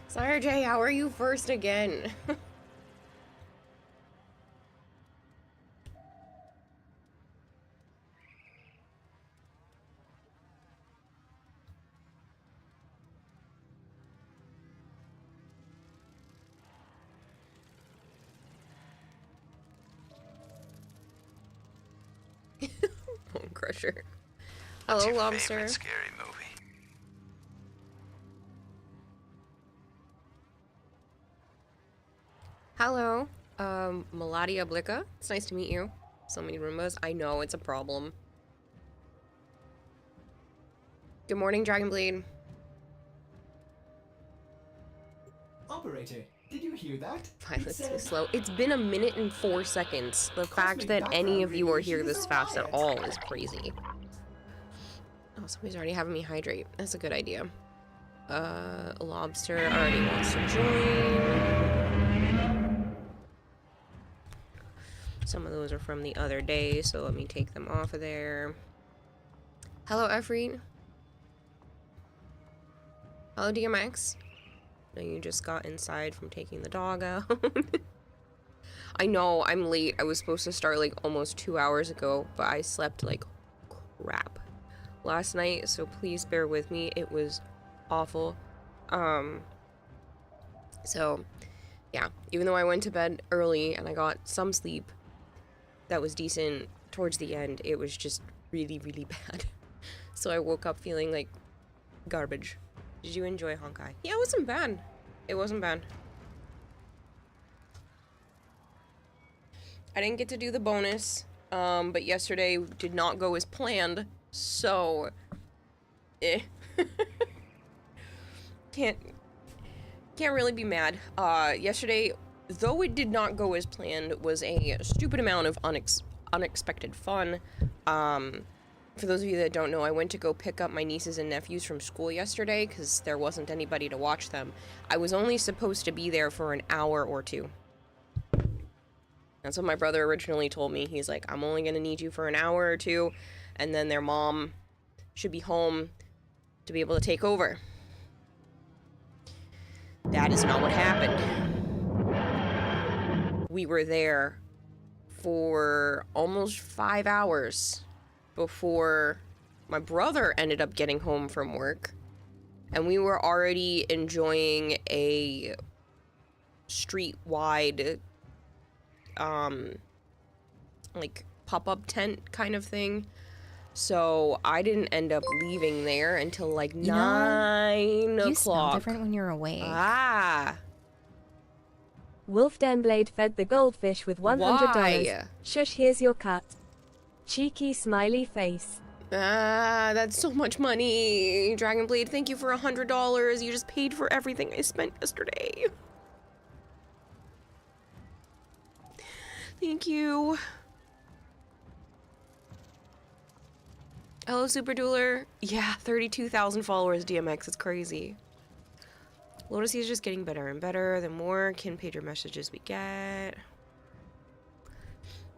Sire J, how are you first again? Bone Crusher. What's Hello, your Lobster. favorite scary movie? Hello, Meladia Blicka. It's nice to meet you. So many Roombas. I know, it's a problem. Good morning, Dragonbleed. Operator, did you hear that? Violet's too slow. It's been 1 minute and 4 seconds. The fact that any of you are here this fast at all is crazy. Oh, somebody's already having me hydrate. That's a good idea. Lobster already wants to join. Some of those are from the other day, so let me take them off of there. Hello, Efreet. Hello, DMX. No, you just got inside from taking the dog out. I know, I'm late. I was supposed to start like almost 2 hours ago, but I slept like crap last night, so please bear with me. It was awful. So yeah, even though I went to bed early and I got some sleep that was decent towards the end, it was just really, really bad. So I woke up feeling like garbage. Did you enjoy Honkai? Yeah, it wasn't bad. It wasn't bad. I didn't get to do the bonus, but yesterday did not go as planned, so can't really be mad. Yesterday, though it did not go as planned, was a stupid amount of unexpected fun. For those of you that don't know, I went to go pick up my nieces and nephews from school yesterday because there wasn't anybody to watch them. I was only supposed to be there for an hour or two. That's what my brother originally told me. He's like, I'm only gonna need you for an hour or two, and then their mom should be home to be able to take over. That is not what happened. We were there for almost 5 hours before my brother ended up getting home from work, and we were already enjoying a street-wide like pop-up tent kind of thing. So I didn't end up leaving there until like 9 o'clock. You smell different when you're awake. Ah. Wolf Denblade fed the goldfish with $100. Why? Shush, here's your cut. Cheeky smiley face. Ah, that's so much money. Dragonblade, thank you for $100. You just paid for everything I spent yesterday. Thank you. Hello, Super Dueler. Yeah, 32,000 followers, DMX. It's crazy. Lotus is just getting better and better. The more Kin Pager messages we get.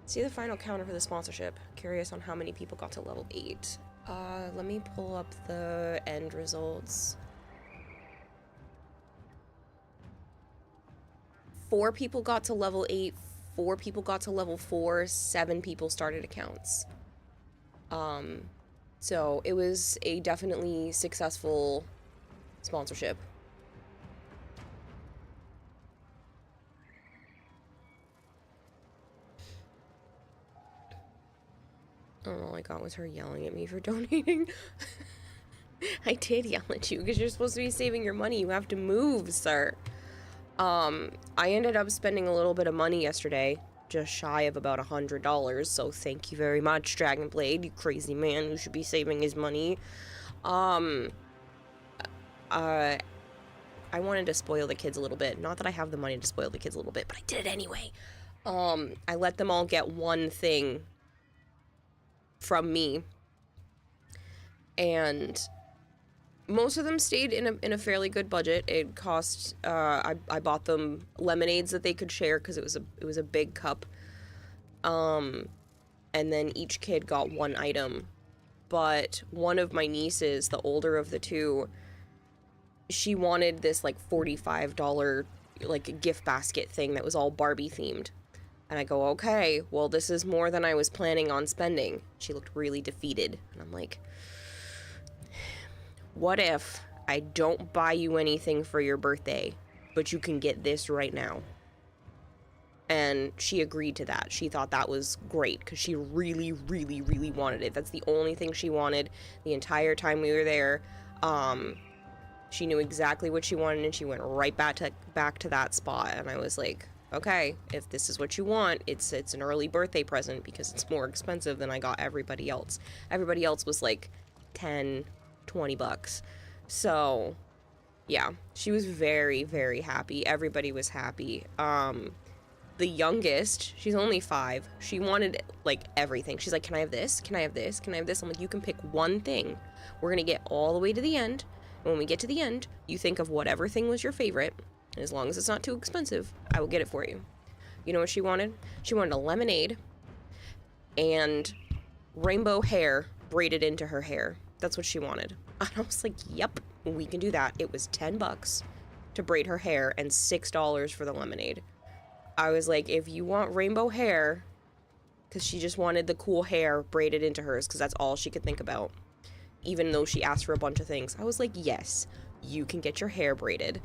See the final counter for the sponsorship. Curious on how many people got to level 8. Let me pull up the end results. 4 people got to level 8. 4 people got to level 4. 7 people started accounts. So it was a definitely successful sponsorship. All I got was her yelling at me for donating. I did yell at you because you're supposed to be saving your money. You have to move, sir. I ended up spending a little bit of money yesterday, just shy of about $100, so thank you very much, Dragonblade, you crazy man who should be saving his money. I wanted to spoil the kids a little bit. Not that I have the money to spoil the kids a little bit, but I did it anyway. I let them all get one thing from me, and most of them stayed in a fairly good budget. It cost I bought them lemonades that they could share because it was a big cup, and then each kid got one item. But one of my nieces, the older of the two, she wanted this like $45 like gift basket thing that was all Barbie themed. And I go, okay, well, this is more than I was planning on spending. She looked really defeated. And I'm like, what if I don't buy you anything for your birthday, but you can get this right now? And she agreed to that. She thought that was great because she really, really, really wanted it. That's the only thing she wanted the entire time we were there. She knew exactly what she wanted, and she went right back to that spot. And I was like, okay, if this is what you want, it's an early birthday present because it's more expensive than I got everybody else. Everybody else was like 10, 20 bucks. So yeah, she was very, very happy. Everybody was happy. The youngest, she's only 5. She wanted like everything. She's like, can I have this? Can I have this? Can I have this? I'm like, you can pick one thing. We're gonna get all the way to the end. And when we get to the end, you think of whatever thing was your favorite. And as long as it's not too expensive, I will get it for you. You know what she wanted? She wanted a lemonade and rainbow hair braided into her hair. That's what she wanted. And I was like, yep, we can do that. It was $10 to braid her hair and $6 for the lemonade. I was like, if you want rainbow hair, because she just wanted the cool hair braided into hers, because that's all she could think about. Even though she asked for a bunch of things. I was like, yes, you can get your hair braided.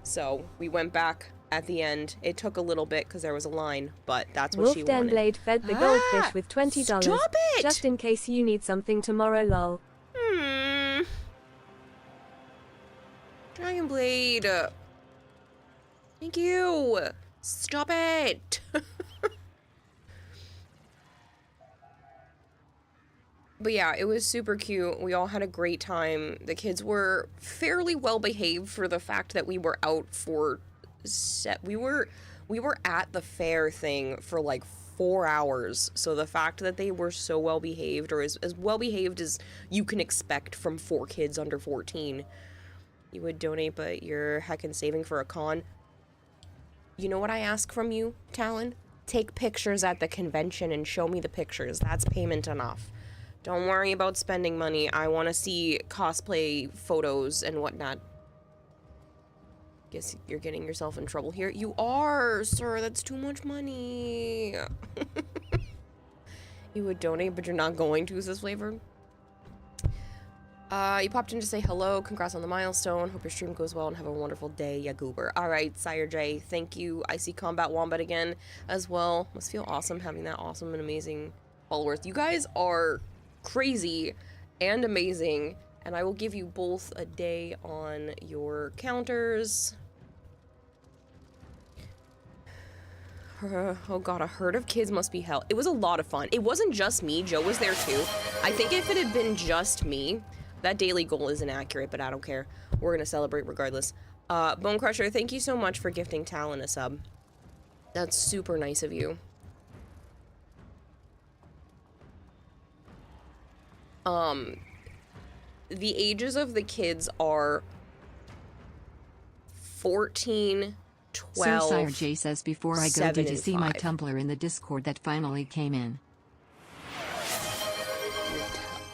So we went back at the end. It took a little bit because there was a line, but that's what she wanted. Wolfden fed the goldfish with $20. Stop it! Just in case you need something tomorrow, lol. Dragonblade. Thank you. Stop it. But yeah, it was super cute. We all had a great time. The kids were fairly well behaved for the fact that we were out for we were at the fair thing for like 4 hours. So the fact that they were so well behaved, or as well behaved as you can expect from 4 kids under 14. You would donate, but you're heckin' saving for a con. You know what I ask from you, Talon? Take pictures at the convention and show me the pictures. That's payment enough. Don't worry about spending money. I want to see cosplay photos and whatnot. Guess you're getting yourself in trouble here. You are, sir. That's too much money. You would donate, but you're not going to, says Flavor. You popped in to say hello. Congrats on the milestone. Hope your stream goes well and have a wonderful day, ya goober. Alright, Sire J, thank you. I see Combat Wombat again as well. Must feel awesome having that awesome and amazing followers. You guys are crazy and amazing, and I will give you both a day on your counters. Oh god, a herd of kids must be hell. It was a lot of fun. It wasn't just me. Joe was there too. I think if it had been just me, that daily goal is inaccurate, but I don't care. We're gonna celebrate regardless. Bone Crusher, thank you so much for gifting Talon a sub. That's super nice of you. The ages of the kids are 14, 12, So Sire J says, before I go, did you see my 5. Tumblr in the Discord that finally came in?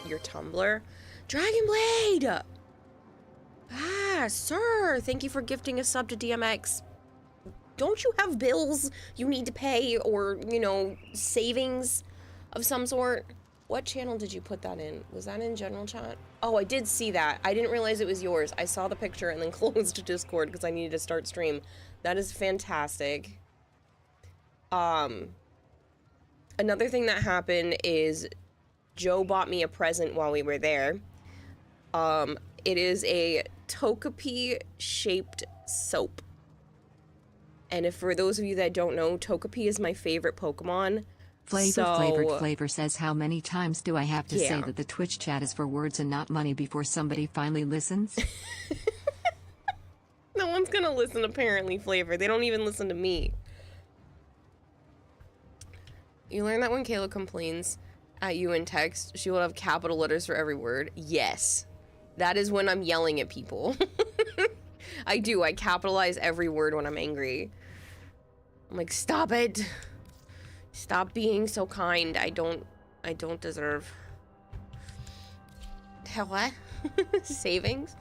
Your Tumblr? Dragonblade! Ah, sir, thank you for gifting a sub to DMX. Don't you have bills you need to pay, or, you know, savings of some sort? What channel did you put that in? Was that in general chat? Oh, I did see that. I didn't realize it was yours. I saw the picture and then closed Discord because I needed to start stream. That is fantastic. Another thing that happened is Joe bought me a present while we were there. It is a Togepi shaped soap. And if for those of you that don't know, Togepi is my favorite Pokemon. Flavored Flavor says, how many times do I have to say that the Twitch chat is for words and not money before somebody finally listens? No one's gonna listen, apparently, Flavor. They don't even listen to me. You learn that when Kayla complains at you in text, she will have capital letters for every word. Yes. That is when I'm yelling at people. I do. I capitalize every word when I'm angry. I'm like, stop it. Stop being so kind. I don't deserve. What? Savings?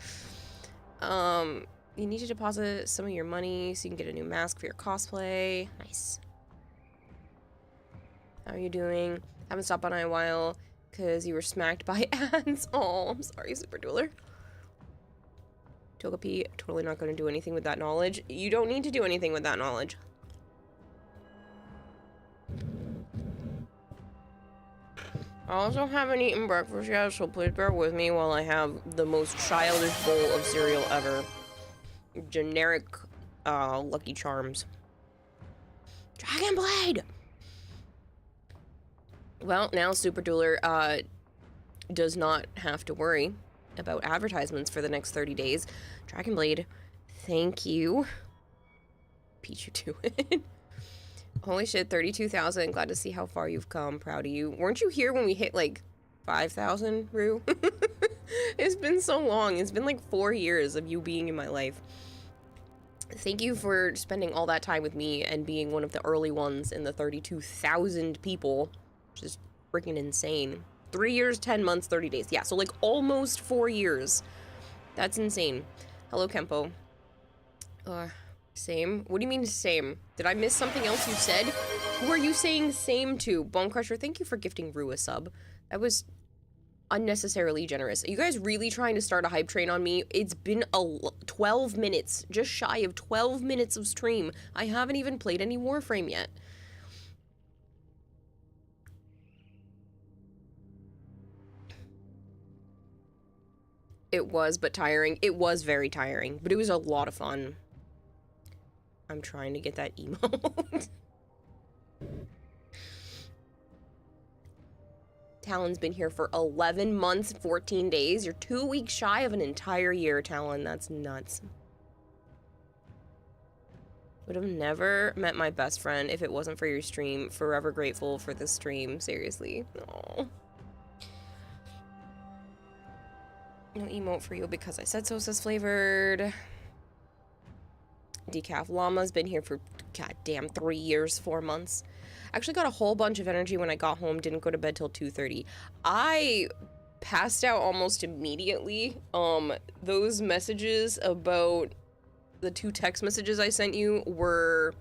You need to deposit some of your money so you can get a new mask for your cosplay. Nice. How are you doing? Haven't stopped by in a while because you were smacked by ants. Oh, I'm sorry, Super Dueler. Togepi, totally not going to do anything with that knowledge. You don't need to do anything with that knowledge. I also haven't eaten breakfast yet, so please bear with me while I have the most childish bowl of cereal ever. Generic, Lucky Charms. Dragon Blade! Well, now Super Dueler, does not have to worry about advertisements for the next 30 days. Dragon Blade, thank you. Pichu to it. Holy shit, 32,000. Glad to see how far you've come. Proud of you. Weren't you here when we hit like 5,000, Rue? It's been so long. It's been like 4 years of you being in my life. Thank you for spending all that time with me and being one of the early ones in the 32,000 people. Which is freaking insane. 3 years, 10 months, 30 days. Yeah, so like almost 4 years. That's insane. Hello, Kempo. Same? What do you mean same? Did I miss something else you said? Who are you saying same to? Bone Crusher, thank you for gifting Rue a sub. That was unnecessarily generous. Are you guys really trying to start a hype train on me? It's been 12 minutes. Just shy of 12 minutes of stream. I haven't even played any Warframe yet. It was, but tiring. It was very tiring, but it was a lot of fun. I'm trying to get that emote. Talon's been here for 11 months, 14 days. You're 2 weeks shy of an entire year, Talon. That's nuts. Would have never met my best friend if it wasn't for your stream. Forever grateful for this stream. Seriously. Aww. No emote for you because I said so, says Flavored. Decaf Llama's been here for goddamn 3 years, 4 months. Actually got a whole bunch of energy when I got home. Didn't go to bed till 2:30. I passed out almost immediately. Those messages about the 2 text messages I sent you were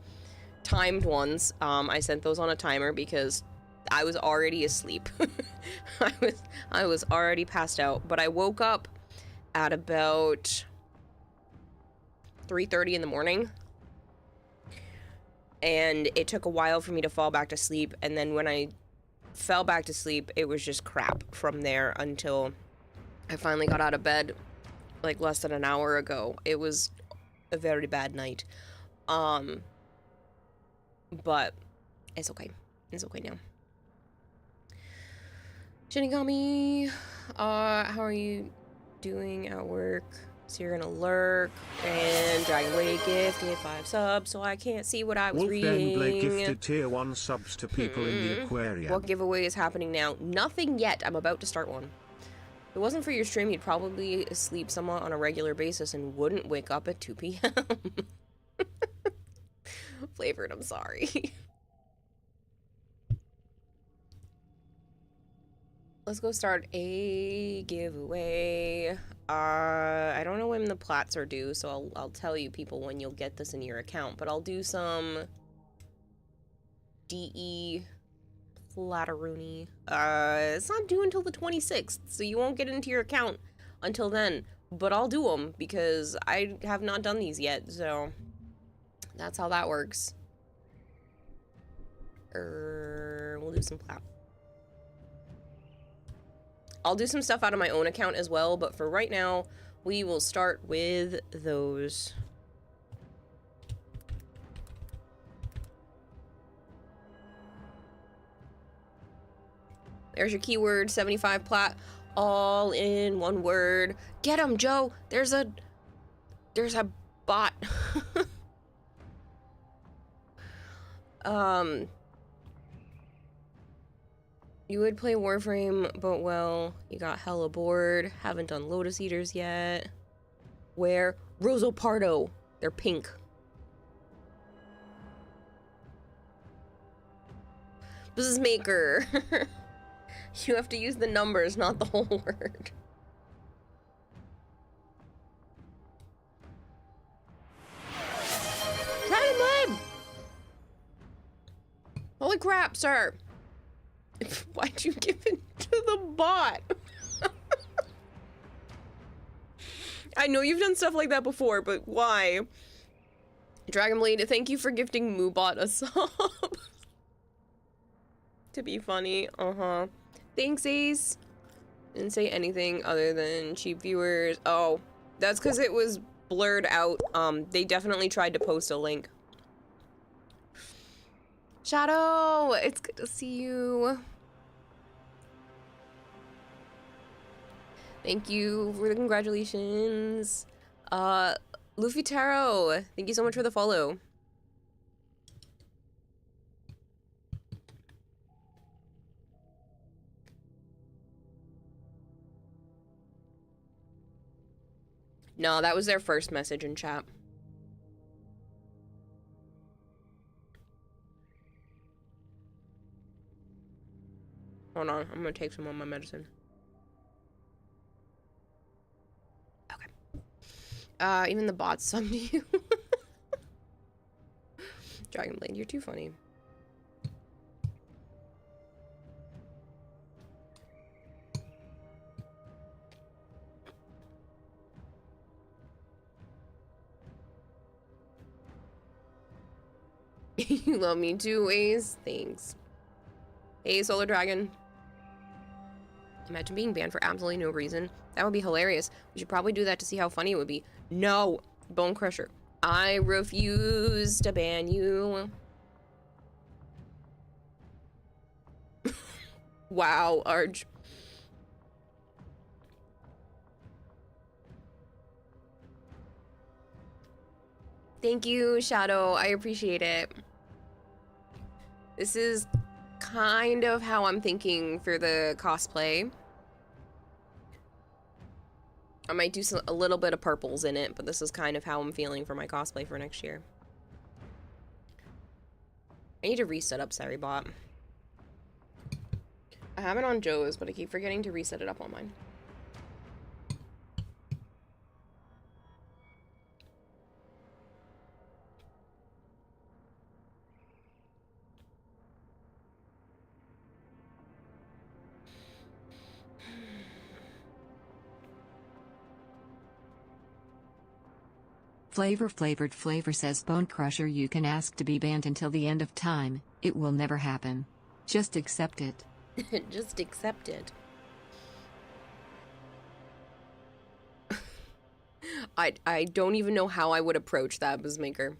timed ones. I sent those on a timer because I was already asleep. I was already passed out, but I woke up at about 3:30 in the morning, and it took a while for me to fall back to sleep, and then when I fell back to sleep, it was just crap from there until I finally got out of bed like less than an hour ago. It was a very bad night. But it's okay. It's okay now. Shinigami, how are you doing at work? So you're gonna lurk, and Dragon Blade gifted 5 subs, so I can't see what I was reading. Blade gifted tier 1 subs to people in the aquarium. What giveaway is happening now? Nothing yet. I'm about to start one. If it wasn't for your stream, you'd probably sleep somewhat on a regular basis and wouldn't wake up at 2 p.m. Flavored, I'm sorry. Let's go start a giveaway. I don't know when the plats are due, so I'll tell you people when you'll get this in your account, but I'll do some DE Flatteroony. It's not due until the 26th, so you won't get into your account until then, but I'll do them because I have not done these yet, so that's how that works. We'll do some plat. I'll do some stuff out of my own account as well, but for right now, we will start with those. There's your keyword, 75 plat, all in one word. Get him, Joe! There's a bot. You would play Warframe, but well, you got hella bored. Haven't done Lotus Eaters yet. Where? Rosa Pardo. They're pink. Business Maker. You have to use the numbers, not the whole word. Holy crap, sir! Why'd you give it to the bot? I know you've done stuff like that before, but why? Dragonblade, thank you for gifting Moobot a sub. To be funny, Thanks, Ace. Didn't say anything other than cheap viewers. Oh, that's because it was blurred out. They definitely tried to post a link. Shadow, it's good to see you. Thank you for the congratulations. Luffy Taro, thank you so much for the follow. No, that was their first message in chat. Hold on, I'm gonna take some of my medicine. Okay. Even the bots summed you. Dragonblade, you're too funny. You love me too, Ace. Thanks. Hey, Solar Dragon. Imagine being banned for absolutely no reason. That would be hilarious. We should probably do that to see how funny it would be. No! Bone Crusher. I refuse to ban you. Wow, Arj. Thank you, Shadow. I appreciate it. This is kind of how I'm thinking for the cosplay. I might do a little bit of purples in it, but this is kind of how I'm feeling for my cosplay for next year. I need to reset up Saribot. I have it on Joe's, but I keep forgetting to reset it up on mine. Flavor says Bone Crusher, you can ask to be banned until the end of time. It will never happen. Just accept it. Just accept it. I don't even know how I would approach that, Bizmaker.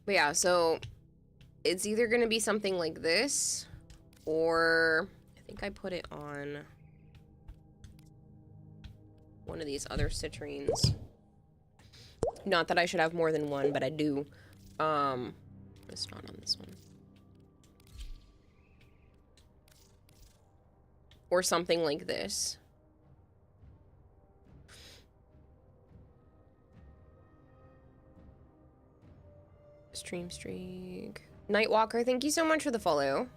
But yeah, so it's either gonna be something like this, or I think I put it on one of these other citrines. Not that I should have more than one, but I do. It's not on this one. Or something like this. Stream streak. Nightwalker, thank you so much for the follow.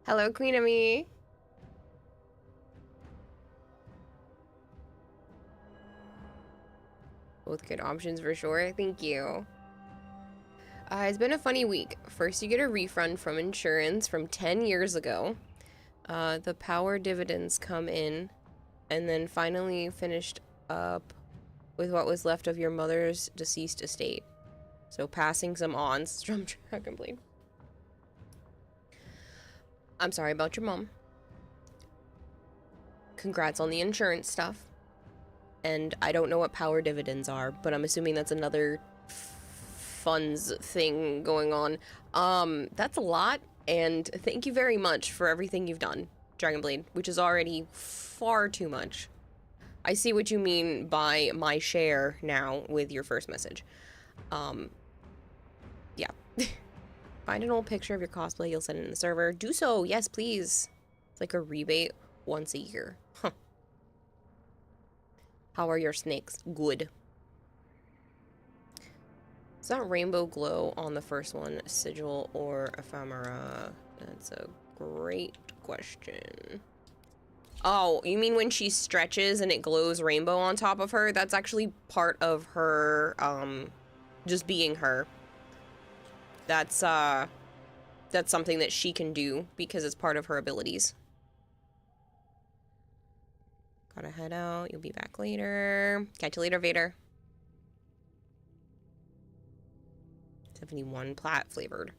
Hello, Queen of Me. Both good options for sure. Thank you. It's been a funny week. First, you get a refund from insurance from 10 years ago. The power dividends come in. And then finally finished up with what was left of your mother's deceased estate. So passing some on. Strum Dragonblade. I'm sorry about your mom. Congrats on the insurance stuff. And I don't know what power dividends are, but I'm assuming that's another funds thing going on. That's a lot, and thank you very much for everything you've done, Dragonblade, which is already far too much. I see what you mean by my share now with your first message. Yeah. Find an old picture of your cosplay, you'll send it in the server. Do so, yes, please. It's like a rebate once a year. Huh. How are your snakes? Good. Is that rainbow glow on the first one sigil or ephemera? That's a great question. Oh, you mean when she stretches and it glows rainbow on top of her? That's actually part of her, just being her. That's something that she can do because it's part of her abilities. Gotta head out. You'll be back later. Catch you later, Vader. 71 plat flavored.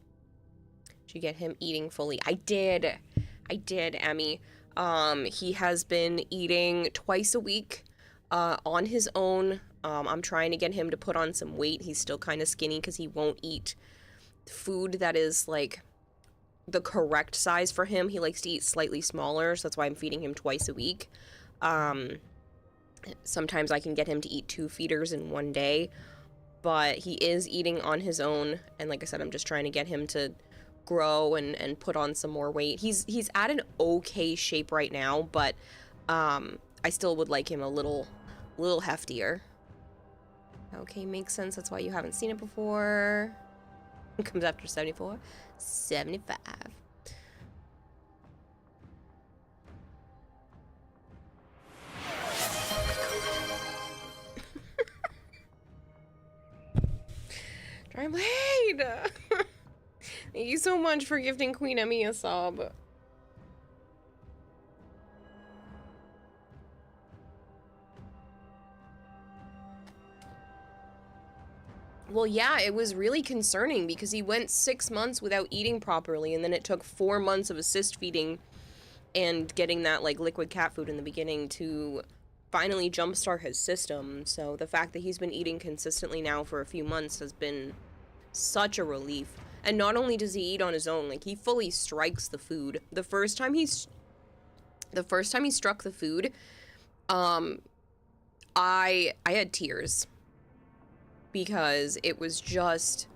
Did you get him eating fully? I did, Emmy. He has been eating twice a week, on his own. I'm trying to get him to put on some weight. He's still kind of skinny because he won't eat food that is, like, the correct size for him. He likes to eat slightly smaller, so that's why I'm feeding him twice a week. Sometimes I can get him to eat 2 feeders in one day, but he is eating on his own, and like I said, I'm just trying to get him to grow and put on some more weight. He's at an okay shape right now, but I still would like him a little heftier. Okay, makes sense. That's why you haven't seen it before. It comes after 74. 75. Dry Blade! Thank you so much for gifting Queen Emmy a sub. Well, yeah, it was really concerning because he went 6 months without eating properly, and then it took 4 months of assist feeding and getting that, like, liquid cat food in the beginning to finally jumpstart his system. So the fact that he's been eating consistently now for a few months has been such a relief. And not only does he eat on his own, like, he fully strikes the food. The first time he struck the food, I had tears. Because it was just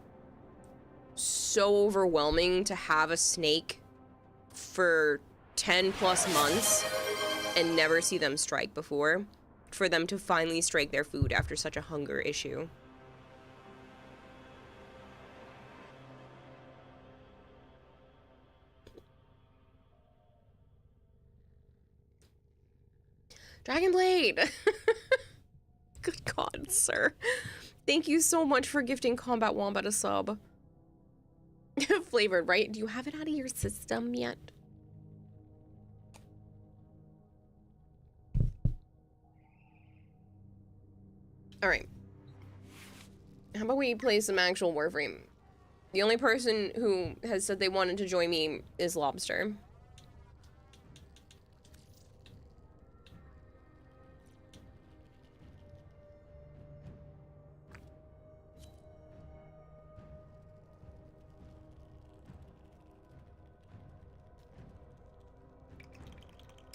so overwhelming to have a snake for 10 plus months and never see them strike before. For them to finally strike their food after such a hunger issue. Dragon Blade! Good God, sir. Thank you so much for gifting Combat Wombat a sub. Flavored, right? Do you have it out of your system yet? Alright. How about we play some actual Warframe? The only person who has said they wanted to join me is Lobster.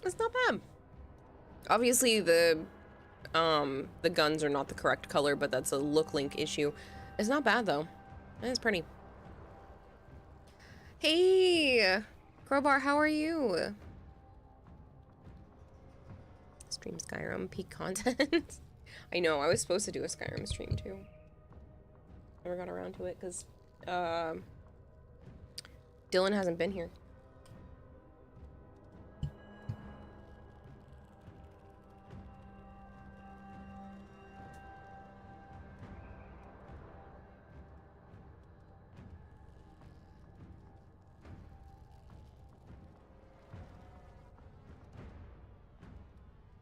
It's not bad. Obviously, the guns are not the correct color, but that's a look link issue. It's not bad, though. It's pretty. Hey! Crowbar, how are you? Stream Skyrim, peak content. I know, I was supposed to do a Skyrim stream, too. Never got around to it, because, Dylan hasn't been here.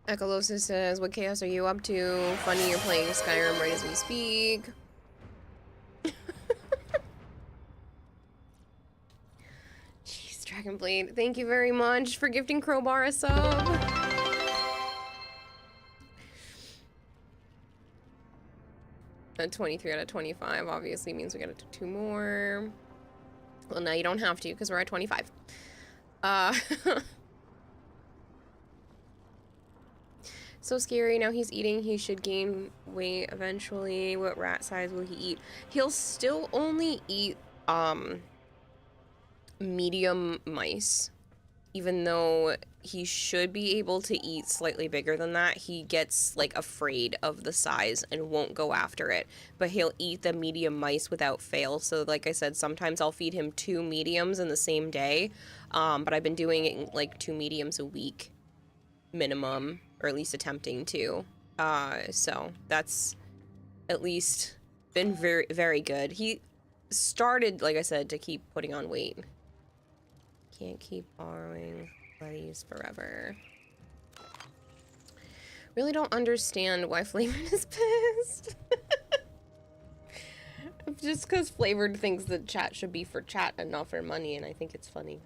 Echolosis says, what chaos are you up to? Funny, you're playing Skyrim right as we speak. Jeez, Dragonblade, thank you very much for gifting Crowbar a sub. At 23 out of 25 obviously means we gotta do 2 more. Well, now you don't have to because we're at 25. So scary. Now he's eating. He should gain weight eventually. What rat size will he eat? He'll still only eat medium mice. Even though he should be able to eat slightly bigger than that, he gets, like, afraid of the size and won't go after it. But he'll eat the medium mice without fail. So, like I said, sometimes I'll feed him 2 mediums in the same day. But I've been doing it, like, 2 mediums a week. minimum, or at least attempting to. So that's at least been very, very good. He started, like I said, to keep putting on weight. Can't keep borrowing buddies forever. Really don't understand why Flavored is pissed. Just because Flavored thinks that chat should be for chat and not for money, and I think it's funny.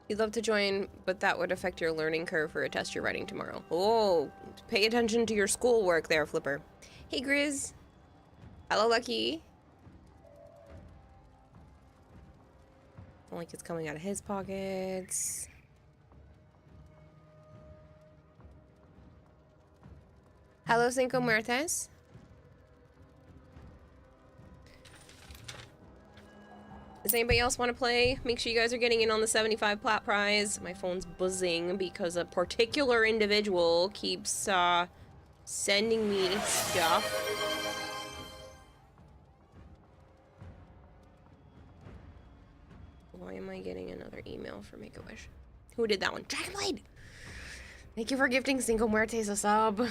You'd love to join, but that would affect your learning curve for a test you're writing tomorrow. Oh, pay attention to your schoolwork there, Flipper. Hey, Grizz. Hello, Lucky. Don't like it's coming out of his pockets. Hello, Cinco Muertes. Does anybody else want to play? Make sure you guys are getting in on the 75 plat prize. My phone's buzzing because a particular individual keeps sending me stuff. Why am I getting another email for Make-A-Wish? Who did that one? Dragonblade! Thank you for gifting Cinco Muertes a sub.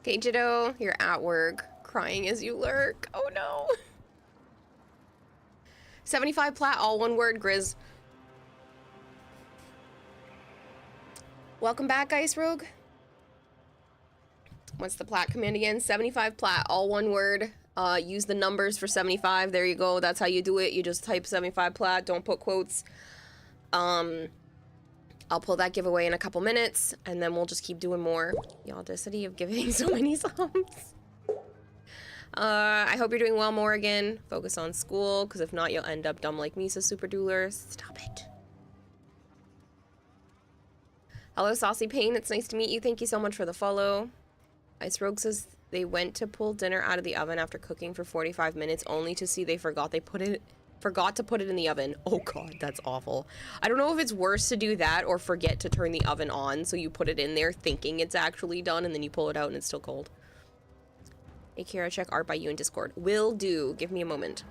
Okay, Jiddo, you're at work, crying as you lurk. Oh no. 75 plat, all one word, Grizz. Welcome back, Ice Rogue. What's the plat command again? 75 plat, all one word. Use the numbers for 75. There you go. That's how you do it. You just type 75 plat. Don't put quotes. I'll pull that giveaway in a couple minutes, and then we'll just keep doing more. The audacity of giving so many subs. I hope you're doing well, Morrigan. Focus on school, because if not, you'll end up dumb like Misa Super Dueler. Stop it. Hello, Saucy Pain. It's nice to meet you. Thank you so much for the follow. Ice Rogue says they went to pull dinner out of the oven after cooking for 45 minutes, only to see they forgot to put it in the oven. Oh god, that's awful. I don't know if it's worse to do that or forget to turn the oven on, so you put it in there thinking it's actually done, and then you pull it out and it's still cold. Hey Kara, check art by you in Discord. Will do. Give me a moment.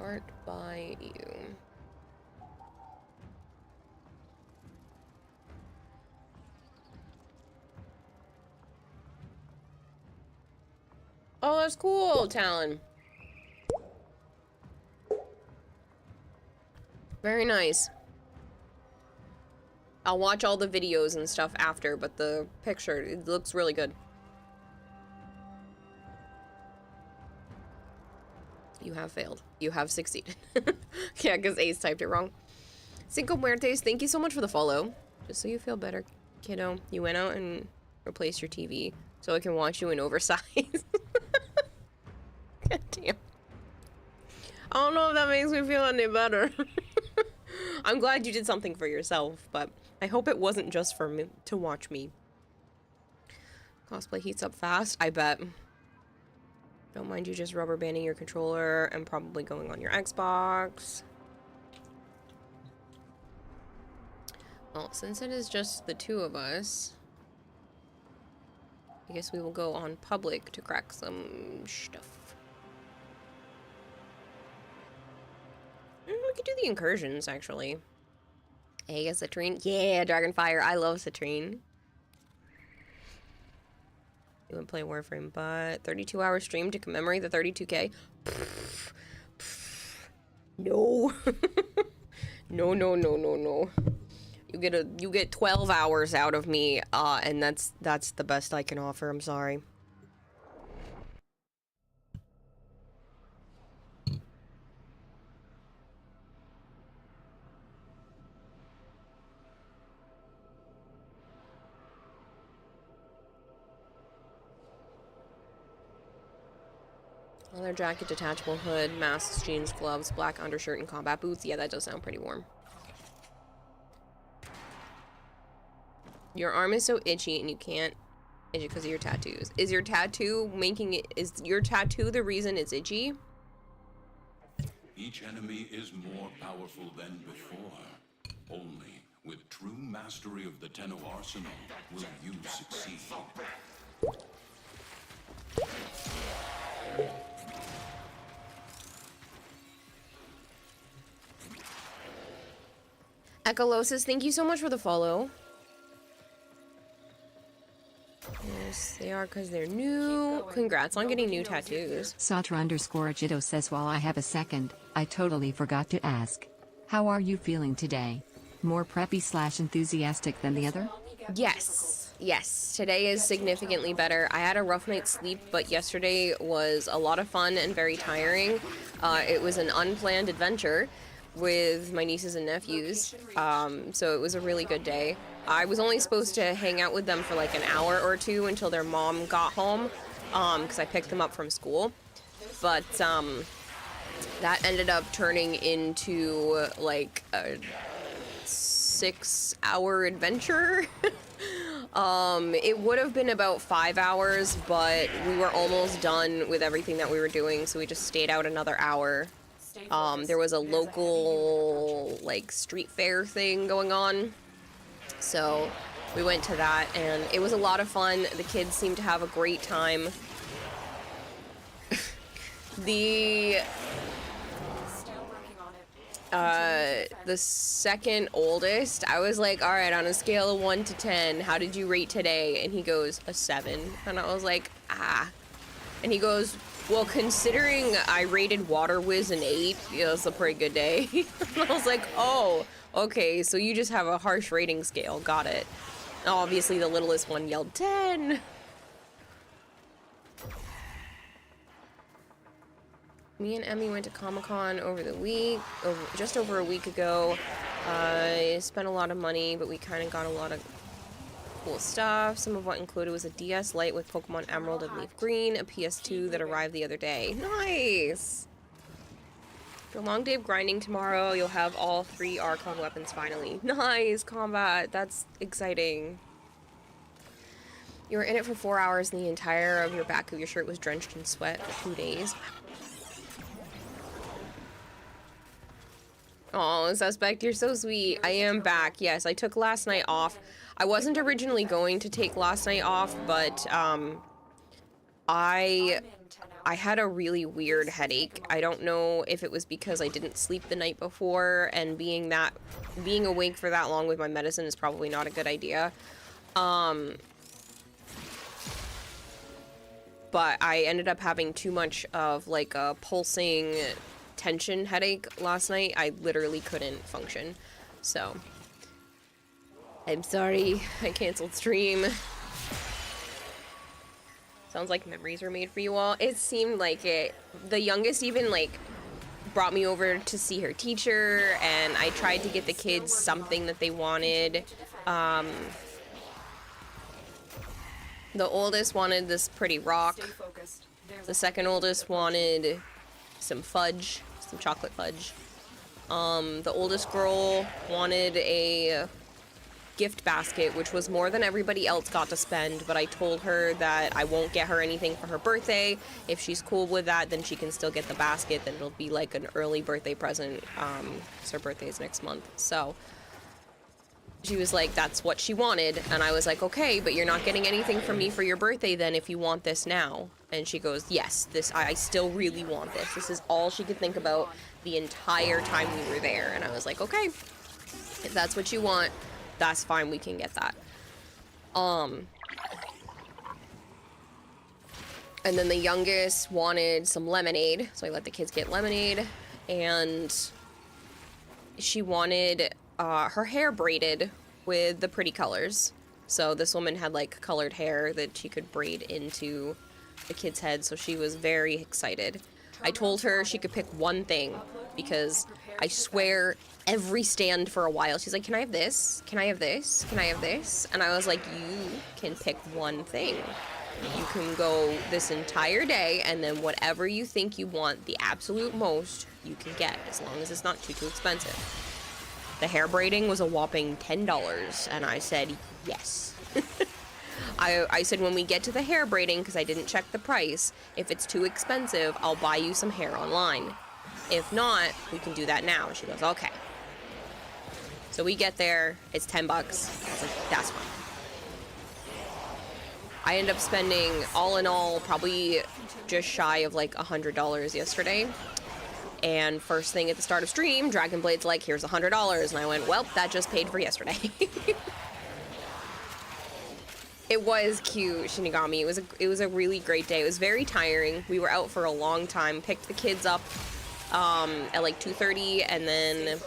Art by you. Oh, that's cool, Talon. Very nice. I'll watch all the videos and stuff after, but the picture, it looks really good. You have failed. You have succeeded. Yeah, because Ace typed it wrong. Cinco Muertes, thank you so much for the follow. Just so you feel better, kiddo. You went out and replaced your TV so I can watch you in oversize. God damn. I don't know if that makes me feel any better. I'm glad you did something for yourself, but I hope it wasn't just for me to watch me. Cosplay heats up fast, I bet. Don't mind you just rubber banding your controller and probably going on your Xbox. Well, since it is just the two of us, I guess we will go on public to crack some stuff. We could do the incursions, actually. Hey, a Citrine. Yeah, Dragonfire. I love Citrine. You wouldn't play Warframe, but 32-hour stream to commemorate the 32K? No. No, no, no, no, no. You get 12 hours out of me, and that's the best I can offer. I'm sorry. Leather jacket, detachable hood, masks, jeans, gloves, black undershirt, and combat boots. Yeah, that does sound pretty warm. Your arm is so itchy and you can't Is it because of your tattoos? Is your tattoo making it? Is your tattoo the reason it's itchy? Each enemy is more powerful than before. Only with true mastery of the Tenno arsenal will you succeed. Echolosis, thank you so much for the follow. Yes, they are because they're new. Congrats on getting new tattoos. Satra_Jito says, while I have a second, I totally forgot to ask. How are you feeling today? More preppy/enthusiastic than the other? Yes. Yes. Today is significantly better. I had a rough night's sleep, but yesterday was a lot of fun and very tiring. It was an unplanned adventure with my nieces and nephews. So it was a really good day. I was only supposed to hang out with them for like an hour or two until their mom got home, because I picked them up from school. But that ended up turning into like a 6-hour adventure. It would have been about 5 hours, but we were almost done with everything that we were doing, so we just stayed out another hour. There was a local like street fair thing going on, so we went to that, and it was a lot of fun. The kids seemed to have a great time. The second oldest, I was like, all right, on a scale of 1 to 10, how did you rate today? And he goes, a 7. And I was like, ah. And he goes, well, considering I rated Water Whiz an 8, yeah, that's a pretty good day. And I was like, oh, okay, so you just have a harsh rating scale. Got it. Obviously, the littlest one yelled 10. Me and Emmy went to Comic-Con over the week, just over a week ago. I spent a lot of money, but we kind of got a lot of cool stuff. Some of what included was a DS Lite with Pokemon Emerald and Leaf Green, a PS2 that arrived the other day. Nice! For a long day of grinding tomorrow, you'll have all 3 Archon weapons finally. Nice, Combat! That's exciting. You were in it for 4 hours and the entire of your back of your shirt was drenched in sweat for 2 days. Oh, Suspect, you're so sweet. I am back. Yes, I took last night off. I wasn't originally going to take last night off, but I had a really weird headache. I don't know if it was because I didn't sleep the night before, and being awake for that long with my medicine is probably not a good idea. But I ended up having too much of like a pulsing tension headache last night. I literally couldn't function. So I'm sorry I canceled stream. Sounds like memories were made for you all. It seemed like it. The youngest even like brought me over to see her teacher, and I tried to get the kids something that they wanted. The oldest wanted this pretty rock. The second oldest wanted some fudge, some chocolate fudge. The oldest girl wanted a gift basket, which was more than everybody else got to spend, but I told her that I won't get her anything for her birthday. If she's cool with that, then she can still get the basket, then it'll be like an early birthday present, 'cause her birthday is next month. So she was like, that's what she wanted, and I was like, okay, but you're not getting anything from me for your birthday then if you want this now. And she goes, yes, I still really want this. This is all she could think about the entire time we were there. And I was like, okay, if that's what you want, that's fine, we can get that. And then the youngest wanted some lemonade, so I let the kids get lemonade, and she wanted her hair braided with the pretty colors. So this woman had like colored hair that she could braid into the kid's head, so she was very excited. I told her she could pick one thing, because I swear every stand for a while she's like, can I have this? Can I have this? Can I have this? And I was like, you can pick one thing. You can go this entire day, and then whatever you think you want, the absolute most, you can get, as long as it's not too expensive. The hair braiding was a whopping $10, and I said yes. I said when we get to the hair braiding, because I didn't check the price, if it's too expensive, I'll buy you some hair online. If not, we can do that now. And she goes, okay. So we get there, it's 10 bucks. I was like, that's fine. I end up spending, all in all, probably just shy of like $100 yesterday. And first thing at the start of stream, Dragon Blade's like, here's $100. And I went, well, that just paid for yesterday. It was cute, Shinigami. It was a really great day. It was very tiring. We were out for a long time. Picked the kids up at like 2:30, and then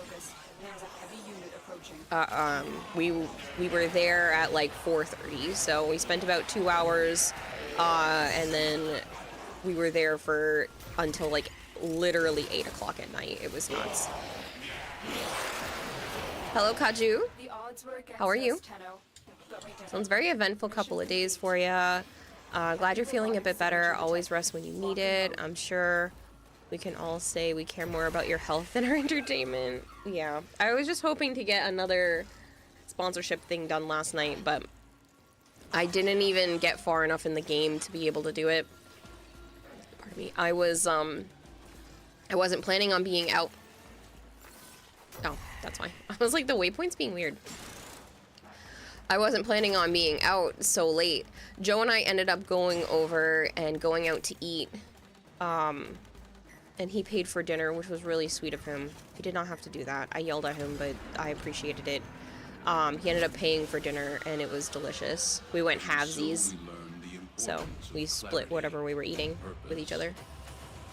we were there at like 4:30. So we spent about 2 hours, and then we were there for until like literally 8 o'clock at night. It was nuts. Hello, Kaju. How are you? Sounds very eventful couple of days for you. Glad you're feeling a bit better. Always rest when you need it. I'm sure we can all say we care more about your health than our entertainment. Yeah. I was just hoping to get another sponsorship thing done last night, but I didn't even get far enough in the game to be able to do it. Pardon me. I wasn't planning on being out. Oh, that's why. I was like, the waypoint's being weird. I wasn't planning on being out so late. Joe and I ended up going over and going out to eat. And he paid for dinner, which was really sweet of him. He did not have to do that. I yelled at him, but I appreciated it. He ended up paying for dinner, and it was delicious. We went halvesies. So we split whatever we were eating with each other.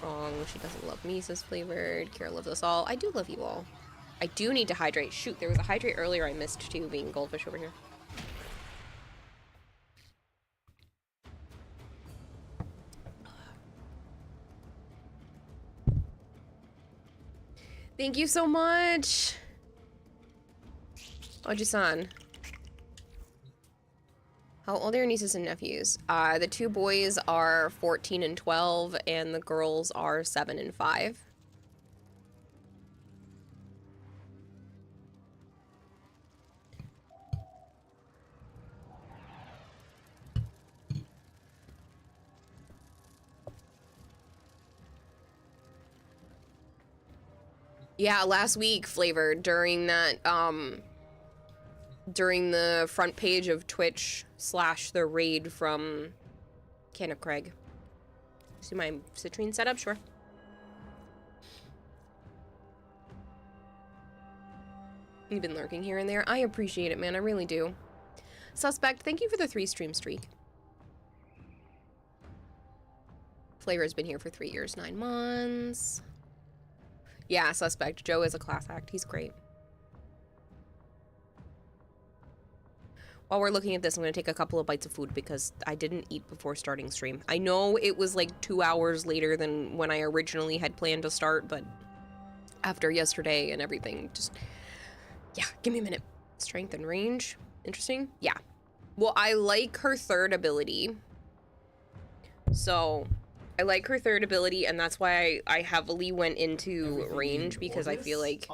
Wrong. She doesn't love Misa's flavored. Kira loves us all. I do love you all. I do need to hydrate. Shoot, there was a hydrate earlier I missed too, being goldfish over here. Thank you so much. Oji-san. How old are your nieces and nephews? The two boys are 14 and 12, and the girls are 7 and 5. Yeah, last week, Flavor, during that, during the front page of Twitch / the raid from Can of Craig. See my citrine setup? Sure. You've been lurking here and there. I appreciate it, man. I really do. Suspect, thank you for the 3-stream streak. Flavor's been here for 3 years, 9 months. Yeah, Suspect. Joe is a class act. He's great. While we're looking at this, I'm going to take a couple of bites of food because I didn't eat before starting stream. I know it was like 2 hours later than when I originally had planned to start, but after yesterday and everything, just... Yeah, give me a minute. Strength and range. Interesting. Yeah. Well, I like her third ability. So... I like her third ability, and that's why I heavily went into range, because I feel like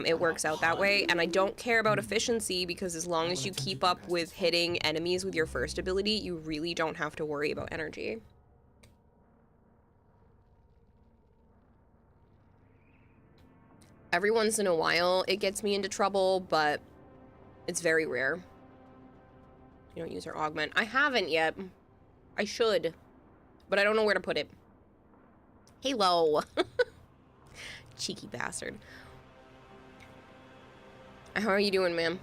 it works out that way. And I don't care about efficiency, because as long as you keep up with hitting enemies with your first ability, you really don't have to worry about energy. Every once in a while, it gets me into trouble, but it's very rare. You don't use her augment. I haven't yet. I should. But I don't know where to put it. Halo. Cheeky bastard. How are you doing, ma'am?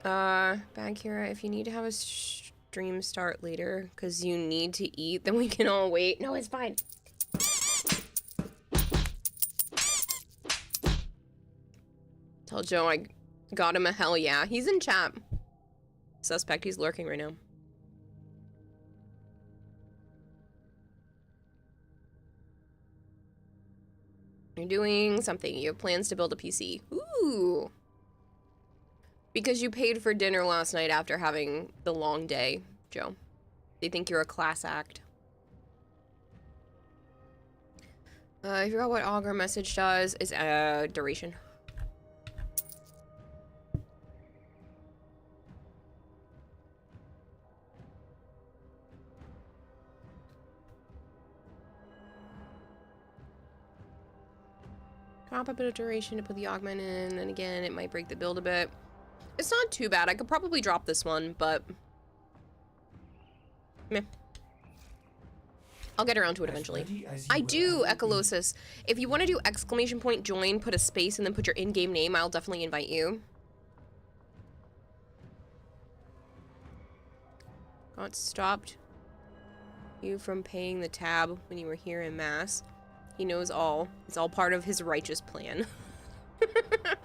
Bagheera, if you need to have a stream start later because you need to eat, then we can all wait. No, it's fine. Tell Joe I got him a hell yeah. He's in chat. Suspect, he's lurking right now. You're doing something. You have plans to build a PC. Ooh. Because you paid for dinner last night after having the long day, Joe. They think you're a class act. I forgot what Augur message does. Is duration. Drop a bit of duration to put the augment in, and again, it might break the build a bit. It's not too bad. I could probably drop this one, but meh. I'll get around to it eventually. I do, Echolosis. If you want to do exclamation point join, put a space, and then put your in-game name, I'll definitely invite you. God stopped you from paying the tab when you were here in mass. He knows all. It's all part of his righteous plan. Look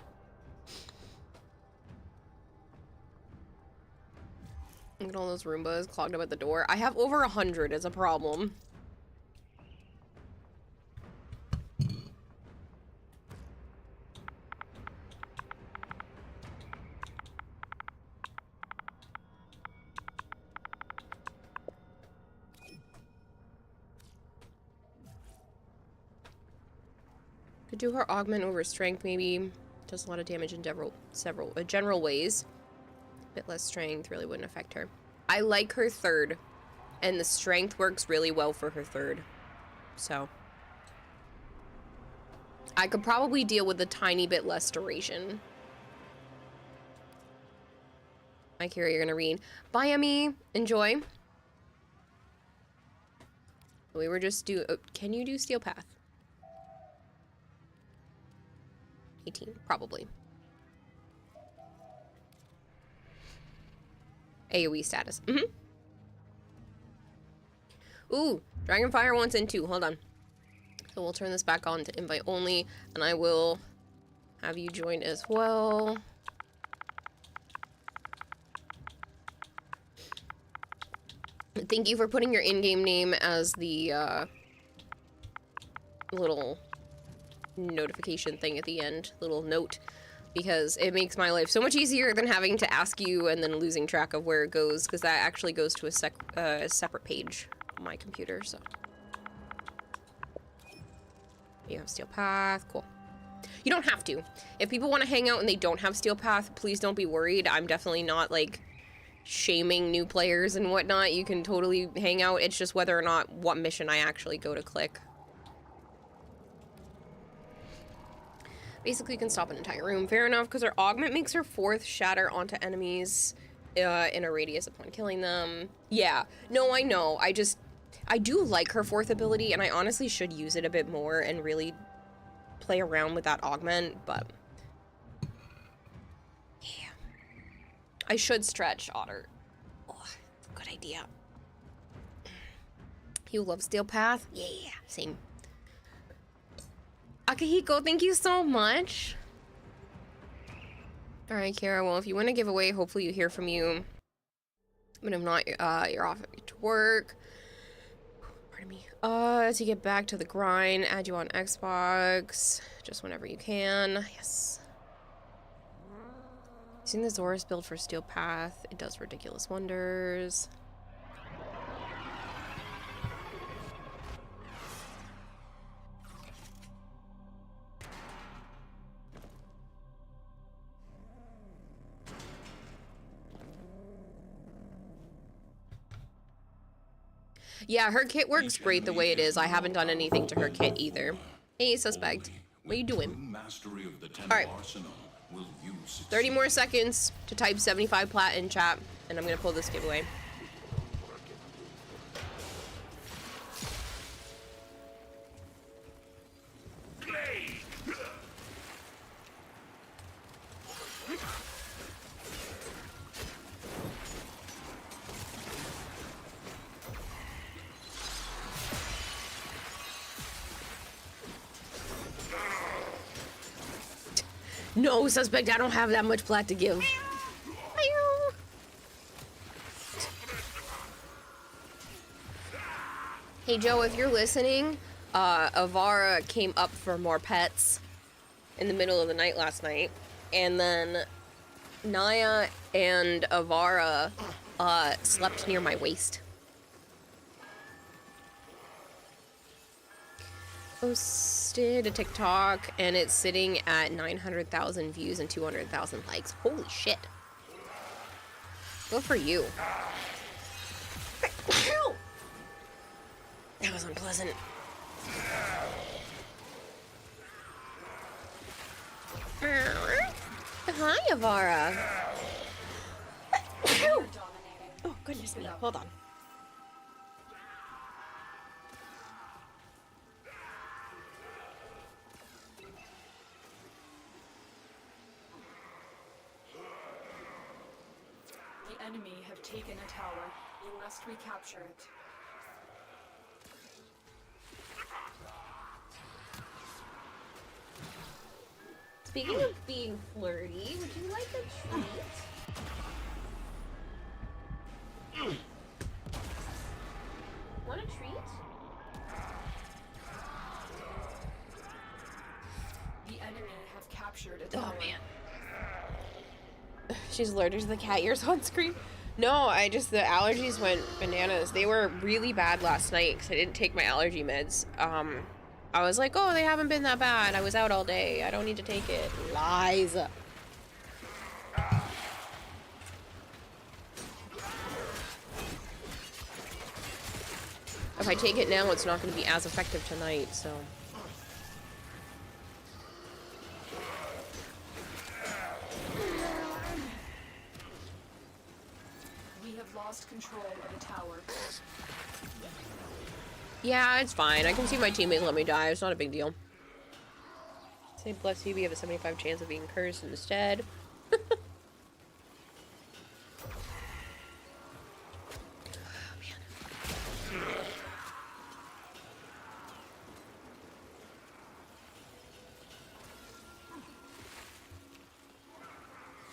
at all those Roombas clogged up at the door. I have over 100 as a problem. Could do her augment over strength, maybe. Does a lot of damage in general ways. A bit less strength really wouldn't affect her. I like her third, and the strength works really well for her third. So I could probably deal with a tiny bit less duration. I hear you're gonna read. Bye, Emmy. Enjoy. We were just can you do Steel Path? 18, probably. AoE status. Ooh, Dragonfire wants in too. Hold on. So we'll turn this back on to invite only, and I will have you join as well. Thank you for putting your in-game name as the little notification thing at the end, little note, because it makes my life so much easier than having to ask you and then losing track of where it goes, because that actually goes to a separate page on my computer. So you have Steel Path, cool. You don't have to. If people want to hang out and they don't have Steel Path, please don't be worried. I'm definitely not like shaming new players and whatnot. You can totally hang out. It's just whether or not what mission I actually go to click. Basically, you can stop an entire room. Fair enough, because her augment makes her fourth shatter onto enemies in a radius upon killing them. Yeah, no, I know. I do like her fourth ability, and I honestly should use it a bit more and really play around with that augment, but yeah. I should stretch Otter. Oh, good idea. You love Steel Path? Yeah, same. Akihiko, thank you so much. Alright, Kara, well, if you win a giveaway, hopefully you hear from you. But if not, you're off to work. Pardon me. As you get back to the grind, add you on Xbox. Just whenever you can. Yes. Seen the Zorus build for Steel Path. It does ridiculous wonders. Yeah, her kit works great the way it is. I haven't done anything to her kit either. Hey, Suspect. What are you doing? Alright. 30 more seconds to type 75 plat in chat, and I'm gonna pull this giveaway. No, Suspect, I don't have that much plat to give. Hey, Joe, if you're listening, Avara came up for more pets in the middle of the night last night, and then Naya and Avara slept near my waist. Posted a TikTok, and it's sitting at 900,000 views and 200,000 likes. Holy shit. Go for you. That was unpleasant. Hi, Avara. Oh, goodness me. Hold on. The enemy have taken a tower. You must recapture it. Speaking of being flirty, would you like a treat? Want a treat? The enemy have captured a tower. Oh, man. She's allergic to the cat ears on screen. No, the allergies went bananas. They were really bad last night because I didn't take my allergy meds. I was like, oh, they haven't been that bad. I was out all day. I don't need to take it. Lies. If I take it now, it's not going to be as effective tonight, so... We have lost control of the tower. Yeah, it's fine. I can see my teammates let me die. It's not a big deal. Say bless you, we have a 75 chance of being cursed instead.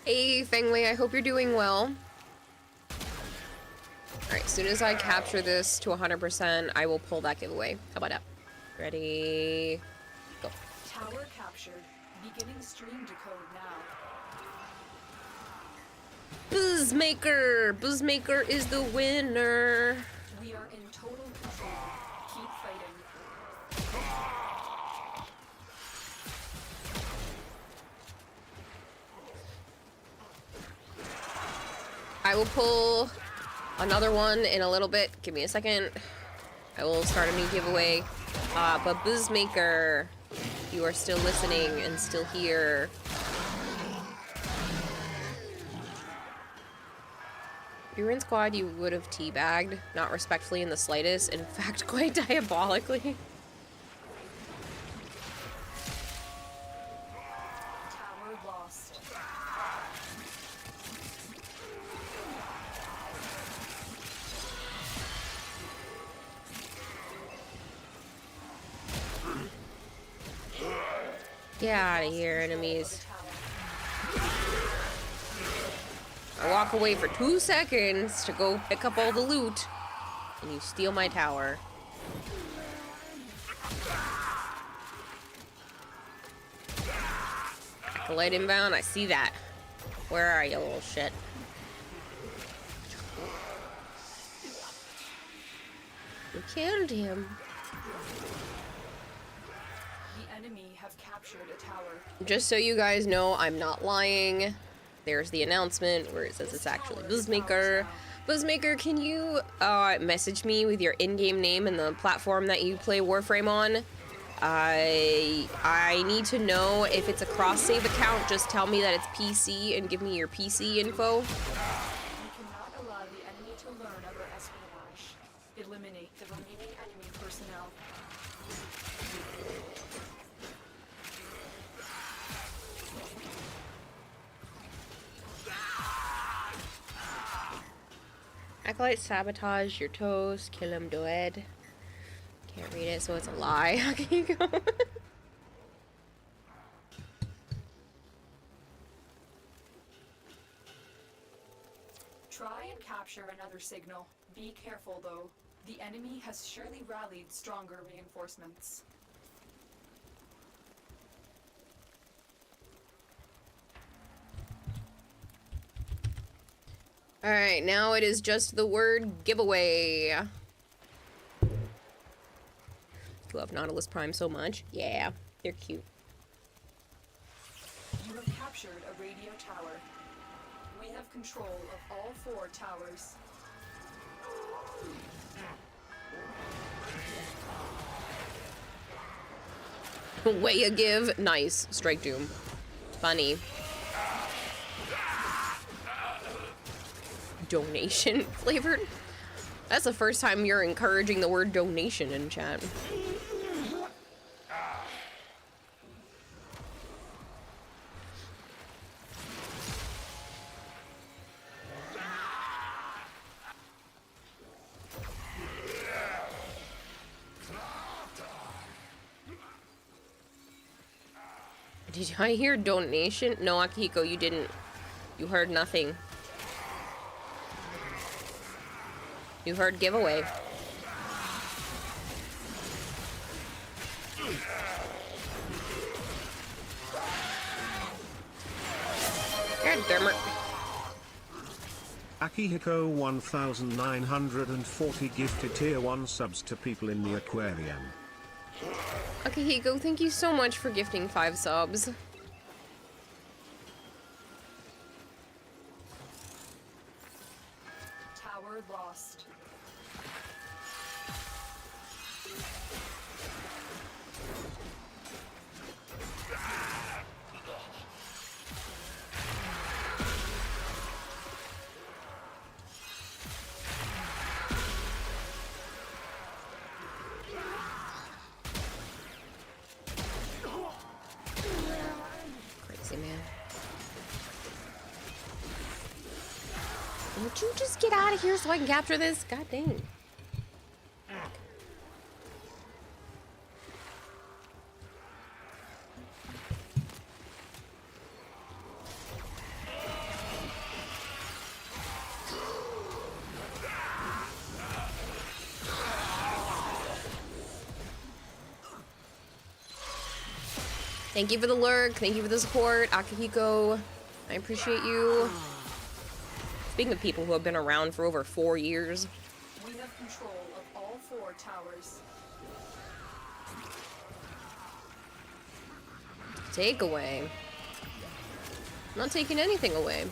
Hey, Fengwei, I hope you're doing well. Alright, as soon as I capture this to 100%, I will pull that giveaway. How about that? Ready? Go. Tower captured. Beginning stream decode now. Buzzmaker! Buzzmaker is the winner! We are in total control. Keep fighting. I will pull another one in a little bit. Give me a second. I will start a new giveaway. But Buzzmaker, you are still listening and still here. If you were in squad, you would have teabagged, not respectfully in the slightest, in fact, quite diabolically. Tower lost. Get out of here, enemies. I walk away for 2 seconds to go pick up all the loot, and you steal my tower. Acolyte inbound, I see that. Where are you, little shit? We killed him. The enemy have captured a tower. Just so you guys know, I'm not lying. There's the announcement where it says it's actually Buzzmaker. Buzzmaker, can you message me with your in-game name and the platform that you play Warframe on? I need to know if it's a cross-save account. Just tell me that it's PC and give me your PC info. We cannot allow the enemy to learn of our espionage. Eliminate the remaining enemy personnel. Acolyte sabotage your toast, kill him dead. Can't read it, so it's a lie. How can you go? Try and capture another signal. Be careful though. The enemy has surely rallied stronger reinforcements. Alright, now it is just the word giveaway. You love Nautilus Prime so much. Yeah, they're cute. You have captured a radio tower. We have control of all 4 towers. Way you give. Nice. Strike Doom. Funny. Donation flavored? That's the first time you're encouraging the word donation in chat. Did I hear donation? No, Akihiko, you didn't. You heard nothing. You heard giveaway. God damn it. Akihiko 1940 gifted tier 1 subs to people in the aquarium. Akihiko, thank you so much for gifting 5 subs. Tower lost. Crazy man. Would you just get out of here so I can capture this? God dang. Thank you for the lurk. Thank you for the support, Akihiko. I appreciate you. Speaking of people who have been around for over 4 years. We have control of all 4 towers. Take away. I'm not taking anything away.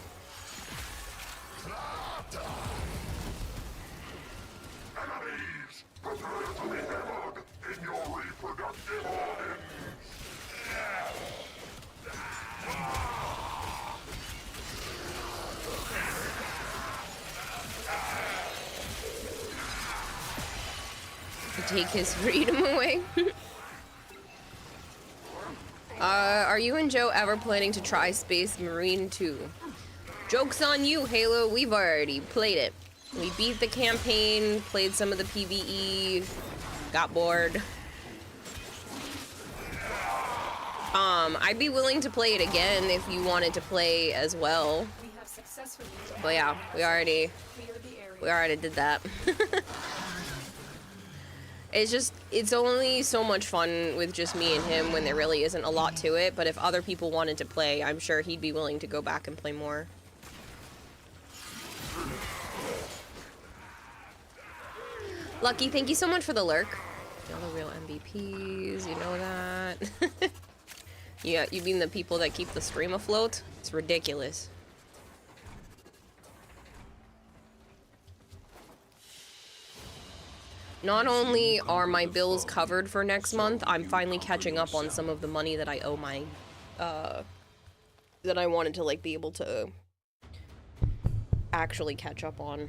To take his freedom away. Are you and Joe ever planning to try Space Marine 2? Joke's on you, Halo. We've already played it. We beat the campaign, played some of the PvE, got bored. I'd be willing to play it again if you wanted to play as well. We have successfully But yeah, we already cleared the area. did that. It's only so much fun with just me and him when there really isn't a lot to it, but if other people wanted to play, I'm sure he'd be willing to go back and play more. Lucky, thank you so much for the lurk. You're the real MVPs, you know that. Yeah, you mean the people that keep the stream afloat? It's ridiculous. Not only are my bills covered for next month, I'm finally catching up on some of the money that I owe my, that I wanted to, like, be able to actually catch up on.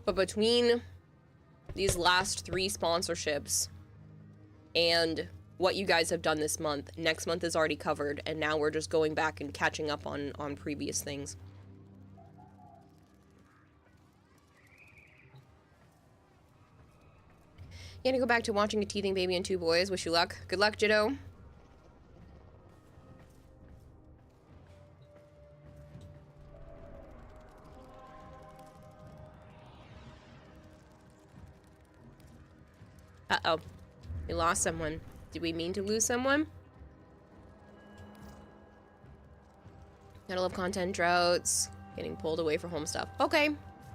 But between these last 3 sponsorships and what you guys have done this month, next month is already covered, and now we're just going back and catching up on previous things. You gonna go back to watching A Teething Baby and Two Boys. Wish you luck. Good luck, Jiddo. Uh-oh. We lost someone. Did we mean to lose someone? Gotta love content droughts. Getting pulled away for home stuff. Okay.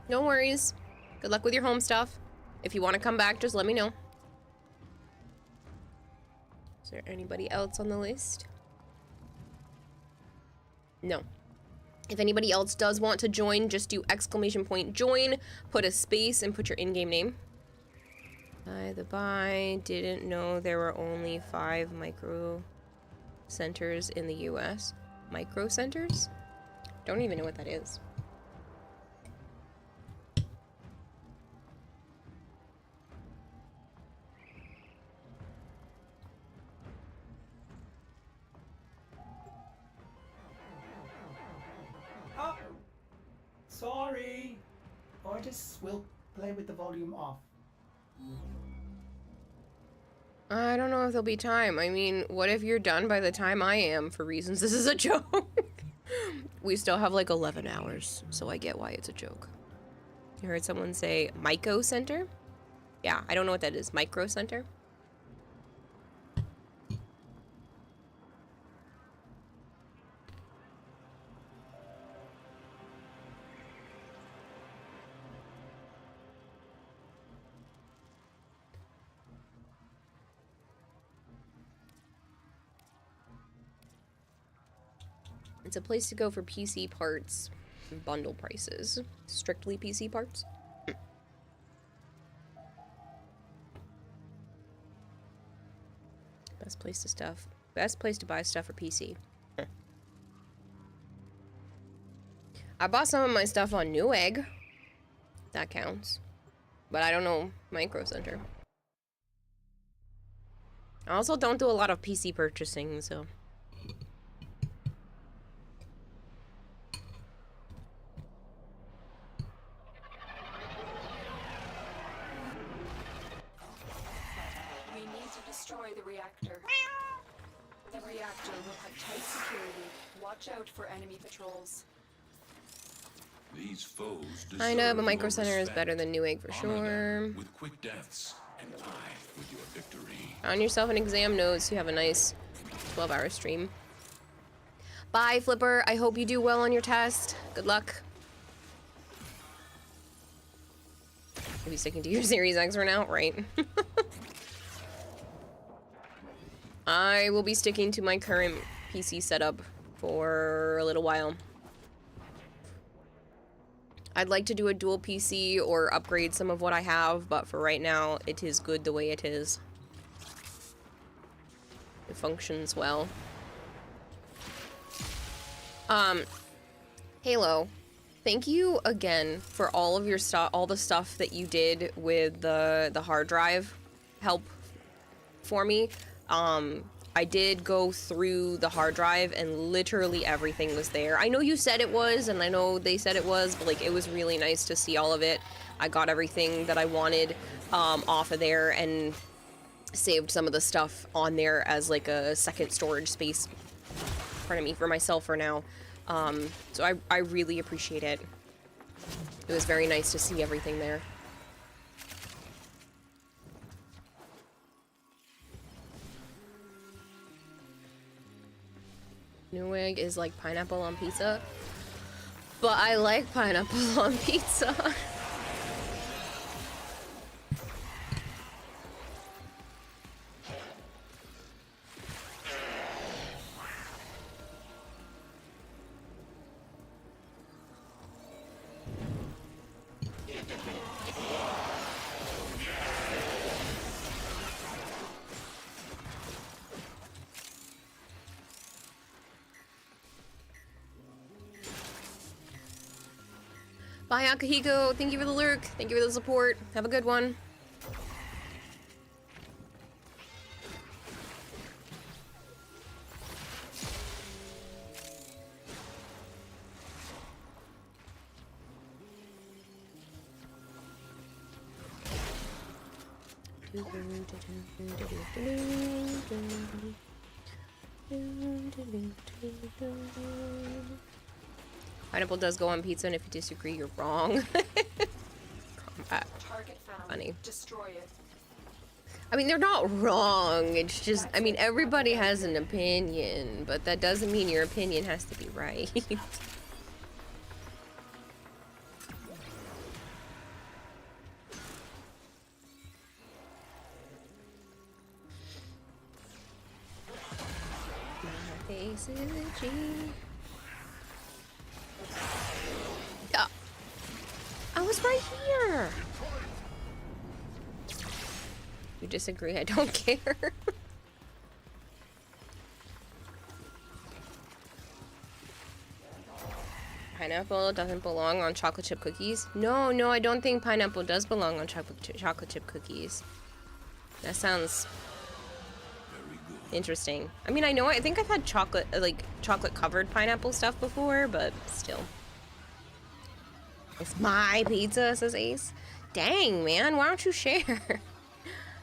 No worries. Good luck with your home stuff. If you want to come back, just let me know. Is there anybody else on the list? No. If anybody else does want to join, just do !join, put a space, and put your in-game name. By the by, didn't know there were only 5 micro centers in the US. Micro centers? Don't even know what that is. Oh, sorry. Artists will play with the volume off. I don't know if there'll be time. I mean, what if you're done by the time I am for reasons this is a joke? We still have like 11 hours, so I get why it's a joke. You heard someone say Micro Center? Yeah, I don't know what that is. Micro Center? It's a place to go for PC parts, bundle prices. Strictly PC parts. Best place to buy stuff for PC. I bought some of my stuff on Newegg. That counts. But I don't know Micro Center. I also don't do a lot of PC purchasing, so... Destroy the reactor. The reactor will have tight security. Watch out for enemy patrols. These foes I know, but deserve Micro your Center is respect. better than Newegg for Honor sure. them with quick deaths and die with your victory. On yourself an exam notes. You have a nice 12-hour stream. Bye, Flipper. I hope you do well on your test. Good luck. You'll be sticking to your Series X for now, right? I will be sticking to my current PC setup for a little while. I'd like to do a dual PC or upgrade some of what I have, but for right now, it is good the way it is. It functions well. Halo, thank you again for all of your stuff, all the stuff that you did with the hard drive help for me. I did go through the hard drive and literally everything was there. I know you said it was, and I know they said it was, but like it was really nice to see all of it. I got everything that I wanted off of there and saved some of the stuff on there as like a second storage space, pardon me, for myself for now. So I really appreciate it. It was very nice to see everything there. Newegg is like pineapple on pizza, but I like pineapple on pizza. Bye, Akahiko. Thank you for the lurk. Thank you for the support. Have a good one. Pineapple does go on pizza, and if you disagree, you're wrong. Combat. Target found. Funny. Destroy it. I mean, they're not wrong. It's just, I mean, everybody has an opinion, but that doesn't mean your opinion has to be right. My face is a G. I was right here. You disagree? I don't care. Pineapple doesn't belong on chocolate chip cookies? No, no, I don't think pineapple does belong on chocolate chip cookies. That sounds interesting. I mean, I think I've had chocolate, like, chocolate covered pineapple stuff before, but still. It's my pizza, says Ace. Dang, man, why don't you share?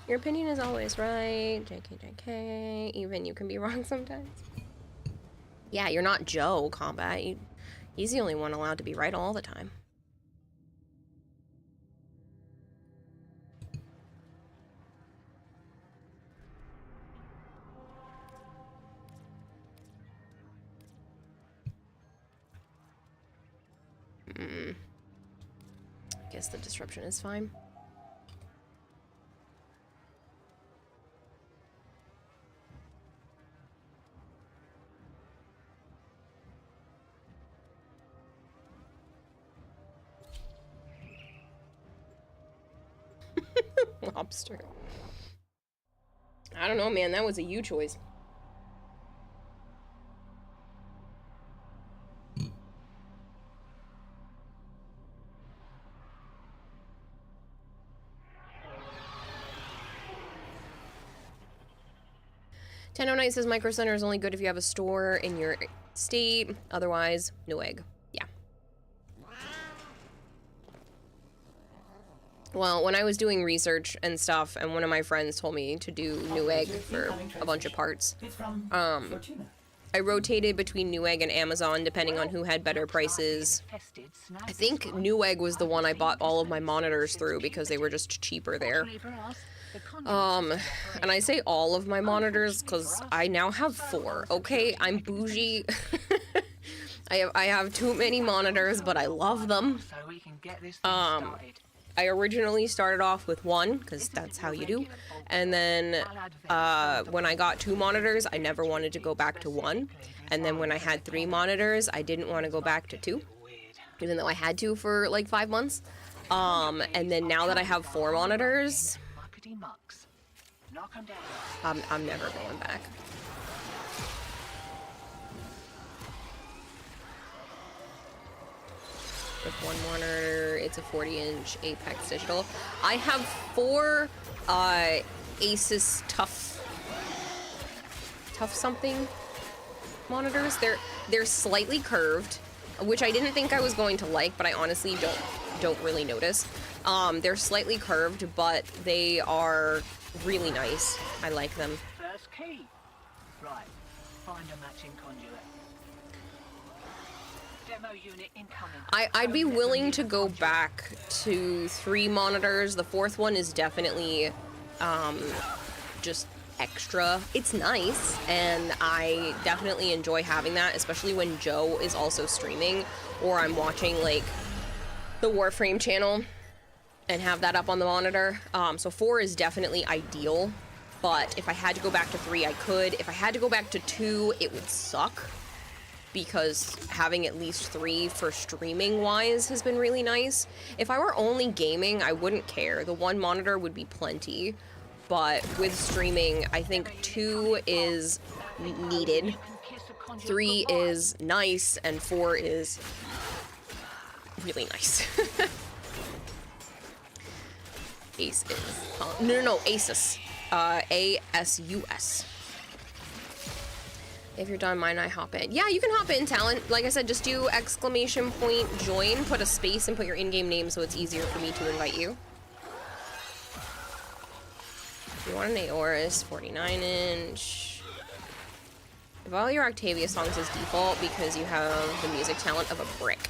Your opinion is always right. JK. Even you can be wrong sometimes. Yeah, you're not Joe, Combat. He's the only one allowed to be right all the time. I guess the disruption is fine. Lobster. I don't know, man. That was a you choice. Tenonite says Micro Center is only good if you have a store in your state. Otherwise, no egg. Yeah. Well, when I was doing research and stuff, and one of my friends told me to do Newegg for a bunch of parts, I rotated between Newegg and Amazon depending on who had better prices. I think Newegg was the one I bought all of my monitors through because they were just cheaper there. And I say all of my monitors because I now have 4, okay? I'm bougie. I have too many monitors, but I love them. I originally started off with 1, because that's how you do. And then, when I got 2 monitors, I never wanted to go back to 1. And then when I had 3 monitors, I didn't want to go back to 2. Even though I had to for, like, 5 months. And then now that I have 4 monitors, I'm never going back. With 1 monitor, it's a 40-inch Apex Digital. I have 4 Asus Tough something monitors. They're slightly curved, which I didn't think I was going to like, but I honestly don't really notice. They're slightly curved, but they are really nice. I like them. First key. Right. Find a matching conduit. Demo unit incoming. I'd be willing to go back to 3 monitors. The 4th one is definitely just extra. It's nice, and I definitely enjoy having that, especially when Joe is also streaming, or I'm watching like the Warframe channel and have that up on the monitor. So 4 is definitely ideal, but if I had to go back to 3, I could. If I had to go back to 2, it would suck, because having at least 3 for streaming wise has been really nice. If I were only gaming, I wouldn't care. The 1 monitor would be plenty, but with streaming, I think 2 is needed, 3 is nice, and 4 is really nice. Ace is, no, Asus. A-S-U-S. If you're done, mine, I hop in. Yeah, you can hop in, Talent. Like I said, just do ! join, put a space, and put your in-game name so it's easier for me to invite you. If you want an Aorus, 49-inch. If all your Octavia songs is default because you have the music talent of a brick.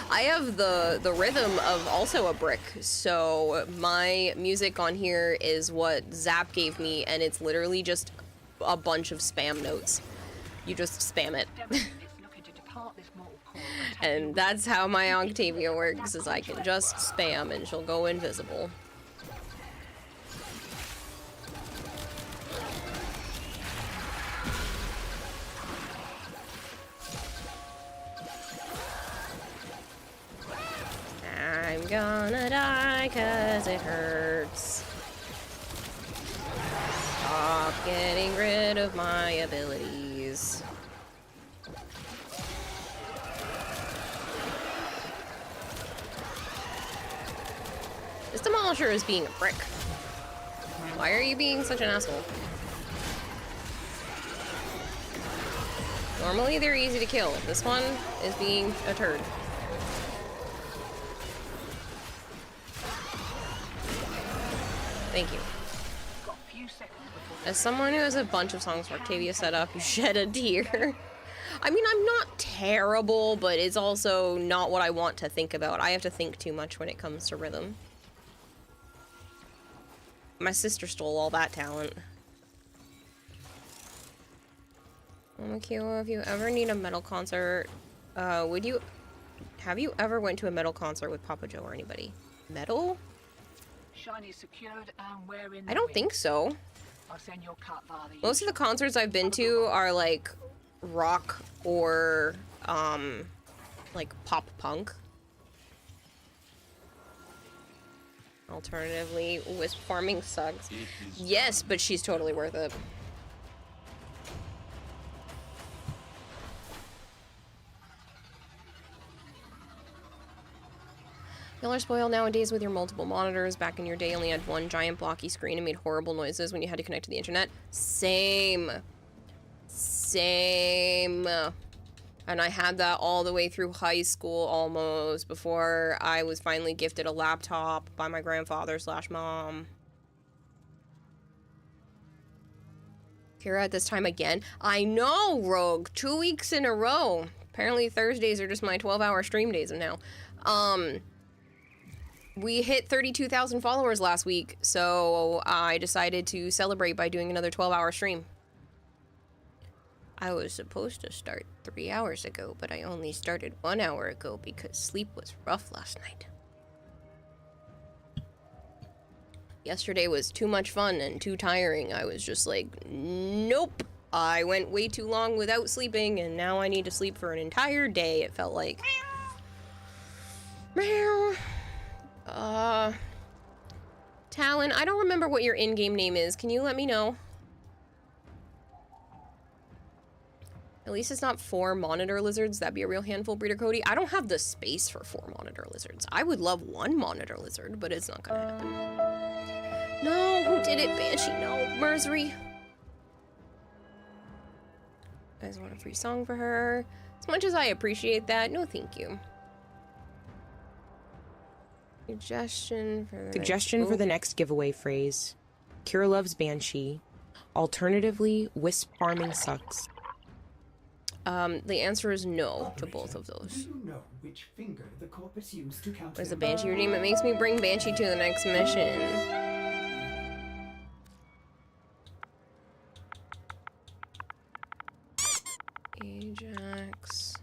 I have the rhythm of also a brick, so my music on here is what Zap gave me, and it's literally just a bunch of spam notes. You just spam it. And that's how my Octavia works, is I can just spam and she'll go invisible. gonna die 'cause it hurts. Stop getting rid of my abilities. This Demolisher is being a prick. Why are you being such an asshole? Normally they're easy to kill. This one is being a turd. Thank you. Got a few seconds before As someone who has a bunch of songs for Octavia set up, you shed a tear. I mean, I'm not terrible, but it's also not what I want to think about. I have to think too much when it comes to rhythm. My sister stole all that talent. Makila, if you ever need a metal concert, have you ever went to a metal concert with Papa Joe or anybody? Metal? Shiny secured and wearing. I don't think so. I'll send your cut via the Most of the concerts I've been to are like rock or like pop punk. Alternatively, wisp farming sucks. Yes, but she's totally worth it. Y'all are spoiled nowadays with your multiple monitors. Back in your day, only had one giant blocky screen and made horrible noises when you had to connect to the internet. Same. Same. And I had that all the way through high school almost, before I was finally gifted a laptop by my grandfather / mom. Kira at this time again. I know, Rogue. 2 weeks in a row. Apparently Thursdays are just my 12-hour stream days now. We hit 32,000 followers last week, so I decided to celebrate by doing another 12-hour stream. I was supposed to start 3 hours ago, but I only started 1 hour ago because sleep was rough last night. Yesterday was too much fun and too tiring. I was just like, nope. I went way too long without sleeping, and now I need to sleep for an entire day, it felt like. Meow. Talon, I don't remember what your in-game name is. Can you let me know? At least it's not 4 monitor lizards. That'd be a real handful, Breeder Cody. I don't have the space for 4 monitor lizards. I would love 1 monitor lizard, but it's not gonna happen. No, who did it? Banshee, no. Merzery. I just want a free song for her. As much as I appreciate that, no thank you. Suggestion for the next giveaway phrase. Kira loves Banshee. Alternatively, wisp farming sucks. The answer is no to both of those. Do you know which finger the corpus used to count? What is the Banshee redeem? It makes me bring Banshee to the next mission. Ajax.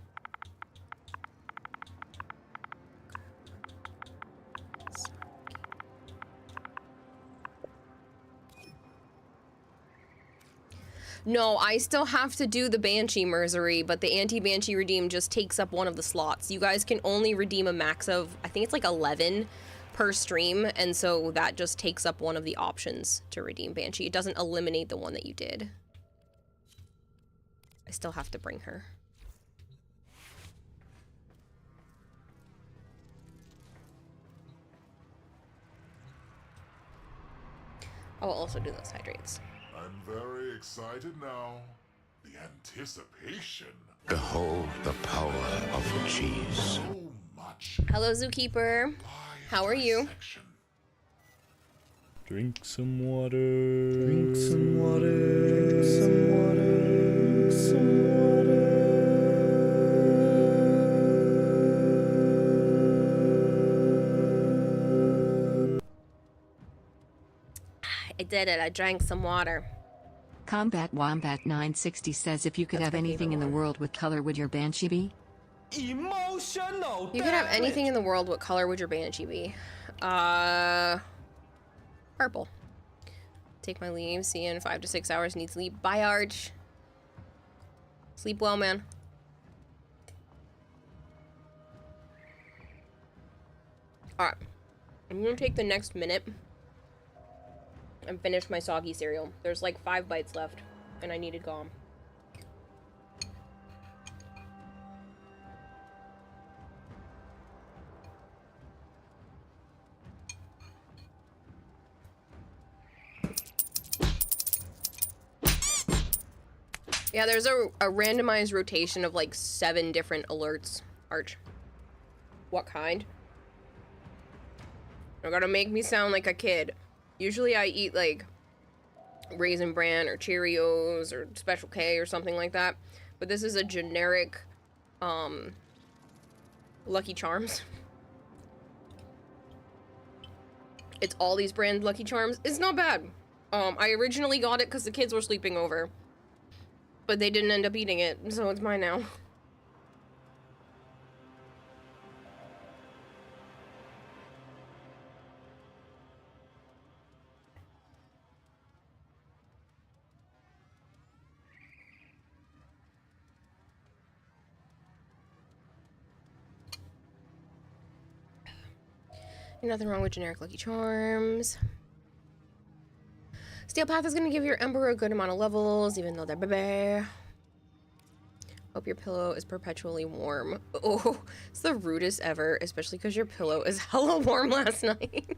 No, I still have to do the Banshee Mercery, but the anti-Banshee redeem just takes up one of the slots. You guys can only redeem a max of, I think it's like 11 per stream, and so that just takes up one of the options to redeem Banshee. It doesn't eliminate the one that you did. I still have to bring her. I will also do those hydrates. I'm very excited now. The anticipation. Behold the power of cheese. So much. Hello, Zookeeper. How are you? Section. Drink some water. Drink some water. Drink some water. Drink some water. I did it. I drank some water. Combat Wombat 960 says if you could have anything in the world, what color would your Banshee be? Emotional. You could have anything in the world. What color would your Banshee be? Purple. Take my leave. See you in 5 to 6 hours. Need sleep. Bye, Arch. Sleep well, man. Alright. I'm gonna take the next minute and finish my soggy cereal. There's like 5 bites left, and I need it gone. Yeah, there's a randomized rotation of like 7 different alerts. Arch. What kind? You're gonna make me sound like a kid. Usually I eat like Raisin Bran or Cheerios or Special K or something like that. But this is a generic Lucky Charms. It's all these brand Lucky Charms. It's not bad. I originally got it because the kids were sleeping over. But they didn't end up eating it, so it's mine now. Nothing wrong with generic Lucky Charms. Steel Path is gonna give your Emperor a good amount of levels, even though they're bebe. Hope your pillow is perpetually warm. Oh, it's the rudest ever, especially because your pillow is hella warm last night.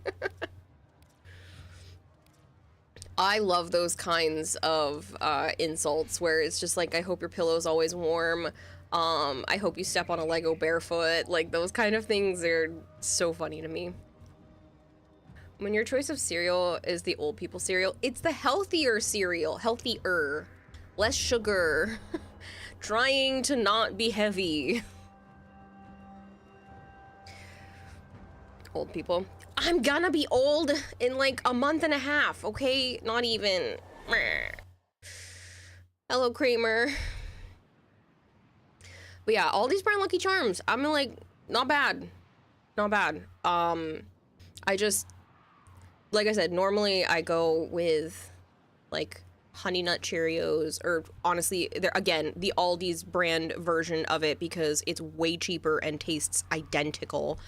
I love those kinds of insults where it's just like, I hope your pillow is always warm. I hope you step on a Lego barefoot. Like, those kind of things are so funny to me. When your choice of cereal is the old people cereal, it's the healthier cereal. Healthier. Less sugar. Trying to not be heavy. Old people. I'm gonna be old in like a month and a half, okay? Not even. Hello, Kramer. But yeah, all these brand Lucky Charms, I'm like, not bad. Not bad. I just, like I said, normally I go with like Honey Nut Cheerios, or honestly, they're again the Aldi's brand version of it because it's way cheaper and tastes identical.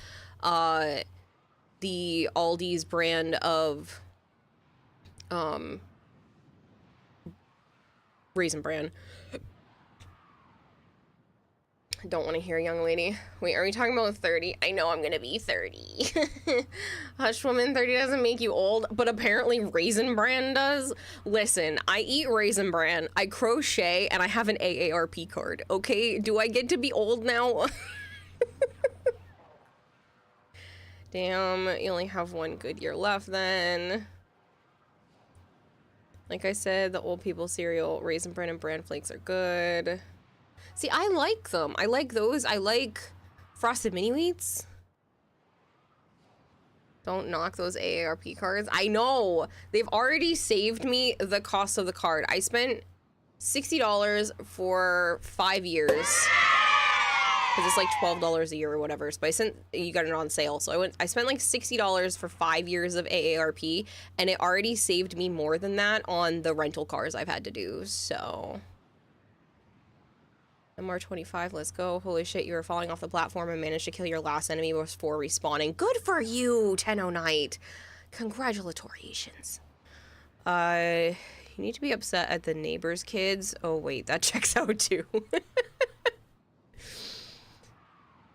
The Aldi's brand of Raisin Bran. Don't want to hear, young lady. Wait, are we talking about 30? I know I'm gonna be 30. Hush woman, 30 doesn't make you old, but apparently Raisin Bran does. Listen, I eat Raisin Bran, I crochet, and I have an AARP card, okay? Do I get to be old now? Damn, you only have 1 good year left then. Like I said, the old people cereal, Raisin Bran and Bran Flakes are good. See, I like them. I like those. I like Frosted Mini Wheats. Don't knock those AARP cards. I know. They've already saved me the cost of the card. I spent $60 for 5 years. Because it's like $12 a year or whatever. So you got it on sale. So I spent like $60 for 5 years of AARP. And it already saved me more than that on the rental cars I've had to do. So... MR25, let's go. Holy shit, you were falling off the platform and managed to kill your last enemy before respawning. Good for you, Tenno Knight. Congratulations. You need to be upset at the neighbor's kids. Oh, wait, that checks out too.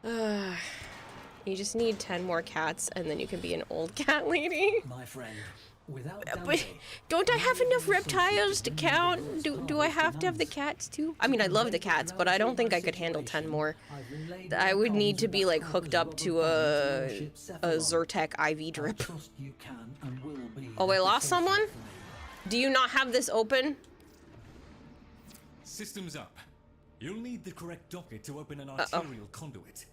You just need 10 more cats and then you can be an old cat lady. My friend. But don't I have enough reptiles to count? Do I have to have the cats too? I mean, I love the cats, but I don't think I could handle 10 more. I would need to be like hooked up to a Zyrtec IV drip. Oh, I lost someone? Do you not have this open? Systems up. You'll need the correct docket to open an arterial conduit.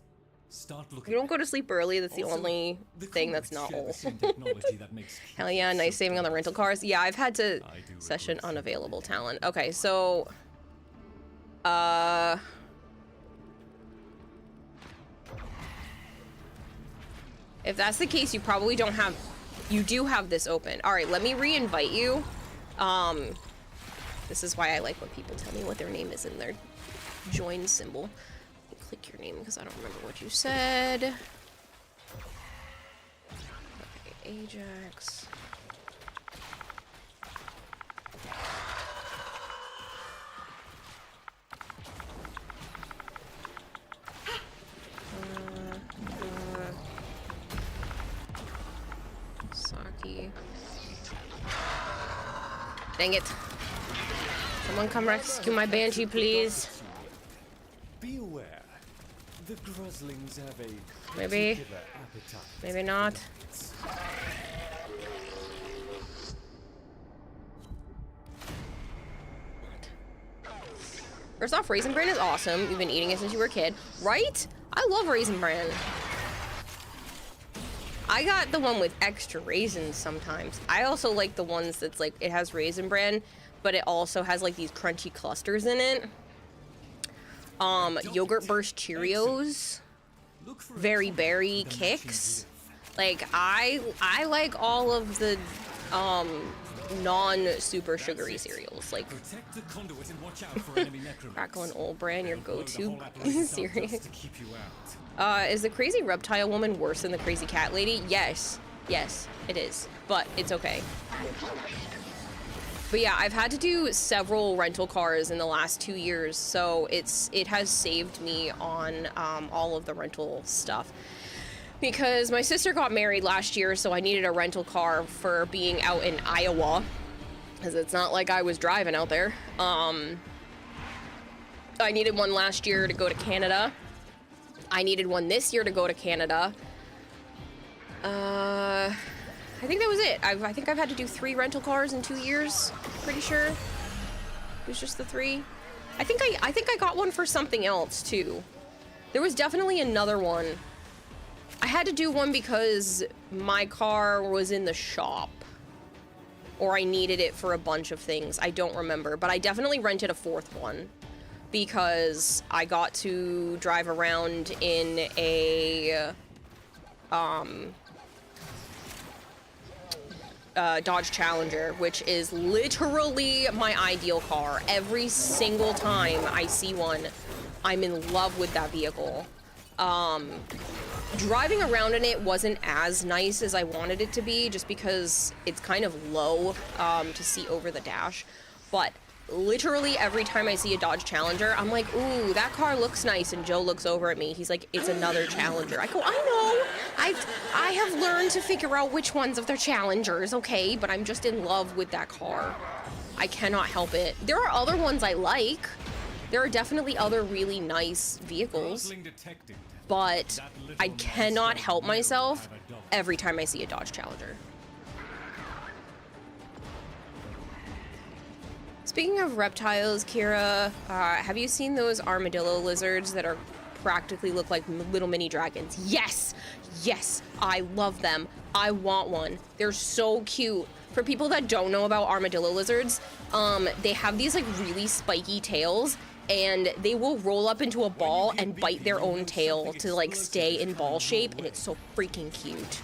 Start looking. You don't go to sleep early, that's the only thing that's not old. Hell yeah, nice saving on the rental cars. Yeah, I've had to session unavailable talent. Okay, so if that's the case, you probably don't have, you do have this open. All right, let me re-invite you. This is why I like when people tell me what their name is in their join symbol. Click your name because I don't remember what you said. Ajax. Saki. Dang it. Someone come rescue my Banshee, please. Be aware, the Gruslings have a Maybe. particular appetite. Maybe not. First off, Raisin Bran is awesome. You've been eating it since you were a kid, right? I love Raisin Bran. I got the one with extra raisins sometimes. I also like the ones that's like, it has Raisin Bran, but it also has like these crunchy clusters in it. Yogurt Burst Cheerios. Very Berry Kicks. Like, I like all of the, non-super sugary cereals. Like, Protect the conduit and watch out for enemy necromancers. Crackle and Old Bran, your They'll blow the go-to whole apparatus up cereal. just to keep you out. Is the crazy reptile woman worse than the crazy cat lady? Yes. Yes, it is. But it's okay. But yeah, I've had to do several rental cars in the last 2 years, so it has saved me on all of the rental stuff. Because my sister got married last year, so I needed a rental car for being out in Iowa. Because it's not like I was driving out there. I needed one last year to go to Canada. I needed one this year to go to Canada. I think that was it. I think I've had to do 3 rental cars in 2 years. Pretty sure. It was just the 3. I think I got one for something else too. There was definitely another one. I had to do one because my car was in the shop. Or I needed it for a bunch of things. I don't remember, but I definitely rented a 4th one. Because I got to drive around in a Dodge Challenger, which is literally my ideal car. Every single time I see one, I'm in love with that vehicle. Driving around in it wasn't as nice as I wanted it to be, just because it's kind of low to see over the dash. But literally every time I see a Dodge Challenger, I'm like, ooh, that car looks nice, and Joe looks over at me. He's like, it's another Challenger. I go, I know. I have learned to figure out which ones of their Challengers, okay? But I'm just in love with that car. I cannot help it. There are other ones I like. There are definitely other really nice vehicles. But I cannot help myself every time I see a Dodge Challenger. Speaking of reptiles, Kira, have you seen those armadillo lizards that are practically look like little mini dragons? Yes! Yes! I love them. I want one. They're so cute. For people that don't know about armadillo lizards, they have these like really spiky tails, and they will roll up into a ball and bite their own tail to like stay in ball shape, and it's so freaking cute.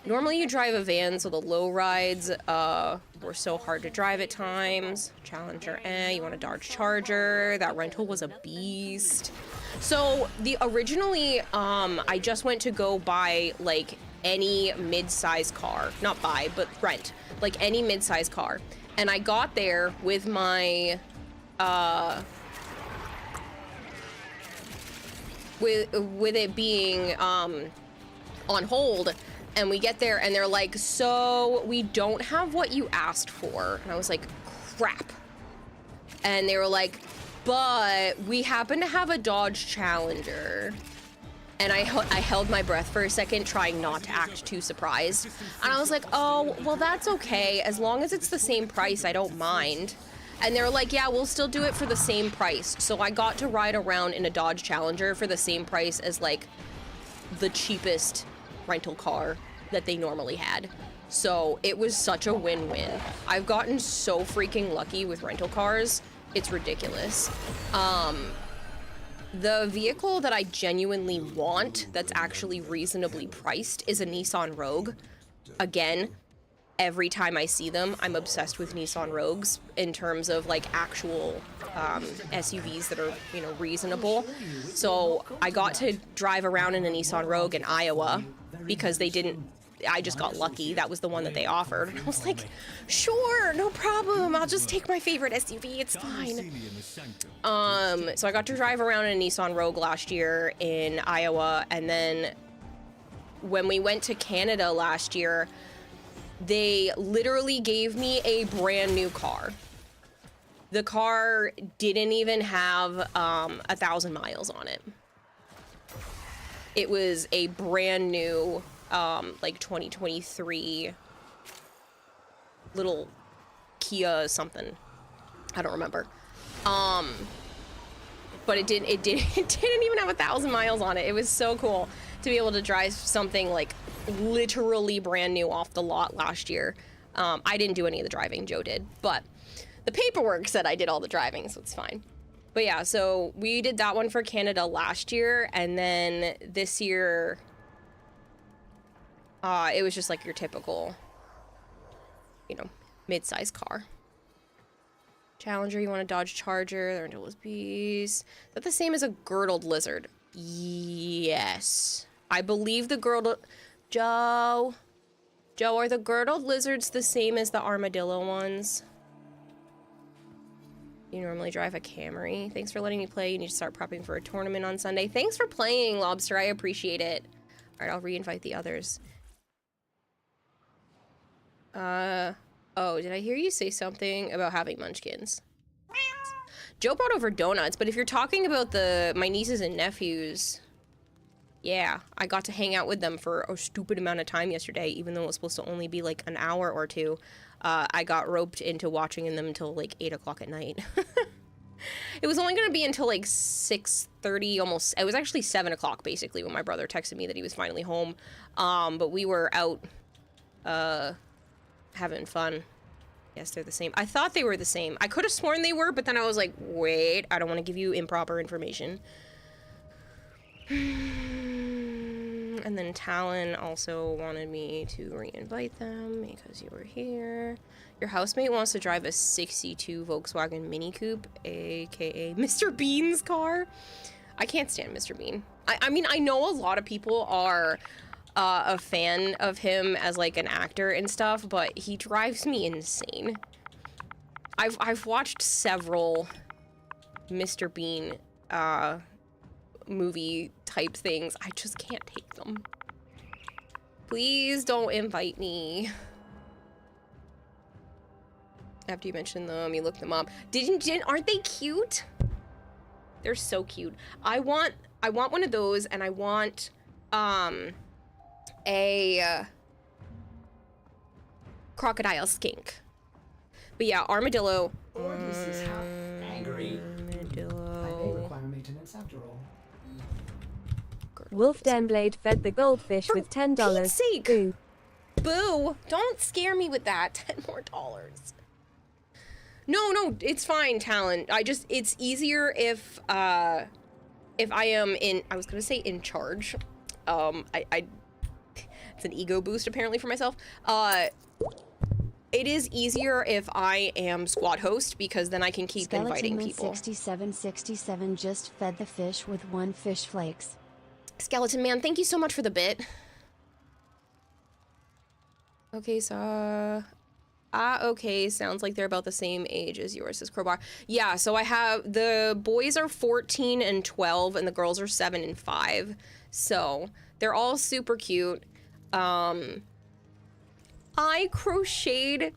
Normally you drive a van, so the low rides were so hard to drive at times. Challenger, you want a Dodge Charger. That rental was a beast. So originally, I just went to go buy like any mid-size car. Not buy, but rent. Like any mid-size car. And I got there with my, with it being on hold. And we get there and they're like, so we don't have what you asked for. And I was like, crap. And they were like, but we happen to have a Dodge Challenger. And I held my breath for a second, trying not to act too surprised. And I was like, oh, well, that's okay. As long as it's the same price, I don't mind. And they were like, yeah, we'll still do it for the same price. So I got to ride around in a Dodge Challenger for the same price as like the cheapest rental car that they normally had. So it was such a win-win. I've gotten so freaking lucky with rental cars. It's ridiculous. The vehicle that I genuinely want that's actually reasonably priced is a Nissan Rogue. Again, every time I see them, I'm obsessed with Nissan Rogues in terms of like actual SUVs that are, you know, reasonable. So I got to drive around in a Nissan Rogue in Iowa, because they didn't, I just got lucky. That was the one that they offered. And I was like, sure, no problem. I'll just take my favorite SUV. It's fine. So I got to drive around in a Nissan Rogue last year in Iowa. And then when we went to Canada last year, they literally gave me a brand new car. The car didn't even have 1,000 miles on it. It was a brand new, like 2023 little Kia something. I don't remember. But it didn't even have 1,000 miles on it. It was so cool to be able to drive something like literally brand new off the lot last year. I didn't do any of the driving, Joe did, but the paperwork said I did all the driving, so it's fine. But yeah, so we did that one for Canada last year, and then this year, it was just like your typical, you know, mid-size car. Challenger, you want a Dodge Charger, they're into bees. Is that the same as a girdled lizard? Yes. I believe the girdled... Joe, are the girdled lizards the same as the armadillo ones? You normally drive a Camry. Thanks for letting me play. You need to start prepping for a tournament on Sunday. Thanks for playing, Lobster. I appreciate it. All right, I'll re-invite the others. Oh, did I hear you say something about having munchkins? Joe brought over donuts, but if you're talking about my nieces and nephews, yeah, I got to hang out with them for a stupid amount of time yesterday, even though it was supposed to only be like an hour or two. I got roped into watching them until like 8 o'clock at night. It was only going to be until like 6:30, almost. It was actually 7 o'clock basically when my brother texted me that he was finally home. But we were out having fun. Yes, they're the same. I thought they were the same. I could have sworn they were, but then I was like, wait, I don't want to give you improper information. And then Talon also wanted me to re-invite them because you were here. Your housemate wants to drive a 62 Volkswagen Mini Coupe, aka Mr. Bean's car. I can't stand Mr. Bean. I mean, I know a lot of people are a fan of him as like an actor and stuff, but he drives me insane. I've watched several Mr. Bean movie type things. I just can't take them. Please don't invite me. After you mention them, you look them up. Aren't they cute? They're so cute. I want one of those, and I want a crocodile skink. But yeah, armadillo. Or this is half angry. Armadillo. I may require maintenance after all. Wolf Denblade fed the goldfish For with $10. Pete's sake. Boo. Boo! Don't scare me with that. $10 more. No, it's fine, Talon. It's easier if I am in, I was gonna say in charge. It's an ego boost apparently for myself. It is easier if I am squad host because then I can keep inviting people. 6767 just fed the fish with 1 fish flakes. Skeleton Man, thank you so much for the bit. Okay, so... okay, sounds like they're about the same age as yours, says Crowbar. Yeah, so I have... The boys are 14 and 12, and the girls are 7 and 5. So, they're all super cute. I crocheted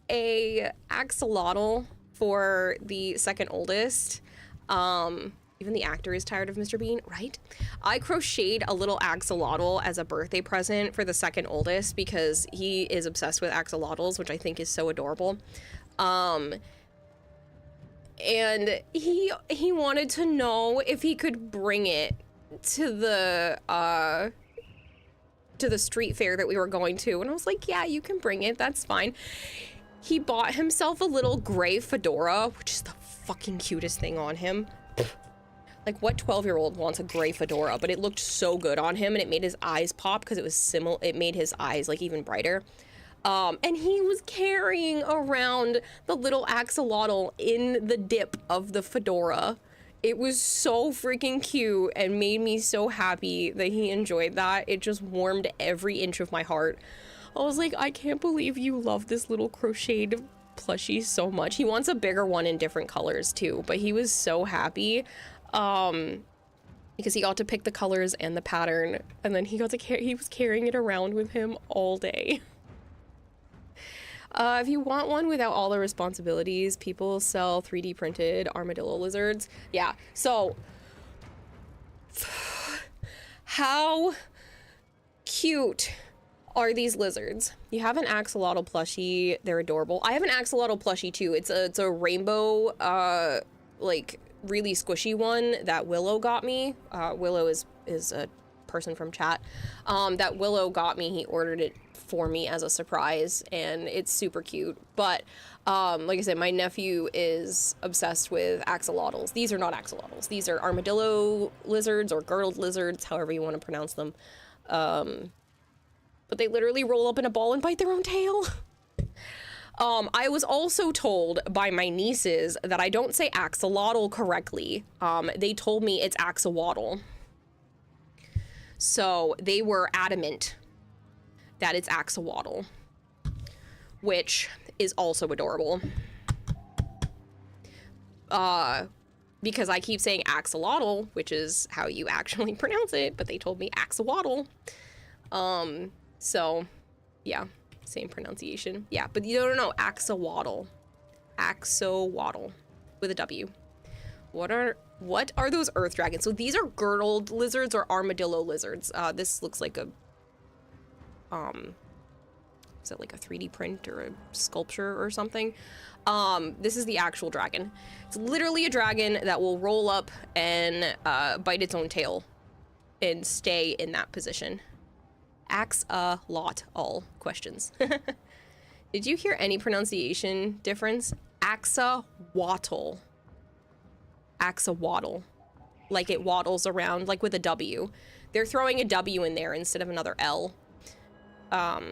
a axolotl for the second oldest. Even the actor is tired of Mr. Bean, right? I crocheted a little axolotl as a birthday present for the second oldest because he is obsessed with axolotls, which I think is so adorable. And he wanted to know if he could bring it to the street fair that we were going to, and I was like, yeah, you can bring it, that's fine. He bought himself a little gray fedora, which is the fucking cutest thing on him. Like, what 12-year-old wants a gray fedora? But it looked so good on him, and it made his eyes pop because it was it made his eyes like even brighter. And he was carrying around the little axolotl in the dip of the fedora. it was so freaking cute and made me so happy that he enjoyed that. It just warmed every inch of my heart. I was like, I can't believe you love this little crocheted plushie so much. He wants a bigger one in different colors too, but he was so happy because he got to pick the colors and the pattern, and then he was carrying it around with him all day. If you want one without all the responsibilities, people sell 3D printed armadillo lizards. Yeah, so how cute are these lizards? You have an axolotl plushie. They're adorable. I have an axolotl plushie too. It's a rainbow, like really squishy one that Willow got me. Willow is a person from chat that Willow got me. He ordered it for me as a surprise, and it's super cute. But like I said, my nephew is obsessed with axolotls. These are not axolotls. These are armadillo lizards or girdled lizards, however you want to pronounce them. But they literally roll up in a ball and bite their own tail. I was also told by my nieces that I don't say axolotl correctly. They told me it's axolotl. So they were adamant that it's axolotl, which is also adorable. Because I keep saying axolotl, which is how you actually pronounce it, but they told me axolotl. So yeah, same pronunciation. Yeah, but you don't know, axolotl. Axolotl with a W. What are those earth dragons? So these are girdled lizards or armadillo lizards. This looks like a is it like a 3D print or a sculpture or something? This is the actual dragon. It's literally a dragon that will roll up and bite its own tail and stay in that position. Axolotl questions. Did you hear any pronunciation difference? Axawatl. Axawatl. Like it waddles around, like with a W. They're throwing a W in there instead of another L. But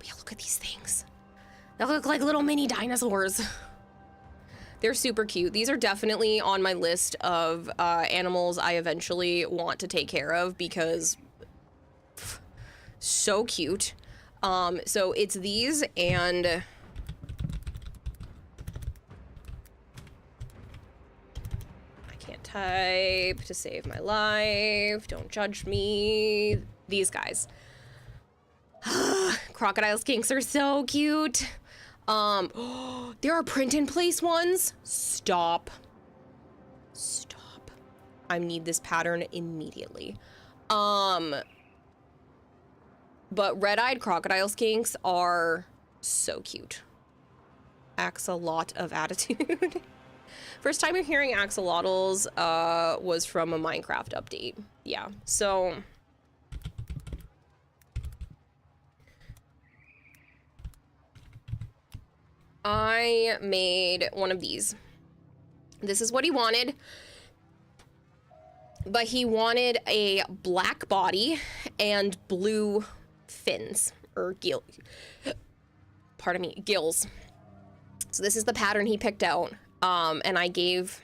yeah, look at these things. They look like little mini dinosaurs. They're super cute. These are definitely on my list of animals I eventually want to take care of because so cute. So it's these and I can't type to save my life. Don't judge me. These guys. Crocodile skinks are so cute. There are print in place ones. Stop. I need this pattern immediately. But red-eyed crocodile skinks are so cute. Axolot of attitude. First time you're hearing axolotls was from a Minecraft update. Yeah, so I made one of these. This is what he wanted. But he wanted a black body and blue fins, or gills. So this is the pattern he picked out. And I gave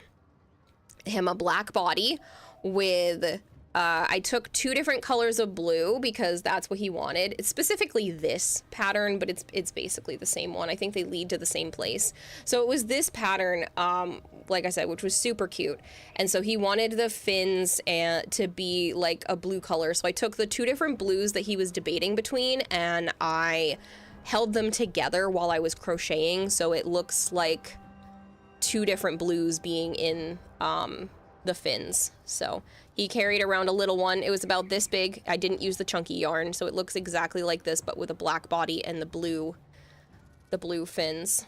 him a black body with, I took 2 different colors of blue because that's what he wanted. It's specifically this pattern, but it's basically the same one. I think they lead to the same place. So it was this pattern, like I said, which was super cute. And so he wanted the fins to be like a blue color. So I took the 2 different blues that he was debating between and I held them together while I was crocheting. So it looks like 2 different blues being in the fins. So he carried around a little one. It was about this big. I didn't use the chunky yarn, so it looks exactly like this, but with a black body and the blue fins.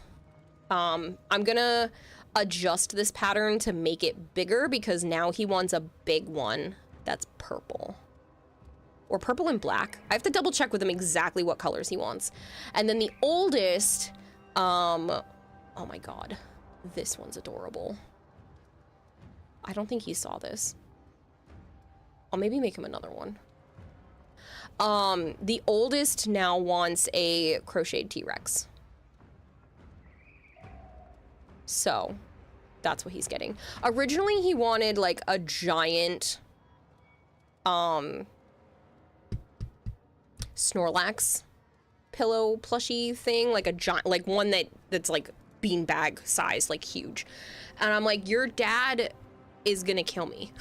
I'm gonna adjust this pattern to make it bigger because now he wants a big one that's purple. Or purple and black. I have to double check with him exactly what colors he wants. And then the oldest, oh my god. This one's adorable. I don't think he saw this. I'll maybe make him another one. The oldest now wants a crocheted T-Rex. So, that's what he's getting. Originally, he wanted like a giant, Snorlax pillow plushie thing, like a giant, like one that's like beanbag size, like huge. And I'm like, your dad is gonna kill me.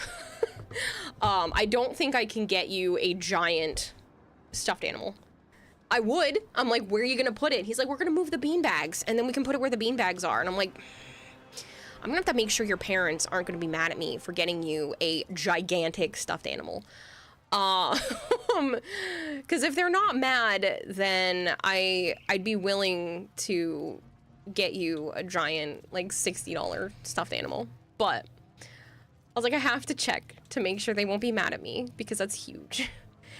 I don't think I can get you a giant stuffed animal. I would. I'm like, where are you gonna put it? He's like, we're gonna move the beanbags and then we can put it where the beanbags are. And I'm like, I'm gonna have to make sure your parents aren't gonna be mad at me for getting you a gigantic stuffed animal. Because if they're not mad, then I'd be willing to get you a giant, like, $60 stuffed animal. But I was like, I have to check to make sure they won't be mad at me, because that's huge.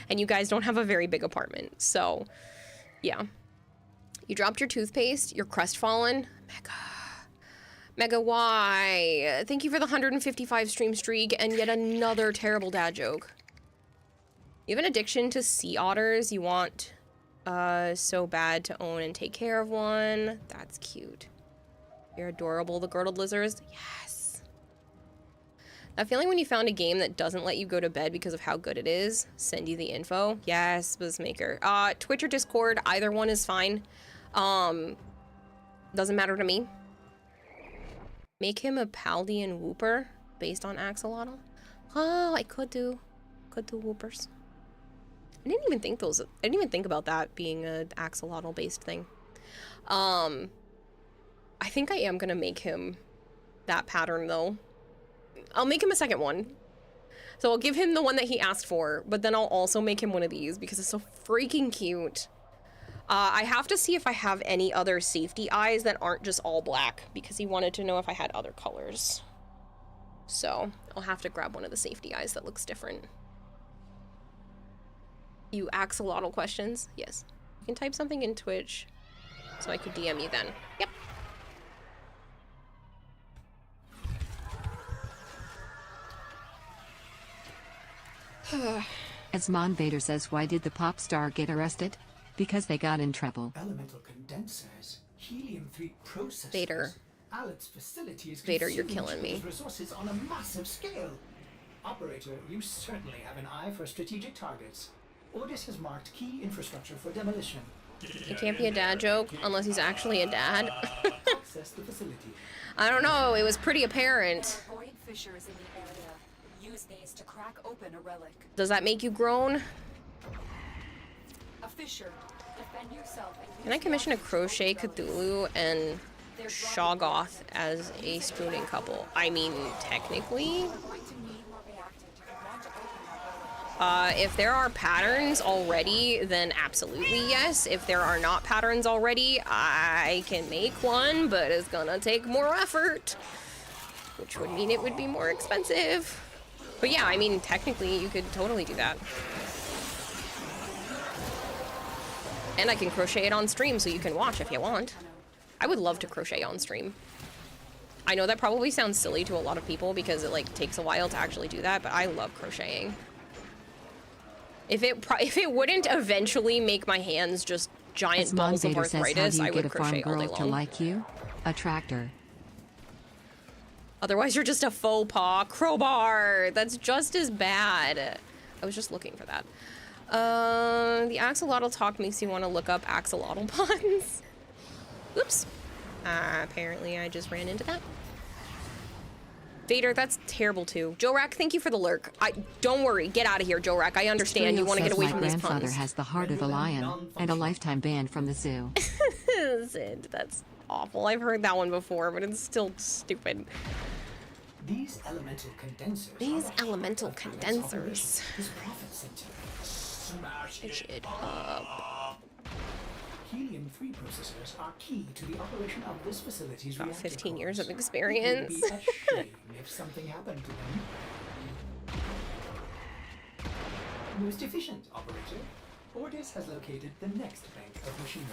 And you guys don't have a very big apartment, so yeah. You dropped your toothpaste, you're crestfallen. Mega, why? Thank you for the 155 stream streak and yet another terrible dad joke. You have an addiction to sea otters. You want so bad to own and take care of one. That's cute. You're adorable. The girdled lizards. Yes. That feeling when you found a game that doesn't let you go to bed because of how good it is. Send you the info. Yes, Buzzmaker. Twitch or Discord. Either one is fine. Doesn't matter to me. Make him a Paldean Whooper based on Axolotl. Oh, I could do Whoopers. I didn't even think about that being a axolotl based thing. I think I am gonna make him that pattern though. I'll make him a second one. So I'll give him the one that he asked for, but then I'll also make him one of these because it's so freaking cute. I have to see if I have any other safety eyes that aren't just all black, because he wanted to know if I had other colors. So I'll have to grab one of the safety eyes that looks different. You axolotl questions? Yes. You can type something in Twitch so I could DM you then. Yep. As Mon Vader says, why did the pop star get arrested? Because they got in trouble. Elemental condensers, helium-3 processors. Vader. Alet's facility is Vader, you're killing me. resources on a massive scale. Operator, you certainly have an eye for strategic targets. Ordis has marked key infrastructure for demolition. It can't be a dad joke unless he's actually a dad. Access the facility. I don't know, it was pretty apparent. Buoyant fissures in the area. Use these to crack open a relic. Does that make you groan? A fissure. Defend yourself and Can I commission a Crochet Cthulhu and Shoggoth as a spooning couple? I mean, technically. If there are patterns already, then absolutely yes. If there are not patterns already, I can make one, but it's gonna take more effort, which would mean it would be more expensive. But yeah, I mean, technically you could totally do that. And I can crochet it on stream so you can watch if you want. I would love to crochet on stream. I know that probably sounds silly to a lot of people because it like takes a while to actually do that, but I love crocheting. If it wouldn't eventually make my hands just giant balls of arthritis, I would crochet all day long. To like you? A tractor. Otherwise, you're just a faux pas crowbar. That's just as bad. I was just looking for that. The axolotl talk makes you want to look up axolotl puns. Oops. Apparently, I just ran into that. Vader, that's terrible too. Jorak, thank you for the lurk. Don't worry, get out of here, Jorak. I understand you want to get away from these puns. My grandfather has the heart of a lion and a lifetime ban from the zoo. Sid, that's awful. I've heard that one before, but it's still stupid. These elemental condensers. Smash it up. Helium-3 processors are key to the operation of this facility's about reactor 15 cores. years of experience. It would be a shame if something happened to them. Most efficient, operator. Ordis has located the next bank of machinery.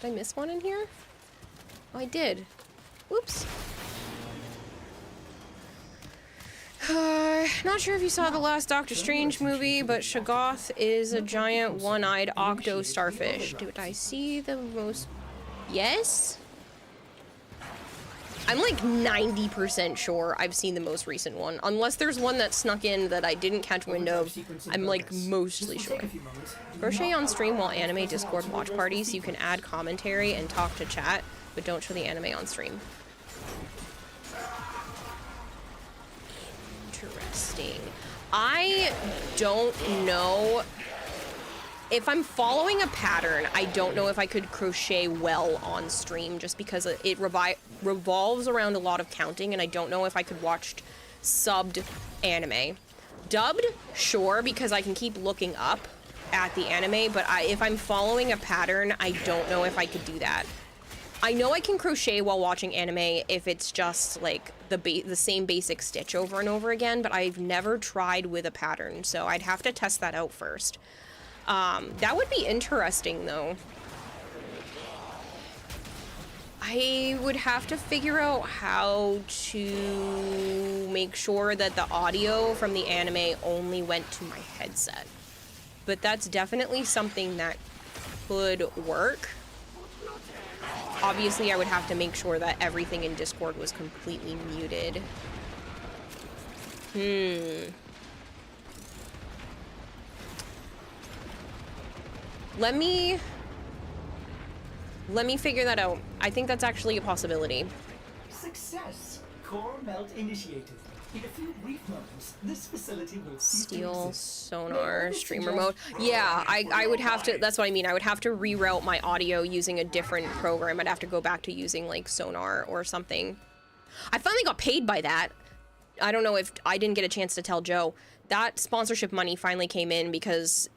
Did I miss one in here? Oh, I did. Whoops. Not sure if you saw the last Doctor Strange movie, but Shoggoth is a giant one-eyed octo starfish. Did I see the most... Yes? I'm like 90% sure I've seen the most recent one. Unless there's one that snuck in that I didn't catch wind of, I'm like mostly sure. Crochet on stream while anime Discord watch party, so you can add commentary and talk to chat, but don't show the anime on stream. Interesting. I don't know. If I'm following a pattern, I don't know if I could crochet well on stream just because it revolves around a lot of counting, and I don't know if I could watch subbed anime. Dubbed, sure, because I can keep looking up at the anime, but if I'm following a pattern, I don't know if I could do that. I know I can crochet while watching anime if it's just like the same basic stitch over and over again, but I've never tried with a pattern, so I'd have to test that out first. That would be interesting, though. I would have to figure out how to make sure that the audio from the anime only went to my headset. But that's definitely something that could work. Obviously, I would have to make sure that everything in Discord was completely muted. Let me figure that out. I think that's actually a possibility. Success! Core melt initiated. In a few brief moments, this facility will steal sonar streamer mode. Yeah, I would have to, that's what I mean. I would have to reroute my audio using a different program. I'd have to go back to using like Sonar or something. I finally got paid by that. I don't know if I didn't get a chance to tell Joe. That sponsorship money finally came in because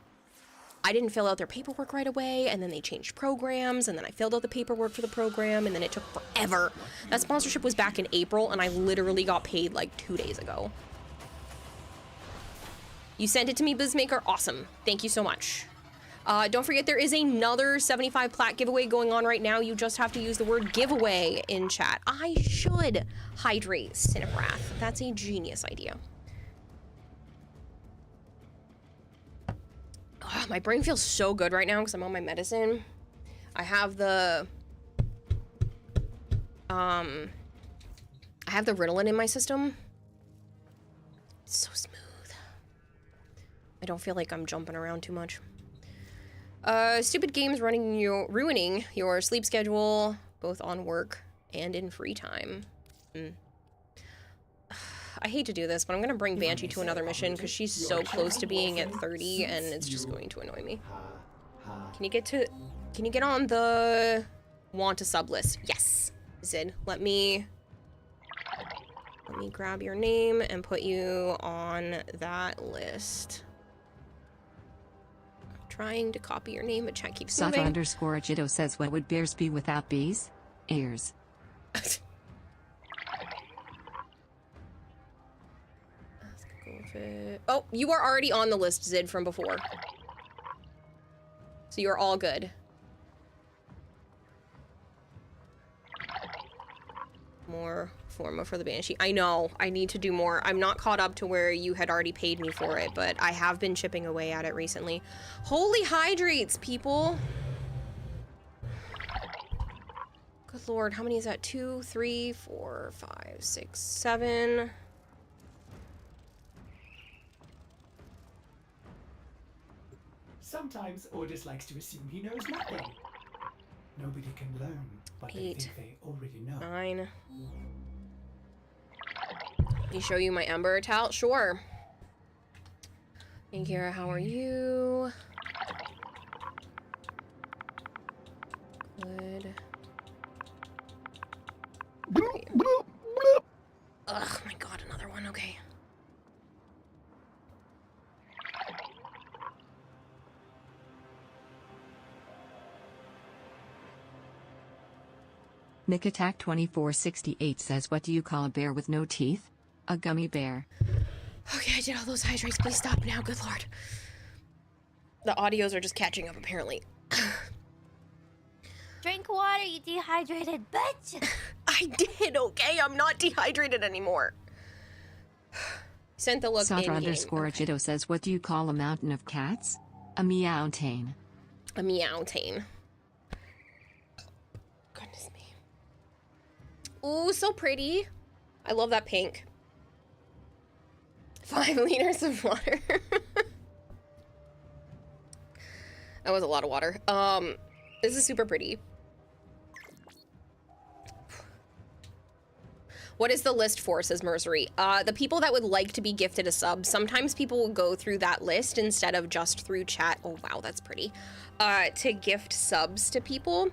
I didn't fill out their paperwork right away, and then they changed programs, and then I filled out the paperwork for the program, and then it took forever. That sponsorship was back in April, and I literally got paid like 2 days ago. You sent it to me, BlizzMaker. Awesome. Thank you so much. Don't forget, there is another 75 plat giveaway going on right now. You just have to use the word giveaway in chat. I should hydrate Cinnabrath. That's a genius idea. Oh, my brain feels so good right now because I'm on my medicine. I have the Ritalin in my system. It's so smooth. I don't feel like I'm jumping around too much. Stupid games ruining your sleep schedule, both on work and in free time. I hate to do this, but I'm gonna bring Banshee to another mission because she's so close to being at 30 and it's just going to annoy me. Can you get on the want to sub list? Yes. Zid, let me grab your name and put you on that list. I'm trying to copy your name, but chat keeps moving. Satra_Ajido says, what would bears be without bees? Ears. Oh, you are already on the list, Zid, from before. So you're all good. More Forma for the Banshee. I know, I need to do more. I'm not caught up to where you had already paid me for it, but I have been chipping away at it recently. Holy hydrates, people! Good lord, how many is that? 2, 3, 4, 5, 6, 7... Sometimes Ordis likes to assume he knows nothing. Nobody can learn what they think they already know. 9. Let me show you my Ember towel? Sure. Hey Kira, how are you? Good. Ugh, my god, another one, okay. Nick Attack 2468 says, what do you call a bear with no teeth? A gummy bear. Okay, I did all those hydrates. Please stop now, good lord. The audios are just catching up, apparently. Drink water, you dehydrated bitch! I did, okay? I'm not dehydrated anymore. Sent the look Satra_Ajido says, what do you call a mountain of cats? A meowtain. A meowtain. Goodness me. Ooh, so pretty. I love that pink. 5 liters of water. That was a lot of water. This is super pretty. What is the list for, says Mercery? The people that would like to be gifted a sub, sometimes people will go through that list instead of just through chat. Oh, wow, that's pretty. To gift subs to people.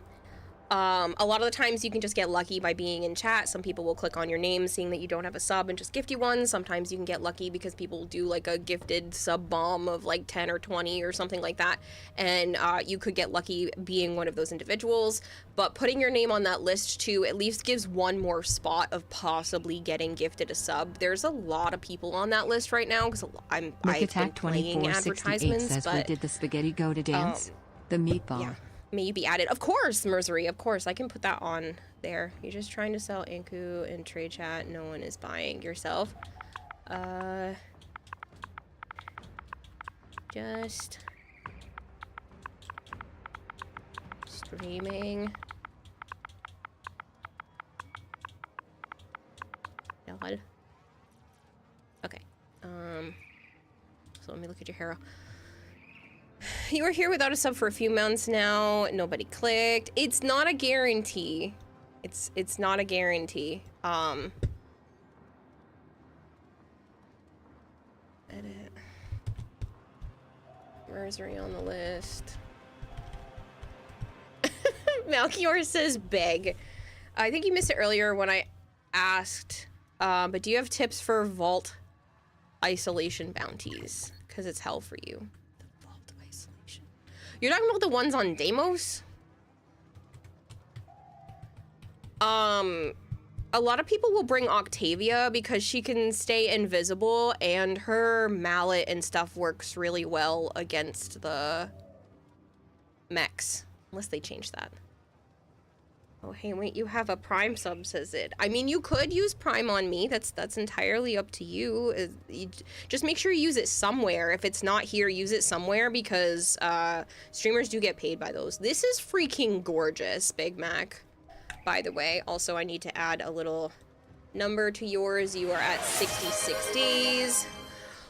A lot of the times you can just get lucky by being in chat. Some people will click on your name seeing that you don't have a sub and just gift you one. Sometimes you can get lucky because people do like a gifted sub bomb of like 10 or 20 or something like that. And you could get lucky being one of those individuals. But putting your name on that list too at least gives one more spot of possibly getting gifted a sub. There's a lot of people on that list right now because I've been playing advertisements. Says, but did the spaghetti go to dance? The meatball. Yeah. May you be added. Of course, Mercery, of course. I can put that on there. You're just trying to sell Anku in trade chat. No one is buying yourself. Just streaming. God. Okay. So let me look at your hero. You were here without a sub for a few months now. Nobody clicked. It's not a guarantee. It's not a guarantee. Edit. Mercery on the list. Malchior says beg. I think you missed it earlier when I asked, but do you have tips for vault isolation bounties? Because it's hell for you. You're talking about the ones on Deimos? A lot of people will bring Octavia because she can stay invisible and her mallet and stuff works really well against the mechs. Unless they change that. Oh, hey, wait, you have a Prime sub, says it. I mean, you could use Prime on me. That's entirely up to you. Just make sure you use it somewhere. If it's not here, use it somewhere because streamers do get paid by those. This is freaking gorgeous, Big Mac, by the way. Also, I need to add a little number to yours. You are at 66 days.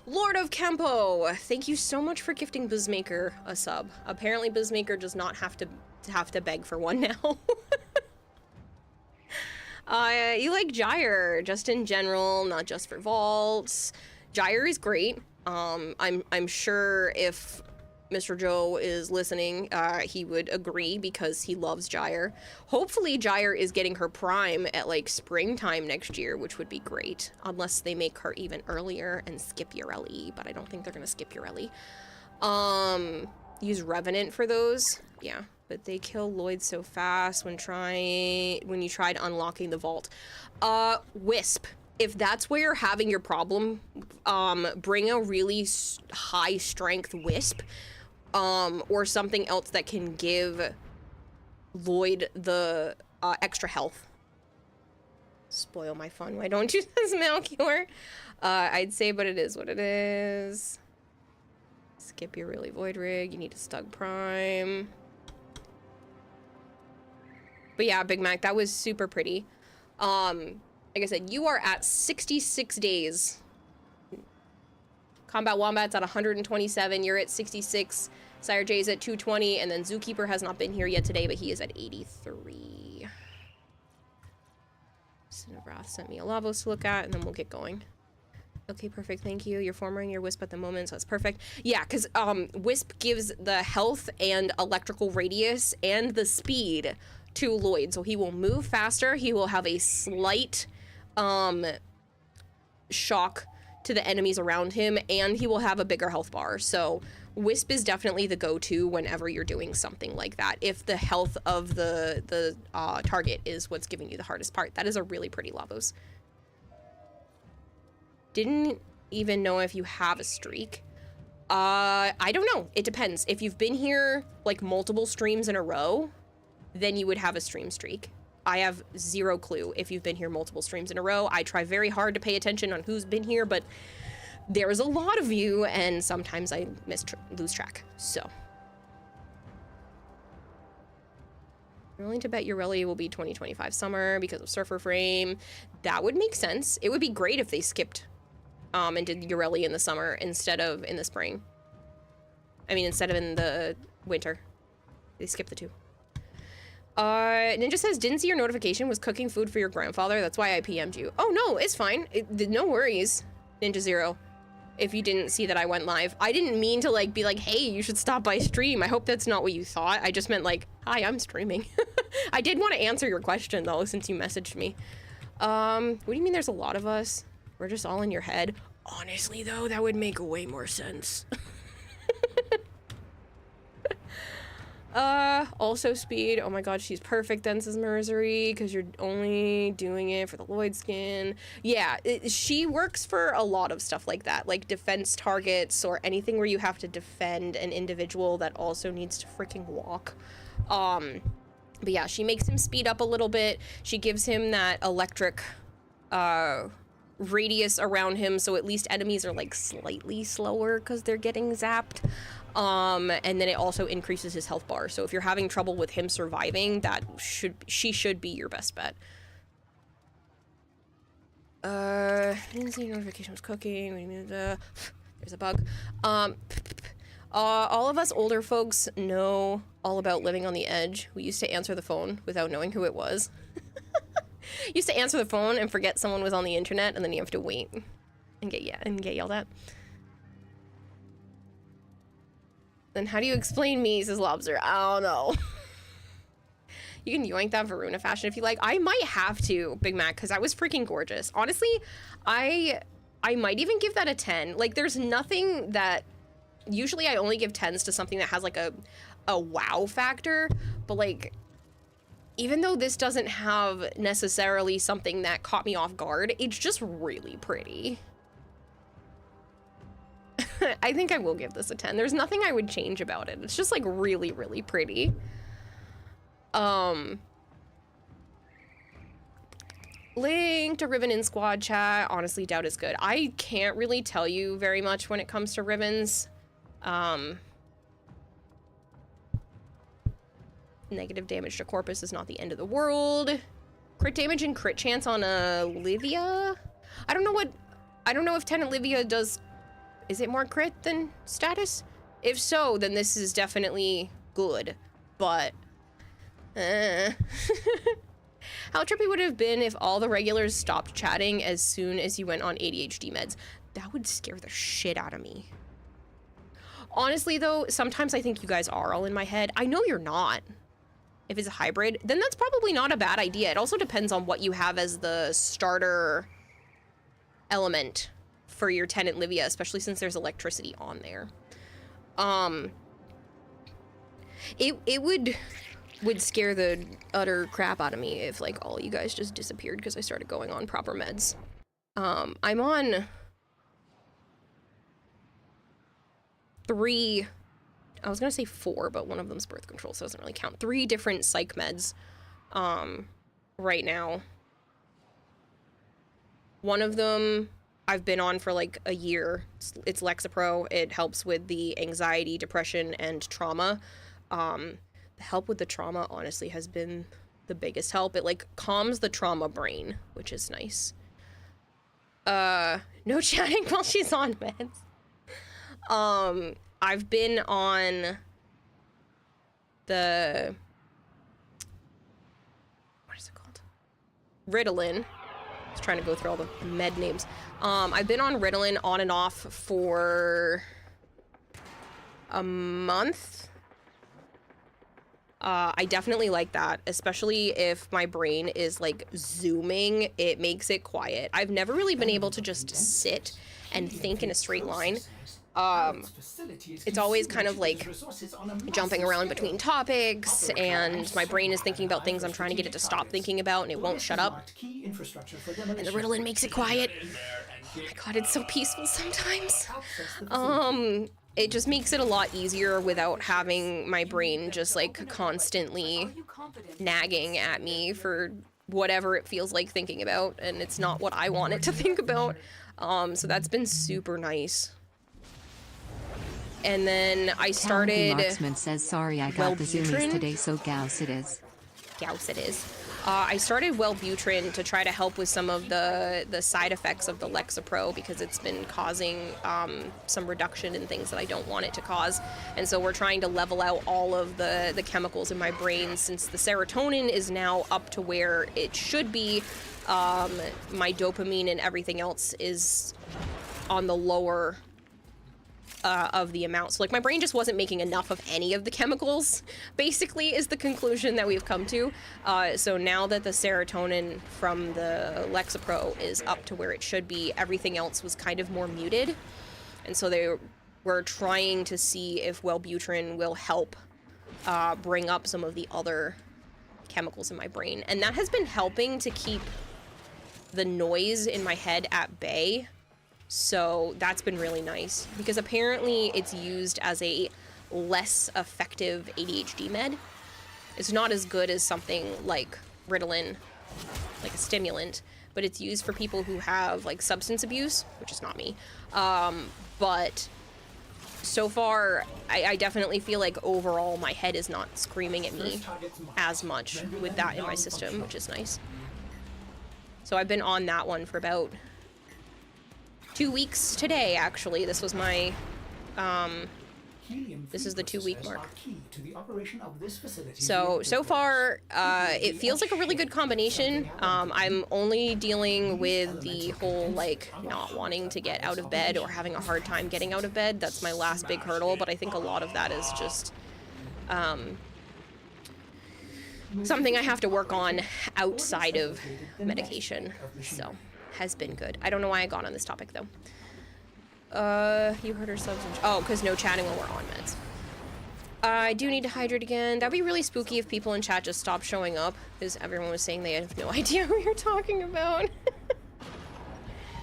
Lord of Kempo, thank you so much for gifting Bizmaker a sub. Apparently, Bizmaker does not have to beg for one now. You like Gyre, just in general, not just for vaults. Gyre is great. I'm sure if Mr. Joe is listening, he would agree because he loves Gyre. Hopefully Gyre is getting her prime at like springtime next year, which would be great. Unless they make her even earlier and skip Ureli, but I don't think they're gonna skip Ureli. Use Revenant for those. Yeah, but they kill Lloyd so fast when you tried unlocking the vault. Wisp. If that's where you're having your problem, bring a really high strength Wisp. Or something else that can give Lloyd the extra health. Spoil my fun, why don't you, says Malchior? I'd say, but it is what it is. Skip your really Void Rig, you need to Stug Prime. But yeah, Big Mac, that was super pretty. Like I said, you are at 66 days. Combat Wombat's at 127, you're at 66. Sire J's at 220, and then Zookeeper has not been here yet today, but he is at 83. Cinevrath sent me a Lavos to look at, and then we'll get going. Okay, perfect, thank you. You're forming your Wisp at the moment, so that's perfect. Yeah, because Wisp gives the health and electrical radius and the speed to Lloyd, so he will move faster, he will have a slight shock to the enemies around him, and he will have a bigger health bar. So Wisp is definitely the go-to whenever you're doing something like that, if the health of the target is what's giving you the hardest part. That is a really pretty Lavos. Didn't even know if you have a streak. I don't know, it depends. If you've been here like multiple streams in a row, then you would have a stream streak. I have zero clue if you've been here multiple streams in a row. I try very hard to pay attention on who's been here, but there's a lot of you, and sometimes I lose track, so. I'm willing to bet Ureli will be 2025 summer because of Surfer Frame. That would make sense. It would be great if they skipped and did Ureli in the summer instead of in the spring. I mean, instead of in the winter. They skipped the two. Ninja says, didn't see your notification, was cooking food for your grandfather. That's why I PM'd you. Oh, no, it's fine. No worries, Ninja Zero. If you didn't see that I went live. I didn't mean to, like, be like, hey, you should stop by stream. I hope that's not what you thought. I just meant, like, hi, I'm streaming. I did want to answer your question, though, since you messaged me. What do you mean there's a lot of us? We're just all in your head. Honestly, though, that would make way more sense. Also speed. Oh my god, she's perfect then, says Mercery, because you're only doing it for the Lloyd skin. Yeah, she works for a lot of stuff like that, like defense targets or anything where you have to defend an individual that also needs to freaking walk. But yeah, she makes him speed up a little bit. She gives him that electric, radius around him, so at least enemies are like slightly slower because they're getting zapped. And then it also increases his health bar. So if you're having trouble with him surviving, she should be your best bet. Didn't see notification was cooking. There's a bug. All of us older folks know all about living on the edge. We used to answer the phone without knowing who it was. Used to answer the phone and forget someone was on the internet, and then you have to wait and get yelled at. Then how do you explain me, says Lobster? I don't know. You can yoink that Varuna fashion if you like. I might have to, Big Mac, because that was freaking gorgeous. Honestly, I might even give that a 10. Like, there's nothing that... Usually I only give 10s to something that has, like, a wow factor. But, like, even though this doesn't have necessarily something that caught me off guard, it's just really pretty. I think I will give this a 10. There's nothing I would change about it. It's just like really, really pretty. Link to Ribbon in squad chat. Honestly, doubt is good. I can't really tell you very much when it comes to ribbons. Negative damage to Corpus is not the end of the world. Crit damage and crit chance on Olivia? I don't know if Tenant Olivia does... Is it more crit than status? If so, then this is definitely good, but... How trippy would it have been if all the regulars stopped chatting as soon as you went on ADHD meds? That would scare the shit out of me. Honestly, though, sometimes I think you guys are all in my head. I know you're not. If it's a hybrid, then that's probably not a bad idea. It also depends on what you have as the starter element for your Tenant Livia, especially since there's electricity on there. It would scare the utter crap out of me if, like, all you guys just disappeared because I started going on proper meds. I'm on 3, I was gonna say 4, but one of them's birth control, so it doesn't really count. 3 different psych meds right now. One of them I've been on for like a year. It's Lexapro. It helps with the anxiety, depression, and trauma. The help with the trauma, honestly, has been the biggest help. It, like, calms the trauma brain, which is nice. No chatting while she's on meds. I've been on the... What is it called? Ritalin. I was trying to go through all the med names. I've been on Ritalin on and off for a month. I definitely like that, especially if my brain is like zooming, it makes it quiet. I've never really been able to just sit and think in a straight line. It's always kind of like jumping around between topics, and my brain is thinking about things I'm trying to get it to stop thinking about, and it won't shut up. And the Ritalin makes it quiet. Oh my god, it's so peaceful sometimes. It just makes it a lot easier without having my brain just like constantly nagging at me for whatever it feels like thinking about, and it's not what I want it to think about. So that's been super nice. And then I started... Marksman says, sorry I got the zoomies today, so Gauss it is. Gauss it is. I started Wellbutrin to try to help with some of the side effects of the Lexapro because it's been causing some reduction in things that I don't want it to cause. And so we're trying to level out all of the chemicals in my brain since the serotonin is now up to where it should be. My dopamine and everything else is on the lower of the amount. So like my brain just wasn't making enough of any of the chemicals, basically, is the conclusion that we've come to. So now that the serotonin from the Lexapro is up to where it should be, everything else was kind of more muted. And so they were trying to see if Wellbutrin will help bring up some of the other chemicals in my brain. And that has been helping to keep the noise in my head at bay. So that's been really nice because apparently it's used as a less effective ADHD med. It's not as good as something like Ritalin, like a stimulant, but it's used for people who have like substance abuse, which is not me. But so far, I definitely feel like overall my head is not screaming at me as much with that in my system, which is nice. So I've been on that one for about 2 weeks today, actually. This was my, this is the 2-week mark. So far, it feels like a really good combination. I'm only dealing with the whole, like, not wanting to get out of bed or having a hard time getting out of bed. That's my last big hurdle, but I think a lot of that is just, something I have to work on outside of medication, so has been good. I don't know why I got on this topic though. You heard her subs. Oh, because no chatting when we're on meds. I do need to hydrate again. That'd be really spooky if people in chat just stopped showing up, because everyone was saying they have no idea who you're talking about.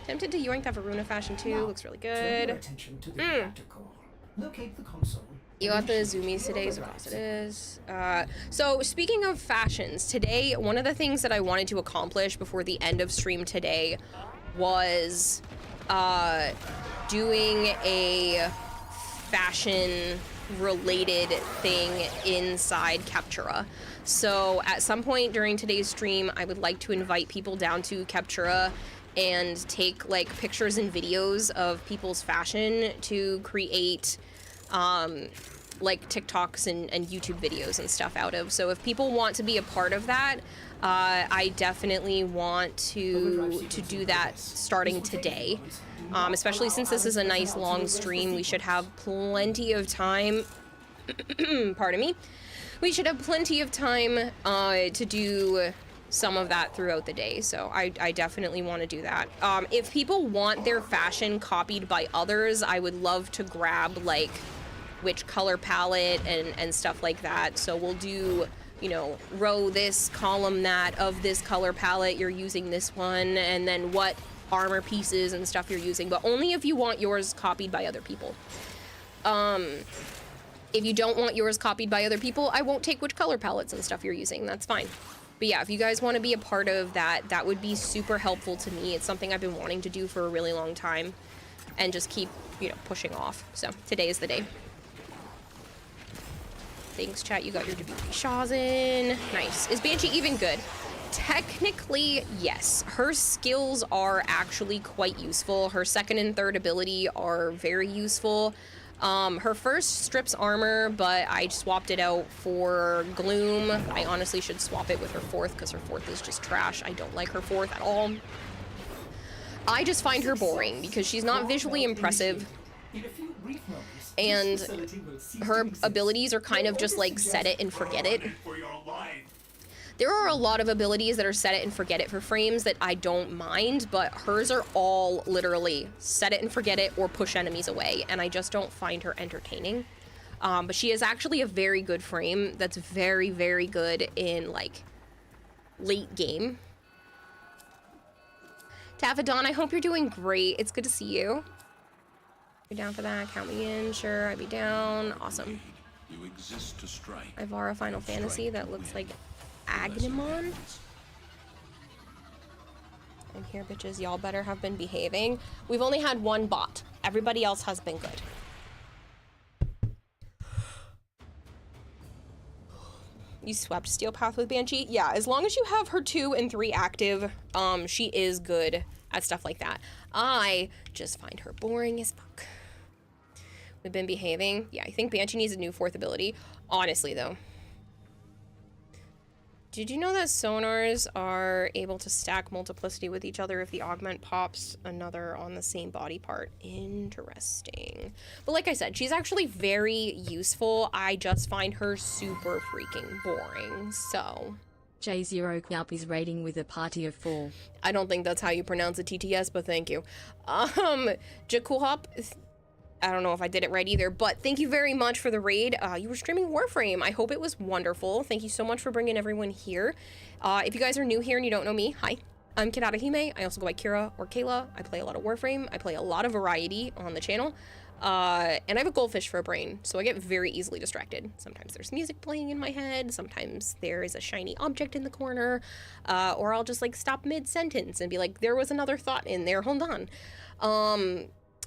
Tempted to yoink that Varuna fashion too. Looks really good. Locate the console. You got the zoomies today, so of course it is. So speaking of fashions, today, one of the things that I wanted to accomplish before the end of stream today was doing a fashion-related thing inside Captura. So at some point during today's stream, I would like to invite people down to Captura and take like pictures and videos of people's fashion to create like TikToks and YouTube videos and stuff out of. So if people want to be a part of that, I definitely want to do that starting today. Especially since this is a nice long stream, we should have plenty of time, pardon me, we should have plenty of time to do some of that throughout the day. So I definitely want to do that. If people want their fashion copied by others, I would love to grab like which color palette and stuff like that. So we'll do, you know, row this, column that of this color palette, you're using this one, and then what armor pieces and stuff you're using, but only if you want yours copied by other people. If you don't want yours copied by other people, I won't take which color palettes and stuff you're using. That's fine. But yeah, if you guys want to be a part of that, that would be super helpful to me. It's something I've been wanting to do for a really long time and just keep, you know, pushing off. So today is the day. Thanks, chat. You got your WP Shazin. Nice. Is Banshee even good? Technically, yes. Her skills are actually quite useful. Her second and third ability are very useful. Her first strips armor, but I swapped it out for Gloom. I honestly should swap it with her fourth, because her fourth is just trash. I don't like her fourth at all. I just find her boring, because she's not visually impressive. And her abilities are kind of just like set it and forget it. There are a lot of abilities that are set it and forget it for frames that I don't mind, but hers are all literally set it and forget it or push enemies away, and I just don't find her entertaining. But she is actually a very good frame that's very, very good in like late game. Taffadon, I hope you're doing great. It's good to see you. You're down for that? Count me in. Sure, I'd be down. Awesome. You exist to strike. Ivara Final Fantasy, that looks like Agnemon. And here, bitches, y'all better have been behaving. We've only had one bot. Everybody else has been good. You swept Steel Path with Banshee? Yeah, as long as you have her 2 and 3 active, she is good at stuff like that. I just find her boring as fuck. We've been behaving. Yeah, I think Banshee needs a new 4th ability. Honestly, though. Did you know that sonars are able to stack multiplicity with each other if the augment pops another on the same body part? Interesting. But like I said, she's actually very useful. I just find her super freaking boring, so... J0 Knappy's rating with a party of 4. I don't think that's how you pronounce a TTS, but thank you. Jakulhop, I don't know if I did it right either, but thank you very much for the raid. You were streaming Warframe. I hope it was wonderful. Thank you so much for bringing everyone here. If you guys are new here and you don't know me, hi. I'm Kidata Hime. I also go by Kira or Kayla. I play a lot of Warframe. I play a lot of variety on the channel. And I have a goldfish for a brain, so I get very easily distracted. Sometimes there's music playing in my head, sometimes there is a shiny object in the corner, or I'll just like stop mid-sentence and be like, there was another thought in there, hold on.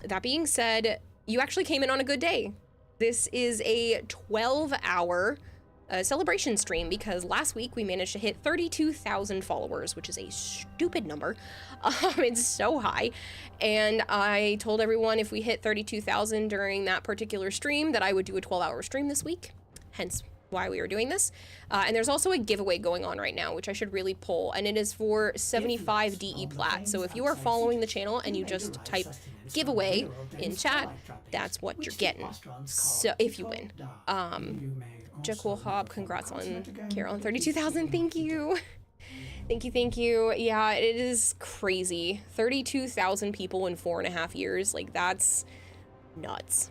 That being said, you actually came in on a good day. This is a 12-hour celebration stream because last week we managed to hit 32,000 followers, which is a stupid number. It's so high. And I told everyone if we hit 32,000 during that particular stream that I would do a 12-hour stream this week, hence why we were doing this. And there's also a giveaway going on right now, which I should really pull, and it is for 75 DE Plat. So if you are following the channel and you just type giveaway in chat, that's what you're getting. So if you win. Jackal Hob, congrats on Carol on 32,000. Thank you. Thank you. Yeah, it is crazy. 32,000 people in 4.5 years. Like, that's nuts.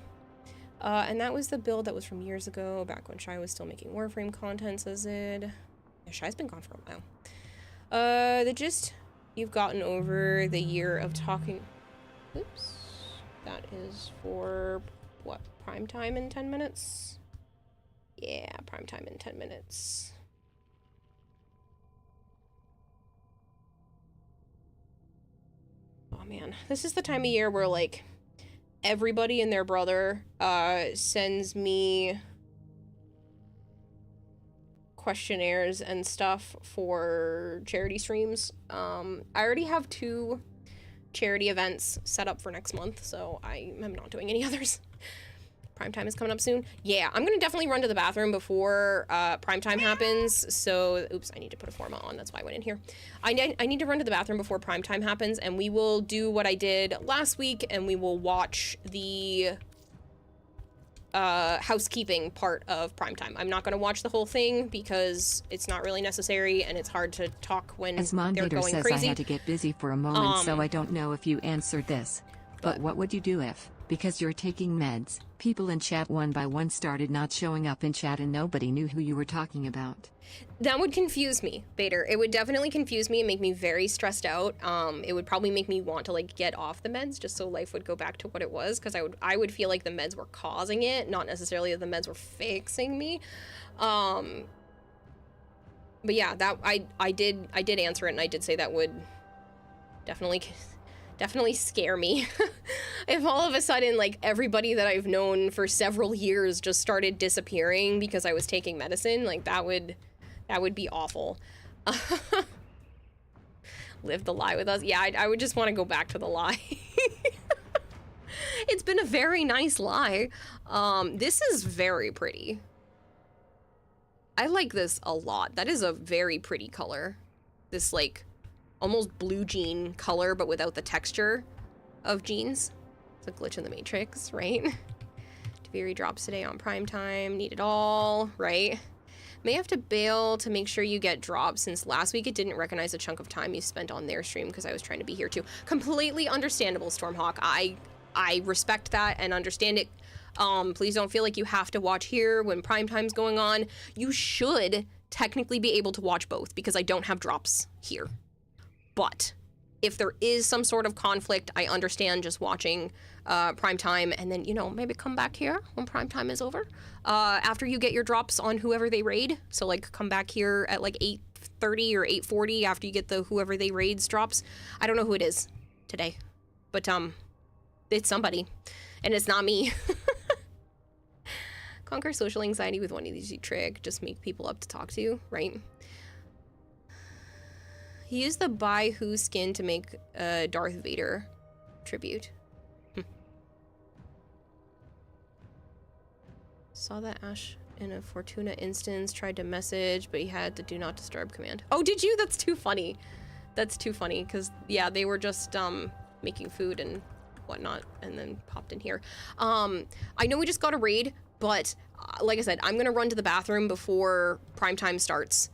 And that was the build that was from years ago, back when Shy was still making Warframe content, says it. Yeah, Shy's been gone for a while. The gist, you've gotten over the year of talking... Oops. That is for, what, prime time in 10 minutes? Yeah, prime time in 10 minutes. Oh man, this is the time of year where, like, everybody and their brother sends me questionnaires and stuff for charity streams. I already have 2 charity events set up for next month, so I am not doing any others. Primetime is coming up soon. Yeah, I'm gonna definitely run to the bathroom before primetime happens. So, oops, I need to put a format on. That's why I went in here. I need to run to the bathroom before primetime happens, and we will do what I did last week, and we will watch the housekeeping part of primetime. I'm not gonna watch the whole thing because it's not really necessary, and it's hard to talk when As they're Mondater going says, crazy. I had to get busy for a moment, so I don't know if you answered this. But what would you do if, because you're taking meds, people in chat one by one started not showing up in chat and nobody knew who you were talking about? That would confuse me, Vader. It would definitely confuse me and make me very stressed out. It would probably make me want to, like, get off the meds just so life would go back to what it was, because I would feel like the meds were causing it, not necessarily that the meds were fixing me. But yeah, that I did answer it, and I did say that would definitely scare me. If all of a sudden, like, everybody that I've known for several years just started disappearing because I was taking medicine, like, that would be awful. Live the lie with us. Yeah, I would just want to go back to the lie. It's been a very nice lie. This is very pretty. I like this a lot. That is a very pretty color. This, like, almost blue jean color, but without the texture of jeans. It's a glitch in the Matrix, right? Taviri drops today on prime time. Need it all, right? May have to bail to make sure you get drops, since last week it didn't recognize a chunk of time you spent on their stream because I was trying to be here too. Completely understandable, Stormhawk. I respect that and understand it. Please don't feel like you have to watch here when prime time's going on. You should technically be able to watch both because I don't have drops here. But if there is some sort of conflict, I understand just watching prime time and then, you know, maybe come back here when prime time is over. After you get your drops on whoever they raid. So, like, come back here at, like, 8:30 or 8:40 after you get the whoever they raids drops. I don't know who it is today. But, it's somebody. And it's not me. Conquer social anxiety with one easy trick. Just make people up to talk to, right? He used the Bai Hu skin to make a Darth Vader tribute. Saw that Ash in a Fortuna instance, tried to message, but he had the do not disturb command. Oh, did you? That's too funny. That's too funny, because, yeah, they were just, making food and whatnot, and then popped in here. I know we just got a raid, but, like I said, I'm gonna run to the bathroom before prime time starts.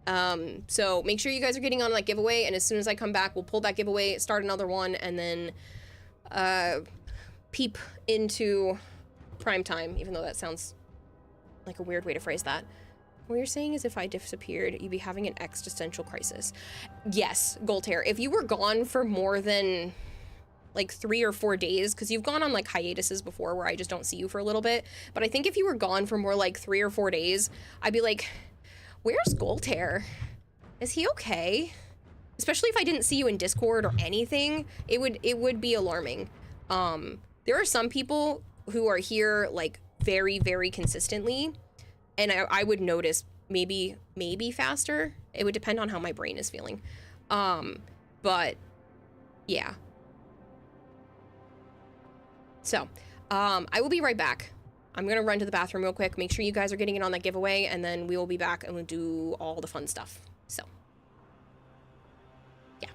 So make sure you guys are getting on that giveaway, and as soon as I come back, we'll pull that giveaway, start another one, and then, peep into prime time, even though that sounds like a weird way to phrase that. What you're saying is if I disappeared, you'd be having an existential crisis. Yes, Goltair, if you were gone for more than like 3 or 4 days, because you've gone on like hiatuses before where I just don't see you for a little bit, but I think if you were gone for more like 3 or 4 days, I'd be like, where's Goltair? Is he okay? Especially if I didn't see you in Discord or anything, it would be alarming. There are some people who are here like very, very consistently, and I would notice maybe faster. It would depend on how my brain is feeling. But yeah. So, I will be right back. I'm gonna run to the bathroom real quick, make sure you guys are getting in on that giveaway, and then we will be back and we'll do all the fun stuff. So, yeah.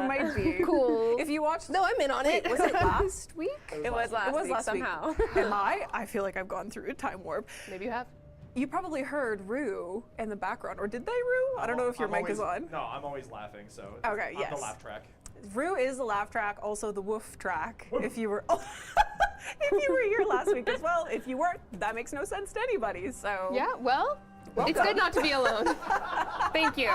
might be. Cool. If you watched... No, I'm in on it. Was it last week? It was last week somehow. Am I? I feel like I've gone through a time warp. Maybe you have. You probably heard Rue in the background, or did they, Rue? I don't know if your mic is on. No, I'm always laughing, so okay, I'm yes. the laugh track. Rue is the laugh track, also the woof track. If you were, if you were here last week as well. If you weren't, that makes no sense to anybody. So yeah, well, it's good not to be alone. Thank you.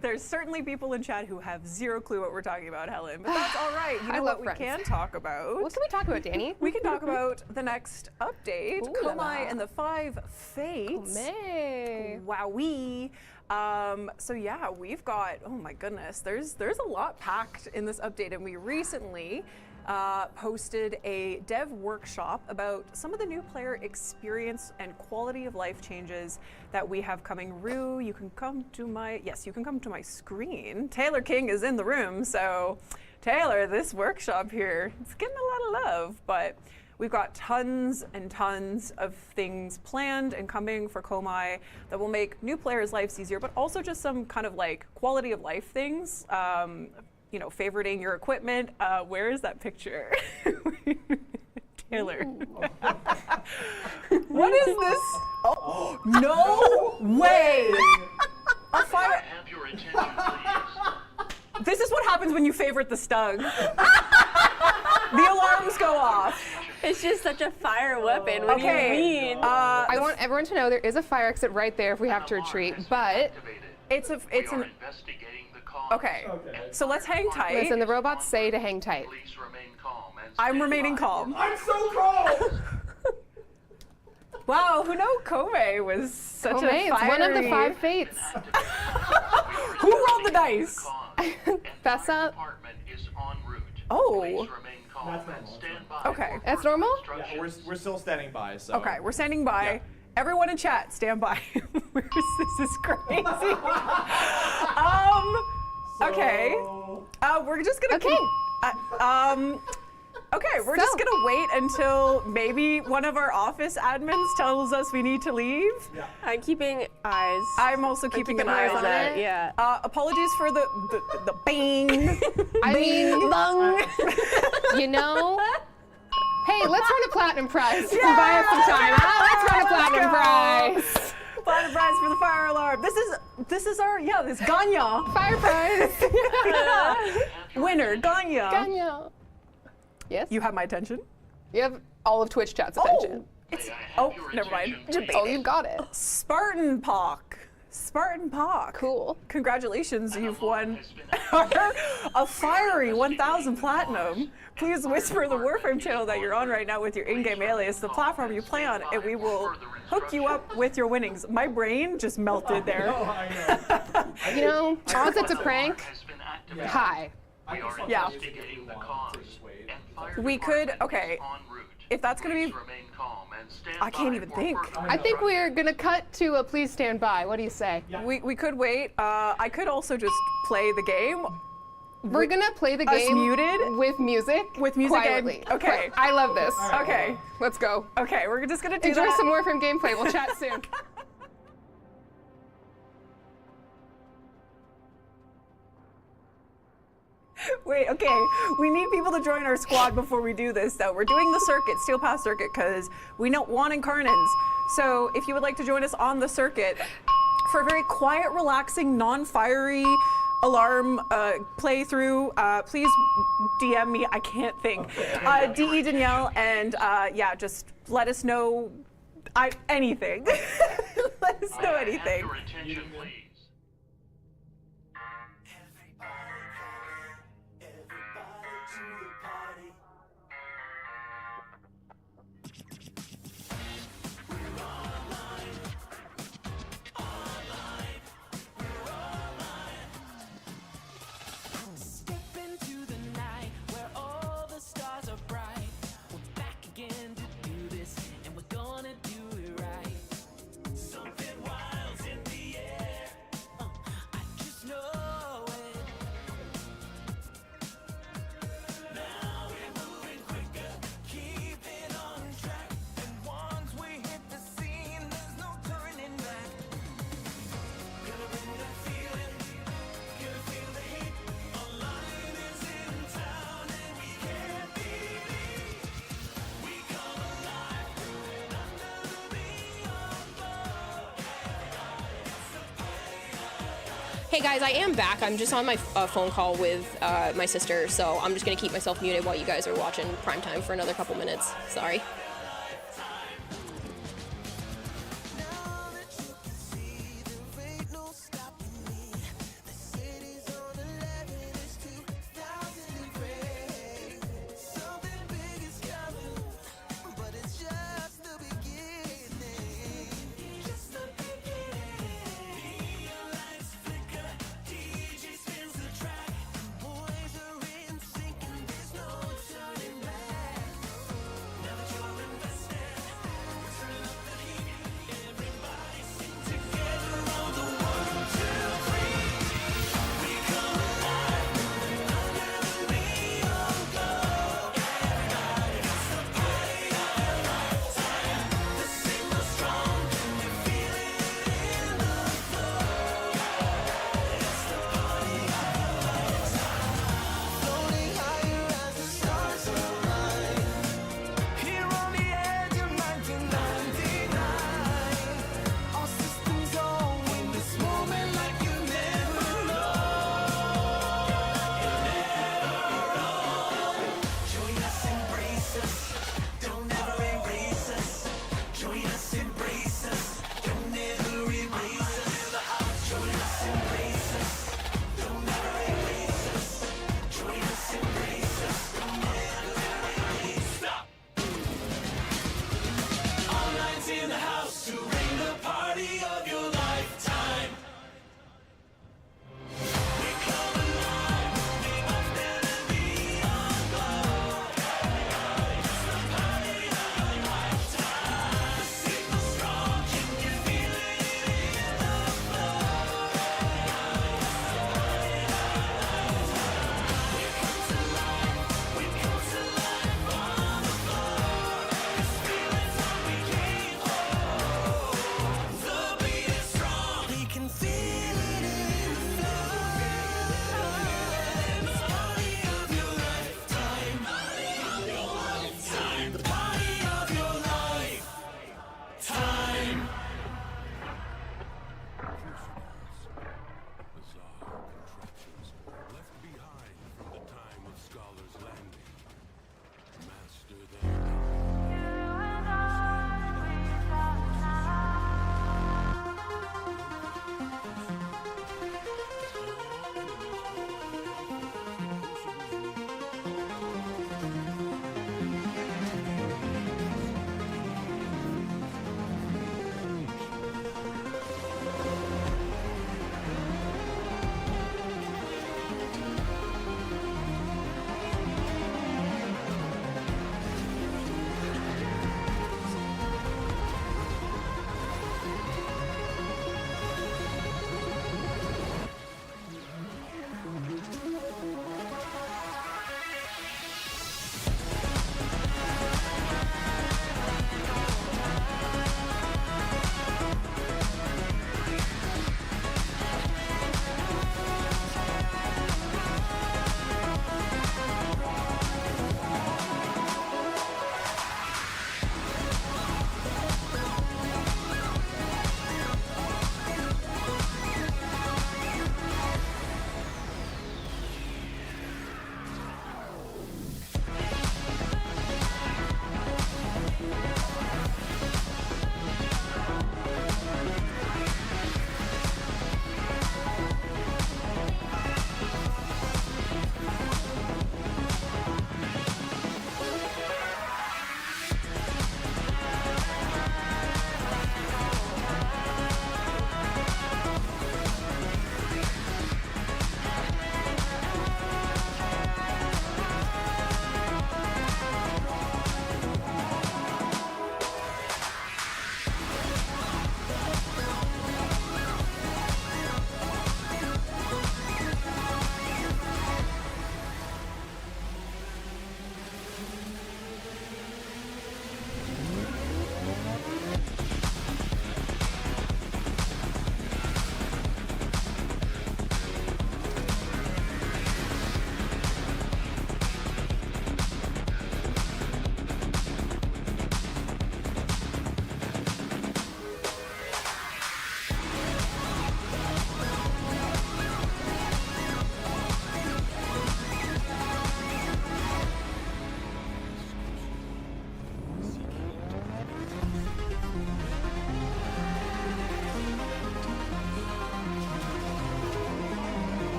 There's certainly people in chat who have zero clue what we're talking about, Helen, but that's all right. You know what we can talk about? What can we talk about, Danny? We can talk about the next update, Komai and the 5 Fates. Komai. Wowee. So yeah, we've got, oh my goodness, there's a lot packed in this update, and we recently posted a dev workshop about some of the new player experience and quality of life changes that we have coming. Rue, you can come to my, yes, you can come to my screen. Taylor King is in the room, so Taylor, this workshop here, it's getting a lot of love, but we've got tons and tons of things planned and coming for Komai that will make new players' lives easier, but also just some kind of like quality of life things. You know, favoriting your equipment. Where is that picture? Taylor. What is this? Oh, no way! A fire. This is what happens when you favorite the Stug. The alarms go off. It's just such a fire weapon. What do you mean? I want everyone to know there is a fire exit right there if we have to retreat, but it's an. Okay, so let's hang tight. Listen, the robots say to hang tight. I'm remaining calm. I'm so calm! Wow, who knew Komai was such a fiery... It's one of the 5 fates. Who rolled the dice? Fessa. Oh. That's normal. Okay. That's normal? Yeah, we're still standing by, so. Okay, we're standing by. Yeah. Everyone in chat, stand by. This is crazy. Okay. We're just gonna. Okay. Okay, we're just gonna wait until maybe one of our office admins tells us we need to leave. Yeah. I'm keeping eyes. I'm also keeping an eye on it. Yeah. Apologies for the bang. I mean, bang. You know. Hey, let's run a platinum prize. Yeah! Buy us some time. Let's run a platinum prize. Platinum prize for the fire alarm. This is our this Ganya fire prize. Winner Ganya. Ganya. Yes. You have my attention. You have all of Twitch chat's attention. Never mind. Oh, you got it. Spartan Pock. Spartan Pock. Cool. Congratulations, you've won a fiery 1,000 platinum. Please whisper the Warframe channel that you're on right now with your in-game alias, the platform you play on, and we will hook you up with your winnings. My brain just melted there. You know, odds it's a prank. Hi. Yeah. We could, okay, if that's gonna be, I can't even think. I think we're gonna cut to a please stand by. What do you say? We could wait. I could also just play the game. We're gonna play the game muted with music. With music quietly. Okay. I love this. Okay. Let's go. Okay, we're just gonna do Enjoy that. some more from gameplay. We'll chat soon. Wait, okay. We need people to join our squad before we do this, though. We're doing the circuit, Steel Pass circuit, because we don't want incarnants. So if you would like to join us on the circuit for a very quiet, relaxing, non-fiery alarm playthrough, please DM me. I can't think. DE Danielle, and yeah, just let us know anything. Let us know anything. Your attention, please. Something wild's in the air. Hey guys, I am back. I'm just on my phone call with my sister, so I'm just gonna keep myself muted while you guys are watching Primetime for another couple minutes. Sorry.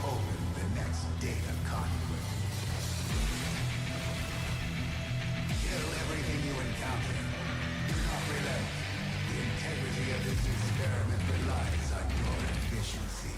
Open the next data conduit. Kill everything you encounter. Do not relent. The integrity of this experiment relies on your efficiency.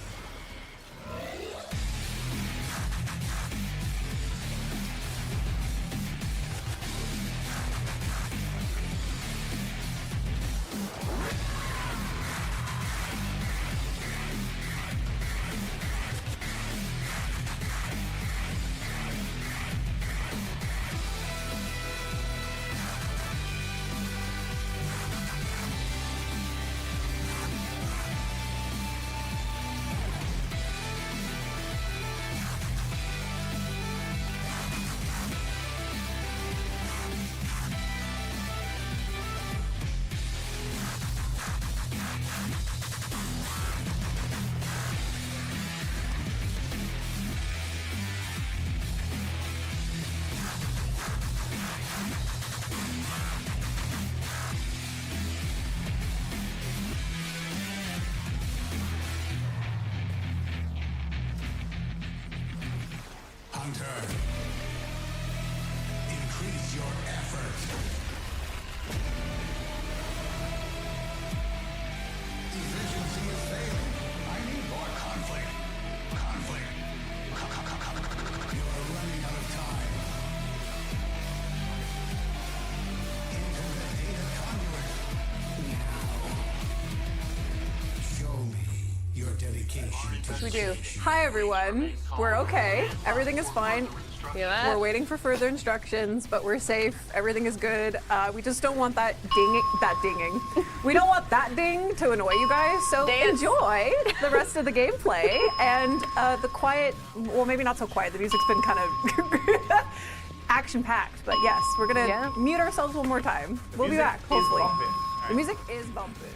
Hunter, increase your effort. Efficiency is failing. I need more conflict. Conflict. You are running out of time. Into the data conduit. Now. Show me your dedication to What should we do? Hi everyone. We're okay. Everything is fine. We're waiting for further instructions, but we're safe. Everything is good. We just don't want that dinging. We don't want that ding to annoy you guys. So enjoy the rest of the gameplay and the quiet. Well, maybe not so quiet. The music's been kind of action-packed, but yes, we're gonna mute ourselves one more time. We'll be back, hopefully. The music is bumping.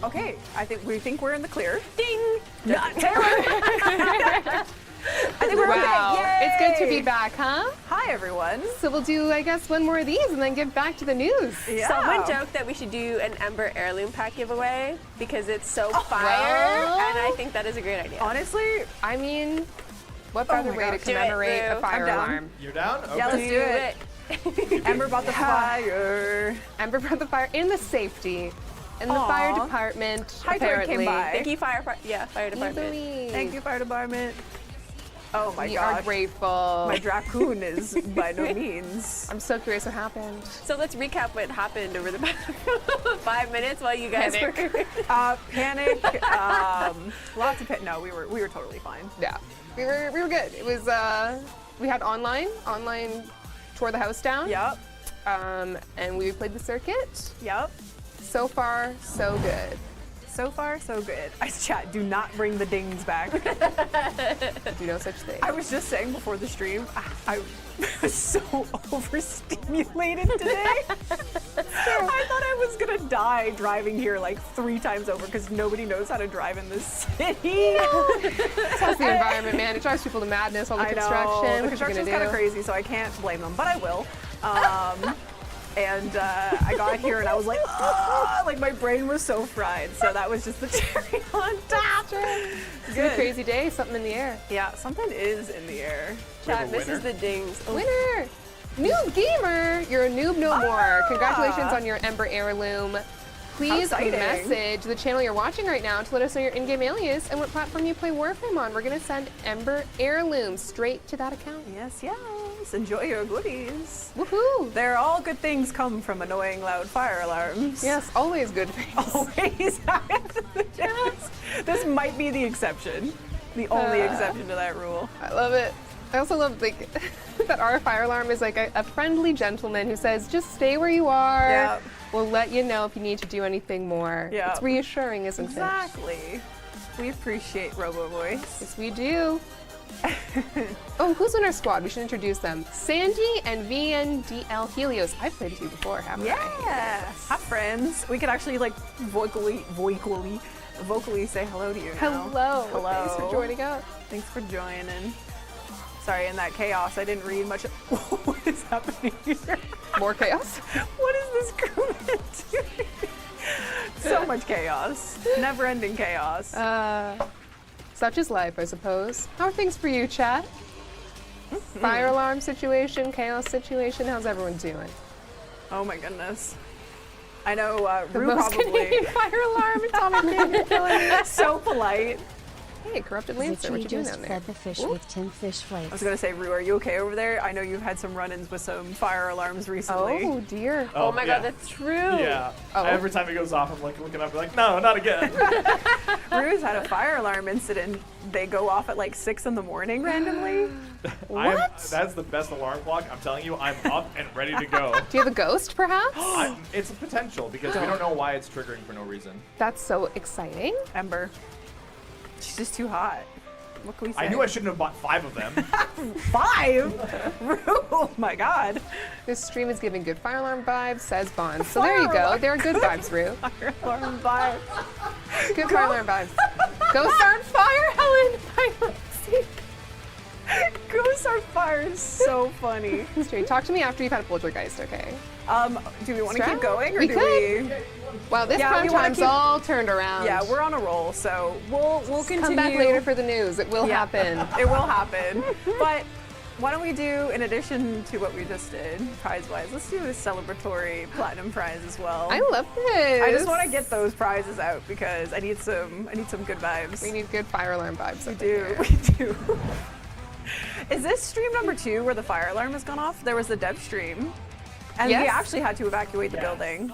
Okay, we think we're in the clear. Ding! Not Taylor! I think we're wow. okay. Yay! It's good to be back, huh? Hi, everyone. So we'll do, I guess, one more of these and then get back to the news. Yeah. Someone joked that we should do an Ember Heirloom pack giveaway because it's so fire, and I think that is a great idea. Honestly, I mean, what better way to commemorate a fire alarm? You're down? Okay. Yeah, let's do it. Ember brought the fire. Ember brought the fire and the safety. And the fire department, apparently. Came by. Thank you, fire department. Thank you, fire department. Oh my god. We are grateful. My Dracoon is by no means. I'm so curious what happened. So let's recap what happened over the past 5 minutes while you guys were panic. Lots of no, we were totally fine. Yeah. We were good. It was we had online tore the house down. Yep. And we played the circuit. Yep. So far, so good. So far, so good. Ice chat, do not bring the dings back. Do no such thing. I was just saying before the stream, I was so overstimulated today. I thought I was gonna die driving here like 3 times over because nobody knows how to drive in this city. That's the environment, man. It drives people to madness, all the construction. The construction's kind of crazy, so I can't blame them, but I will. And I got here and I was like, oh, like my brain was so fried. So that was just the cherry on top. It's a crazy day, something in the air. Yeah, something is in the air. Chat misses the dings. Oh. Winner! Noob Gamer! You're a noob no more. Congratulations on your Ember Heirloom. Please message the channel you're watching right now to let us know your in-game alias and what platform you play Warframe on. We're going to send Ember Heirlooms straight to that account. Yes, yeah. alarms. Enjoy your goodies. Woohoo! They're all good things come from annoying loud fire alarms. Yes, always good things. Always. This might be the exception. The only exception to that rule. I love it. I also love like that our fire alarm is like a friendly gentleman who says, just stay where you are. Yeah. We'll let you know if you need to do anything more. Yeah. It's reassuring, isn't it? Exactly. We appreciate Robo Voice. Yes, we do. Oh, who's in our squad? We should introduce them. Sandy and VNDL Helios. I've played with you before, haven't I? Yes. Have friends. We could actually like vocally say hello to you now. Hello. Hello. Thanks for joining up. Thanks for joining. Sorry, in that chaos, I didn't read much. What is happening here? More chaos? What is this crewman doing? So much chaos. Never-ending chaos. Such is life, I suppose. How are things for you, chat? Fire alarm situation, chaos situation. How's everyone doing? Oh my goodness. I know The Rue most probably. Canadian fire alarm. Atomic Canyon killing me. So polite. Hey, Corrupted Lancer, what you doing just down there? fed the fish with 10 fish flakes. I was gonna say, Rue, are you okay over there? I know you've had some run-ins with some fire alarms recently. Oh dear. Oh my yeah. god, that's true. Yeah. Oh. Every time it goes off, I'm like looking up, like, no, not again. Rue's had a fire alarm incident. They go off at like 6 in the morning randomly. That's the best alarm clock. I'm telling you, I'm up and ready to go. Do you have a ghost, perhaps? It's a potential because we don't know why it's triggering for no reason. That's so exciting. Ember. She's just too hot. What can we say? I knew I shouldn't have bought 5 of them. 5? Rue, oh my god. This stream is giving good fire alarm vibes, says Bond. So there you go. There are good vibes, Rue. Fire alarm vibes. Good fire alarm vibes. Ghosts are on fire, Helen! Fire Ghosts are fire is so funny. Straight. Talk to me after you've had a poltergeist, okay? Do we want to Strap? keep going or We do could. we? Wow, this Yeah, crunch we wanna time's keep- all turned around. Yeah, we're on a roll, so we'll continue. Come back later for the news. It will happen. It will happen. But why don't we do, in addition to what we just did, prize-wise, let's do a celebratory platinum prize as well. I love this. I just want to get those prizes out because I need some good vibes. We need good fire alarm vibes. We do. Is this stream number 2 where the fire alarm has gone off? There was the dev stream, and we Yes. actually had to evacuate the building.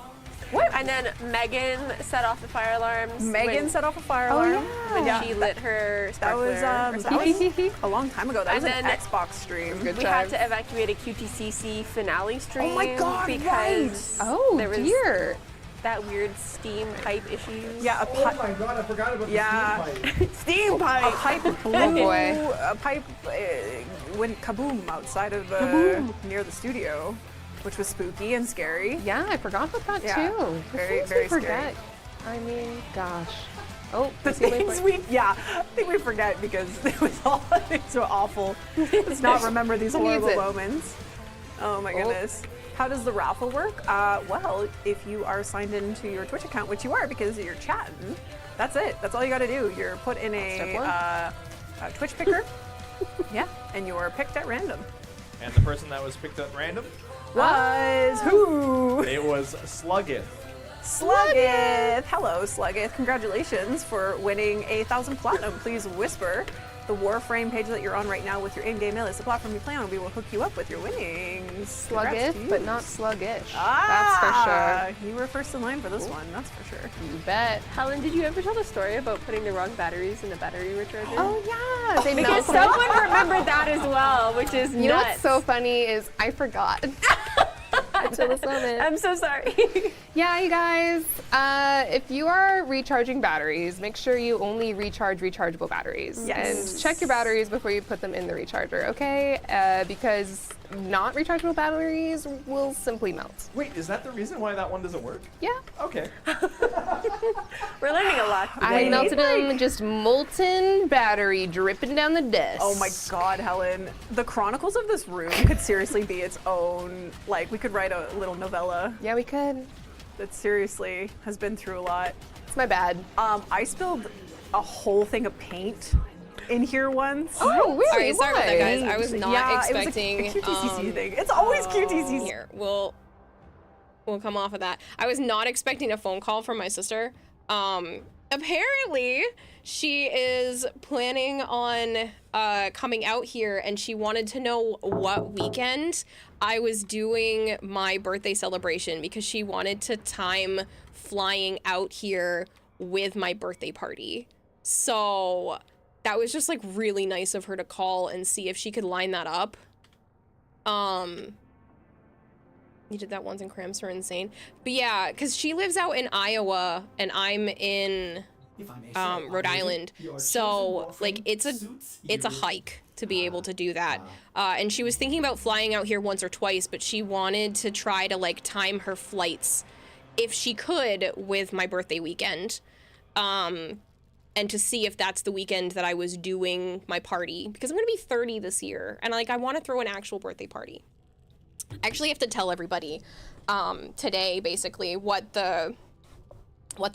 What? And then Megan set off the fire alarms. Megan set off a fire Oh, alarm. when she lit her That was, sparkler. that was a long time ago. That was And an then Xbox stream. Good we times. had to evacuate a QTCC finale stream. Oh my God, Because Oh, there was dear. that weird steam pipe issues. Yeah, a pipe. my god, I forgot about Yeah. the steam pipe. Steam pipe. A pipe blew. Oh, boy. A pipe went kaboom outside of near the studio, which was spooky and scary. Yeah, I forgot about that Yeah, too. The very, things very we forget. scary. I mean, gosh. Oh, The I see a things waypoint. I think we forget because it was all so awful. Let's not remember these Who needs horrible it? moments. Oh my goodness. How does the raffle work? Well, if you are signed into your Twitch account, which you are because you're chatting, that's it. That's all you got to do. You're put in a Twitch picker. Yeah, and you're picked at random. And the person that was picked at random, Was who? it was Sluggeth. Sluggeth! Hello, Sluggeth. Congratulations for winning 1,000 platinum. Please whisper the Warframe page that you're on right now with your in-game mail is the platform you play on. We will hook you up with your winnings. Congrats to Sluggeth, you. but not sluggish. Ah, That's for sure. You were first in line for this one, that's for sure. You bet. Helen, did you ever tell the story about putting the wrong batteries in the batbattery recharger? Oh yeah, they Because melted. someone remembered that as well, which is You know nuts. what's so funny is I forgot. Until this moment. I'm so sorry. Yeah, you guys, if you are recharging batteries, make sure you only recharge rechargeable batteries. Yes. And check your batteries before you put them in the recharger, okay? Because not rechargeable batteries will simply melt. Wait, is that the reason why that one doesn't work? Yeah. Okay. We're learning a lot I today. melted them, just molten battery dripping down the desk. Oh my god, Helen. The chronicles of this room could seriously be its own, like, we could write a little novella. Yeah, we could. That seriously has been through a lot. It's my bad. I spilled a whole thing of paint in here once. Oh, really? Sorry about that, guys. I was not Yeah, expecting. It was a QTCC thing. It's always QTCC. Here, we'll come off of that. I was not expecting a phone call from my sister. apparently she is planning on coming out here, and she wanted to know what weekend I was doing my birthday celebration because she wanted to time flying out here with my birthday party. So that was just like really nice of her to call and see if she could line that up. You did that once and cramps are insane. But yeah, because she lives out in Iowa and I'm in Rhode Island. So like it's a hike to be able to do that. And she was thinking about flying out here once or twice, but she wanted to try to like time her flights if she could with my birthday weekend. And to see if that's the weekend that I was doing my party, because I'm gonna be 30 this year and like I want to throw an actual birthday party. I actually have to tell everybody today basically what the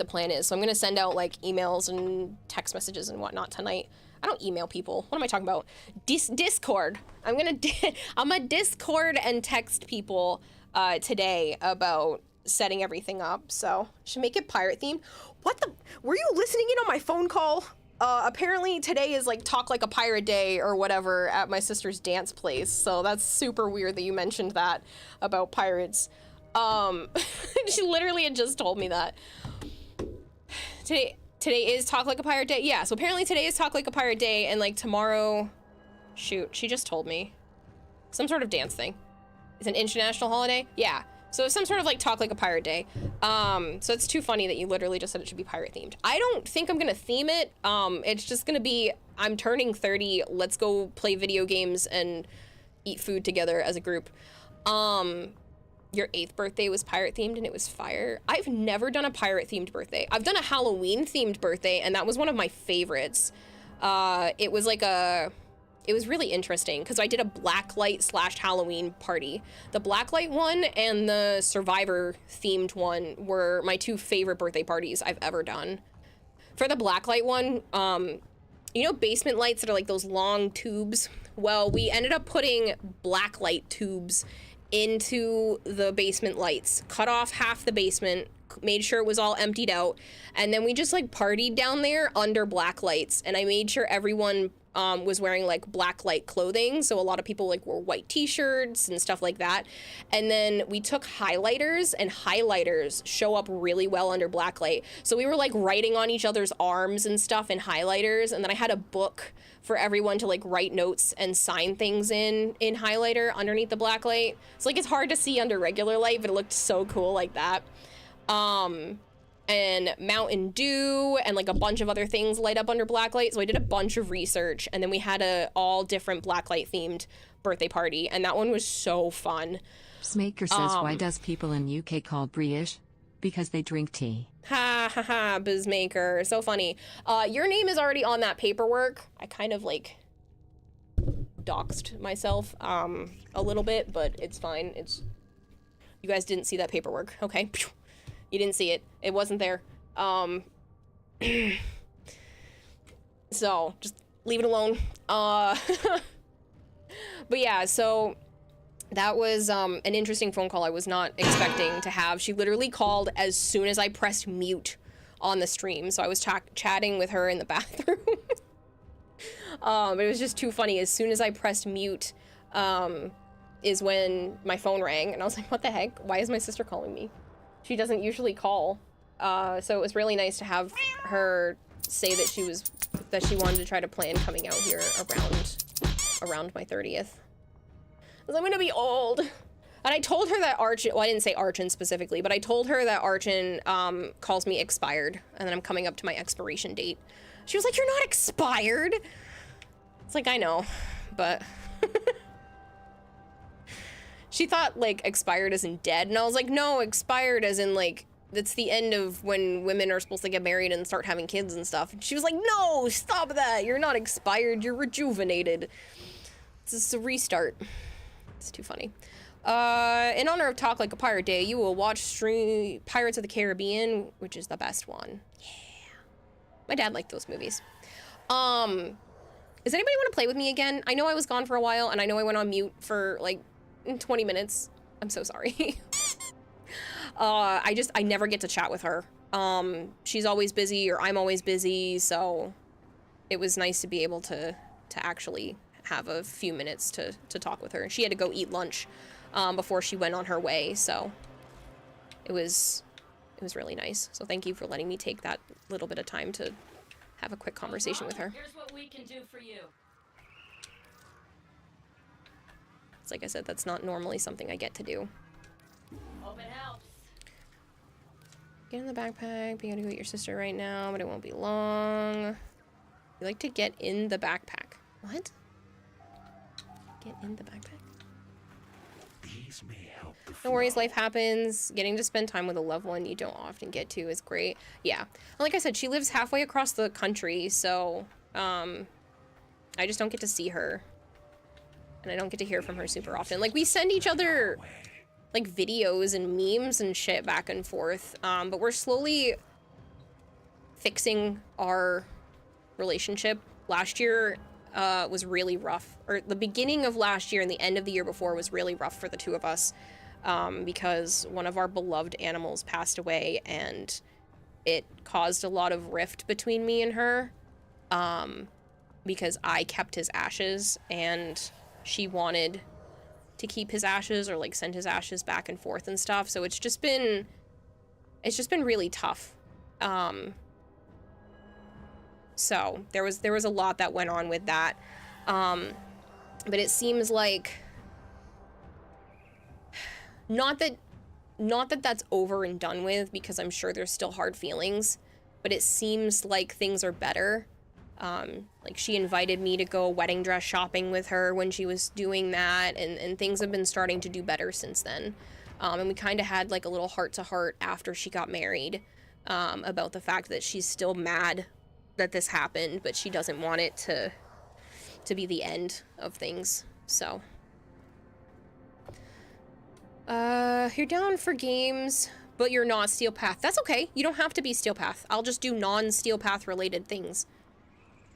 plan is. So I'm gonna send out like emails and text messages and whatnot tonight. I don't email people. What am I talking about? Discord. I'm gonna Discord and text people today about setting everything up. So should make it pirate themed. What the? Were you listening in on my phone call? Apparently today is like Talk Like a Pirate Day or whatever at my sister's dance place. So that's super weird that you mentioned that about pirates. She literally had just told me that. Today is Talk Like a Pirate Day. Yeah, so apparently today is Talk Like a Pirate Day and like tomorrow, shoot, she just told me. Some sort of dance thing. It's an international holiday? Yeah. So it's some sort of like Talk Like a Pirate Day. So it's too funny that you literally just said it should be pirate themed. I don't think I'm gonna theme it. It's just gonna be, I'm turning 30, let's go play video games and eat food together as a group. Your 8th birthday was pirate themed and it was fire. I've never done a pirate themed birthday. I've done a Halloween themed birthday and that was one of my favorites. It was really interesting because I did a Blacklight / Halloween party. The Blacklight one and the Survivor themed one were my 2 favorite birthday parties I've ever done. For the Blacklight one, you know basement lights that are like those long tubes? Well, we ended up putting blacklight tubes into the basement lights, cut off half the basement, made sure it was all emptied out, and then we just like partied down there under black lights, and I made sure everyone was wearing like black light clothing, so a lot of people like wore white t-shirts and stuff like that. And then we took highlighters, and highlighters show up really well under black light, so we were like writing on each other's arms and stuff in highlighters, and then I had a book for everyone to like write notes and sign things in highlighter underneath the black light. So like it's hard to see under regular light, but it looked so cool like that. And Mountain Dew and like a bunch of other things light up under blacklight. So I did a bunch of research, and then we had a all different blacklight themed birthday party, and that one was so fun. Smaker says, why does people in UK call British? Because they drink tea. Ha ha ha, Bizmaker, so funny. Your name is already on that paperwork. I kind of like doxed myself a little bit, but it's fine. You guys didn't see that paperwork, okay? You didn't see it. It wasn't there. So just leave it alone. But yeah, so that was an interesting phone call I was not expecting to have. She literally called as soon as I pressed mute on the stream. So I was chatting with her in the bathroom. It was just too funny. As soon as I pressed mute is when my phone rang, and I was like, what the heck? Why is my sister calling me? She doesn't usually call. So it was really nice to have her say that she wanted to try to plan coming out here around my 30th. Because I'm gonna be old. And I told her that Archon, well, I didn't say Archon specifically, but I told her that Archon calls me expired, and then I'm coming up to my expiration date. She was like, you're not expired. It's like, I know, but she thought like expired as in dead, and I was like, no, expired as in like, that's the end of when women are supposed to get married and start having kids and stuff. And she was like, no, stop that. You're not expired, you're rejuvenated. It's just a restart. It's too funny. In honor of Talk Like a Pirate Day, you will watch Pirates of the Caribbean, which is the best one. Yeah. My dad liked those movies. Does anybody want to play with me again? I know I was gone for a while, and I know I went on mute for like 20 minutes. I'm so sorry. I never get to chat with her. She's always busy, or I'm always busy, so it was nice to be able to actually have a few minutes to talk with her. She had to go eat lunch before she went on her way, so it was really nice. So thank you for letting me take that little bit of time to have a quick conversation with her. Here's what we can do for you. It's like I said, that's not normally something I get to do. Hope it helps. Get in the backpack. Be able to go with your sister right now, but it won't be long. You like to get in the backpack. What? Get in the backpack? These may help the No worries, life happens. Getting to spend time with a loved one you don't often get to is great. Yeah. And like I said, she lives halfway across the country, so I just don't get to see her. And I don't get to hear from her super often. Like, we send each other like videos and memes and shit back and forth, but we're slowly fixing our relationship. Last year was really rough, or the beginning of last year and the end of the year before was really rough for the two of us, because one of our beloved animals passed away, and it caused a lot of rift between me and her, because I kept his ashes and she wanted to keep his ashes, or like send his ashes back and forth and stuff. So it's just been really tough. So there was a lot that went on with that. But it seems like not that that's over and done with, because I'm sure there's still hard feelings, but it seems like things are better. Like, she invited me to go wedding dress shopping with her when she was doing that, and things have been starting to do better since then. And we kind of had like a little heart-to-heart after she got married, about the fact that she's still mad that this happened, but she doesn't want it to be the end of things. So you're down for games, but you're not Steel Path. That's okay. You don't have to be Steel Path. I'll just do non-Steel Path related things.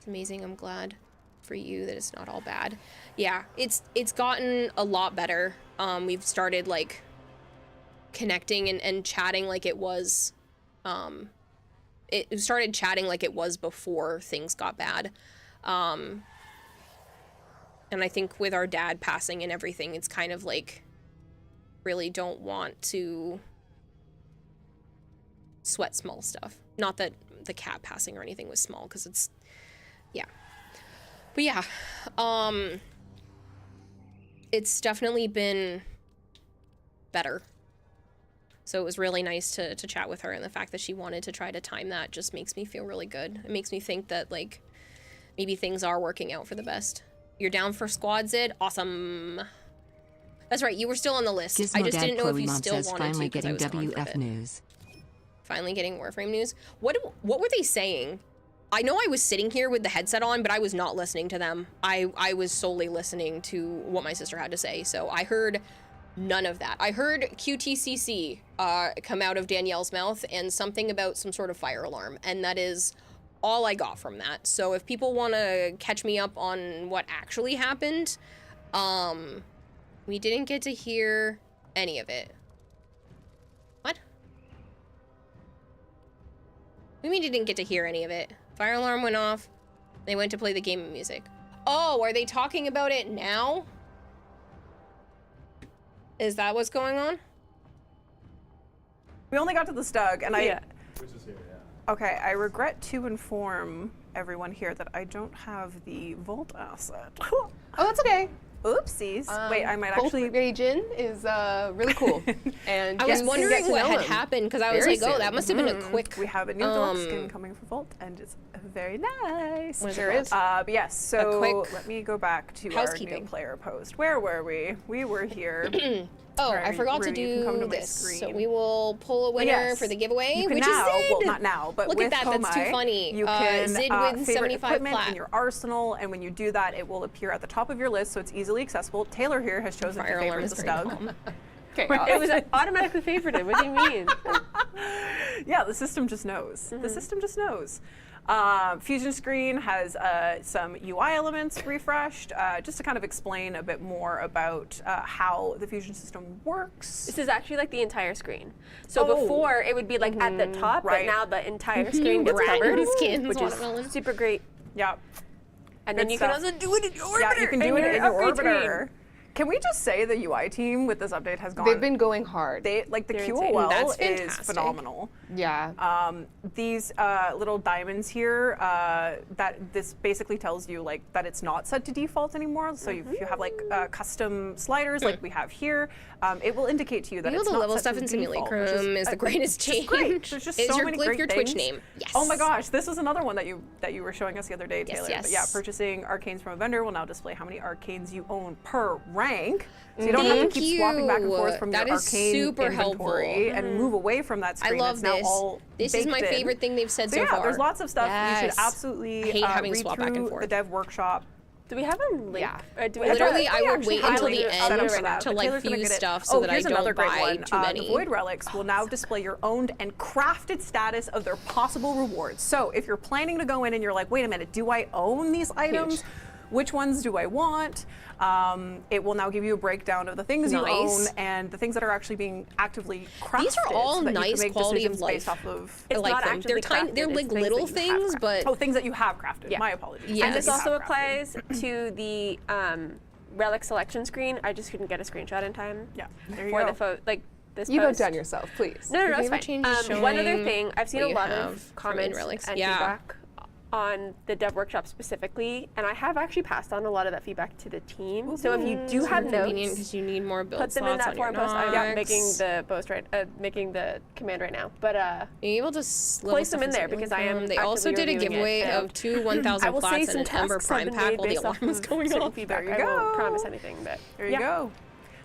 Amazing. I'm glad for you that it's not all bad. Yeah, it's gotten a lot better. We've started like connecting and chatting like it was, it started chatting like it was before things got bad. And I think with our dad passing and everything, it's kind of like, really don't want to sweat small stuff. Not that the cat passing or anything was small, because it's, yeah. But yeah, it's definitely been better. So it was really nice to chat with her, and the fact that she wanted to try to time that just makes me feel really good. It makes me think that, like, maybe things are working out for the best. You're down for Squad Zid? Awesome. That's right, you were still on the list. Gizmo I just Dad didn't know if you Chloe Mom still says wanted to, finally because I getting was gone for a WF bit. news. Finally getting Warframe news. What were they saying? I know I was sitting here with the headset on, but I was not listening to them. I was solely listening to what my sister had to say, so I heard none of that. I heard QTCC come out of Danielle's mouth, and something about some sort of fire alarm, and that is all I got from that. So if people want to catch me up on what actually happened, we didn't get to hear any of it. What? What do you mean you didn't get to hear any of it? Fire alarm went off. They went to play the game of music. Oh, are they talking about it now? Is that what's going on? We only got to the Stug, and Which is here, yeah. Okay, I regret to inform everyone here that I don't have the Vault asset. Oh, that's okay. Oopsies. Wait, I might Vault actually... region is really cool. And I was you wondering get to what know had him happened, because I was very like, oh, soon. that must have been a quick... We have a new dog skin coming for Vault, and it's very nice. Sure is. But yes, so quick let me go back to our housekeeping. new player post. Where were we? We were here. Oh, Alright, I forgot to Rune, you can come do to my this. So screen. we will pull a winner Yes. for the giveaway, You can which now, is Zid. well, not now, but Look with at that, that's too Komai, funny. You can Zid wins favorite 75 equipment plat. in your arsenal, and when you do that, it will appear at the top of your list, so it's easily accessible. Taylor here has chosen Fire to alarm favorite is the very Stug. calm. It was automatically favorited. What do you mean? Yeah, the system just knows. The system just knows. Fusion screen has some UI elements refreshed, just to kind of explain a bit more about how the Fusion system works. This is actually like the entire screen. So before it would be like at the top, but now the entire screen gets covered, which is super great. Yeah. And then you can also do it in your orbiter. Yeah, you can do it in your orbiter. Can we just say the UI team with this update has gone? They've been going hard. The They're QOL insane. is phenomenal. Yeah. These little diamonds here, that this basically tells you like that it's not set to default anymore. So if you have like custom sliders like we have here, it will indicate to you that You know it's the not level set stuff to in default, which Simulacrum is the greatest change. Great. There's just Is so your many glyph great your things. Twitch name? Yes. Oh my gosh, this is another one that you were showing us the other day, Taylor. Yes. But yeah, purchasing arcanes from a vendor will now display how many arcanes you own per rank. So you don't have to keep swapping back and forth from That your is arcane super inventory helpful. and move away from that screen. I love It's now this. all This is my baked in. favorite thing they've said so yeah, far. there's lots of stuff. You should Yes. absolutely I hate having to read swap back and through forth. the dev workshop. Do we have a link? Yeah. Or do we Literally, I will actually wait until highly the set up end for that, to but like Taylor's gonna fuse get it. stuff so that I here's another don't great buy one. too many. The Void Relics will now display your owned and crafted status of their possible rewards. So if you're planning to go in and you're like, wait a minute, do I own these items? Which ones do I want? It will now give you a breakdown of the things you own and the things that are actually being actively crafted. These are all so that you can nice make quality of decisions life. based off of. I like them. They're tiny. They're like little things, but things that you have crafted. Yeah. My apologies. Yes. And this You have also crafted. applies to the relic selection screen. I just couldn't get a screenshot in time. Yeah, there you for go. the photo, like this You've post. outdone yourself, please. No, Have it's you ever fine. changed One other showing thing, I've seen what a you lot have of from comments relics? and Yeah. feedback on the dev workshop specifically, and I have actually passed on a lot of that feedback to the team. So if you do have convenient notes, because you need more build put them in slots that on your forum post. I'm Nox. making the post making the command right now, but Are you able to place them in there because I am. They also did a actively reviewing giveaway it, of 2 1,000 I will say flats some and an Ember tasks Prime have been pack made while the based off alarm was of going certain off. feedback. There you I won't go. promise anything, but There you go.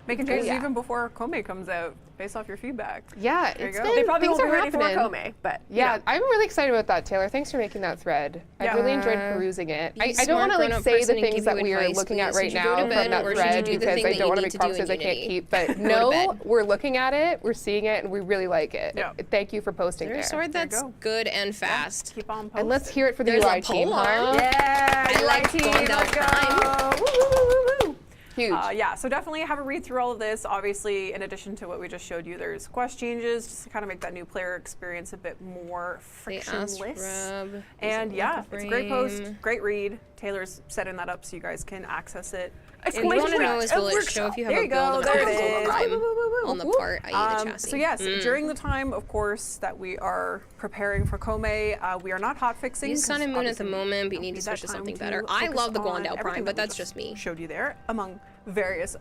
Making changes even before Kome comes out based off your feedback. Yeah, There you it's go. been, They probably things won't are be ready for happening. Kome, but Yeah, I'm really excited about that, Taylor. Thanks for making that thread. I really enjoyed perusing it. be I a don't want to smart like grown-up say the person and things give that you we are advice, looking at please. right Should you now go to from bed, that or should you thread do the because thing I that don't you want to need make to do promises I in can't Unity? keep. But Go to no, bed. we're looking at it, we're seeing it, and we really like it. Yeah. Thank you for posting There's a there. sword that's good and fast. Keep on posting. And let's hear it for the There's UI a team. polearm. Huh? Yeah, I like team, Gondel let's go. Prime. Woo, woo, woo, woo, woo. Huge. Yeah, so definitely have a read through all of this. Obviously, in addition to what we just showed you, there's quest changes just to kind of make that new player experience a bit more frictionless. Rub. And yeah, it's a great post, frame. great read. Taylor's setting that up so you guys can access it. What I want to know is will it show if you have There a you build go, of there it Ember is. Prime Woo, woo, woo, woo, on the woo. part, i.e. the chassis? So yes, during the time, of course, that we are preparing for Kome, we are not hotfixing. Use Sun and Moon at the moment, but you need to that switch to time something to better. I focus love the on Gondel everything Prime, but that we that's just me. Showed you there, among various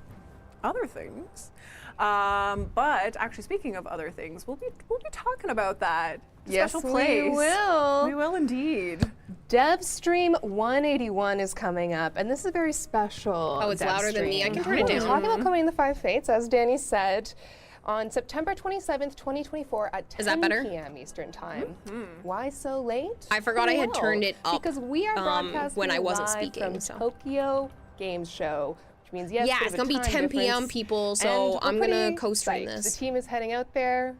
other things. But actually, speaking of other things, we'll be talking about that. Yes, Special we place. will. We will indeed. DevStream 181 is coming up, and this is very special. Oh, it's louder than me. I can turn it We're down. talking about Coming in the Five Fates, as Danny said, on September 27th, 2024 at 10 Is that better? p.m. Eastern Time. Why so late? I forgot I had Well, turned it up because we are broadcasting when I wasn't live speaking, from so. Tokyo Games Show, which means yes, Yeah, bit it's of a gonna be time 10 p.m. difference. people, And so we're I'm gonna pretty co-stream psyched. this. The team is heading out there,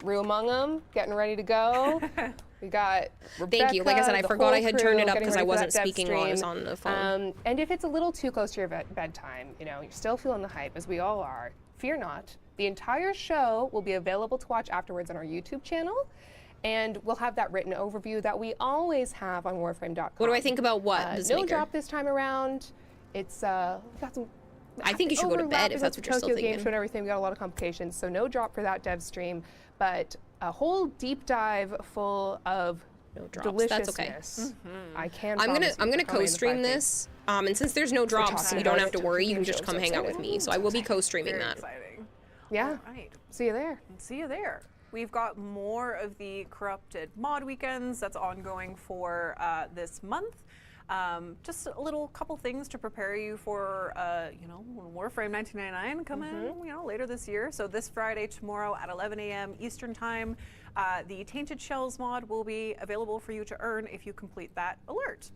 Rue among them, getting ready to go. We got Rebecca, Thank you. Like I said, I the forgot I whole had turned it crew up getting because I ready for wasn't that dev speaking while I was stream. on the phone. And if it's a little too close to your bedtime, you know, you're still feeling the hype, as we all are, fear not. The entire show will be available to watch afterwards on our YouTube channel, and we'll have that written overview that we always have on Warframe.com. What do I think about what, No Bizmaker? drop this time around. It's we've got some. I think you should go to bed if that's what you're still Tokyo Game thinking. Show and everything. We got a lot of complications, so no drop for that dev stream, but a whole deep dive full of drops. deliciousness. That's okay. I can. I'm gonna promise you, Coming in the co-stream 5 this, and since there's no drops, talking you don't about have to it. worry. You Game can just show, come so hang out with exciting. me. So I will be co-streaming Very that. exciting. Yeah. All right. See you there. See you there. We've got more of the Corrupted mod weekends that's ongoing for this month. Just a little couple things to prepare you for, Warframe 1999 coming, later this year. So this Friday, tomorrow at 11 a.m. Eastern Time, the Tainted Shells mod will be available for you to earn if you complete that alert.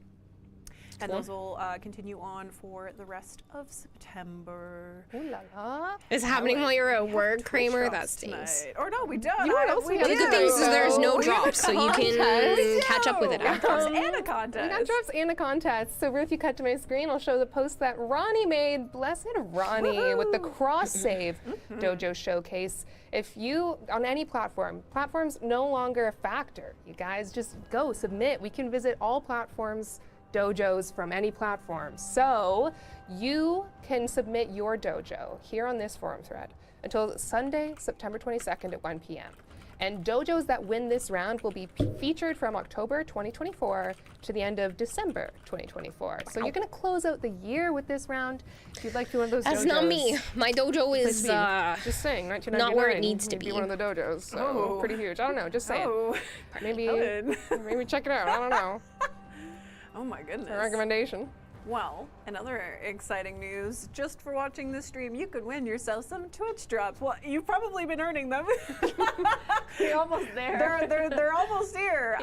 And those will continue on for the rest of September. Ooh la la. It's happening while you're at work, Kramer. drops That stinks. tonight. Or no, we don't. You know what else we The do? good things is there's no We have a drops, so you can contest. catch up with it We got drops after. and a contest. We got drops and a contest. So if you cut to my screen, I'll show the post that Ronnie made. Blessed Ronnie with the cross save dojo showcase. If you, on any platform, platform's no longer a factor. You guys just go submit. We can visit all platforms, dojos from any platform. So you can submit your dojo here on this forum thread until Sunday, September 22nd at 1 p.m. And dojos that win this round will be featured from October 2024 to the end of December 2024. So you're going to close out the year with this round. If you'd like to be one of those That's dojos. not me. My dojo is Just saying, 1999. not where it needs to Maybe be. one of the dojos. So pretty huge. I don't know. Just saying. Oh. Maybe check it out. I don't know. Oh my goodness. It's a recommendation. Well, another exciting news. Just for watching this stream, you could win yourself some Twitch drops. Well, you've probably been earning them. You're almost there. They're almost here.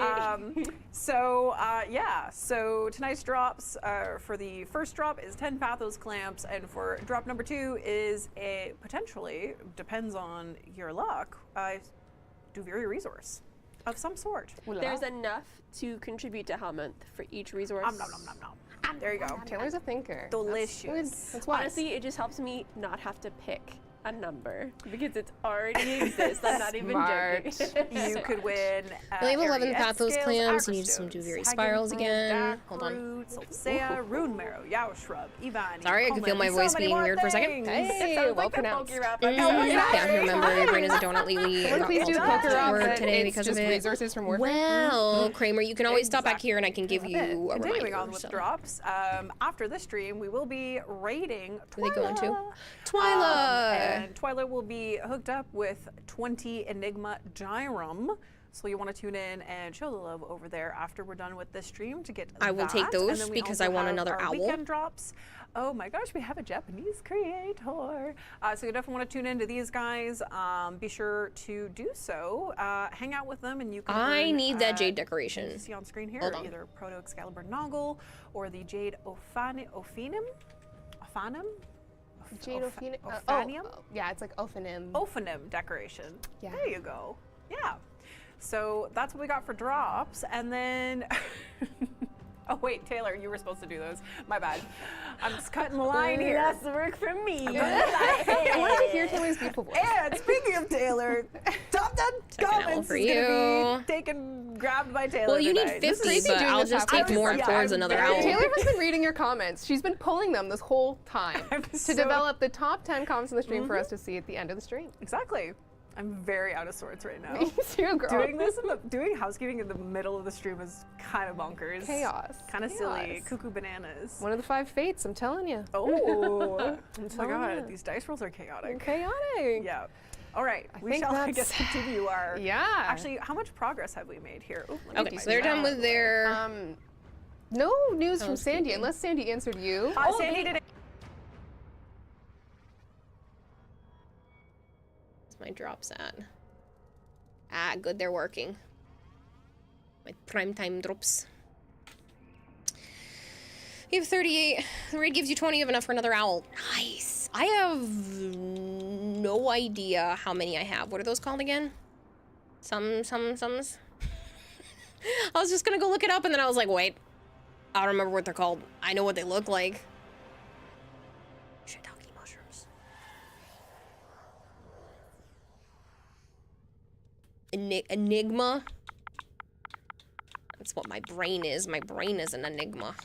So tonight's drops for the first drop is 10 Pathos clamps, and for drop number 2 is a potentially, depends on your luck, Duviri resource of some sort. There's enough to contribute to Helmonth for each resource. Nom, nom, nom, nom. There you go. Taylor's a thinker. Delicious. That's why. Honestly, it just helps me not have to pick a number because it already exists. I'm not even joking. You could win. We have 11 Ariete Pathos scales, clams. You need Acrostones, some Duviri Hagen spirals Fruit, again. Dark Hold on. Fruit, Solsea, Rune Marrow, Yao Shrub, Ivani. Sorry, I could feel my so voice many being more weird for a second. things. Hey, It sounds well like the pronounced. Poke Rap. Can't remember. Your brain is a donut lately. I got Please do called Poker to Up, work but today it's because of just it. resources from Warfare. Well, Kramer, you can always stop back here and I can give you a Continuing reminder. on with so. drops, after this stream, we will be raiding Where they going to? Twyla. Twyla! And Twyla will be hooked up with 20 Enigma Gyrum. So you want to tune in and show the love over there after we're done with this stream to get I will that. take And those then we because also I want have another our owl. Weekend drops. Oh my gosh, we have a Japanese creator. So you definitely want to tune into these guys. Be sure to do so. Hang out with them and you can I earn, need that jade decoration. You see on screen here, Hold on. either Proto Excalibur Noggle or the Jade Ophanum? Jade Ophanium? Ophanium? Yeah, it's like Ophanim. Ophanim decoration. Yeah. There you go. Yeah. So that's what we got for drops. And then, oh wait, Taylor, you were supposed to do those. My bad. I'm just cutting the line here. That's the work for me. I wanted to hear Taylor's beautiful voice. And speaking of Taylor, top 10 comments for is going to you. be grabbed by Taylor Well, you need tonight. 50, but I'll just take more towards another owl. Taylor has been reading your comments. She's been pulling them this whole time to develop the top 10 comments in the stream for us to see at the end of the stream. Exactly. I'm very out of sorts right now. Me too, girl. Doing housekeeping in the middle of the stream is kind of bonkers. Chaos. Kind of silly. Chaos. Cuckoo bananas. One of the 5 fates, I'm telling you. Oh my god, these dice rolls are chaotic. Chaotic. Yeah. All right, we think shall, I that's- guess, continue our. Yeah. Actually, how much progress have we made here? Ooh, let me Okay, get so they're my done with their. No news from Sandy, Housekeeping. unless Sandy answered you. Sandy did it. Where's my drops at? Ah, good, they're working. My primetime drops. You have 38. The raid gives you 20 of enough for another owl. Nice. I have no idea how many I have. What are those called again? Sums. I was just gonna go look it up and then I was like, wait. I don't remember what they're called. I know what they look like. Shiitake mushrooms. Enigma. That's what my brain is. My brain is an enigma.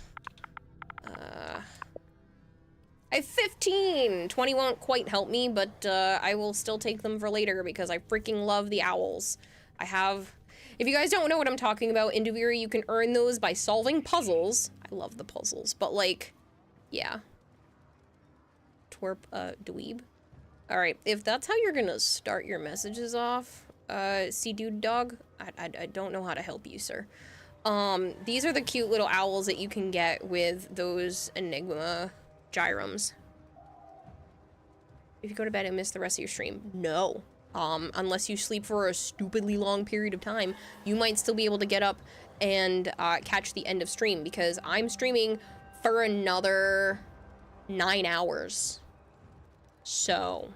I have 15! 20 won't quite help me, but I will still take them for later because I freaking love the owls. I have... If you guys don't know what I'm talking about, in Duviri you can earn those by solving puzzles. I love the puzzles, but like, yeah. Twerp, dweeb. Alright, if that's how you're gonna start your messages off, see dude dog, I don't know how to help you, sir. These are the cute little owls that you can get with those Enigma Gyrums. If you go to bed and miss the rest of your stream, no. Unless you sleep for a stupidly long period of time, you might still be able to get up and catch the end of stream because I'm streaming for another 9 hours. So,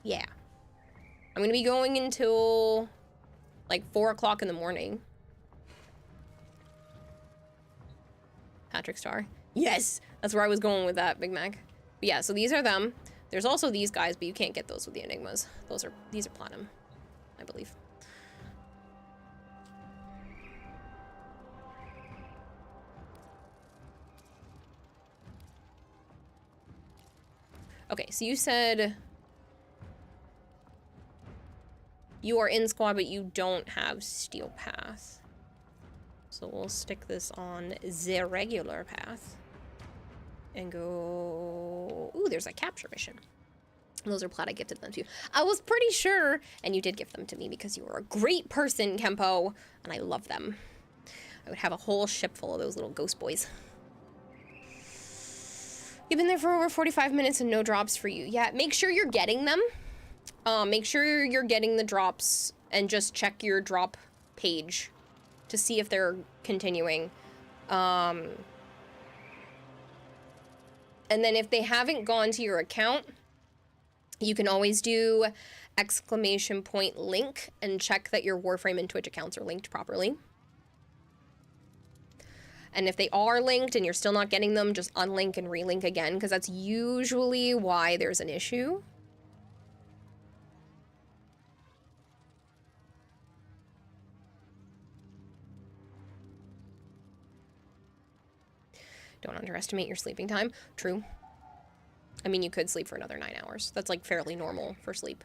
yeah. I'm gonna be going until like 4 o'clock in the morning. Patrick Star. Yes! That's where I was going with that, Big Mac. But yeah, so these are them. There's also these guys, but you can't get those with the Enigmas. These are platinum, I believe. Okay, so you said you are in squad, but you don't have Steel Path. So we'll stick this on the regular path and go. Ooh, there's a capture mission. Those are plat. I gifted them to you. I was pretty sure, and you did gift them to me because you were a great person, Kempo, and I love them. I would have a whole ship full of those little ghost boys. You've been there for over 45 minutes and no drops for you. Yeah, make sure you're getting them. Make sure you're getting the drops and just check your drop page to see if they're continuing. And then if they haven't gone to your account, you can always do !link and check that your Warframe and Twitch accounts are linked properly. And if they are linked and you're still not getting them, just unlink and relink again, because that's usually why there's an issue. Don't underestimate your sleeping time. True. I mean, you could sleep for another 9 hours. That's like fairly normal for sleep.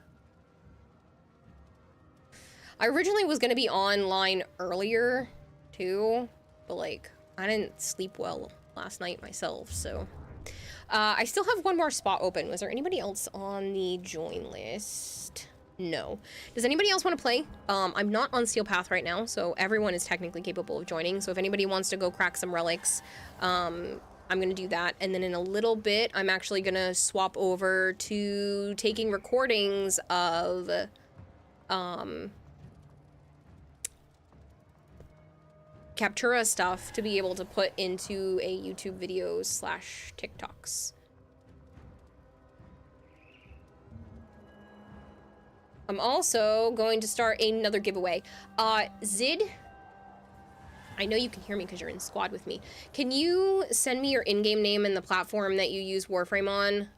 I originally was going to be online earlier too, but like I didn't sleep well last night myself, so I still have one more spot open. Was there anybody else on the join list? No. Does anybody else want to play? I'm not on Steel Path right now, so everyone is technically capable of joining. So if anybody wants to go crack some relics, I'm going to do that. And then in a little bit, I'm actually going to swap over to taking recordings of Captura stuff to be able to put into a YouTube videos / TikToks. I'm also going to start another giveaway. Zid, I know you can hear me because you're in squad with me. Can you send me your in-game name and the platform that you use Warframe on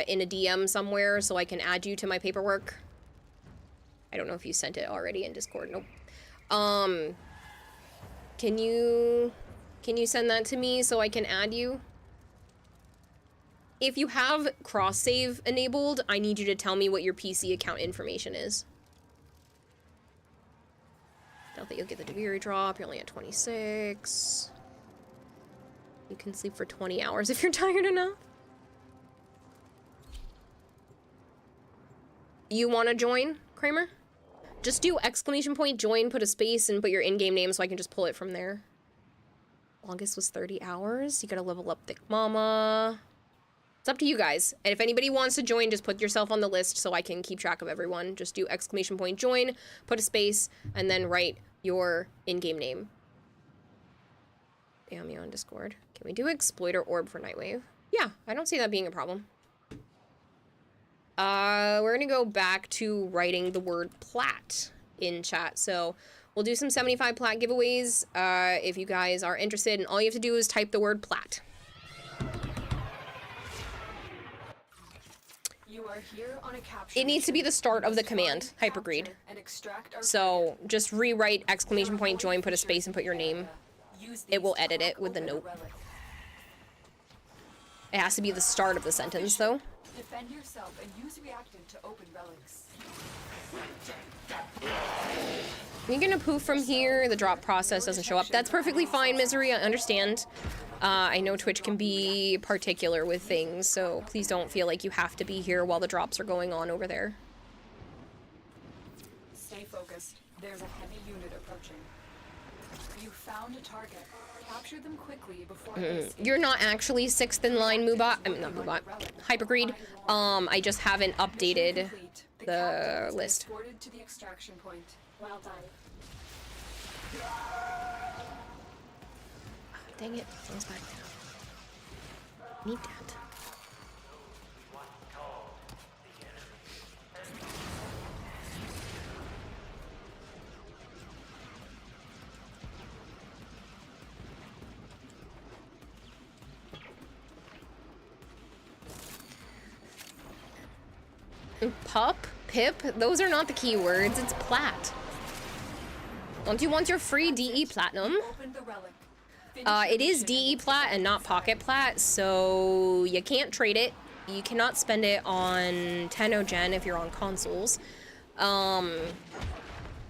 in a DM somewhere so I can add you to my paperwork? I don't know if you sent it already in Discord. Nope. Can you send that to me so I can add you? If you have cross-save enabled, I need you to tell me what your PC account information is. Doubt that you'll get the Debiri drop. You're only at 26. You can sleep for 20 hours if you're tired enough. You want to join, Kramer? Just do !join, put a space, and put your in-game name so I can just pull it from there. Longest was 30 hours. You gotta level up Thick Mama. It's up to you guys. And if anybody wants to join, just put yourself on the list so I can keep track of everyone. Just do !join, put a space, and then write your in-game name. Bam, you on Discord. Can we do Exploiter Orb for Nightwave? Yeah, I don't see that being a problem. We're gonna go back to writing the word plat in chat. So we'll do some 75 plat giveaways if you guys are interested, and all you have to do is type the word plat. You are here on a capture. It needs to be the start of the command, Hypergreed. So just rewrite !join, put a space, and put your name. It will edit it with the note. It has to be the start of the sentence, though. Defend yourself and use reactant to open relics. You're gonna poof from here, the drop process doesn't show up. That's perfectly fine, Misery, I understand. I know Twitch can be particular with things, so please don't feel like you have to be here while the drops are going on over there. Stay focused. There's a heavy unit approaching. You found a target. Capture them quickly before You're not actually 6th in line, Moobot. I mean, not Moobot. Hypergreed. I just haven't updated the list. Escorted to the extraction point. Well done. Dang it. Sounds bad. Need that. Pup, Pip, those are not the keywords, it's plat. Don't you want your free DE Platinum? It is DE Plat and not Pocket Plat, so you can't trade it. You cannot spend it on Tenno-Gen if you're on consoles. And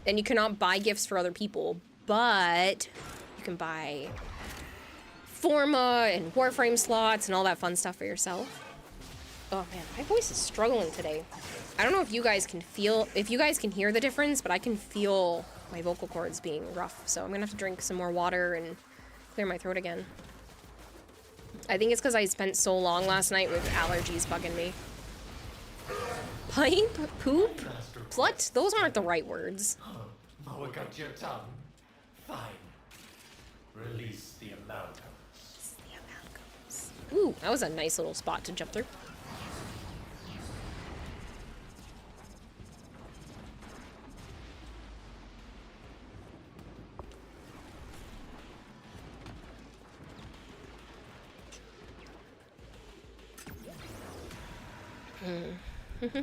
you cannot buy gifts for other people, but you can buy Forma and Warframe slots and all that fun stuff for yourself. Oh man, my voice is struggling today. I don't know if you guys can hear the difference, but I can feel my vocal cords being rough. So I'm gonna have to drink some more water and clear my throat again. I think it's because I spent so long last night with allergies bugging me. Pipe? Poop? Plut? Those aren't the right words. Look at your tongue. Fine. Release the amalgams. Ooh, that was a nice little spot to jump through. I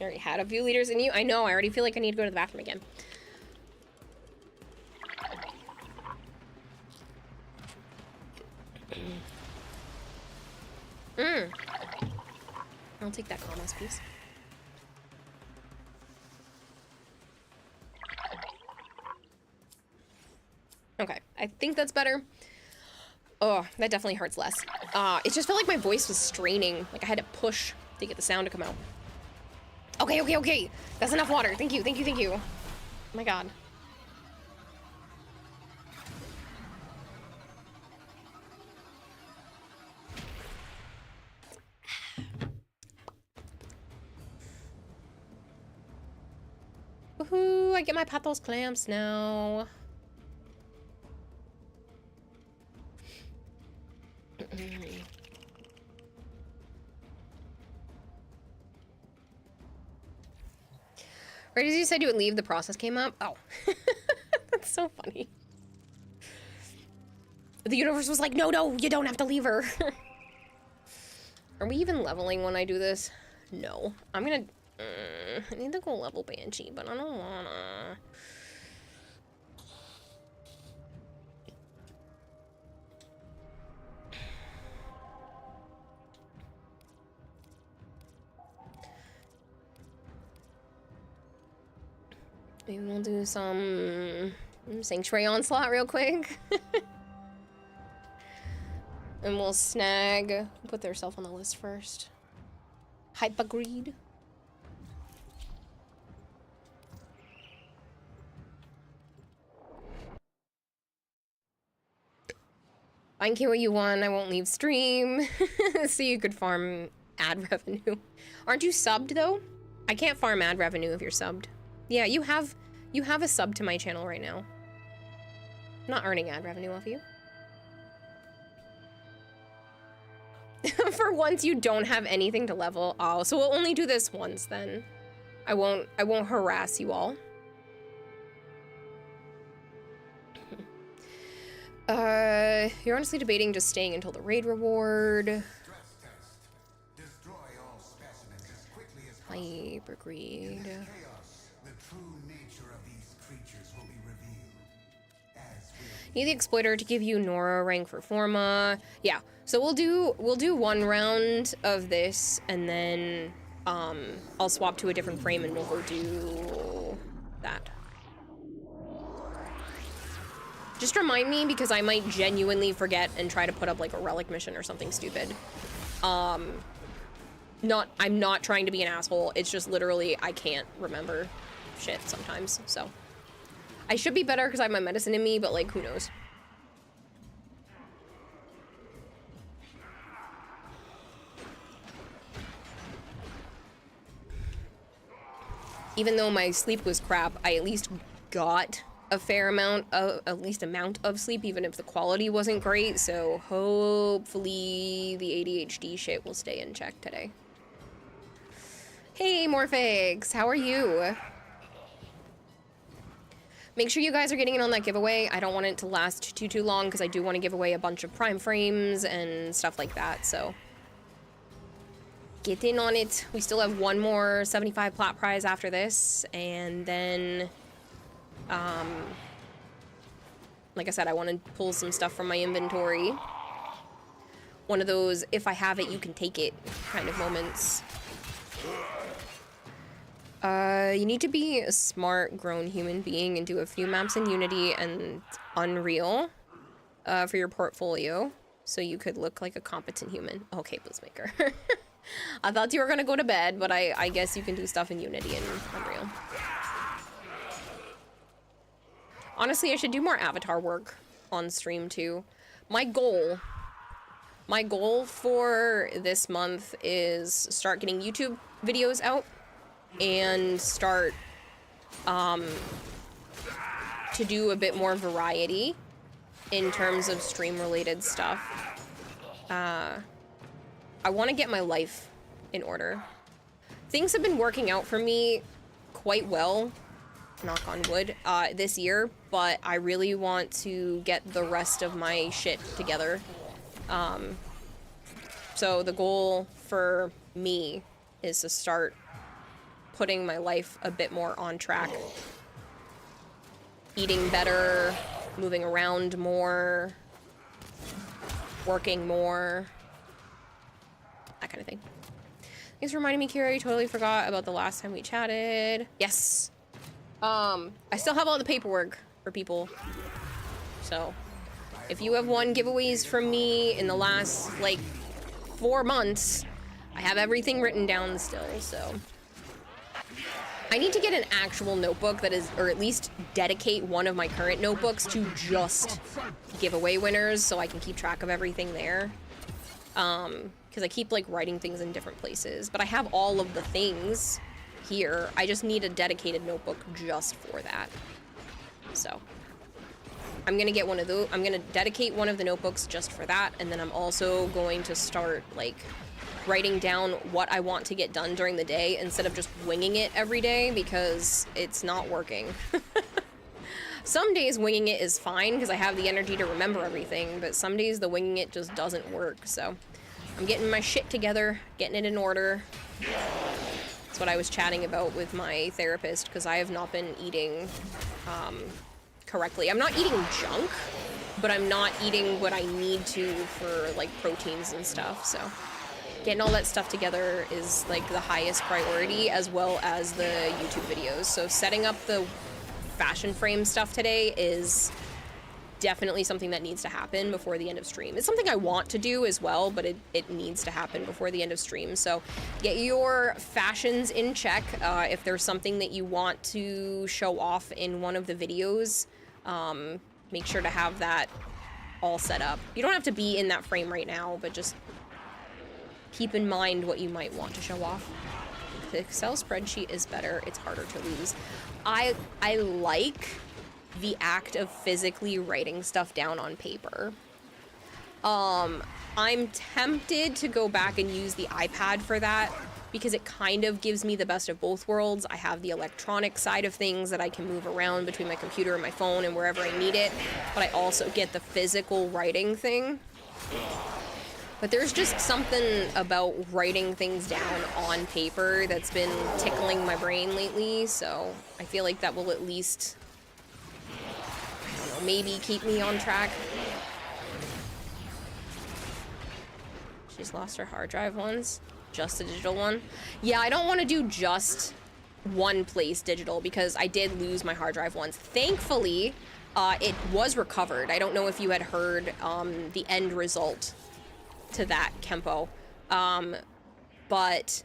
already had a few liters in you. I know, I already feel like I need to go to the bathroom again. I'll take that commas, please. Okay, I think that's better. Oh, that definitely hurts less. It just felt like my voice was straining. Like I had to push to get the sound to come out. Okay, okay, okay. That's enough water. Thank you, thank you, thank you. Oh my god. Woohoo, I get my pathos clamps now. Right as you said you would leave, the process came up. Oh, that's so funny. The universe was like, no, no, you don't have to leave her. Are we even leveling when I do this? No. I'm gonna... I need to go level Banshee, but I don't wanna... Maybe we'll do some Sanctuary Onslaught real quick. And we'll snag, put theirself on the list first. Hypergreed. I can care what you want, I won't leave stream. So you could farm ad revenue. Aren't you subbed though? I can't farm ad revenue if you're subbed. Yeah, you have a sub to my channel right now. I'm not earning ad revenue off you. For once you don't have anything to level. Oh, so we'll only do this once then. I won't harass you all. You're honestly debating just staying until the raid reward. Hypergreed. Need the exploiter to give you Nora rank for Forma. Yeah, so we'll do one round of this and then I'll swap to a different frame and we'll go do that. Just remind me because I might genuinely forget and try to put up like a relic mission or something stupid. I'm not trying to be an asshole. It's just literally I can't remember shit sometimes, so. I should be better because I have my medicine in me, but like, who knows? even though my sleep was crap, I at least got a fair amount of sleep, even if the quality wasn't great. So hopefully the ADHD shit will stay in check today. Hey, Morphix, how are you? Make sure you guys are getting in on that giveaway. I don't want it to last too long because I do want to give away a bunch of Prime frames and stuff like that, so get in on it. We still have one more 75 plat prize after this, and then like I said, I want to pull some stuff from my inventory. One of those, if I have it, you can take it kind of moments. You need to be a smart, grown human being and do a few maps in Unity and Unreal for your portfolio, so you could look like a competent human. Okay, Blizzmaker. I thought you were gonna go to bed, but I guess you can do stuff in Unity and Unreal. Honestly, I should do more avatar work on stream too. My goal for this month is start getting YouTube videos out and start to do a bit more variety in terms of stream related stuff. I want to get my life in order. Things have been working out for me quite well, knock on wood, this year, but I really want to get the rest of my shit together. So the goal for me is to start putting my life a bit more on track. Eating better, moving around more, working more, that kind of thing. Thanks for reminding me, Kira. You totally forgot about the last time we chatted. Yes. I still have all the paperwork for people. So, if you have won giveaways from me in the last, like, 4 months, I have everything written down still, so. I need to get an actual notebook that is, or at least dedicate one of my current notebooks to just giveaway winners so I can keep track of everything there. Because I keep, like, writing things in different places. But I have all of the things here. I just need a dedicated notebook just for that. So I'm gonna get one of those. I'm gonna dedicate one of the notebooks just for that, and then I'm also going to start, like, writing down what I want to get done during the day instead of just winging it every day, because it's not working. Some days winging it is fine because I have the energy to remember everything, but some days the winging it just doesn't work. So I'm getting my shit together, getting it in order. That's what I was chatting about with my therapist, because I have not been eating correctly. I'm not eating junk, but I'm not eating what I need to for, like, proteins and stuff. So getting all that stuff together is, like, the highest priority, as well as the YouTube videos. So setting up the fashion frame stuff today is definitely something that needs to happen before the end of stream. It's something I want to do as well, but it needs to happen before the end of stream. So get your fashions in check. If there's something that you want to show off in one of the videos, make sure to have that all set up. You don't have to be in that frame right now, but just keep in mind what you might want to show off. The Excel spreadsheet is better. It's harder to lose. I like the act of physically writing stuff down on paper. I'm tempted to go back and use the iPad for that, because it kind of gives me the best of both worlds. I have the electronic side of things that I can move around between my computer and my phone and wherever I need it, but I also get the physical writing thing. But there's just something about writing things down on paper that's been tickling my brain lately, so I feel like that will at least, I don't know, maybe keep me on track. She's lost her hard drive once. Just a digital one. Yeah, I don't want to do just one place digital, because I did lose my hard drive once. Thankfully, it was recovered. I don't know if you had heard the end result to that, Kempo. But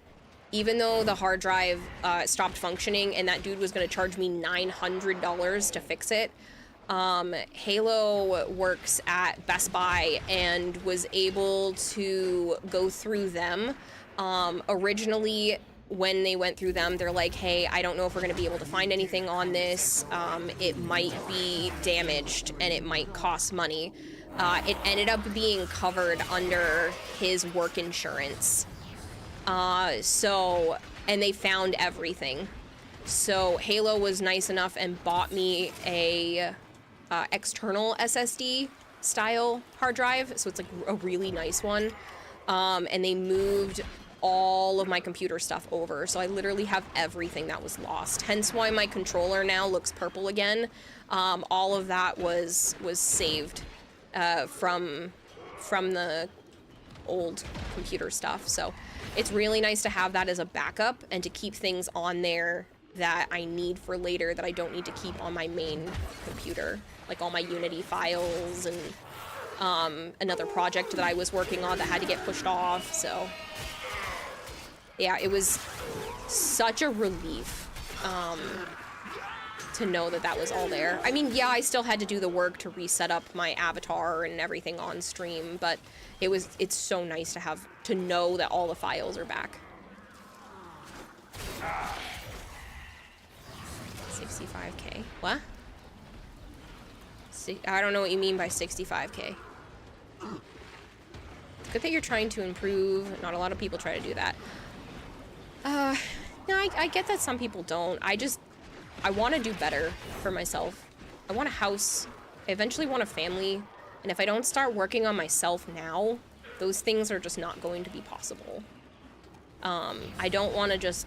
even though the hard drive stopped functioning and that dude was going to charge me $900 to fix it, Halo works at Best Buy and was able to go through them. Originally, when they went through them, they're like, hey, I don't know if we're going to be able to find anything on this. It might be damaged and it might cost money. It ended up being covered under his work insurance. And they found everything. So Halo was nice enough and bought me a external SSD style hard drive. So it's like a really nice one. And they moved all of my computer stuff over. So I literally have everything that was lost. Hence why my controller now looks purple again. All of that was saved from the old computer stuff. So it's really nice to have that as a backup and to keep things on there that I need for later that I don't need to keep on my main computer. Like all my Unity files and another project that I was working on that had to get pushed off. So yeah, it was such a relief to know that that was all there. I mean, yeah, I still had to do the work to reset up my avatar and everything on stream, but it's so nice to know that all the files are back. 65K. What? I don't know what you mean by 65K. It's good that you're trying to improve. Not a lot of people try to do that. No, I get that some people don't. I want to do better for myself. I want a house. I eventually want a family. And if I don't start working on myself now, those things are just not going to be possible. I don't want to just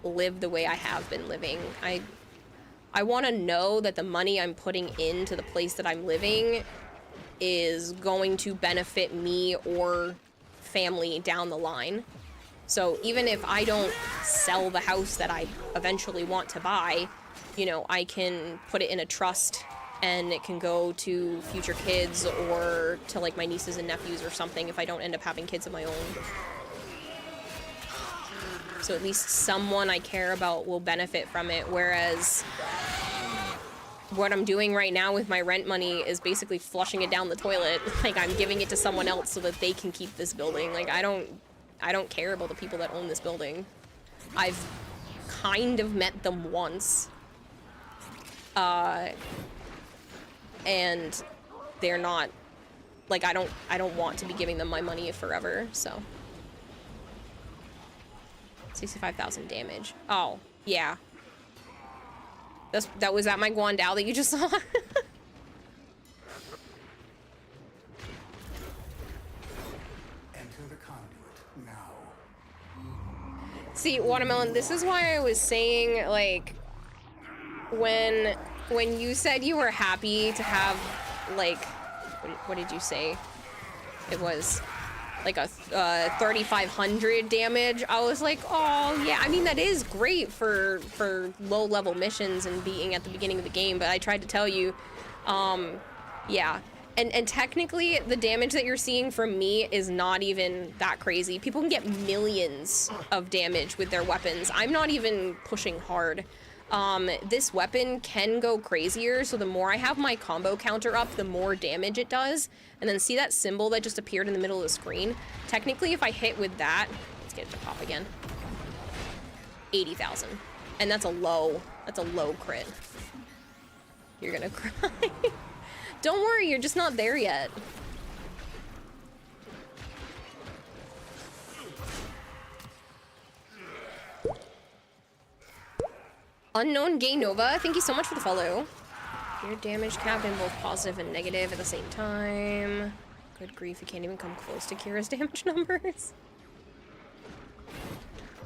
live the way I have been living. I want to know that the money I'm putting into the place that I'm living is going to benefit me or family down the line. So even if I don't sell the house that I eventually want to buy, you know, I can put it in a trust and it can go to future kids or to like my nieces and nephews or something if I don't end up having kids of my own. So at least someone I care about will benefit from it, whereas what I'm doing right now with my rent money is basically flushing it down the toilet. Like, I'm giving it to someone else so that they can keep this building. Like, I don't care about the people that own this building. I've kind of met them once. And they're not, like, I don't want to be giving them my money forever, so. 65,000 damage. Oh, yeah. That was at my Guandao that you just saw? Enter the conduit now. See, Watermelon, this is why I was saying, like, when you said you were happy to have, like, what did you say? It was like a 3,500 damage. I was like, oh yeah. I mean, that is great for low-level missions and being at the beginning of the game. But I tried to tell you, yeah. And technically, the damage that you're seeing from me is not even that crazy. People can get millions of damage with their weapons. I'm not even pushing hard. This weapon can go crazier, so the more I have my combo counter up, the more damage it does. And then see that symbol that just appeared in the middle of the screen? Technically, if I hit with that, let's get it to pop again. 80,000. And that's a low crit. You're gonna cry. Don't worry, you're just not there yet. Unknown Gay Nova, thank you so much for the follow. Your damage capped in both positive and negative at the same time. Good grief, you can't even come close to Kira's damage numbers.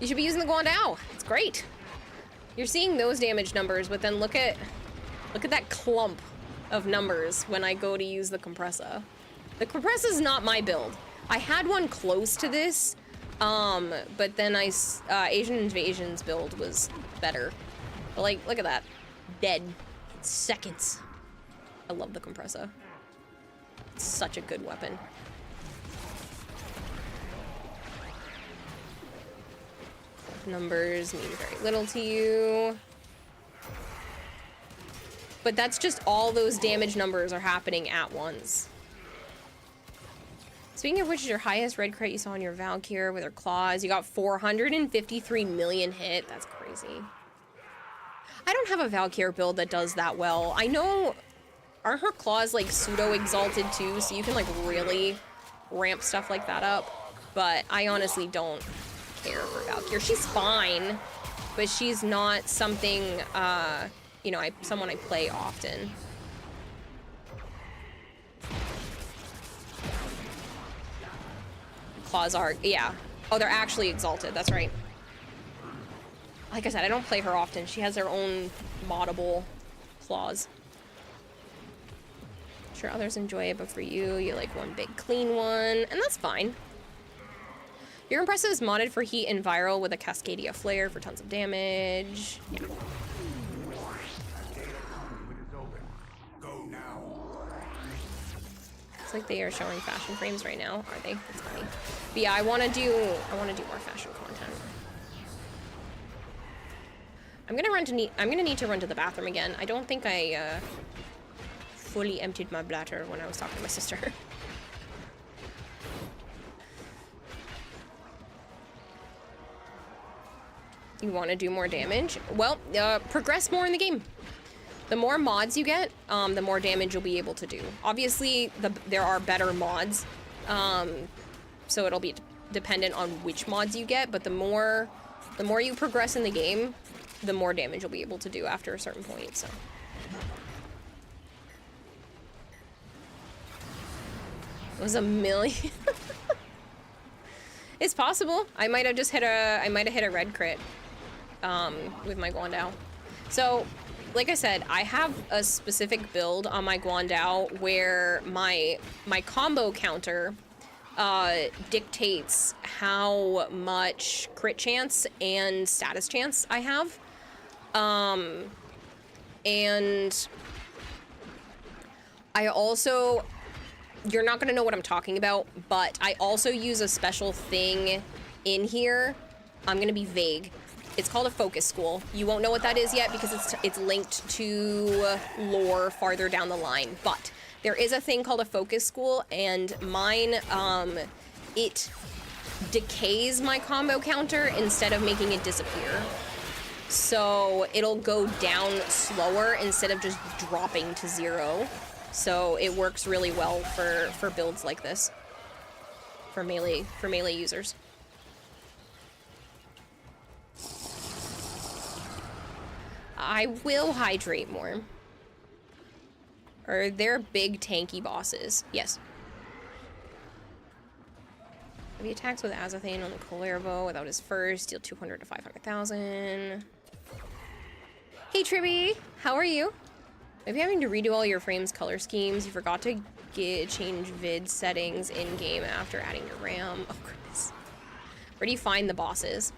You should be using the Guandao. It's great. You're seeing those damage numbers, but then look at that clump of numbers when I go to use the Compressa. The Compressa's not my build. I had one close to this, but then Asian Invasion's build was better. But like, look at that. Dead. Seconds. I love the Compressa. It's such a good weapon. Numbers mean very little to you. But that's just all those damage numbers are happening at once. Speaking of which, is your highest red crit you saw on your Valkyr with her claws. You got 453 million hit. That's crazy. I don't have a Valkyr build that does that well. I know, aren't her claws like pseudo exalted too, so you can like really ramp stuff like that up. But I honestly don't care for Valkyr. She's fine, but she's not something, you know, someone I play often. Claws are, yeah. Oh, they're actually exalted, that's right. Like I said, I don't play her often. She has her own moddable claws. Sure, others enjoy it, but for you, you like one big clean one, and that's fine. Your Impressive is modded for heat and viral with a Cascadia Flare for tons of damage. Yeah. It's like they are showing fashion frames right now, are they? That's funny. But yeah, I wanna do more fashion content. I'm gonna need to run to the bathroom again. I don't think I fully emptied my bladder when I was talking to my sister. You want to do more damage? Well, progress more in the game. The more mods you get, the more damage you'll be able to do. Obviously, there are better mods, so it'll be dependent on which mods you get, but the more you progress in the game, the more damage you'll be able to do after a certain point, so. It was 1 million. It's possible. I might have hit a red crit with my Guandao. So, like I said, I have a specific build on my Guandao where my combo counter dictates how much crit chance and status chance I have. And I also, you're not gonna know what I'm talking about, but I also use a special thing in here. I'm gonna be vague. It's called a focus school. You won't know what that is yet because it's linked to lore farther down the line, but there is a thing called a focus school, and mine, it decays my combo counter instead of making it disappear. So it'll go down slower instead of just dropping to 0. So it works really well for builds like this, for melee users. I will hydrate more. Or they're big tanky bosses. Yes. If he attacks with Azathane on the Kullervo without his first, deal 200 to 500,000. Hey Tribby, how are you? Maybe having to redo all your frames color schemes. You forgot to change vid settings in-game after adding your RAM. Oh goodness. Where do you find the bosses?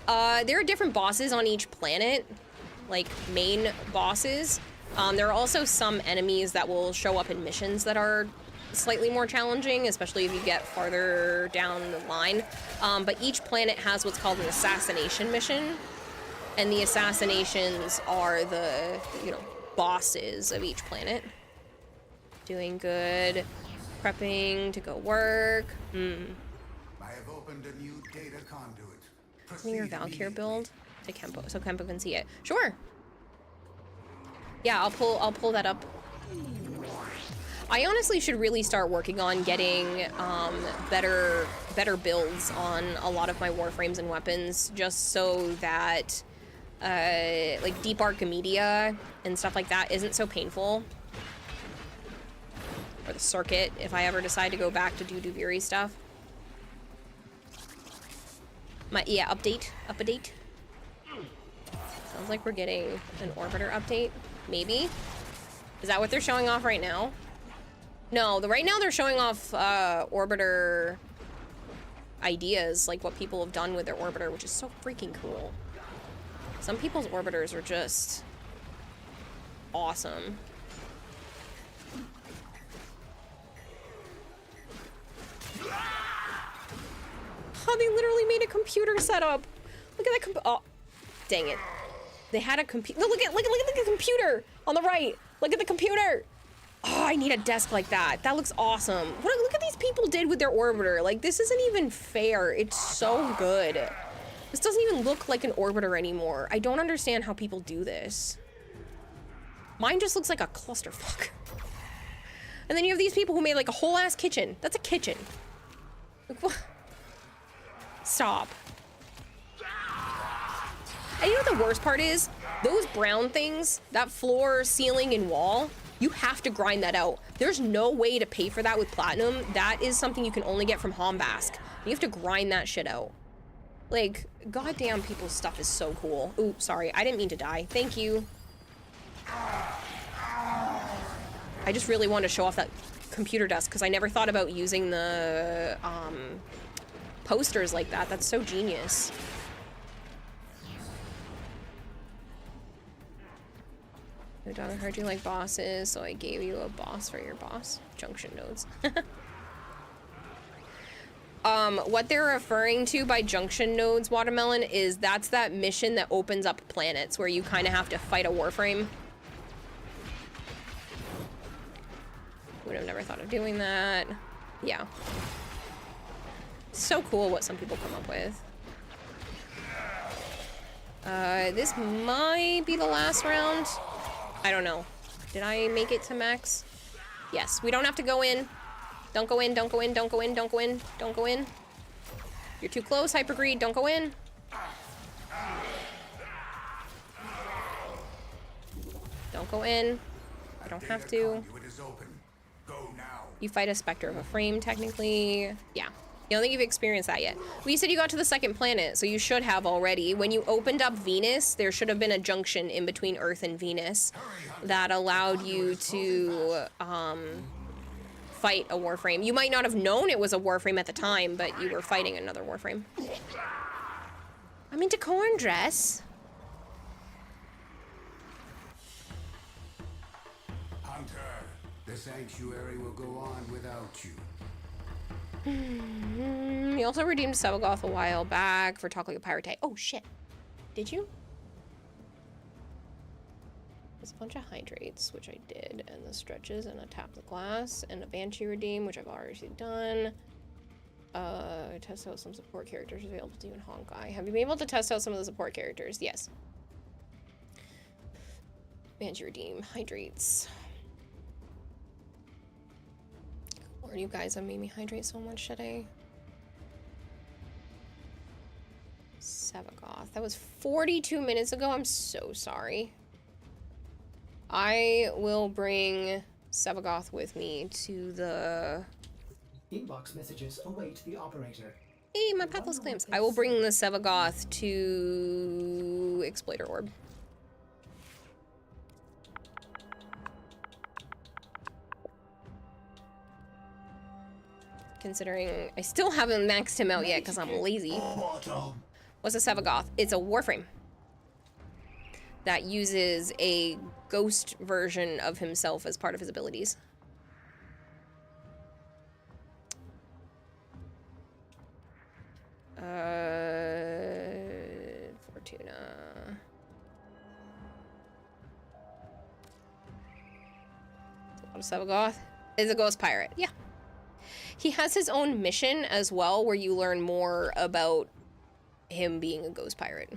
There are different bosses on each planet, like main bosses. There are also some enemies that will show up in missions that are slightly more challenging, especially if you get farther down the line. But each planet has what's called an assassination mission. And the assassinations are the, bosses of each planet. Doing good. Prepping to go work. I have opened a new data conduit. Sending your Valkyr build to Kempo, so Kempo can see it. Sure. Yeah, I'll pull that up. I honestly should really start working on getting better builds on a lot of my Warframes and weapons, just so that like Deep Archimedia and stuff like that isn't so painful. Or the circuit, if I ever decide to go back to do Duviri stuff. Update. Sounds like we're getting an Orbiter update, maybe? Is that what they're showing off right now? No, right now they're showing off Orbiter ideas, like what people have done with their Orbiter, which is so freaking cool. Some people's Orbiters are just awesome. Oh, they literally made a computer setup. Look at that oh, dang it. They had a computer. Look at the computer on the right. Look at the computer. Oh, I need a desk like that. That looks awesome. Look at these people did with their orbiter. Like, this isn't even fair. It's so good. This doesn't even look like an orbiter anymore. I don't understand how people do this. Mine just looks like a clusterfuck. And then you have these people who made like a whole ass kitchen. That's a kitchen. Like, what? Stop. And you know what the worst part is? Those brown things, that floor, ceiling, and wall, you have to grind that out. There's no way to pay for that with platinum. That is something you can only get from Hombask. You have to grind that shit out. Like, goddamn, people's stuff is so cool. Ooh, sorry, I didn't mean to die. Thank you. I just really wanted to show off that computer desk because I never thought about using the posters like that. That's so genius. Donna heard you like bosses, so I gave you a boss for your boss. Junction nodes. What they're referring to by junction nodes, Watermelon, is that's that mission that opens up planets where you kind of have to fight a warframe. Would have never thought of doing that. Yeah. So cool what some people come up with. This might be the last round. I don't know. Did I make it to max? Yes. We don't have to go in. Don't go in, don't go in, don't go in, don't go in, don't go in. You're too close, Hypergreed, don't go in. Don't go in. I don't have to. You fight a Spectre of a Frame, technically. Yeah. I don't think you've experienced that yet. Well, you said you got to the second planet, so you should have already. When you opened up Venus, there should have been a junction in between Earth and Venus that allowed you to fight a warframe. You might not have known it was a warframe at the time, but you were fighting another warframe. I'm into corn dress. Hunter, the sanctuary will go on without you. You also redeemed Sevagoth a while back for Talk Like a Pirate. Oh shit. Did you? There's a bunch of hydrates, which I did, and the stretches, and a tap the glass, and a Banshee redeem, which I've already done. Test out some support characters available to you in Honkai. Have you been able to test out some of the support characters? Yes. Banshee redeem, hydrates. Lord, you guys have made me hydrate so much today. Sevagoth. That was 42 minutes ago. I'm so sorry. I will bring Sevagoth with me to the... Inbox messages await the operator. Hey, my pathless clams. I will bring the Sevagoth to Exploiter Orb. Considering I still haven't maxed him out yet because I'm lazy. What's a Sevagoth? It's a warframe that uses a ghost version of himself as part of his abilities. Fortuna. What a Sevagoth is a ghost pirate. Yeah. He has his own mission as well, where you learn more about him being a ghost pirate.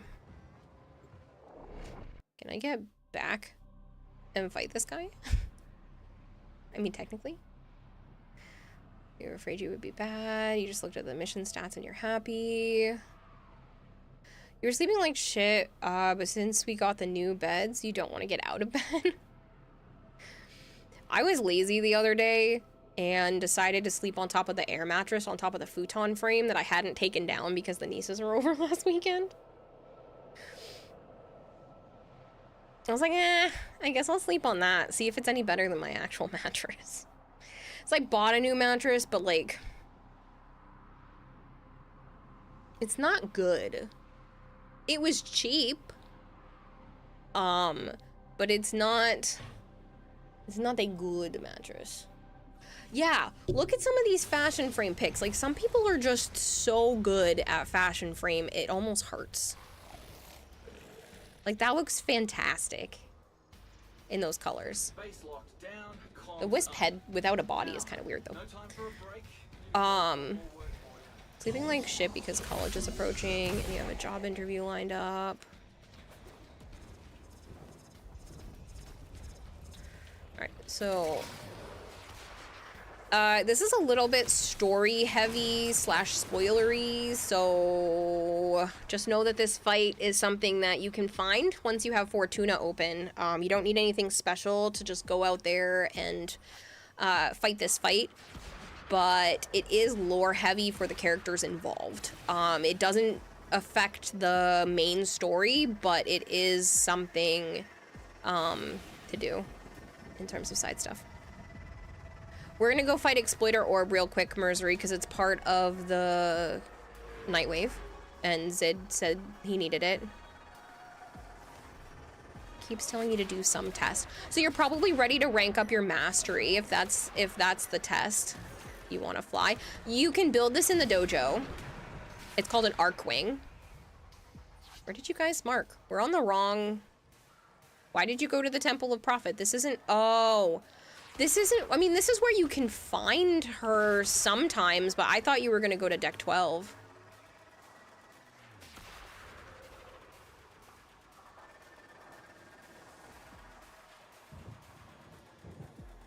Can I get back and fight this guy? I mean, technically. You're afraid you would be bad. You just looked at the mission stats and you're happy. You're sleeping like shit, but since we got the new beds, you don't want to get out of bed. I was lazy the other day and decided to sleep on top of the air mattress on top of the futon frame that I hadn't taken down because the nieces were over last weekend. I was like, I guess I'll sleep on that, see if it's any better than my actual mattress. So I bought a new mattress, but like, it's not good. It was cheap, but it's not a good mattress. Yeah, look at some of these fashion frame pics. Like, some people are just so good at fashion frame, it almost hurts. Like, that looks fantastic in those colors. Base locked down, The wisp head without a body is kind of weird, though. Sleeping like shit because college is approaching and you have a job interview lined up. Alright, so... this is a little bit story heavy / spoilery, so just know that this fight is something that you can find once you have Fortuna open. You don't need anything special to just go out there and fight this fight, but it is lore heavy for the characters involved. It doesn't affect the main story, but it is something to do in terms of side stuff. We're gonna go fight Exploiter Orb real quick, Merzery, because it's part of the Nightwave, and Zid said he needed it. Keeps telling you to do some test. So you're probably ready to rank up your mastery if that's the test you want to fly. You can build this in the dojo. It's called an Arcwing. Where did you guys mark? We're on the wrong... Why did you go to the Temple of Prophet? This isn't... Oh... This isn't, I mean, this is where you can find her sometimes, but I thought you were going to go to deck 12.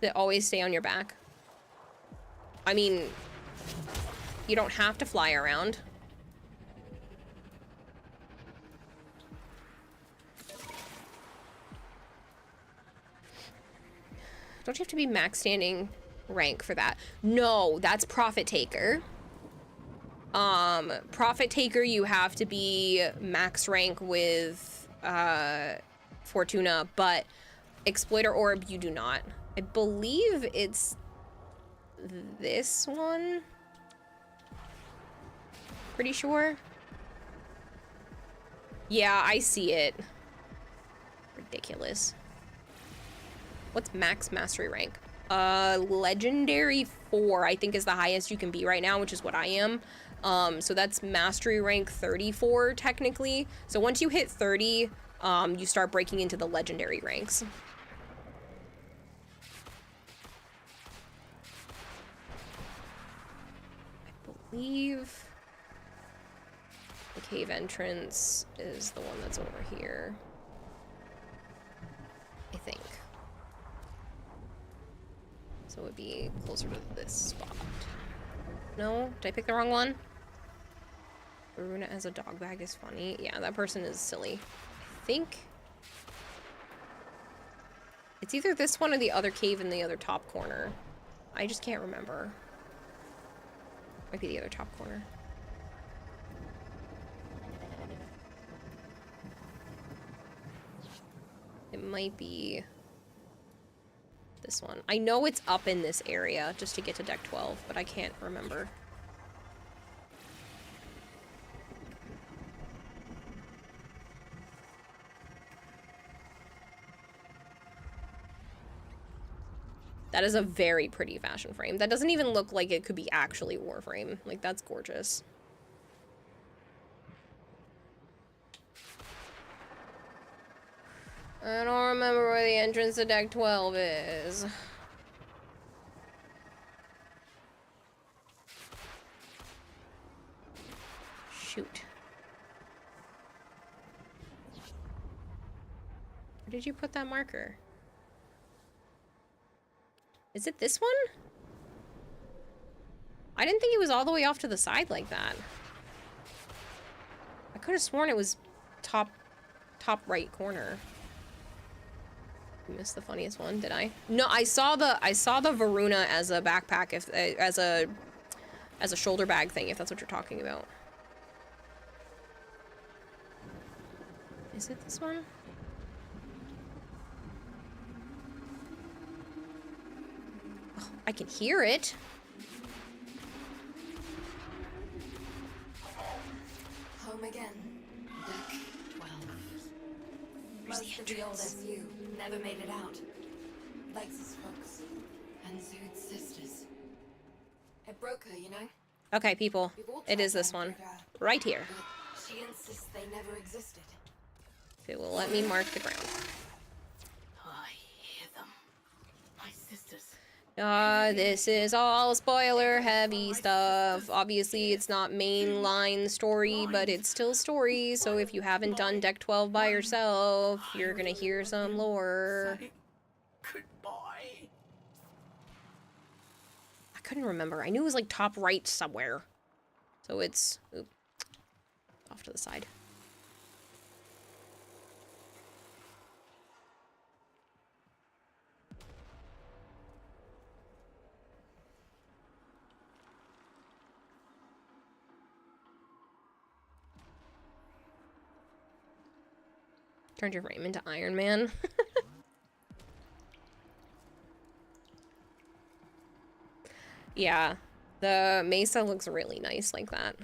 They always stay on your back. I mean, you don't have to fly around. Don't you have to be max standing rank for that? No, that's Prophet Taker. Prophet Taker, you have to be max rank with Fortuna, but Exploiter Orb, you do not. I believe it's this one. Pretty sure. Yeah, I see it. Ridiculous. What's max mastery rank? Legendary 4, I think, is the highest you can be right now, which is what I am. So that's mastery rank 34, technically. So once you hit 30, you start breaking into the legendary ranks. I believe the cave entrance is the one that's over here. I think. So it would be closer to this spot. No? Did I pick the wrong one? Varuna as a dog bag is funny. Yeah, that person is silly. I think it's either this one or the other cave in the other top corner. I just can't remember. Might be the other top corner. It might be this one. I know it's up in this area just to get to deck 12, but I can't remember. That is a very pretty fashion frame. That doesn't even look like it could be actually Warframe. Like, that's gorgeous. I don't remember where the entrance to deck 12 is. Shoot. Where did you put that marker? Is it this one? I didn't think it was all the way off to the side like that. I could have sworn it was top right corner. Missed the funniest one, did I? No, I saw the Varuna as a backpack, if as a shoulder bag thing, if that's what you're talking about. Is it this one? Oh, I can hear it. Home again. Deck 12. Most of the old SU never made it out. Lex's folks and Zood's sisters. It broke her, you know? Okay, people. It is this one. Right here. She insists they never existed. If it will let me mark the ground. I hear them. My sisters. This is all spoiler heavy stuff. Obviously, it's not mainline story, but it's still story, so if you haven't done Deck 12 by yourself, you're gonna hear some lore. Goodbye. I couldn't remember. I knew it was like top right somewhere. So it's off to the side. Turned your frame into Iron Man. Yeah, the Mesa looks really nice like that.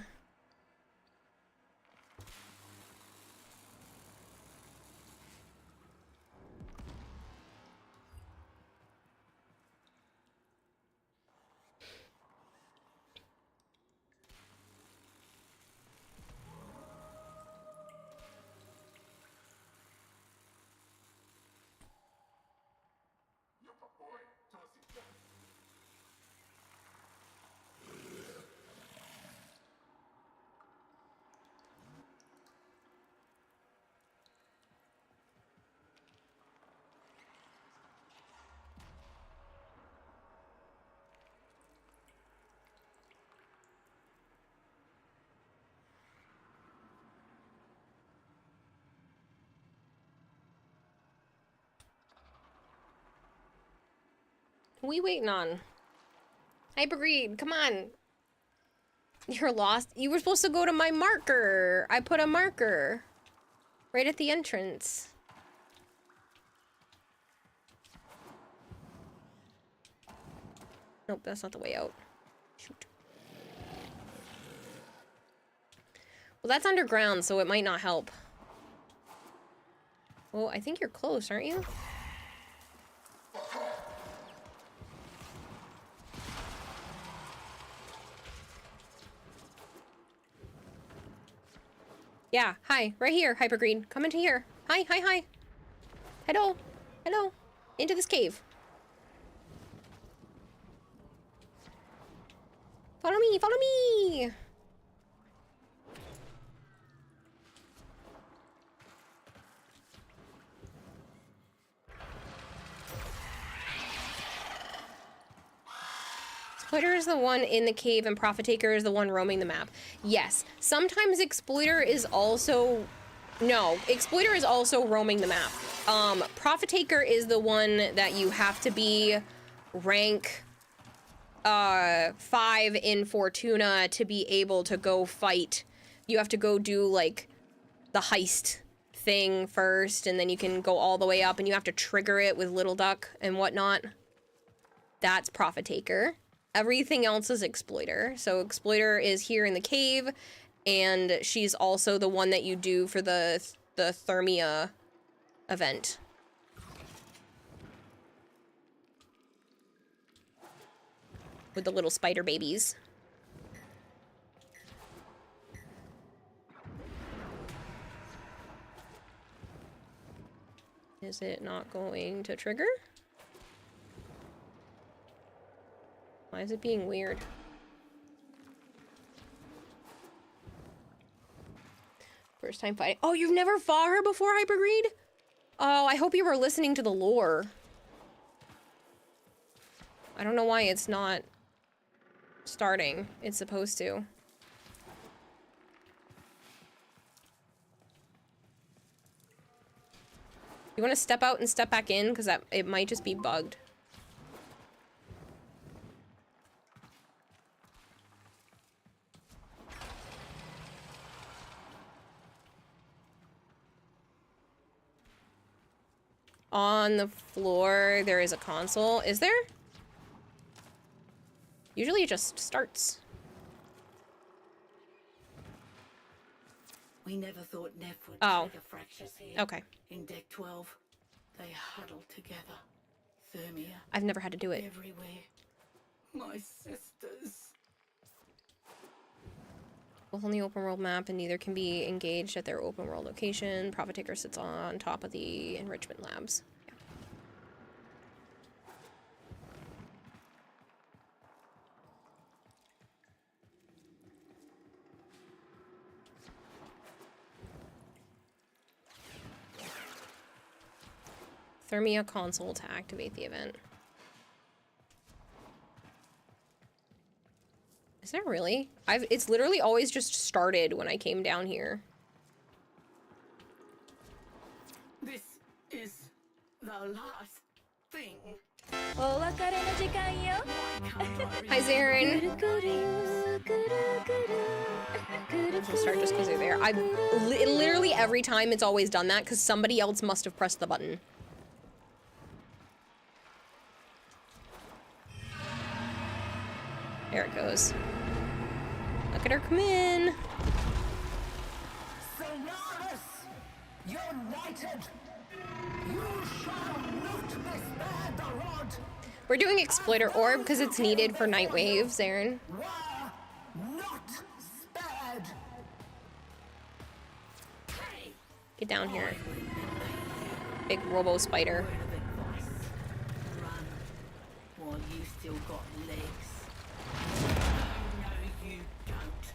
What are we waiting on? Hypergreed, come on. You're lost. You were supposed to go to my marker. I put a marker right at the entrance. Nope, that's not the way out. Shoot. Well, that's underground, so it might not help. Well, I think you're close, aren't you? Yeah, hi, right here, Hypergreen. Come into here. Hi, hi, hi. Hello, hello. Into this cave. Follow me, follow me. Exploiter is the one in the cave and Profitaker is the one roaming the map. Yes, sometimes Exploiter is also... No, Exploiter is also roaming the map. Profitaker is the one that you have to be rank 5 in Fortuna to be able to go fight. You have to go do like the heist thing first and then you can go all the way up and you have to trigger it with Little Duck and whatnot. That's Profitaker. Everything else is Exploiter. So Exploiter is here in the cave, and she's also the one that you do for the Thermia event. With the little spider babies. Is it not going to trigger? Why is it being weird? First time fighting. Oh, you've never fought her before, Hypergreed? Oh, I hope you were listening to the lore. I don't know why it's not starting. It's supposed to. You want to step out and step back in? Because it might just be bugged. On the floor, there is a console. Is there? Usually it just starts. We never thought Neff would trigger fractures here. Okay. In Deck 12, they huddled together. Thermia. I've never had to do it. Everywhere. My sisters. Both on the open world map, and neither can be engaged at their open world location. Profitaker sits on top of the enrichment labs. Yeah. Thermia console to activate the event. Is there really? It's literally always just started when I came down here. This is the last thing. Hi, Zarin. I'll start just because they're there. Literally every time it's always done that because somebody else must have pressed the button. There it goes. Look at her come in. Solaris, united, you shall not despair the rod. We're doing Exploiter Orb because it's needed for Nightwave, Zarin. Not spared. Get down here. Big robo spider. While you still got legs. No, you don't.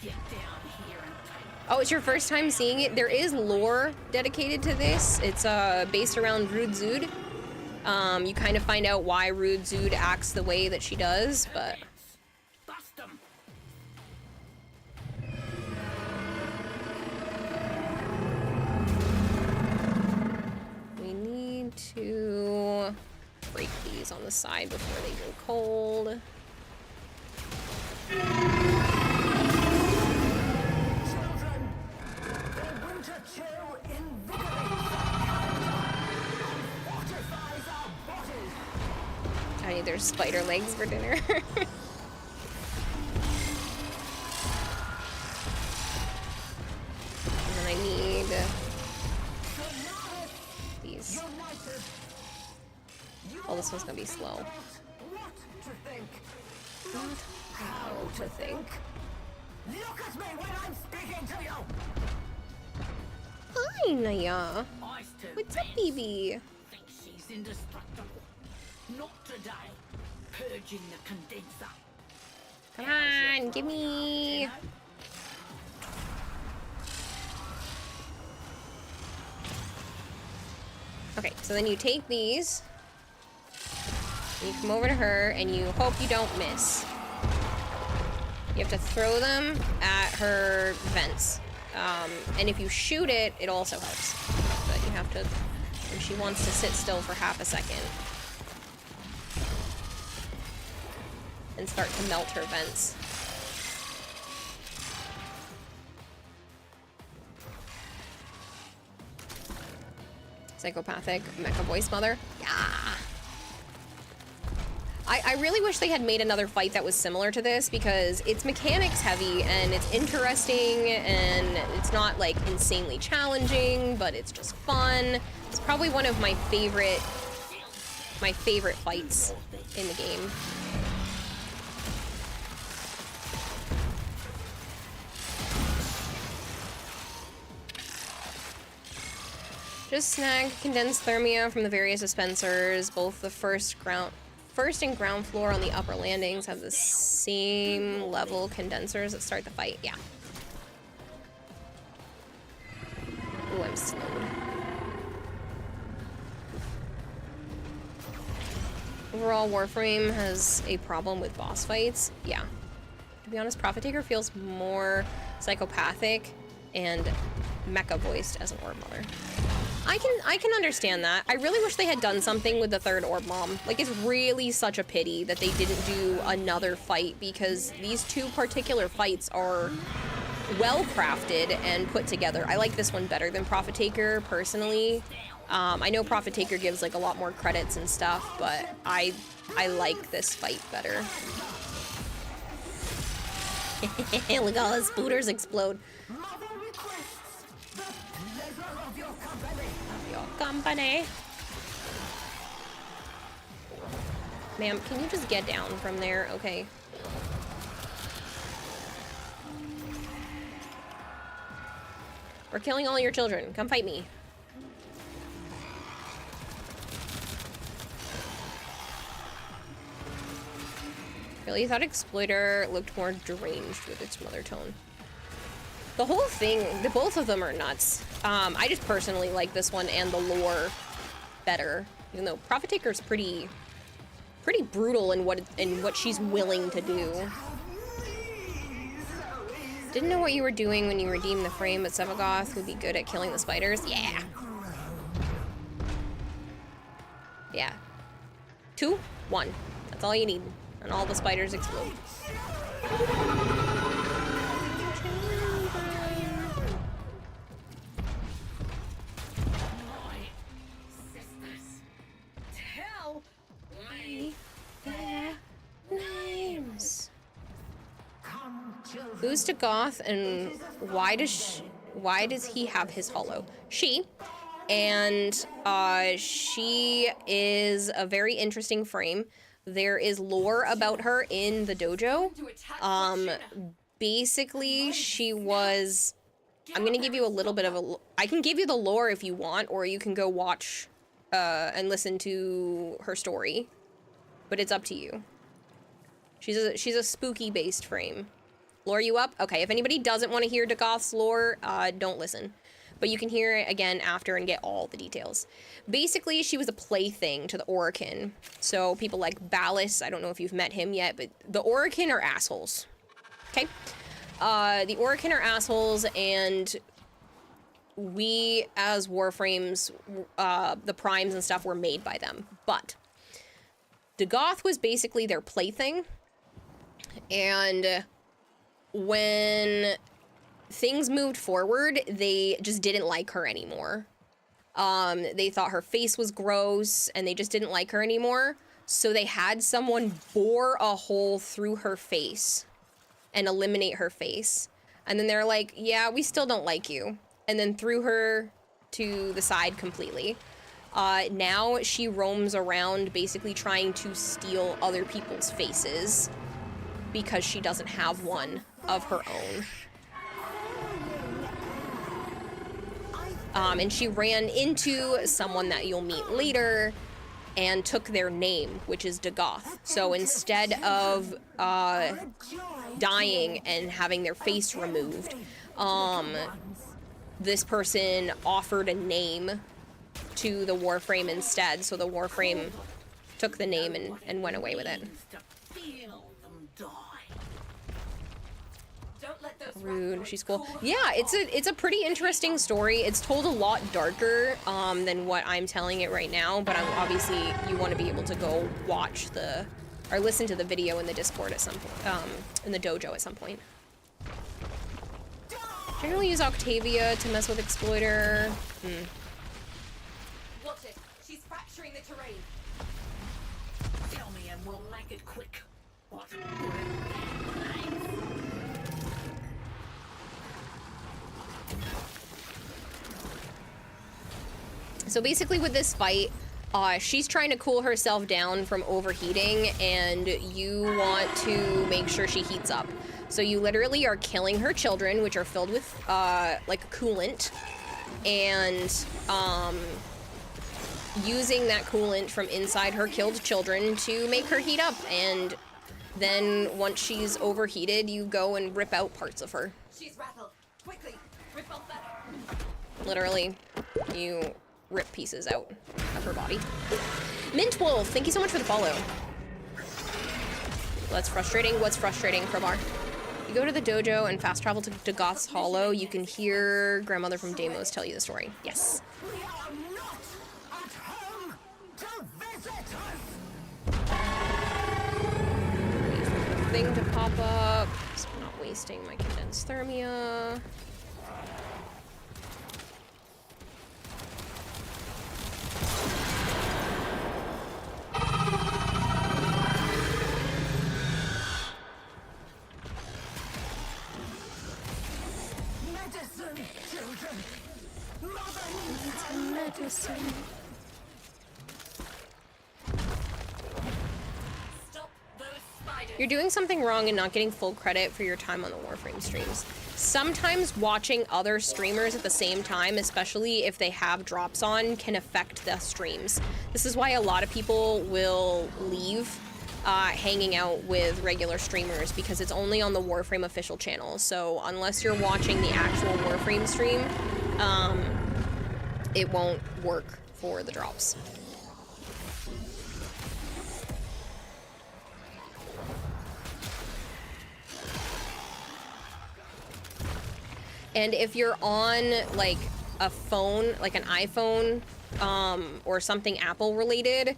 Get down here and take. Oh, it's your first time seeing it? There is lore dedicated to this. It's based around Rude Zood. You kind of find out why Rude Zood acts the way that she does, but... We need to break these on the side before they go cold. I need their spider legs for dinner. And then I need these. Oh, this one's gonna be slow. Not how to think. Look at me when I'm speaking to you. Hi, Naya. What's up, baby? Think she's indestructible. Not today. Purging the condenser. Come on, give me. Okay, so then you take these. You come over to her and you hope you don't miss. You have to throw them at her vents. And if you shoot it, it also helps. But you have to, and she wants to sit still for half a second. And start to melt her vents. Psychopathic mecha voice mother. Yeah. I really wish they had made another fight that was similar to this because it's mechanics heavy and it's interesting and it's not like insanely challenging, but it's just fun. It's probably one of my favorite fights in the game. Just snag condensed thermia from the various dispensers. Both the first and ground floor on the upper landings have the same level condensers that start the fight. Yeah. Ooh, I'm slowed. Overall, Warframe has a problem with boss fights. Yeah. To be honest, Prophet Taker feels more psychopathic and mecha voiced as an Orb Mother. I can understand that. I really wish they had done something with the third Orb Mom. Like, it's really such a pity that they didn't do another fight because these two particular fights are well crafted and put together. I like this one better than Prophet Taker personally. I know Prophet Taker gives like a lot more credits and stuff, but I like this fight better. Look, all his spooters explode. Company. Ma'am, can you just get down from there? Okay. We're killing all your children. Come fight me. Really thought Exploiter looked more deranged with its mother tone. The whole thing, both of them are nuts. I just personally like this one and the lore better. Even though Profit Taker's pretty brutal in what she's willing to do. Didn't know what you were doing when you redeemed the frame, but Sevagoth would be good at killing the spiders. Yeah. Yeah. 2, 1. That's all you need. And all the spiders explode. Tell me their names. Who's Dagoth and why does he have his hollow? She. And she is a very interesting frame. There is lore about her in the dojo. Basically, she was... I'm gonna give you a little bit of a... I can give you the lore if you want, or you can go watch and listen to her story. But it's up to you. She's a spooky-based frame. Lore you up? Okay, if anybody doesn't want to hear Dagoth's lore, don't listen. But you can hear it again after and get all the details. Basically, she was a plaything to the Orokin. So people like Ballas, I don't know if you've met him yet, but the Orokin are assholes. Okay? The Orokin are assholes, and we, as Warframes, the primes and stuff, were made by them. But Dagoth was basically their plaything, and when things moved forward, they just didn't like her anymore. They thought her face was gross, and they just didn't like her anymore. So they had someone bore a hole through her face and eliminate her face. And then they're like, yeah, we still don't like you. And then threw her to the side completely. Now she roams around basically trying to steal other people's faces because she doesn't have one of her own. And she ran into someone that you'll meet later and took their name, which is Dagoth. So instead of dying and having their face removed, this person offered a name to the Warframe instead. So the Warframe took the name and went away with it. Rude. She's cool. Yeah, it's a pretty interesting story. It's told a lot darker than what I'm telling it right now, but obviously you want to be able to go watch or listen to the video in the Discord at some point, in the dojo at some point. Generally use Octavia to mess with Exploiter. Watch it. She's fracturing the terrain. Tell me and we'll make it quick. What? So basically with this fight, she's trying to cool herself down from overheating, and you want to make sure she heats up. So you literally are killing her children, which are filled with like a coolant, and using that coolant from inside her killed children to make her heat up. And then once she's overheated, you go and rip out parts of her. She's rattled. Quickly, rip off that. Literally, you rip pieces out of her body. Mint Wolf, thank you so much for the follow. That's frustrating. What's frustrating, Crowbar? You go to the dojo and fast travel to Dagoth's Hollow, you can hear Grandmother from Deimos tell you the story. Yes. Wait for the thing to pop up, so I'm not wasting my condensed thermia. You're doing something wrong and not getting full credit for your time on the Warframe streams. Sometimes watching other streamers at the same time, especially if they have drops on, can affect the streams. This is why a lot of people will leave hanging out with regular streamers, because it's only on the Warframe official channel. So unless you're watching the actual Warframe stream, it won't work for the drops. And if you're on like a phone, like an iPhone, or something Apple related,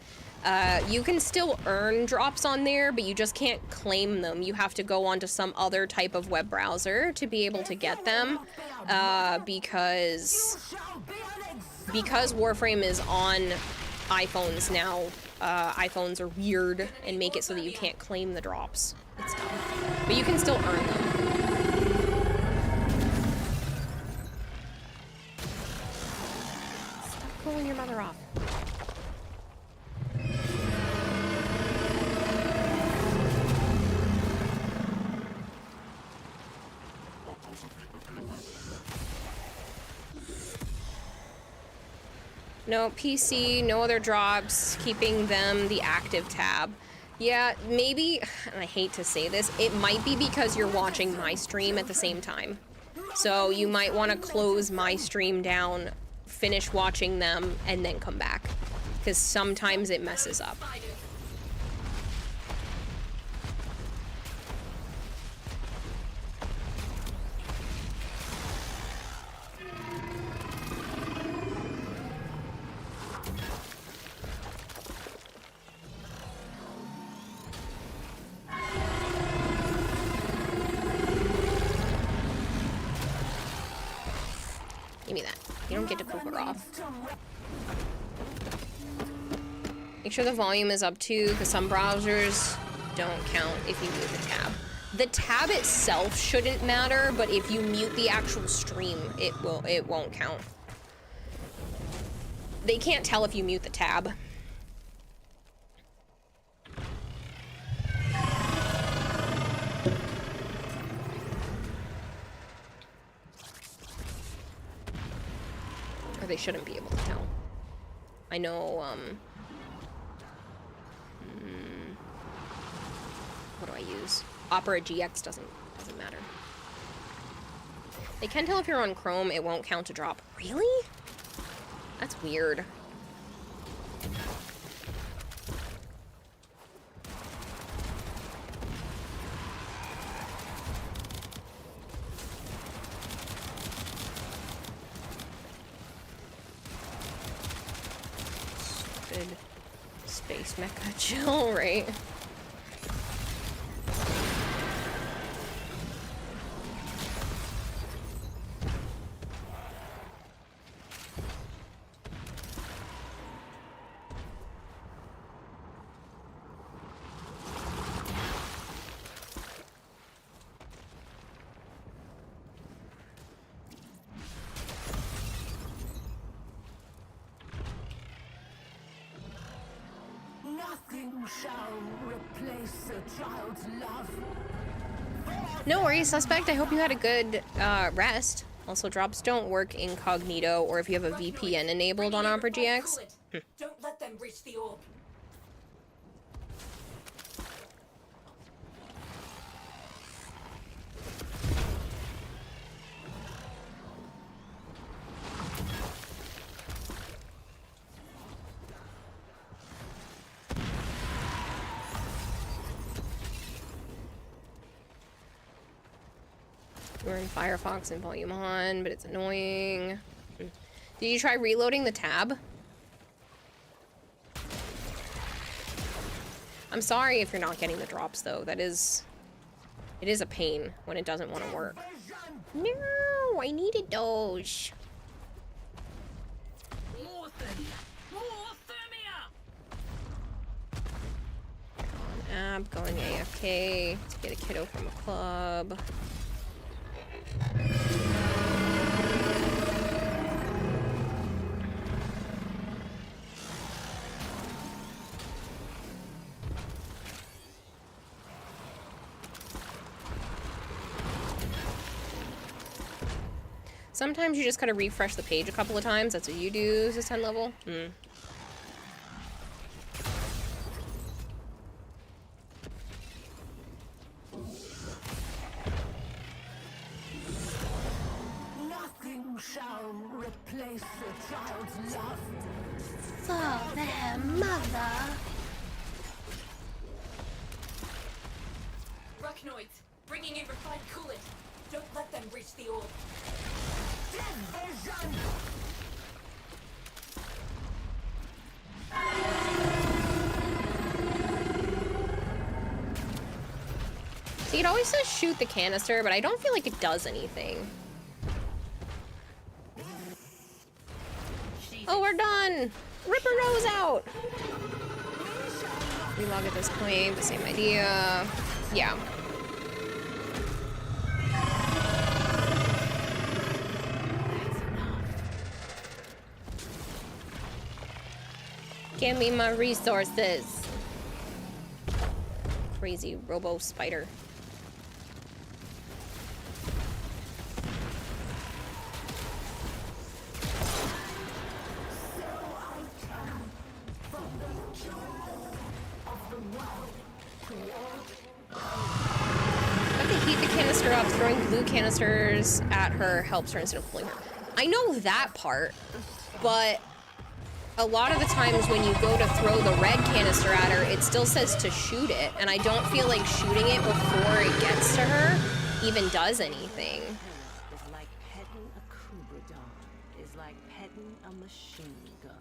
you can still earn drops on there, but you just can't claim them. You have to go onto some other type of web browser to be able to get them, because Warframe is on iPhones now. iPhones are weird and make it so that you can't claim the drops. It's dumb. But you can still earn them. Stop pulling your mother off. No PC, no other drops, keeping them the active tab. Yeah, maybe, and I hate to say this, it might be because you're watching my stream at the same time. So you might want to close my stream down, finish watching them, and then come back. Because sometimes it messes up. Give me that. You don't get to cool her off. Make sure the volume is up too, because some browsers don't count if you mute the tab. The tab itself shouldn't matter, but if you mute the actual stream, it won't count. They can't tell if you mute the tab. Or they shouldn't be able to tell. I know, what do I use? Opera GX doesn't matter. They can tell if you're on Chrome, it won't count to drop. Really? That's weird. Stupid space mecha chill, right? Nothing shall replace a child's love. No worries, suspect. I hope you had a good rest. Also, drops don't work incognito or if you have a VPN enabled on Opera GX. Don't let them reach the orb. We're in Firefox and volume on, but it's annoying. Did you try reloading the tab? I'm sorry if you're not getting the drops though. It is a pain when it doesn't want to work. No, I needed those. App, going AFK to get a kiddo from a club. Sometimes you just gotta refresh the page a couple of times. That's what you do as a 10 level. Nothing shall replace a child's love. For their mother. Arachnoids, bringing in refined coolant. Don't let them reach the orb. See, it always says shoot the canister, but I don't feel like it does anything. Oh, we're done! Ripper Rose out! Relog at this point, the same idea. Yeah. Give me my resources. Crazy robo spider. Have to heat the canister up. Throwing blue canisters at her helps her instead of pulling her. I know that part, but a lot of the times when you go to throw the red canister at her, it still says to shoot it, and I don't feel like shooting it before it gets to her even does anything. It's like petting a Kubradon. It's like petting a machine gun.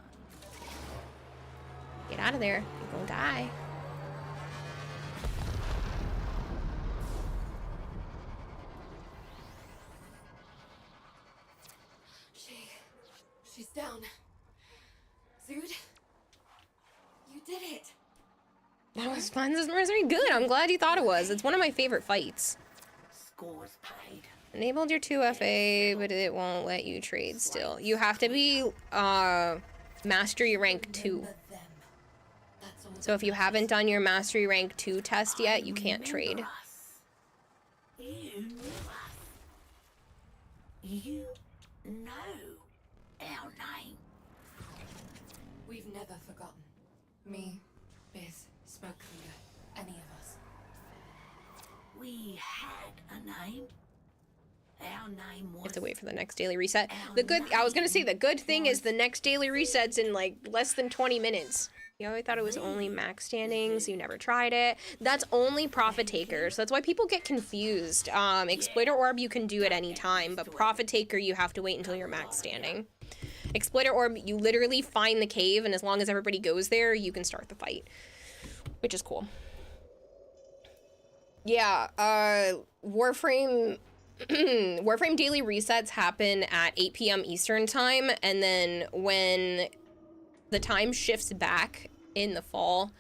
Get out of there. You're gonna die. She's down. Zood, you did it. That was fun. This is very good. I'm glad you thought it was. It's one of my favorite fights. Scores paid. Enabled your 2FA, but it won't let you trade still. You have to be Mastery Rank 2. So if you haven't done your Mastery Rank 2 test yet, you can't trade. You know our name. We've never forgotten. Me, Biz, Smokefinger, any of us. We had a name. Our name was... You have to wait for the next daily reset. I was gonna say, the good thing is the next daily reset's in like less than 20 minutes. You always thought it was only max standings, you never tried it. That's only Profit Taker, so that's why people get confused. Exploiter Orb you can do at any time, but Profit Taker you have to wait until you're max standing. Exploiter Orb, you literally find the cave, and as long as everybody goes there, you can start the fight. Which is cool. Yeah, Warframe... Warframe daily resets happen at 8 p.m. Eastern time, and then when the time shifts back in the fall,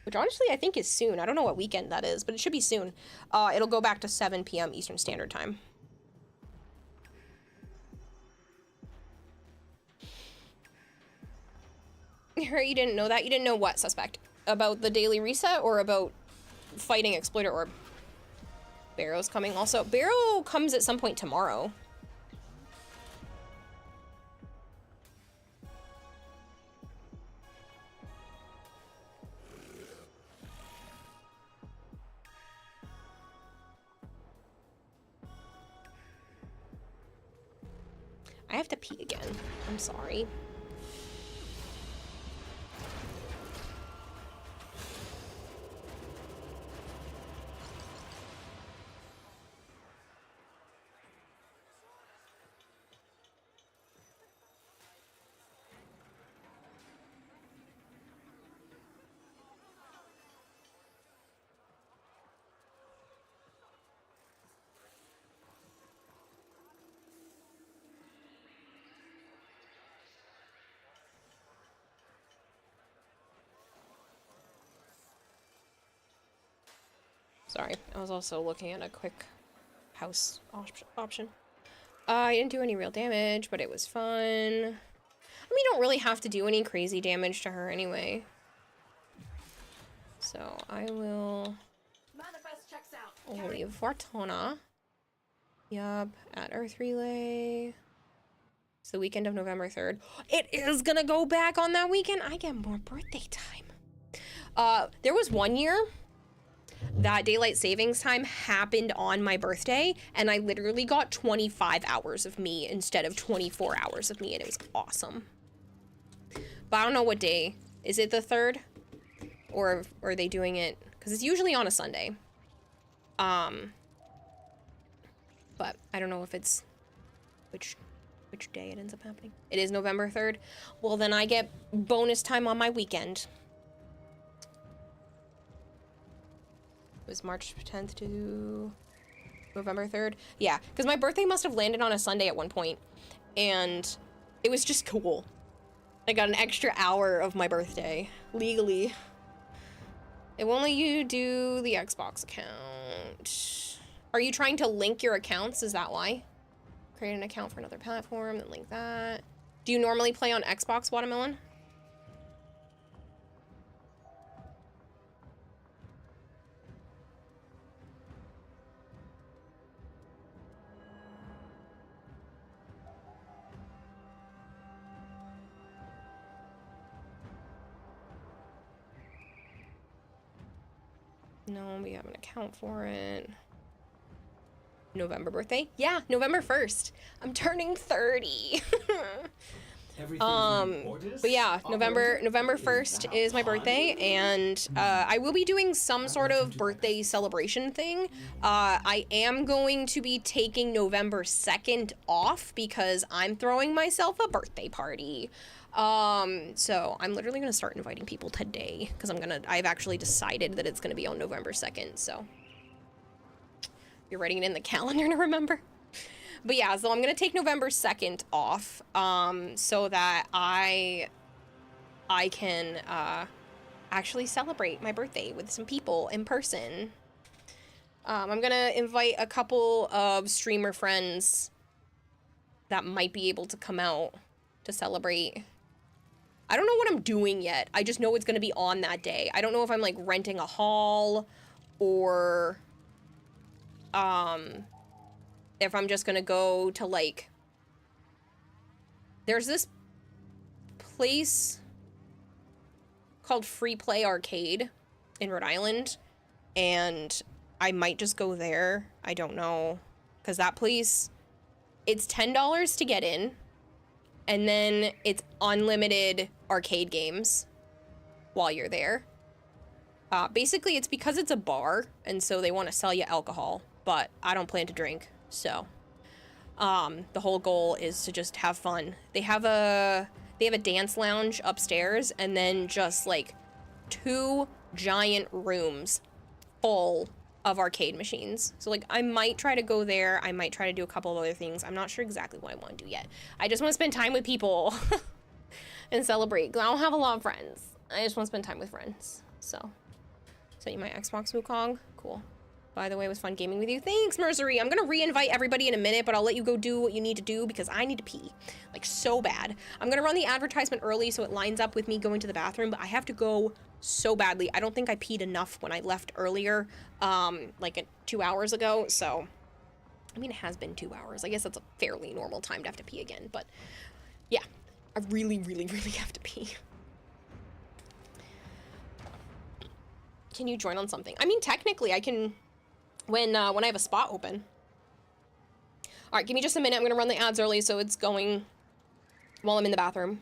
which honestly I think is soon. I don't know what weekend that is, but it should be soon. It'll go back to 7 p.m. Eastern Standard Time. You didn't know that? You didn't know what, Suspect? About the daily reset or about fighting Exploiter Orb? Barrow's coming also. Barrow comes at some point tomorrow. I have to pee again. I'm sorry. Sorry, I was also looking at a quick house option. I didn't do any real damage, but it was fun. I mean, you don't really have to do any crazy damage to her anyway. So I will leave Fortuna. Yup, at Earth Relay. It's the weekend of November 3rd. It is gonna go back on that weekend. I get more birthday time. There was one year that daylight savings time happened on my birthday, and I literally got 25 hours of me instead of 24 hours of me, and it was awesome. But I don't know what day. Is it the 3rd? Or are they doing it? Because it's usually on a Sunday. But I don't know if it's which day it ends up happening. It is November 3rd. Well, then I get bonus time on my weekend. was March 10th to November 3rd. Yeah, because my birthday must have landed on a Sunday at one point, and it was just cool. I got an extra hour of my birthday, legally. It won't let you do the Xbox account. Are you trying to link your accounts? Is that why? Create an account for another platform, then link that. Do you normally play on Xbox, Watermelon? No, we have an account for it. November birthday? Yeah, November 1st. I'm turning 30. But yeah, November 1st is my birthday, and I will be doing some sort of birthday celebration thing. I am going to be taking November 2nd off because I'm throwing myself a birthday party. So I'm literally gonna start inviting people today because I've actually decided that it's gonna be on November 2nd, so you're writing it in the calendar to remember. But yeah, so I'm gonna take November 2nd off, so that I can actually celebrate my birthday with some people in person. I'm gonna invite a couple of streamer friends that might be able to come out to celebrate. I don't know what I'm doing yet. I just know it's gonna be on that day. I don't know if I'm like renting a hall or if I'm just gonna go to like, there's this place called Free Play Arcade in Rhode Island, and I might just go there. I don't know, because that place, it's $10 to get in, and then it's unlimited arcade games while you're there. Basically, it's because it's a bar, and so they want to sell you alcohol, but I don't plan to drink, so the whole goal is to just have fun. They have a dance lounge upstairs, and then just like 2 giant rooms full of arcade machines. So like I might try to go there. I might try to do a couple of other things. I'm not sure exactly what I want to do yet. I just want to spend time with people and celebrate. 'Cause I don't have a lot of friends. I just want to spend time with friends. So sent you my Xbox Wukong. Cool. By the way, it was fun gaming with you. Thanks, Mercery. I'm gonna re-invite everybody in a minute, but I'll let you go do what you need to do because I need to pee, like so bad. I'm gonna run the advertisement early so it lines up with me going to the bathroom, but I have to go so badly. I don't think I peed enough when I left earlier, like 2 hours ago, so, I mean, it has been 2 hours. I guess that's a fairly normal time to have to pee again, but yeah, I really, really, really have to pee. Can you join on something? I mean, technically, I can... when I have a spot open. All right, give me just a minute. I'm gonna run the ads early so it's going while I'm in the bathroom.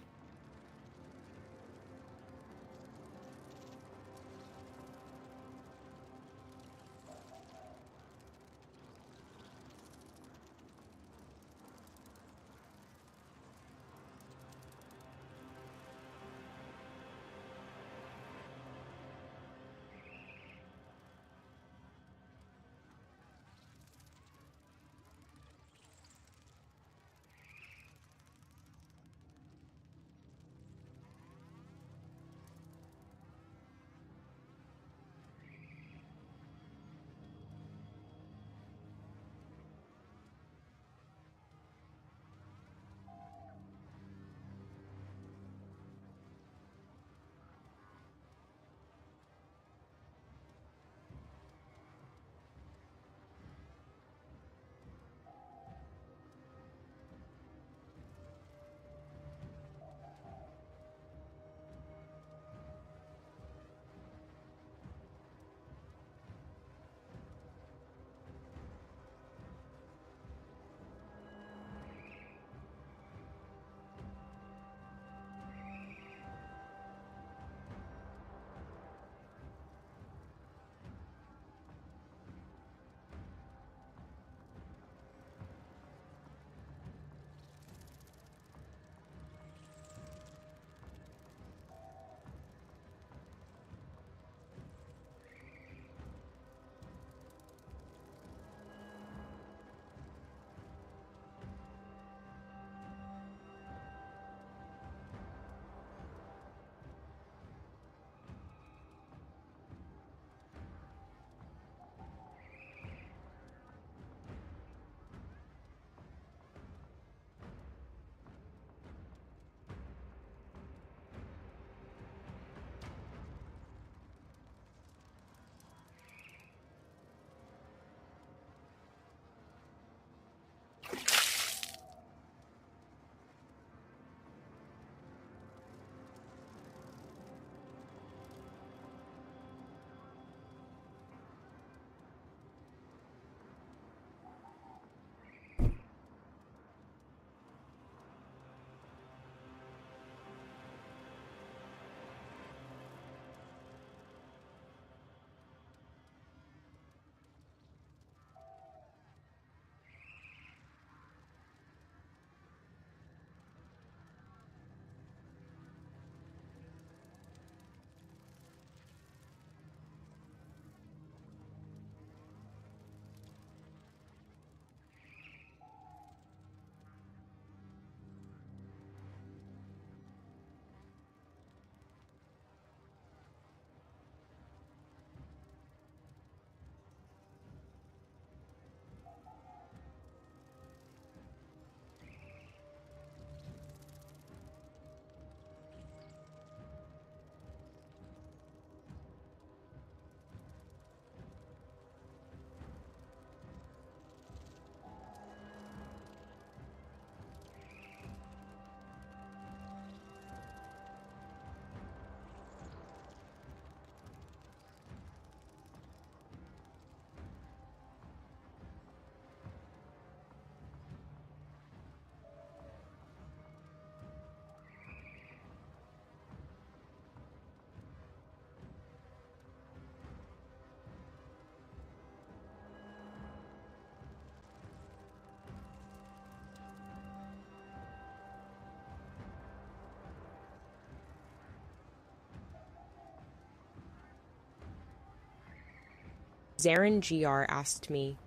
Zarin GR asked me,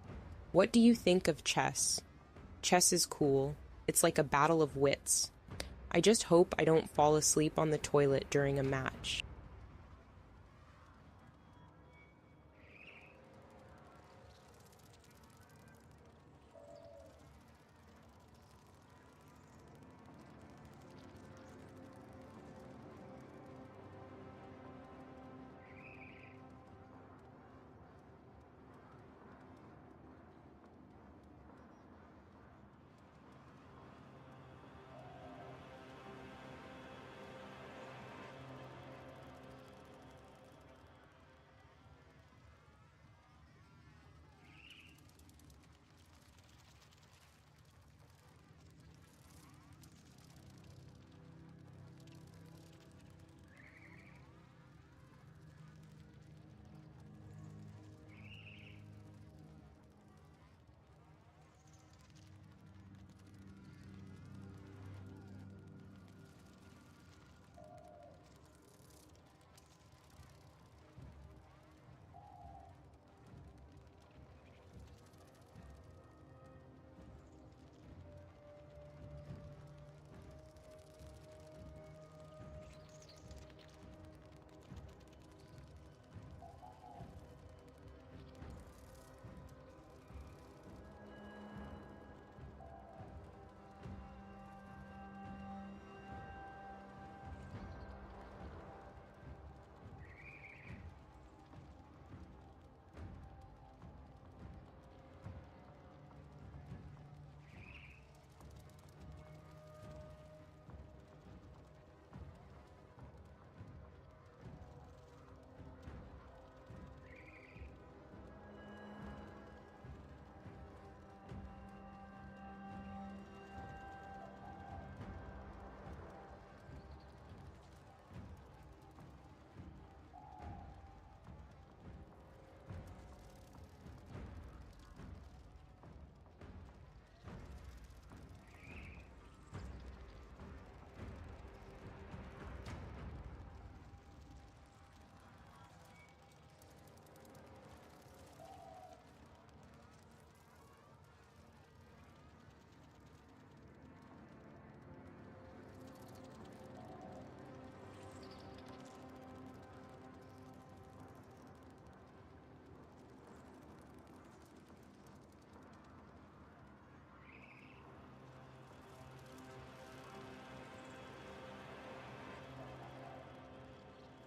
"What do you think of chess?" Chess is cool. It's like a battle of wits. I just hope I don't fall asleep on the toilet during a match.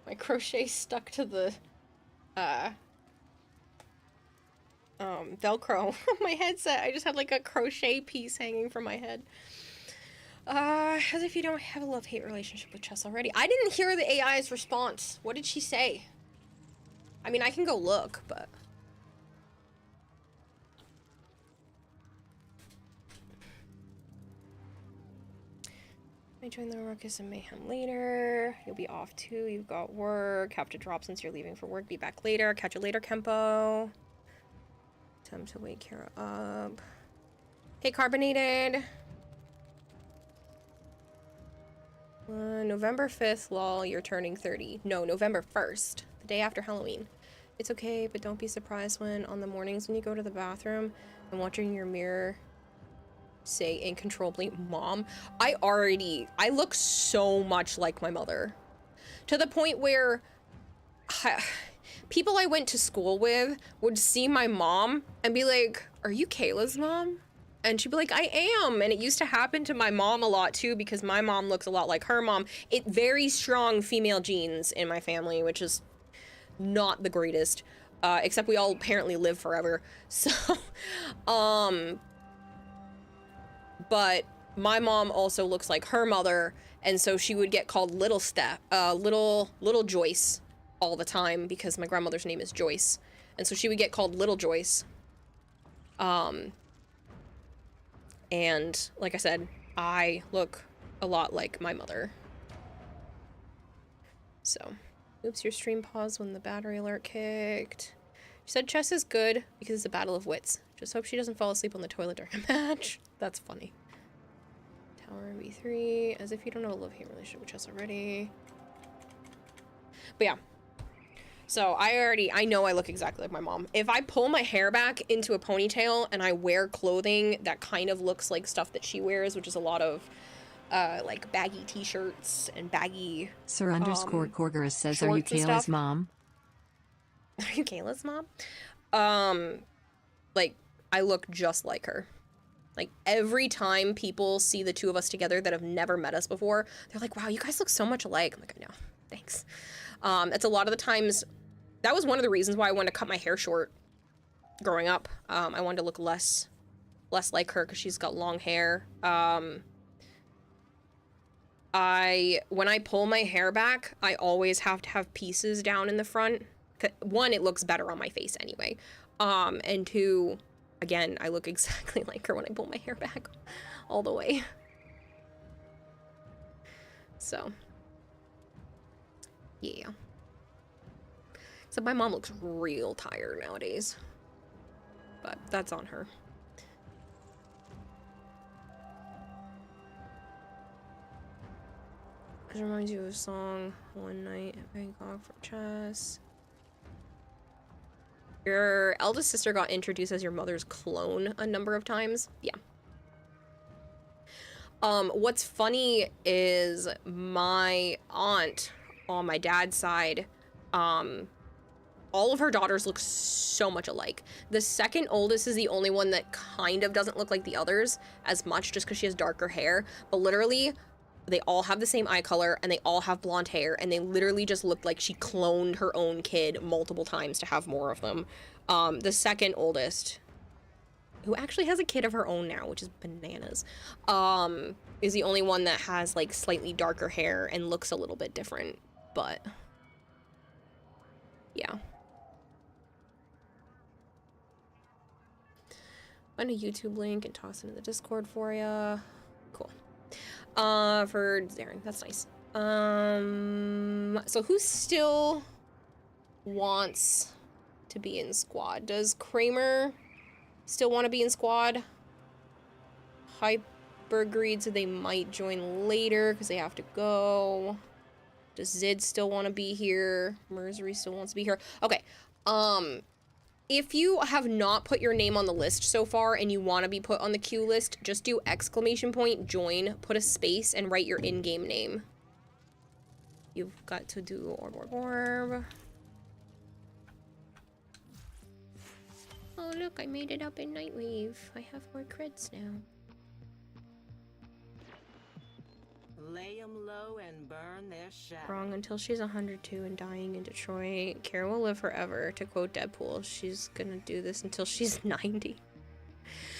My crochet stuck to the Velcro on my headset. I just had like a crochet piece hanging from my head. As if you don't have a love-hate relationship with chess already. I didn't hear the AI's response. What did she say? I mean, I can go look, but... I join the Ruckus and Mayhem later. You'll be off too. You've got work. Have to drop since you're leaving for work. Be back later. Catch you later, Kempo. Time to wake Kara up. Hey, Carbonated. November 5th, lol, you're turning 30. No, November 1st, the day after Halloween. It's okay, but don't be surprised when on the mornings when you go to the bathroom and watching your mirror say incontrollably, Mom. I look so much like my mother. To the point where people I went to school with would see my mom and be like, "Are you Kayla's mom?" And she'd be like, "I am." And it used to happen to my mom a lot too, because my mom looks a lot like her mom. It very strong female genes in my family, which is not the greatest. Except we all apparently live forever. So, but my mom also looks like her mother, and so she would get called little Joyce all the time because my grandmother's name is Joyce. And so she would get called Little Joyce. And like I said, I look a lot like my mother. So, oops, your stream paused when the battery alert kicked. She said chess is good because it's a battle of wits. Just hope she doesn't fall asleep on the toilet during a match. That's funny. Tower B3, as if you don't know a love-hate relationship with chess already. But yeah. So I know I look exactly like my mom. If I pull my hair back into a ponytail and I wear clothing that kind of looks like stuff that she wears, which is a lot of like baggy t-shirts and baggy Sir underscore Corgerus says, are you shorts and Kayla's stuff. mom? Are you Kayla's mom? Like, I look just like her. Like, every time people see the two of us together that have never met us before, they're like, wow, you guys look so much alike. I'm like, I know, thanks. That's a lot of the times, that was one of the reasons why I wanted to cut my hair short growing up. I wanted to look less like her because she's got long hair. When I pull my hair back, I always have to have pieces down in the front. One, it looks better on my face anyway. And two, again, I look exactly like her when I pull my hair back all the way. So, yeah. So my mom looks real tired nowadays. But that's on her. This reminds you of a song, One Night at Bangkok for Chess. Your eldest sister got introduced as your mother's clone a number of times. Yeah. What's funny is my aunt on my dad's side, all of her daughters look so much alike. The second oldest is the only one that kind of doesn't look like the others as much just because she has darker hair. But literally, they all have the same eye color and they all have blonde hair and they literally just look like she cloned her own kid multiple times to have more of them. The second oldest, who actually has a kid of her own now, which is bananas, is the only one that has like slightly darker hair and looks a little bit different, but yeah. Find a YouTube link and toss it in the Discord for ya. Cool. For Zarin, that's nice. So who still wants to be in squad? Does Kramer still want to be in squad? Hyper agreed, so they might join later because they have to go. Does Zid still want to be here? Merzery still wants to be here. Okay. If you have not put your name on the list so far and you want to be put on the queue list, just do ! Join, put a space, and write your in-game name. You've got to do orb. Oh look, I made it up in Nightweave. I have more creds now. Lay 'em low and burn their shadow. Wrong, until she's 102 and dying in Detroit. Kara will live forever. To quote Deadpool, she's gonna do this until she's 90.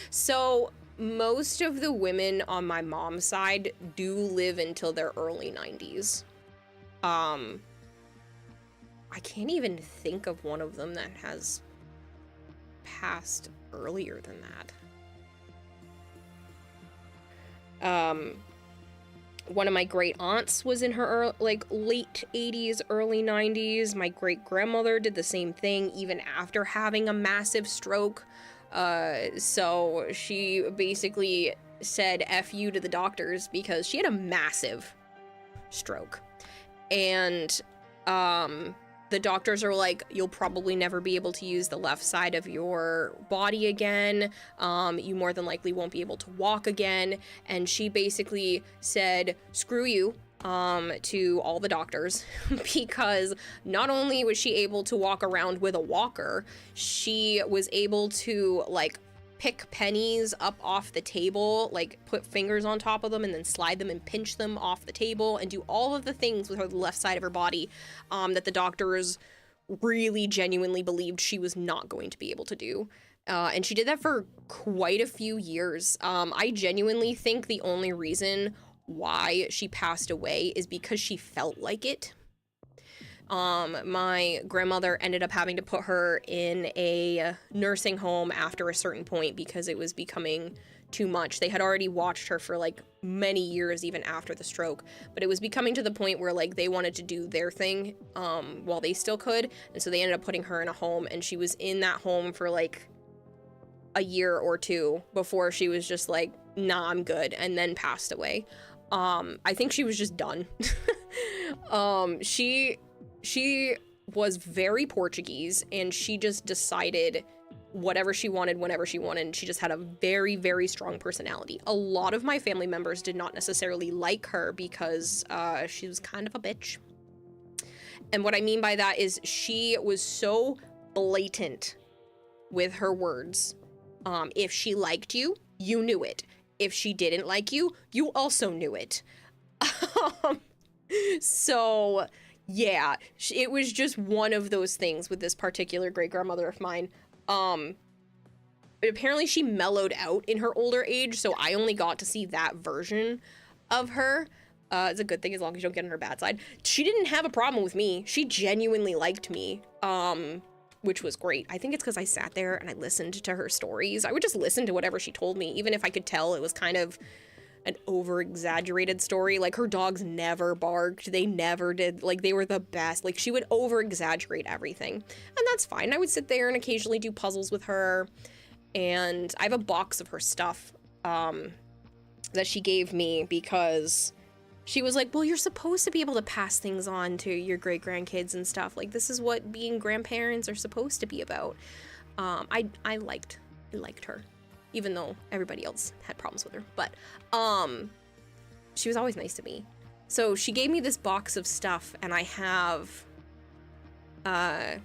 So, most of the women on my mom's side do live until their early 90s. I can't even think of one of them that has passed earlier than that. One of my great aunts was in her late 80s, early 90s. My great grandmother did the same thing even after having a massive stroke. So she basically said F you to the doctors because she had a massive stroke. And the doctors are like, you'll probably never be able to use the left side of your body again. You more than likely won't be able to walk again. And she basically said, screw you, to all the doctors because not only was she able to walk around with a walker, she was able to like pick pennies up off the table, like put fingers on top of them and then slide them and pinch them off the table and do all of the things with her left side of her body that the doctors really genuinely believed she was not going to be able to do. And she did that for quite a few years. I genuinely think the only reason why she passed away is because she felt like it. My grandmother ended up having to put her in a nursing home after a certain point because it was becoming too much. They had already watched her for like many years even after the stroke, but it was becoming to the point where like they wanted to do their thing while they still could, and so they ended up putting her in a home, and she was in that home for like a year or two before she was just like, nah, I'm good, and then passed away. I think she was just done. She was very Portuguese, and she just decided whatever she wanted whenever she wanted. She just had a very, very strong personality. A lot of my family members did not necessarily like her because she was kind of a bitch. And what I mean by that is she was so blatant with her words. If she liked you, you knew it. If she didn't like you, you also knew it. So yeah, it was just one of those things with this particular great-grandmother of mine. Apparently she mellowed out in her older age, so I only got to see that version of her. It's a good thing as long as you don't get on her bad side. She didn't have a problem with me. She genuinely liked me, which was great. I think it's because I sat there and I listened to her stories. I would just listen to whatever she told me, even if I could tell it was kind of an over-exaggerated story. Like, her dogs never barked. They never did. Like, they were the best. Like, she would over-exaggerate everything. And that's fine. I would sit there and occasionally do puzzles with her. And I have a box of her stuff that she gave me because she was like, well, you're supposed to be able to pass things on to your great-grandkids and stuff. Like, this is what being grandparents are supposed to be about. I liked her, even though everybody else had problems with her. But she was always nice to me. So she gave me this box of stuff, and I have a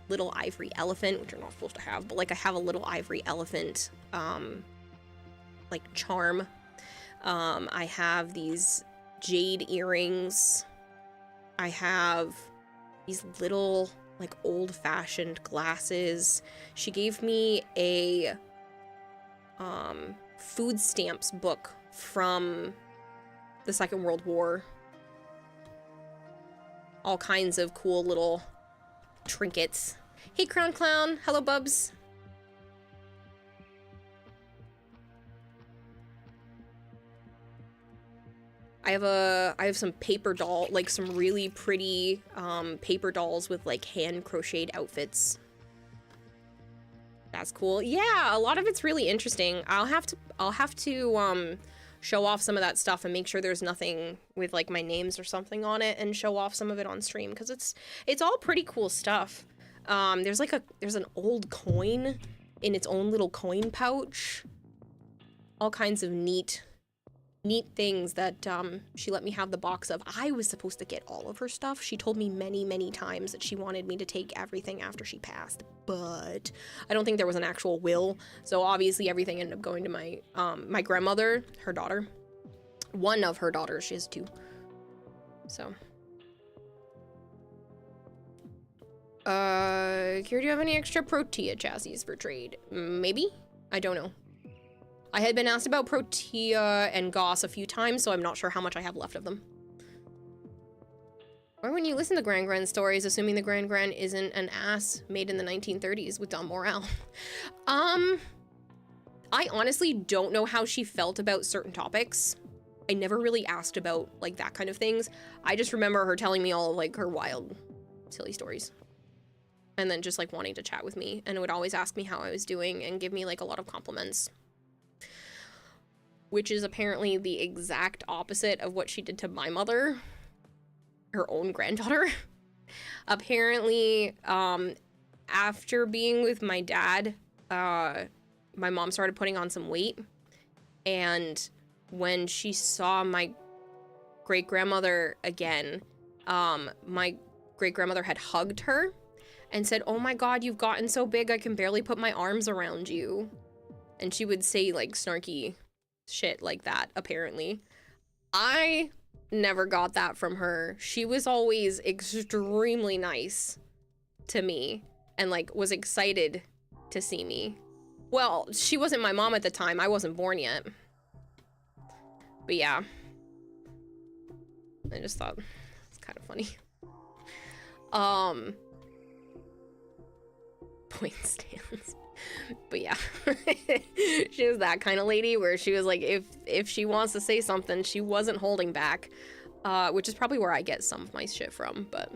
little ivory elephant, which you're not supposed to have, but like I have a little ivory elephant like charm. I have these jade earrings. I have these little like old-fashioned glasses. She gave me a food stamps book from the Second World War. All kinds of cool little trinkets. Hey, Crown Clown. Hello, Bubs. I have some paper doll, like some really pretty paper dolls with like hand crocheted outfits. That's cool. Yeah, a lot of it's really interesting. I'll have to show off some of that stuff and make sure there's nothing with like my names or something on it, and show off some of it on stream because it's all pretty cool stuff. There's an old coin in its own little coin pouch. All kinds of neat things that she let me have the box of. I was supposed to get all of her stuff. She told me many, many times that she wanted me to take everything after she passed, but I don't think there was an actual will. So obviously everything ended up going to my my grandmother, her daughter. One of her daughters, she has two. So. Kira, do you have any extra Protea chassis for trade? Maybe? I don't know. I had been asked about Protea and Goss a few times, so I'm not sure how much I have left of them. Or when you listen to Gran Gran stories, assuming the Gran Gran isn't an ass made in the 1930s with Don Morale. I honestly don't know how she felt about certain topics. I never really asked about, like, that kind of things. I just remember her telling me all of, like, her wild, silly stories. And then just, like, wanting to chat with me, and would always ask me how I was doing and give me, like, a lot of compliments. Which is apparently the exact opposite of what she did to my mother, her own granddaughter. Apparently, after being with my dad, my mom started putting on some weight. And when she saw my great-grandmother again, my great-grandmother had hugged her and said, "Oh my God, you've gotten so big, I can barely put my arms around you." And she would say, like, snarky shit like that, apparently. I never got that from her. She was always extremely nice to me and, like, was excited to see me. Well, she wasn't my mom at the time. I wasn't born yet. But yeah. I just thought it's kind of funny. Point stands. But yeah, she was that kind of lady where she was like, if she wants to say something, she wasn't holding back, which is probably where I get some of my shit from. But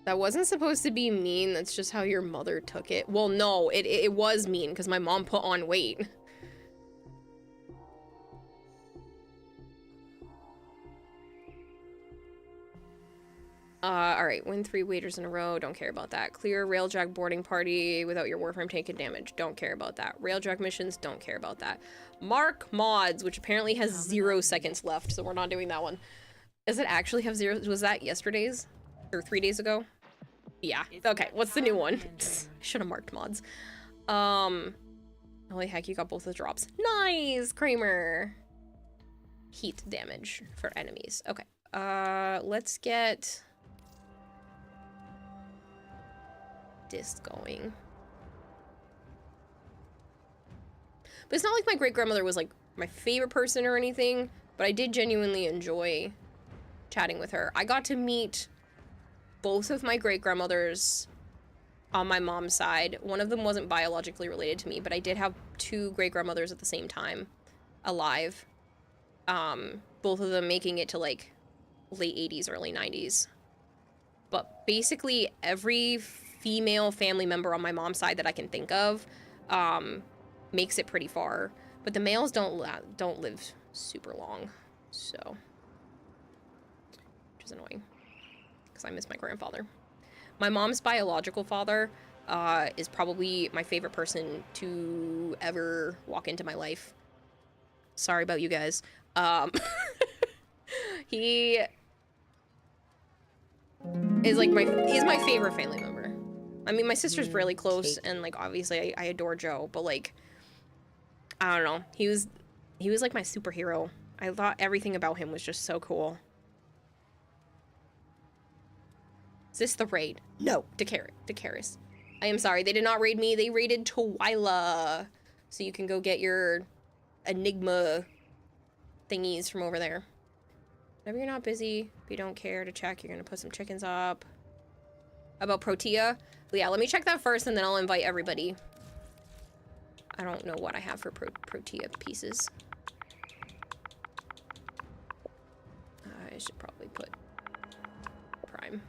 that wasn't supposed to be mean. That's just how your mother took it. Well, no, it was mean because my mom put on weight. Alright, win 3 waiters in a row, don't care about that. Clear Railjack boarding party without your Warframe taking damage, don't care about that. Railjack missions, don't care about that. Mark mods, which apparently has 0 seconds left, so we're not doing that one. Does it actually have 0? Was that yesterday's? Or 3 days ago? Yeah, okay, what's the new one? Should have marked mods. Holy heck, you got both the drops. Nice, Kramer! Heat damage for enemies. Okay, let's get this going. But it's not like my great-grandmother was like my favorite person or anything, but I did genuinely enjoy chatting with her. I got to meet both of my great-grandmothers on my mom's side. One of them wasn't biologically related to me, but I did have 2 great-grandmothers at the same time alive. Both of them making it to like late 80s, early 90s. But basically every female family member on my mom's side that I can think of makes it pretty far. But the males don't live super long, so, which is annoying because I miss my grandfather. My mom's biological father is probably my favorite person to ever walk into my life. Sorry about you guys. He is like he's my favorite family member. I mean, my sister's really close, and like obviously I adore Joe, but like I don't know. He was like my superhero. I thought everything about him was just so cool. Is this the raid? No, Dakaris. I am sorry, they did not raid me. They raided Twyla. So you can go get your Enigma thingies from over there. Whenever you're not busy, if you don't care to check, you're gonna put some chickens up. About Protea? Well, yeah, let me check that first and then I'll invite everybody. I don't know what I have for Protea pieces. I should probably put Prime.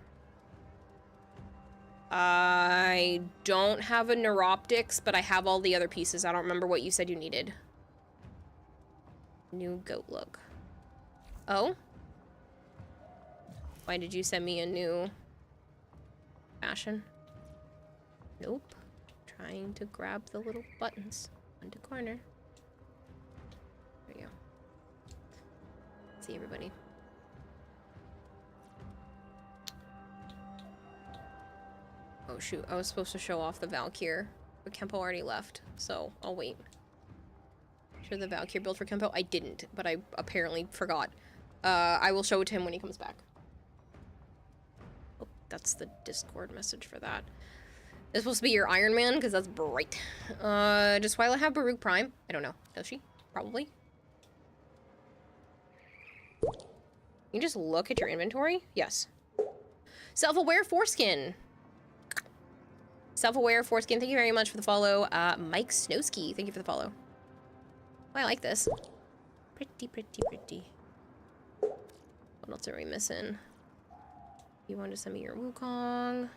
I don't have a Neuroptics, but I have all the other pieces. I don't remember what you said you needed. New goat look. Oh? Why did you send me a new fashion? Nope. Trying to grab the little buttons onto corner. There we go. See everybody. Oh shoot, I was supposed to show off the Valkyr, but Kempo already left, so I'll wait. Show the Valkyr build for Kempo? I didn't, but I apparently forgot. I will show it to him when he comes back. Oh, that's the Discord message for that. It's supposed to be your Iron Man, because that's bright. Does Twyla have Baruch Prime? I don't know. Does she? Probably. You just look at your inventory? Yes. Self-aware foreskin. Self-aware foreskin, thank you very much for the follow. Mike Snowski, thank you for the follow. Oh, I like this. Pretty, pretty, pretty. What else are we missing? You wanted to send me your Wukong.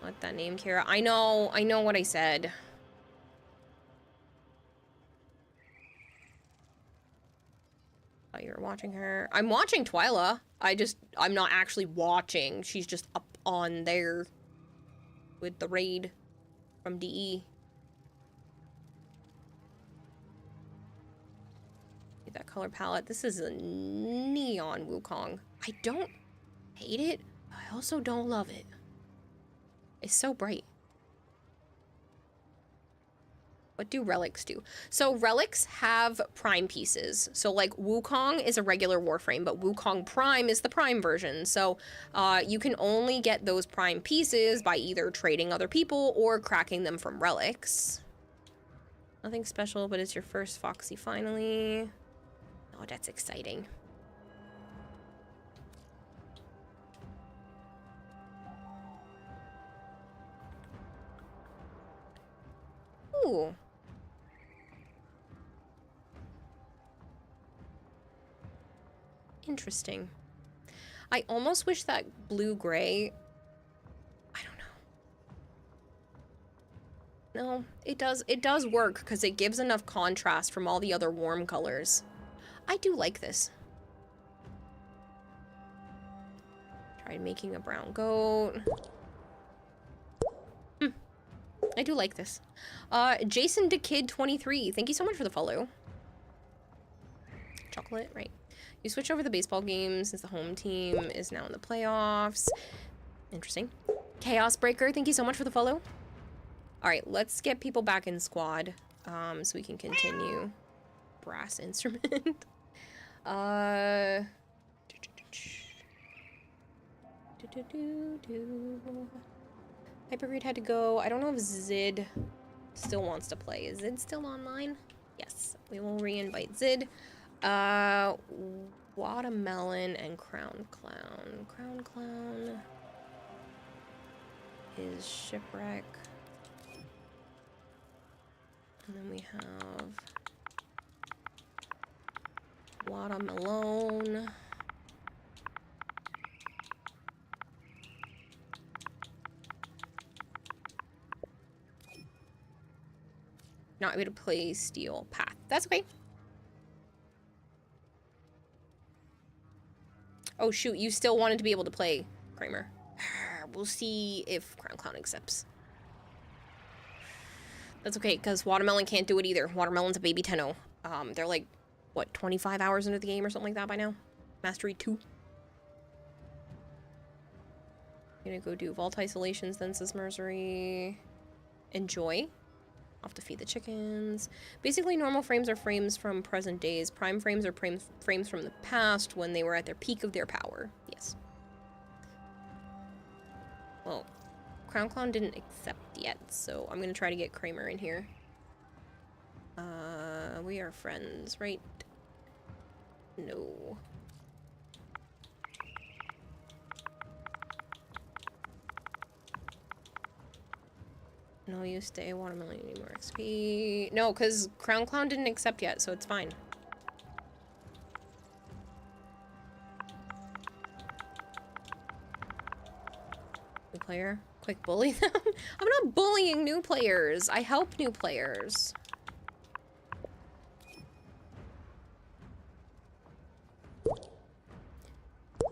Let that name, Kara. I know what I said. Thought you were watching her. I'm watching Twyla. I'm not actually watching. She's just up on there with the raid from DE. That color palette. This is a neon Wukong. I don't hate it. I also don't love it. It's so bright. What do relics do? So relics have prime pieces. So like Wukong is a regular Warframe, but Wukong Prime is the prime version. So you can only get those prime pieces by either trading other people or cracking them from relics. Nothing special, but it's your first Foxy finally. Oh, that's exciting. Ooh. Interesting. I almost wish that blue-gray... I don't know. No, it does work because it gives enough contrast from all the other warm colors. I do like this. Tried making a brown goat. I do like this. Jason DeKid 23, thank you so much for the follow. Chocolate, right. You switch over the baseball game since the home team is now in the playoffs. Interesting. Chaos Breaker, thank you so much for the follow. All right, let's get people back in squad so we can continue. Brass instrument. Hypergrid had to go. I don't know if Zid still wants to play. Is Zid still online? Yes, we will re-invite Zid. Watermelon and Crown Clown. Crown Clown is Shipwreck. And then we have Watermelon. Not able to play Steel Path. That's okay. Oh shoot, you still wanted to be able to play, Kramer. We'll see if Crown Clown accepts. That's okay, because Watermelon can't do it either. Watermelon's a baby Tenno. They're like, what, 25 hours into the game or something like that by now? Mastery 2. Gonna go do Vault Isolations, then says Mercery. Enjoy. Off to feed the chickens. Basically, normal frames are frames from present days. Prime frames are frames from the past when they were at their peak of their power. Yes. Well, Crown Clown didn't accept yet, so I'm gonna try to get Kramer in here. We are friends, right? No. No, you stay. Watermelon, you need more XP. No, because Crown Clown didn't accept yet, so it's fine. New player? Quick bully them? I'm not bullying new players. I help new players.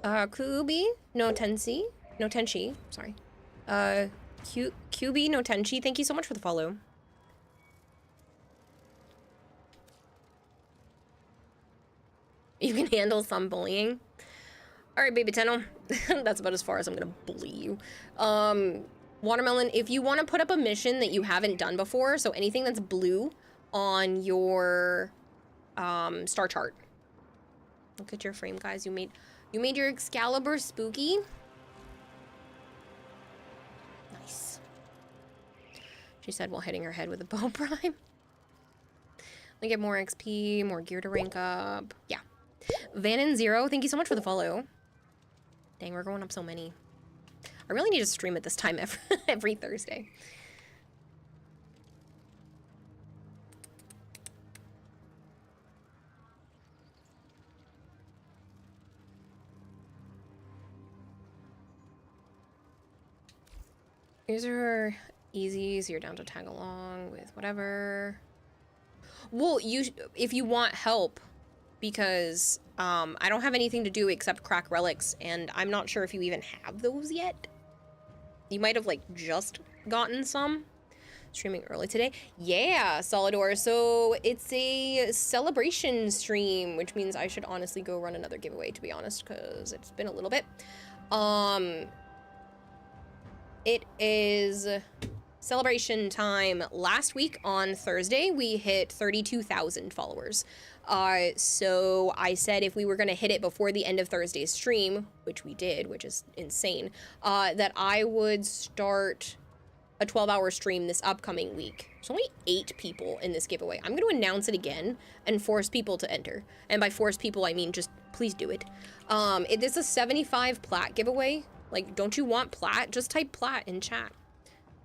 Kubi? No Tenshi? No Tenshi, sorry. QB no Tenchi, thank you so much for the follow. You can handle some bullying. Alright, baby Tenno. That's about as far as I'm gonna bully you. Watermelon, if you want to put up a mission that you haven't done before, so anything that's blue on your star chart. Look at your frame, guys. You made your Excalibur spooky. Nice. She said while hitting her head with a bow prime. We get more XP, more gear to rank up. Yeah. Vanin Zero, thank you so much for the follow. Dang, we're going up so many. I really need to stream at this time every Thursday. These are easy, so you're down to tag along with whatever. Well, if you want help, because I don't have anything to do except crack relics, and I'm not sure if you even have those yet. You might have, like, just gotten some. Streaming early today. Yeah, Solidor. So it's a celebration stream, which means I should honestly go run another giveaway, to be honest, because it's been a little bit. It is celebration time. Last week on Thursday, we hit 32,000 followers. So I said if we were going to hit it before the end of Thursday's stream, which we did, which is insane, that I would start a 12-hour stream this upcoming week. There's only 8 people in this giveaway. I'm going to announce it again and force people to enter. And by force people, I mean just please do it. It is a 75 plat giveaway. Like, don't you want plat? Just type plat in chat.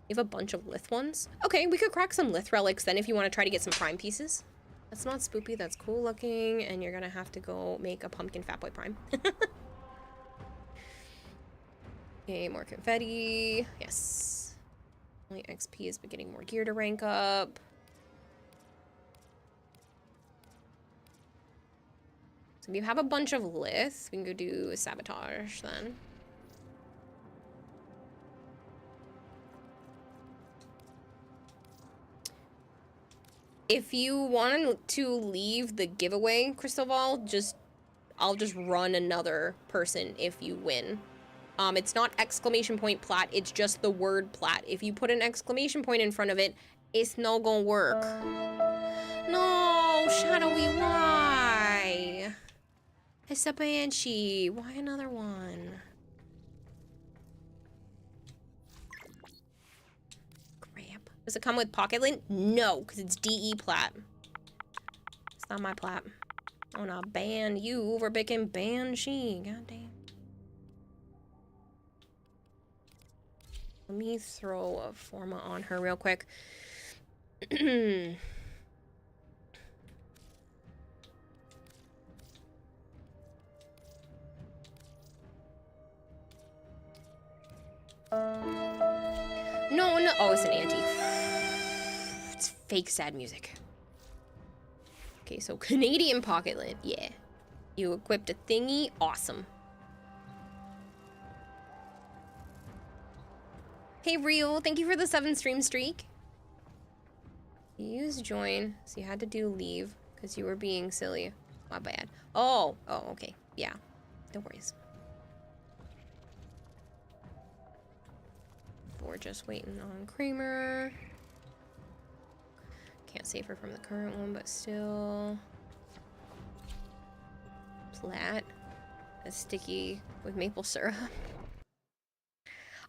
We have a bunch of lith ones. Okay, we could crack some lith relics then if you want to try to get some prime pieces. That's not spoopy, that's cool looking, and you're gonna have to go make a pumpkin Fatboy Prime. Yay, more confetti. Yes. Only XP is getting more gear to rank up. So if you have a bunch of lith, we can go do a sabotage then. If you want to leave the giveaway, Crystal Ball, I'll just run another person if you win. It's not exclamation point plat, it's just the word plat. If you put an exclamation point in front of it, it's no gonna work. No, Shadowy, why? It's a Banshee. Why another one? Crap. Does it come with pocket lint? No, because it's DE plat. It's not my plat. I wanna ban you for picking Banshee. God damn. Let me throw a Forma on her real quick. No. Oh, it's an anti. It's fake sad music. Okay, so Canadian pocket lint. Yeah. You equipped a thingy. Awesome. Hey, Rio. Thank you for the 7 stream streak. You used join, so you had to do leave because you were being silly. My bad. Oh, okay. Yeah. No worries. We're just waiting on Kramer. Can't save her from the current one, but still. Plat. That's sticky with maple syrup.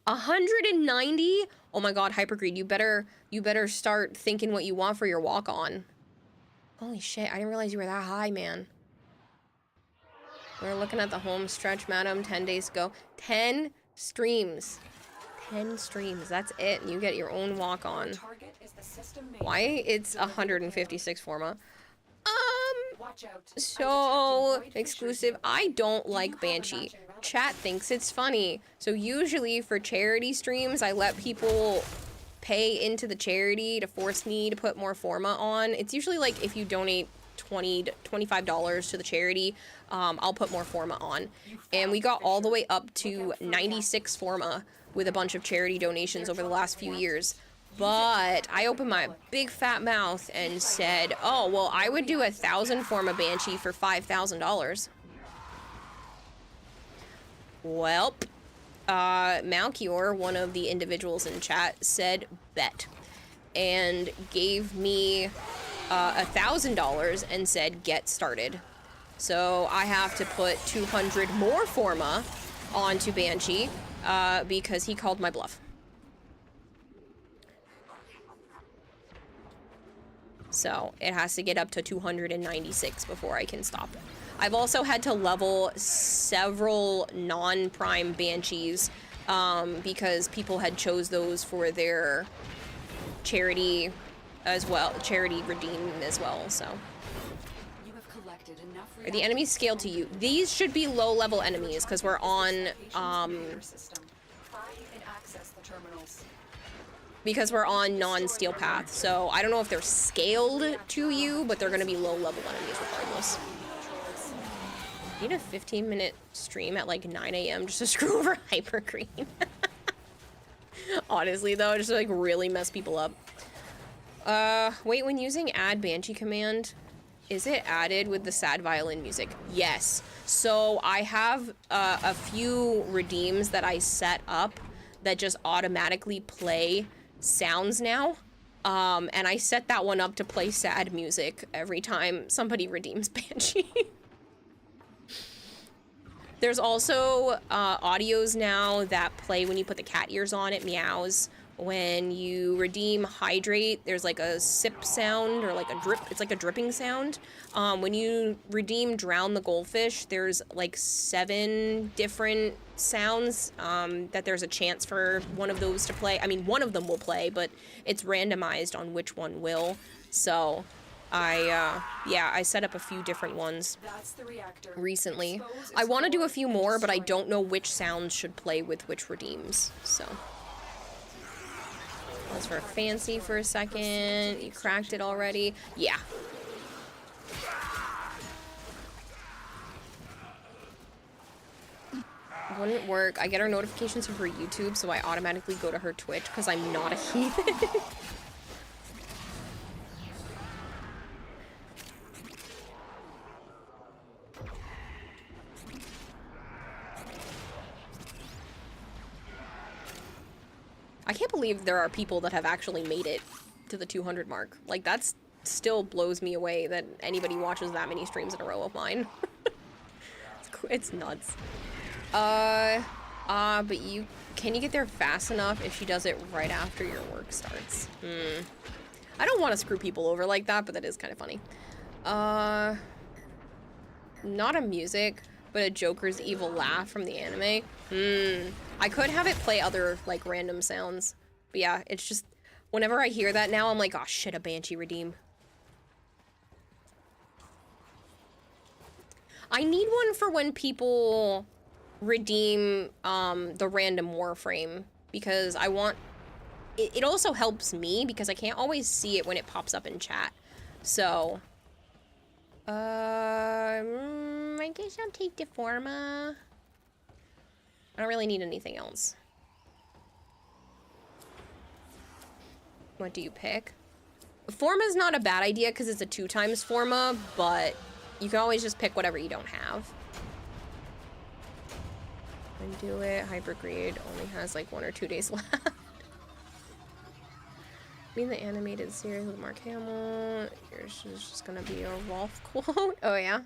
190? Oh my god, Hypergreed, you better start thinking what you want for your walk-on. Holy shit, I didn't realize you were that high, man. We're looking at the home stretch, madam, 10 days ago. 10 streams. 10 streams, that's it. You get your own walk-on. Why? It's 156 Forma. So exclusive. I don't like Banshee. Chat thinks it's funny. So usually for charity streams, I let people pay into the charity to force me to put more Forma on. It's usually like if you donate $20 to $25 to the charity, I'll put more Forma on. And we got all the way up to 96 Forma with a bunch of charity donations over the last few years. But I opened my big fat mouth and said, oh, well, I would do 1,000 Forma Banshee for $5,000. Welp. Malchior, one of the individuals in chat, said bet. And gave me $1,000 and said get started. So I have to put 200 more Forma onto Banshee because he called my bluff. So it has to get up to 296 before I can stop it. I've also had to level several non-prime Banshees because people had chose those for their charity as well, charity redeem as well, so. You have collected enough. Are the enemies scaled to you? These should be low-level enemies because we're on, because we're on non-steel path, so I don't know if they're scaled to you, but they're gonna be low-level enemies regardless. I need a 15-minute stream at like 9 AM just to screw over Hypergreen. Honestly though, just to like really mess people up. Wait, when using add Banshee command, is it added with the sad violin music? Yes. So I have a few redeems that I set up that just automatically play sounds now. And I set that one up to play sad music every time somebody redeems Banshee. There's also audios now that play when you put the cat ears on, it meows. When you redeem Hydrate, there's like a sip sound or like a drip. It's like a dripping sound. When you redeem Drown the Goldfish, there's like 7 different sounds that there's a chance for one of those to play. I mean, one of them will play, but it's randomized on which one will. So I set up a few different ones recently. I want to do a few more, but I don't know which sounds should play with which redeems, so. Let's for fancy for a second. You cracked it already? Yeah. Wouldn't work. I get her notifications from her YouTube, so I automatically go to her Twitch because I'm not a heathen. can't believe there are people that have actually made it to the 200 mark. Like, that's still blows me away that anybody watches that many streams in a row of mine. It's nuts. But can you get there fast enough if she does it right after your work starts? I don't want to screw people over like that, but that is kind of funny. Not a music, but a Joker's evil laugh from the anime. I could have it play other, like, random sounds. But yeah, it's just, whenever I hear that now, I'm like, oh shit, a Banshee redeem. I need one for when people redeem the random Warframe, because I want... It also helps me, because I can't always see it when it pops up in chat. So... I guess I'll take Deforma. I don't really need anything else. What do you pick? Forma's not a bad idea because it's a 2x Forma, but you can always just pick whatever you don't have. Undo it. Hypergreed only has like 1 or 2 days left. I mean the animated series with Mark Hamill. Yours is just gonna be a Rolf quote. Oh yeah.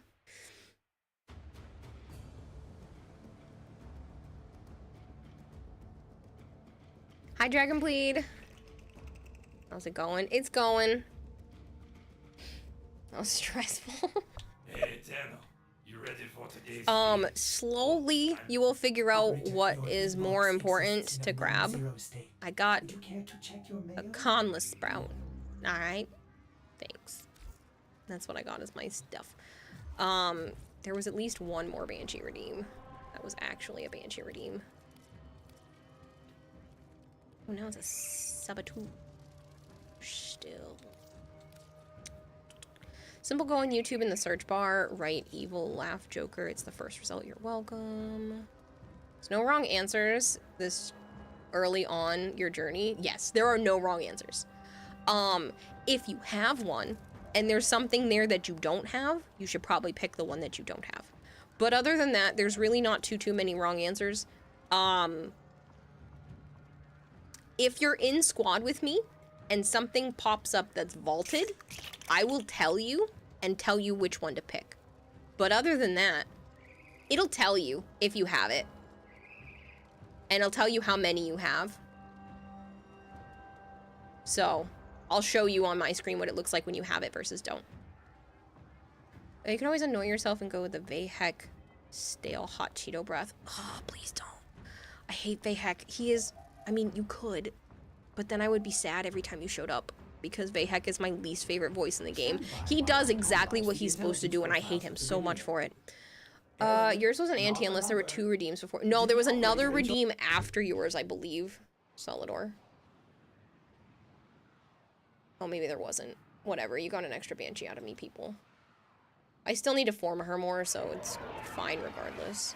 Hi Dragonbleed. How's it going? It's going. That was stressful. Hey, Tenno, you ready for today's slowly you will figure out what is more important to grab. I got a Conless Sprout. Alright. Thanks. That's what I got as my stuff. There was at least one more Banshee redeem. That was actually a Banshee redeem. Oh, now it's a Saboteur. Still. Simple go on YouTube in the search bar, write evil laugh Joker. It's the first result. You're welcome. There's no wrong answers this early on your journey. Yes, there are no wrong answers. If you have one and there's something there that you don't have, you should probably pick the one that you don't have. But other than that, there's really not too many wrong answers. If you're in squad with me and something pops up that's vaulted, I will tell you and tell you which one to pick. But other than that, it'll tell you if you have it. And it'll tell you how many you have. So, I'll show you on my screen what it looks like when you have it versus don't. You can always annoy yourself and go with the Vahek stale hot Cheeto breath. Oh, please don't. I hate Vahek. He is... I mean, you could, but then I would be sad every time you showed up, because Vahek is my least favorite voice in the game. He does exactly what he's supposed to do, and I hate him so much for it. Yours was an anti unless there were 2 redeems before. No, there was another redeem after yours, I believe. Solidor. Oh, maybe there wasn't. Whatever, you got an extra Banshee out of me, people. I still need to form her more, so it's fine regardless.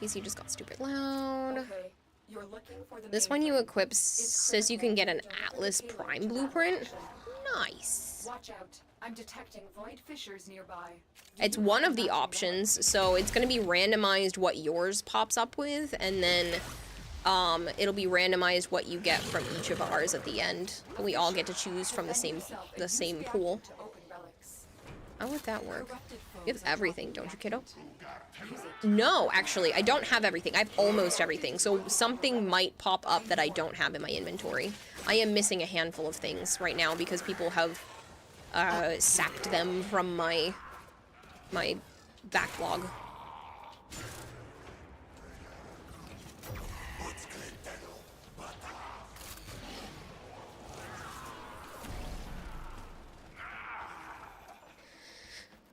PC just got stupid loud. Okay. You're looking for the This one you equip says you can get an Atlas Prime blueprint. Nice. Watch out. I'm detecting void fissures nearby. It's one of the options, so it's going to be randomized what yours pops up with, and then it'll be randomized what you get from each of ours at the end. And we all get to choose from the same pool. How would that work? You have everything, don't you, kiddo? No, actually, I don't have everything. I have almost everything, so something might pop up that I don't have in my inventory. I am missing a handful of things right now because people have sacked them from my backlog.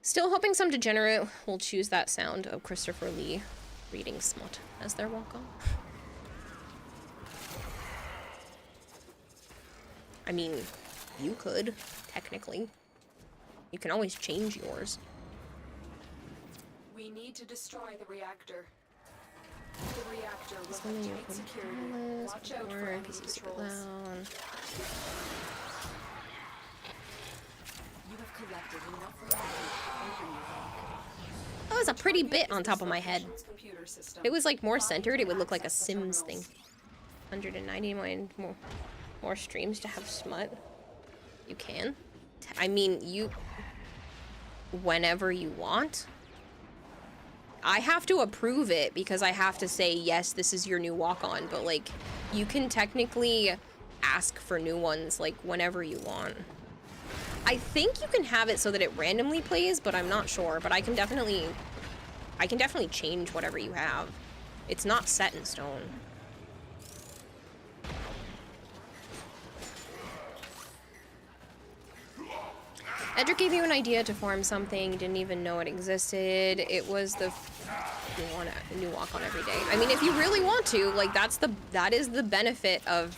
Still hoping some degenerate will choose that sound of Christopher Lee reading smut as their walk-on. I mean, you could, technically. You can always change yours. We need to destroy the reactor. The reactor will activate security. Watch out for enemy patrols. You have collected enough reactors to open your bank. That was a pretty bit on top of my head. If it was like more centered, it would look like a Sims thing. 190 more streams to have smut. You can. I mean, you... whenever you want. I have to approve it because I have to say, yes, this is your new walk-on, but like, you can technically ask for new ones like whenever you want. I think you can have it so that it randomly plays, but I'm not sure, but I can definitely change whatever you have. It's not set in stone. Edric gave you an idea to form something, didn't even know it existed. It was the you want a new walk-on every day. I mean, if you really want to, like, that is the benefit of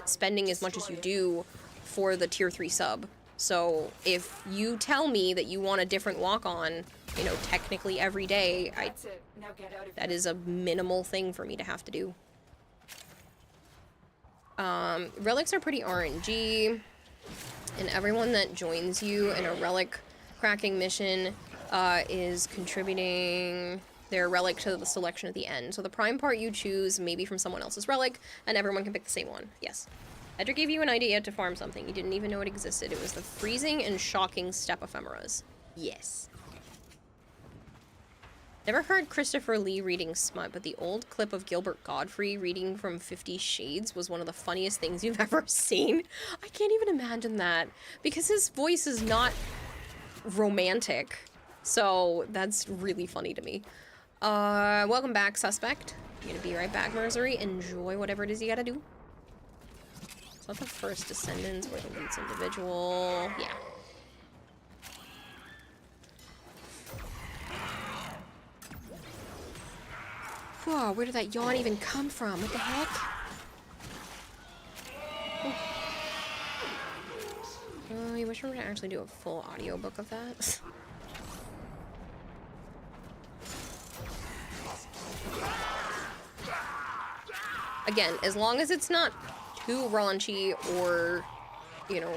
spending as much as you do for the tier 3 sub. So if you tell me that you want a different walk-on, you know, technically every day, that is a minimal thing for me to have to do. Relics are pretty RNG. And everyone that joins you in a relic cracking mission is contributing their relic to the selection at the end. So the prime part you choose may be from someone else's relic, and everyone can pick the same one. Yes. Edric gave you an idea to farm something. You didn't even know it existed. It was the freezing and shocking steppe ephemeras. Yes. Never heard Christopher Lee reading smut, but the old clip of Gilbert Godfrey reading from 50 Shades was one of the funniest things you've ever seen. I can't even imagine that, because his voice is not romantic. So that's really funny to me. Welcome back, Suspect. You're gonna be right back, Mercery. Enjoy whatever it is you gotta do. Is that the first Descendants or the Leeds individual? Yeah. Whoa, where did that yawn even come from? What the heck? I wish we were gonna actually do a full audiobook of that. Again, as long as it's not too raunchy or, you know,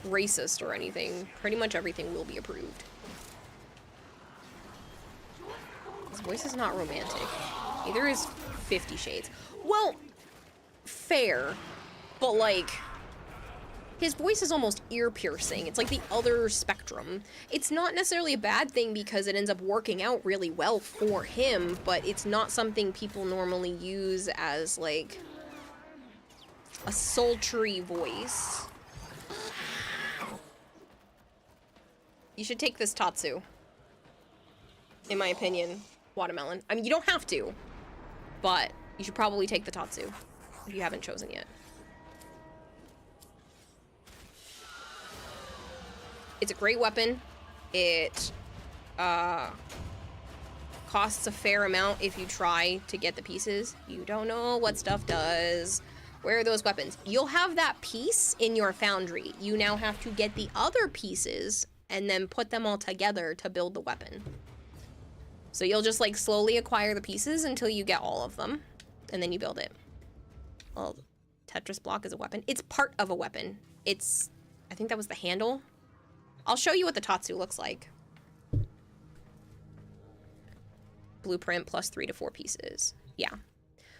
racist or anything, pretty much everything will be approved. His voice is not romantic. Neither is 50 Shades. Well, fair, but like, his voice is almost ear-piercing. It's like the other spectrum. It's not necessarily a bad thing because it ends up working out really well for him, but it's not something people normally use as like a sultry voice. You should take this Tatsu, in my opinion. Watermelon. I mean, you don't have to, but you should probably take the Tatsu if you haven't chosen yet. It's a great weapon. It costs a fair amount if you try to get the pieces. You don't know what stuff does. Where are those weapons? You'll have that piece in your foundry. You now have to get the other pieces and then put them all together to build the weapon. So you'll just like slowly acquire the pieces until you get all of them, and then you build it. Well, Tetris block is a weapon. It's part of a weapon. It's, I think that was the handle. I'll show you what the Tatsu looks like. Blueprint plus 3 to 4 pieces. Yeah.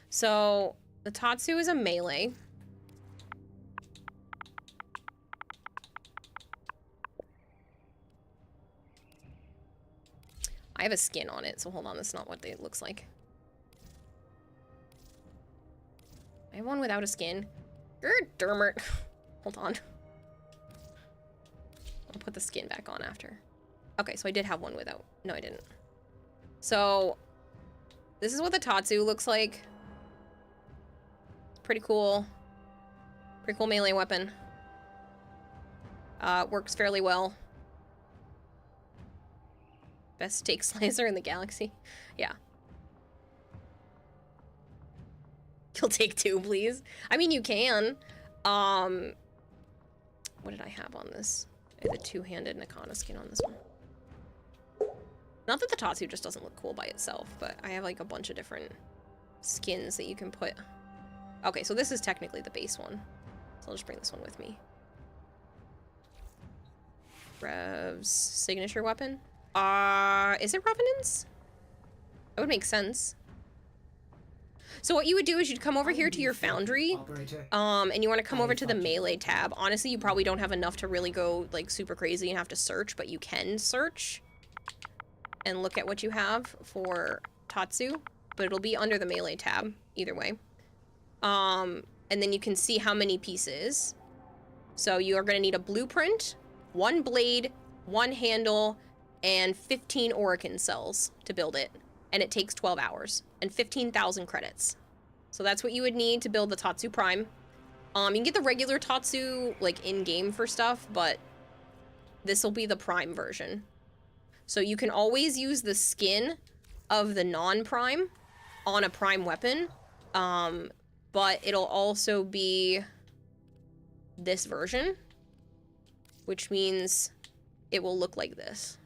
So the Tatsu is a melee. I have a skin on it, so hold on, that's not what it looks like. I have one without a skin. Dermert. Hold on. I'll put the skin back on after. Okay, so I did have one without. No, I didn't. So, this is what the Tatsu looks like. Pretty cool. Pretty cool melee weapon. Works fairly well. Best steak slicer in the galaxy. Yeah. You'll take 2, please. I mean, you can. What did I have on this? I had the 2-handed Nakana skin on this one. Not that the Tatsu just doesn't look cool by itself, but I have like a bunch of different skins that you can put. Okay, so this is technically the base one. So I'll just bring this one with me. Rev's signature weapon. Is it Revenants? That would make sense. So what you would do is you'd come over here to your foundry, and you want to come over to the melee tab. Honestly, you probably don't have enough to really go like super crazy and have to search, but you can search and look at what you have for Tatsu, but it'll be under the melee tab either way. And then you can see how many pieces. So you are going to need a blueprint, 1 blade, 1 handle, and 15 Orokin cells to build it. And it takes 12 hours and 15,000 credits. So that's what you would need to build the Tatsu Prime. You can get the regular Tatsu like in-game for stuff, but this will be the Prime version. So you can always use the skin of the non-Prime on a Prime weapon, but it'll also be this version, which means it will look like this.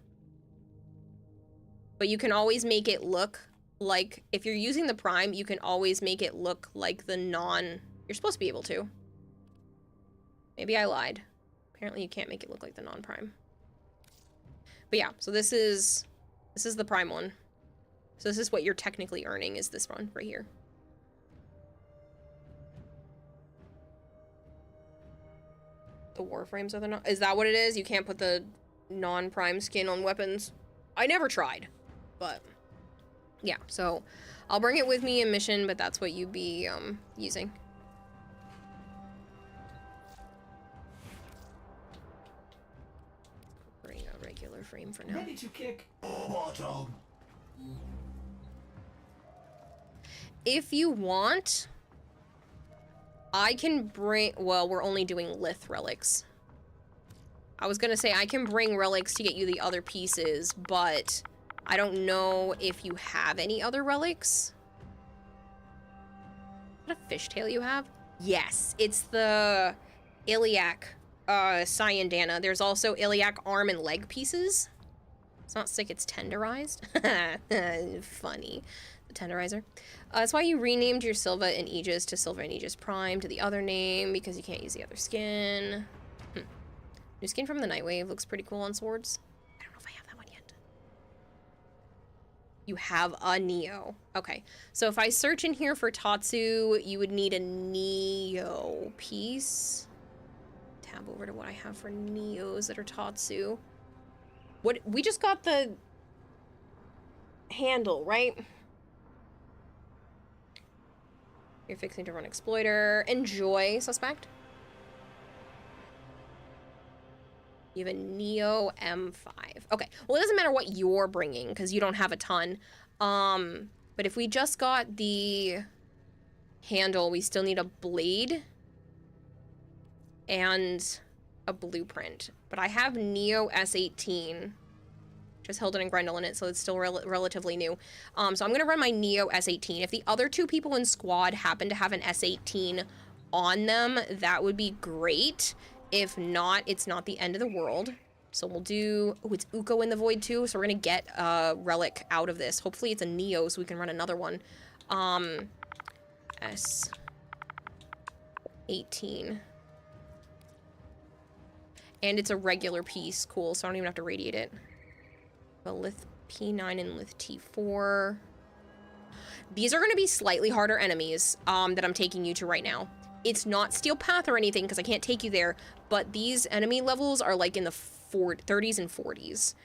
But you can always make it look like, if you're using the Prime, you can always make it look like the non... You're supposed to be able to. Maybe I lied. Apparently you can't make it look like the non-Prime. But yeah, so this is the Prime one. So this is what you're technically earning, is this one right here. The Warframes are the non... Is that what it is? You can't put the non-Prime skin on weapons? I never tried. But, yeah, so I'll bring it with me in mission, but that's what you'd be, using. Bring a regular frame for now. Ready to kick bottom. If you want, I can bring, well, we're only doing Lith relics. I was gonna say I can bring relics to get you the other pieces, but I don't know if you have any other relics. What a fishtail you have? Yes, it's the iliac Cyandana. There's also iliac arm and leg pieces. It's not sick, it's tenderized. Funny. The tenderizer. That's why you renamed your Silva and Aegis to Silva and Aegis Prime to the other name, because you can't use the other skin. New skin from the Nightwave looks pretty cool on swords. I don't know if I have that one yet. You have a Neo. Okay, so if I search in here for Tatsu, you would need a Neo piece. Tab over to what I have for Neos that are Tatsu. What, we just got the handle, right? You're fixing to run Exploiter. Enjoy, suspect. You have a Neo M5. Okay, well, it doesn't matter what you're bringing, because you don't have a ton. But if we just got the handle, we still need a blade and a blueprint. But I have Neo S18. Just Hilden and Grendel in it, so it's still relatively new. So I'm gonna run my Neo S18. If the other 2 people in squad happen to have an S18 on them, that would be great. If not, it's not the end of the world. So we'll do... Oh, it's Uko in the Void too, so we're gonna get a relic out of this. Hopefully it's a Neo so we can run another one. S18. And it's a regular piece. Cool, so I don't even have to radiate it. But Lith P9 and Lith T4. These are gonna be slightly harder enemies that I'm taking you to right now. It's not Steel Path or anything, because I can't take you there, but these enemy levels are like in the 30s and 40s.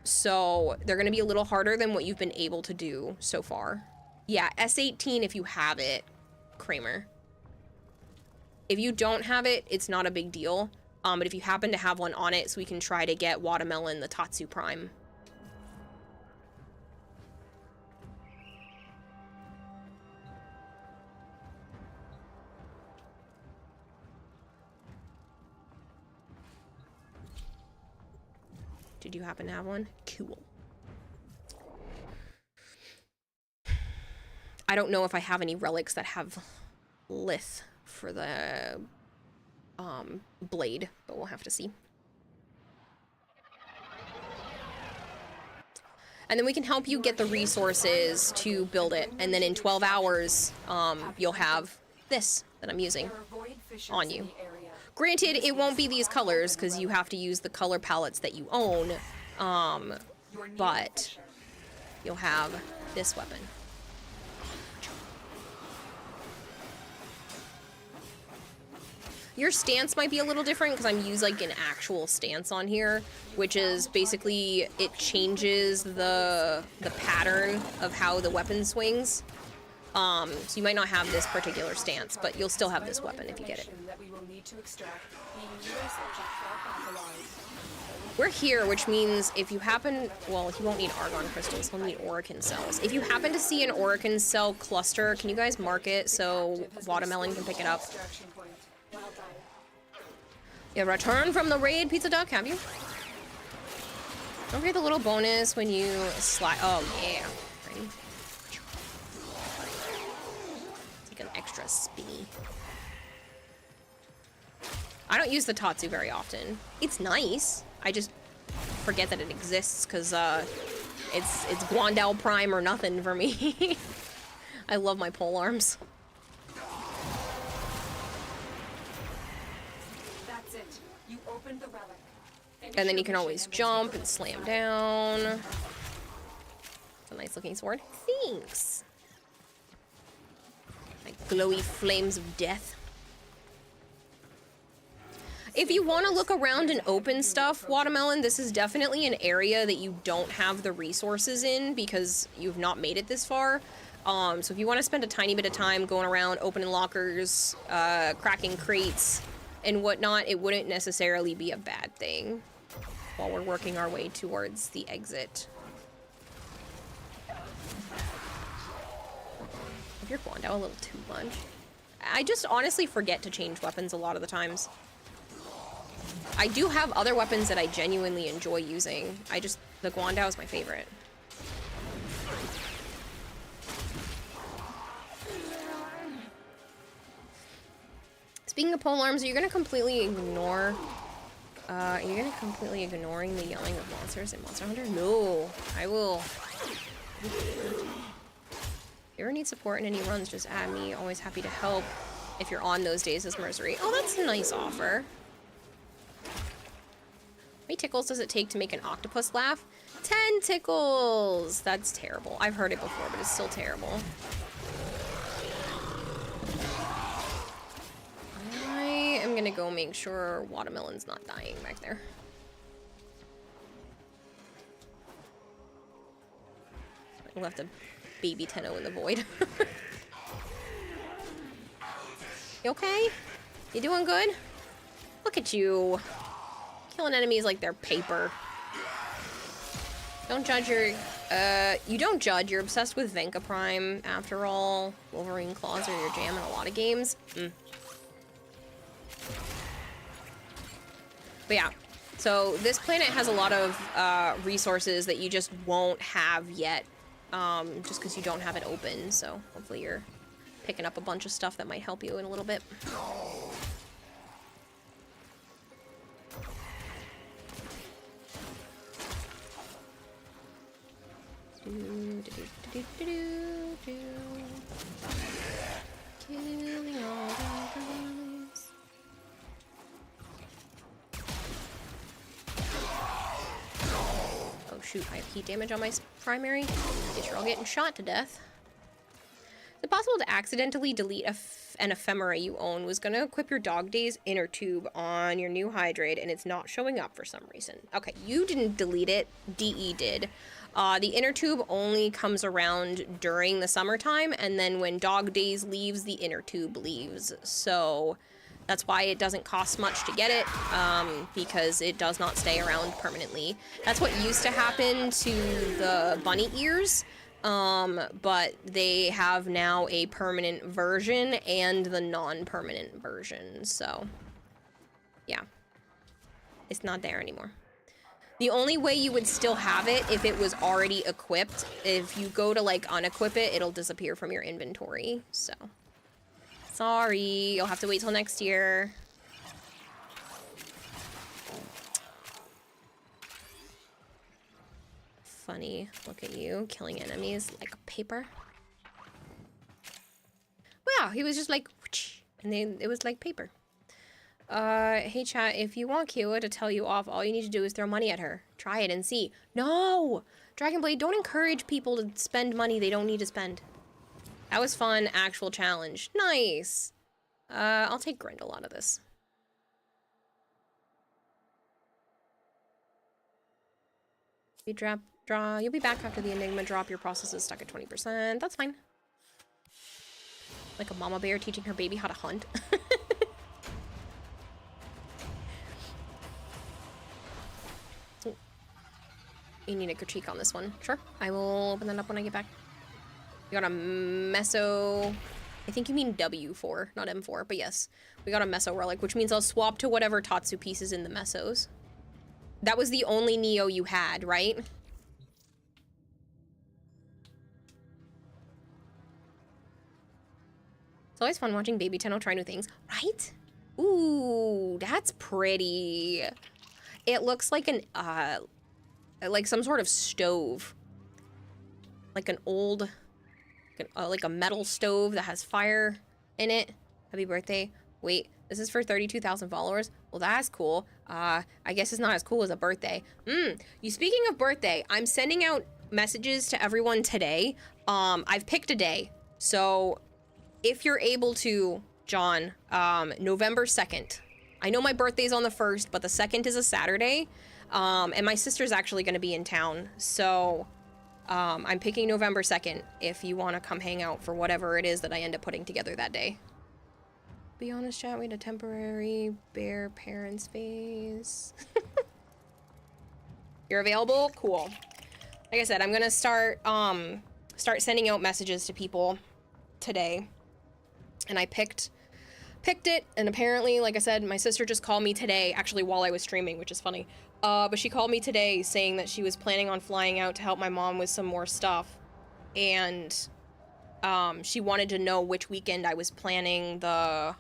So they're going to be a little harder than what you've been able to do so far. Yeah, S18 if you have it, Kramer. If you don't have it, it's not a big deal. But if you happen to have one on it, so we can try to get Watermelon, the Tatsu Prime. Did you happen to have one? Cool. I don't know if I have any relics that have Lith for the blade, but we'll have to see. And then we can help you get the resources to build it, and then in 12 hours, you'll have this that I'm using on you. Granted, it won't be these colors, because you have to use the color palettes that you own, But you'll have this weapon. Your stance might be a little different because I'm using like an actual stance on here, which is basically it changes the pattern of how the weapon swings. So you might not have this particular stance, but you'll still have this weapon if you get it. We're here, which means if you happen, well, he won't need Argon crystals, he'll need Orokin cells. If you happen to see an Orokin cell cluster, can you guys mark it so Watermelon can pick it up? Yeah, return from the raid, Pizza Duck, have you? Don't forget the little bonus when you slide. Oh, yeah. Ready? It's like an extra spinny. I don't use the Tatsu very often. It's nice. I just forget that it exists because it's Guandao Prime or nothing for me. I love my pole arms. That's it. You opened the relic. And then you can always jump and slam down. It's a nice looking sword. Thanks. Like glowy flames of death. If you want to look around and open stuff, Watermelon, this is definitely an area that you don't have the resources in because you've not made it this far. So if you want to spend a tiny bit of time going around, opening lockers, cracking crates, and whatnot, it wouldn't necessarily be a bad thing while we're working our way towards the exit. If you're Guandao a little too much. I just honestly forget to change weapons a lot of the times. I do have other weapons that I genuinely enjoy using. The Guandao is my favorite. Speaking of polearms, are you gonna completely ignore? Are you gonna completely ignoring the yelling of monsters in Monster Hunter? No, I will. If you ever need support in any runs, just add me. Always happy to help if you're on those days as Mercenary. Oh, that's a nice offer. How many tickles does it take to make an octopus laugh? 10 tickles! That's terrible. I've heard it before, but it's still terrible. I am gonna go make sure Watermelon's not dying back there. I left a baby Tenno in the void. You okay? You doing good? Look at you. Killing enemies like they're paper. Don't judge your... you don't judge. You're obsessed with Venka Prime, after all. Wolverine Claws are your jam in a lot of games. But yeah. So this planet has a lot of resources that you just won't have yet. Just because you don't have it open. So hopefully you're picking up a bunch of stuff that might help you in a little bit. Killing all the guys. Oh shoot, I have heat damage on my primary. Guess you're all getting shot to death. Is it possible to accidentally delete an ephemera you own? Was gonna equip your Dog Days inner tube on your new Hydrate and it's not showing up for some reason. Okay, you didn't delete it, DE did. The inner tube only comes around during the summertime, and then when Dog Days leaves, the inner tube leaves. So that's why it doesn't cost much to get it, because it does not stay around permanently. That's what used to happen to the bunny ears, but they have now a permanent version and the non-permanent version, so yeah. It's not there anymore. The only way you would still have it if it was already equipped, if you go to like unequip it, it'll disappear from your inventory, so. Sorry, you'll have to wait till next year. Funny, look at you, killing enemies like paper. Wow, he was just like, whoosh, and then it was like paper. Hey chat, if you want Kayla to tell you off, all you need to do is throw money at her. Try it and see. No! Dragonblade, don't encourage people to spend money they don't need to spend. That was fun, actual challenge. Nice! I'll take Grendel out of this. You'll be back after the Enigma drop. Your process is stuck at 20%. That's fine. Like a mama bear teaching her baby how to hunt. You need a critique on this one. Sure. I will open that up when I get back. We got a Meso... I think you mean W4, not M4, but yes. We got a Meso Relic, which means I'll swap to whatever Tatsu piece is in the Mesos. That was the only Neo you had, right? It's always fun watching Baby Tenno try new things, right? Ooh, that's pretty. It looks like an, like some sort of stove. Like an old, like a metal stove that has fire in it. Happy birthday. Wait, this is for 32,000 followers? Well, that's cool. I guess it's not as cool as a birthday. Speaking of birthday, I'm sending out messages to everyone today. I've picked a day. So if you're able to, John, November 2nd. I know my birthday's on the 1st, but the 2nd is a Saturday. And my sister's actually going to be in town. So I'm picking November 2nd if you want to come hang out for whatever it is that I end up putting together that day. Be honest, chat, we had a temporary bear parents phase. You're available? Cool. Like I said, I'm gonna start sending out messages to people today. And I picked it, and apparently, like I said, my sister just called me today, actually while I was streaming, which is funny. But she called me today saying that she was planning on flying out to help my mom with some more stuff. And she wanted to know which weekend I was planning the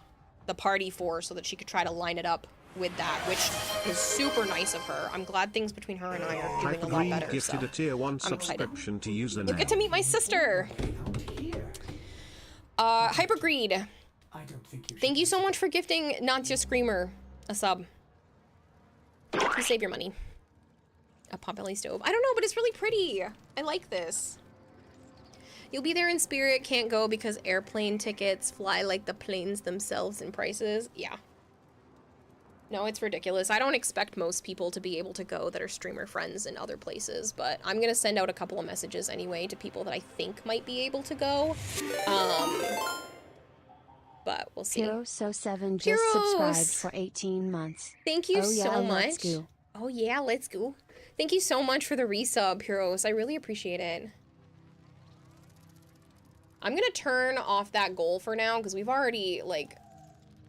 party for so that she could try to line it up with that, which is super nice of her. I'm glad things between her and I are doing a lot better. Gifted a tier 1 subscription to username. You'll get to meet my sister. Hypergreed. Thank you so much for gifting Natya Screamer a sub. Please save your money. A Potbelly stove. I don't know, but it's really pretty. I like this. You'll be there in spirit, can't go because airplane tickets fly like the planes themselves in prices. Yeah. No, it's ridiculous. I don't expect most people to be able to go that are streamer friends in other places, but I'm gonna send out a couple of messages anyway to people that I think might be able to go. But we'll see. Hero7 just subscribed for 18 months. Thank you so much. Let's go. Oh yeah, let's go. Thank you so much for the resub, Heroes. I really appreciate it. I'm gonna turn off that goal for now because we've already like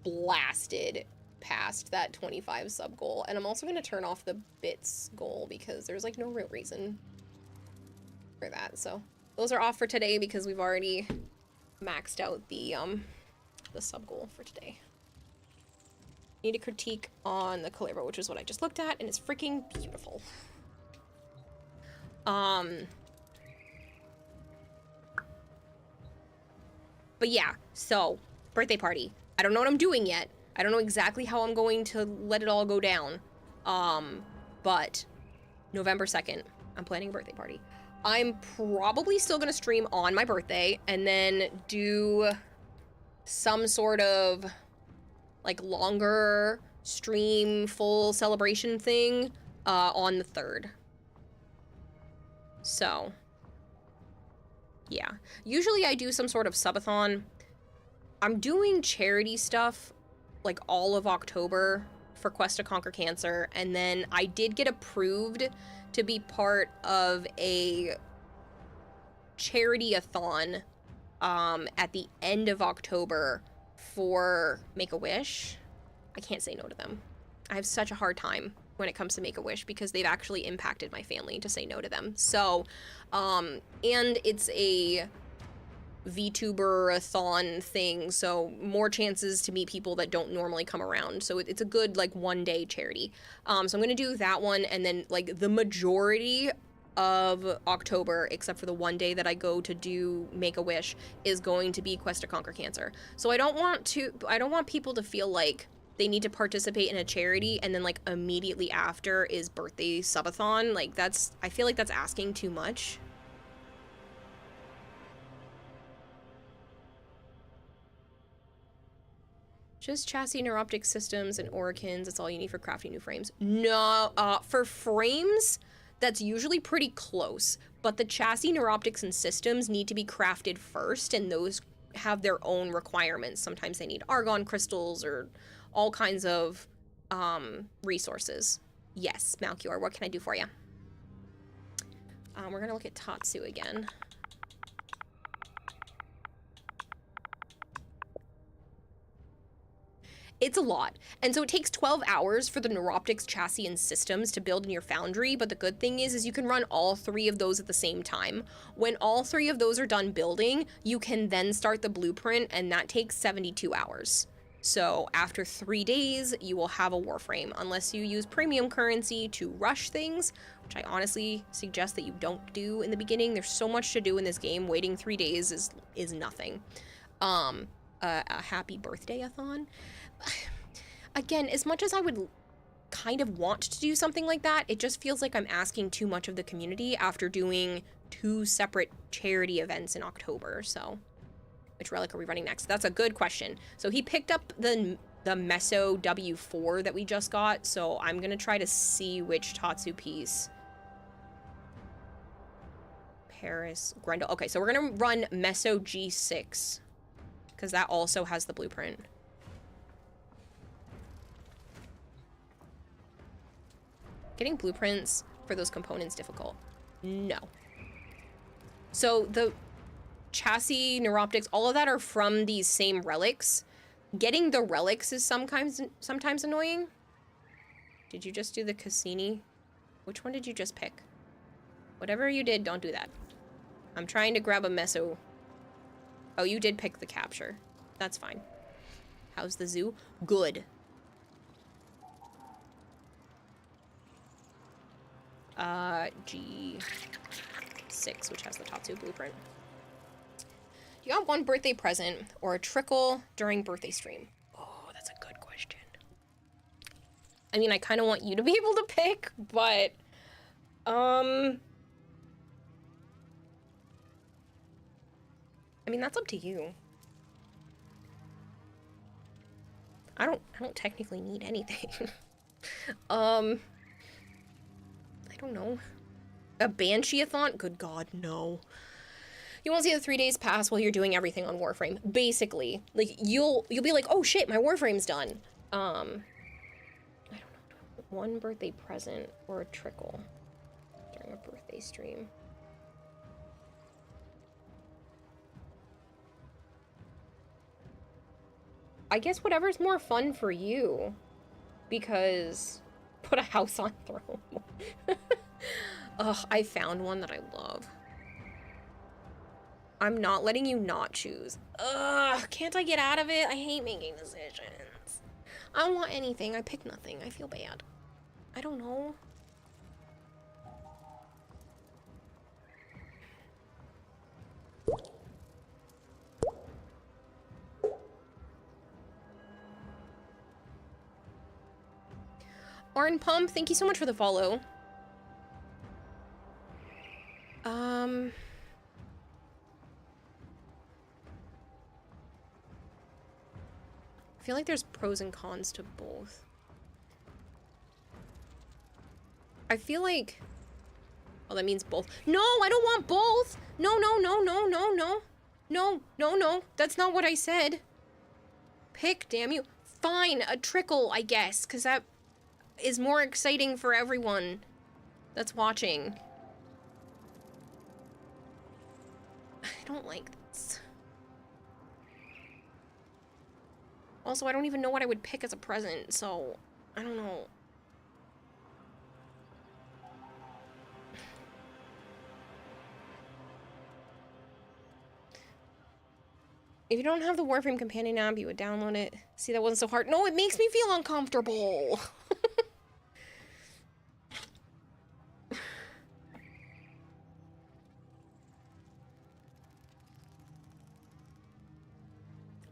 blasted past that 25 sub goal, and I'm also gonna turn off the bits goal because there's like no real reason for that. So those are off for today because we've already maxed out the sub goal for today. Need a critique on the Calibra, which is what I just looked at, and it's freaking beautiful. But yeah, so birthday party. I don't know what I'm doing yet. I don't know exactly how I'm going to let it all go down. But November 2nd, I'm planning a birthday party. I'm probably still gonna stream on my birthday and then do some sort of like longer stream full celebration thing on the 3rd. So yeah, usually I do some sort of subathon. I'm doing charity stuff like all of October for Quest to Conquer Cancer, and then I did get approved to be part of a charity-a-thon at the end of October for Make-A-Wish. I can't say no to them. I have such a hard time when it comes to Make-A-Wish because they've actually impacted my family to say no to them. So, and it's a VTuber-a-thon thing, so more chances to meet people that don't normally come around. So it's a good like one-day charity. So I'm gonna do that one, and then like the majority of October, except for the one day that I go to do Make-A-Wish, is going to be Quest to Conquer Cancer. So I don't want people to feel like they need to participate in a charity, and then like immediately after is birthday subathon. Like that's, I feel like that's asking too much. Just chassis, neuroptic systems, and orikins. That's all you need for crafting new frames. No, for frames, that's usually pretty close. But the chassis, neuroptics, and systems need to be crafted first, and those have their own requirements. Sometimes they need argon crystals or all kinds of resources. Yes, Malchior, what can I do for you? We're gonna look at Tatsu again. It's a lot. And so it takes 12 hours for the neuroptics, chassis, and systems to build in your foundry, but the good thing is you can run all 3 of those at the same time. When all 3 of those are done building, you can then start the blueprint, and that takes 72 hours. So after 3 days, you will have a Warframe, unless you use premium currency to rush things, which I honestly suggest that you don't do in the beginning. There's so much to do in this game. Waiting 3 days is nothing. A happy birthday-a-thon. Again, as much as I would kind of want to do something like that, it just feels like I'm asking too much of the community after doing 2 separate charity events in October. So, which relic are we running next? That's a good question. So he picked up the Meso W4 that we just got, so I'm gonna try to see which Tatsu piece. Paris, Grendel. Okay, so we're gonna run Meso G6, because that also has the blueprint. Getting blueprints for those components difficult? No. So the chassis, neuroptics, all of that are from these same relics. Getting the relics is sometimes annoying. Did you just do the Cassini? Which one did you just pick? Whatever you did, don't do that. I'm trying to grab a Meso. Oh, you did pick the capture. That's fine. How's the zoo? Good. G6, which has the Tatsu blueprint. You got 1 birthday present or a trickle during birthday stream? Oh, that's a good question. I mean, I kind of want you to be able to pick, but I mean, that's up to you. I don't technically need anything. I don't know. A Banshee-a-thon? Good God, no. You won't see the 3 days pass while you're doing everything on Warframe. Basically, like you'll be like, oh shit, my Warframe's done. I don't know. 1 birthday present or a trickle during a birthday stream. I guess whatever's more fun for you, because put a house on throne. Ugh, I found one that I love. I'm not letting you not choose. Ugh, can't I get out of it? I hate making decisions. I don't want anything. I pick nothing. I feel bad. I don't know. Orin Pump, thank you so much for the follow. I feel like there's pros and cons to both. I feel like... Well, that means both. No, I don't want both! No, no, no, no, no, no. No, no, no. That's not what I said. Pick, damn you. Fine, a trickle, I guess, because that is more exciting for everyone that's watching. I don't like this. Also, I don't even know what I would pick as a present, so I don't know. If you don't have the Warframe companion app, you would download it. See, that wasn't so hard. No, it makes me feel uncomfortable.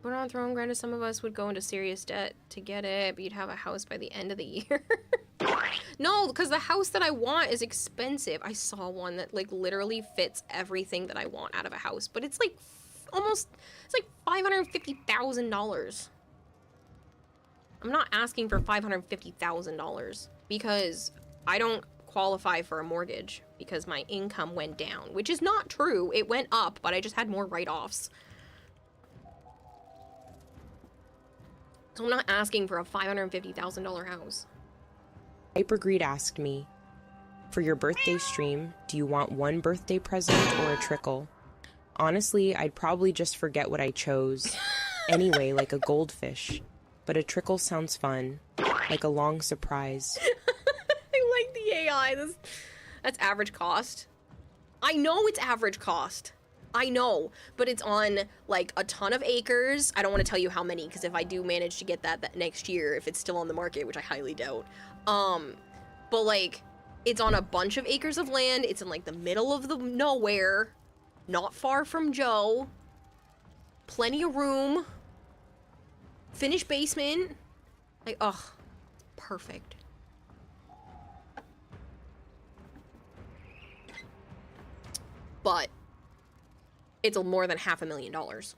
But on throne, granted some of us would go into serious debt to get it, but you'd have a house by the end of the year. No, because the house that I want is expensive. I saw one that like literally fits everything that I want out of a house, but it's like almost, it's like $550,000. I'm not asking for $550,000 because I don't qualify for a mortgage because my income went down, which is not true. It went up, but I just had more write-offs. So I'm not asking for a $550,000 house. Hypergreed asked me, for your birthday stream, do you want one birthday present or a trickle? Honestly, I'd probably just forget what I chose. Anyway, like a goldfish. But a trickle sounds fun. Like a long surprise. I like the AI. That's average cost. I know it's average cost. I know, but it's on like a ton of acres. I don't want to tell you how many, because if I do manage to get that next year, if it's still on the market, which I highly doubt. But like, it's on a bunch of acres of land. It's in like the middle of the nowhere, not far from Joe. Plenty of room. Finished basement. Like, ugh, perfect. But it's more than $500,000.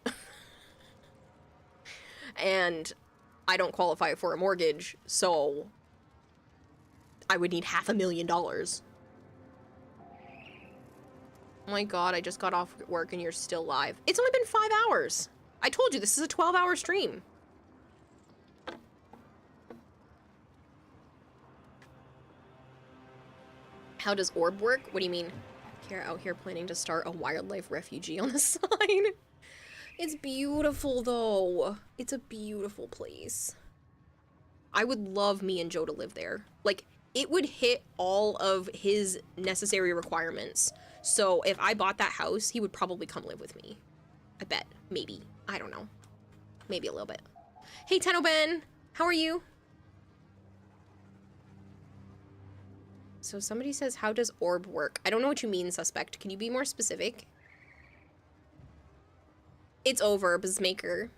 And I don't qualify for a mortgage, so I would need $500,000. Oh my god, I just got off work and you're still live. It's only been 5 hours. I told you, this is a 12-hour stream. How does orb work? What do you mean? Kara out here planning to start a wildlife refugee on the side. It's beautiful though. It's a beautiful place. I would love me and Joe to live there. Like, it would hit all of his necessary requirements. So if I bought that house, he would probably come live with me. I bet. Maybe. I don't know. Maybe a little bit. Hey, Tenno Ben. How are you? So somebody says, how does orb work? I don't know what you mean, suspect. Can you be more specific? It's over, Bizmaker.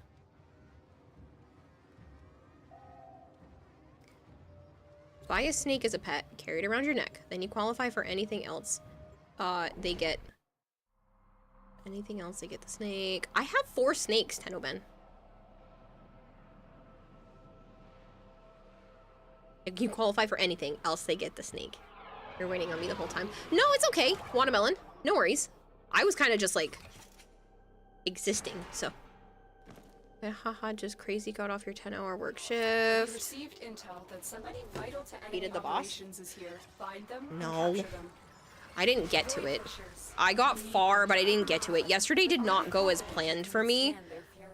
Buy a snake as a pet, carry it around your neck. Then you qualify for anything else. They get... Anything else, they get the snake. I have 4 snakes, Tenno Ben. If you qualify for anything else, they get the snake. You're waiting on me the whole time. No, it's okay. Watermelon. No worries. I was kind of just like existing, so. Yeah, haha, just crazy got off your 10-hour work shift. We received intel that somebody vital to enemy Defeated the boss? operations is here. Find them No. and capture them. I didn't get to it. I got far, but I didn't get to it. Yesterday did not go as planned for me.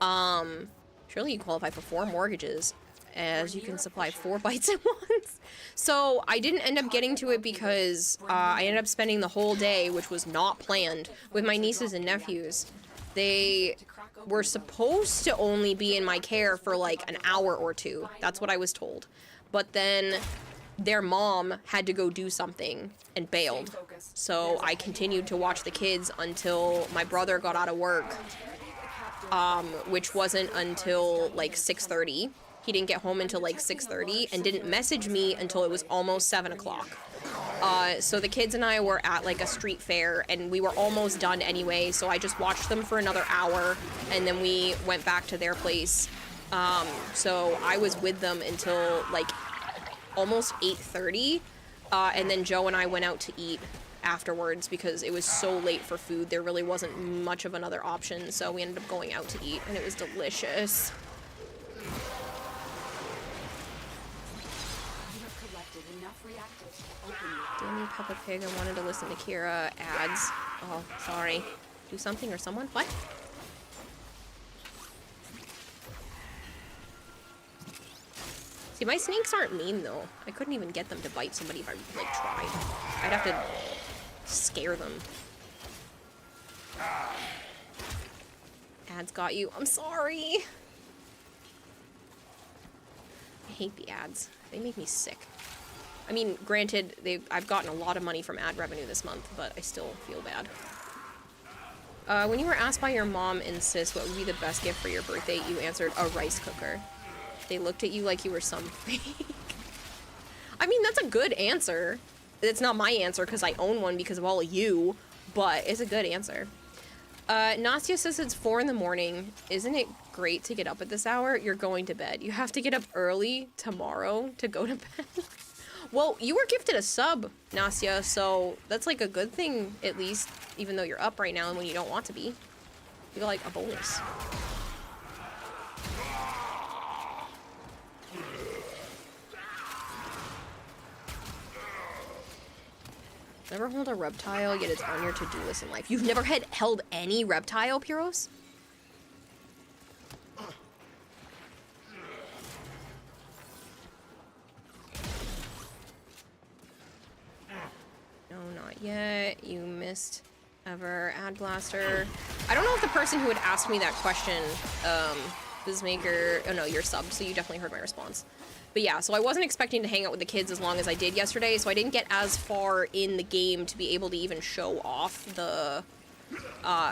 Surely you qualify for 4 mortgages, as you can supply 4 bites at once. So I didn't end up getting to it because I ended up spending the whole day, which was not planned, with my nieces and nephews. They were supposed to only be in my care for like an hour or 2. That's what I was told. But then their mom had to go do something and bailed. So I continued to watch the kids until my brother got out of work, which wasn't until like 6:30. He didn't get home until like 6:30 and didn't message me until it was almost 7 o'clock. So the kids and I were at like a street fair and we were almost done anyway, so I just watched them for another hour and then we went back to their place. So I was with them until like almost 8:30, and then Joe and I went out to eat afterwards because it was so late for food. There really wasn't much of another option, so we ended up going out to eat and it was delicious. Damn you, Peppa Pig, I wanted to listen to Kira ads. Oh, sorry. Do something or someone? What? See, my snakes aren't mean, though. I couldn't even get them to bite somebody if I, like, tried. I'd have to scare them. Ads got you. I'm sorry. I hate the ads. They make me sick. I mean, granted, I've gotten a lot of money from ad revenue this month, but I still feel bad. When you were asked by your mom and sis what would be the best gift for your birthday, you answered a rice cooker. They looked at you like you were some fake. I mean, that's a good answer. It's not my answer because I own one because of all of you, but it's a good answer. Nastya says it's 4 in the morning. Isn't it great to get up at this hour? You're going to bed. You have to get up early tomorrow to go to bed. Well, you were gifted a sub, Nastya, so that's like a good thing, at least, even though you're up right now and when you don't want to be. You got like a bonus. Never hold a reptile, yet it's on your to-do list in life. You've never held any reptile, Pyros? No, not yet. You missed ever. Ad Blaster. I don't know if the person who had asked me that question, Bizmaker... Oh no, you're subbed, so you definitely heard my response. But yeah, so I wasn't expecting to hang out with the kids as long as I did yesterday, so I didn't get as far in the game to be able to even show off the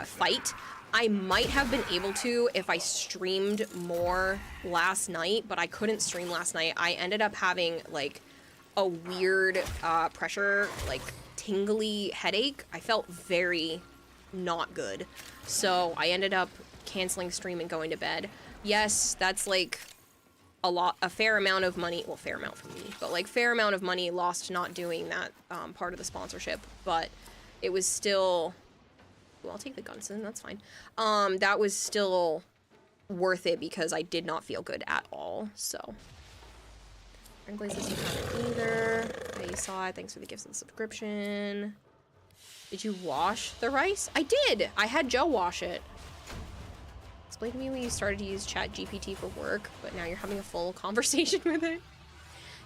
fight. I might have been able to if I streamed more last night, but I couldn't stream last night. I ended up having, like, a weird pressure, like, tingly headache. I felt very not good. So I ended up canceling stream and going to bed. Yes, that's, like... a fair amount of money, well, fair amount for me, but like fair amount of money lost not doing that part of the sponsorship, but it was still, well, I'll take the Gunson, that's fine. That was still worth it because I did not feel good at all, so. Glazes you haven't either. I saw it, thanks for the gifts and the subscription. Did you wash the rice? I did! I had Joe wash it. Explain to me when you started to use ChatGPT for work, but now you're having a full conversation with it.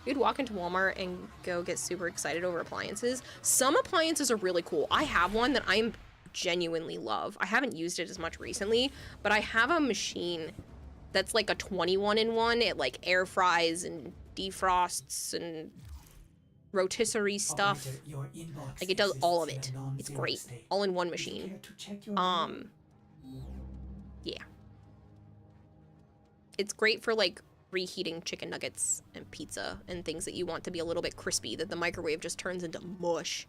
You'd walk into Walmart and go get super excited over appliances. Some appliances are really cool. I have one that I genuinely love. I haven't used it as much recently, but I have a machine that's like a 21-in-1. It like air fries and defrosts and rotisserie stuff. Like it does all of it. It's great. All in one machine. Yeah. It's great for like reheating chicken nuggets and pizza and things that you want to be a little bit crispy that the microwave just turns into mush.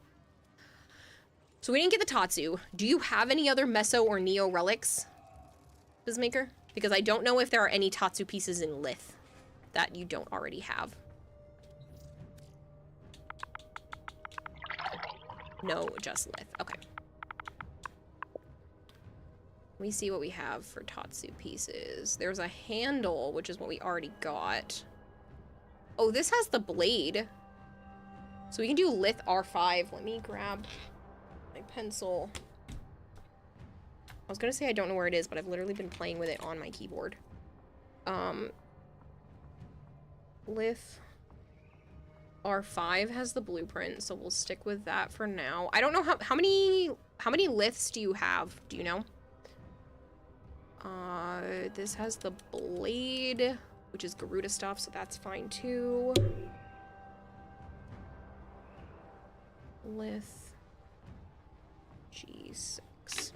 So we didn't get the Tatsu. Do you have any other Meso or Neo relics, Bizmaker? Because I don't know if there are any Tatsu pieces in Lith that you don't already have. No, just Lith. Okay. Let me see what we have for Tatsu pieces. There's a handle, which is what we already got. Oh, this has the blade. So we can do Lith R5. Let me grab my pencil. I was gonna say I don't know where it is, but I've literally been playing with it on my keyboard. Lith R5 has the blueprint, so we'll stick with that for now. I don't know how many Liths do you have? Do you know? This has the blade, which is Garuda stuff, so that's fine too. Lith G6.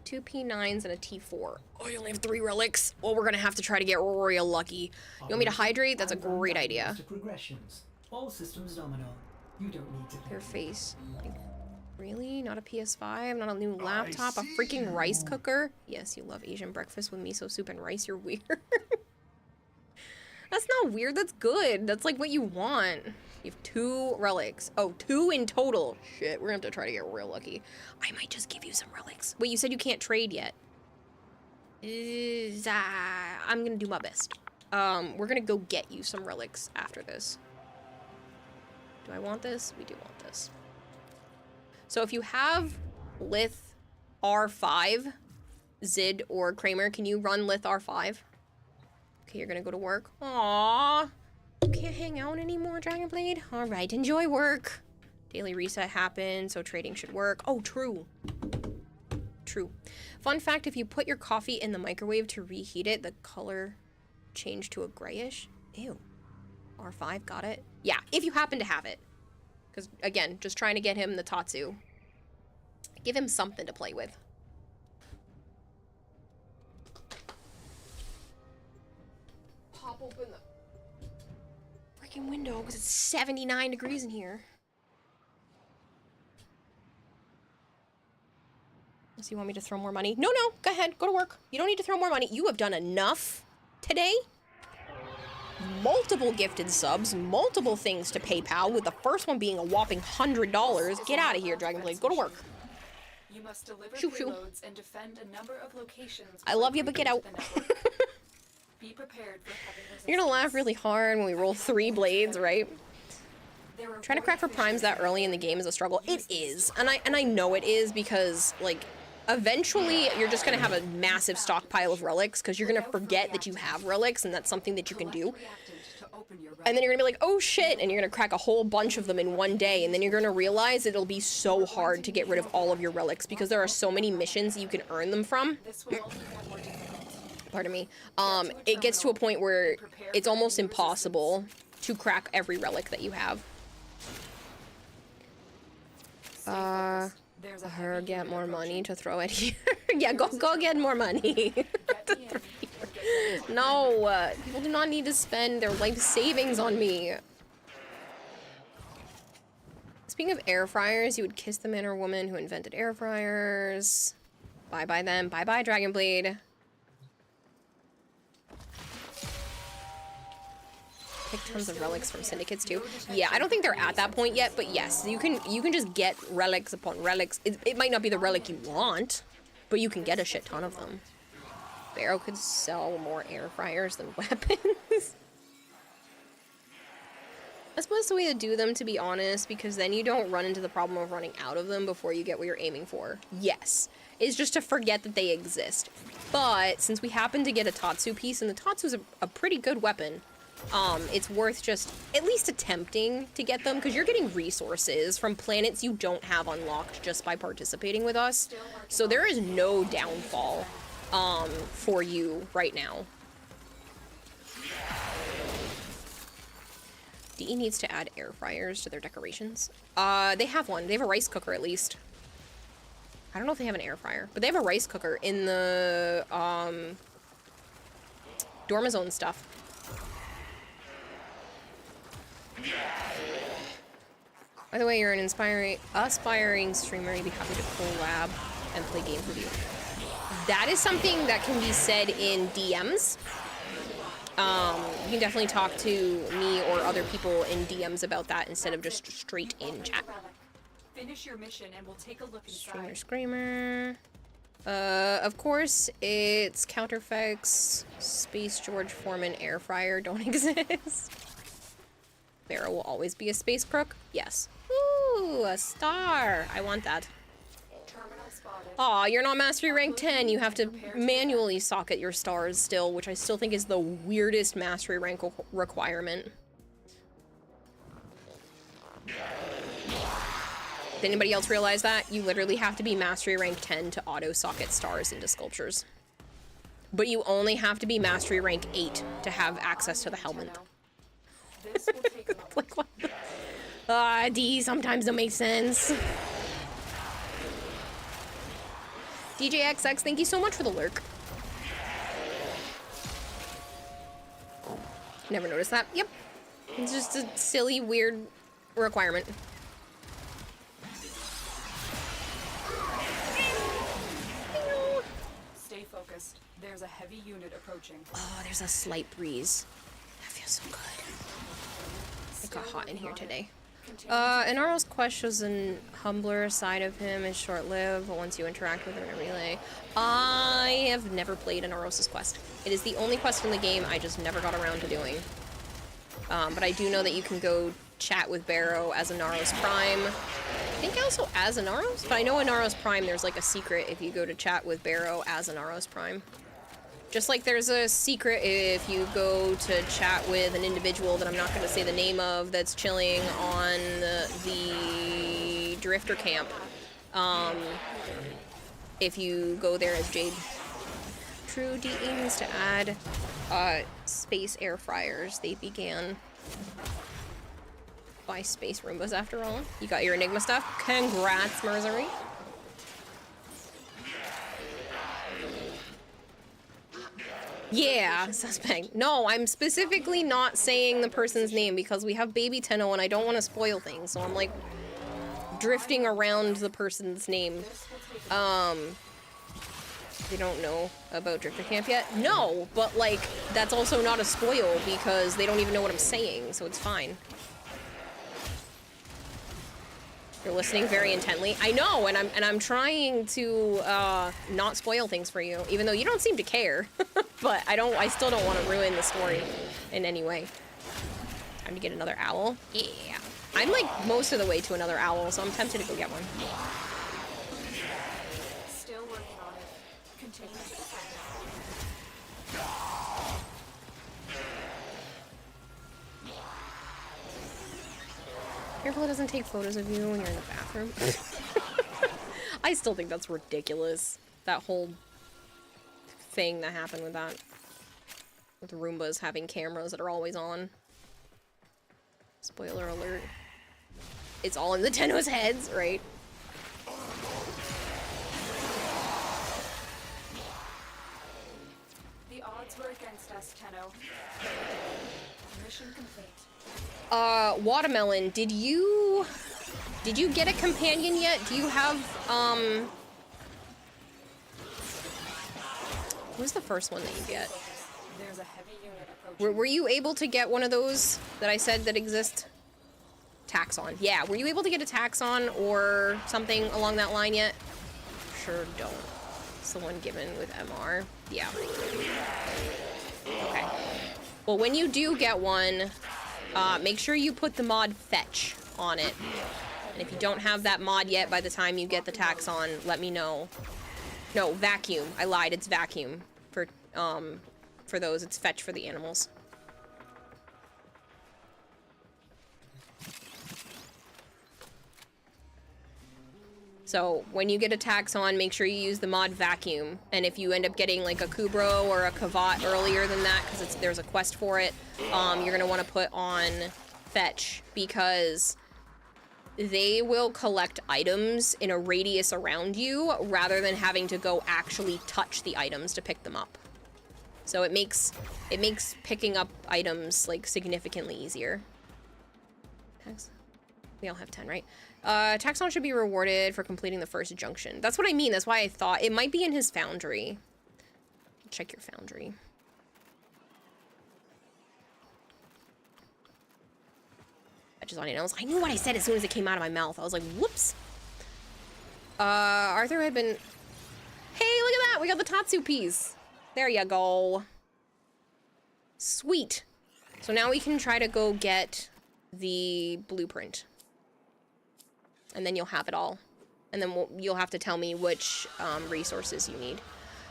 2 P9s and a T4. Oh, you only have 3 relics? Well, we're gonna have to try to get real lucky. You want me to hydrate? That's a great idea. All systems nominal. You don't need to. Your face. Like, really? Not a PS5? Not a new laptop? A freaking rice cooker? Yes, you love Asian breakfast with miso soup and rice. You're weird. That's not weird. That's good. That's like what you want. You have 2 relics. Oh, 2 in total. Shit, we're gonna have to try to get real lucky. I might just give you some relics. Wait, you said you can't trade yet. I'm gonna do my best. We're gonna go get you some relics after this. Do I want this? We do want this. So if you have Lith R5, Zid or Kramer, can you run Lith R5? Okay, you're gonna go to work. Aww. You can't hang out anymore, Dragonblade? Alright, enjoy work. Daily reset happened, so trading should work. Oh, true. True. Fun fact, if you put your coffee in the microwave to reheat it, the color changed to a grayish. Ew. R5, got it? Yeah, if you happen to have it. Because, again, just trying to get him the Tatsu. Give him something to play with. Pop open the freaking window because it's 79 degrees in here. Unless you want me to throw more money. No, go ahead. Go to work. You don't need to throw more money. You have done enough today. Multiple gifted subs, multiple things to PayPal, with the first one being a whopping $100. Get out of here, Dragonblade. Go to work. You must deliver Shoo, shoo. payloads and defend a number of locations. I love you, but get out. Be prepared for heavy You're gonna laugh really hard when we roll 3 blades, right? Trying to crack for primes that early in the game is a struggle. It is, and I know it is, because like eventually you're just gonna have a massive stockpile of relics because you're gonna forget that you have relics, and that's something that you can do. And then you're gonna be like, oh shit, and you're gonna crack a whole bunch of them in one day, and then you're gonna realize it'll be so hard to get rid of all of your relics because there are so many missions that you can earn them from. Pardon me. It gets to a point where it's almost impossible to crack every relic that you have. Her get more money to throw at here. Yeah, go get more money. No, people do not need to spend their life savings on me. Speaking of air fryers, you would kiss the man or woman who invented air fryers. Bye-bye them. Bye-bye, Dragonblade. Pick tons of relics from syndicates too. Yeah, I don't think they're at that point yet, but yes, you can just get relics upon relics. It might not be the relic you want, but you can get a shit ton of them. Barrow could sell more air fryers than weapons. I suppose the way to do them, to be honest, because then you don't run into the problem of running out of them before you get what you're aiming for. Yes, is just to forget that they exist. But since we happen to get a Tatsu piece, and the Tatsu's a pretty good weapon, it's worth just at least attempting to get them, because you're getting resources from planets you don't have unlocked just by participating with us. So there is no downfall for you right now. DE needs to add air fryers to their decorations. They have one. They have a rice cooker at least. I don't know if they have an air fryer, but they have a rice cooker in the Dormazone stuff. By the way, you're an aspiring streamer. You'd be happy to collab and play games with you. That is something that can be said in DMs. You can definitely talk to me or other people in DMs about that instead of just straight in chat. Finish your mission and we'll take a look inside. Screamer. Of course, it's Counterfex, Space George Foreman air fryer don't exist. Barrow will always be a space crook. Yes. Ooh, a star. I want that. Aw, you're not Mastery Rank 10. You have to manually socket your stars still, which I still think is the weirdest Mastery Rank requirement. Did anybody else realize that? You literally have to be Mastery Rank 10 to auto-socket stars into sculptures. But you only have to be Mastery Rank 8 to have access to the helmet. Like, what the... D sometimes don't make sense. DJXX, thank you so much for the lurk. Never noticed that. Yep. It's just a silly, weird requirement. Stay focused. There's a heavy unit approaching. Oh, there's a slight breeze. That feels so good. It got hot in here today. Inaro's quest shows an humbler side of him is short-lived, but once you interact with him in a relay. I have never played Inaro's quest. It is the only quest in the game I just never got around to doing. But I do know that you can go chat with Barrow as Inaro's Prime. I think also as Inaro's, but I know Inaro's Prime there's like a secret if you go to chat with Barrow as Inaro's Prime. Just like there's a secret if you go to chat with an individual that I'm not going to say the name of that's chilling on the Drifter camp. If you go there as Jade. True, DE needs to add space air fryers. They began by space Roombas after all. You got your Enigma stuff? Congrats, Mercery. Yeah, suspect. No, I'm specifically not saying the person's name because we have Baby Tenno and I don't want to spoil things, so I'm like drifting around the person's name. They don't know about Drifter Camp yet? No, but like, that's also not a spoil because they don't even know what I'm saying, so it's fine. You're listening very intently. I know, and I'm trying to not spoil things for you, even though you don't seem to care. But I still don't want to ruin the story in any way. Time to get another owl. Yeah. I'm like most of the way to another owl, so I'm tempted to go get one. Still working on it. Continue. Careful it doesn't take photos of you when you're in the bathroom. I still think that's ridiculous. That whole thing that happened with that. With Roombas having cameras that are always on. Spoiler alert. It's all in the Tenno's heads, right? The odds were against us, Tenno. Mission complete. Watermelon, did you get a companion yet? Do you have, who's the first one that you get? There's a heavy unit approaching. Were you able to get one of those that I said that exist? Taxon. Yeah, were you able to get a Taxon or something along that line yet? Sure don't. It's the one given with MR. Yeah. Okay. Well, when you do get one, make sure you put the mod Fetch on it. And if you don't have that mod yet by the time you get the Taxon, let me know. No, Vacuum. I lied. It's Vacuum for those. It's Fetch for the animals. So when you get a Taxon, make sure you use the mod Vacuum. And if you end up getting like a Kubro or a Kavat earlier than that, because there's a quest for it, you're gonna want to put on Fetch because they will collect items in a radius around you rather than having to go actually touch the items to pick them up. So it makes picking up items like significantly easier. We all have 10, right? Taxon should be rewarded for completing the first junction. That's what I mean. That's why I thought it might be in his foundry. Check your foundry. Fetches on animals. I knew what I said as soon as it came out of my mouth. I was like, whoops. Arthur had been... Hey, look at that! We got the Tatsu piece. There you go. Sweet. So now we can try to go get the blueprint. And then you'll have it all. And then you'll have to tell me which resources you need.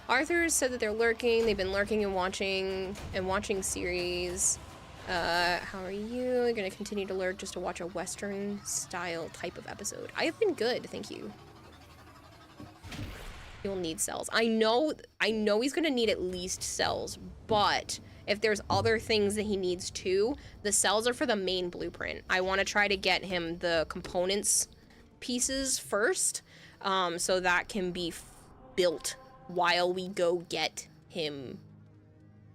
Arthur said that they're lurking. They've been lurking and watching series. How are you? You're gonna continue to lurk just to watch a Western style type of episode. I have been good, thank you. You'll need cells. I know he's gonna need at least cells, but if there's other things that he needs too, the cells are for the main blueprint. I want to try to get him the components pieces first, so that can be built while we go get him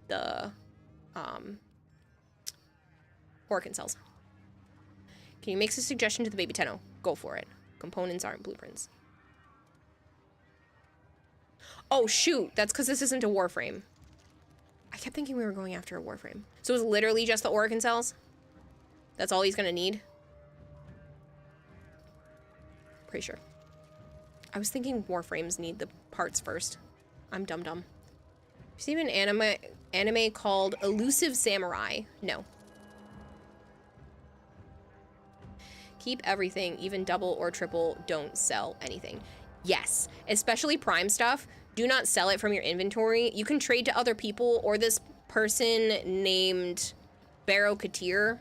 the Orkin cells. Can you make a suggestion to the Baby Tenno? Go for it. Components aren't blueprints. Oh shoot, that's because this isn't a Warframe. I kept thinking we were going after a Warframe. So it's literally just the Orkin cells? That's all he's gonna need? Pretty sure. I was thinking Warframes need the parts first. I'm dumb. You see an anime called Elusive Samurai? No. Keep everything, even double or triple, don't sell anything. Yes, especially Prime stuff. Do not sell it from your inventory. You can trade to other people or this person named Barrow Katir,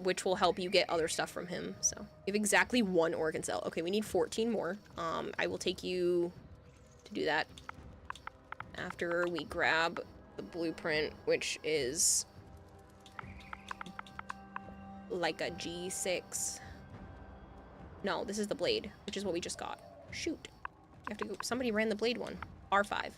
which will help you get other stuff from him. So you have exactly one Orkin cell. Okay, we need 14 more. I will take you to do that after we grab the blueprint, which is like a G6. No, this is the blade, which is what we just got. Shoot. You have to go. Somebody ran the blade one. R5.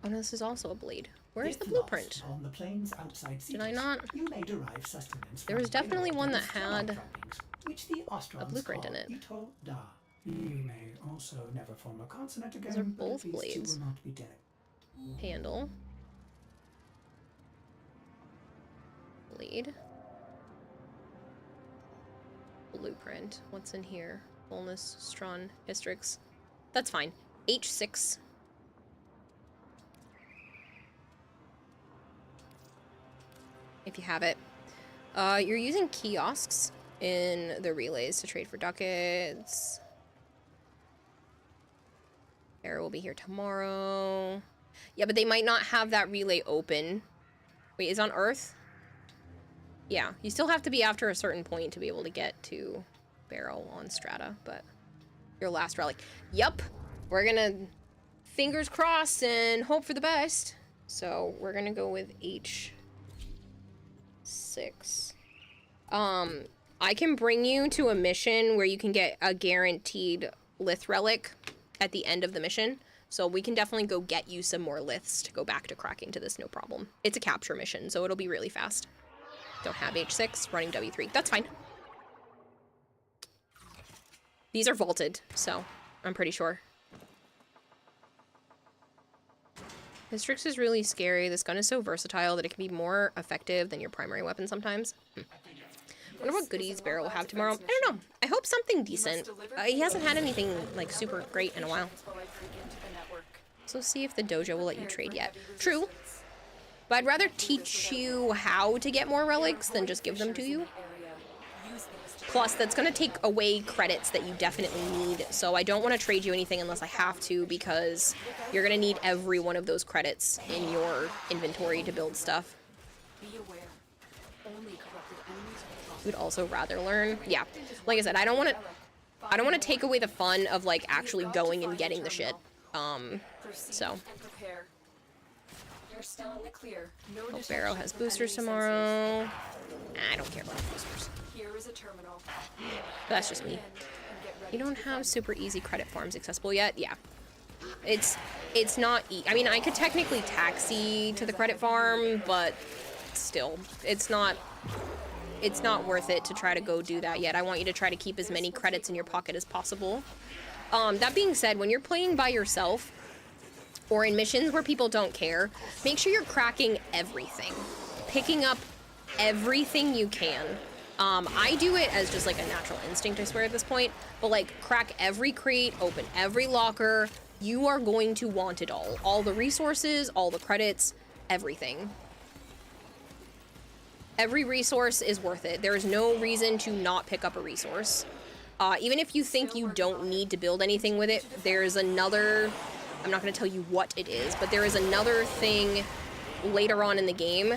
Oh no, this is also a blade. Where's the If blueprint? lost on the plains outside Did I Cetus, not? You may derive sustenance There was from definitely one that mineral had droppings, which the Ostrons blueprint in call it. Ito Da. You may also never form a consonant again. Those are but at both least blades. You will not be dead. Handle. Blade. Blueprint. What's in here? Fullness, Strahn, Hystrix. That's fine. H6. If you have it. You're using kiosks in the relays to trade for ducats. Arrow will be here tomorrow. Yeah, but they might not have that relay open. Wait, is it on Earth? Yeah, you still have to be after a certain point to be able to get to Barrow on Strata, but your last relic. Yup, we're gonna fingers crossed and hope for the best. So we're gonna go with H6. I can bring you to a mission where you can get a guaranteed lith relic at the end of the mission. So we can definitely go get you some more liths to go back to cracking to this, no problem. It's a capture mission, so it'll be really fast. Don't have H6, running W3. That's fine. These are vaulted, so I'm pretty sure. Hystrix is really scary. This gun is so versatile that it can be more effective than your primary weapon sometimes. I wonder what goodies Barrow will have tomorrow. I don't know. I hope something decent. He hasn't had anything like super great in a while. So see if the dojo will let you trade yet. True. But I'd rather teach you how to get more relics than just give them to you. Plus, that's going to take away credits that you definitely need. So I don't want to trade you anything unless I have to, because you're going to need every one of those credits in your inventory to build stuff. Would also rather learn. Yeah, like I said, I don't want to take away the fun of like actually going and getting the shit. So. Hope Barrow has boosters tomorrow. I don't care about boosters. But that's just me. You don't have super easy credit farms accessible yet? Yeah. It's not I mean, I could technically taxi to the credit farm, but still, it's not worth it to try to go do that yet. I want you to try to keep as many credits in your pocket as possible. That being said, when you're playing by yourself, or in missions where people don't care, make sure you're cracking everything. Picking up everything you can. I do it as just like a natural instinct, I swear, at this point. But like, crack every crate, open every locker. You are going to want it all. All the resources, all the credits, everything. Every resource is worth it. There is no reason to not pick up a resource. Even if you think you don't need to build anything with it, there's another... I'm not going to tell you what it is, but there is another thing later on in the game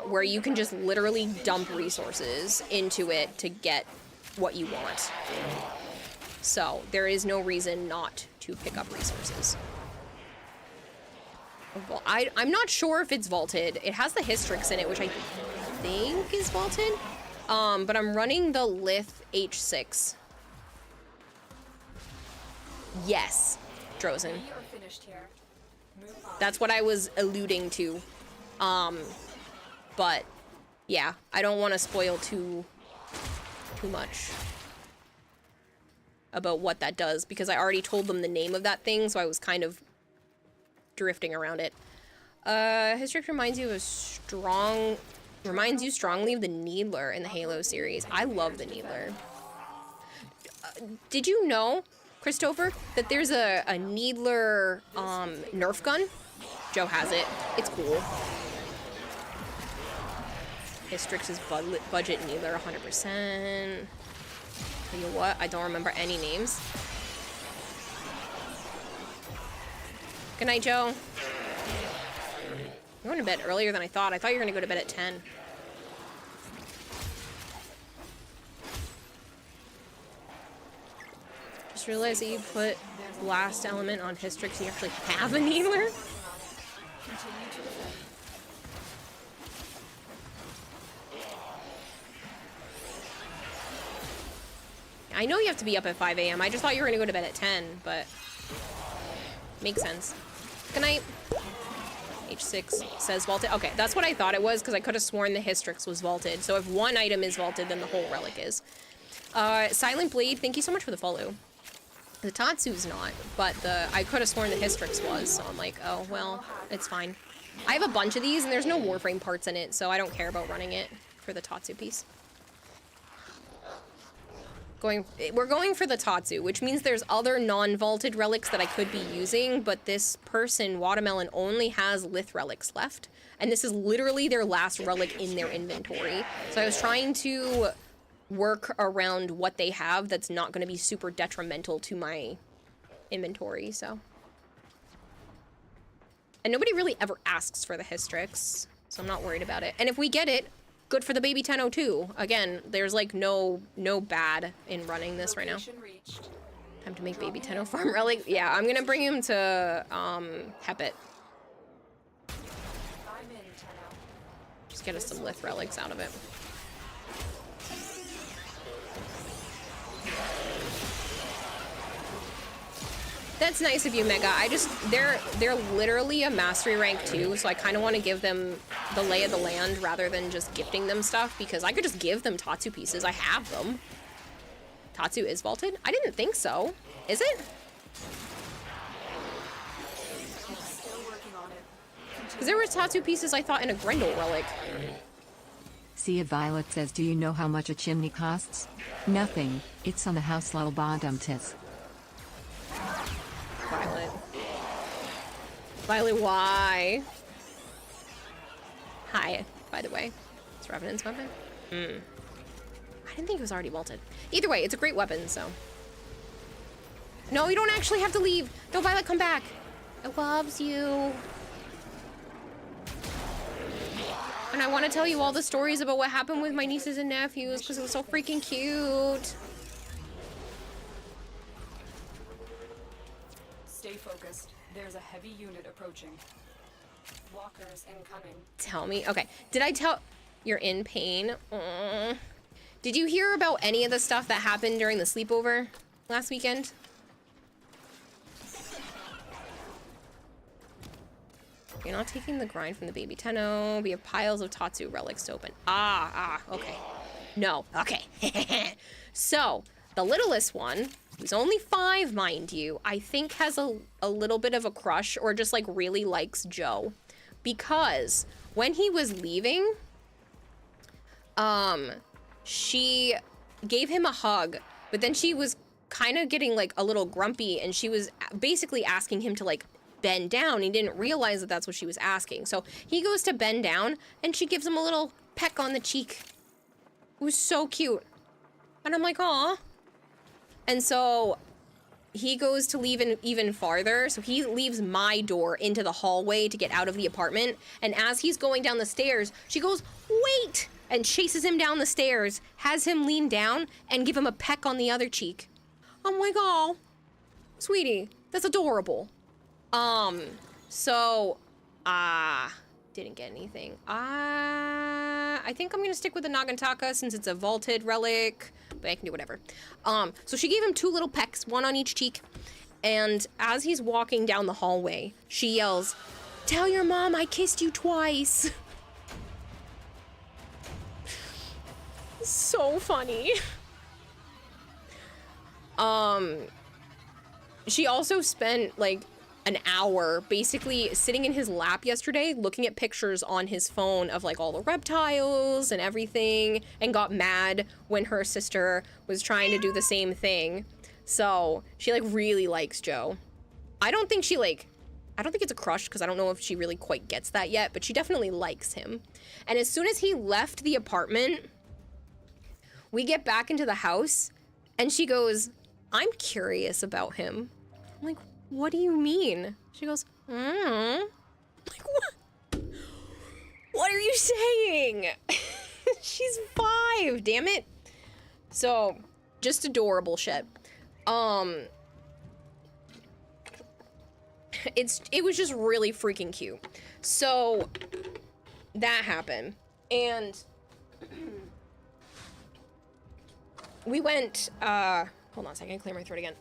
where you can just literally dump resources into it to get what you want. So there is no reason not to pick up resources. Well, I'm not sure if it's vaulted. It has the Hystrix in it, which I think is vaulted. But I'm running the Lith H6. Yes, Drozen. That's what I was alluding to. But yeah, I don't want to spoil too much about what that does, because I already told them the name of that thing, so I was kind of drifting around it. Hystrix reminds you strongly of the Needler in the Halo series. I love the Needler. Did you know, Christopher, that there's a Needler Nerf gun? Joe has it. It's cool. Hystrix's budget Needler 100%. You know what? I don't remember any names. Good night, Joe. You're going to bed earlier than I thought. I thought you were going to go to bed at 10. Just realized that you put Blast Element on Hystrix and you actually have a Needler. I know you have to be up at 5 a.m. I just thought you were going to go to bed at 10, but makes sense. Good night. H6 says vaulted. Okay, that's what I thought it was, because I could have sworn the Hystrix was vaulted. So if one item is vaulted, then the whole relic is. Silent Blade, thank you so much for the follow. The Tatsu's not, but I could have sworn the Hystrix was, so I'm like, oh, well, it's fine. I have a bunch of these, and there's no Warframe parts in it, so I don't care about running it for the Tatsu piece. We're going for the Tatsu, which means there's other non-vaulted relics that I could be using, but this person, Watermelon, only has Lith relics left, and this is literally their last relic in their inventory. So I was trying to work around what they have that's not going to be super detrimental to my inventory, so. And nobody really ever asks for the Hystrix, so I'm not worried about it. And if we get it, good for the baby 1002. Again, there's like no bad in running this right now. Time to make baby 10 farm relic. Yeah, I'm gonna bring him to Hepit. Just get us some Lith relics out of it. That's nice of you, Mega. They're literally a mastery rank 2, so I kind of want to give them the lay of the land rather than just gifting them stuff, because I could just give them Tatsu pieces. I have them. Tatsu is vaulted? I didn't think so. Is it? Because there were Tatsu pieces I thought in a Grendel relic. Sia Violet says, do you know how much a chimney costs? Nothing. It's on the house level bottom tis. Violet. Violet, why? Hi, by the way. It's Revenant's weapon? I didn't think it was already vaulted. Either way, it's a great weapon, so. No, you don't actually have to leave. No, Violet, come back. I loves you. And I want to tell you all the stories about what happened with my nieces and nephews, because it was so freaking cute. Stay focused. There's a heavy unit approaching. Walkers incoming. Tell me. Okay. Did I tell... You're in pain? Did you hear about any of the stuff that happened during the sleepover last weekend? You're not taking the grind from the baby Tenno. We have piles of Tatsu relics to open. Okay. No. Okay. So, the littlest one, who's only 5, mind you, I think has a little bit of a crush or just like really likes Joe. Because when he was leaving, she gave him a hug, but then she was kind of getting like a little grumpy and she was basically asking him to like bend down. He didn't realize that that's what she was asking. So he goes to bend down and she gives him a little peck on the cheek. It was so cute. And I'm like, aw. And so he goes to leave even farther. So he leaves my door into the hallway to get out of the apartment. And as he's going down the stairs, she goes, wait! And chases him down the stairs, has him lean down and give him a peck on the other cheek. I'm like, oh, sweetie, that's adorable. Didn't get anything. I think I'm gonna stick with the Nagantaka since it's a vaulted relic, but I can do whatever. So she gave him 2 little pecks, 1 on each cheek, and as he's walking down the hallway, she yells, "Tell your mom I kissed you twice." So funny. She also spent like an hour basically sitting in his lap yesterday looking at pictures on his phone of like all the reptiles and everything, and got mad when her sister was trying to do the same thing. So she like really likes Joe. I don't think it's a crush because I don't know if she really quite gets that yet, but she definitely likes him. And as soon as he left the apartment, we get back into the house and she goes, "I'm curious about him." I'm like, "What do you mean?" She goes, I'm like, what? What are you saying? She's 5, damn it. So, just adorable shit. It was just really freaking cute. So, that happened. And we went, hold on a second, clear my throat again.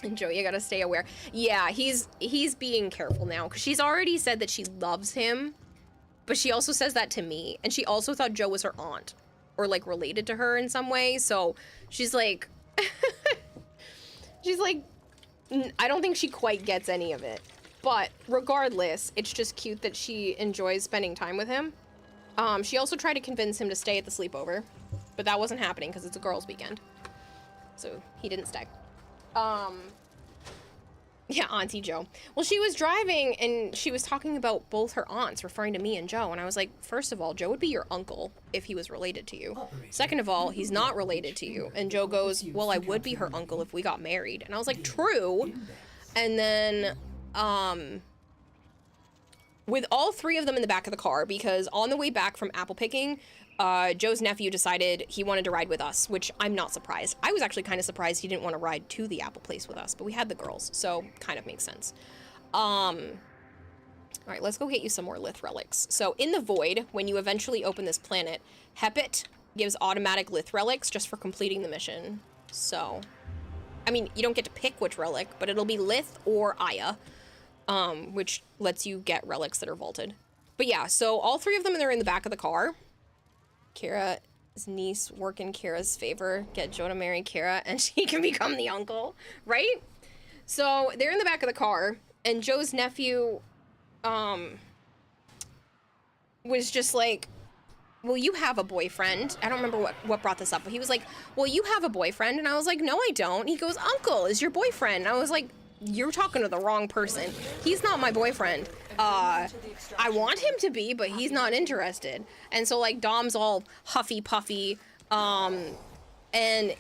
And Joe, you gotta stay aware. Yeah, he's being careful now, because she's already said that she loves him, but she also says that to me, and she also thought Joe was her aunt, or like related to her in some way, so she's like, I don't think she quite gets any of it. But regardless, it's just cute that she enjoys spending time with him. She also tried to convince him to stay at the sleepover, but that wasn't happening because it's a girls' weekend. So he didn't stay. Yeah, Auntie Joe. Well, she was driving and she was talking about both her aunts, referring to me and Joe. And I was like, first of all, Joe would be your uncle if he was related to you. Second of all, he's not related to you. And Joe goes, well, I would be her uncle if we got married. And I was like, true. And then, with all three of them in the back of the car, because on the way back from apple picking, Joe's nephew decided he wanted to ride with us, which I'm not surprised. I was actually kind of surprised he didn't want to ride to the apple place with us, but we had the girls, so kind of makes sense. All right, let's go get you some more Lith relics. So in the Void, when you eventually open this planet, Hepit gives automatic Lith relics just for completing the mission. So, I mean, you don't get to pick which relic, but it'll be Lith or Aya, which lets you get relics that are vaulted. But yeah, so all three of them are in the back of the car. Kira's niece work in Kira's favor, get Joe to marry Kira, and she can become the uncle, right? So they're in the back of the car, and Joe's nephew, was just like, well, you have a boyfriend. I don't remember what brought this up, but he was like, well, you have a boyfriend, and I was like, no, I don't. He goes, uncle is your boyfriend. And I was like, you're talking to the wrong person. He's not my boyfriend. I want him to be, but he's not interested. And so, like, Dom's all huffy puffy, and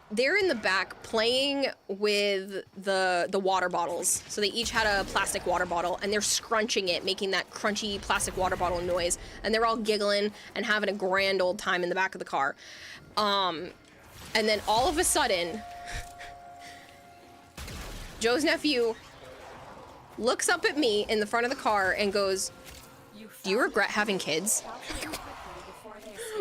they're in the back playing with the water bottles. So they each had a plastic water bottle, and they're scrunching it, making that crunchy plastic water bottle noise. And they're all giggling and having a grand old time in the back of the car. And then all of a sudden, Joe's nephew looks up at me in the front of the car and goes, do you regret having kids?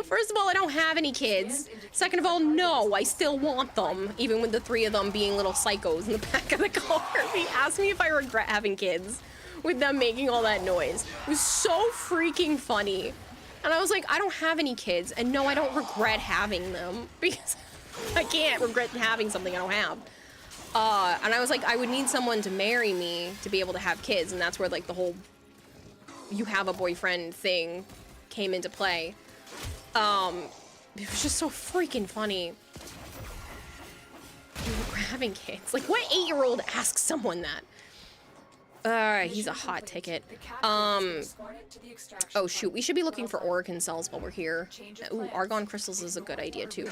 First of all, I don't have any kids. Second of all, no, I still want them, even with the three of them being little psychos in the back of the car. He asked me if I regret having kids with them making all that noise. It was so freaking funny. And I was like, I don't have any kids, and no, I don't regret having them, because I can't regret having something I don't have. And I was like, I would need someone to marry me to be able to have kids, and that's where, like, the whole you have a boyfriend thing came into play. It was just so freaking funny. We're having kids. Like, what 8-year-old asks someone that? He's a hot ticket. Oh shoot, we should be looking for Orokin cells while we're here. Ooh, Argon crystals is a good idea too.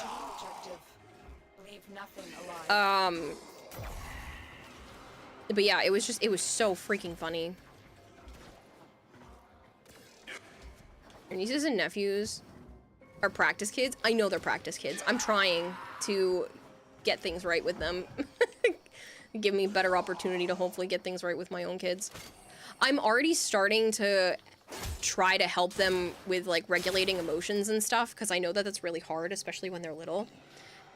But yeah, it was so freaking funny. Your nieces and nephews are practice kids. I know they're practice kids. I'm trying to get things right with them. Give me a better opportunity to hopefully get things right with my own kids. I'm already starting to try to help them with, like, regulating emotions and stuff, because I know that that's really hard, especially when they're little.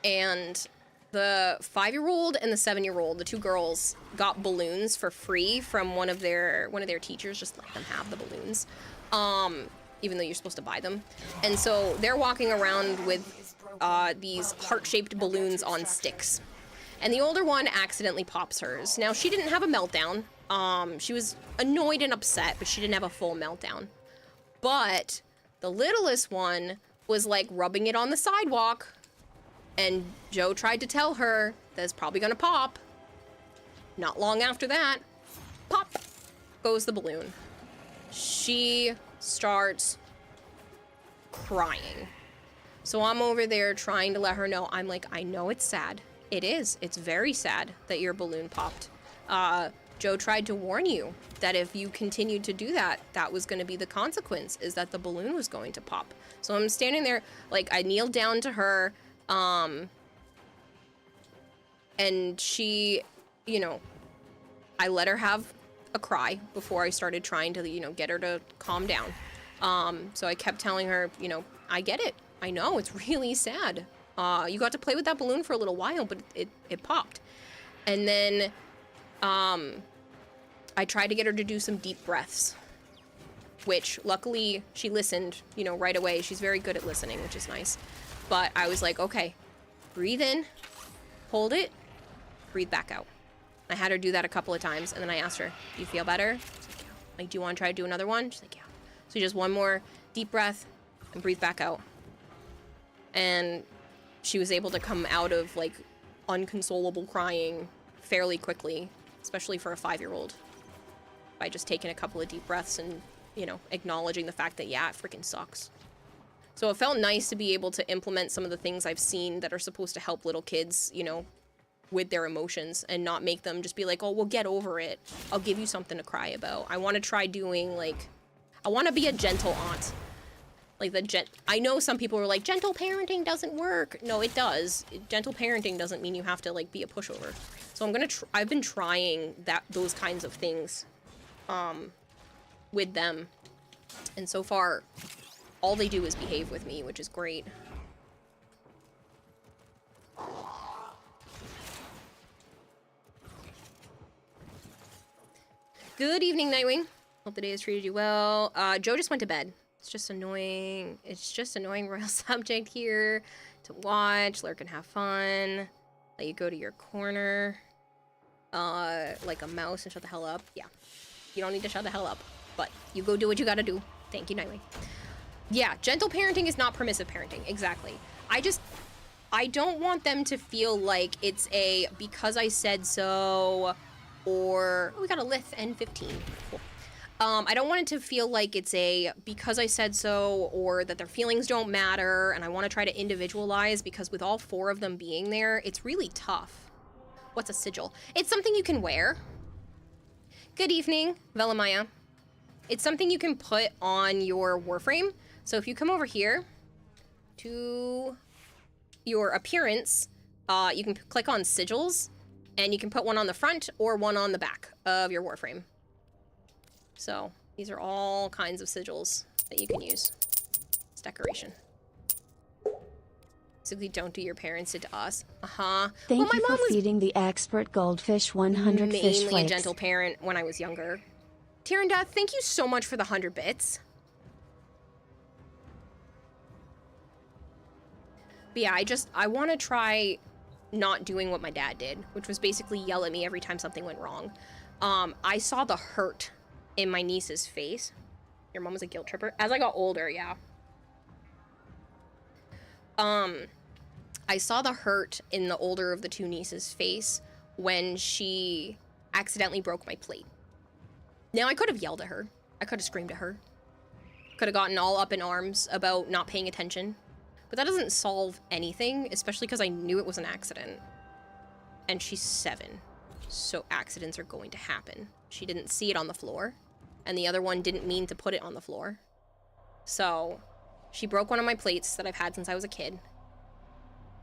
And the 5-year-old and the 7-year-old, the two girls, got balloons for free from one of their teachers. Just let them have the balloons, even though you're supposed to buy them. And so they're walking around with these heart-shaped balloons on sticks. And the older one accidentally pops hers. Now, she didn't have a meltdown. She was annoyed and upset, but she didn't have a full meltdown. But the littlest one was, like, rubbing it on the sidewalk. And Joe tried to tell her that it's probably gonna pop. Not long after that, pop, goes the balloon. She starts crying. So I'm over there trying to let her know. I'm like, I know it's sad. It is. It's very sad that your balloon popped. Joe tried to warn you that if you continued to do that, that was going to be the consequence, is that the balloon was going to pop. So I'm standing there, like, I kneeled down to her, and she, you know, I let her have a cry before I started trying to, you know, get her to calm down. So I kept telling her, you know, I get it. I know, it's really sad. You got to play with that balloon for a little while, but it popped. And then I tried to get her to do some deep breaths, which luckily she listened, you know, right away. She's very good at listening, which is nice. But I was like, okay, breathe in, hold it, breathe back out. I had her do that a couple of times, and then I asked her, do you feel better? She's like, yeah. Like, do you want to try to do another one? She's like, yeah. So just one more deep breath and breathe back out. And she was able to come out of, like, unconsolable crying fairly quickly, especially for a 5-year-old, by just taking a couple of deep breaths and, you know, acknowledging the fact that, yeah, it freaking sucks. So it felt nice to be able to implement some of the things I've seen that are supposed to help little kids, you know, with their emotions, and not make them just be like, oh, well, get over it. I'll give you something to cry about. I want to try doing, like, I want to be a gentle aunt. Like, I know some people are like, gentle parenting doesn't work. No, it does. Gentle parenting doesn't mean you have to, like, be a pushover. So I've been trying those kinds of things with them. And so far, all they do is behave with me, which is great. Good evening, Nightwing. Hope the day has treated you well. Joe just went to bed. It's just annoying. It's just annoying royal subject here to watch, lurk and have fun. Let you go to your corner like a mouse and shut the hell up. Yeah. You don't need to shut the hell up, but you go do what you gotta do. Thank you, Nightwing. Yeah, gentle parenting is not permissive parenting. Exactly. I don't want them to feel like it's a because I said so, or we got a Lith N15. Cool. I don't want it to feel like it's a because I said so, or that their feelings don't matter, and I want to try to individualize, because with all 4 of them being there, it's really tough. What's a sigil? It's something you can wear. Good evening, Velamaya. It's something you can put on your Warframe. So if you come over here to your appearance, you can click on sigils, and you can put one on the front or one on the back of your Warframe. So these are all kinds of sigils that you can use. It's decoration. Basically, don't do your parents did to us. Thank you for feeding the expert goldfish 100 fish flakes. Mainly a gentle parent when I was younger. Tyrande, thank you so much for the 100 bits. But yeah, I want to try not doing what my dad did, which was basically yell at me every time something went wrong. I saw the hurt in my niece's face. Your mom was a guilt tripper. As I got older, yeah. I saw the hurt in the older of the 2 nieces' face when she accidentally broke my plate. Now, I could have yelled at her. I could have screamed at her. Could have gotten all up in arms about not paying attention. But that doesn't solve anything, especially because I knew it was an accident. And she's 7, so accidents are going to happen. She didn't see it on the floor, and the other one didn't mean to put it on the floor. So, she broke one of my plates that I've had since I was a kid.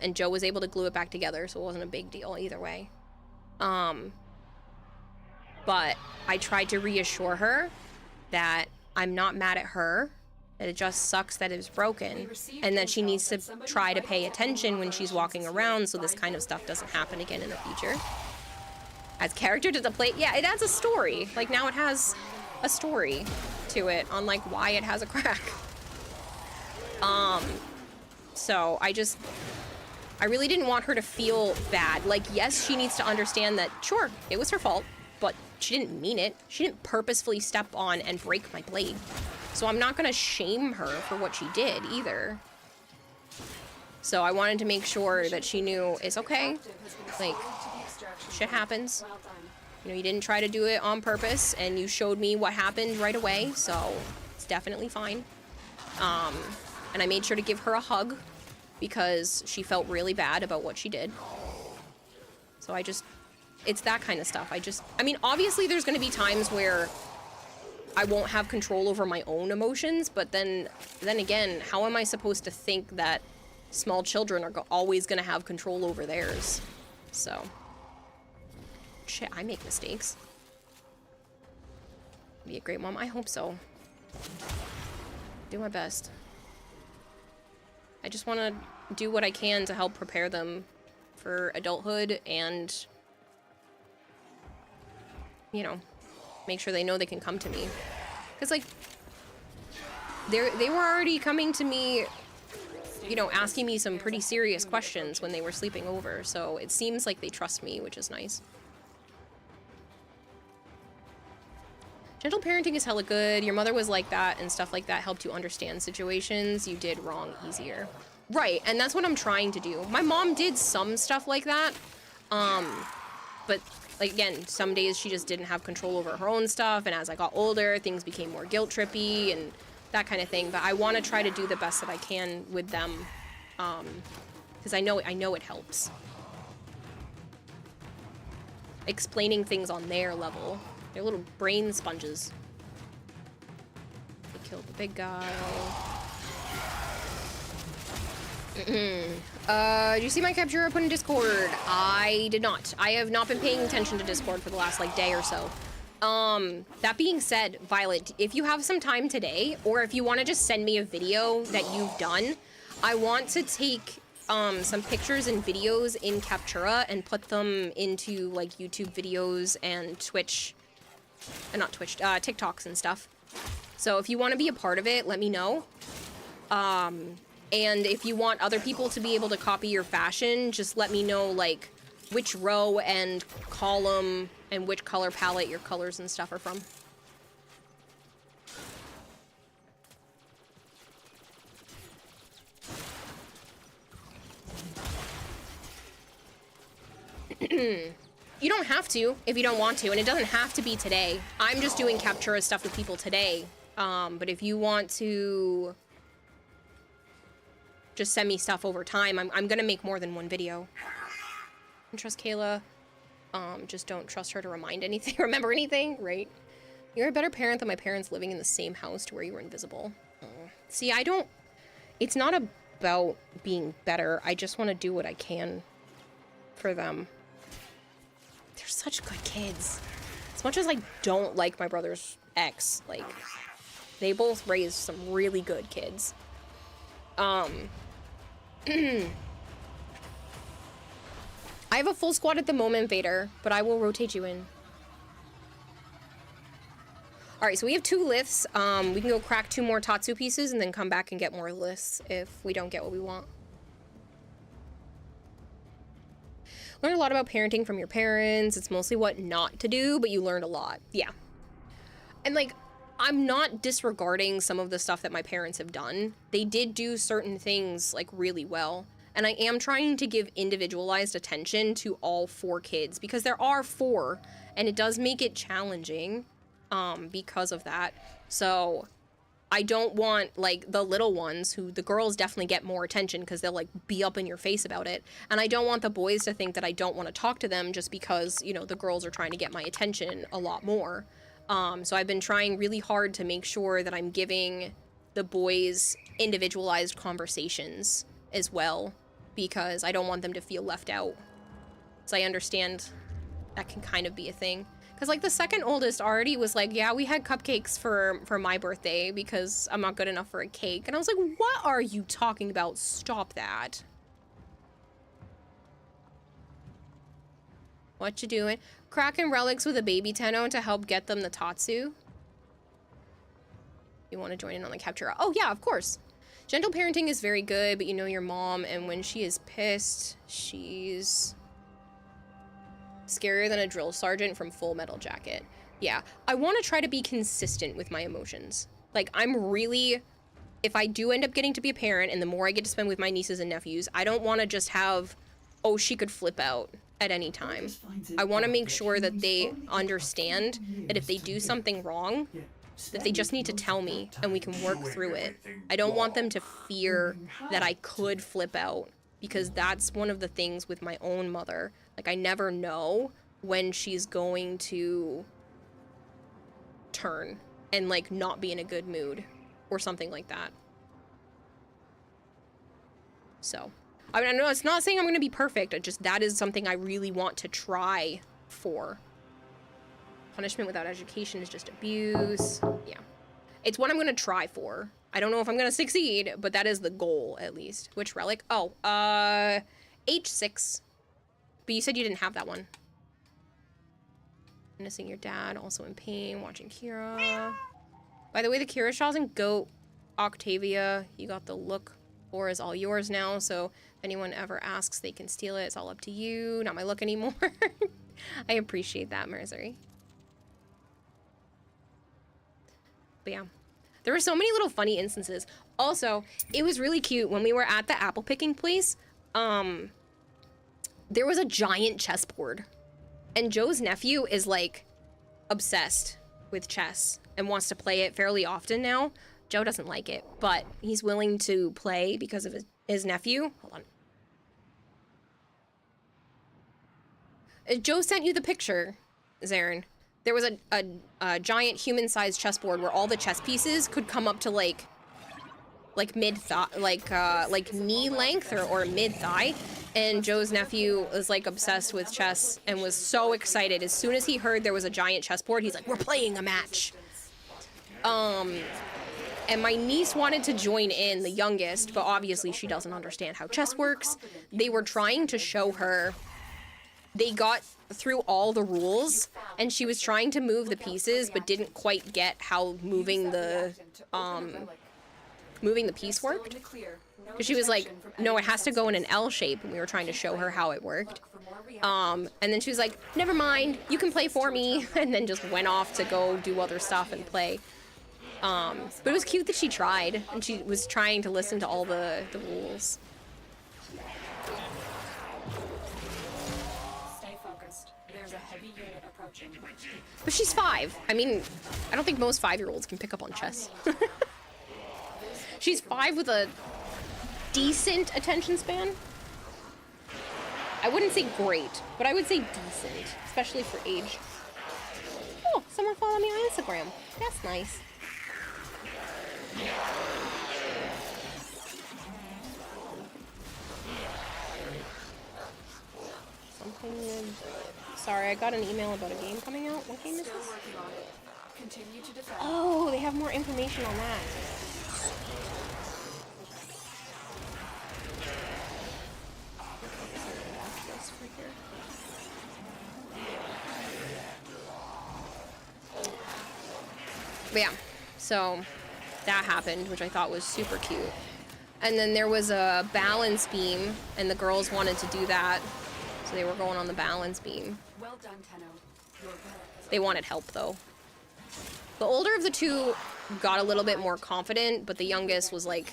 And Joe was able to glue it back together, so it wasn't a big deal either way. But I tried to reassure her that I'm not mad at her, that it just sucks that it was broken, and that she needs to try to pay attention when she's walking around so this kind of stuff doesn't happen again in the future. Adds character to the plate. Yeah, it adds a story. Like, now it has a story to it on, like, why it has a crack. So I really didn't want her to feel bad. Like, yes, she needs to understand that, sure, it was her fault, but she didn't mean it. She didn't purposefully step on and break my blade. So I'm not gonna shame her for what she did either. So I wanted to make sure that she knew it's okay. Like, shit happens. You know, you didn't try to do it on purpose, and you showed me what happened right away, so it's definitely fine. And I made sure to give her a hug because she felt really bad about what she did. So it's that kind of stuff. I mean, obviously there's gonna be times where I won't have control over my own emotions, but then again, how am I supposed to think that small children are always gonna have control over theirs? So, shit, I make mistakes. Be a great mom, I hope so. Do my best. I just want to do what I can to help prepare them for adulthood and you know, make sure they know they can come to me. Because, like, they were already coming to me, you know, asking me some pretty serious questions when they were sleeping over. So it seems like they trust me, which is nice. Gentle parenting is hella good. Your mother was like that, and stuff like that helped you understand situations you did wrong easier. Right, and that's what I'm trying to do. My mom did some stuff like that, but like, again, some days she just didn't have control over her own stuff, and as I got older, things became more guilt-trippy and that kind of thing. But I want to try to do the best that I can with them, because I know it helps. Explaining things on their level. They're little brain sponges. They killed the big guy. Did you see my capture I put in Discord? I did not. I have not been paying attention to Discord for the last, like, day or so. That being said, Violet, if you have some time today, or if you want to just send me a video that you've done, I want to take some pictures and videos in Captura and put them into, like, YouTube videos and Twitch, not Twitch, TikToks and stuff. So if you want to be a part of it, let me know. And if you want other people to be able to copy your fashion, just let me know, like, which row and column and which color palette your colors and stuff are from. You don't have to if you don't want to, and it doesn't have to be today. I'm just doing Captura stuff with people today. But if you want to just send me stuff over time, I'm gonna make more than one video. Don't trust Kayla. Just don't trust her to remember anything, right? You're a better parent than my parents living in the same house to where you were invisible. See, it's not about being better. I just want to do what I can for them. They're such good kids. As much as I don't like my brother's ex, like, they both raised some really good kids. I have a full squad at the moment, Vader, but I will rotate you in. Alright, so we have 2 liths. We can go crack 2 more Tatsu pieces and then come back and get more liths if we don't get what we want. Learn a lot about parenting from your parents. It's mostly what not to do, but you learned a lot. Yeah. And, like, I'm not disregarding some of the stuff that my parents have done. They did do certain things, like, really well. And I am trying to give individualized attention to all 4 kids, because there are 4, and it does make it challenging because of that. So I don't want, like, the little ones, who the girls definitely get more attention because they'll, like, be up in your face about it. And I don't want the boys to think that I don't want to talk to them just because, you know, the girls are trying to get my attention a lot more. So I've been trying really hard to make sure that I'm giving the boys individualized conversations as well, because I don't want them to feel left out. So I understand that can kind of be a thing. Because, like, the second oldest already was like, yeah, we had cupcakes for my birthday because I'm not good enough for a cake. And I was like, what are you talking about? Stop that. What you doing? Cracking relics with a baby Tenno to help get them the Tatsu. You want to join in on the Captura? Oh, yeah, of course. Gentle parenting is very good, but you know your mom, and when she is pissed, she's scarier than a drill sergeant from Full Metal Jacket. Yeah, I want to try to be consistent with my emotions. Like, I'm really, if I do end up getting to be a parent, and the more I get to spend with my nieces and nephews, I don't want to just have, oh, she could flip out at any time. I want to make sure that they understand that if they do something wrong, that they just need to tell me and we can work through it. I don't want them to fear that I could flip out, because that's one of the things with my own mother. Like, I never know when she's going to turn and, like, not be in a good mood or something like that. So, I mean, I know it's not saying I'm going to be perfect. That is something I really want to try for. Punishment without education is just abuse. Yeah. It's what I'm going to try for. I don't know if I'm going to succeed, but that is the goal, at least. Which relic? Oh, H6. But you said you didn't have that one. Missing your dad, also in pain, watching Kira. By the way, the Kira Shaw's and Goat Octavia, you got the look for is all yours now, so if anyone ever asks, they can steal it. It's all up to you. Not my look anymore. I appreciate that, Mercery. But yeah. There were so many little funny instances. Also, it was really cute when we were at the apple picking place. There was a giant chessboard. And Joe's nephew is like obsessed with chess and wants to play it fairly often now. Joe doesn't like it, but he's willing to play because of his nephew. Hold on. Joe sent you the picture, Zarin. There was a giant human-sized chessboard where all the chess pieces could come up to like mid-thigh, like knee length or mid-thigh. And Joe's nephew was like obsessed with chess and was so excited. As soon as he heard there was a giant chessboard, he's like, we're playing a match. And my niece wanted to join in, the youngest, but obviously she doesn't understand how chess works. They were trying to show her. They got through all the rules, and she was trying to move the pieces, but didn't quite get how moving the piece worked. Because she was like, no, it has to go in an L shape, and we were trying to show her how it worked. And then she was like, never mind, you can play for me, and then just went off to go do other stuff and play. But it was cute that she tried, and she was trying to listen to all the rules. Stay focused. There's a heavy unit approaching. But she's 5. I mean, I don't think most 5-year-olds can pick up on chess. She's 5 with a decent attention span. I wouldn't say great, but I would say decent, especially for age. Oh, someone followed me on Instagram. That's nice. Something. Sorry, I got an email about a game coming out. What game is this? Continue to defend. Oh, they have more information on that. But yeah, so that happened, which I thought was super cute. And then there was a balance beam, and the girls wanted to do that, so they were going on the balance beam. Well done, Tenno. Your work is They wanted help, though. The older of the two got a little bit more confident, but the youngest was, like,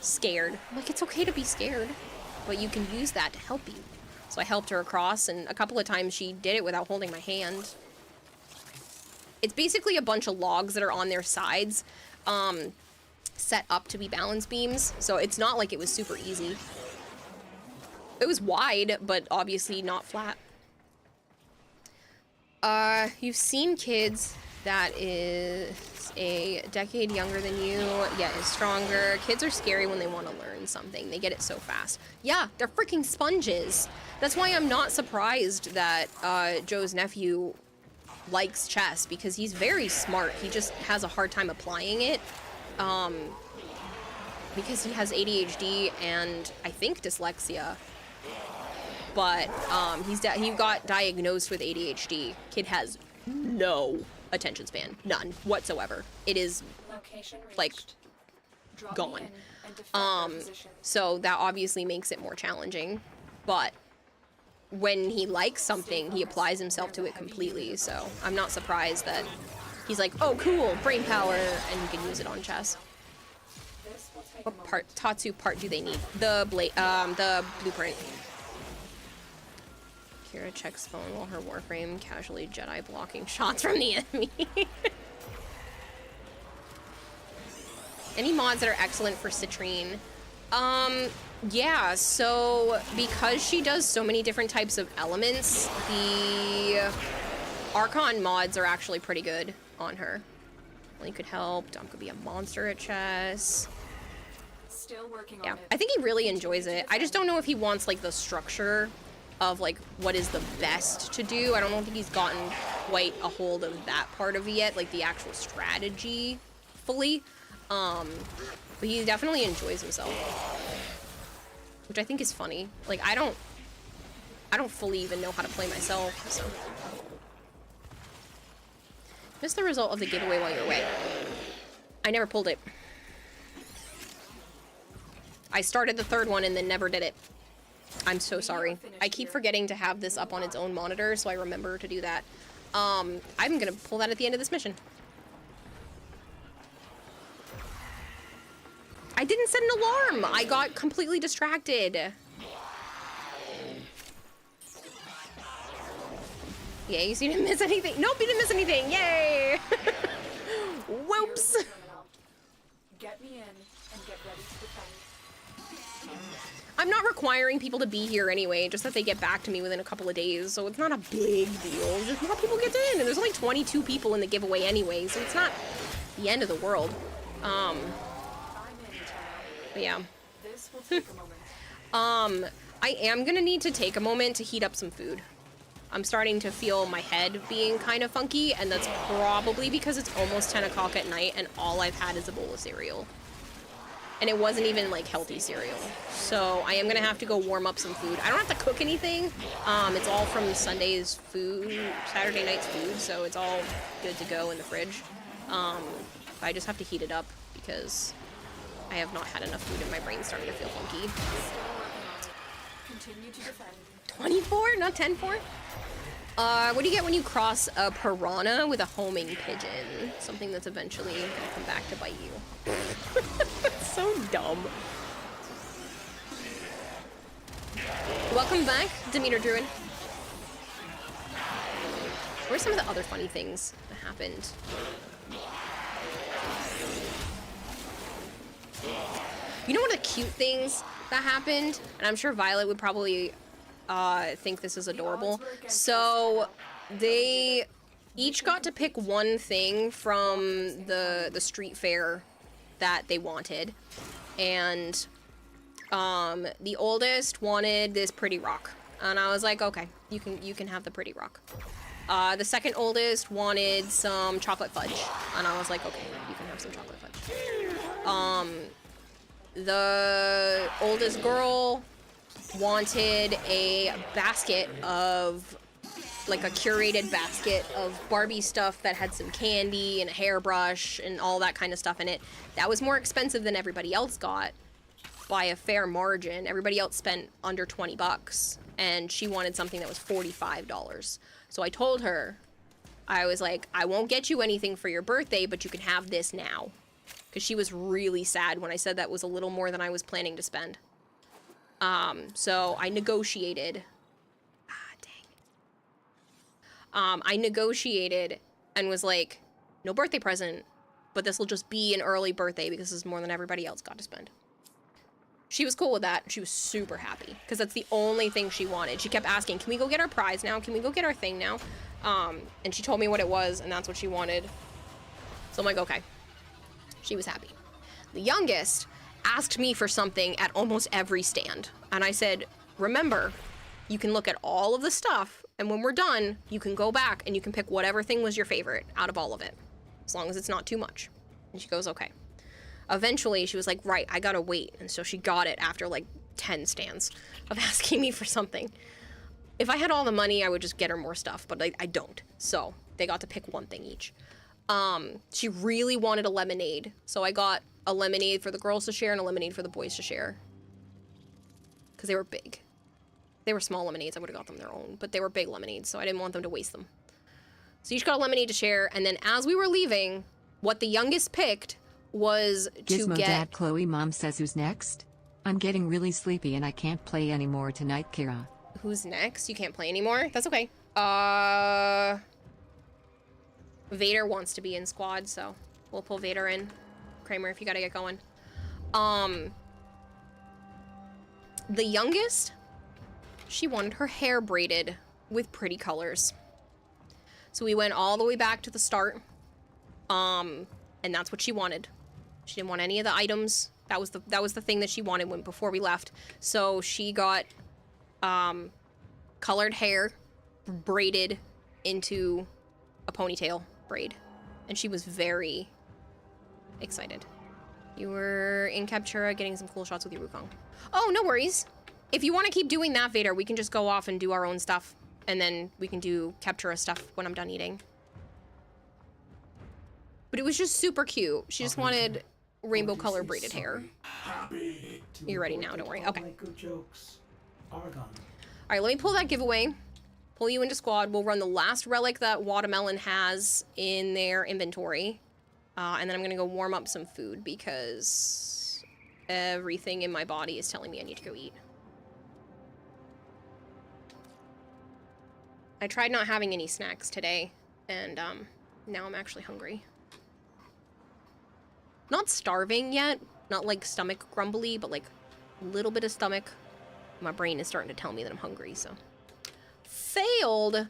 scared. I'm like, it's okay to be scared, but you can use that to help you. So I helped her across, and a couple of times she did it without holding my hand. It's basically a bunch of logs that are on their sides, set up to be balance beams, so it's not like it was super easy. It was wide, but obviously not flat. You've seen kids that is a decade younger than you, yet is stronger. Kids are scary when they want to learn something. They get it so fast. Yeah, they're freaking sponges. That's why I'm not surprised that Joe's nephew likes chess, because he's very smart. He just has a hard time applying it, because he has ADHD and I think dyslexia. But he got diagnosed with ADHD. Kid has no attention span, none whatsoever. It is like gone. So that obviously makes it more challenging, but when he likes something, he applies himself to it completely. So I'm not surprised that he's like, oh cool, brain power, and you can use it on chess. What part, Tatsu part do they need? The blueprint. Kira checks phone while her Warframe casually Jedi blocking shots from the enemy. Any mods that are excellent for Citrine? Yeah, so because she does so many different types of elements, the Archon mods are actually pretty good on her. Link could help. Dom could be a monster at chess. Still working Yeah, on it. I think he really enjoys it. I just don't know if he wants like the structure of like what is the best to do. I don't think he's gotten quite a hold of that part of it yet, like the actual strategy fully. But he definitely enjoys himself, which I think is funny. Like I don't fully even know how to play myself, so. Missed the result of the giveaway while you're away. I never pulled it. I started the third one and then never did it. I'm so sorry. I keep forgetting to have this up on its own monitor, so I remember to do that. I'm gonna pull that at the end of this mission. I didn't set an alarm. I got completely distracted. Yay, you didn't miss anything. Nope, you didn't miss anything. Yay! Whoops. Get me in and get ready to defend. I'm not requiring people to be here anyway, just that they get back to me within a couple of days, so it's not a big deal. Just more people get in, and there's only 22 people in the giveaway anyway, so it's not the end of the world. But yeah. This will take a moment. I am gonna need to take a moment to heat up some food. I'm starting to feel my head being kind of funky, and that's probably because it's almost 10 o'clock at night and all I've had is a bowl of cereal. And it wasn't even like healthy cereal. So I am gonna have to go warm up some food. I don't have to cook anything. It's all from Sunday's food, Saturday night's food, so it's all good to go in the fridge. I just have to heat it up because I have not had enough food and my brain's starting to feel funky. Continue to defend. 24, not 10-4? What do you get when you cross a piranha with a homing pigeon? Something that's eventually gonna come back to bite you. So dumb. Welcome back, Demeter Druid. What are some of the other funny things that happened? You know one of the cute things that happened? And I'm sure Violet would probably think this is adorable. So they each got to pick one thing from the street fair that they wanted. And the oldest wanted this pretty rock. And I was like, okay, you can have the pretty rock. The second oldest wanted some chocolate fudge. And I was like, okay, you can have some chocolate fudge. The oldest girl wanted a basket of, like a curated basket of Barbie stuff that had some candy and a hairbrush and all that kind of stuff in it. That was more expensive than everybody else got by a fair margin. Everybody else spent under 20 bucks and she wanted something that was $45. So I told her, I was like, I won't get you anything for your birthday, but you can have this now. Because she was really sad when I said that was a little more than I was planning to spend. So I negotiated. I negotiated and was like, no birthday present, but this will just be an early birthday because this is more than everybody else got to spend. She was cool with that. She was super happy because that's the only thing she wanted. She kept asking, can we go get our prize now? Can we go get our thing now? And she told me what it was and that's what she wanted. So I'm like, okay. She was happy. The youngest asked me for something at almost every stand. And I said, remember, you can look at all of the stuff, and when we're done, you can go back and you can pick whatever thing was your favorite out of all of it, as long as it's not too much. And she goes, okay. Eventually, she was like, right, I gotta wait. And so she got it after like 10 stands of asking me for something. If I had all the money, I would just get her more stuff, but I don't. So they got to pick one thing each. She really wanted a lemonade, so I got a lemonade for the girls to share and a lemonade for the boys to share. Because they were big. They were small lemonades, I would have got them their own, but they were big lemonades, so I didn't want them to waste them. So each got a lemonade to share, and then as we were leaving, what the youngest picked was to Gizmo get... Dad Chloe Mom says who's next? I'm getting really sleepy and I can't play anymore tonight, Kira. Who's next? You can't play anymore? That's okay. Vader wants to be in squad, so we'll pull Vader in. Kramer, if you gotta get going. The youngest, she wanted her hair braided with pretty colors. So we went all the way back to the start. And that's what she wanted. She didn't want any of the items. That was the thing that she wanted before we left. So she got colored hair braided into a ponytail braid, and she was very excited. You were in Captura getting some cool shots with your Wukong. Oh, no worries. If you want to keep doing that, Vader, we can just go off and do our own stuff, and then we can do Captura stuff when I'm done eating. But it was just super cute. She just wanted rainbow color braided hair. You're ready now, don't worry. Okay. Good jokes. Argon. All right, let me pull that giveaway. Pull you into squad. We'll run the last relic that Watermelon has in their inventory. And then I'm gonna go warm up some food because everything in my body is telling me I need to go eat. I tried not having any snacks today, and now I'm actually hungry. Not starving yet, not like stomach grumbly, but like a little bit of stomach. My brain is starting to tell me that I'm hungry, so. Failed?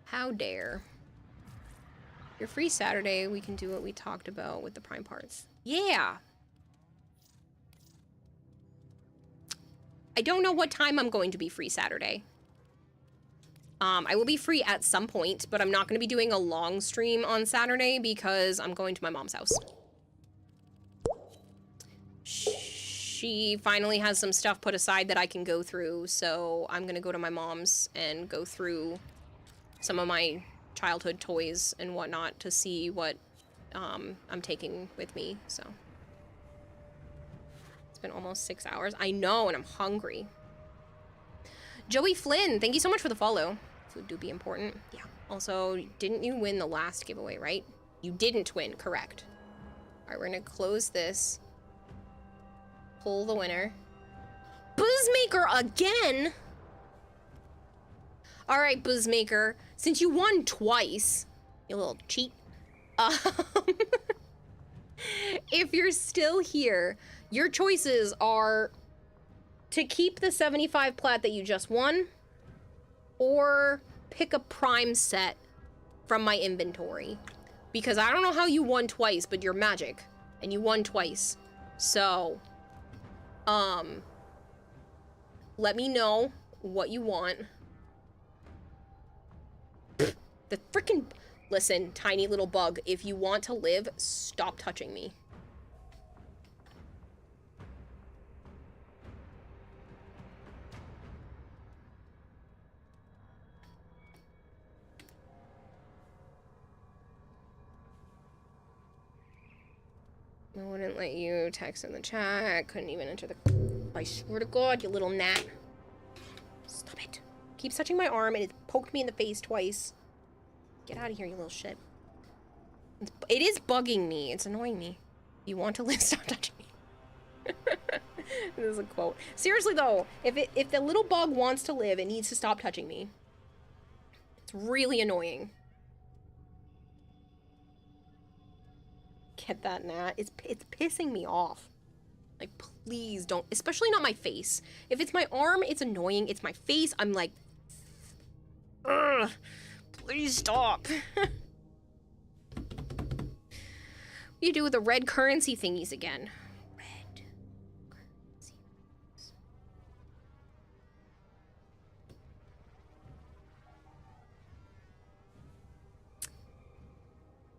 How dare. You're free Saturday, we can do what we talked about with the prime parts. Yeah! I don't know what time I'm going to be free Saturday. I will be free at some point, but I'm not going to be doing a long stream on Saturday because I'm going to my mom's house. She finally has some stuff put aside that I can go through, so I'm going to go to my mom's and go through some of my childhood toys and whatnot to see what I'm taking with me, so. It's been almost 6 hours. I know, and I'm hungry. Joey Flynn, thank you so much for the follow. Food do be important. Yeah. Also, didn't you win the last giveaway, right? You didn't win, correct. All right, we're gonna close this. Pull the winner. Boozmaker again? All right, Boozmaker, since you won twice, you little cheat. If you're still here, your choices are to keep the 75 plat that you just won, or pick a prime set from my inventory. Because I don't know how you won twice, but you're magic, and you won twice. So, let me know what you want. The frickin'... Listen, tiny little bug, if you want to live, stop touching me. I wouldn't let you text in the chat. Couldn't even enter the... I swear to God, you little gnat. Stop it. Keeps touching my arm and it poked me in the face twice. Get out of here, you little shit. It is bugging me. It's annoying me. You want to live, stop touching me. This is a quote. Seriously though, if the little bug wants to live, it needs to stop touching me. It's really annoying. Get that, gnat. It's pissing me off. Like, please don't. Especially not my face. If it's my arm, it's annoying. It's my face, I'm like... Ugh. Please stop. What do you do with the red currency thingies again? Red currency.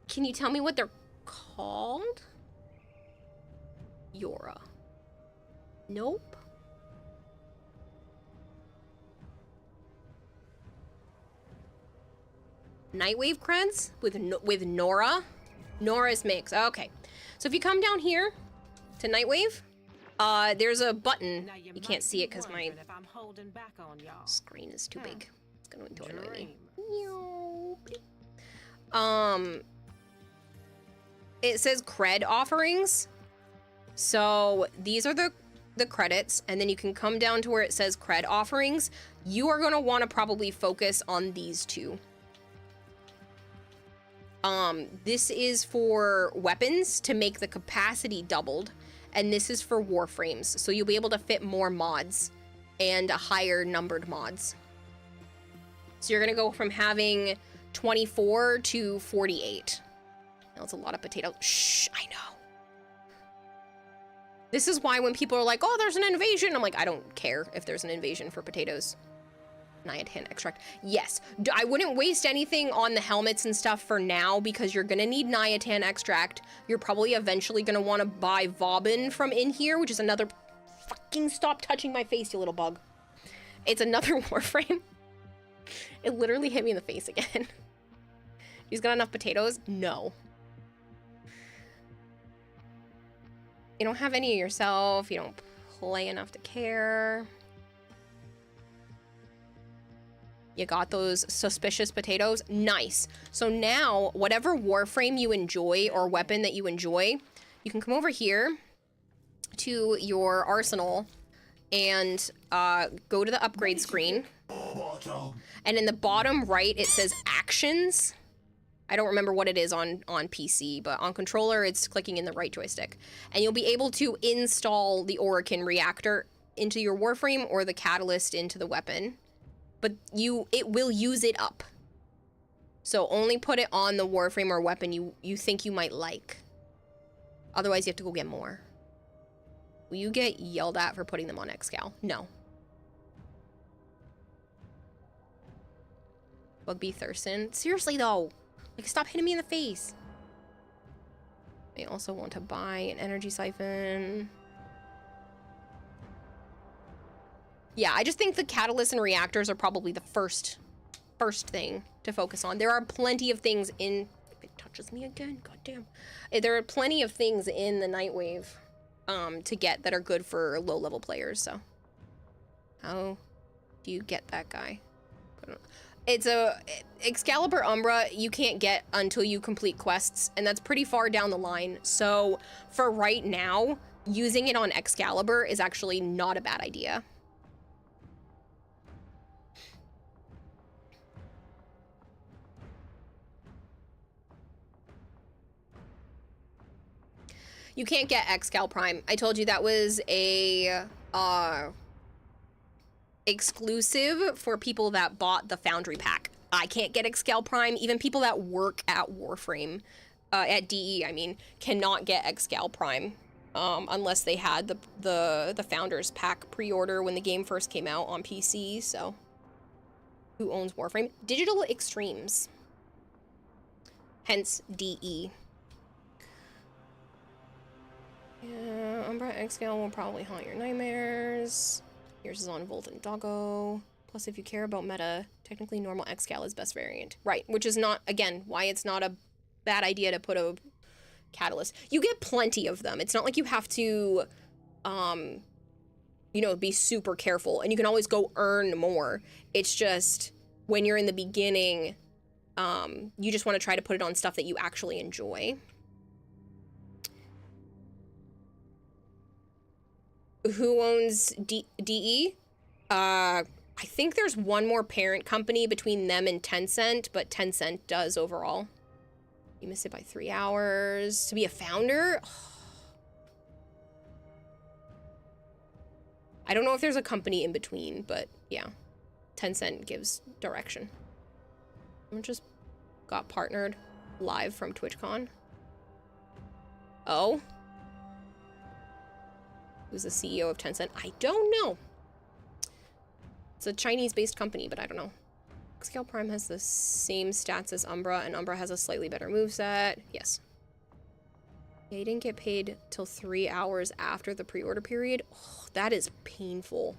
Can you tell me what they're called? Yora. Nope. Nightwave creds with Nora. Nora's mix. Okay. So if you come down here to Nightwave, there's a button. You can't see it because my screen is too big. It's gonna annoy me. It says cred offerings. So these are the credits, and then you can come down to where it says cred offerings. You are gonna want to probably focus on these two. This is for weapons to make the capacity doubled, and this is for warframes, so you'll be able to fit more mods and a higher numbered mods. So you're gonna go from having 24 to 48. That's a lot of potatoes. Shh, I know. This is why when people are like, oh, there's an invasion, I'm like, I don't care if there's an invasion for potatoes. Niatin extract. Yes, I wouldn't waste anything on the helmets and stuff for now because you're gonna need Niatin extract. You're probably eventually gonna want to buy Vauban from in here, which is another... Fucking stop touching my face, you little bug. It's another warframe. It literally hit me in the face again. He's got enough potatoes? No. You don't have any yourself. You don't play enough to care. You got those suspicious potatoes. Nice. So now, whatever warframe you enjoy or weapon that you enjoy, you can come over here to your arsenal and go to the upgrade screen. And in the bottom right, it says actions. I don't remember what it is on PC, but on controller, it's clicking in the right joystick. And you'll be able to install the Orokin reactor into your warframe or the catalyst into the weapon. But it will use it up. So only put it on the warframe or weapon you think you might like. Otherwise, you have to go get more. Will you get yelled at for putting them on Excal? No. Bugby Thurston. Seriously, though. Like, stop hitting me in the face. I also want to buy an energy siphon. Yeah, I just think the catalysts and reactors are probably the first thing to focus on. There are plenty of things in... If it touches me again, goddamn. There are plenty of things in the Nightwave to get that are good for low-level players, so... How do you get that guy? It's a... Excalibur Umbra, you can't get until you complete quests, and that's pretty far down the line. So, for right now, using it on Excalibur is actually not a bad idea. You can't get Excal Prime. I told you that was a exclusive for people that bought the Foundry pack. I can't get Excal Prime. Even people that work at Warframe, at DE, I mean, cannot get Excal Prime unless they had the Founders pack pre-order when the game first came out on PC. So, who owns Warframe? Digital Extremes. Hence DE. Yeah, Umbra Excal will probably haunt your nightmares. Yours is on Volt and Doggo. Plus, if you care about meta, technically normal Excal is best variant. Right, which is not, again, why it's not a bad idea to put a catalyst. You get plenty of them. It's not like you have to, you know, be super careful. And you can always go earn more. It's just, when you're in the beginning, you just want to try to put it on stuff that you actually enjoy. Who owns DE? I think there's one more parent company between them and Tencent, but Tencent does overall. You miss it by 3 hours. To be a founder? I don't know if there's a company in between, but yeah. Tencent gives direction. I just got partnered live from TwitchCon. Oh? Who's the CEO of Tencent? I don't know. It's a Chinese-based company, but I don't know. Excal Prime has the same stats as Umbra, and Umbra has a slightly better moveset. Yes. Yeah, you didn't get paid till 3 hours after the pre-order period. Oh, that is painful.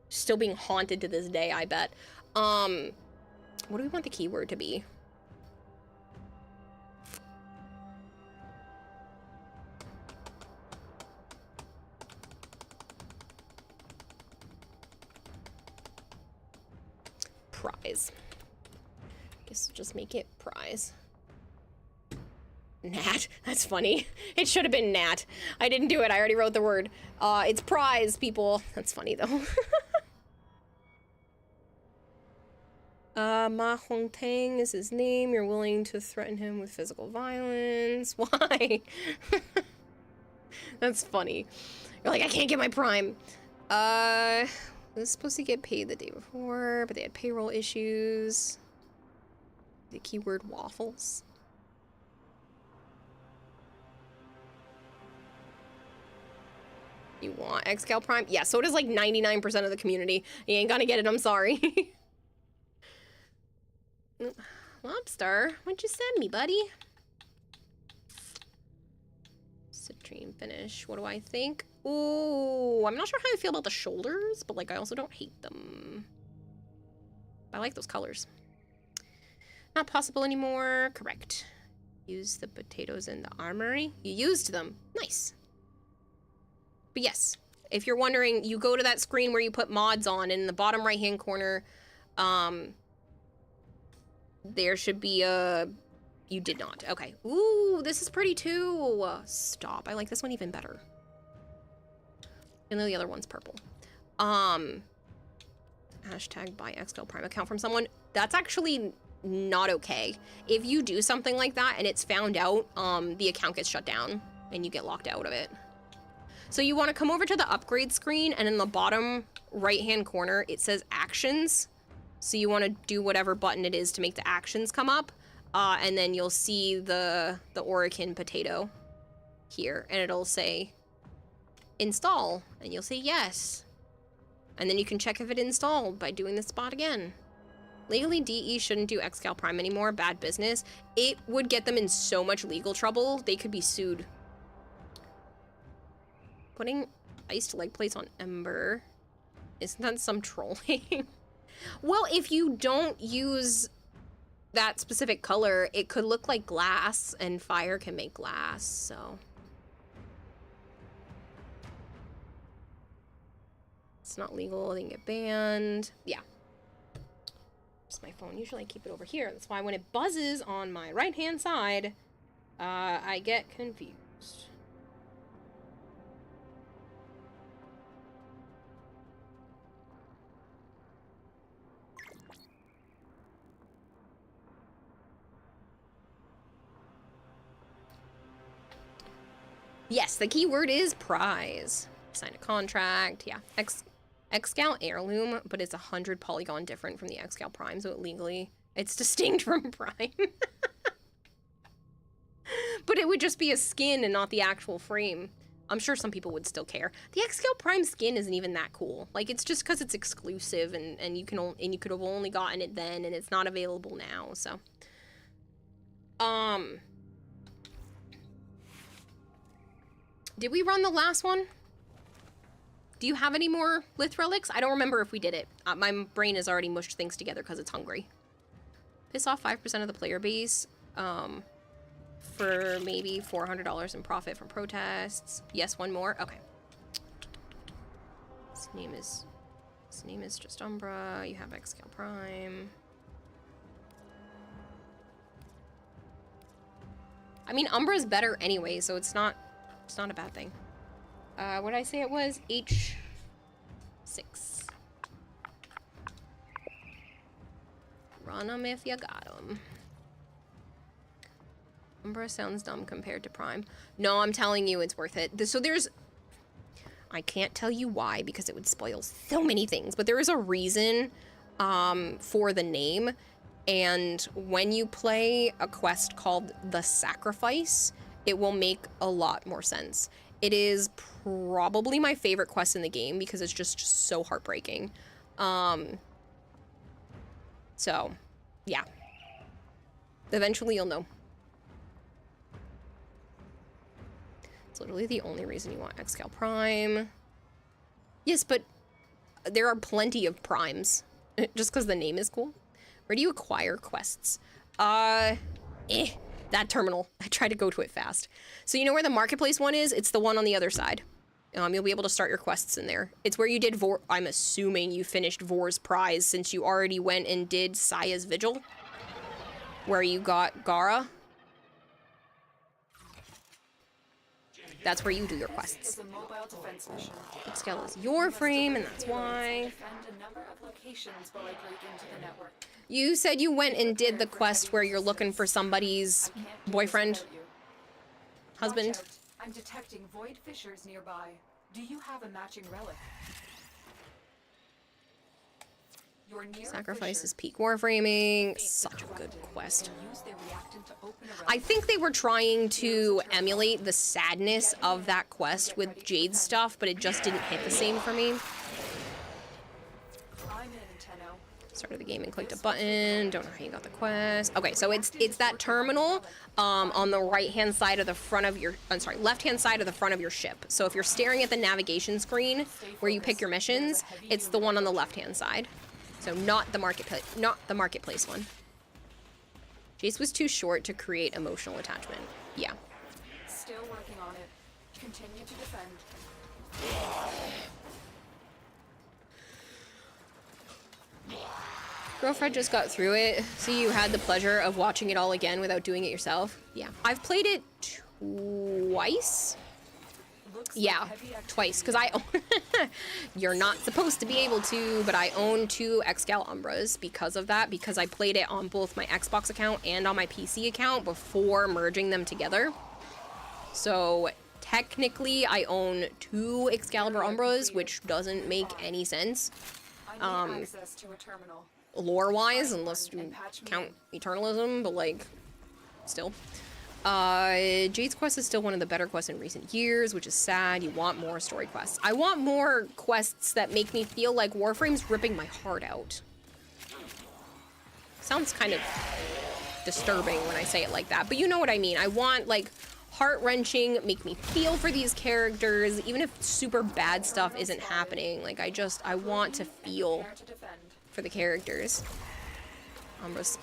Still being haunted to this day, I bet. What do we want the keyword to be? Prize. Guess just make it prize. Nat? That's funny. It should have been Nat. I didn't do it. I already wrote the word. It's prize, people. That's funny, though. Ma Hongtang is his name. You're willing to threaten him with physical violence. Why? That's funny. You're like, I can't get my prime. I was supposed to get paid the day before, but they had payroll issues. The keyword waffles. You want Excal Prime? Yeah, so does like 99% of the community. You ain't gonna get it, I'm sorry. Lobster, what'd you send me, buddy? Citrine finish. What do I think? Ooh, I'm not sure how I feel about the shoulders, but like I also don't hate them. I like those colors. Not possible anymore. Correct. Use the potatoes in the armory. You used them. Nice. But yes, if you're wondering, you go to that screen where you put mods on, and in the bottom right-hand corner, there should be a... You did not. Okay. Ooh, this is pretty too. Stop. I like this one even better. And then the other one's purple. Hashtag buy XL Prime account from someone. That's actually not okay. If you do something like that and it's found out, the account gets shut down and you get locked out of it. So you want to come over to the upgrade screen, and in the bottom right-hand corner, it says actions. So you want to do whatever button it is to make the actions come up. And then you'll see the Orokin potato here, and it'll say install, and you'll say yes. And then you can check if it installed by doing this spot again. Legally, DE shouldn't do Xcal Prime anymore. Bad business. It would get them in so much legal trouble. They could be sued. Putting iced leg plates on Ember. Isn't that some trolling? Well, if you don't use that specific color, it could look like glass, and fire can make glass, so. It's not legal, they can get banned. Yeah. Just my phone. Usually I keep it over here. That's why when it buzzes on my right-hand side, I get confused. Yes, the keyword is prize. Sign a contract, yeah. Xcal Heirloom, but it's 100 polygon different from the Xcal Prime, so it's distinct from Prime. But it would just be a skin and not the actual frame. I'm sure some people would still care. The Xcal Prime skin isn't even that cool. Like, it's just because it's exclusive, and you could have only gotten it then, and it's not available now, so. Did we run the last one? Do you have any more Lith Relics? I don't remember if we did it. My brain has already mushed things together because it's hungry. Piss off 5% of the player base for maybe $400 in profit from protests. Yes, one more. Okay. His name is just Umbra. You have Xcal Prime. I mean, Umbra's better anyway, so it's not a bad thing. What did I say it was? H6. Run 'em if you got 'em. Umbra sounds dumb compared to Prime. No, I'm telling you, it's worth it. So there's... I can't tell you why, because it would spoil so many things, but there is a reason for the name. And when you play a quest called The Sacrifice, it will make a lot more sense. It is probably my favorite quest in the game because it's just so heartbreaking. So, yeah. Eventually you'll know. It's literally the only reason you want Xcal Prime. Yes, but there are plenty of primes. Just because the name is cool. Where do you acquire quests? That terminal. I tried to go to it fast. So you know where the marketplace one is? It's the one on the other side. You'll be able to start your quests in there. It's where you did I'm assuming you finished Vor's prize since you already went and did Saya's Vigil. Where you got Gara. That's where you do your quests. Xcal is your frame, and that's why. You said you went and did the quest where you're looking for somebody's boyfriend, husband. I'm detecting void fissures nearby. Do you have a matching relic? Sacrifice is peak warframing. Such a good quest. I think they were trying to emulate the sadness of that quest with Jade's stuff, but it just didn't hit the same for me. Started the game and clicked a button. Don't know how you got the quest. Okay, so it's that terminal on the right-hand side of the front of your, I'm sorry, left-hand side of the front of your ship. So if you're staring at the navigation screen where you pick your missions, it's the one on the left-hand side. So not the marketplace one. Jace was too short to create emotional attachment. Yeah. Still working on it. Continue to defend. Girlfriend just got through it, so you had the pleasure of watching it all again without doing it yourself. Yeah, I've played it twice. Yeah, twice, because I own you're not supposed to be able to, but I own 2 Excaliburs because of that, because I played it on both my Xbox account and on my PC account before merging them together. So technically I own 2 Excalibur Umbras, which doesn't make any sense. Access to a terminal. Lore-wise, unless you count Eternalism, but like, still. Jade's quest is still one of the better quests in recent years, which is sad. You want more story quests. I want more quests that make me feel like Warframe's ripping my heart out. Sounds kind of disturbing when I say it like that, but you know what I mean. I want, like, heart-wrenching, make me feel for these characters, even if super bad stuff isn't happening. Like, I want to feel for the characters. Almost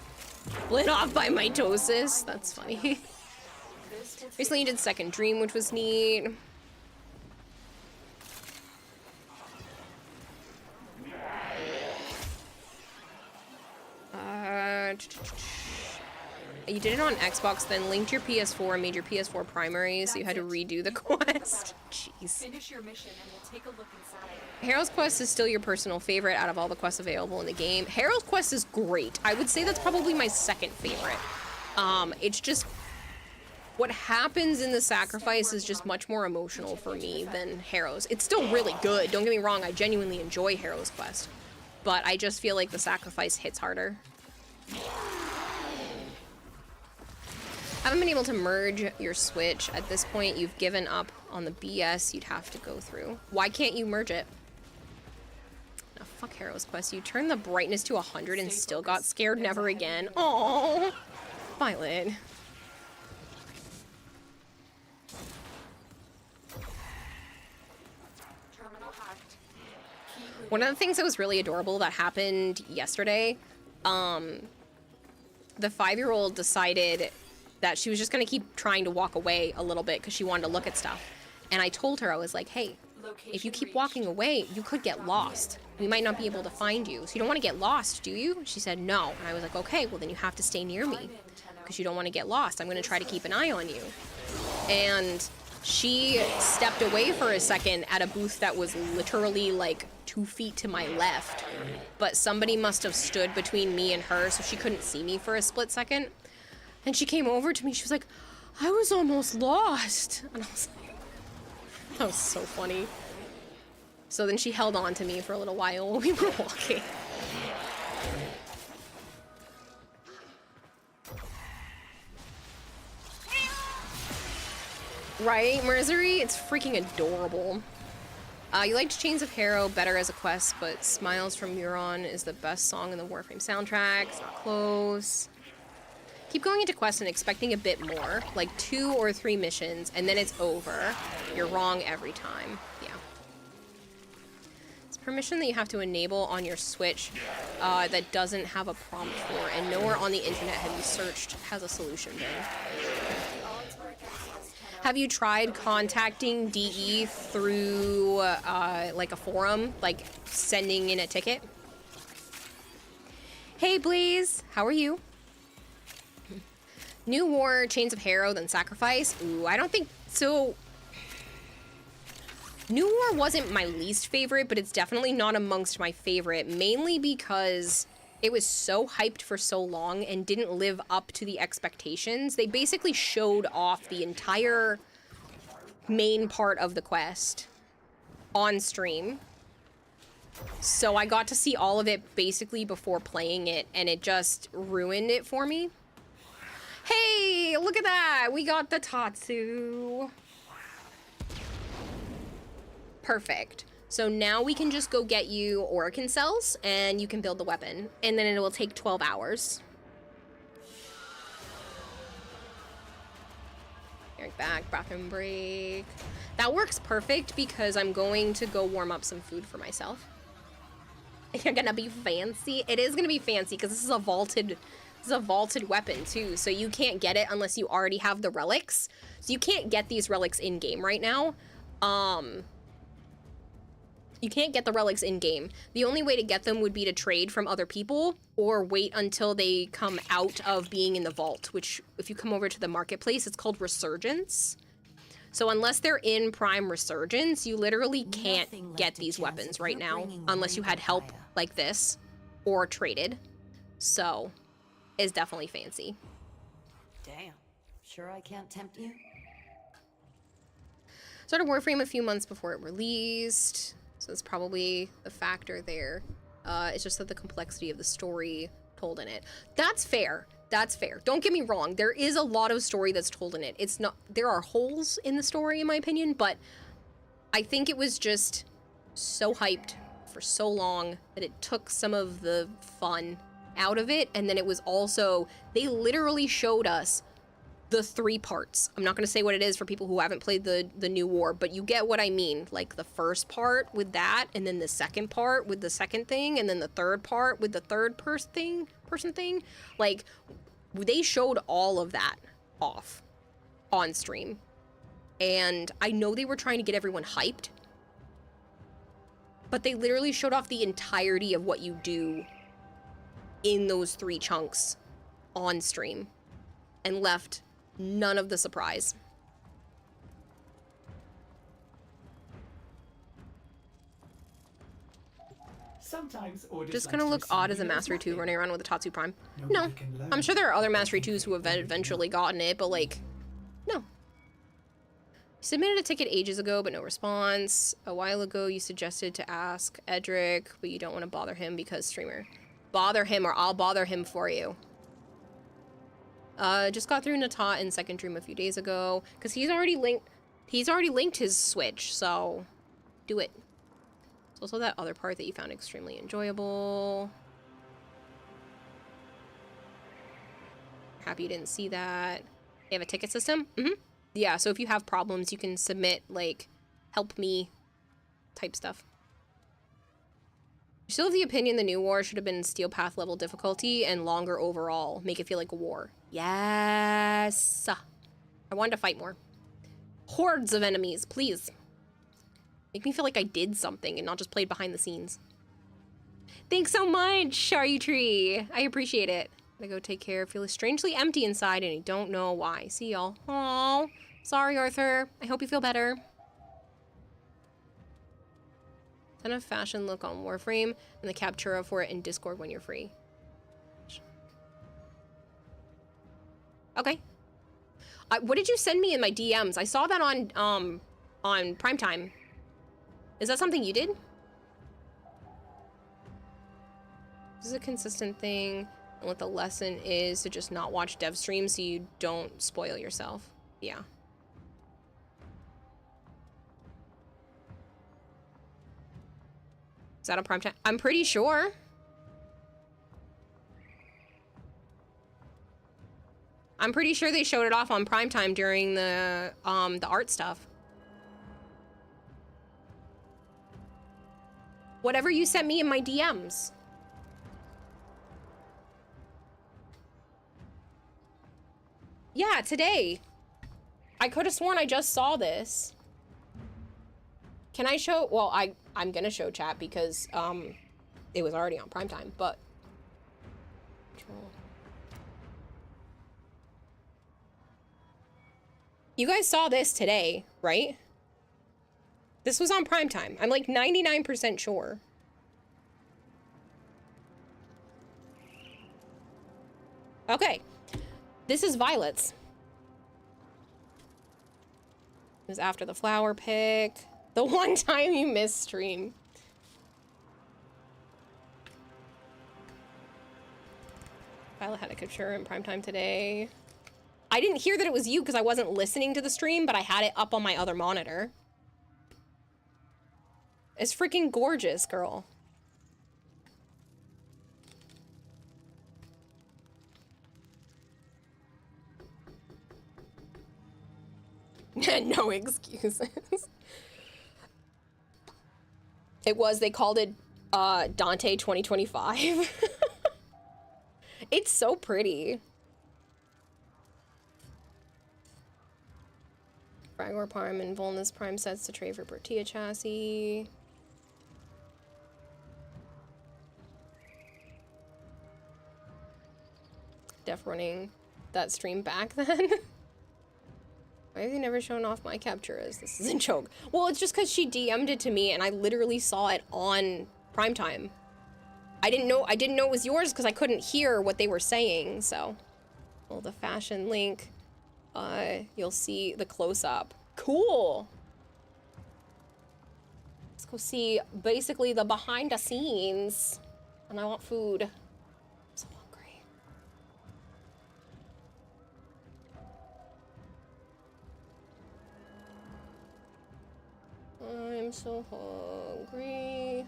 split off by mitosis. That's funny. Recently you did Second Dream, which was neat. You did it on Xbox, then linked your PS4 and made your PS4 primary, so you had to redo the quest. Jeez. Finish your mission and we'll take a look inside. Herald's Quest is still your personal favorite out of all the quests available in the game. Herald's Quest is great. I would say that's probably my second favorite. It's just... what happens in the sacrifice is just much more emotional for me than Harrow's. It's still really good, don't get me wrong, I genuinely enjoy Harrow's Quest. But I just feel like the sacrifice hits harder. Haven't been able to merge your Switch. At this point, you've given up on the BS you'd have to go through. Why can't you merge it? No, fuck Harrow's Quest. You turned the brightness to 100 and still got scared. Never again. Aww. Violet. One of the things that was really adorable that happened yesterday, the 5-year-old decided that she was just gonna keep trying to walk away a little bit because she wanted to look at stuff. And I told her, I was like, hey, if you keep walking away, you could get lost. We might not be able to find you. So you don't want to get lost, do you? She said, no. And I was like, okay, well then you have to stay near me because you don't want to get lost. I'm gonna try to keep an eye on you. And she stepped away for a second at a booth that was literally like 2 feet to my left. But somebody must have stood between me and her so she couldn't see me for a split second. And she came over to me, she was like, I was almost lost. And I was like, that was so funny. So then she held on to me for a little while while we were walking. Right, Merzery? It's freaking adorable. You liked Chains of Harrow better as a quest, but Smiles from Muron is the best song in the Warframe soundtrack. It's not close. Keep going into quests and expecting a bit more, like 2 or 3 missions, and then it's over. You're wrong every time. Yeah. It's permission that you have to enable on your Switch that doesn't have a prompt for, and nowhere on the internet have you searched has a solution been. Have you tried contacting DE through like a forum, like sending in a ticket? Hey Blaze, how are you? New War, Chains of Harrow, then Sacrifice. Ooh, I don't think so. New War wasn't my least favorite, but it's definitely not amongst my favorite, mainly because it was so hyped for so long and didn't live up to the expectations. They basically showed off the entire main part of the quest on stream. So I got to see all of it basically before playing it, and it just ruined it for me. Hey, look at that! We got the Tatsu. Perfect. So now we can just go get you Orokin cells, and you can build the weapon. And then it will take 12 hours. Eric back, bathroom break. That works perfect because I'm going to go warm up some food for myself. You're gonna be fancy? It is gonna be fancy because this is a vaulted weapon too, so you can't get it unless you already have the relics. So you can't get these relics in game right now. You can't get the relics in-game. The only way to get them would be to trade from other people or wait until they come out of being in the vault, which if you come over to the marketplace, it's called Resurgence. So unless they're in Prime Resurgence, you literally can't get these weapons right now unless you had help like this or traded. So it's definitely fancy. Damn. Sure I can't tempt you? Started Warframe a few months before it released, so that's probably the factor there. It's just that the complexity of the story told in it. That's fair. That's fair. Don't get me wrong. There is a lot of story that's told in it. It's not, there are holes in the story in my opinion, but I think it was just so hyped for so long that it took some of the fun out of it. And then it was also, they literally showed us the 3 parts. I'm not going to say what it is for people who haven't played the new war, but you get what I mean. Like the first part with that, and then the second part with the second thing, and then the third part with the third person thing. Like, they showed all of that off on stream. And I know they were trying to get everyone hyped, but they literally showed off the entirety of what you do in those 3 chunks on stream and left none of the surprise. Sometimes orders Just like gonna to look receive odd as a you know Mastery 2 nothing. running around with a Tatsu Prime. Nobody No, can learn. I'm sure there are other Mastery 2s who have eventually gotten it, but like, no. You submitted a ticket ages ago, but no response. A while ago, you suggested to ask Edric, but you don't want to bother him because streamer. Bother him or I'll bother him for you. Just got through Natat in Second Dream a few days ago, because he's already linked his Switch, so do it. There's also that other part that you found extremely enjoyable. Happy you didn't see that. You have a ticket system? Mm-hmm. Yeah, so if you have problems, you can submit, like, help me type stuff. You still have the opinion the new war should have been Steel Path level difficulty and longer overall. Make it feel like a war. Yes! I wanted to fight more. Hordes of enemies, please. Make me feel like I did something and not just played behind the scenes. Thanks so much, Sharu Tree. I appreciate it. Gotta go take care. Feel strangely empty inside and I don't know why. See y'all. Aww. Sorry, Arthur. I hope you feel better. Ton of fashion look on Warframe and the Captura for it in Discord when you're free. Okay. What did you send me in my DMs? I saw that on Primetime. Is that something you did? This is a consistent thing. And what the lesson is to just not watch dev streams so you don't spoil yourself. Yeah. Is that on Primetime? I'm pretty sure. I'm pretty sure they showed it off on Primetime during the art stuff. Whatever you sent me in my DMs. Yeah, today. I could have sworn I just saw this. Can I show? Well, I'm gonna show chat because it was already on Primetime, but you guys saw this today, right? This was on Primetime. I'm like 99% sure. Okay. This is Violet's. It was after the flower pick. The one time you missed stream. Violet had a capture in Primetime today. I didn't hear that it was you because I wasn't listening to the stream, but I had it up on my other monitor. It's freaking gorgeous, girl. No excuses. It was, they called it Dante 2025. It's so pretty. Fragor Prime and Volnus Prime sets to trade for Bertia chassis. off running that stream back then. Why have they never shown off my capturas? This is a joke. Well, it's just because she DM'd it to me and I literally saw it on primetime. I didn't know it was yours because I couldn't hear what they were saying, so. Well, the fashion link, you'll see the close-up. Cool! Let's go see basically the behind the scenes. And I want food. I'm so hungry. I'm so hungry.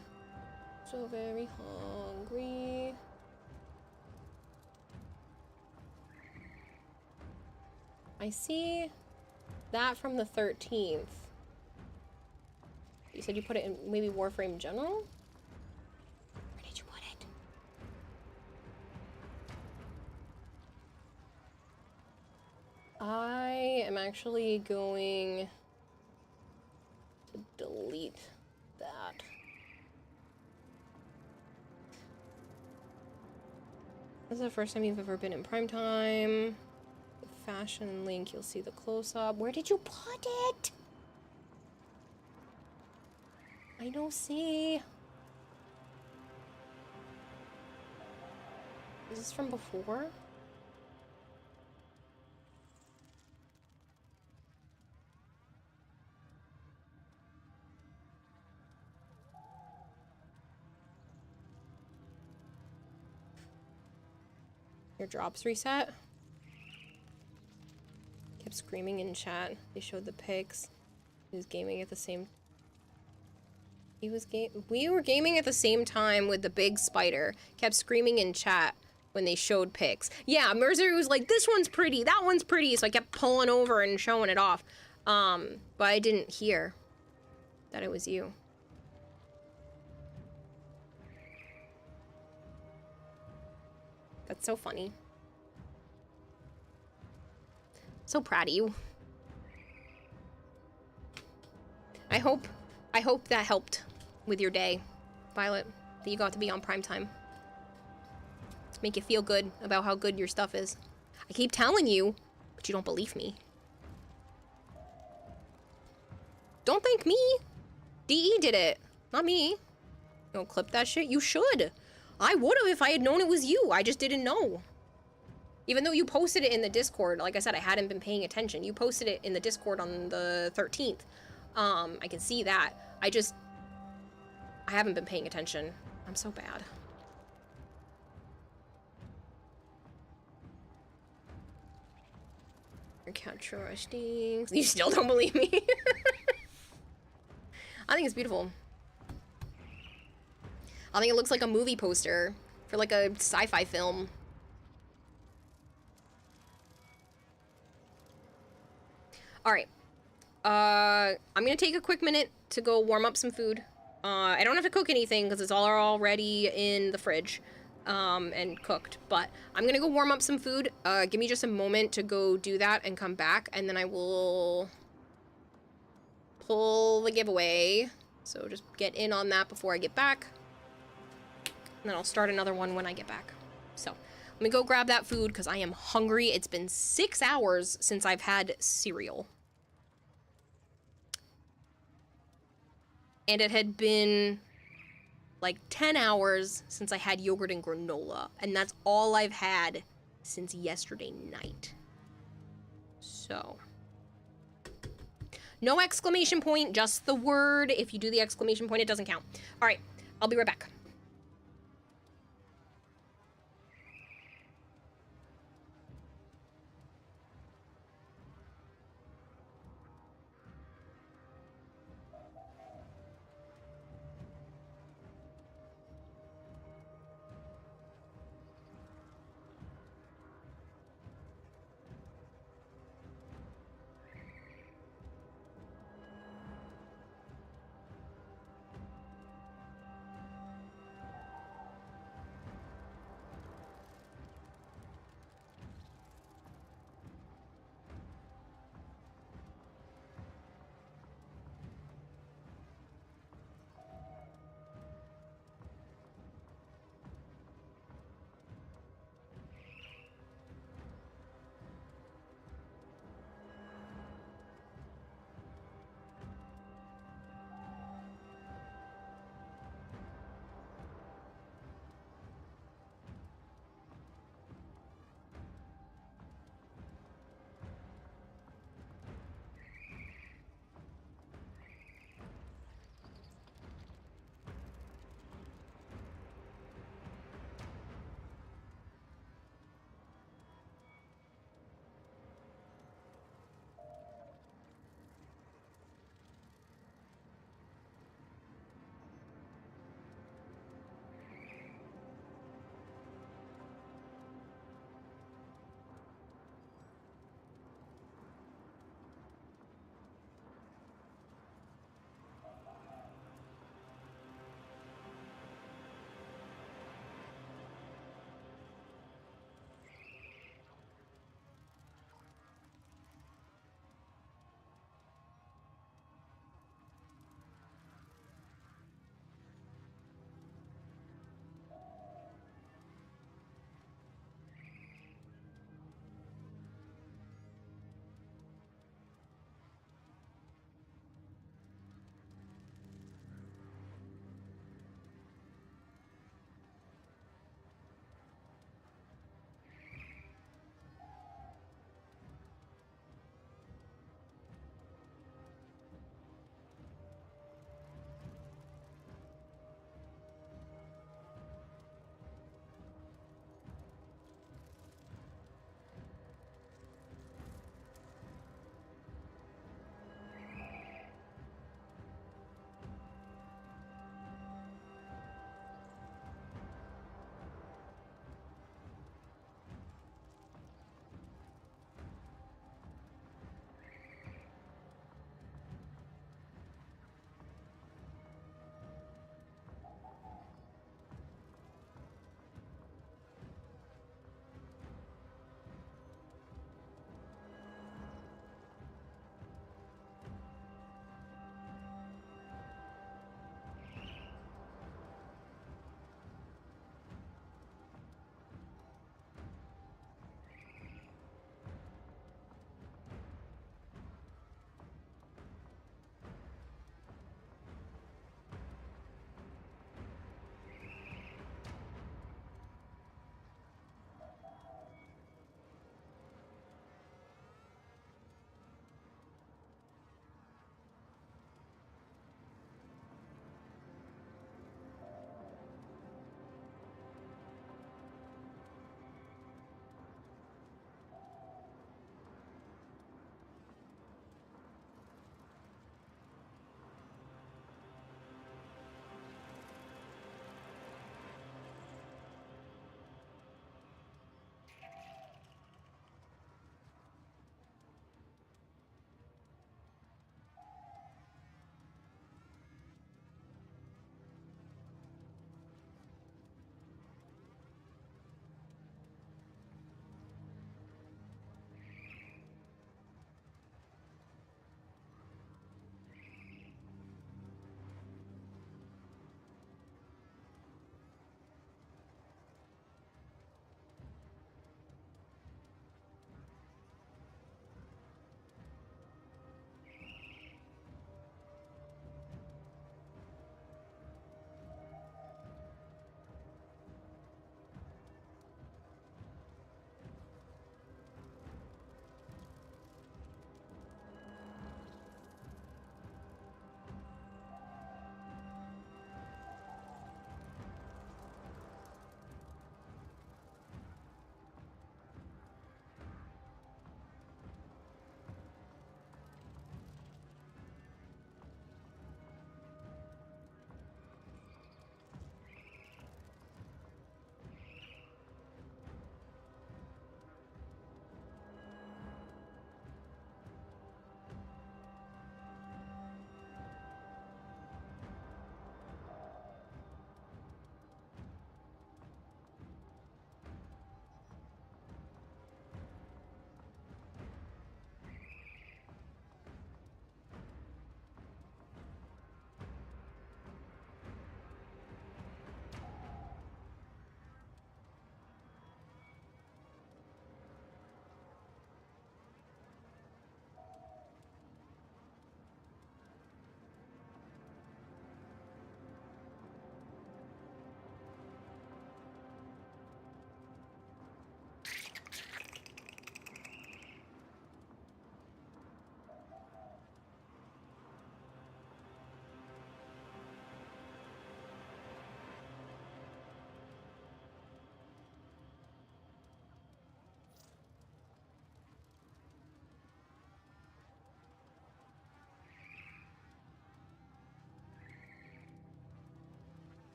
So very hungry. I see that from the 13th. You said you put it in maybe Warframe General? Where did you put it? I am actually going to delete that. This is the first time you've ever been in primetime. The fashion link, you'll see the close-up. Where did you put it? I don't see. Is this from before? Your drops reset? Kept screaming in chat. They showed the pics. He was gaming at the same... We were gaming at the same time with the big spider. Kept screaming in chat when they showed pics. Yeah, Mercer was like, this one's pretty, that one's pretty, so I kept pulling over and showing it off. But I didn't hear that it was you. That's so funny. So proud of you. I hope that helped with your day, Violet, that you got to be on primetime. Make you feel good about how good your stuff is. I keep telling you, but you don't believe me. Don't thank me. DE did it, not me. Don't clip that shit. You should. I would have if I had known it was you. I just didn't know. Even though you posted it in the Discord, like I said, I hadn't been paying attention. You posted it in the Discord on the 13th. I can see that. I haven't been paying attention. I'm so bad. Your capture stinks. You still don't believe me? I think it's beautiful. I think it looks like a movie poster for like a sci-fi film. Alright. I'm gonna take a quick minute to go warm up some food. I don't have to cook anything because it's all already in the fridge and cooked. But I'm gonna go warm up some food. Give me just a moment to go do that and come back, and then I will pull the giveaway. So just get in on that before I get back. And then I'll start another one when I get back. So let me go grab that food because I am hungry. It's been 6 hours since I've had cereal. And it had been like 10 hours since I had yogurt and granola. And that's all I've had since yesterday night. So. No exclamation point, just the word. If you do the exclamation point, it doesn't count. All right, I'll be right back.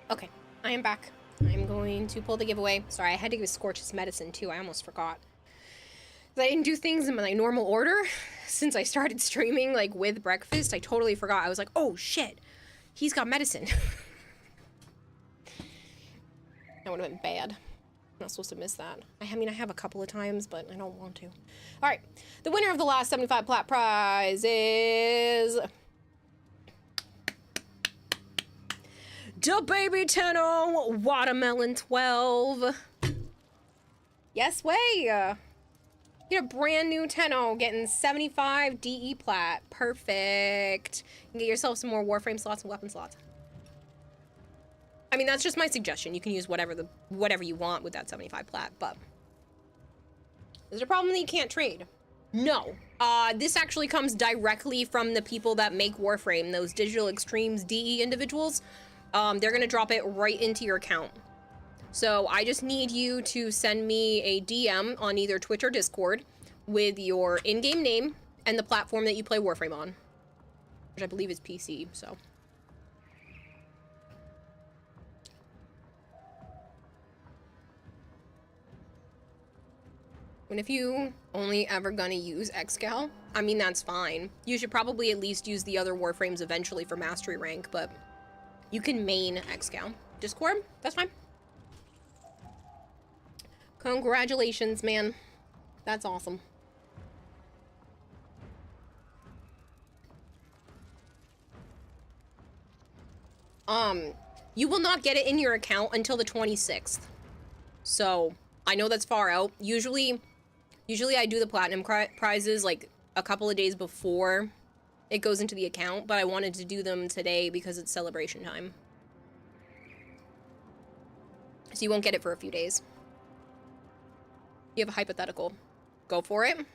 Okay, I am back. I'm going to pull the giveaway. Sorry, I had to give Scorch his medicine too. I almost forgot. I didn't do things in my normal order since I started streaming like with breakfast. I totally forgot. I was like, oh shit, he's got medicine. That would have been bad. I'm not supposed to miss that. I mean, I have a couple of times, but I don't want to. All right, the winner of the last 75 plat prize is Da Baby Tenno Watermelon 12. Yes way. Get a brand new Tenno, getting 75 DE plat. Perfect. You can get yourself some more Warframe slots and weapon slots. I mean, that's just my suggestion. You can use whatever you want with that 75 plat, but is it a problem that you can't trade? No. This actually comes directly from the people that make Warframe, those Digital Extremes DE individuals. They're gonna drop it right into your account. So I just need you to send me a DM on either Twitch or Discord with your in-game name and the platform that you play Warframe on, which I believe is PC, so. And if you only ever gonna use Excal, I mean, that's fine. You should probably at least use the other Warframes eventually for Mastery rank, but you can main Excal. Discord, that's fine. Congratulations, man. That's awesome. You will not get it in your account until the 26th. So, I know that's far out. Usually I do the platinum prizes like a couple of days before it goes into the account, but I wanted to do them today because it's celebration time. So you won't get it for a few days. You have a hypothetical. Go for it.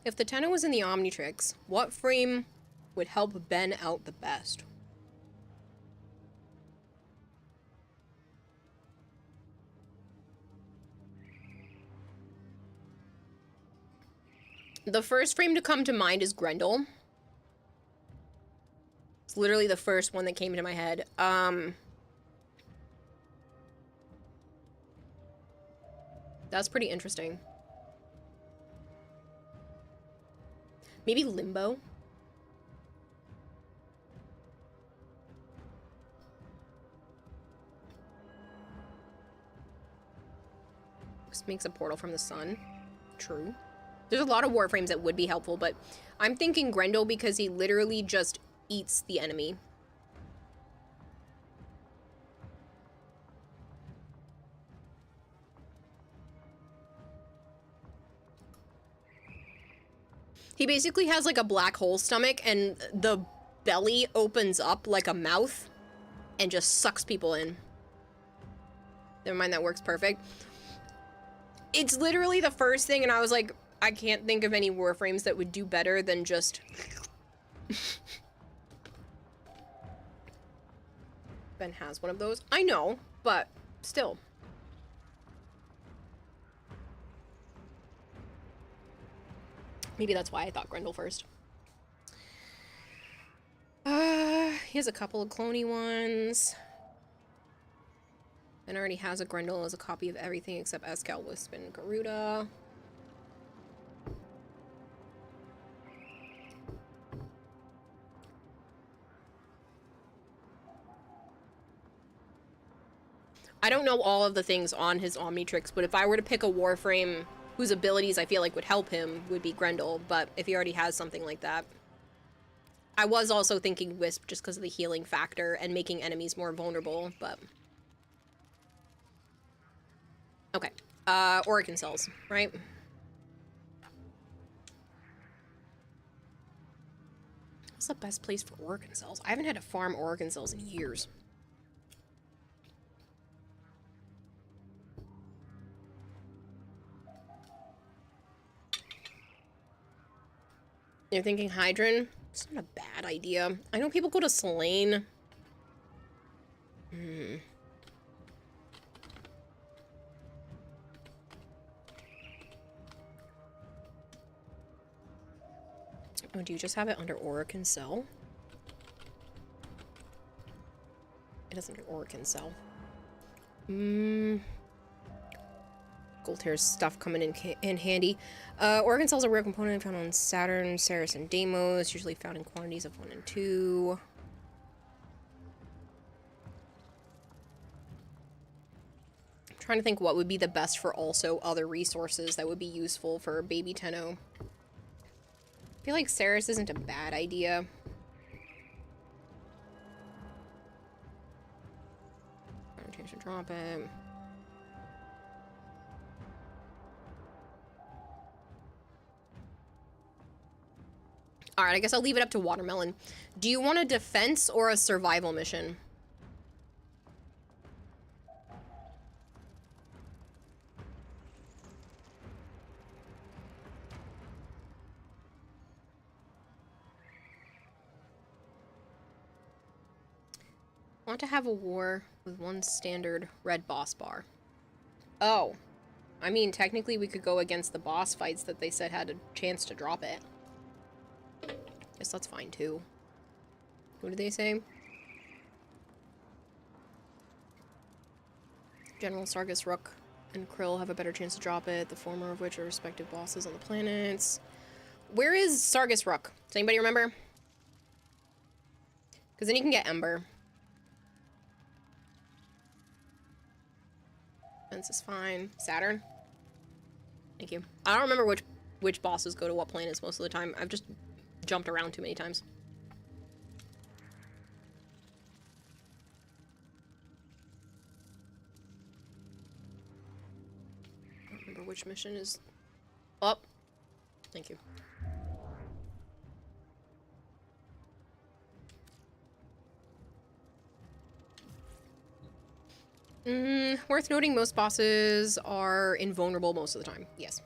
If the Tenno was in the Omnitrix, what frame would help Ben out the best? The first frame to come to mind is Grendel. It's literally the first one that came into my head. That's pretty interesting. Maybe Limbo? This makes a portal from the sun. True. There's a lot of Warframes that would be helpful, but I'm thinking Grendel because he literally just eats the enemy. He basically has like a black hole stomach and the belly opens up like a mouth and just sucks people in. Never mind, that works perfect. It's literally the first thing and I was like, I can't think of any Warframes that would do better than just... Ben has one of those. I know, but still. Maybe that's why I thought Grendel first. He has a couple of cloney ones. Ben already has a Grendel as a copy of everything except Escal, Wisp, and Garuda. I don't know all of the things on his Omnitrix, but if I were to pick a Warframe whose abilities I feel like would help him, would be Grendel, but if he already has something like that. I was also thinking Wisp just because of the healing factor and making enemies more vulnerable, but... Okay. Orokin cells, right? What's the best place for Orokin cells? I haven't had to farm Orokin cells in years. You're thinking Hydron? It's not a bad idea. I know people go to Selene. Oh, do you just have it under Orokin Cell? It is under Orokin Cell. Goldhair's stuff coming in handy. Orokin Cell is a rare component found on Saturn, Ceres, and Deimos, usually found in quantities of 1 and 2. I'm trying to think what would be the best for also other resources that would be useful for baby Tenno. I feel like Ceres isn't a bad idea. Change to drop it. Alright, I guess I'll leave it up to Watermelon. Do you want a defense or a survival mission? Want to have a war with one standard red boss bar. Oh. I mean, technically we could go against the boss fights that they said had a chance to drop it. Guess that's fine too. What did they say? General Sargus, Rook, and Krill have a better chance to drop it, the former of which are respective bosses on the planets. Where is Sargus Rook? Does anybody remember? Because then you can get Ember. Fence is fine. Saturn? Thank you. I don't remember which bosses go to what planets most of the time. I've just jumped around too many times. I don't remember which mission is up. Thank you. Worth noting, most bosses are invulnerable most of the time. Yes.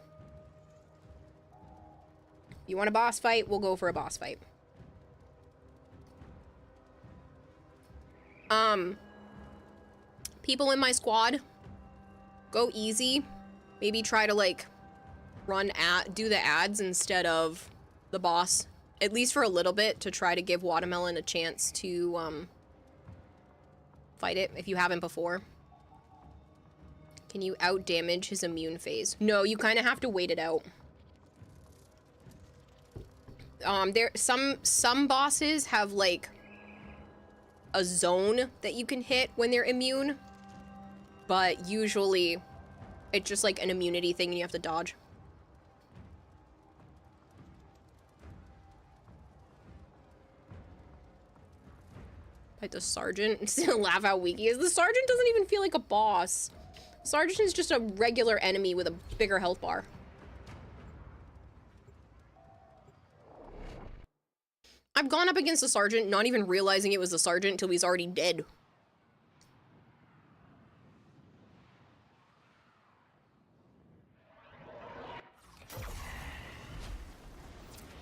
You want a boss fight? We'll go for a boss fight. People in my squad, go easy. Maybe try to, like, do the ads instead of the boss. At least for a little bit, to try to give Watermelon a chance to, fight it, if you haven't before. Can you out-damage his immune phase? No, you kind of have to wait it out. Some bosses have, like, a zone that you can hit when they're immune. But usually, it's just, like, an immunity thing and you have to dodge. Like the Sergeant. Laugh how weak he is. The Sergeant doesn't even feel like a boss. Sergeant is just a regular enemy with a bigger health bar. I've gone up against the Sergeant, not even realizing it was the Sergeant until he's already dead.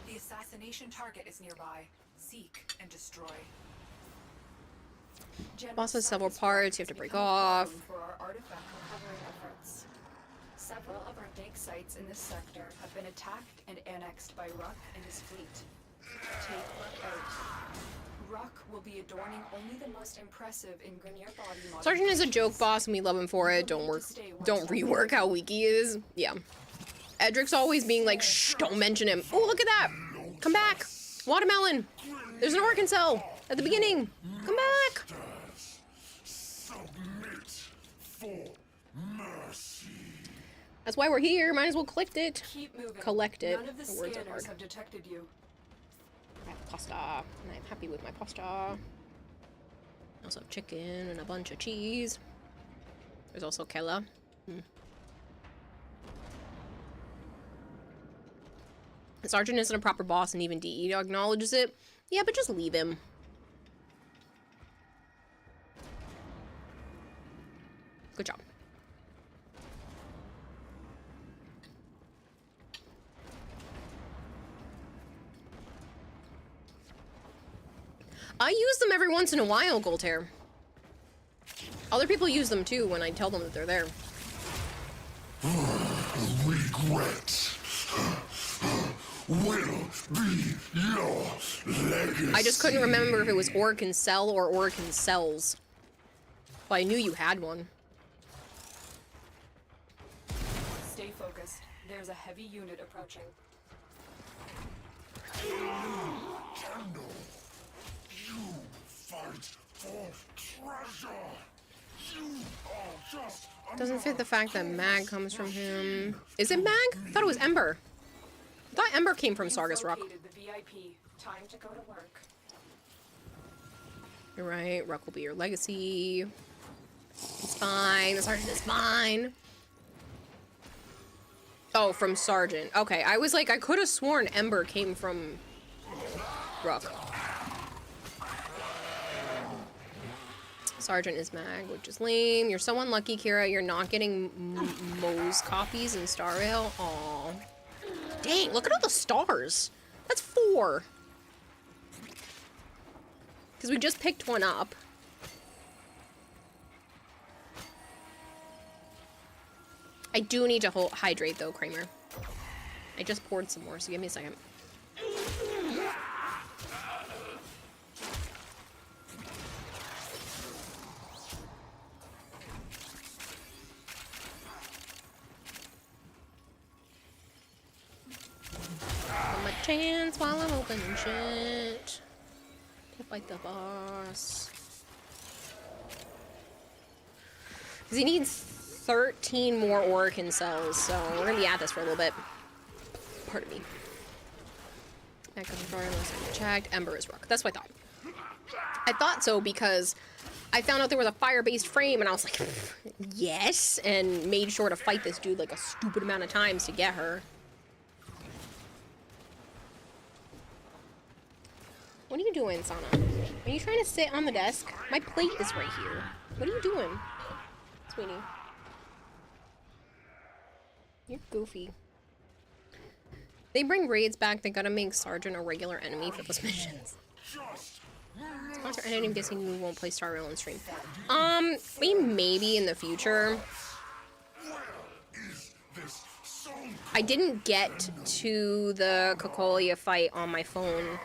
The assassination target is nearby. Seek and destroy. Boss has several parts you have to break off. For our artifact recovery efforts. Several of our dig sites in this sector have been attacked and annexed by Ruck and his fleet. Take Ruck out. Ruck will be adorning only the most impressive in Grineer body models. Sergeant is a joke boss and we love him for it. Don't rework how weak he is. Yeah. Edric's always being like, shh, don't mention him. Oh, look at that. Come back. Watermelon. There's an Orokin Cell at the beginning. Come back. That's why we're here. Might as well collect it. Keep moving. Collect it. None of the scanners have detected you. I have pasta, and I'm happy with my pasta. I also have chicken and a bunch of cheese. There's also Kella. The Sergeant isn't a proper boss, and even DE acknowledges it. Yeah, but just leave him. Good job. I use them every once in a while, Goltair. Other people use them too when I tell them that they're there. Regret will be your legacy. I just couldn't remember if it was Orokin Cell or Orokin Cells. But I knew you had one. Stay focused. There's a heavy unit approaching. Candle, you fight for treasure. You are just Doesn't fit the fact that Mag comes from him. Is it Mag? I thought it was Ember. I thought Ember came from Sargus Rock. Located the VIP. Time to go to work. You're right. Ruck will be your legacy. It's fine. The Sergeant is fine. Oh, from Sergeant. Okay, I was like, I could have sworn Ember came from Ruck. Sergeant is Mag, which is lame. You're so unlucky, Kira. You're not getting Moe's copies in Starvale. Aw. Dang, look at all the stars. That's 4. Because we just picked one up. I do need to hydrate, though, Kramer. I just poured some more, so give me a second. Give me a chance while I'm opening shit. To fight the boss. Because he needs 13 more Orokin cells, so we're gonna be at this for a little bit. Pardon me. Echo Controller, unless I checked. Ember is Rook. That's what I thought. I thought so because I found out there was a fire-based frame, and I was like, yes, and made sure to fight this dude like a stupid amount of times to get her. What are you doing, Sana? Are you trying to sit on the desk? My plate is right here. What are you doing, sweetie? You're goofy. They bring raids back, they gotta make Sergeant a regular enemy for those missions. Sponsor enemy, I'm guessing you won't play Star Rail on stream. Maybe in the future. I didn't get to the Cocolia fight on my phone.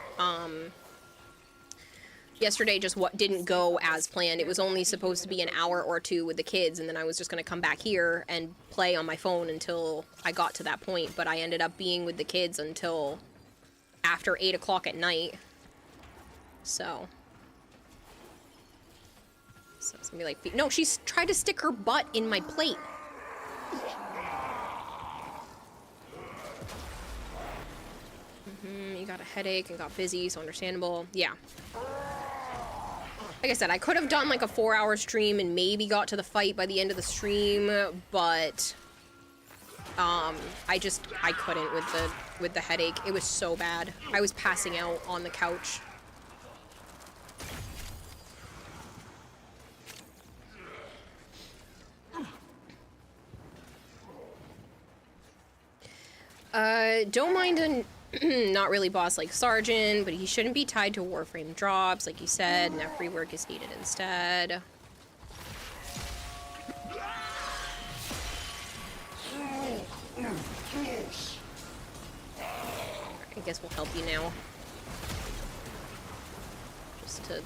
Yesterday just didn't go as planned. It was only supposed to be an hour or 2 with the kids, and then I was just gonna come back here and play on my phone until I got to that point, but I ended up being with the kids until after 8 o'clock at night. So it's gonna be like, no, she's tried to stick her butt in my plate. You got a headache and got busy, so understandable. Yeah. Like I said, I could have done like a 4-hour stream and maybe got to the fight by the end of the stream, but I couldn't with the headache. It was so bad. I was passing out on the couch. Don't mind a not really boss like Sergeant, but he shouldn't be tied to Warframe drops, like you said. Enough rework is needed instead. I guess we'll help you now. Just to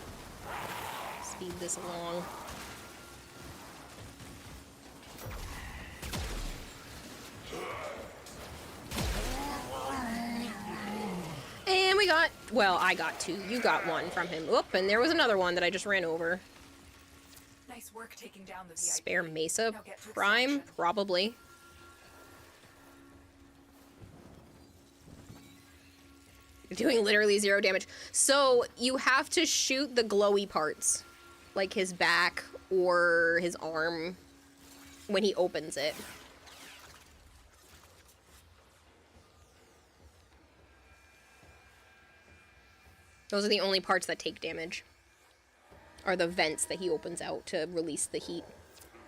speed this along. And we got, well, I got 2. You got 1 from him. Oop, and there was another one that I just ran over. Nice work taking down the VIP. Spare Mesa Prime? Probably. You're doing literally 0 damage. So, you have to shoot the glowy parts. Like his back or his arm when he opens it. Those are the only parts that take damage. Are the vents that he opens out to release the heat.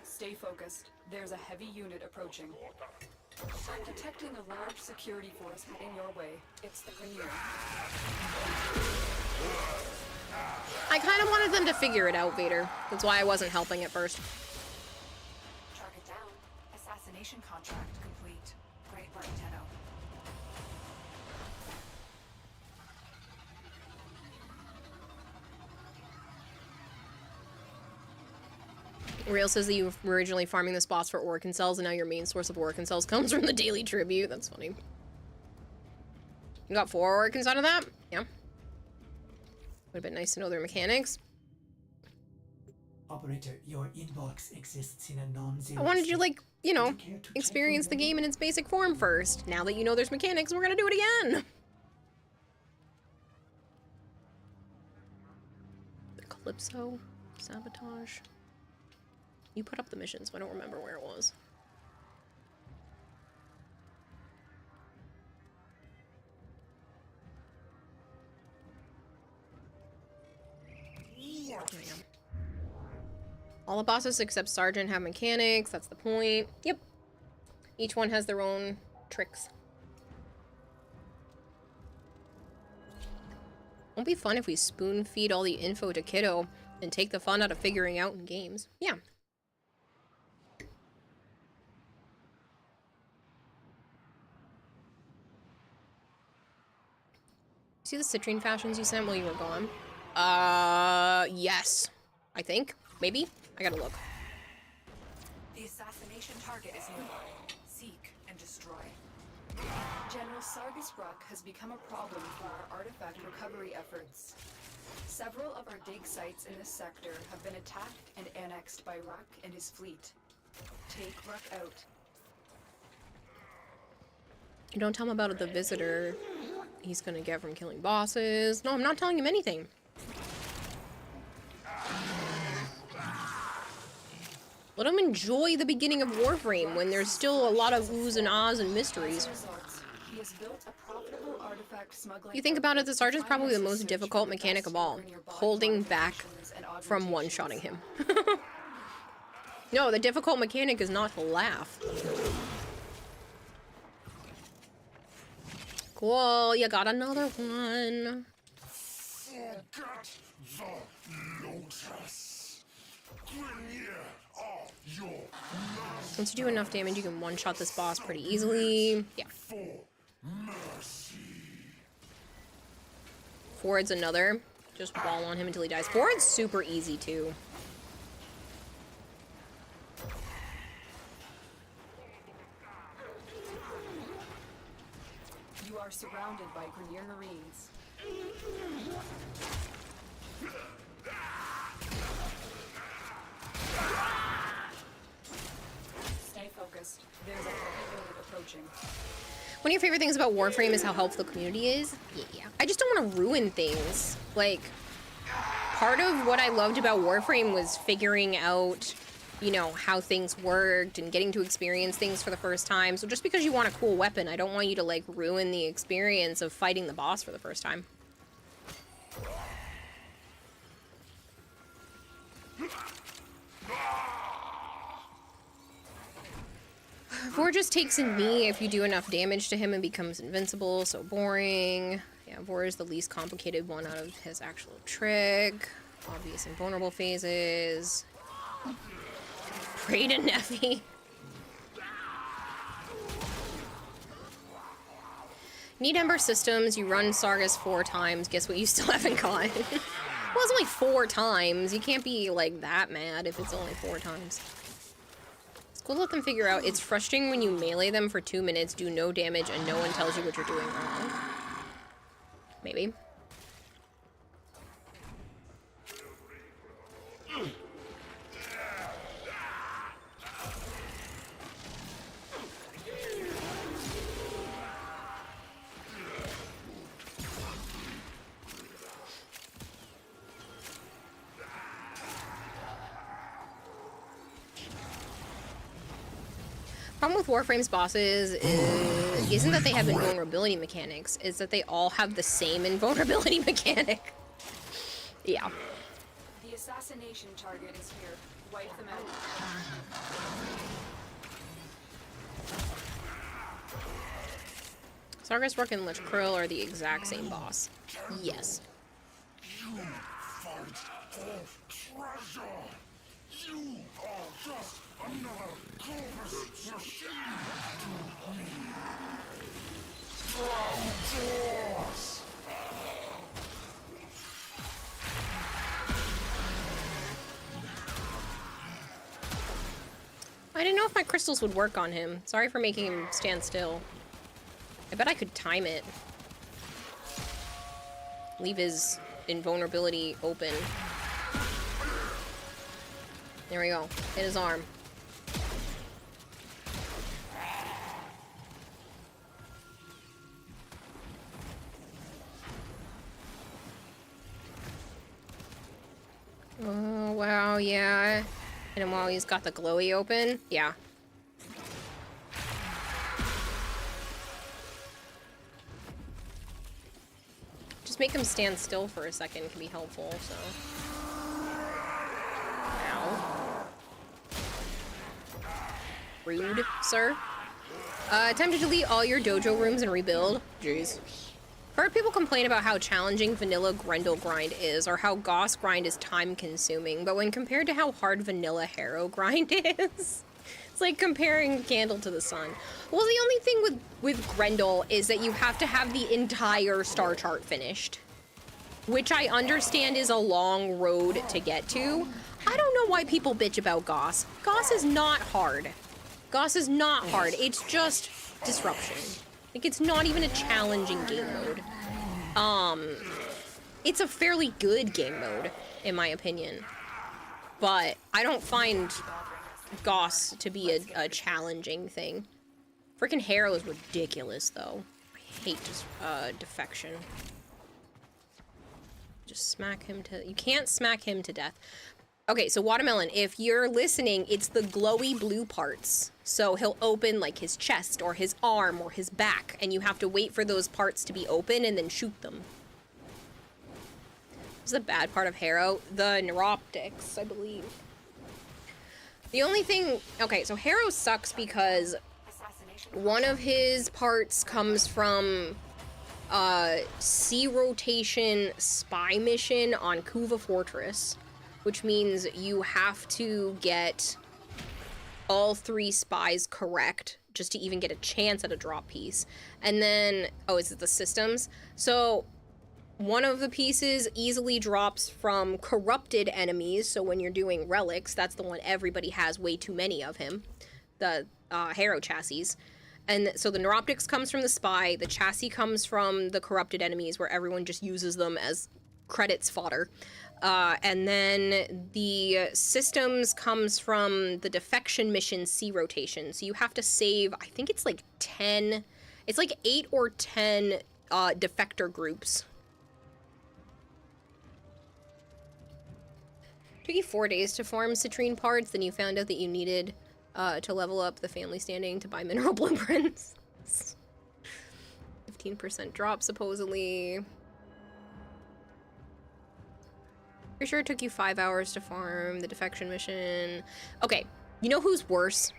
Stay focused. There's a heavy unit approaching. I'm detecting a large security force heading your way. It's the Grineer. I kind of wanted them to figure it out, Vader. That's why I wasn't helping at first. Target down. Assassination contract complete. Great work, Tenno. Real says that you were originally farming this boss for Orkin cells, and now your main source of Orkin cells comes from the Daily Tribute. That's funny. You got 4 Orkins out of that? Yeah. Would have been nice to know their mechanics. Operator, your inbox exists in a non-zero. I wanted you to, state. like, you know, Would care to check experience your the game in its basic form first. Now that you know there's mechanics, we're gonna do it again! The Calypso? Sabotage? You put up the missions, but I don't remember where it was. There we go. All the bosses except Sergeant have mechanics, that's the point. Yep. Each one has their own tricks. Won't be fun if we spoon feed all the info to Kiddo and take the fun out of figuring out in games. Yeah. See the citrine fashions you sent while you were gone? Yes. I think. Maybe? I gotta look. The assassination target is nearby. Seek and destroy. General Sargus Ruck has become a problem for our artifact recovery efforts. Several of our dig sites in this sector have been attacked and annexed by Ruck and his fleet. Take Ruck out. Don't tell him about the visitor he's gonna get from killing bosses. No, I'm not telling him anything. Let him enjoy the beginning of Warframe when there's still a lot of oohs and ahs and mysteries. He has built a profitable artifact smuggling. You think about it, the Sergeant's probably the most difficult mechanic of all. Holding back from one-shotting him. No, the difficult mechanic is not to laugh. Cool, you got another one. Forget the Lotus. Premier of your Once you do enough damage, you can one-shot this boss pretty easily. Yeah. mercy. Ford's another. Just ball on him until he dies. Ford's super easy, too. You are surrounded by Grineer Marines. Stay focused. There's a heavy load approaching. One of your favorite things about Warframe is how helpful the community is? Yeah. I just don't want to ruin things. Like, part of what I loved about Warframe was figuring out, you know, how things worked and getting to experience things for the first time. So just because you want a cool weapon, I don't want you to, like, ruin the experience of fighting the boss for the first time. Vor just takes in me if you do enough damage to him and becomes invincible, so boring. Yeah, Vor is the least complicated one out of his actual trick. Obvious and vulnerable phases. Pray to Neffy. Need Ember Systems, you run Sargus 4 times, guess what you still haven't got? Well, it's only 4 times. You can't be, like, that mad if it's only 4 times. We'll let them figure out. It's frustrating when you melee them for 2 minutes, do no damage, and no one tells you what you're doing wrong. Maybe. Problem with Warframe's bosses isn't that they have invulnerability mechanics, it's that they all have the same invulnerability mechanic. Yeah. The assassination target is here. Wipe them out. Sargus, Rook, and Lich Krill are the exact same boss. Yes. You fight for treasure. You are just another Corvus machine to me. Protoss! I didn't know if my crystals would work on him. Sorry for making him stand still. I bet I could time it. Leave his invulnerability open. There we go. Hit his arm. Oh, wow, yeah. Hit him while he's got the glowy open. Yeah. Just make him stand still for a second can be helpful, so. Ow. Rude, sir. Time to delete all your dojo rooms and rebuild. Jeez. Heard people complain about how challenging vanilla Grendel grind is, or how Goss grind is time-consuming, but when compared to how hard vanilla Harrow grind is, it's like comparing candle to the sun. Well, the only thing with Grendel is that you have to have the entire star chart finished, which I understand is a long road to get to. I don't know why people bitch about Goss. Goss is not hard. Goss is not hard. It's just disruption. Like, it's not even a challenging game mode. It's a fairly good game mode, in my opinion. But I don't find Goss to be a challenging thing. Freaking Harrow is ridiculous, though. I hate just, defection. Just smack him to... You can't smack him to death. Okay, so Watermelon, if you're listening, it's the glowy blue parts. So he'll open like his chest or his arm or his back, and you have to wait for those parts to be open and then shoot them. What's the bad part of Harrow? The neuroptics, I believe. The only thing... Okay, so Harrow sucks because one of his parts comes from sea rotation spy mission on Kuva Fortress, which means you have to get all 3 spies correct just to even get a chance at a drop piece. And then, oh, is it the systems? So one of the pieces easily drops from corrupted enemies. So when you're doing relics, that's the one everybody has way too many of him, the Harrow chassis. And so the neuroptics comes from the spy, the chassis comes from the corrupted enemies where everyone just uses them as credits fodder. And then the systems comes from the defection mission sea rotation. So you have to save, I think it's like 10, it's like 8 or 10 defector groups. Took you 4 days to farm citrine parts, then you found out that you needed to level up the family standing to buy mineral blueprints. 15% drop supposedly. Pretty sure it took you 5 hours to farm the defection mission. Okay, you know who's worse?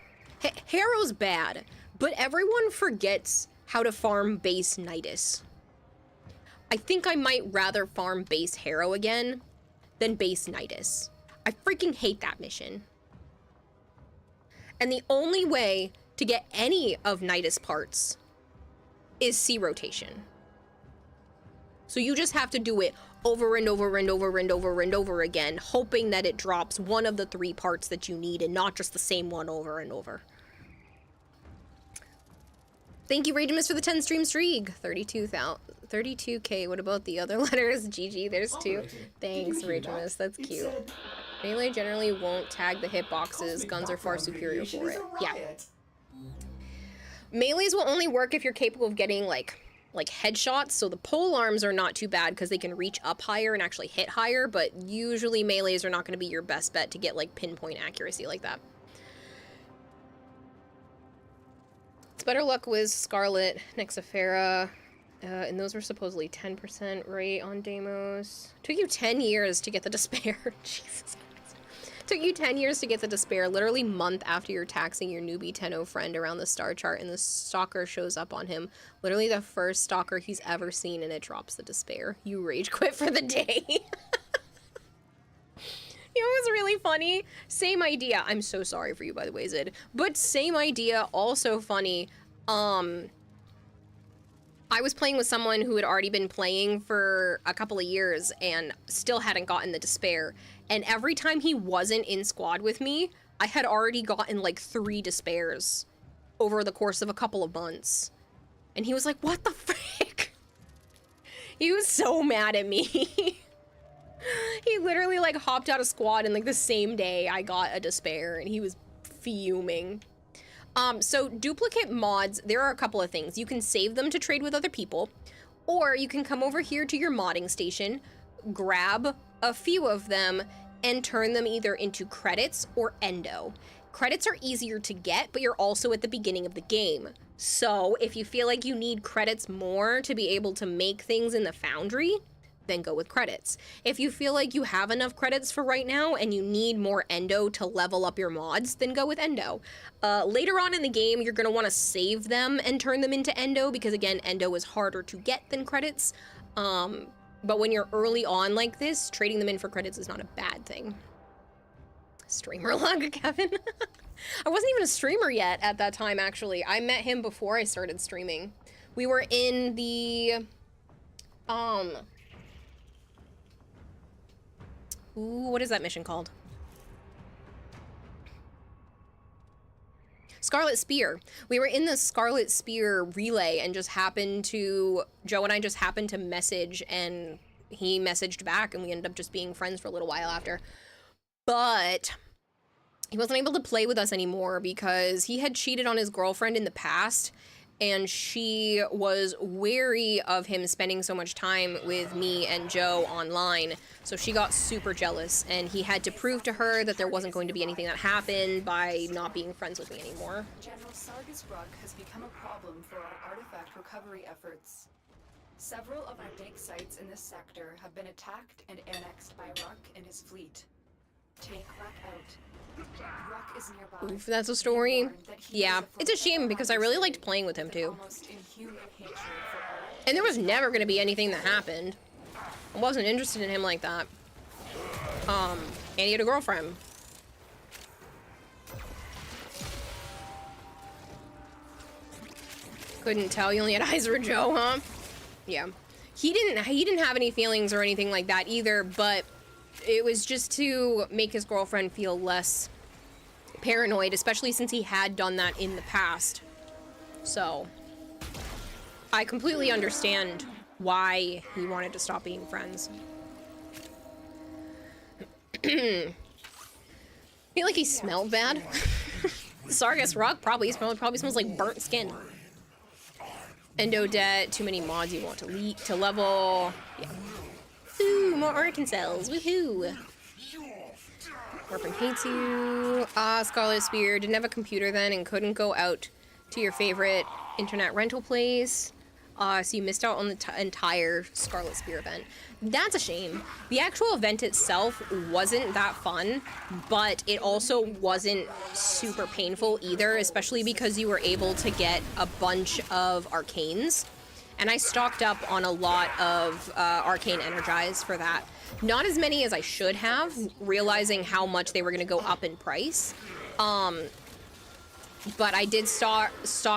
Harrow's bad, but everyone forgets how to farm base Nidus. I think I might rather farm base Harrow again than base Nidus. I freaking hate that mission. And the only way to get any of Nidus parts is sea rotation. So you just have to do it over and over and over and over and over again, hoping that it drops one of the 3 parts that you need and not just the same one over and over. Thank you, Ragemus, for the 10 stream streak. 32K. What about the other letters? GG, there's 2. Thanks, Ragemus. That's cute. Melee generally won't tag the hitboxes. Guns are far superior for it. Yeah. Melees will only work if you're capable of getting, like headshots, so the pole arms are not too bad because they can reach up higher and actually hit higher, but usually melees are not going to be your best bet to get like pinpoint accuracy like that. It's better luck with Scarlet, Nexaphera, and those were supposedly 10% rate on Deimos. Took you 10 years to get the Despair. Jesus Christ. Took you 10 years to get the despair, literally month after you're taxing your newbie Tenno friend around the star chart and the stalker shows up on him. Literally the first stalker he's ever seen and it drops the despair. You rage quit for the day. It was really funny. Same idea. I'm so sorry for you, by the way, Zid. But same idea, also funny. I was playing with someone who had already been playing for a couple of years and still hadn't gotten the despair. And every time he wasn't in squad with me, I had already gotten like 3 despairs over the course of a couple of months. And he was like, what the frick? He was so mad at me. He literally like hopped out of squad and like the same day I got a despair and he was fuming. So duplicate mods, there are a couple of things. You can save them to trade with other people, or you can come over here to your modding station, grab a few of them, and turn them either into credits or endo. Credits are easier to get, but you're also at the beginning of the game. So if you feel like you need credits more to be able to make things in the Foundry, then go with credits. If you feel like you have enough credits for right now and you need more endo to level up your mods, then go with endo. Later on in the game, you're going to want to save them and turn them into endo because, again, endo is harder to get than credits. But when you're early on like this, trading them in for credits is not a bad thing. Streamer luck, Kevin. I wasn't even a streamer yet at that time, actually. I met him before I started streaming. We were in the... Ooh, what is that mission called? Scarlet Spear. We were in the Scarlet Spear relay and just happened to... Joe and I just happened to message and he messaged back and we ended up just being friends for a little while after. But he wasn't able to play with us anymore because he had cheated on his girlfriend in the past and she was wary of him spending so much time with me and Joe online. So she got super jealous, and he had to prove to her that there wasn't going to be anything that happened by not being friends with me anymore. General Sargus Ruck has become a problem for our artifact recovery efforts. Several of our dig sites in this sector have been attacked and annexed by Ruck and his fleet. Take Ruck out. Ruck is nearby. Oof, that's a story. Yeah, it's a shame because I really liked playing with him too. And there was never going to be anything that happened. I wasn't interested in him like that. And he had a girlfriend. Couldn't tell you only had eyes for Joe, huh? Yeah. He didn't have any feelings or anything like that either, but it was just to make his girlfriend feel less paranoid, especially since he had done that in the past. So I completely understand why he wanted to stop being friends. I feel like he smelled bad. Sargus Ruck probably smells like burnt skin. Endo debt, too many mods you want to level. Yeah. Ooh, more Orkin cells, woohoo! Orphan hates you. Scarlet Spear, didn't have a computer then and couldn't go out to your favorite internet rental place. So you missed out on the entire Scarlet Spear event. That's a shame. The actual event itself wasn't that fun, but it also wasn't super painful either, especially because you were able to get a bunch of arcanes. And I stocked up on a lot of arcane energize for that. Not as many as I should have, realizing how much they were going to go up in price. But I did stock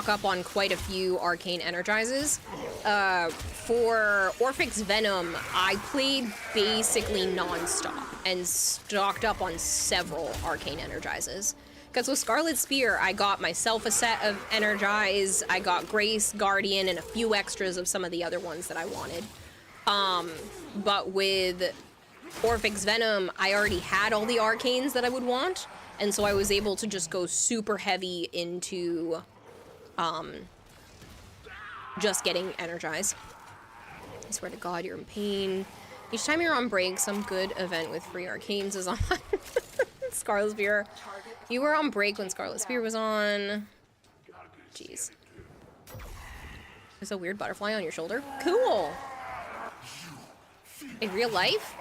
up on quite a few arcane energizes. For Orphix Venom, I played basically non-stop and stocked up on several arcane energizes. Because with Scarlet Spear, I got myself a set of Energize, I got Grace, Guardian, and a few extras of some of the other ones that I wanted. But with Orphix Venom, I already had all the arcanes that I would want, and so I was able to just go super heavy into just getting Energize. I swear to God, you're in pain. Each time you're on break, some good event with free arcanes is on. Scarlet Spear. You were on break when Scarlet Spear was on. Jeez. There's a weird butterfly on your shoulder. Cool. In real life?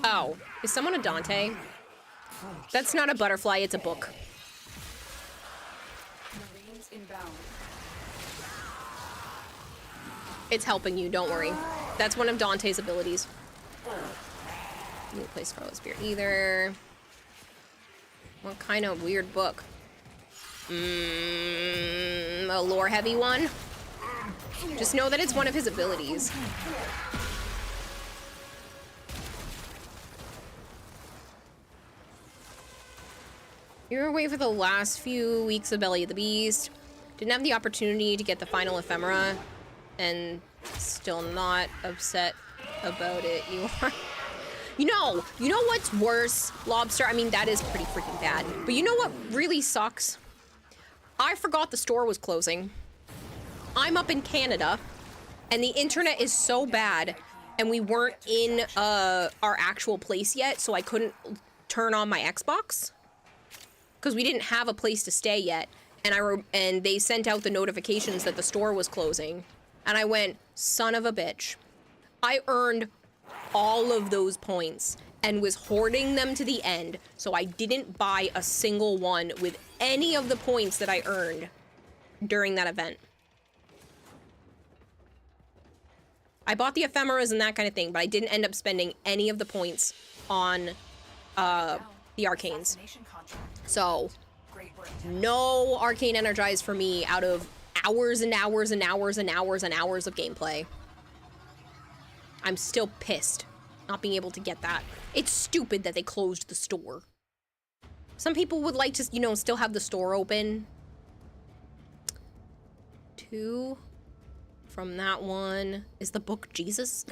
Oh, is someone a Dante? That's not a butterfly, it's a book. Marines inbound. It's helping you, don't worry. That's one of Dante's abilities. You didn't play Scarlet Spear either. What kind of weird book? A lore heavy one? Just know that it's one of his abilities. You were away for the last few weeks of Belly of the Beast. Didn't have the opportunity to get the final ephemera, and still not upset about it. You are. You know what's worse, Lobster? I mean, that is pretty freaking bad. But you know what really sucks? I forgot the store was closing. I'm up in Canada, and the internet is so bad, and we weren't in our actual place yet, so I couldn't turn on my Xbox. Because we didn't have a place to stay yet, and they sent out the notifications that the store was closing, and I went, son of a bitch. I earned all of those points and was hoarding them to the end, so I didn't buy a single one with any of the points that I earned during that event. I bought the ephemeras and that kind of thing, but I didn't end up spending any of the points on the arcanes. So, no arcane energize for me out of hours and hours and hours and hours and hours of gameplay. I'm still pissed not being able to get that. It's stupid that they closed the store. Some people would like to, you know, still have the store open. 2 from that one. Is the book Jesus?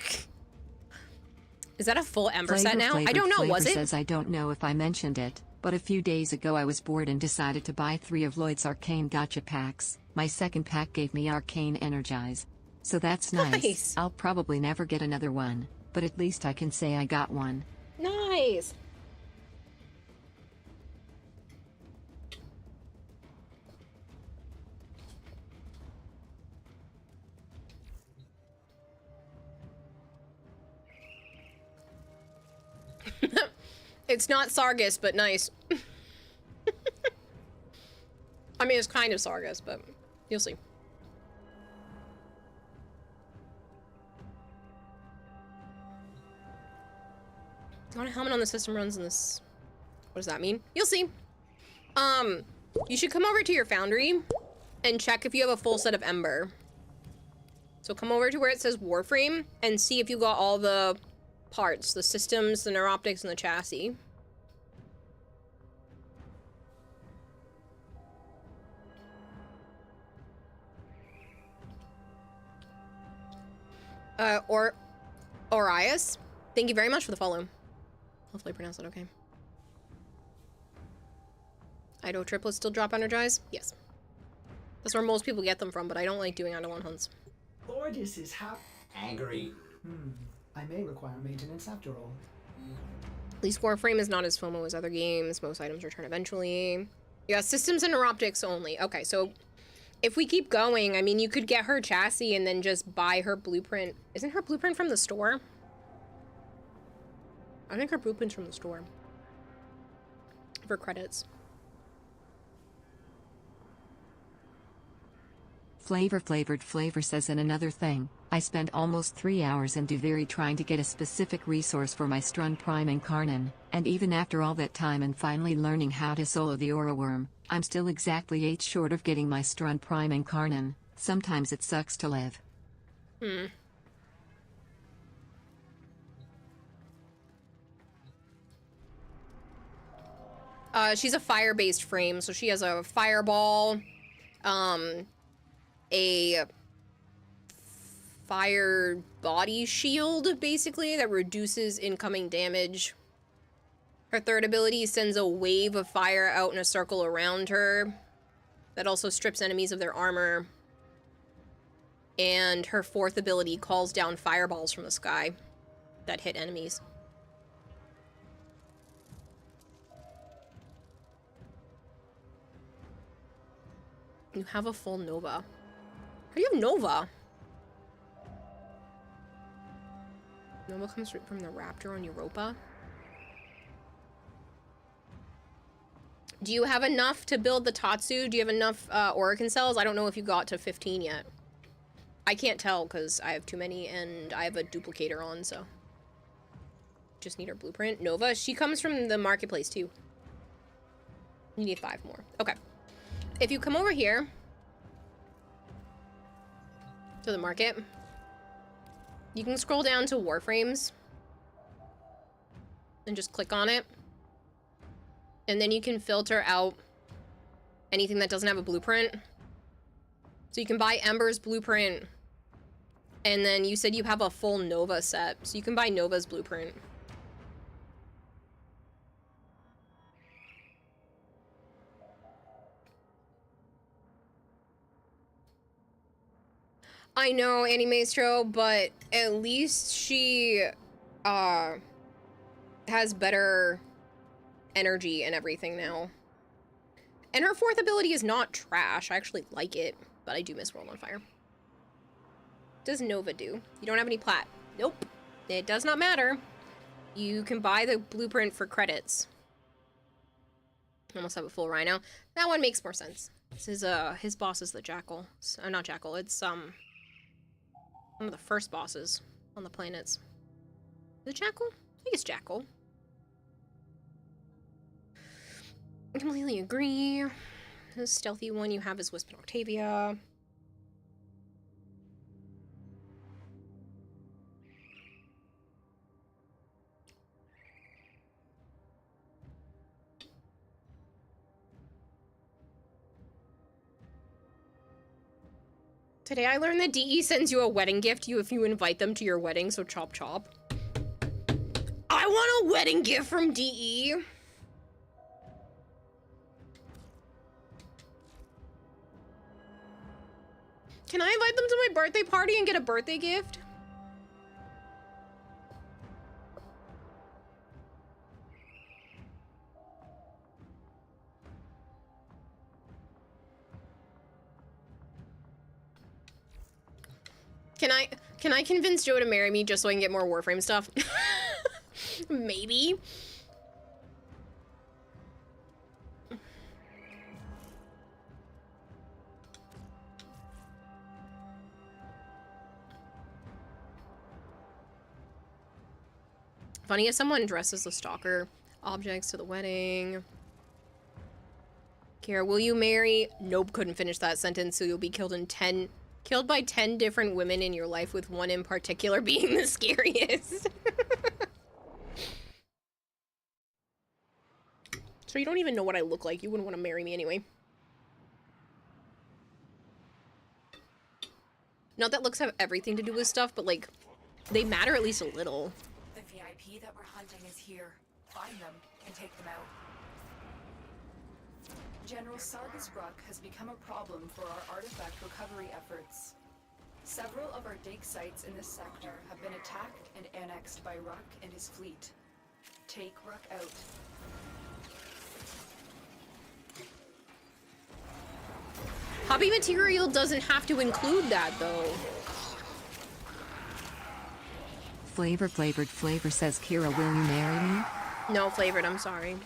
Is that a full Ember set now? I don't know, was it? Says, I don't know if I mentioned it, but a few days ago I was bored and decided to buy 3 of Lloyd's Arcane Gacha packs. My second pack gave me Arcane Energize. So that's nice. I'll probably never get another one, but at least I can say I got one. Nice. It's not Sargus, but nice. I mean, it's kind of Sargus, but you'll see. Not a helmet on the system runs in this. What does that mean? You'll see. You should come over to your foundry and check if you have a full set of Ember. So come over to where it says Warframe and see if you got all the parts, the systems, the neuroptics, and the chassis. Orias, thank you very much for the follow. Hopefully I pronounced that okay. Ido triplets still drop energize? Yes. That's where most people get them from, but I don't like doing Eidolon hunts. Ordis is angry. I may require maintenance after all. At least Warframe is not as FOMO as other games. Most items return eventually. Yeah, systems and neuroptics only. Okay, so if we keep going, I mean, you could get her chassis and then just buy her blueprint. Isn't her blueprint from the store? I think her blueprint's from the store. For credits. Flavor says, and another thing, I spent almost 3 hours in Duviri trying to get a specific resource for my Strun Prime Incarnon, and even after all that time and finally learning how to solo the Aura Worm, I'm still exactly 8 short of getting my Strun Prime Incarnon. Sometimes it sucks to live. She's a fire-based frame, so she has a fireball, a fire body shield, basically, that reduces incoming damage. Her third ability sends a wave of fire out in a circle around her. That also strips enemies of their armor. And her fourth ability calls down fireballs from the sky that hit enemies. You have a full Nova. How do you have Nova? Nova comes from the Raptor on Europa. Do you have enough to build the Tatsu? Do you have enough Orokin cells? I don't know if you got to 15 yet. I can't tell because I have too many and I have a duplicator on, so. Just need her blueprint. Nova, she comes from the marketplace too. You need 5 more. Okay. If you come over here to the market, you can scroll down to Warframes and just click on it. And then you can filter out anything that doesn't have a blueprint. So you can buy Ember's blueprint. And then you said you have a full Nova set. So you can buy Nova's blueprint. I know, Annie Maestro, but at least she has better energy and everything now. And her 4th ability is not trash. I actually like it, but I do miss World on Fire. What does Nova do? You don't have any plat. Nope. It does not matter. You can buy the blueprint for credits. Almost have a full Rhino. That one makes more sense. This is his boss is the Jackal. Not Jackal. It's one of the first bosses on the planets. Is it Jackal? I think it's Jackal. I completely agree. The stealthy one you have is Wisp and Octavia. Today I learned that DE sends you a wedding gift if you invite them to your wedding, so chop chop. I want a wedding gift from DE. Can I invite them to my birthday party and get a birthday gift? Can I convince Joe to marry me just so I can get more Warframe stuff? Maybe. Funny if someone dresses the stalker objects to the wedding. Kara, will you marry? Nope, couldn't finish that sentence, so you'll be killed by 10 different women in your life, with one in particular being the scariest. So you don't even know what I look like. You wouldn't want to marry me anyway. Not that looks have everything to do with stuff, but like, they matter at least a little. The VIP that we're hunting is here. Find them and take them out. General Sargus Ruck has become a problem for our artifact recovery efforts. Several of our dig sites in this sector have been attacked and annexed by Ruck and his fleet. Take Ruck out. Hobby material doesn't have to include that, though. Flavor says, Kira, will you marry me? No, Flavored, I'm sorry.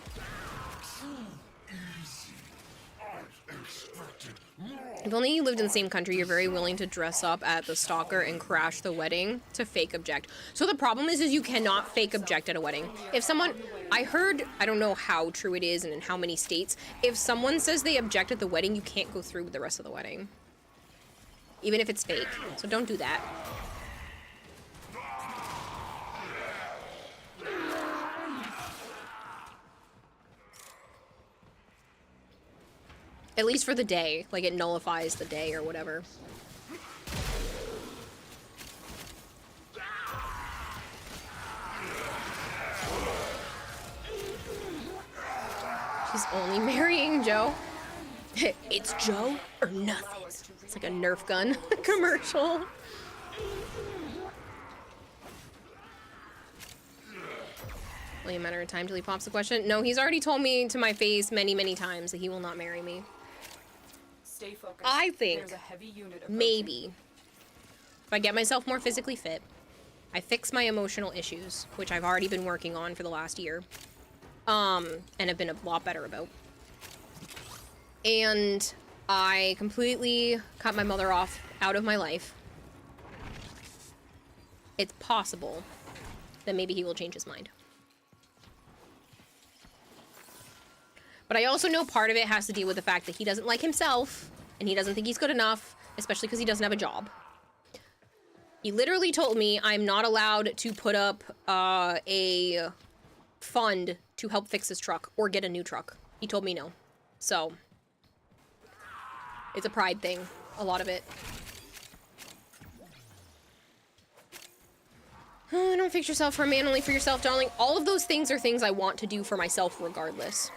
If only you lived in the same country, you're very willing to dress up at the stalker and crash the wedding to fake object. So the problem is you cannot fake object at a wedding. If someone, I heard, I don't know how true it is and in how many states, if someone says they object at the wedding, you can't go through with the rest of the wedding. Even if it's fake. So don't do that. At least for the day. Like, it nullifies the day or whatever. She's only marrying Joe. It's Joe or nothing. It's like a Nerf gun commercial. Only a matter of time till he pops the question. No, he's already told me to my face many, many times that he will not marry me. Stay focused. I think there's a heavy unit approaching. maybe if I get myself more physically fit, I fix my emotional issues, which I've already been working on for the last year, and have been a lot better about. and I completely cut my mother off out of my life, it's possible that maybe he will change his mind. But I also know part of it has to deal with the fact that he doesn't like himself, and he doesn't think he's good enough, especially because he doesn't have a job. He literally told me I'm not allowed to put up a fund to help fix his truck or get a new truck. He told me no. So, it's a pride thing, a lot of it. Don't fix yourself for a man, only for yourself, darling. All of those things are things I want to do for myself regardless.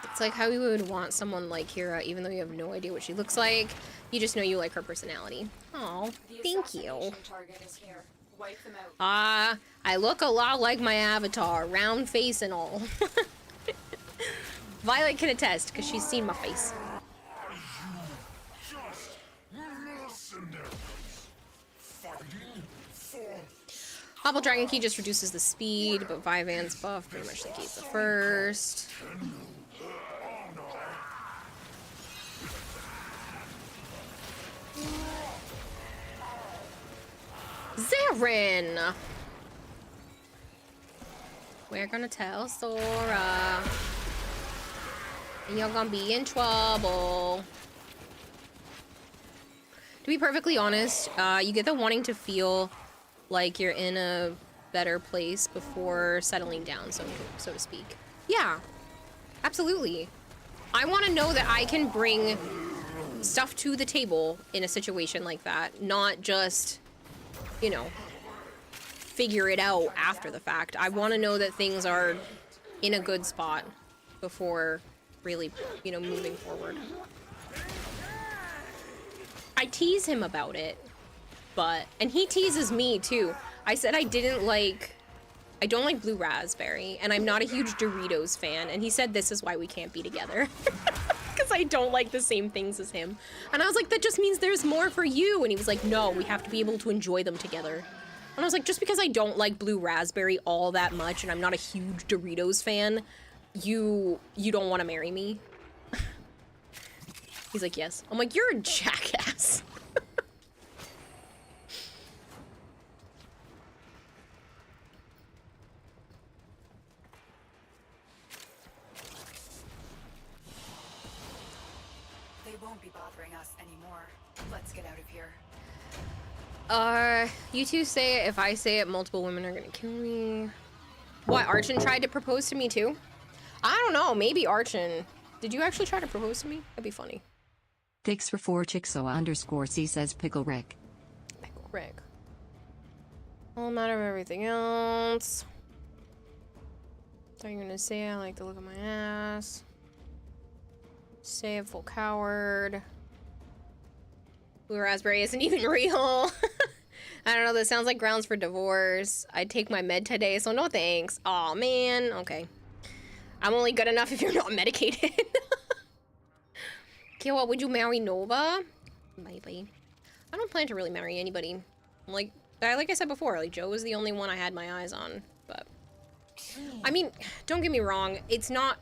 It's like how you would want someone like Kira, even though you have no idea what she looks like. You just know you like her personality. Oh, thank you. I look a lot like my avatar, round face and all. Violet can attest, because she's seen my face. Hobble Dragon Key just reduces the speed, but Vyvan's buff pretty much negates the first. Zarin! We're gonna tell Sora. And you're gonna be in trouble. To be perfectly honest, you get the wanting to feel like you're in a better place before settling down, so to speak. Yeah, absolutely. I want to know that I can bring stuff to the table in a situation like that, not just, you know, figure it out after the fact. I want to know that things are in a good spot before really, you know, moving forward. I tease him about it, and he teases me too. I said I don't like blue raspberry, and I'm not a huge Doritos fan, and he said this is why we can't be together. Because I don't like the same things as him. And I was like, that just means there's more for you. And he was like, no, we have to be able to enjoy them together. And I was like, just because I don't like blue raspberry all that much, and I'm not a huge Doritos fan, you don't want to marry me? He's like, yes. I'm like, you're a jackass. They won't be bothering us anymore. Let's get out of here. You two say it. If I say it, multiple women are gonna kill me. What, Archon tried to propose to me too? I don't know, maybe Archon. Did you actually try to propose to me? That'd be funny. Thanks for 4Chixo_C says Pickle Rick. Pickle Rick. All matter of everything else. Thought you were gonna say I like the look of my ass. Say a full coward. Blue raspberry isn't even real. I don't know, this sounds like grounds for divorce. I'd take my med today, so no thanks. Aw, man. Okay. I'm only good enough if you're not medicated. Okay, what, would you marry Nova? Maybe. I don't plan to really marry anybody. Like I said before, like, Joe was the only one I had my eyes on, but... I mean, don't get me wrong, it's not...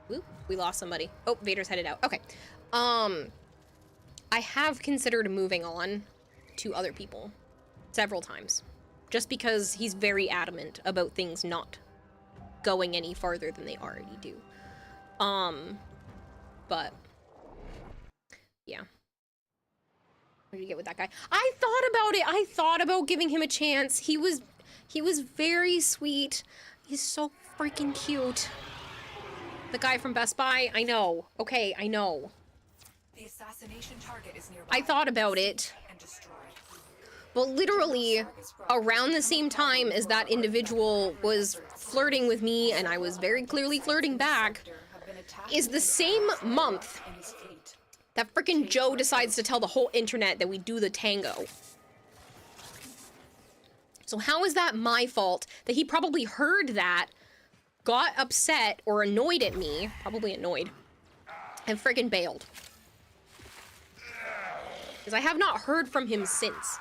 Whoop, we lost somebody. Oh, Vader's headed out. Okay. I have considered moving on to other people several times, just because he's very adamant about things not going any farther than they already do. But yeah. What did you get with that guy? I thought about it. I thought about giving him a chance. He was very sweet. He's so freaking cute. The guy from Best Buy, I know. Okay, I know. The assassination target is nearby. I thought about it. But literally, around the same time as that individual was flirting with me, and I was very clearly flirting back, is the same month that frickin' Joe decides to tell the whole internet that we do the tango. So how is that my fault that he probably heard that, got upset or annoyed at me, probably annoyed, and frickin' bailed? Because I have not heard from him since.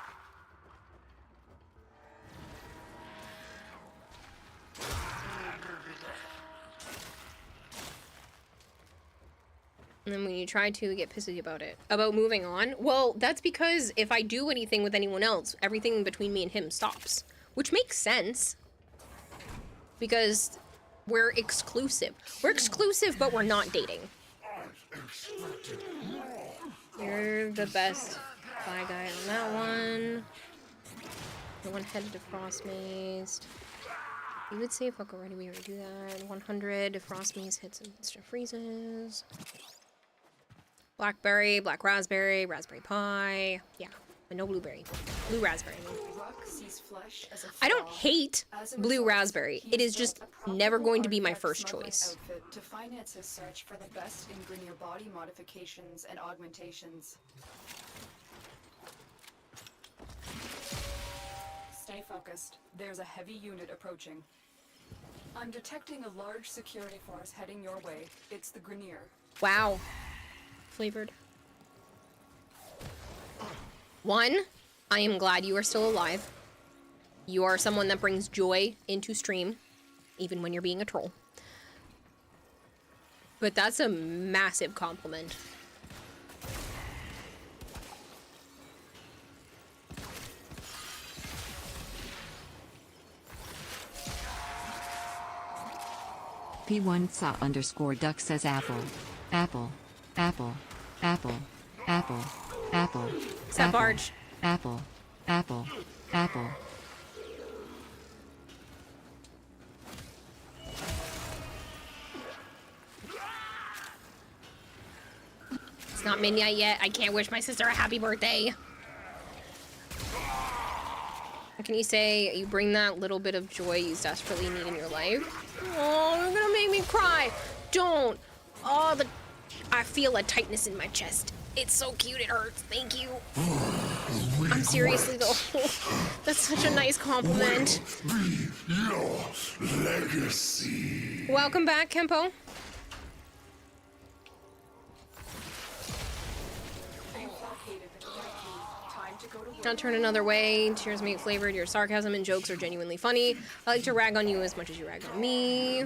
And then when you try to get pissy about it, about moving on, well, that's because if I do anything with anyone else, everything between me and him stops. Which makes sense. Because we're exclusive. We're exclusive, but we're not dating. You're the best Bye guy on that one. The one headed to Frostmaze. You would say fuck already, we already do that. 100 if Frostmaze hits and instant freezes. Blackberry, black raspberry, raspberry pie. Yeah, but no blueberry. Blue raspberry. I don't hate blue raspberry. It is just never going to be my first choice. To finance his search for the best in Grineer body modifications and augmentations. Stay focused. There's a heavy unit approaching. I'm detecting a large security force heading your way. It's the Grineer. Wow. Flavored. 1, I am glad you are still alive. You are someone that brings joy into stream, even when you're being a troll. But that's a massive compliment. P1saw_duck says apple. Apple. Apple. Apple. Apple. Apple. Step barge. Apple. Apple. Apple. It's not midnight yet. I can't wish my sister a happy birthday. What can you say? You bring that little bit of joy you desperately need in your life. Oh, you're gonna make me cry. Don't. Oh, I feel a tightness in my chest. It's so cute, it hurts. Thank you. I'm seriously though. That's such a nice compliment. Your legacy. Welcome back, Kempo. Don't turn another way. Cheers mate flavored. Your sarcasm and jokes are genuinely funny. I like to rag on you as much as you rag on me.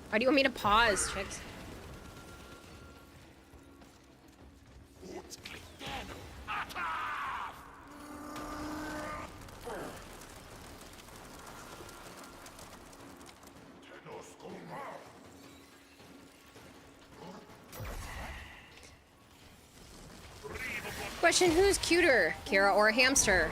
Why do you want me to pause, chicks? Question, who's cuter, Kira or a hamster?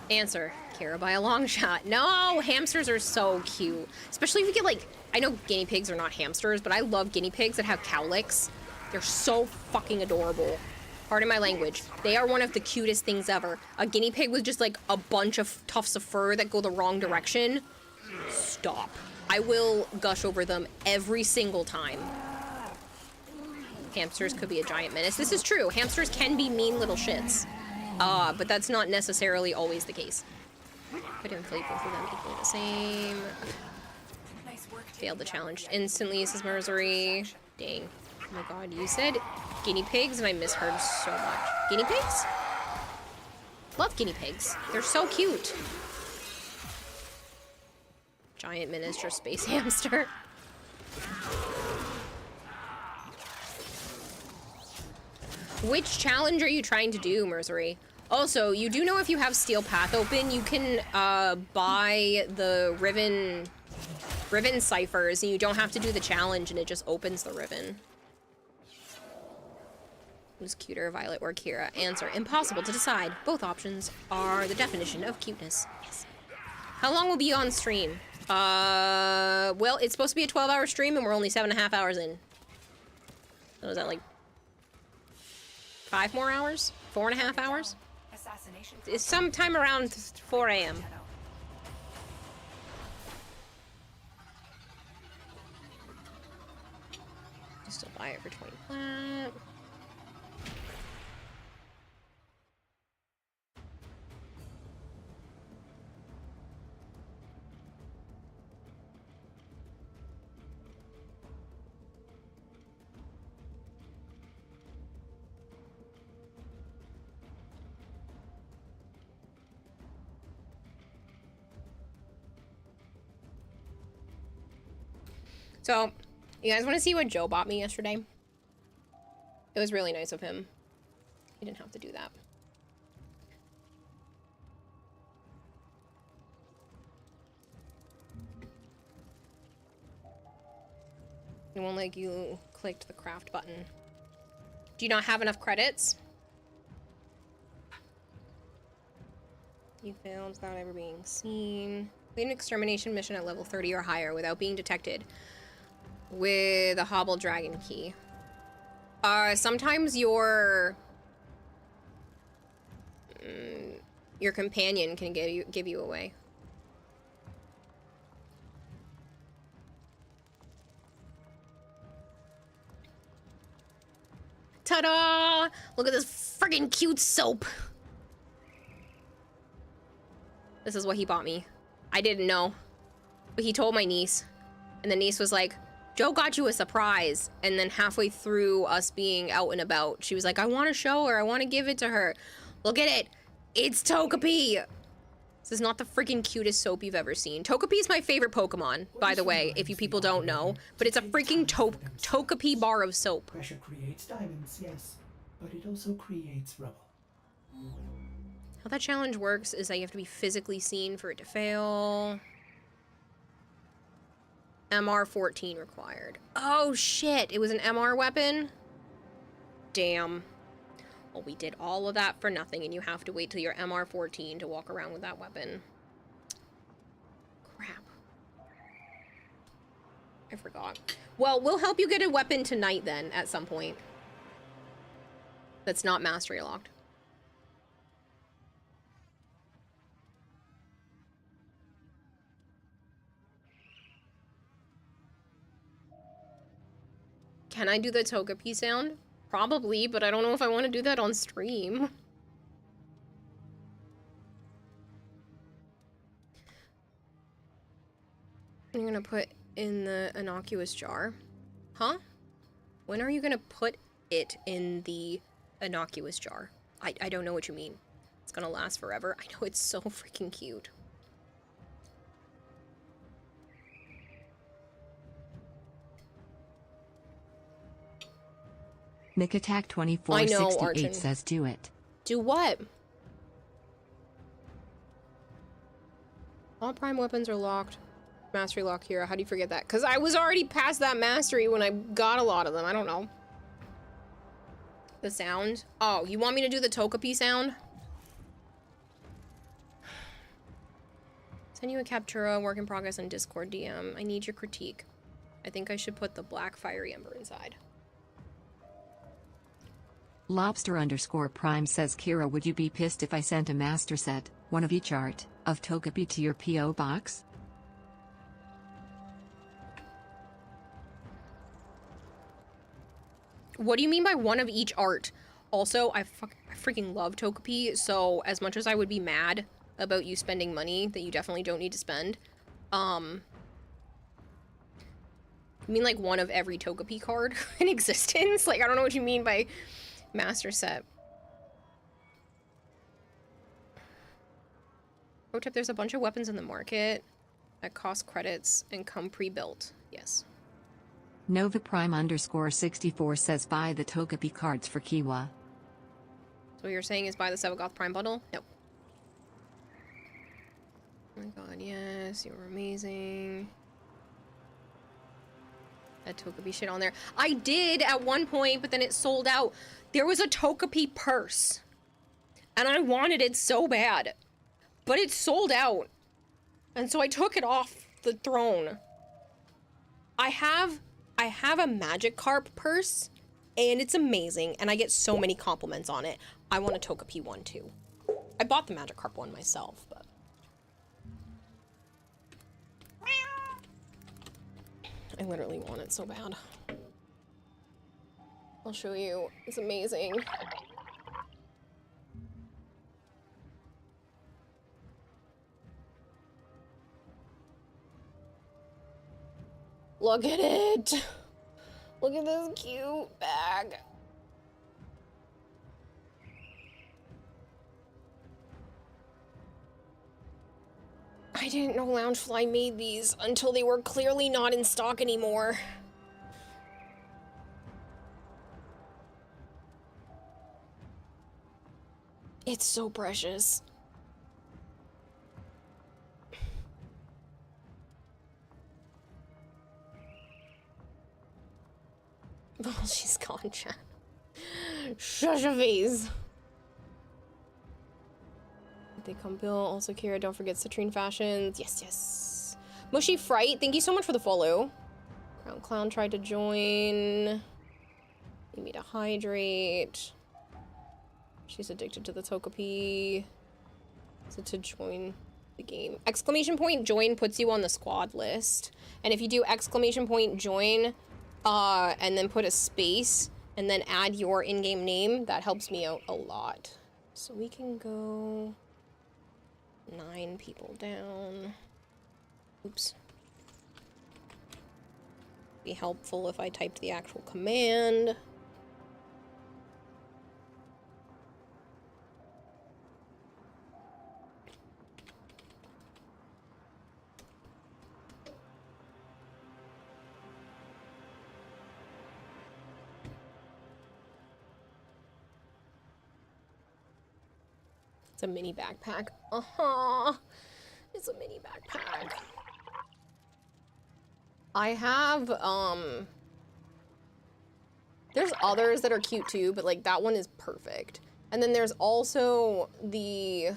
Answer, Kira by a long shot. No, hamsters are so cute. Especially if you get like, I know guinea pigs are not hamsters, but I love guinea pigs that have cowlicks. They're so fucking adorable. Pardon my language. They are one of the cutest things ever. A guinea pig with just like a bunch of tufts of fur that go the wrong direction. Stop. I will gush over them every single time. Hamsters could be a giant menace. This is true. Hamsters can be mean little shits. But that's not necessarily always the case. Could inflate both of them equally the same. Failed the challenge instantly, says Merzery. Dang. Oh my god, you said guinea pigs and I misheard so much. Guinea pigs? Love guinea pigs. They're so cute. Giant miniature space hamster. Which challenge are you trying to do, Merzery? Also, you do know if you have Steel Path open, you can buy the Riven ciphers, and you don't have to do the challenge, and it just opens the Riven. Who's cuter, Violet or Kira? Answer, impossible to decide. Both options are the definition of cuteness. Yes. How long will be on stream? Well, it's supposed to be a 12-hour stream, and we're only 7.5 hours in. So is that like 5 more hours? 4.5 hours? It's sometime around 4 a.m. Still buy it for 20 plat. So, you guys want to see what Joe bought me yesterday? It was really nice of him. He didn't have to do that. It won't let you click the craft button. Do you not have enough credits? You failed without ever being seen. Complete an extermination mission at level 30 or higher without being detected with a hobble dragon key. Sometimes your companion can give you away. Ta-da! Look at this friggin' cute soap. This is what he bought me. I didn't know, but he told my niece, and the niece was like, Joe got you a surprise. And then halfway through us being out and about, she was like, I want to show her. I want to give it to her. Look at it. It's Togepi. This is not the freaking cutest soap you've ever seen. Togepi is my favorite Pokemon, by the way, if you people don't know. But it's a freaking Togepi bar of soap. Pressure creates diamonds, yes, but it also creates rubble. How that challenge works is that you have to be physically seen for it to fail. MR 14 required. Oh shit, it was an MR weapon? Damn. Well, we did all of that for nothing, and you have to wait till you're MR 14 to walk around with that weapon. Crap. I forgot. Well, we'll help you get a weapon tonight then, at some point. That's not mastery locked. Can I do the Togepi sound? Probably, but I don't know if I want to do that on stream. You're gonna put in the innocuous jar. Huh? When are you gonna put it in the innocuous jar? I don't know what you mean. It's gonna last forever. I know, it's so freaking cute. Nick Attack 2468 says do it. Do what? All prime weapons are locked. Mastery lock here. How do you forget that? Because I was already past that mastery when I got a lot of them. I don't know. The sound? Oh, you want me to do the Togepi sound? Send you a Captura, work in progress on Discord DM. I need your critique. I think I should put the black fiery ember inside. Lobster_Prime says, Kira, would you be pissed if I sent a master set, one of each art, of Togepi to your P.O. box? What do you mean by one of each art? Also, I freaking love Togepi, so as much as I would be mad about you spending money that you definitely don't need to spend, you mean like one of every Togepi card in existence? Like, I don't know what you mean by master set. Pro tip, there's a bunch of weapons in the market that cost credits and come pre-built. Yes. Nova Prime_64 says buy the Togepi cards for Kiwa. So what you're saying is buy the Sevagoth Prime bundle? No. Oh my god, yes, you were amazing. That Togepi shit on there. I did at one point, but then it sold out. There was a Togepi purse. And I wanted it so bad. But it sold out. And so I took it off the throne. I have a Magikarp purse, and it's amazing, and I get so many compliments on it. I want a Togepi one too. I bought the Magikarp one myself, but... I literally want it so bad. I'll show you. It's amazing. Look at it! Look at this cute bag. I I didn't know Loungefly made these until they were clearly not in stock anymore. It's so precious. Oh, she's gone, chat. Shush your face. They come Bill, also Kira, don't forget Citrine Fashions. Yes, yes. Mushy Fright, thank you so much for the follow. Crown Clown tried to join. You need to hydrate. She's addicted to the Togepi. So to join the game. Exclamation point join puts you on the squad list. And if you do exclamation point join, and then put a space, and then add your in-game name, that helps me out a lot. So we can go 9 people down. Oops. Be helpful if I typed the actual command. It's a mini backpack. It's a mini backpack. I have, there's others that are cute too, but like that one is perfect. And then there's also the...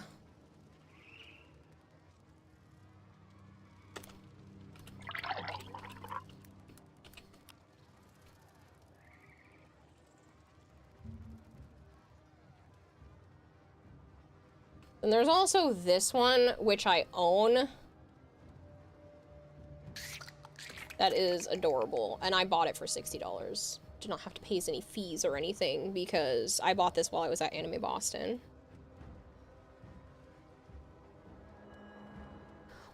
And there's also this one, which I own. That is adorable, and I bought it for $60. Did not have to pay any fees or anything because I bought this while I was at Anime Boston.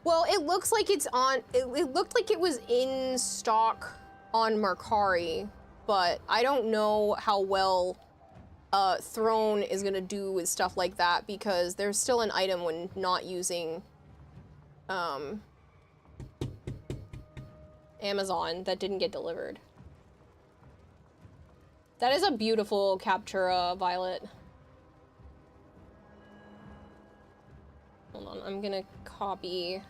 Well, it looks like it's on, it looked like it was in stock on Mercari, but I don't know how well Throne is gonna do with stuff like that because there's still an item when not using Amazon that didn't get delivered. That is a beautiful Captura, Violet. Hold on, I'm gonna copy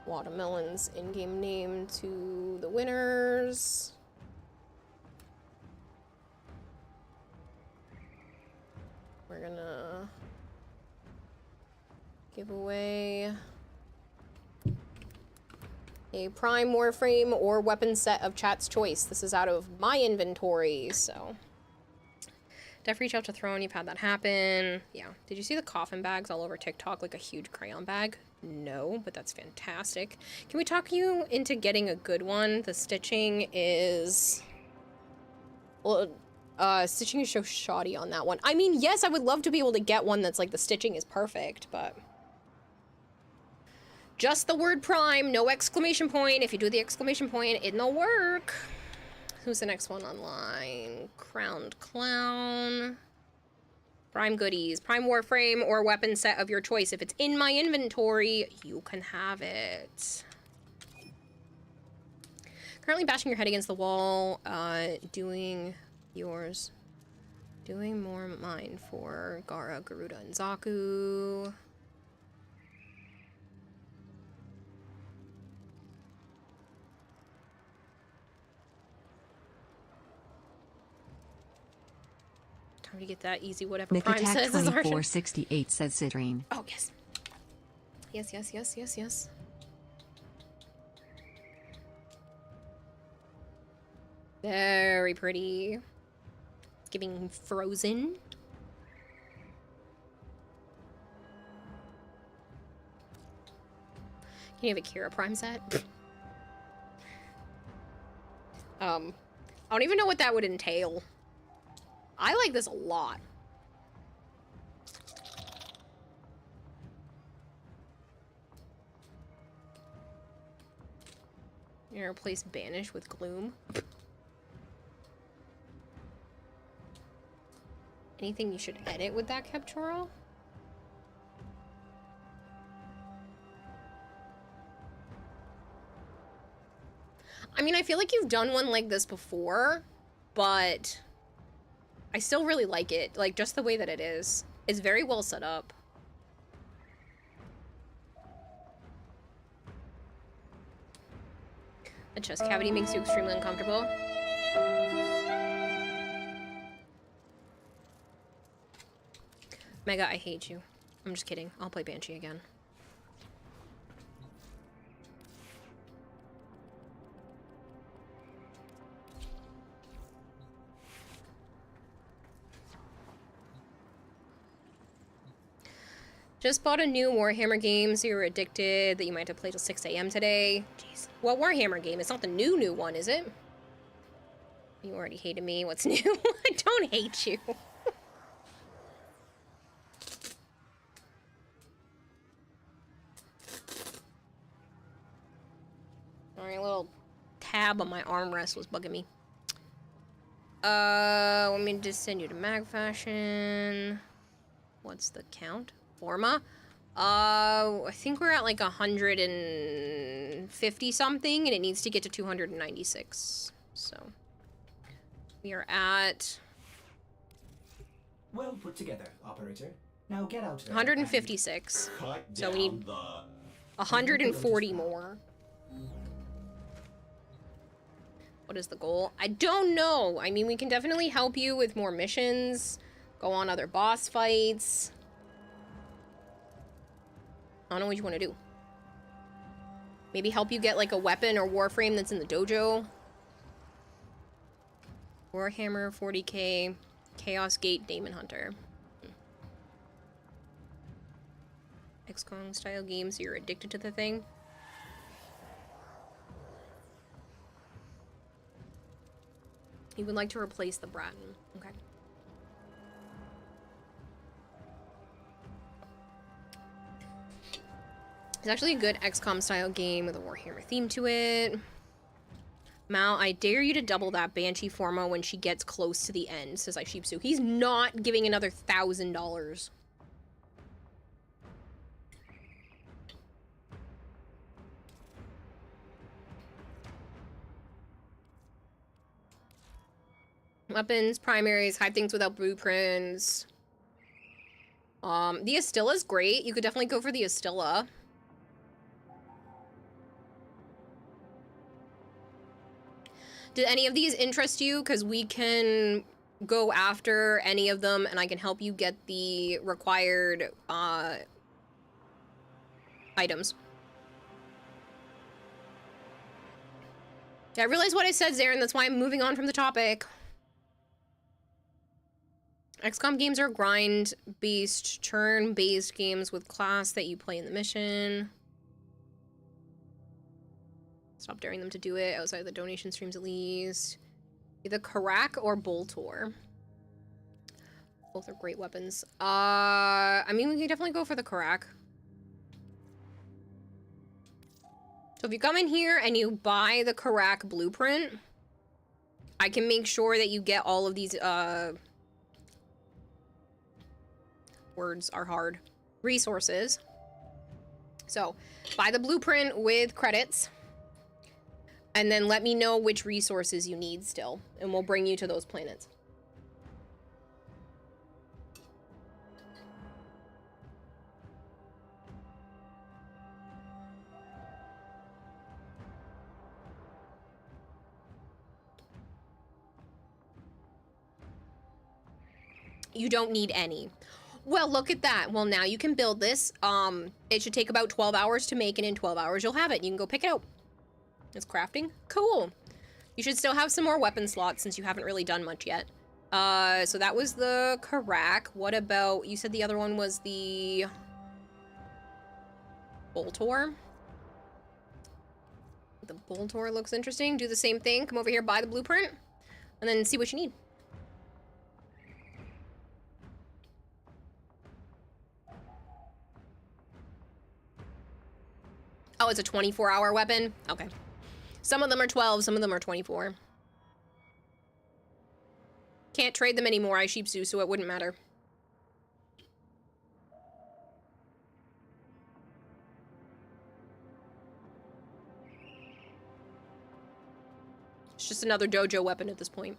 Watermelon's in-game name to the winners. We're gonna give away a Prime Warframe or weapon set of chat's choice. This is out of my inventory, so. Def reach out to Throne, you've had that happen. Yeah. Did you see the coffin bags all over TikTok, like a huge crayon bag? No, but that's fantastic. Can we talk you into getting a good one? The stitching is... Well, stitching is so shoddy on that one. I mean, yes, I would love to be able to get one that's like the stitching is perfect, but... Just the word Prime, no exclamation point. If you do the exclamation point, it'll work. Who's the next one online? Crowned Clown. Prime goodies. Prime Warframe or weapon set of your choice. If it's in my inventory, you can have it. Currently bashing your head against the wall. Doing yours. Doing more mine for Gara, Garuda, and Zaku. Time to get that easy whatever Prime says is our 2468 says Citrine. Oh, yes. Yes, yes, yes, yes, yes. Very pretty. It's giving Frozen. Can you have a Kira Prime set? I don't even know what that would entail. I like this a lot. You're gonna replace Banish with Gloom. Anything you should edit with that Captura? I mean, I feel like you've done one like this before, but I still really like it. Like, just the way that it is. It's very well set up. The chest cavity makes you extremely uncomfortable. Mega, I hate you. I'm just kidding. I'll play Banshee again. Just bought a new Warhammer game, so you're addicted that you might have played till 6 a.m. today. Jeez. What Warhammer game? It's not the new one, is it? You already hated me. What's new? I don't hate you. Sorry, a little tab on my armrest was bugging me. Want me to just send you to Mag Fashion. What's the count? Forma? I think we're at like 150 something, and it needs to get to 296. So we are at Well put together, operator. Now get out there. 156. So we need 140 more. What is the goal? I don't know. I mean, we can definitely help you with more missions, go on other boss fights. I don't know what you want to do. Maybe help you get like a weapon or warframe that's in the dojo. Warhammer 40k, Chaos Gate, Daemon Hunter. XCOM style games, so you're addicted to the thing. You would like to replace the Bratton. Okay. It's actually a good XCOM style game with a Warhammer theme to it. Mal, I dare you to double that Banshee Forma when she gets close to the end, says Aishipsu. He's not giving another $1,000. Weapons, primaries, hide things without blueprints. The Astilla's great. You could definitely go for the Astilla. Did any of these interest you? Because we can go after any of them and I can help you get the required items. Did I realize what I said, Zarin? That's why I'm moving on from the topic. XCOM games are grind-based, turn-based games with class that you play in the mission. Stop daring them to do it outside of the donation streams at least. Either Karak or Boltor. Both are great weapons. I mean, we can definitely go for the Karak. So if you come in here and you buy the Karak blueprint, I can make sure that you get all of these, words are hard. Resources. So, buy the blueprint with credits. And then let me know which resources you need still. And we'll bring you to those planets. You don't need any. Well, look at that. Well, now you can build this. It should take about 12 hours to make, and in 12 hours you'll have it. You can go pick it out. It's crafting. Cool. You should still have some more weapon slots since you haven't really done much yet. So that was the Karak. What about, you said the other one was the Boltor. The Boltor looks interesting. Do the same thing. Come over here, buy the blueprint, and then see what you need. Oh, it's a 24-hour weapon? Okay. Some of them are 12, some of them are 24. Can't trade them anymore, Aishipsu, so it wouldn't matter. It's just another dojo weapon at this point.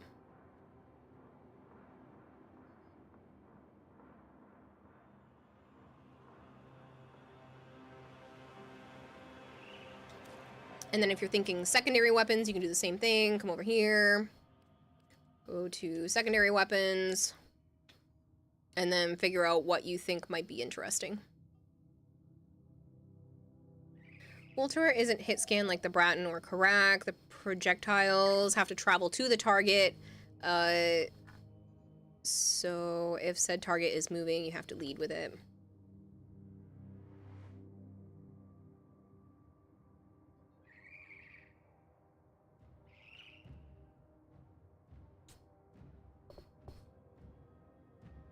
And then if you're thinking secondary weapons, you can do the same thing. Come over here. Go to secondary weapons. And then figure out what you think might be interesting. Voltor isn't hit scan like the Bratton or Karak. The projectiles have to travel to the target. So if said target is moving, you have to lead with it.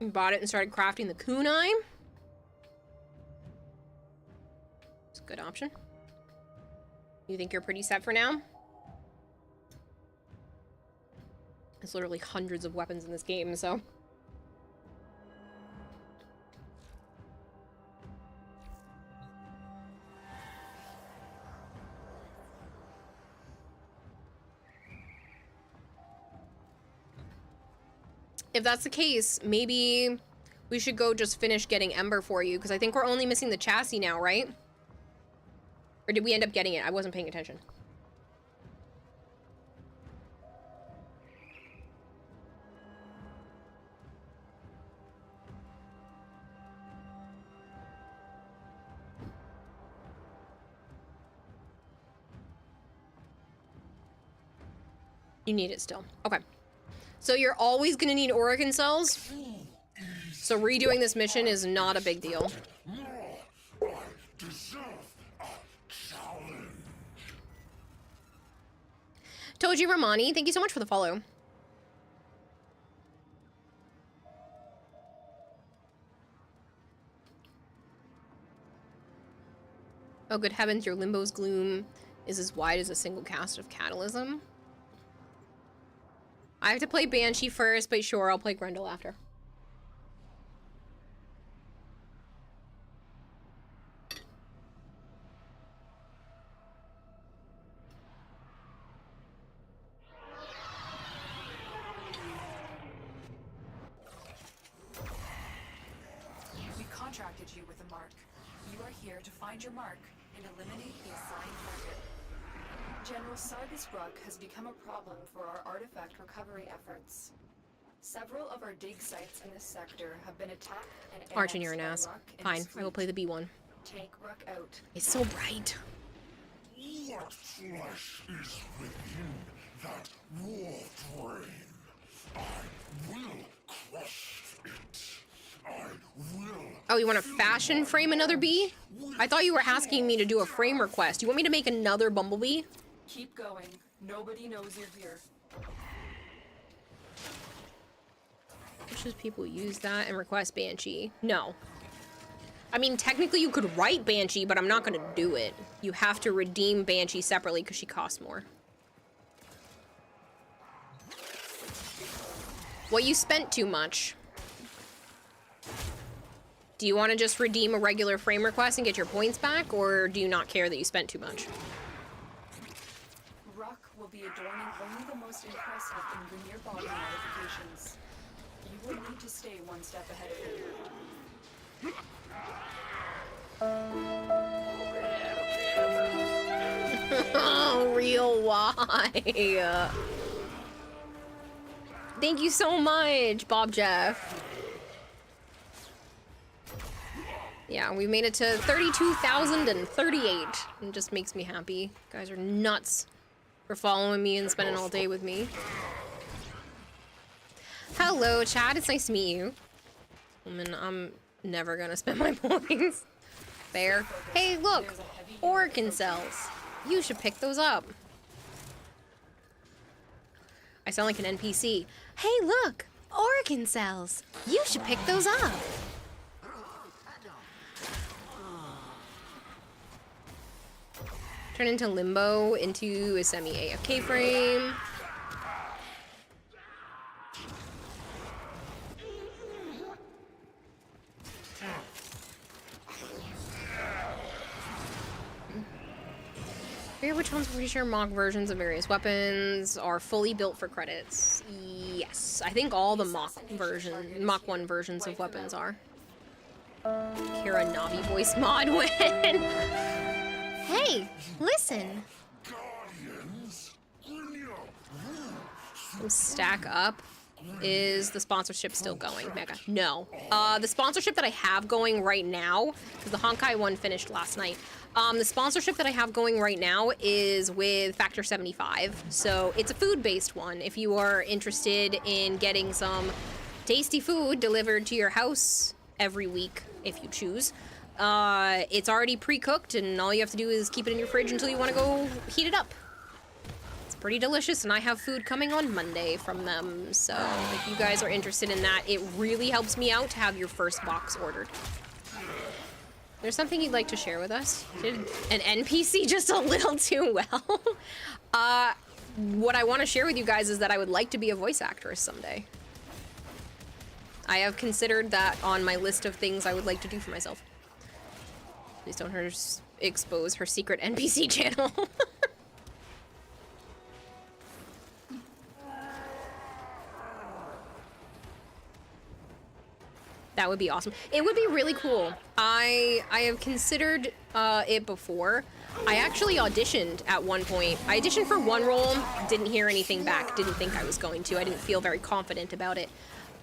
Bought it and started crafting the kunai. It's a good option. You think you're pretty set for now? There's literally hundreds of weapons in this game, so... If that's the case, maybe we should go just finish getting Ember for you, because I think we're only missing the chassis now, right? Or did we end up getting it? I wasn't paying attention. You need it still. Okay. So you're always gonna need Orokin cells. So redoing this mission is not a big deal. Toji Ramani, thank you so much for the follow. Oh, good heavens, your Limbo's gloom is as wide as a single cast of Catalysm. I have to play Banshee first, but sure, I'll play Grendel after. We contracted you with a mark. You are here to find your mark and eliminate the assigned target. General Sargus Ruck has become a problem for our artifact recovery efforts. Several of our dig sites in this sector have been attacked and Archon, you're an annexed ass. by Ruck and Fine, his I will fleet. play the B one. Take Ruck out. It's so bright. What flesh is within that war frame? I will crush it. I will. Oh, you want to fashion frame another bee? I thought you were asking me to do a frame request. You want me to make another Bumblebee? Keep going. Nobody knows you're here. Wishes people use that and request Banshee. No. I mean, technically you could write Banshee, but I'm not going to do it. You have to redeem Banshee separately because she costs more. Well, you spent too much. Do you want to just redeem a regular frame request and get your points back, or do you not care that you spent too much? Ruck will be adorning only the most impressive in Grineer body modifications. You will need to stay one step ahead of him. Oh, real why? Thank you so much, Bob Jeff. Yeah, we made it to 32,038. It just makes me happy. You guys are nuts for following me and spending all day with me. Hello, Chad. It's nice to meet you. I mean, I'm never gonna spend my points. Fair. Hey, look! Orokin cells. You should pick those up. I sound like an NPC. Hey, look! Orokin cells. You should pick those up. Turn into Limbo into a semi-AFK frame. Which ones? Pretty sure mock versions of various weapons are fully built for credits. Yes, I think all the Mach 1 versions of weapons are. Kira Navi voice mod win. Hey, listen. Stack up. Is the sponsorship still going, Mega? No. The sponsorship that I have going right now, because the Honkai one finished last night. The sponsorship that I have going right now is with Factor 75. So it's a food-based one. If you are interested in getting some tasty food delivered to your house every week, if you choose. It's already pre-cooked, and all you have to do is keep it in your fridge until you want to go heat it up. Pretty delicious, and I have food coming on Monday from them, so if you guys are interested in that, it really helps me out to have your first box ordered. There's something you'd like to share with us? Did an NPC just a little too well? What I want to share with you guys is that I would like to be a voice actress someday. I have considered that on my list of things I would like to do for myself. Please don't expose her secret NPC channel. That would be awesome. It would be really cool. I have considered it before. I actually auditioned at one point. I auditioned for one role, didn't hear anything back, didn't think I was going to. I didn't feel very confident about it.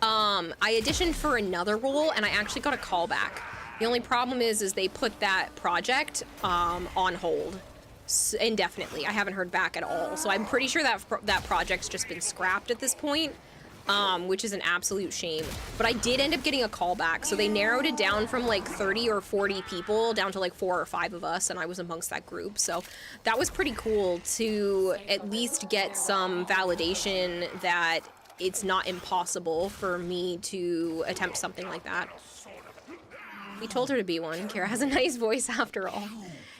I auditioned for another role, and I actually got a call back. The only problem is they put that project on hold indefinitely. I haven't heard back at all. So I'm pretty sure that project's just been scrapped at this point. Which is an absolute shame. But I did end up getting a call back, so they narrowed it down from like 30 or 40 people down to like 4 or 5 of us, and I was amongst that group. So that was pretty cool to at least get some validation that it's not impossible for me to attempt something like that. We told her to be one. Kira has a nice voice after all.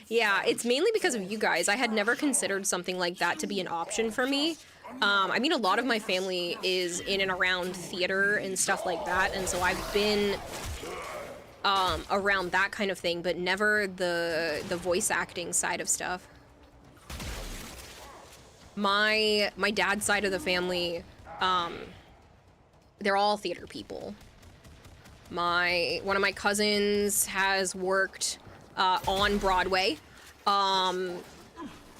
Yeah, it's mainly because of you guys. I had never considered something like that to be an option for me. I mean, a lot of my family is in and around theater and stuff like that, and so I've been around that kind of thing, but never the voice acting side of stuff. My dad's side of the family, they're all theater people. One of my cousins has worked on Broadway.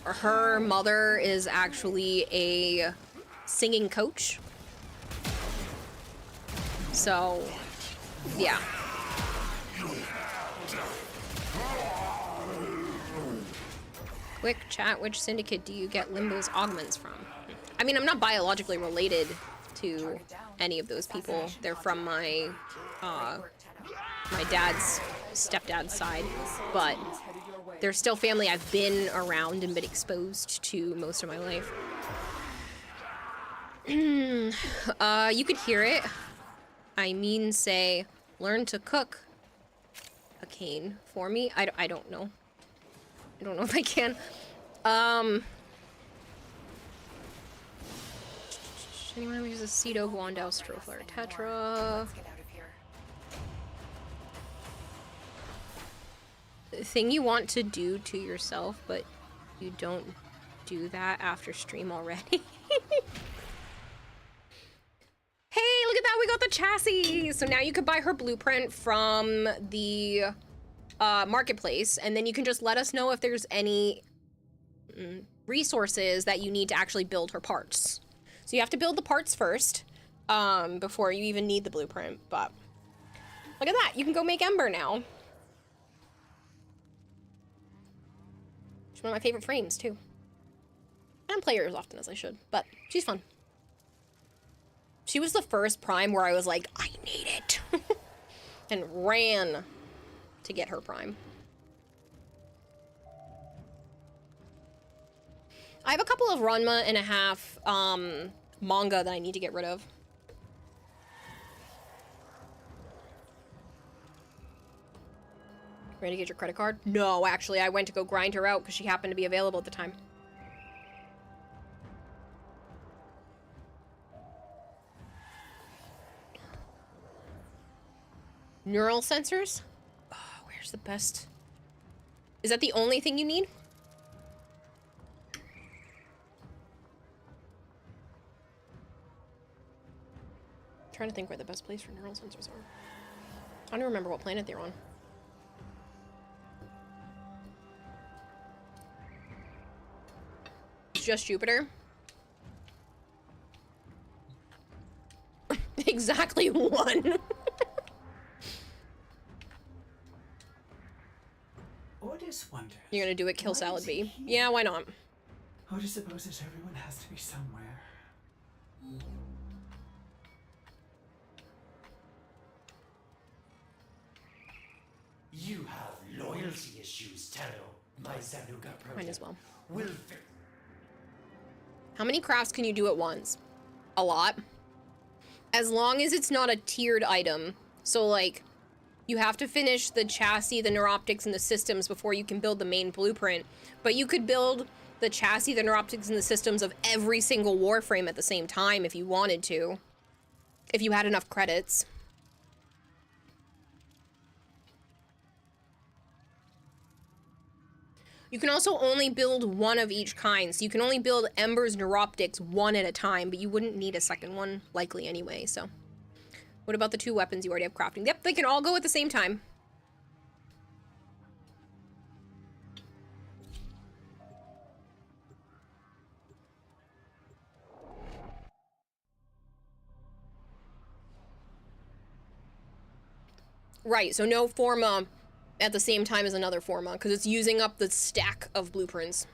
Her mother is actually a singing coach. So, yeah. Quick chat, which syndicate do you get Limbo's augments from? I mean, I'm not biologically related to any of those people. They're from my dad's stepdad's side, but they're still family I've been around and been exposed to most of my life. You could hear it. I mean, say, learn to cook a cane for me. I don't know. I don't know if I can. Anyone uses Cedo, Guandao, Strofler, Tetra. Thing you want to do to yourself, but you don't do that after stream already. Hey, look at that, we got the chassis! So now you could buy her blueprint from the marketplace, and then you can just let us know if there's any resources that you need to actually build her parts. So you have to build the parts first, before you even need the blueprint, but look at that, you can go make Ember now. One of my favorite frames, too. I don't play her as often as I should, but she's fun. She was the first Prime where I was like, I need it. And ran to get her Prime. I have a couple of Ranma and a half manga that I need to get rid of. Ready to get your credit card? No, actually, I went to go grind her out because she happened to be available at the time. Neural sensors? Oh, where's the best? Is that the only thing you need? trying to think where the best place for neural sensors are. I don't remember what planet they're on. It's just Jupiter. Exactly one. Ordis wonders. You're gonna do it, kill Salad B. Yeah, why not? Ordis supposes everyone has to be somewhere. You have loyalty issues, Taro. My Zanuga program Mine as well. will How many crafts can you do at once? A lot. As long as it's not a tiered item. So, like, you have to finish the chassis, the neuroptics, and the systems before you can build the main blueprint. But you could build the chassis, the neuroptics, and the systems of every single Warframe at the same time if you wanted to. If you had enough credits. You can also only build one of each kind, so you can only build Ember's Neuroptics one at a time, but you wouldn't need a second one, likely anyway, so. What about the 2 weapons you already have crafting? Yep, they can all go at the same time. Right, so no Forma at the same time as another Forma, because it's using up the stack of blueprints.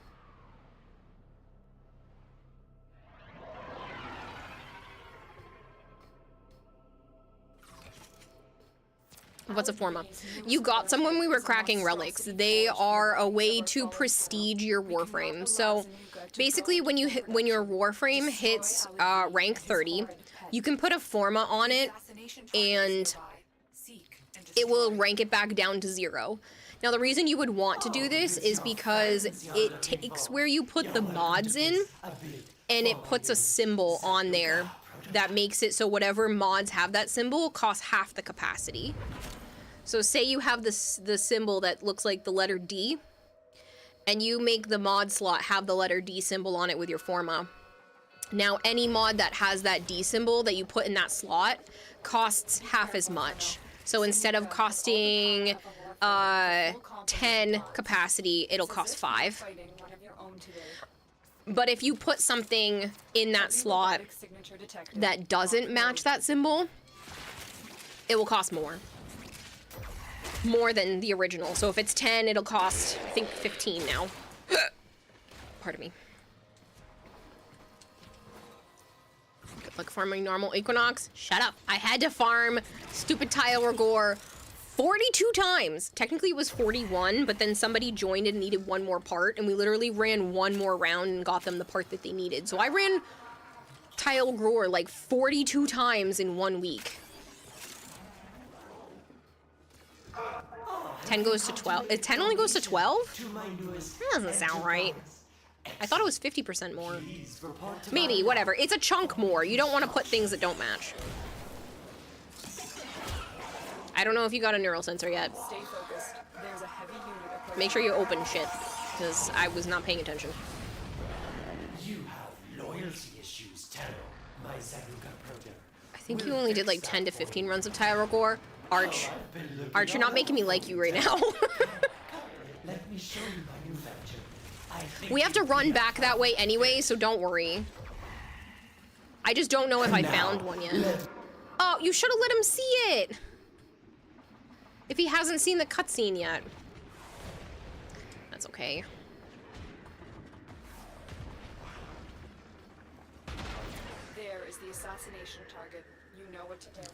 What's a Forma? You got some when we were cracking relics. They are a way to prestige your Warframe. So basically when your Warframe hits rank 30, you can put a Forma on it and it will rank it back down to 0. Now the reason you would want to do this is because it takes where you put the mods in and it puts a symbol on there that makes it so whatever mods have that symbol costs half the capacity. So say you have the symbol that looks like the letter D, and you make the mod slot have the letter D symbol on it with your Forma. Now any mod that has that D symbol that you put in that slot costs half as much. So instead of costing 10 capacity, it'll cost 5. But if you put something in that slot that doesn't match that symbol, it will cost more. More than the original. So if it's 10, it'll cost, I think, 15 now. Pardon me. Good luck farming normal Equinox. Shut up. I had to farm stupid Tile Rigor 42 times. Technically it was 41, but then somebody joined and needed one more part, and we literally ran one more round and got them the part that they needed. So I ran Tile Rigor like 42 times in 1 week. 10 goes to 12. 10 only goes to 12? That doesn't sound right. I thought it was 50% more. Maybe, whatever. It's a chunk more. You don't want to put things that don't match. I don't know if you got a neural sensor yet. Make sure you open shit, because I was not paying attention. You have loyalty issues, Taro. My Zanuga program. I think you only did like 10 to 15 runs of Tile Rigor. Arch, you're not making me like you right now. Let me show you my new venture. We have to run back that way anyway, so don't worry. I just don't know if I found one yet. Oh, you should have let him see it. If he hasn't seen the cutscene yet. That's okay. There is the assassination target. You know what to do.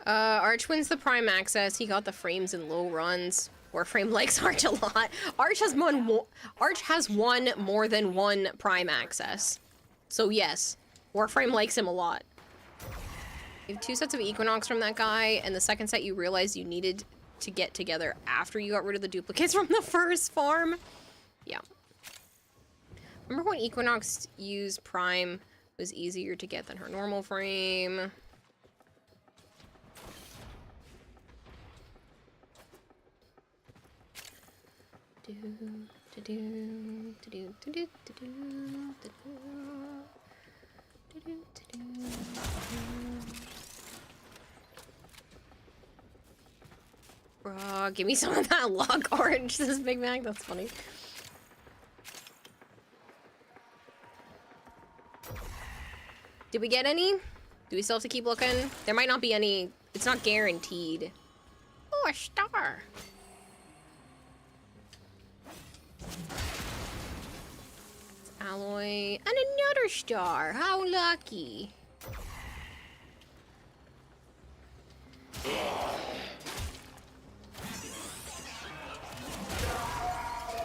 Arch wins the Prime Access. He got the frames in low runs. Warframe likes Arch a lot. Arch has won more than one Prime Access. So yes, Warframe likes him a lot. You have 2 sets of Equinox from that guy, and the second set you realized you needed to get together after you got rid of the duplicates from the first farm. Yeah. Remember when Equinox used Prime was easier to get than her normal frame? Bruh, give me some of that log orange, says Big Mac. That's funny. Did we get any? Do we still have to keep looking? There might not be any. It's not guaranteed. Oh, a star. It's alloy. And another star. How lucky.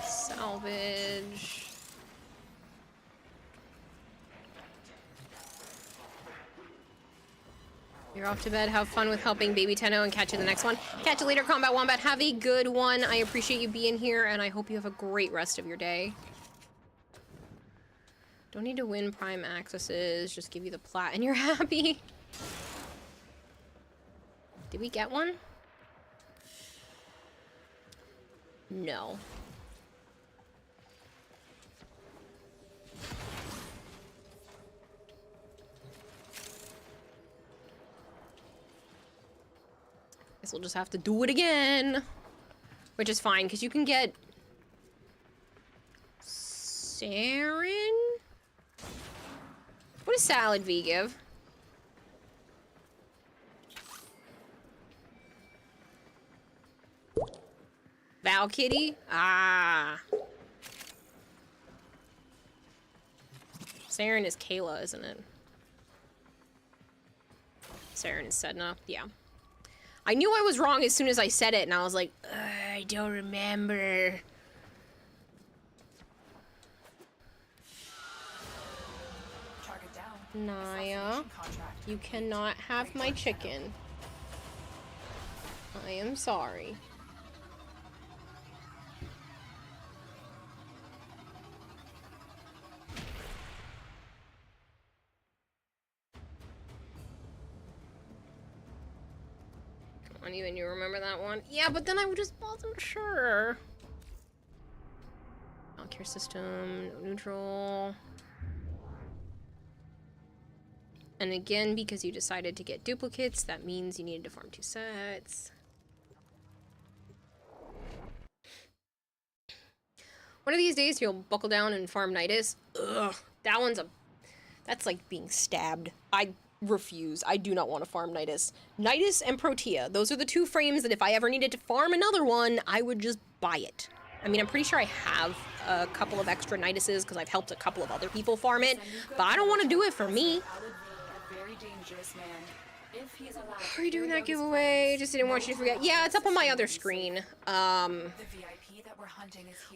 Salvage. You're off to bed. Have fun with helping Baby Tenno and catch you in the next one. Catch you later, Combat Wombat. Have a good one. I appreciate you being here, and I hope you have a great rest of your day. Don't need to win prime accesses. Just give you the plat, and you're happy. Did we get one? No. Guess we'll just have to do it again. Which is fine, because you can get... Saren? What does Salad V give? Val Kitty? Ah. Saren is Kayla, isn't it? Saren is Sedna. Yeah. I knew I was wrong as soon as I said it, and I was like, I don't remember. Target down. Naya, you cannot have my chicken. I am sorry. Come on, even you remember that one? Yeah, but then I just wasn't sure. Valkyrie system, no neutral. And again, because you decided to get duplicates, that means you needed to farm 2 sets. One of these days, you'll buckle down and farm Nidus. Ugh, that one's a... That's like being stabbed. I refuse. I do not want to farm Nidus. Nidus and Protea. Those are the 2 frames that if I ever needed to farm another one, I would just buy it. I mean, I'm pretty sure I have a couple of extra Niduses because I've helped a couple of other people farm it, but I don't want to do it for me. Are you doing that giveaway? Just didn't want you to forget. Yeah, it's up on my other screen.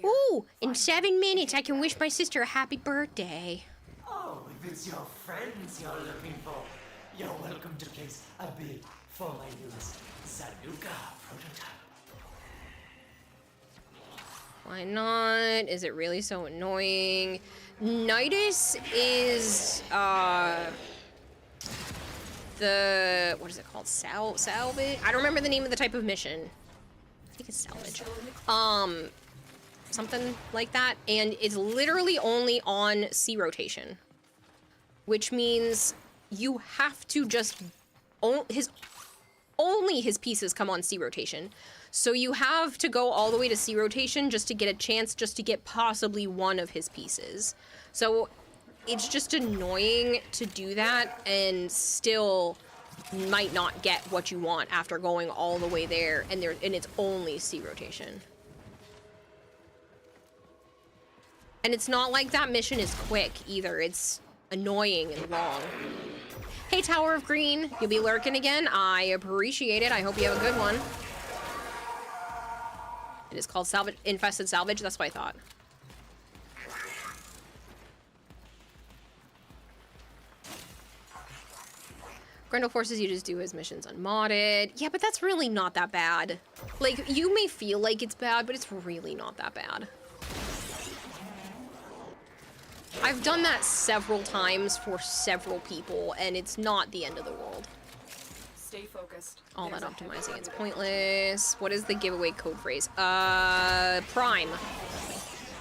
Ooh, in 7 minutes I can wish my sister a happy birthday. Oh, if it's your friends you're looking for, you're welcome to place a bid for my newest Zanuka prototype. Why not? Is it really so annoying? Nidus is, the, what is it called? Salvage? I don't remember the name of the type of mission. I think it's salvage. Something like that. And it's literally only on C rotation. Which means you have to just, only his pieces come on C rotation. So you have to go all the way to C rotation just to get a chance just to get possibly one of his pieces. So it's just annoying to do that and still might not get what you want after going all the way there and it's only C rotation. And it's not like that mission is quick either. It's annoying and long. Hey, Tower of Green, you'll be lurking again. I appreciate it. I hope you have a good one. It is called Salvage, Infested Salvage. That's what I thought. Grendel forces you to just do his missions unmodded. Yeah, but that's really not that bad. Like, you may feel like it's bad, but it's really not that bad. I've done that several times for several people, and it's not the end of the world. Stay focused. All There's that a heavy optimizing, it's unit pointless. What is the giveaway code phrase? Prime.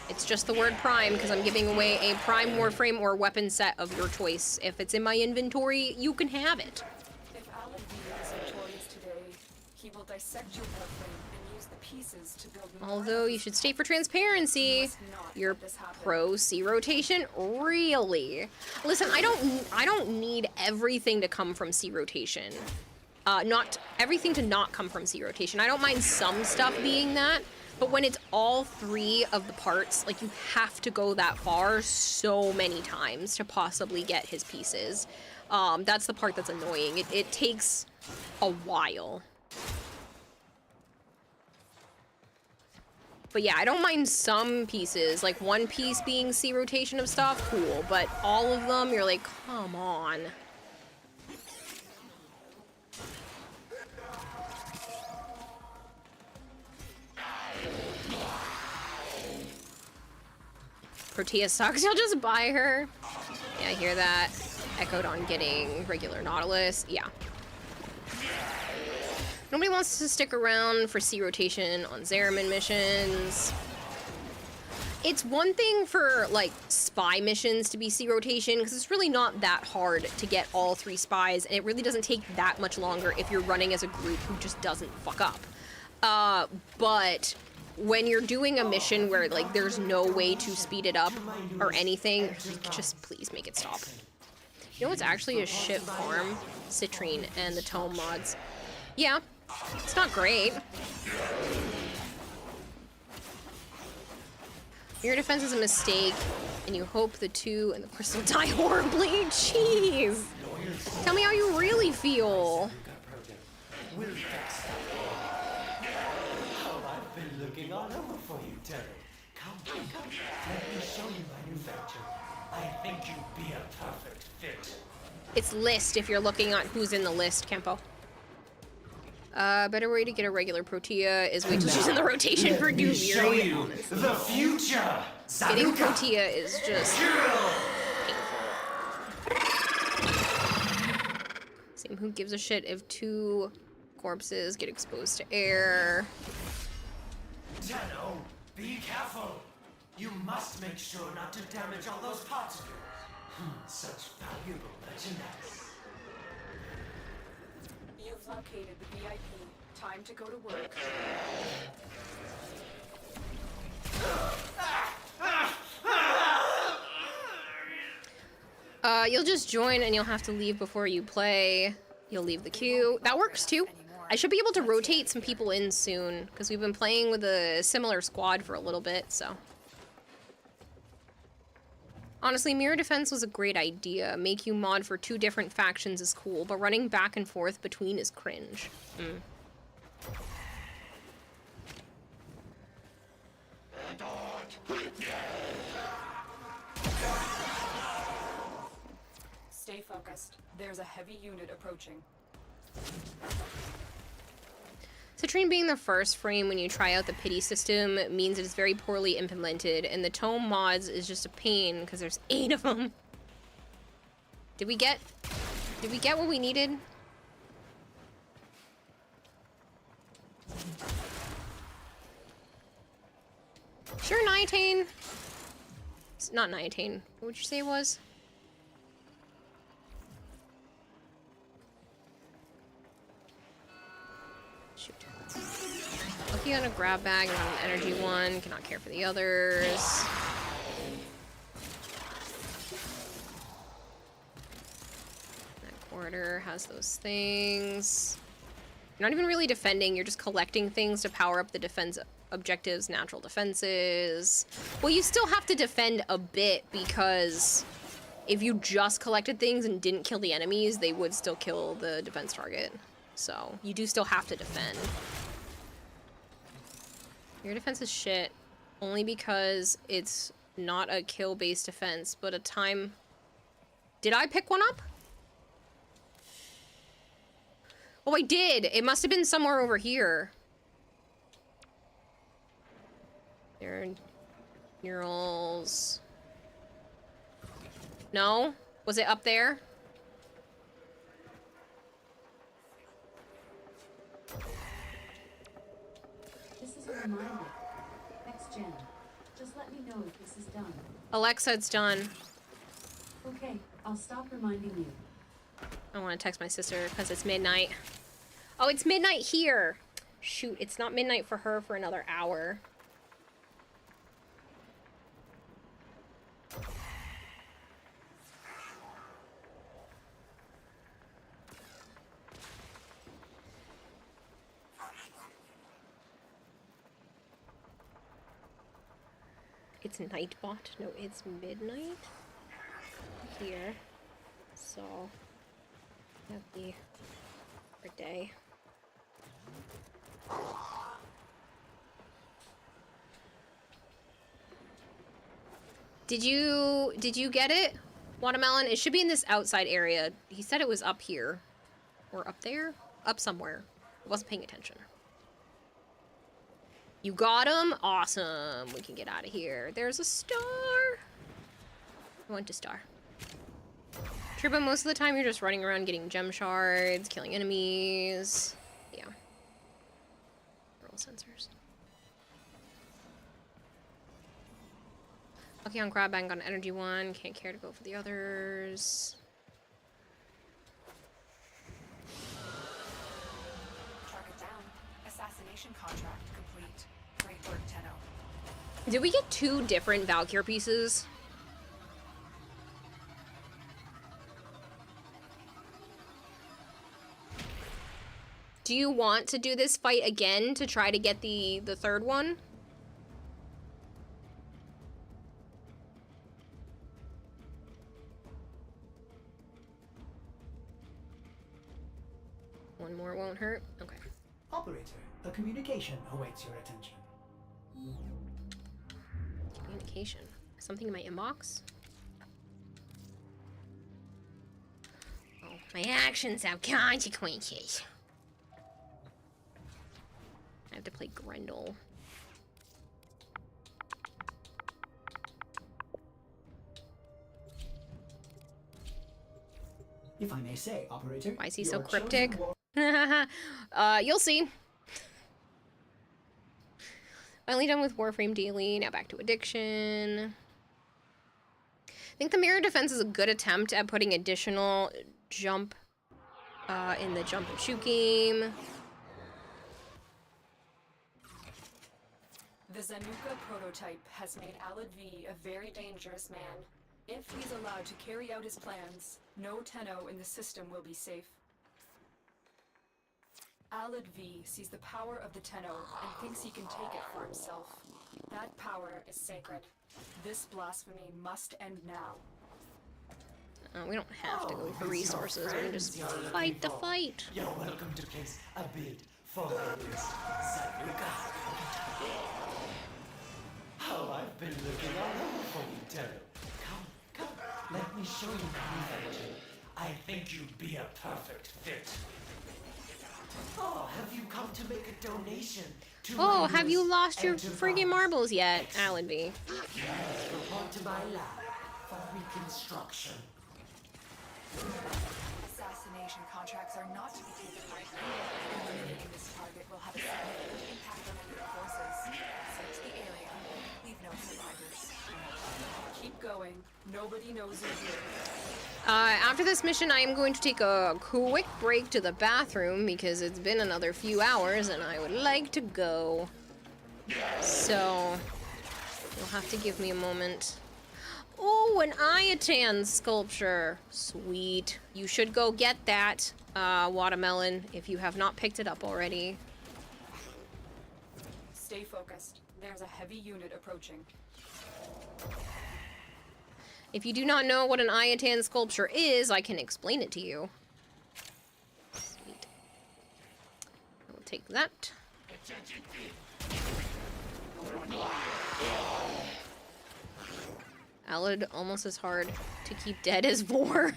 It's just the word prime, because I'm giving away a prime warframe or weapon set of your choice. If it's in my inventory, you can have it. If Alan Bean is victorious today, he will dissect your warframe and use the pieces to build more. Although you should state for transparency, you're pro C rotation, really? Listen, I don't need everything to come from C rotation. Not everything to not come from C rotation. I don't mind some stuff being that, but when it's all three of the parts, like, you have to go that far so many times to possibly get his pieces. That's the part that's annoying. It takes a while. But yeah, I don't mind some pieces, like one piece being C rotation of stuff, cool, but all of them, you're like, come on. Protea sucks, you'll just buy her. Yeah, I hear that. Echoed on getting regular Nautilus, yeah. Nobody wants to stick around for C rotation on Zariman missions. It's one thing for, like, spy missions to be C rotation, because it's really not that hard to get all 3 spies, and it really doesn't take that much longer if you're running as a group who just doesn't fuck up. But when you're doing a mission where, like, there's no way to speed it up or anything, like, just please make it stop. You know what's actually a shit farm? Citrine and the Tome mods. Yeah, it's not great. Your defense is a mistake, and you hope the 2 and the crystal die horribly. Jeez. Tell me how you really feel. I've been looking all over for you, Terry. Come. Let me show you my new venture. I think you'd be a perfect fit. It's list if you're looking at who's in the list, Kempo. Better way to get a regular Protea is wait till she's in the rotation for Doom. Show you the future. Getting Protea is just painful. Same, who gives a shit if 2 corpses get exposed to air? Tenno, be careful. You must make sure not to damage all those parts of you. Such valuable merchandise. You've located the VIP. Time to go to work. You'll just join and you'll have to leave before you play. You'll leave the queue. That works too. I should be able to rotate some people in soon, because we've been playing with a similar squad for a little bit, so. Honestly, Mirror Defense was a great idea. Make you mod for 2 different factions is cool, but running back and forth between is cringe. Stay focused. There's a heavy unit approaching. Citrine being the first frame when you try out the pity system means it is very poorly implemented, and the Tome mods is just a pain because there's 8 of them. Did we get what we needed? Sure, Niatane. It's not Niatane. What would you say it was? Shoot. Looking on a grab bag, not an energy one. Cannot care for the others. That corridor has those things. You're not even really defending, you're just collecting things to power up the defense objectives, natural defenses. Well, you still have to defend a bit because if you just collected things and didn't kill the enemies, they would still kill the defense target. So you do still have to defend. Your defense is shit only because it's not a kill-based defense, but a time... Did I pick one up? Oh, I did. It must have been somewhere over here. There are neurals. No? Was it up there? a reminder. Next gen. Just let me know if this is done. Alexa, it's done. Okay, I'll stop reminding you. I want to text my sister because it's midnight. Oh, it's midnight here. Shoot, it's not midnight for her for another hour. It's Nightbot. No, it's midnight here. So that'd be our day. Did you get it? Watermelon? It should be in this outside area. He said it was up here. Or up there? Up somewhere. I wasn't paying attention. You got him? Awesome. We can get out of here. There's a star. I want to star. True, but most of the time you're just running around getting gem shards, killing enemies. Yeah. Roll sensors. Okay, on Crab Bank on Energy 1. Can't care to go for the others. Target down. Assassination contract complete. Great work, Tenno. Did we get 2 different Valkyr pieces? Do you want to do this fight again to try to get the third one? One more won't hurt? Okay. Operator, a communication awaits your attention. Communication. Something in my inbox? Oh, my actions have consequences. I have to play Grendel. If I may say, operator. Why is he so your cryptic? chosen You'll see. Finally done with Warframe Daily. Now back to Addiction. I think the Mirror Defense is a good attempt at putting additional jump in the jump and shoot game. The Zanuka prototype has made Alad V a very dangerous man. If he's allowed to carry out his plans, no Tenno in the system will be safe. Alad V sees the power of the Tenno and thinks he can take it for himself. That power is sacred. This blasphemy must end now. We don't have to go for resources. We can just fight the fight. You're welcome to place a bid for this Zanuka. Oh, I've been looking all over for you, Tenno. Come, let me show you my invention. I think you'd be a perfect fit. Oh, have you come to make a donation to Oh, my have you newest lost your enterprise? freaking marbles yet, Allenby? Report to my lab for reconstruction. Assassination contracts are not to be taken lightly. Eliminating this target will have a significant impact on enemy forces. Search the area. Leave no survivors. Keep going. Nobody knows you're here. After this mission, I am going to take a quick break to the bathroom because it's been another few hours and I would like to go. So, you'll have to give me a moment. Oh, an Ayatan sculpture. Sweet. You should go get that, Watermelon, if you have not picked it up already. Stay focused. There's a heavy unit approaching. If you do not know what an Ayatan sculpture is, I can explain it to you. Sweet. I will take that. Alad almost as hard to keep dead as Vor.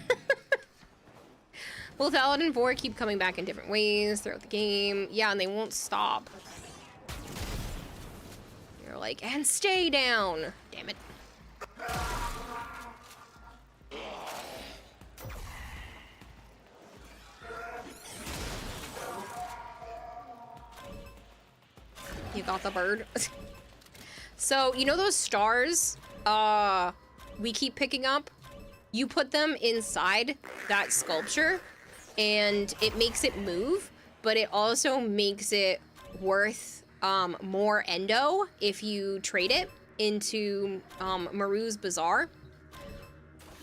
Both Alad and Vor keep coming back in different ways throughout the game. Yeah, and they won't stop. You're like, and stay down! Damn it. You got the bird. So, you know those stars we keep picking up? You put them inside that sculpture and it makes it move, but it also makes it worth more endo if you trade it into Maru's Bazaar.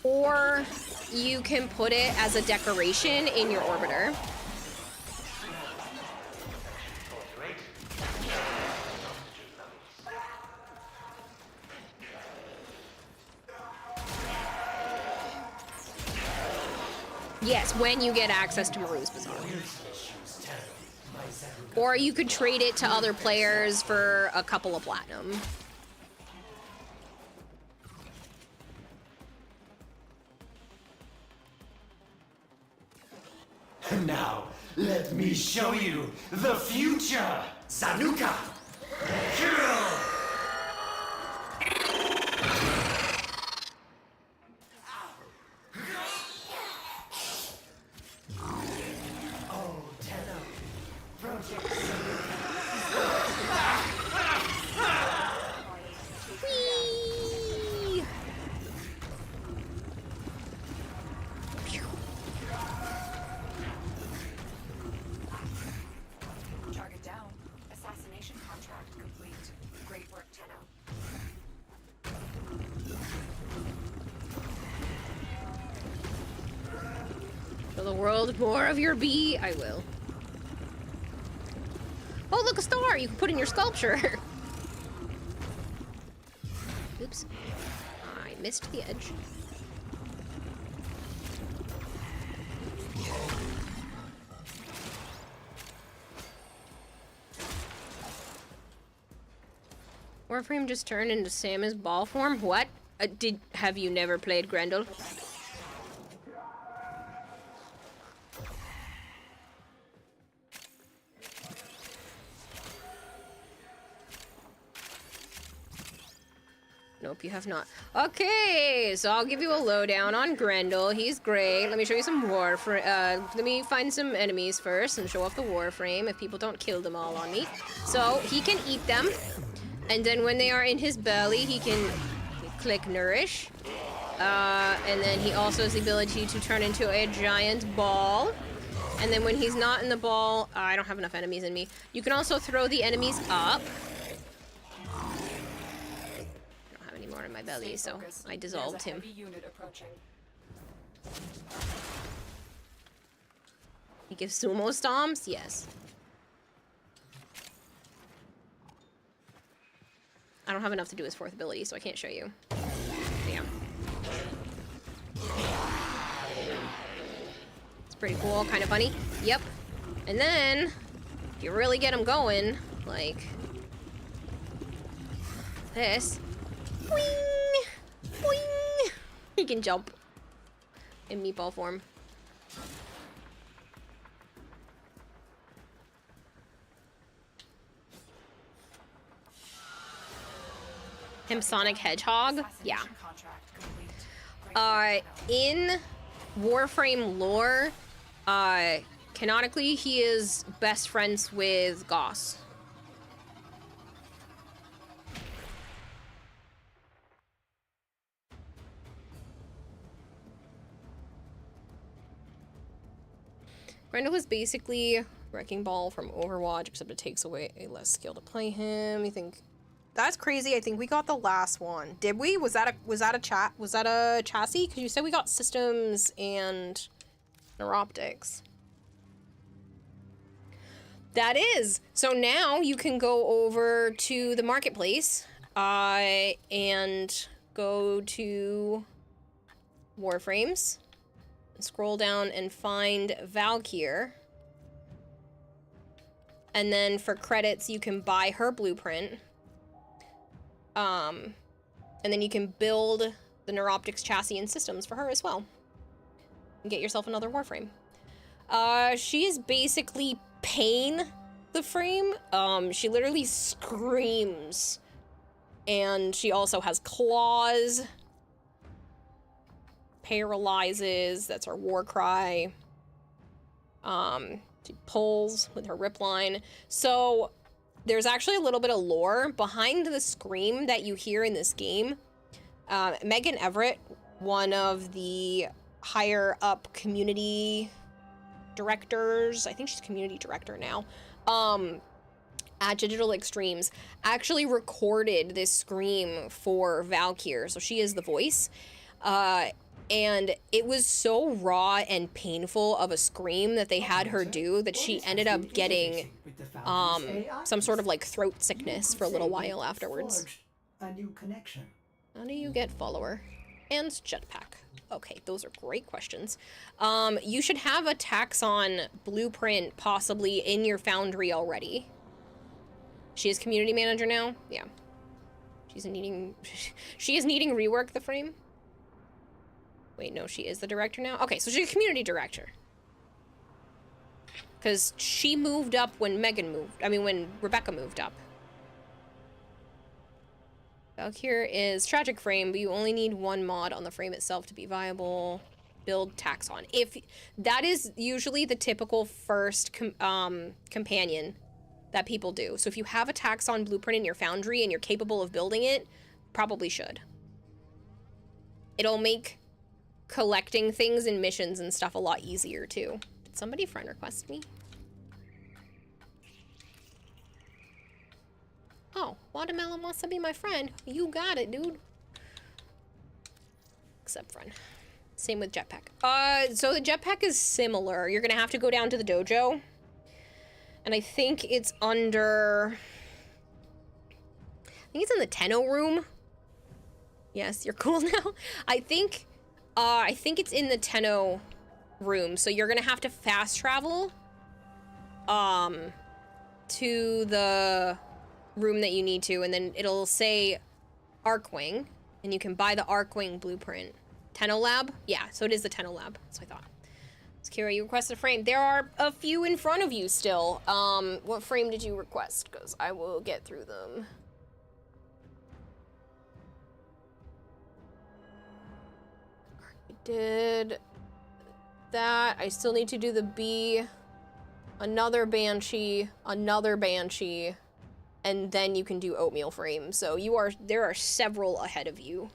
Or you can put it as a decoration in your orbiter. Yes, when you get access to Maru's Bazaar. Or you could trade it to other players for a couple of platinum. Now, let me show you the future! Zanuka! Kill! Oh, Tenno. Project Whee! Target down. Assassination contract complete. Great work, Tenno. For the world more of your bee, I will. Oh, look, a star you can put in your sculpture. Oops. I missed the edge. Warframe just turned into Samus ball form? What? Have you never played Grendel? Nope, you have not. Okay, so I'll give you a lowdown on Grendel. He's great. Let me show you some Warframe. Let me find some enemies first and show off the Warframe if people don't kill them all on me. So he can eat them, and then when they are in his belly, he can click Nourish. And then he also has the ability to turn into a giant ball. And then when he's not in the ball, I don't have enough enemies in me. You can also throw the enemies up. More in my belly, so I dissolved him. He gives sumo stomps? Yes. I don't have enough to do his fourth ability, so I can't show you. Damn. It's pretty cool, kind of funny. Yep. And then, if you really get him going, like this. Wing! Wing! He can jump in meatball form. Him Sonic Hedgehog? Yeah. In Warframe lore, canonically, he is best friends with Goss. Grendel is basically Wrecking Ball from Overwatch, except it takes away a less skill to play him. You think that's crazy? I think we got the last one. Did we? Was that a chassis? Because you said we got systems and neuroptics. That is. So now you can go over to the marketplace and go to Warframes. Scroll down and find Valkyr. And then for credits, you can buy her blueprint. And then you can build the Neuroptics chassis and systems for her as well. And get yourself another Warframe. She is basically Pain, the frame. She literally screams. And she also has claws. Paralyzes, that's our war cry. She pulls with her rip line. So there's actually a little bit of lore behind the scream that you hear in this game. Megan Everett, one of the higher up community directors, I think she's community director now, at Digital Extremes, actually recorded this scream for Valkyr, so she is the voice. And it was so raw and painful of a scream that they had her do that she ended up getting some sort of like throat sickness for a little while afterwards. A new connection. How do you get follower? And jetpack. Okay, those are great questions. You should have a Taxon blueprint possibly in your foundry already. She is community manager now? Yeah. She is needing rework the frame. Wait, no, she is the director now? Okay, so she's a community director. Because she moved up when when Rebecca moved up. Valkyr is tragic frame, but you only need one mod on the frame itself to be viable. Build Taxon. If that is usually the typical first companion that people do. So if you have a Taxon blueprint in your foundry and you're capable of building it, probably should. It'll make collecting things and missions and stuff a lot easier too. Did somebody friend request me? Oh, Watermelon wants to be my friend. You got it, dude. Except friend. Same with jetpack. So the jetpack is similar. You're gonna have to go down to the dojo. And I think it's under... I think it's in the Tenno room. Yes, you're cool now. I think it's in the Tenno room, so you're gonna have to fast travel to the room that you need to, and then it'll say Archwing, and you can buy the Archwing blueprint. Tenno Lab? Yeah, so it is the Tenno Lab. That's what I thought. So Kira, you requested a frame. There are a few in front of you still. What frame did you request? Because I will get through them. I did that. I still need to do the B, another Banshee, and then you can do oatmeal frame. So there are several ahead of you.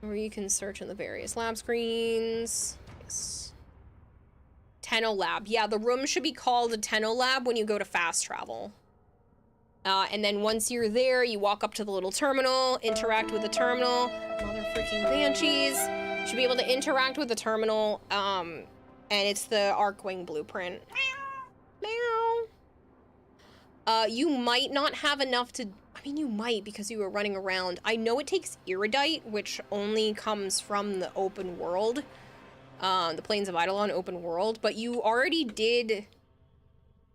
Or you can search in the various lab screens. Yes. Tenno Lab. Yeah, the room should be called a Tenno Lab when you go to fast travel. And then once you're there, you walk up to the little terminal, interact with the terminal. Mother freaking Banshees. You should be able to interact with the terminal, and it's the Archwing blueprint. Meow. You might not have enough to... I mean, you might because you were running around. I know it takes Iridite, which only comes from the open world. The Plains of Eidolon open world. But you already did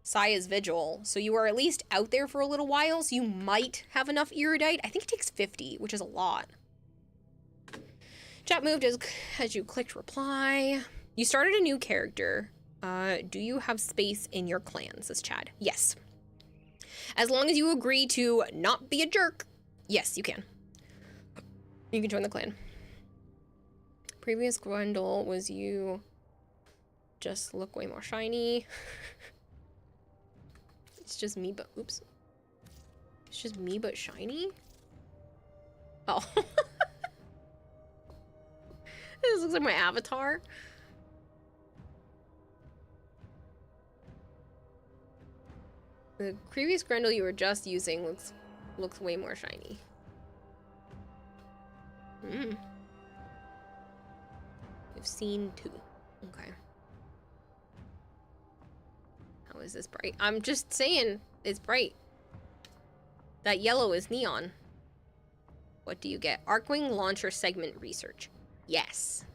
Saya's Vigil, so you are at least out there for a little while, so you might have enough Iridite. I think it takes 50, which is a lot. Chat moved as you clicked reply. You started a new character. Do you have space in your clan, says Chad. Yes. As long as you agree to not be a jerk, yes, you can. You can join the clan. Previous Gwendol was you just look way more shiny. It's just me, but oops. It's just me, but shiny? Oh. This looks like my avatar. The previous Grendel you were just using looks way more shiny. We've seen two. Okay. How is this bright? I'm just saying it's bright. That yellow is neon. What do you get? Archwing launcher segment research. Yes.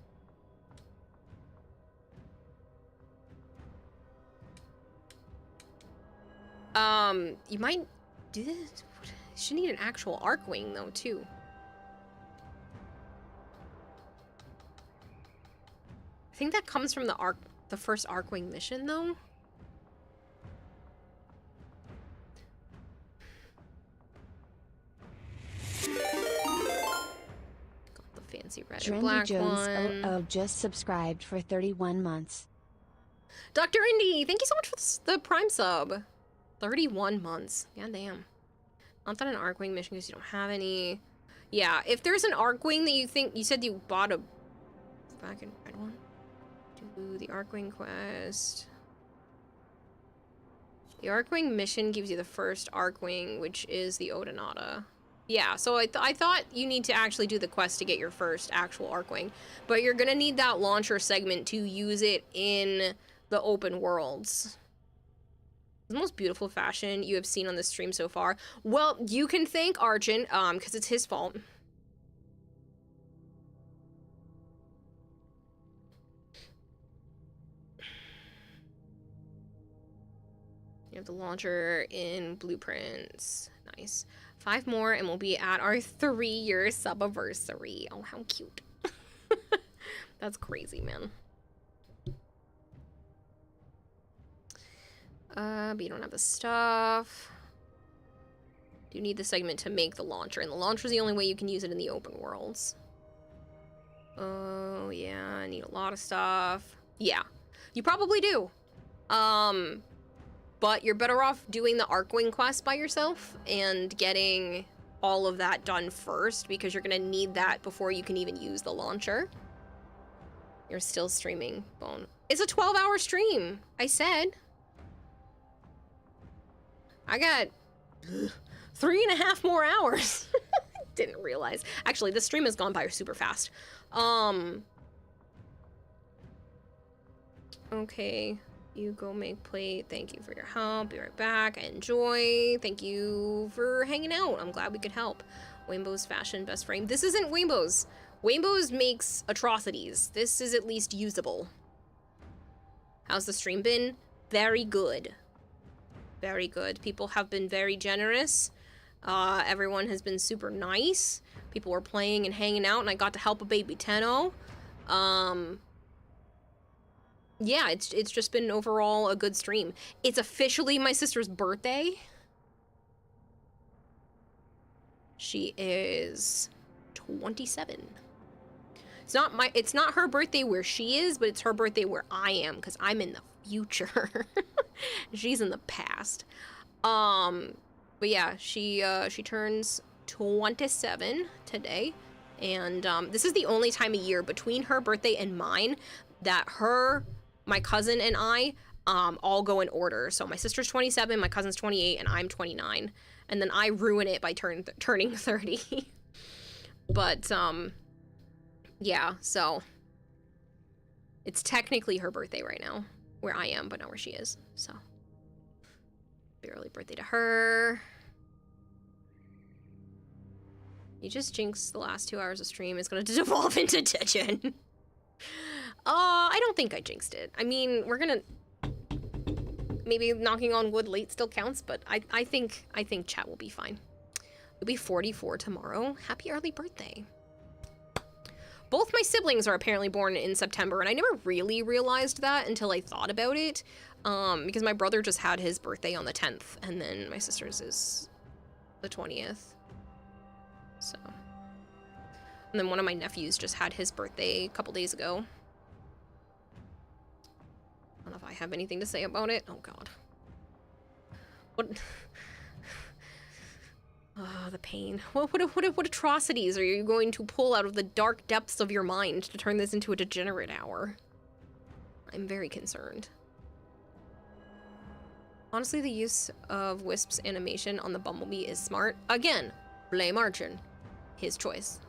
You might do this. You should need an actual Archwing though, too. I think that comes from the first Archwing mission though. Got the Let's see, red and Trendy black Jones one. just subscribed for 31 months. Dr. Indy, thank you so much for the Prime sub. 31 months. God damn. Not that an Arcwing mission because you don't have any. Yeah, if there's an Arcwing that you think, you said you bought a black and red one. Do the Arcwing quest. The Arcwing mission gives you the first Arcwing, which is the Odinata. Yeah, so I thought you need to actually do the quest to get your first actual Arcwing. But you're gonna need that launcher segment to use it in the open worlds. The most beautiful fashion you have seen on the stream so far. Well, you can thank Arjun, because it's his fault. You have the launcher in blueprints. Nice. 5 more and we'll be at our 3-year subiversary. Oh, how cute. That's crazy, man. But you don't have the stuff. You need the segment to make the launcher, and the launcher is the only way you can use it in the open worlds. Oh, yeah, I need a lot of stuff. Yeah, you probably do. But you're better off doing the Arcwing quest by yourself and getting all of that done first, because you're gonna need that before you can even use the launcher. You're still streaming, Bone. It's a 12-hour stream, I said. I got 3.5 more hours. Didn't realize. Actually, the stream has gone by super fast. Okay. You go make plate. Thank you for your help. Be right back. Enjoy. Thank you for hanging out. I'm glad we could help. Waymbow's fashion best frame. This isn't Waymbow's. Waymbow's makes atrocities. This is at least usable. How's the stream been? Very good. Very good. People have been very generous. Everyone has been super nice. People were playing and hanging out, and I got to help a baby Tenno. Yeah, it's just been overall a good stream. It's officially my sister's birthday. She is 27. It's not her birthday where she is, but it's her birthday where I am, because I'm in the future. She's in the past. But yeah, she turns 27 today, and this is the only time of year between her birthday and mine that my cousin and I all go in order. So my sister's 27, my cousin's 28, and I'm 29. And then I ruin it by turning 30. But yeah, so it's technically her birthday right now, where I am, but not where she is. So happy early birthday to her. You just jinxed the last 2 hours of stream. It's gonna devolve into Tekken. I don't think I jinxed it. I mean, we're gonna maybe knocking on wood late still counts, but I think chat will be fine. You'll be 44 tomorrow. Happy early birthday. Both my siblings are apparently born in September, and I never really realized that until I thought about it, because my brother just had his birthday on the 10th, and then my sister's is the 20th. So, and then one of my nephews just had his birthday a couple days ago. I don't know if I have anything to say about it. Oh god. What? Oh, the pain. What atrocities are you going to pull out of the dark depths of your mind to turn this into a degenerate hour? I'm very concerned. Honestly, the use of Wisp's animation on the Bumblebee is smart. Again, blame Arjun. His choice.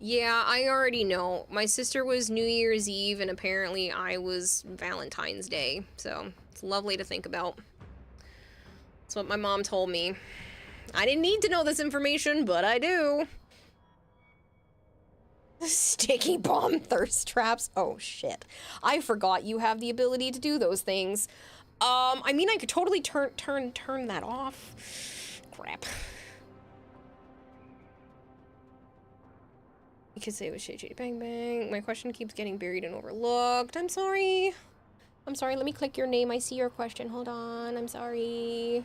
Yeah, I already know. My sister was New Year's Eve, and apparently I was Valentine's Day. So, it's lovely to think about. That's what my mom told me. I didn't need to know this information, but I do. Sticky bomb thirst traps. Oh, shit. I forgot you have the ability to do those things. I mean, I could totally turn that off. Crap. You could say it was Shady Bang Bang. My question keeps getting buried and overlooked. I'm sorry. I'm sorry. Let me click your name. I see your question. Hold on. I'm sorry.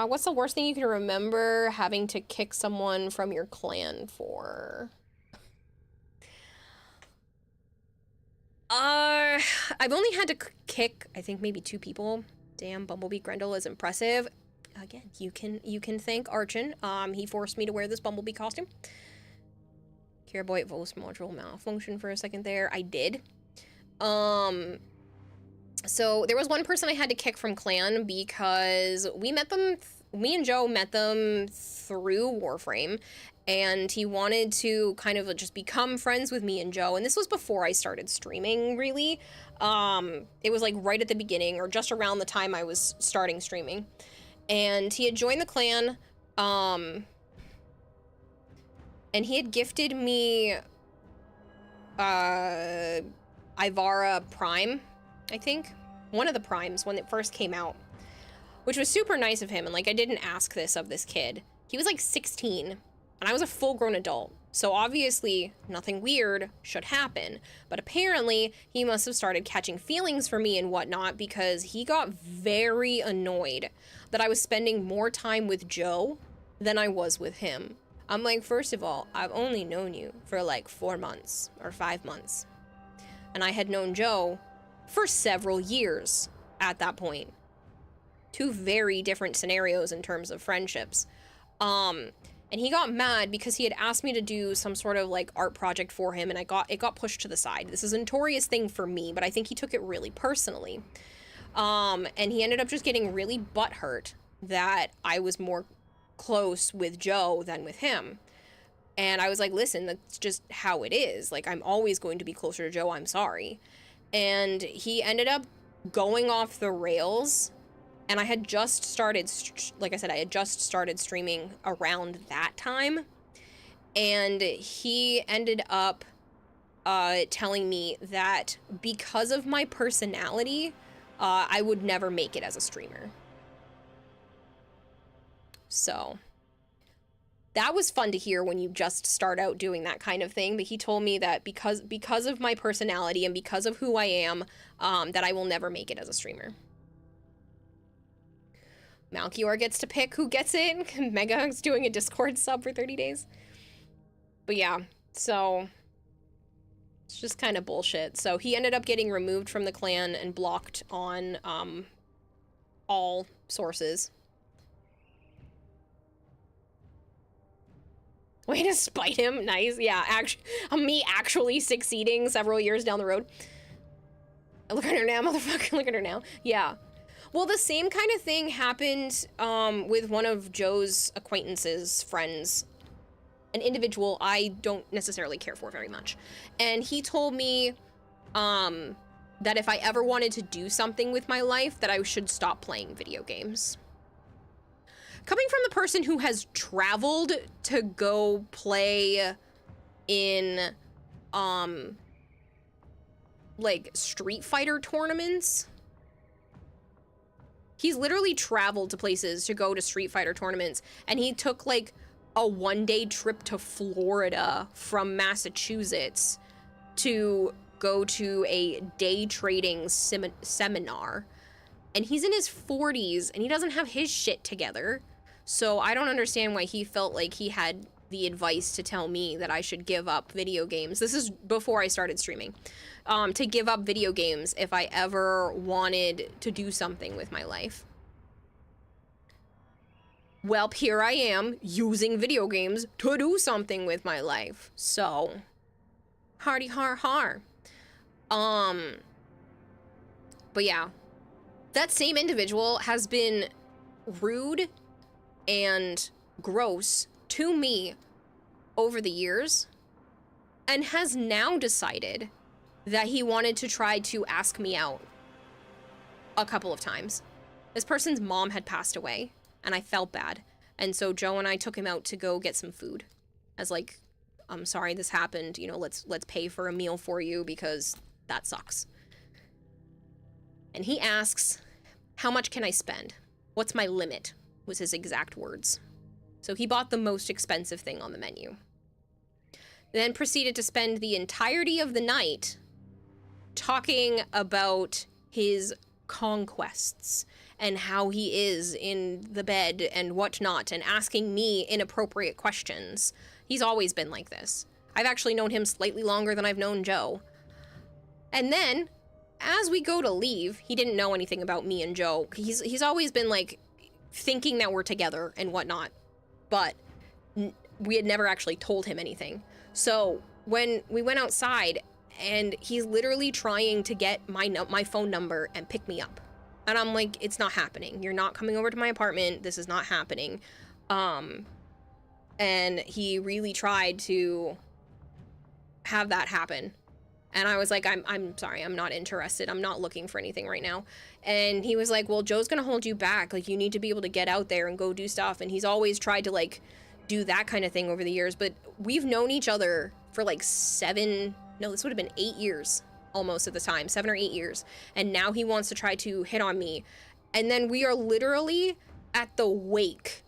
What's the worst thing you can remember having to kick someone from your clan for? I've only had to kick, I think, maybe 2 people. Damn, Bumblebee Grendel is impressive. Again, you can thank Archon. He forced me to wear this Bumblebee costume. Careboy voice module malfunction for a second there. I did. So there was one person I had to kick from clan because we met them, me and Joe met them through Warframe, and he wanted to kind of just become friends with me and Joe, and this was before I started streaming, really. It was like right at the beginning, or just around the time I was starting streaming. And he had joined the clan, and he had gifted me, Ivara Prime, I think. One of the Primes when it first came out, which was super nice of him, and like I didn't ask this of this kid. He was like 16, and I was a full-grown adult, so obviously nothing weird should happen, but apparently he must have started catching feelings for me and whatnot because he got very annoyed that I was spending more time with Joe than I was with him. I'm like, first of all, I've only known you for like 4 months or 5 months, and I had known Joe for several years at that point. 2 very different scenarios in terms of friendships. And he got mad because he had asked me to do some sort of like art project for him, and it got pushed to the side. This is a notorious thing for me, but I think he took it really personally. And he ended up just getting really butthurt that I was more close with Joe than with him. And I was like, listen, that's just how it is. Like, I'm always going to be closer to Joe. I'm sorry. And he ended up going off the rails, and I had just started, like I said, I had just started streaming around that time, and he ended up telling me that because of my personality, I would never make it as a streamer. So that was fun to hear when you just start out doing that kind of thing. But he told me that because of my personality and because of who I am, that I will never make it as a streamer. Malchior gets to pick who gets it. Mega is doing a Discord sub for 30 days. But yeah, so it's just kind of bullshit. So he ended up getting removed from the clan and blocked on all sources. Way to spite him. Nice. Yeah, me actually succeeding several years down the road. Look at her now, motherfucker. Look at her now. Yeah. Well, the same kind of thing happened with one of Joe's acquaintances, friends, an individual I don't necessarily care for very much. And he told me that if I ever wanted to do something with my life, that I should stop playing video games. Coming from the person who has traveled to go play in, like, Street Fighter tournaments. He's literally traveled to places to go to Street Fighter tournaments, and he took, like, a one-day trip to Florida from Massachusetts to go to a day trading seminar. And he's in his 40s, and he doesn't have his shit together. So I don't understand why he felt like he had the advice to tell me that I should give up video games. This is before I started streaming. To give up video games if I ever wanted to do something with my life. Well, here I am using video games to do something with my life. So, hardy har har. But yeah, that same individual has been rude and gross to me over the years, and has now decided that he wanted to try to ask me out a couple of times. This person's mom had passed away, and I felt bad. And so Joe and I took him out to go get some food. As like, I'm sorry this happened, you know, let's pay for a meal for you because that sucks. And he asks, how much can I spend? What's my limit? Was his exact words. So he bought the most expensive thing on the menu. Then proceeded to spend the entirety of the night talking about his conquests and how he is in the bed and whatnot, and asking me inappropriate questions. He's always been like this. I've actually known him slightly longer than I've known Joe. And then, as we go to leave, he didn't know anything about me and Joe. He's always been like thinking that we're together and whatnot, but we had never actually told him anything. So when we went outside, and he's literally trying to get my phone number and pick me up, and I'm like, it's not happening. You're not coming over to my apartment. This is not happening. And he really tried to have that happen. And I was like, I'm sorry, I'm not interested. I'm not looking for anything right now. And he was like, well, Joe's gonna hold you back. Like, you need to be able to get out there and go do stuff. And he's always tried to like do that kind of thing over the years. But we've known each other for like this would have been 8 years almost at the time, 7 or 8 years. And now he wants to try to hit on me. And then we are literally at the wake,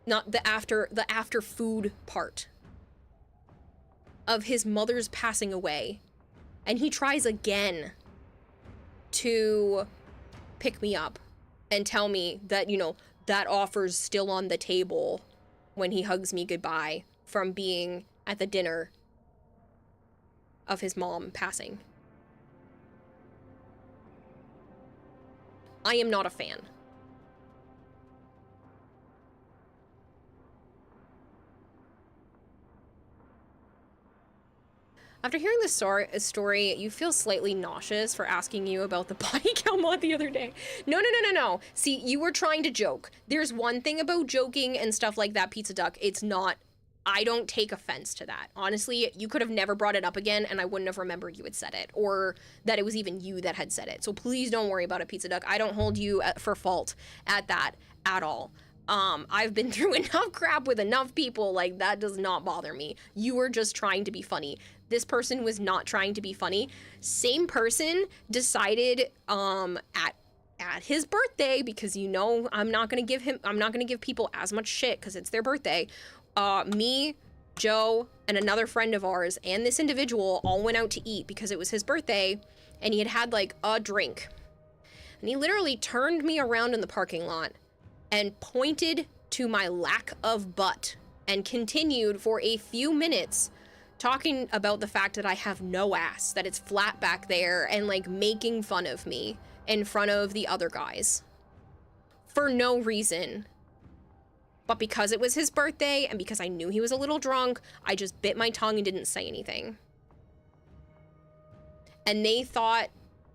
not the after food part of his mother's passing away. And he tries again to pick me up and tell me that, you know, that offer's still on the table when he hugs me goodbye from being at the dinner of his mom passing. I am not a fan. After hearing this story, you feel slightly nauseous for asking you about the body count mod the other day. No. See, you were trying to joke. There's one thing about joking and stuff like that, Pizza Duck. It's not, I don't take offense to that. Honestly, you could have never brought it up again and I wouldn't have remembered you had said it, or that it was even you that had said it. So please don't worry about it, Pizza Duck. I don't hold you for fault at that at all. I've been through enough crap with enough people, like, that does not bother me. You were just trying to be funny. This person was not trying to be funny. Same person decided, at his birthday, because you know I'm not gonna give people as much shit because it's their birthday. Me, Joe, and another friend of ours, and this individual all went out to eat because it was his birthday, and he had like a drink. And he literally turned me around in the parking lot and pointed to my lack of butt and continued for a few minutes talking about the fact that I have no ass, that it's flat back there, and like making fun of me in front of the other guys for no reason. But because it was his birthday and because I knew he was a little drunk, I just bit my tongue and didn't say anything. And they thought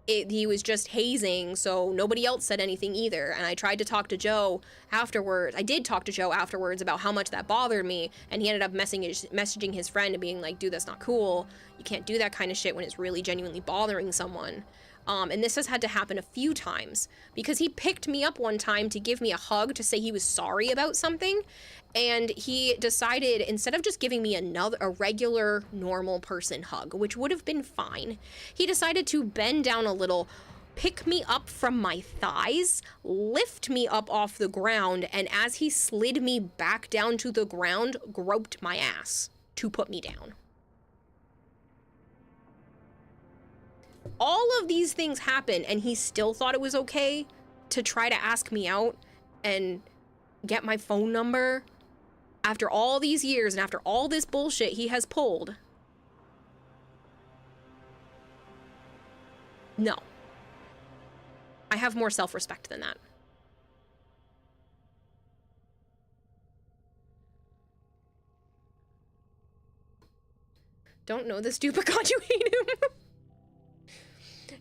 he was just hazing, so nobody else said anything either. And I tried to talk to Joe afterwards. I did talk to Joe afterwards about how much that bothered me, and he ended up messaging his friend and being like, dude, that's not cool. You can't do that kind of shit when it's really genuinely bothering someone. And this has had to happen a few times because he picked me up one time to give me a hug to say he was sorry about something. And he decided, instead of just giving me a regular normal person hug, which would have been fine, he decided to bend down a little, pick me up from my thighs, lift me up off the ground, and as he slid me back down to the ground, groped my ass to put me down. All of these things happen, and he still thought it was okay to try to ask me out and get my phone number after all these years and after all this bullshit he has pulled. No. I have more self-respect than that. Don't know this dude, but God, you hate him.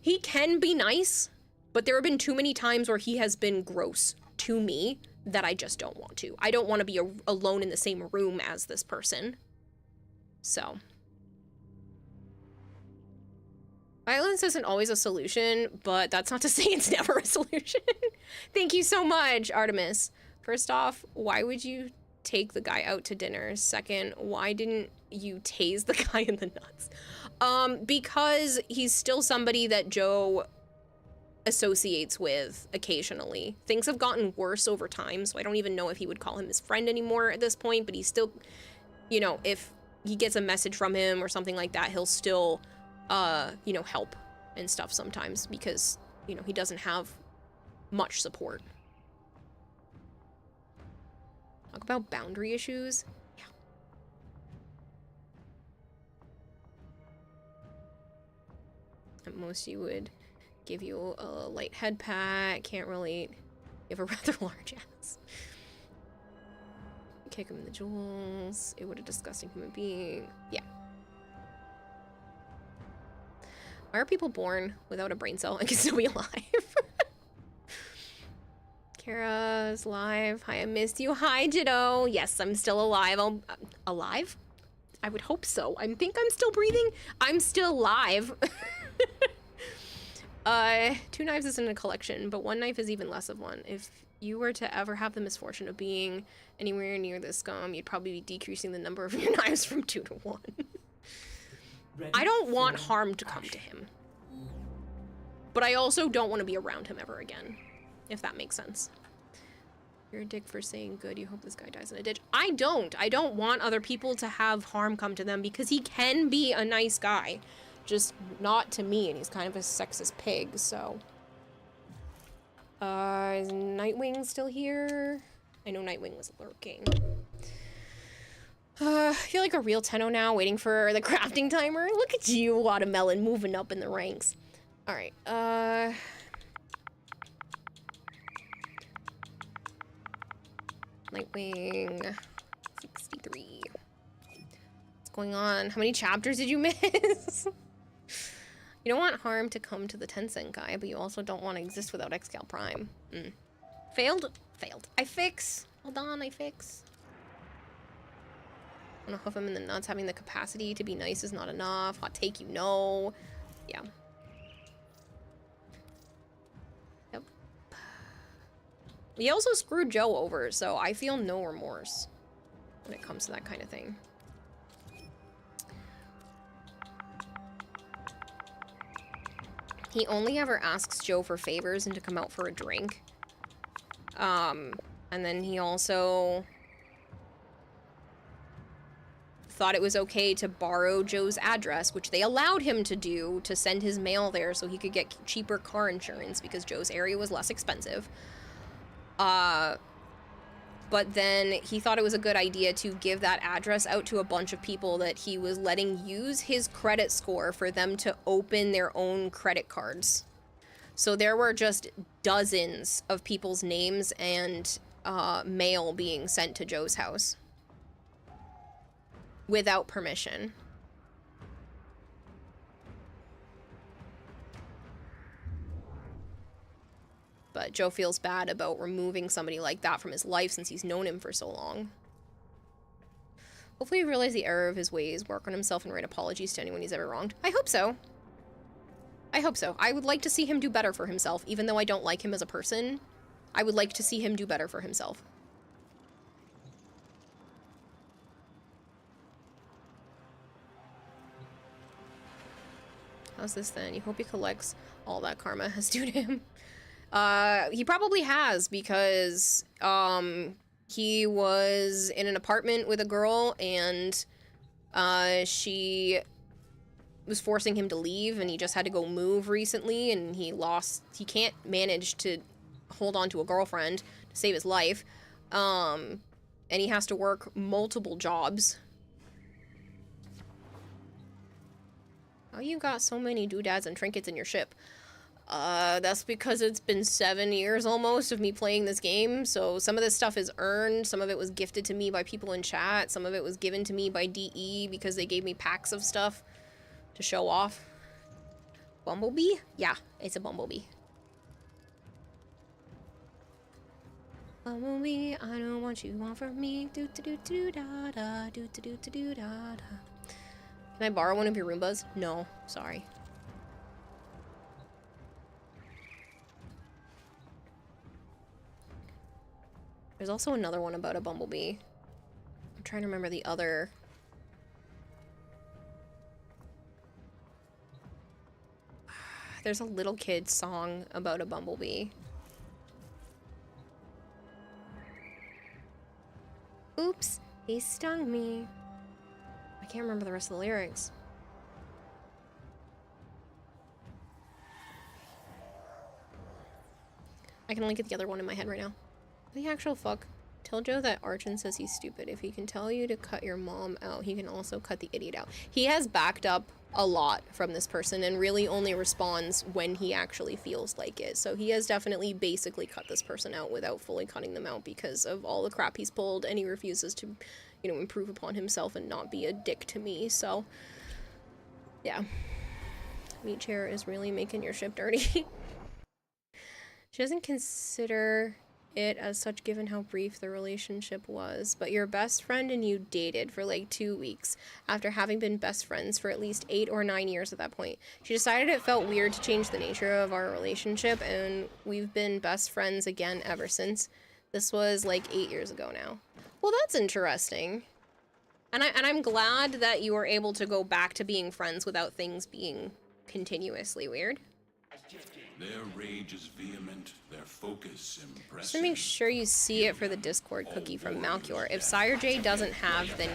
He can be nice, but there have been too many times where he has been gross to me that I just don't want to. I don't want to be alone in the same room as this person. So. Violence isn't always a solution, but that's not to say it's never a solution. Thank you so much, Artemis. First off, why would you take the guy out to dinner? Second, why didn't you tase the guy in the nuts? Because he's still somebody that Joe associates with occasionally. Things have gotten worse over time, so I don't even know if he would call him his friend anymore at this point, but he's still, you know, if he gets a message from him or something like that, he'll still, you know, help and stuff sometimes because, you know, he doesn't have much support. Talk about boundary issues. Yeah. At most you would give you a light head pat. Can't relate. You have a rather large ass. Kick him in the jewels. It would a disgusting human being. Yeah. Why are people born without a brain cell and can still be alive? Kara's alive. Hi, I missed you. Hi, Jiddo. Yes, I'm still alive. Alive? I would hope so. I think I'm still breathing. I'm still alive. 2 knives isn't a collection, but 1 knife is even less of one. If you were to ever have the misfortune of being anywhere near this scum, you'd probably be decreasing the number of your knives from 2 to 1. I don't want harm to come to him. But I also don't want to be around him ever again, if that makes sense. You're a dick for saying good. You hope this guy dies in a ditch. I don't. I don't want other people to have harm come to them because he can be a nice guy. Just not to me, and he's kind of a sexist pig, so. Is Nightwing still here? I know Nightwing was lurking. I feel like a real Tenno now, waiting for the crafting timer. Look at you, Watermelon, moving up in the ranks. Alright, Nightwing 63. What's going on? How many chapters did you miss? You don't want harm to come to the Tencent guy, but you also don't want to exist without Excal Prime. Failed? Failed. I fix. Hold on, I fix. I want to hoof him in the nuts. Having the capacity to be nice is not enough. Hot take, you know. Yeah. Yep. He also screwed Joe over, so I feel no remorse when it comes to that kind of thing. He only ever asks Joe for favors and to come out for a drink. And then he also thought it was okay to borrow Joe's address, which they allowed him to do, to send his mail there so he could get cheaper car insurance because Joe's area was less expensive. But then he thought it was a good idea to give that address out to a bunch of people that he was letting use his credit score for them to open their own credit cards. So there were just dozens of people's names and mail being sent to Joe's house without permission. But Joe feels bad about removing somebody like that from his life since he's known him for so long. Hopefully he realized the error of his ways, work on himself, and write apologies to anyone he's ever wronged. I hope so. I hope so. I would like to see him do better for himself, even though I don't like him as a person. I would like to see him do better for himself. How's this then? You hope he collects all that karma has due to him. He probably has, because he was in an apartment with a girl and she was forcing him to leave, and he just had to go move recently, and he can't manage to hold on to a girlfriend to save his life, and he has to work multiple jobs. Oh, you got so many doodads and trinkets in your ship. That's because it's been 7 years almost of me playing this game, so some of this stuff is earned, some of it was gifted to me by people in chat, some of it was given to me by DE because they gave me packs of stuff to show off. Bumblebee? Yeah, it's a bumblebee. Bumblebee, I don't want you on for me. Do do do do da da do do do do da da. Can I borrow one of your Roombas? No, sorry. There's also another one about a bumblebee. I'm trying to remember the other. There's a little kid song about a bumblebee. Oops, he stung me. I can't remember the rest of the lyrics. I can only get the other one in my head right now. The actual fuck. Tell Joe that Archon says he's stupid. If he can tell you to cut your mom out, he can also cut the idiot out. He has backed up a lot from this person and really only responds when he actually feels like it. So he has definitely basically cut this person out without fully cutting them out because of all the crap he's pulled, and he refuses to, you know, improve upon himself and not be a dick to me. So, yeah. Meat Chair is really making your ship dirty. She doesn't consider it as such given how brief the relationship was, but your best friend and you dated for like 2 weeks after having been best friends for at least 8 or 9 years at that point. She decided it felt weird to change the nature of our relationship, and we've been best friends again ever since. This was like 8 years ago now. Well, that's interesting. And I'm glad that you were able to go back to being friends without things being continuously weird. Their rage is vehement, their focus impressive. Just to make sure you see it for the Discord cookie from Malchior. If Sire J doesn't have, then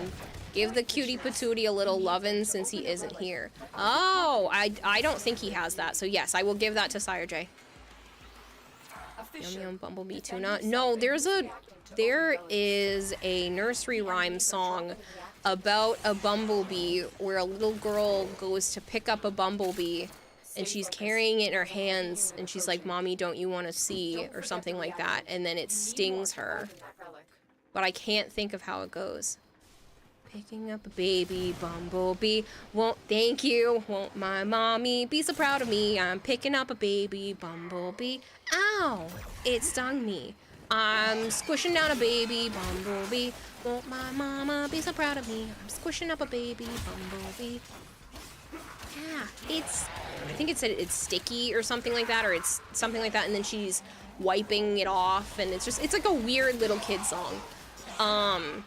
give the cutie patootie a little lovin' since he isn't here. Oh, I don't think he has that. So yes, I will give that to Sire J. Yum Yum Bumblebee Tuna. No, there is a nursery rhyme song about a bumblebee where a little girl goes to pick up a bumblebee and she's carrying it in her hands, and she's like, "Mommy, don't you want to see?" or something like that, and then it stings her. But I can't think of how it goes. Picking up a baby bumblebee, thank you, won't my mommy be so proud of me? I'm picking up a baby bumblebee. Ow, it stung me. I'm squishing down a baby bumblebee. Won't my mama be so proud of me? I'm squishing up a baby bumblebee. Yeah, I think it said it's sticky or something like that, or it's something like that, and then she's wiping it off, and it's like a weird little kid song.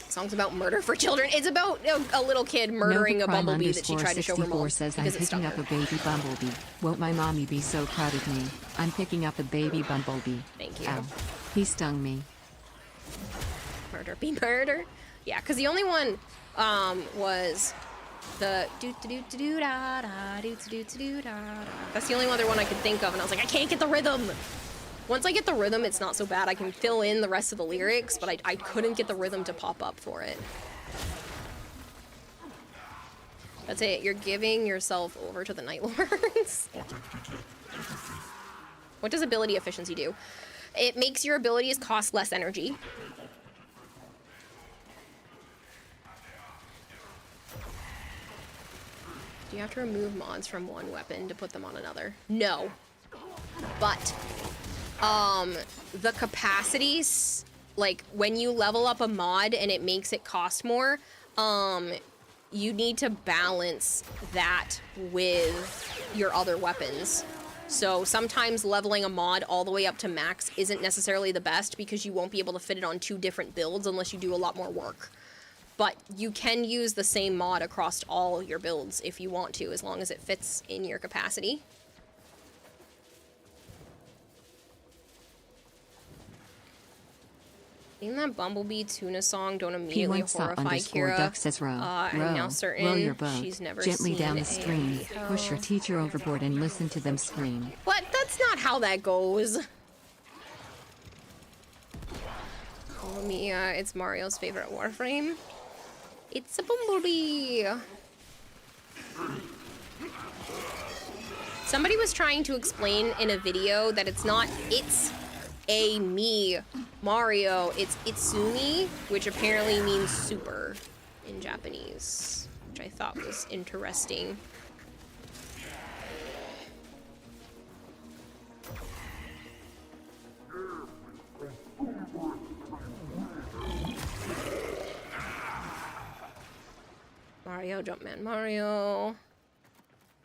Song's about murder for children. It's about a little kid murdering a bumblebee that she tried to show her mom. Says, I'm picking up a baby bumblebee. Won't my mommy be so proud of me? I'm picking up a baby bumblebee. Thank you. Ow. He stung me. Murder be murder. Yeah, because the only one was the do-do-do-do-da-da, do-do-do-do-da-da. That's the only other one I could think of, and I was like, I can't get the rhythm. Once I get the rhythm, it's not so bad. I can fill in the rest of the lyrics, but I couldn't get the rhythm to pop up for it. That's it. You're giving yourself over to the Night Lords. What does ability efficiency do? It makes your abilities cost less energy. Do you have to remove mods from one weapon to put them on another? No. But the capacities, like when you level up a mod and it makes it cost more, you need to balance that with your other weapons. So sometimes leveling a mod all the way up to max isn't necessarily the best because you won't be able to fit it on 2 different builds unless you do a lot more work. But you can use the same mod across all your builds if you want to, as long as it fits in your capacity. In that Bumblebee Tuna song, don't immediately horrify Kira. Says row, I'm now certain row your boat she's never gently seen down the stream. AMV. Push your teacher overboard and listen to them scream. What? That's not how that goes. Oh, Mia, it's Mario's favorite Warframe. It's a Bumblebee. Somebody was trying to explain in a video that it's not it's a me Mario, it's Itsumi, which apparently means super in Japanese, which I thought was interesting. Mario, Jumpman Mario.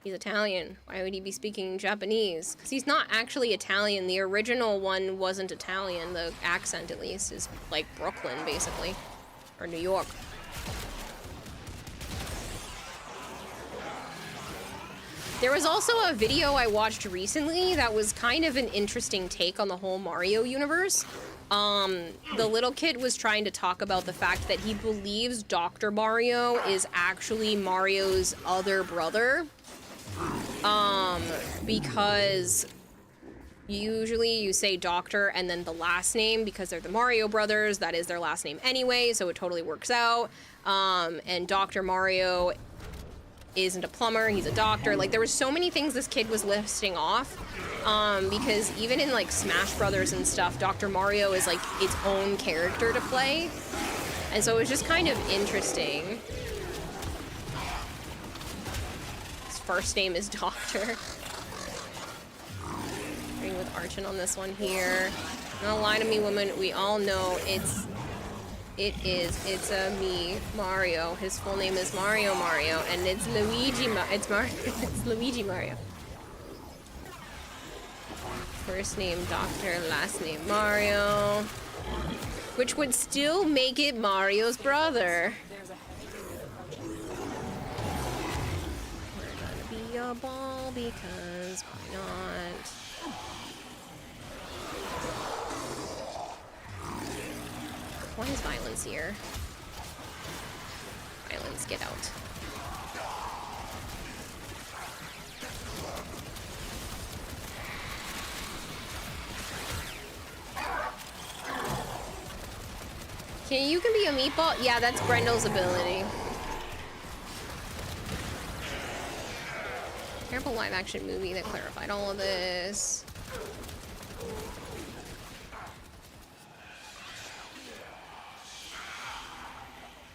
He's Italian. Why would he be speaking Japanese? Because he's not actually Italian. The original one wasn't Italian. The accent, at least, is like Brooklyn, basically. Or New York. There was also a video I watched recently that was kind of an interesting take on the whole Mario universe. The little kid was trying to talk about the fact that he believes Dr. Mario is actually Mario's other brother. Because Usually you say Doctor and then the last name because they're the Mario brothers. That is their last name anyway, so it totally works out. And Dr. Mario isn't a plumber, he's a doctor. Like, there were so many things this kid was listing off, because even in like Smash Brothers and stuff, Dr. Mario is like its own character to play, and so it was just kind of interesting. His first name is Doctor. Agreeing with Archon on this one here. Don't lie to me, woman. We all know it's me, Mario. His full name is Mario, and it's Luigi. It's Luigi Mario. First name Doctor, last name Mario, which would still make it Mario's brother. We're gonna be a ball because why not? Why is violence here? Violence, get out. You can be a meatball? Yeah, that's Grendel's ability. Terrible live action movie that clarified all of this.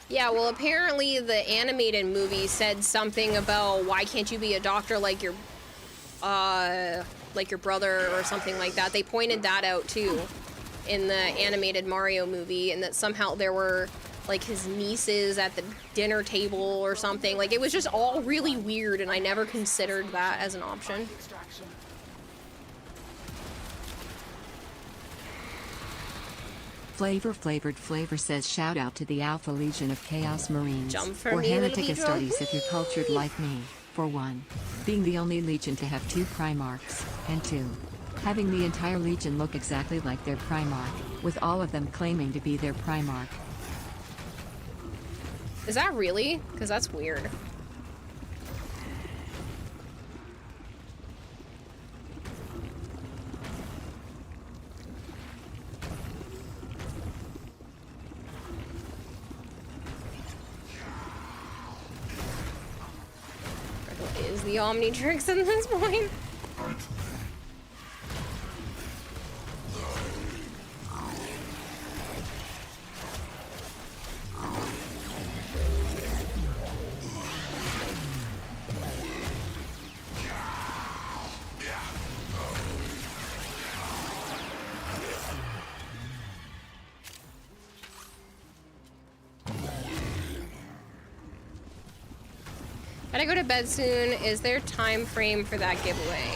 Yeah, well, apparently the animated movie said something about why can't you be a doctor like your brother or something like that. They pointed that out too in the animated Mario movie, and that somehow there were like his nieces at the dinner table or something. Like, it was just all really weird, and I never considered that as an option. Flavor says shout out to the Alpha Legion of Chaos Marines. Jump for or me, Hanatica little studies if you're cultured like me, for 1. Being the only Legion to have 2 Primarchs, and 2. Having the entire Legion look exactly like their Primarch, with all of them claiming to be their Primarch. Is that really? Because that's weird. Is the Omnitrix at this point? Gotta go to bed soon. Is there time frame for that giveaway?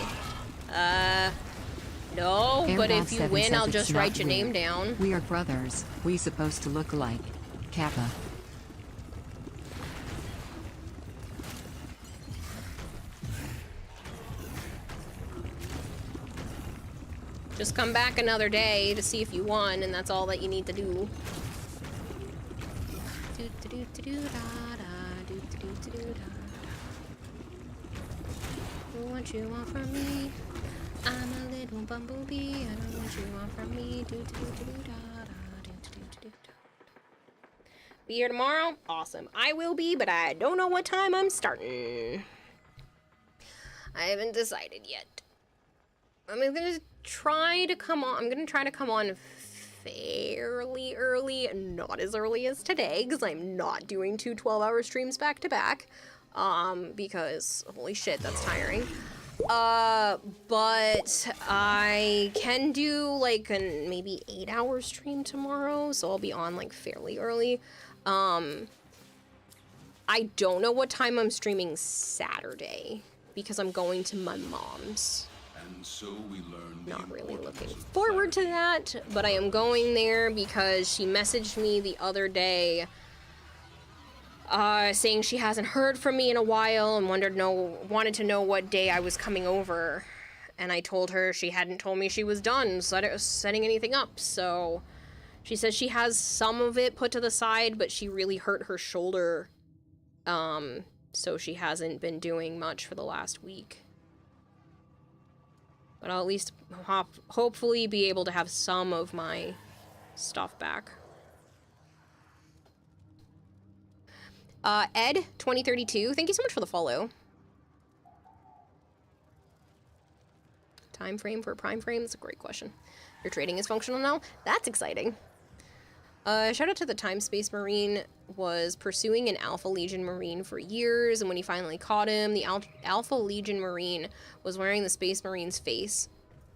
No, but if you win, I'll just write your name down. We are brothers. We supposed to look alike. Kappa. Just come back another day to see if you won, and that's all that you need to do. What you want from me? I'm a little bumblebee. I don't know what you want from me. Be here tomorrow? Awesome. I will be, but I don't know what time I'm starting. I haven't decided yet. I'm gonna try to come on fairly early, not as early as today, because I'm not doing 2 12-hour streams back to back. Because holy shit, that's tiring. But I can do like a maybe 8-hour stream tomorrow, so I'll be on like fairly early. I don't know what time I'm streaming Saturday because I'm going to my mom's. And so we learn. Not really looking forward to that, but I am going there because she messaged me the other day saying she hasn't heard from me in a while and wanted to know what day I was coming over. And I told her she hadn't told me she was done setting anything up, so she says she has some of it put to the side, but she really hurt her shoulder, so she hasn't been doing much for the last week. But I'll at least hopefully be able to have some of my stuff back. Ed2032, thank you so much for the follow. Time frame for a prime frame? That's a great question. Your trading is functional now? That's exciting. Shout out to the Time Space Marine, was pursuing an Alpha Legion Marine for years, and when he finally caught him, the Alpha Legion Marine was wearing the Space Marine's face.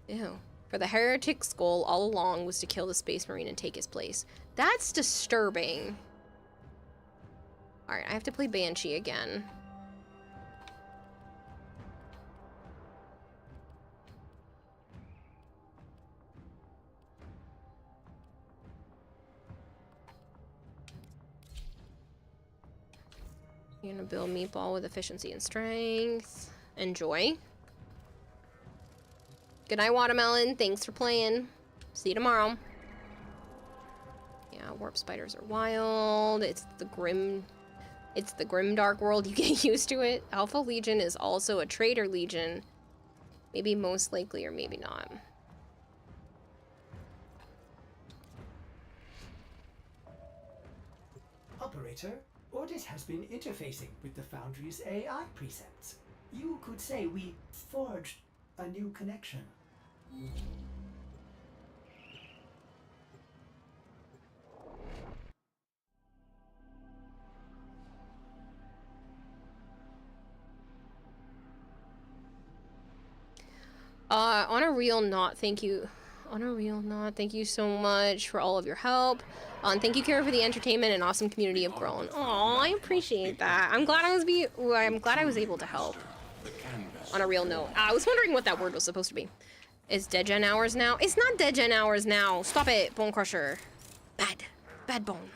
Ew. For the Heretic's goal all along was to kill the Space Marine and take his place. That's disturbing. Alright, I have to play Banshee again. You're gonna build Meatball with efficiency and strength. Enjoy. Good night, Watermelon. Thanks for playing. See you tomorrow. Yeah, warp spiders are wild. It's the grim dark world. You get used to it. Alpha Legion is also a traitor legion. Maybe most likely or maybe not. Operator, Ordis has been interfacing with the Foundry's AI precepts. You could say we forged a new connection. On a real note, thank you. On a real note, thank you so much for all of your help. And thank you, Kara, for the entertainment and awesome community you've grown. Oh, I appreciate that. I'm glad I was able to help. On a real note, I was wondering what that word was supposed to be. It's Dead Gen hours now. It's not Dead Gen hours now. Stop it, Bone Crusher. Bad bone.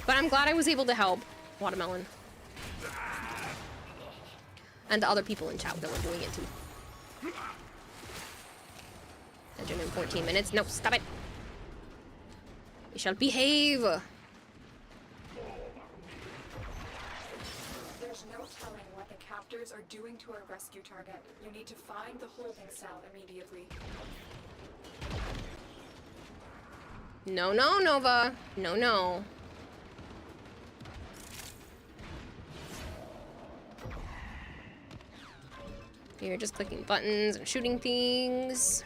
But I'm glad I was able to help, Watermelon. And the other people in chat that were doing it too. Legend in 14 minutes. No, stop it. We shall behave. There's no telling what the captors are doing to our rescue target. You need to find the holding cell immediately. No, no, Nova. No, no. You're just clicking buttons and shooting things.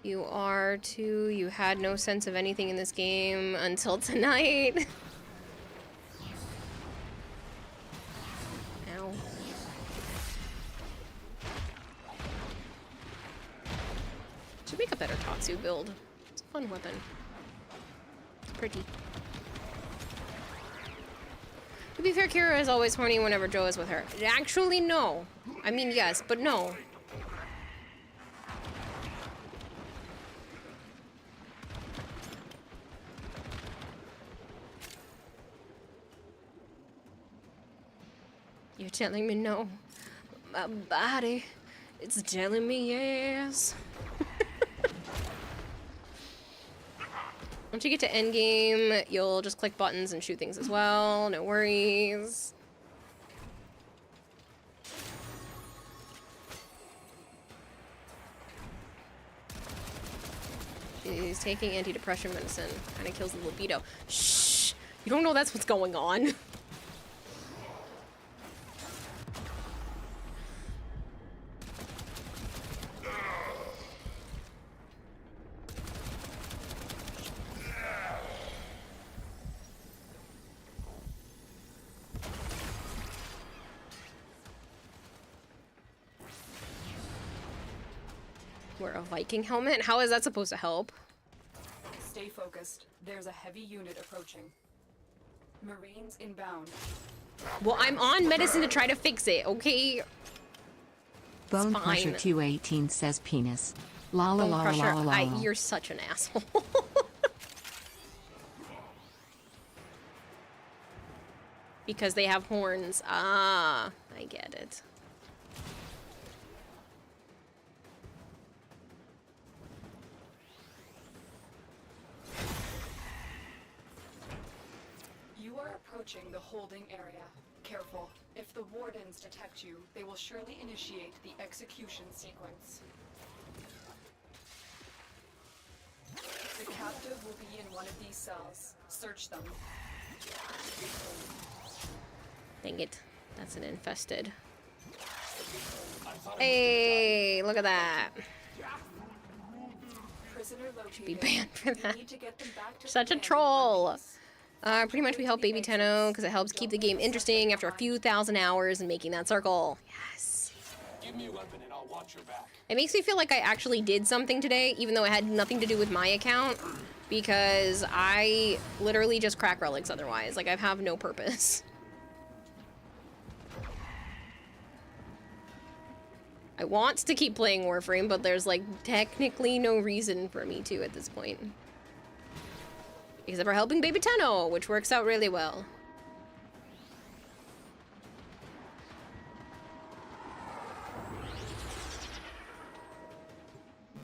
You are too. You had no sense of anything in this game until tonight. Ow. Should make a better Tatsu build. It's a fun weapon. It's pretty. To be fair, Kira is always horny whenever Joe is with her. Actually, no. I mean, yes, but no. You're telling me no. My body, it's telling me yes. Once you get to endgame, you'll just click buttons and shoot things as well. No worries. She's taking antidepressant medicine. Kind of kills the libido. Shh! You don't know that's what's going on. Wear a Viking helmet? How is that supposed to help? Stay focused. There's a heavy unit approaching. Marines inbound. Well, I'm on medicine to try to fix it, okay? Bone Crusher 218 says penis. La la Bone la Crusher, la la la. you're such an asshole. Because they have horns. Ah, I get it. You are approaching the holding area. Careful. If the Wardens detect you, they will surely initiate the execution sequence. The captive will be in one of these cells. Search them. Dang it. That's an infested. Hey, look at that. Prisoner Be located. banned for that. Need to get them back to Such a troll. Pretty much we help Baby Tenno because it helps keep the game interesting after a few thousand hours and making that circle. Yes. Give me a weapon and I'll watch your back. It makes me feel like I actually did something today, even though it had nothing to do with my account, because I literally just crack relics otherwise. Like, I have no purpose. I want to keep playing Warframe, but there's, like, technically no reason for me to at this point. Except for helping Baby Tenno, which works out really well.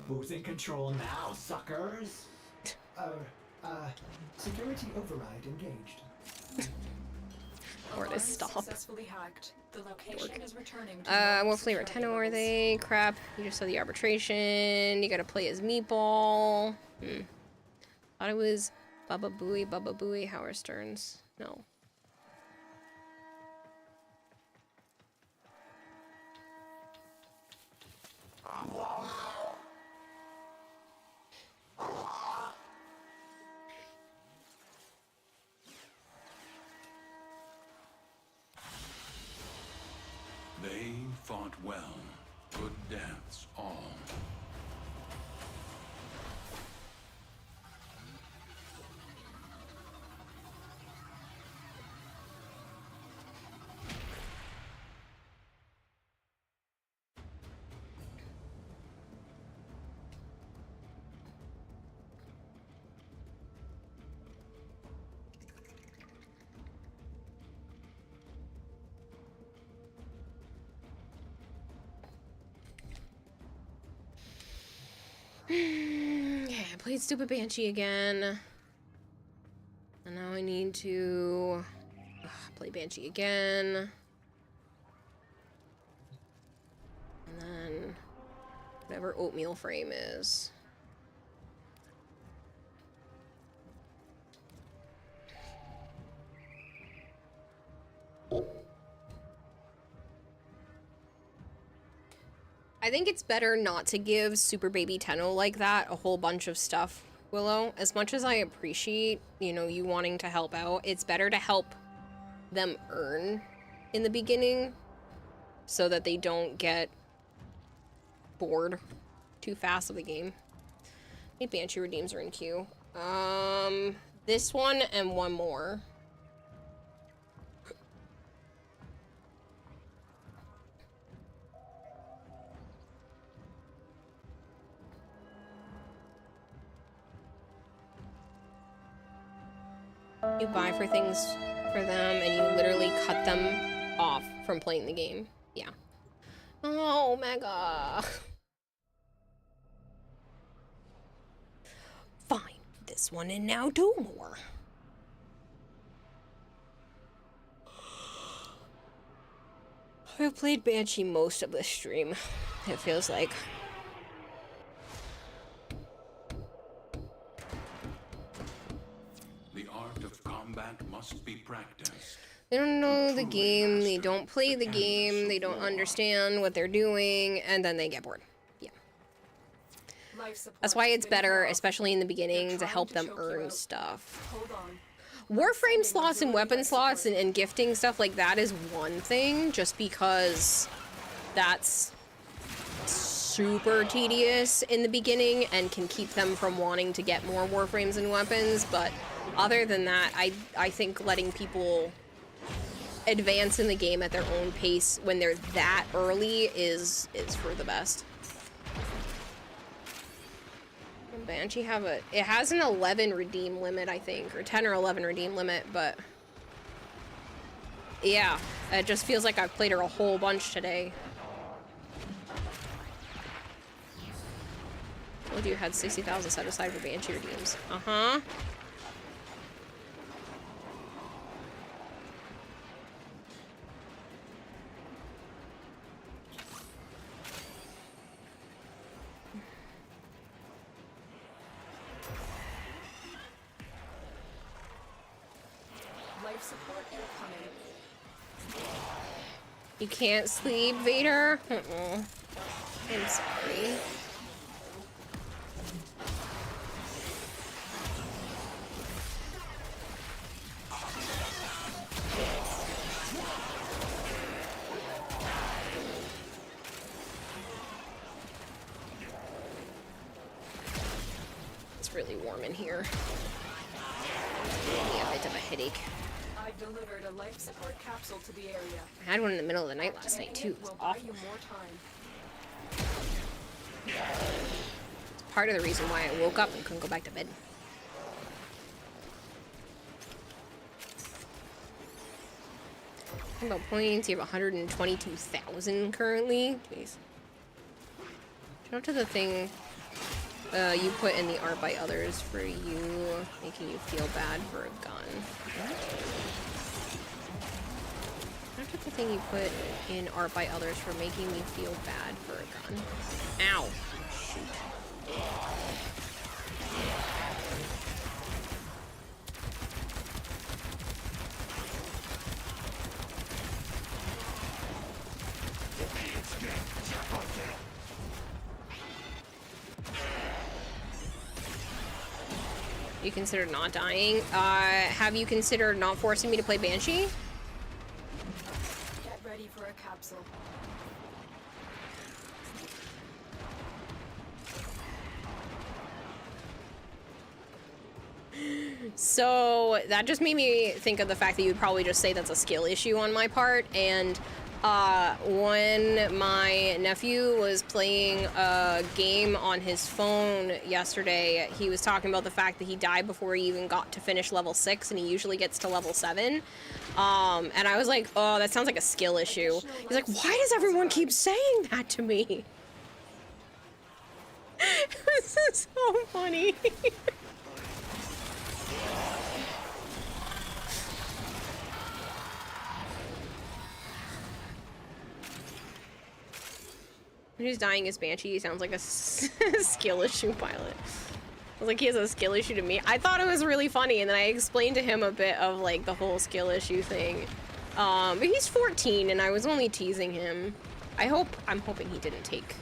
Who's in control now, suckers? Security override engaged. Or to stop. Successfully hacked. The location is returning to What flavor Tenno are they? Crap. You just saw the arbitration. You gotta play as Meatball. Thought it was Baba Booey, Howard Stearns. No. They fought well. Good deaths, all. Okay, I played Stupid Banshee again. And now I need to play Banshee again. And then whatever Oatmeal Frame is. I think it's better not to give Super Baby Tenno like that a whole bunch of stuff, Willow. As much as I appreciate, you know, you wanting to help out, it's better to help them earn in the beginning so that they don't get bored too fast of the game. I think Banshee Redeems are in queue. This one and one more. You buy for things for them and you literally cut them off from playing the game. Yeah. Oh, Omega. Fine. This one and now two more. I've played Banshee most of this stream, it feels like. The art of combat must be practiced. They don't know the game, they don't play the game, they don't understand what they're doing, and then they get bored. Yeah. That's why it's better, especially in the beginning, to help them earn stuff. Warframe slots and weapon slots and gifting stuff like that is one thing, just because that's super tedious in the beginning and can keep them from wanting to get more Warframes and weapons, but other than that, I think letting people advance in the game at their own pace when they're that early is for the best. Banshee have it has an 11 redeem limit, I think, or 10 or 11 redeem limit, but yeah, it just feels like I've played her a whole bunch today. Told you had 60,000 set aside for Banshee redeems. Uh-huh. Life support incoming. You can't sleep, Vader? I'm sorry. It's really warm in here. Yeah, a bit of a headache. I've delivered a life support capsule to the area. I had one in the middle of the night last night too. It was Will buy awful. you more time. It's part of the reason why I woke up and couldn't go back to bed. Talking about points, you have 122,000 currently. Jeez. Shout out to the thing you put in the art by others for you, making you feel bad for a gun. What? Shout out to the thing you put in art by others for making me feel bad for a gun. Ow. Shoot. You considered not dying? Have you considered not forcing me to play Banshee? Get ready for a capsule. So that just made me think of the fact that you would probably just say that's a skill issue on my part. And when my nephew was playing a game on his phone yesterday, he was talking about the fact that he died before he even got to finish level 6, and he usually gets to level 7. And I was like, oh, that sounds like a skill issue. He's like, why does everyone keep saying that to me? This is so funny. Who's dying as Banshee sounds like a skill issue pilot. I was like, he has a skill issue to me. I thought it was really funny, and then I explained to him a bit of like the whole skill issue thing. But he's 14, and I was only teasing him. I'm hoping he didn't take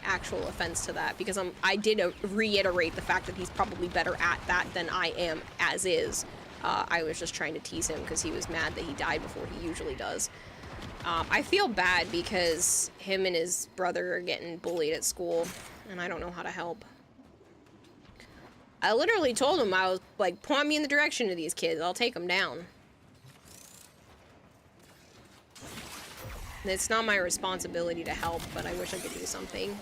actual offense to that, because I did reiterate the fact that he's probably better at that than I am as is. I was just trying to tease him because he was mad that he died before he usually does. I feel bad because him and his brother are getting bullied at school, and I don't know how to help. I literally told him, I was like, point me in the direction of these kids, I'll take them down. It's not my responsibility to help, but I wish I could do something.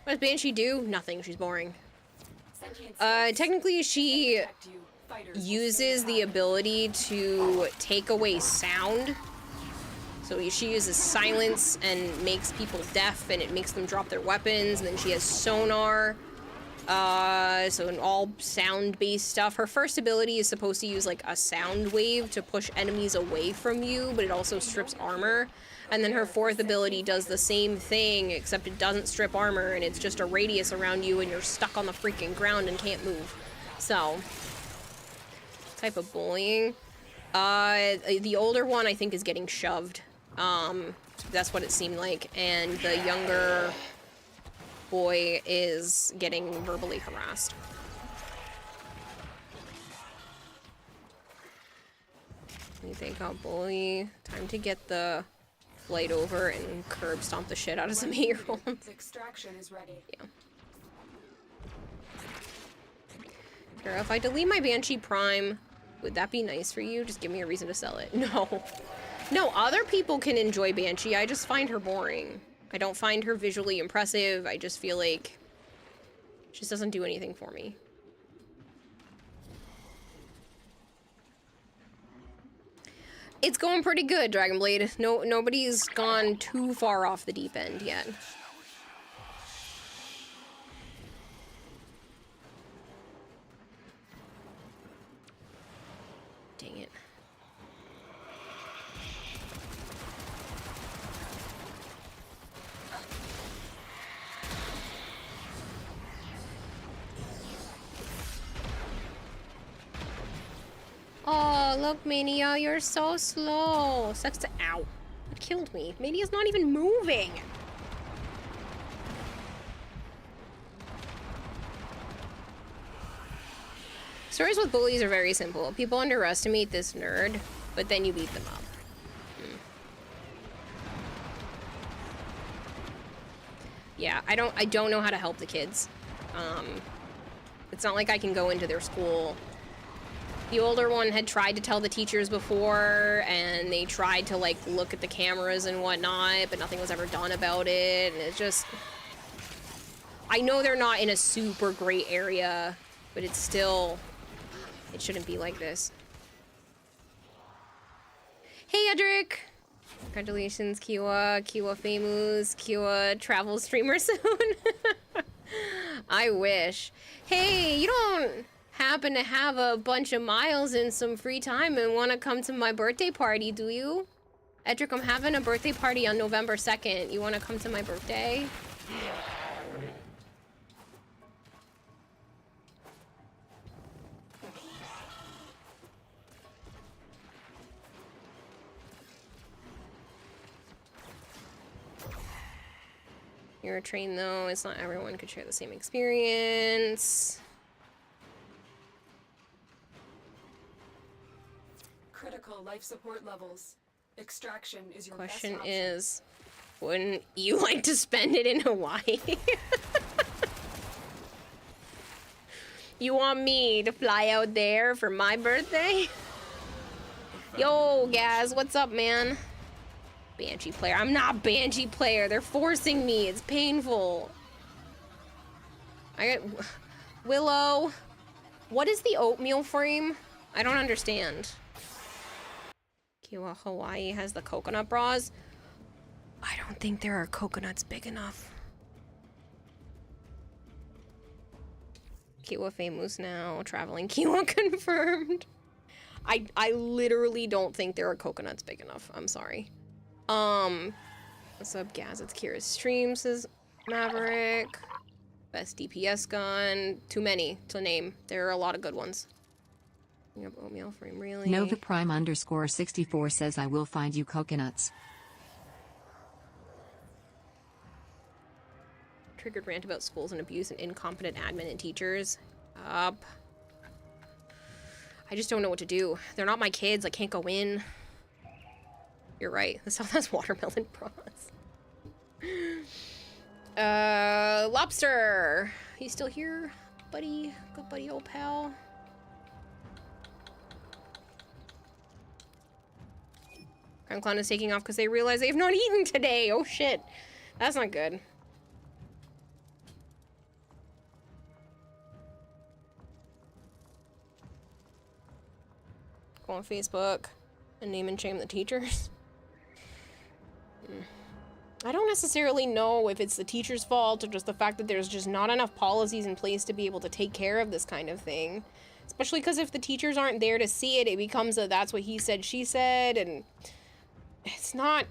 What does Banshee do? Nothing, she's boring. Technically she uses the ability to take away sound. So she uses silence and makes people deaf, and it makes them drop their weapons, and then she has sonar. So an all sound-based stuff. Her first ability is supposed to use like a sound wave to push enemies away from you, but it also strips armor. And then her fourth ability does the same thing, except it doesn't strip armor, and it's just a radius around you, and you're stuck on the freaking ground and can't move. So, type of bullying. The older one I think is getting shoved. That's what it seemed like, and the younger boy is getting verbally harassed. You think I'll bully? Time to get the flight over and curb stomp the shit out of some 8-year-olds. Extraction is ready. Yeah. Kara, if I delete my Banshee Prime, would that be nice for you? Just give me a reason to sell it. No. No, other people can enjoy Banshee. I just find her boring. I don't find her visually impressive. I just feel like she just doesn't do anything for me. It's going pretty good, Dragonblade. Nobody's gone too far off the deep end yet. Dang it. Oh, look, Mania, you're so slow. Sucks to. Ow. It killed me. Mania's not even moving. Stories with bullies are very simple. People underestimate this nerd, but then you beat them up. Yeah, I don't know how to help the kids. It's not like I can go into their school. The older one had tried to tell the teachers before, and they tried to, like, look at the cameras and whatnot, but nothing was ever done about it, and it's just... I know they're not in a super great area, but it's still... It shouldn't be like this. Hey, Edric! Congratulations, Kiwa. Kiwa famous. Kiwa travel streamer soon. I wish. Hey, you don't happen to have a bunch of miles and some free time and want to come to my birthday party, do you? Edric, I'm having a birthday party on November 2nd. You want to come to my birthday? You're a train though, it's not everyone could share the same experience. Critical life support levels. Extraction is your Question best option. is, wouldn't you like to spend it in Hawaii? You want me to fly out there for my birthday? Yo, Gaz, what's up, man? Banshee player. I'm not Banshee player. They're forcing me. It's painful. I got... Willow. What is the oatmeal frame? I don't understand. Kiwa Hawaii has the coconut bras. I don't think there are coconuts big enough. Kiwa famous now. Traveling Kiwa confirmed. I literally don't think there are coconuts big enough. I'm sorry. What's up, Gaz? It's Kira's stream, says Maverick. Best DPS gun. Too many to name. There are a lot of good ones. You have oatmeal frame, really? Nova Prime _64 says I will find you coconuts. Triggered rant about schools and abuse and incompetent admin and teachers. Up. I just don't know what to do. They're not my kids. I can't go in. You're right. The South has watermelon bras. Lobster. You still here, buddy? Good buddy, old pal. Crime Clown is taking off because they realize they have not eaten today. Oh shit. That's not good. Go on Facebook and name and shame the teachers. I don't necessarily know if it's the teacher's fault or just the fact that there's just not enough policies in place to be able to take care of this kind of thing. Especially because if the teachers aren't there to see it, it becomes a that's what he said, she said, and it's not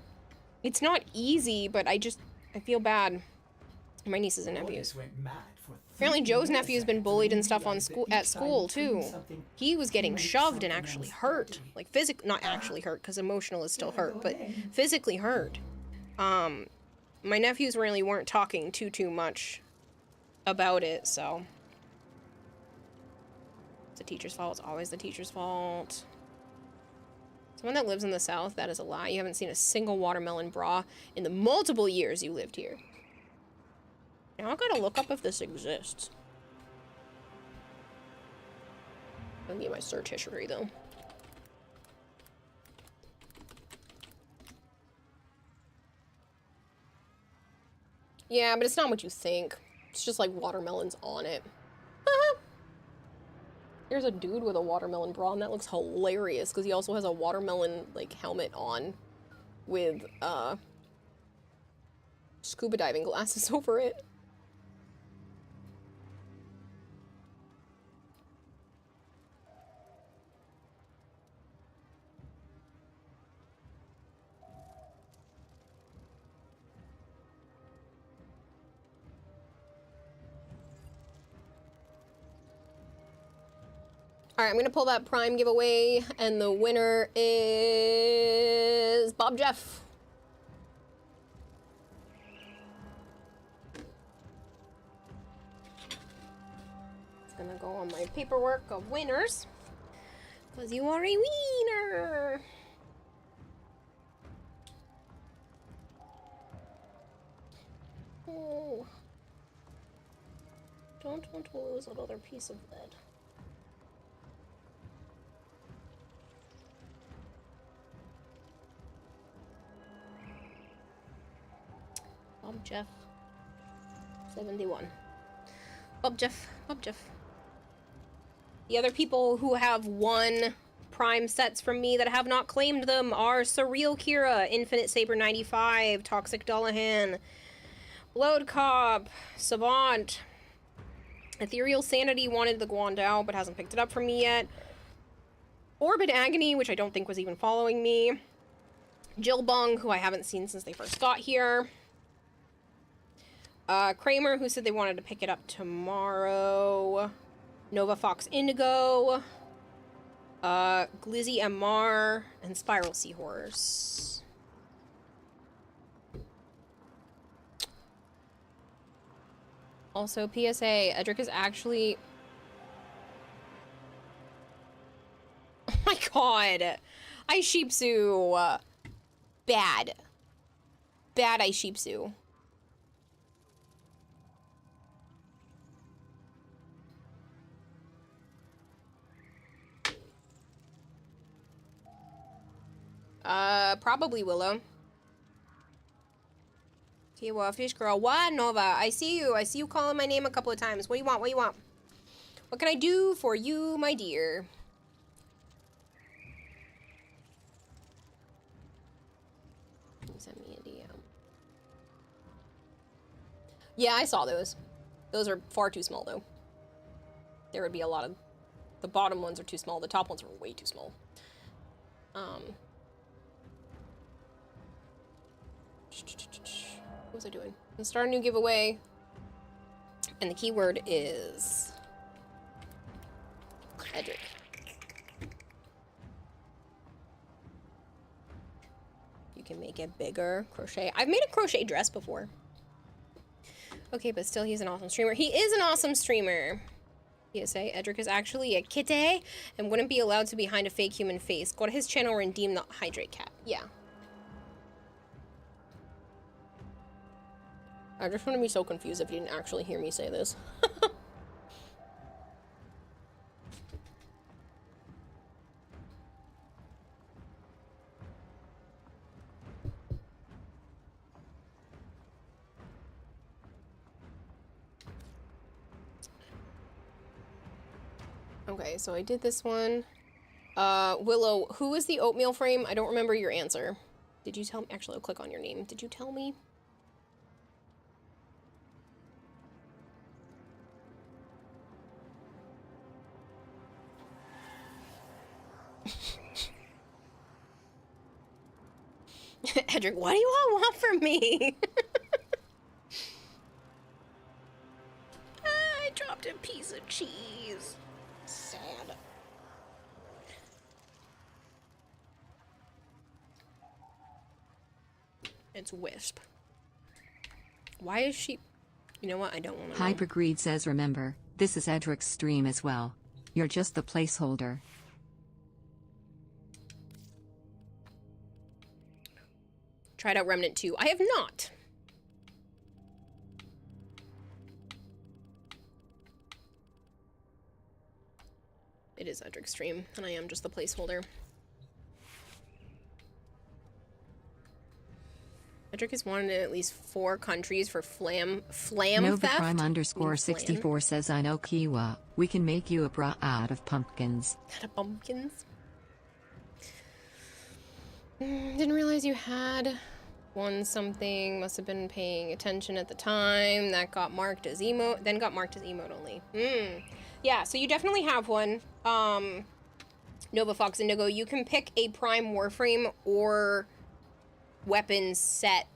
easy, but I feel bad. My nieces and nephews. Apparently Joe's nephew's been bullied and stuff at school too. He was getting shoved and actually hurt. Like not actually hurt, because emotional is still hurt, but physically hurt. My nephews really weren't talking too much about it, so. It's the teacher's fault. It's always the teacher's fault. Someone that lives in the South, that is a lie. You haven't seen a single watermelon bra in the multiple years you lived here. Now I gotta look up if this exists. Let me get my search history though. Yeah, but it's not what you think. It's just like watermelons on it. There's a dude with a watermelon bra and that looks hilarious because he also has a watermelon like helmet on with scuba diving glasses over it. All right, I'm gonna pull that Prime giveaway, and the winner is Bob Jeff. It's gonna go on my paperwork of winners, because you are a wiener. Oh. Don't want to lose another piece of lead. Bob Jeff. 71. Bob Jeff. Bob Jeff. The other people who have won Prime sets from me that have not claimed them are Surreal Kira, Infinite Saber 95, Toxic Dullahan, Load Cop, Savant, Ethereal Sanity wanted the Guandao but hasn't picked it up from me yet, Orbit Agony, which I don't think was even following me, Jill Bung, who I haven't seen since they first got here, Kramer, who said they wanted to pick it up tomorrow, Nova Fox Indigo, Glizzy MR, and Spiral Seahorse. Also, PSA, Edric is actually... Oh my god! Aishipsu! Bad. Bad Aishipsu. Probably Willow. Kiwa, Fish Girl. What, Nova? I see you. I see you calling my name a couple of times. What do you want? What do you want? What can I do for you, my dear? Send me a DM. Yeah, I saw those. Those are far too small, though. There would be a lot of... The bottom ones are too small. The top ones are way too small. What was I doing? Let's start a new giveaway. And the keyword is... Edric. You can make it bigger. Crochet. I've made a crochet dress before. Okay, but still, he's an awesome streamer. He is an awesome streamer. PSA, Edric is actually a kitty and wouldn't be allowed to be behind a fake human face. Go to his channel and redeem the hydrate cap. Yeah. I just want to be so confused if you didn't actually hear me say this. Okay, so I did this one. Willow, who is the oatmeal frame? I don't remember your answer. Did you tell me? Actually, I'll click on your name. Did you tell me? Edric, what do you all want from me? I dropped a piece of cheese. Sad. It's Wisp. Why is she... You know what? I don't want to know. Hypergreed says, remember, this is Edric's stream as well. You're just the placeholder. Tried out Remnant 2. I have not. It is Edric's stream, and I am just the placeholder. Edric is wanted in at least 4 countries for flam Nova theft. Prime underscore 64 says, I know Kiwa. We can make you a bra out of pumpkins. Out of pumpkins? Didn't realize you had won something. Must have been paying attention at the time. That got marked as emote. Then got marked as emote only. Yeah, so you definitely have one. Nova Fox Indigo. You can pick a Prime Warframe or weapons set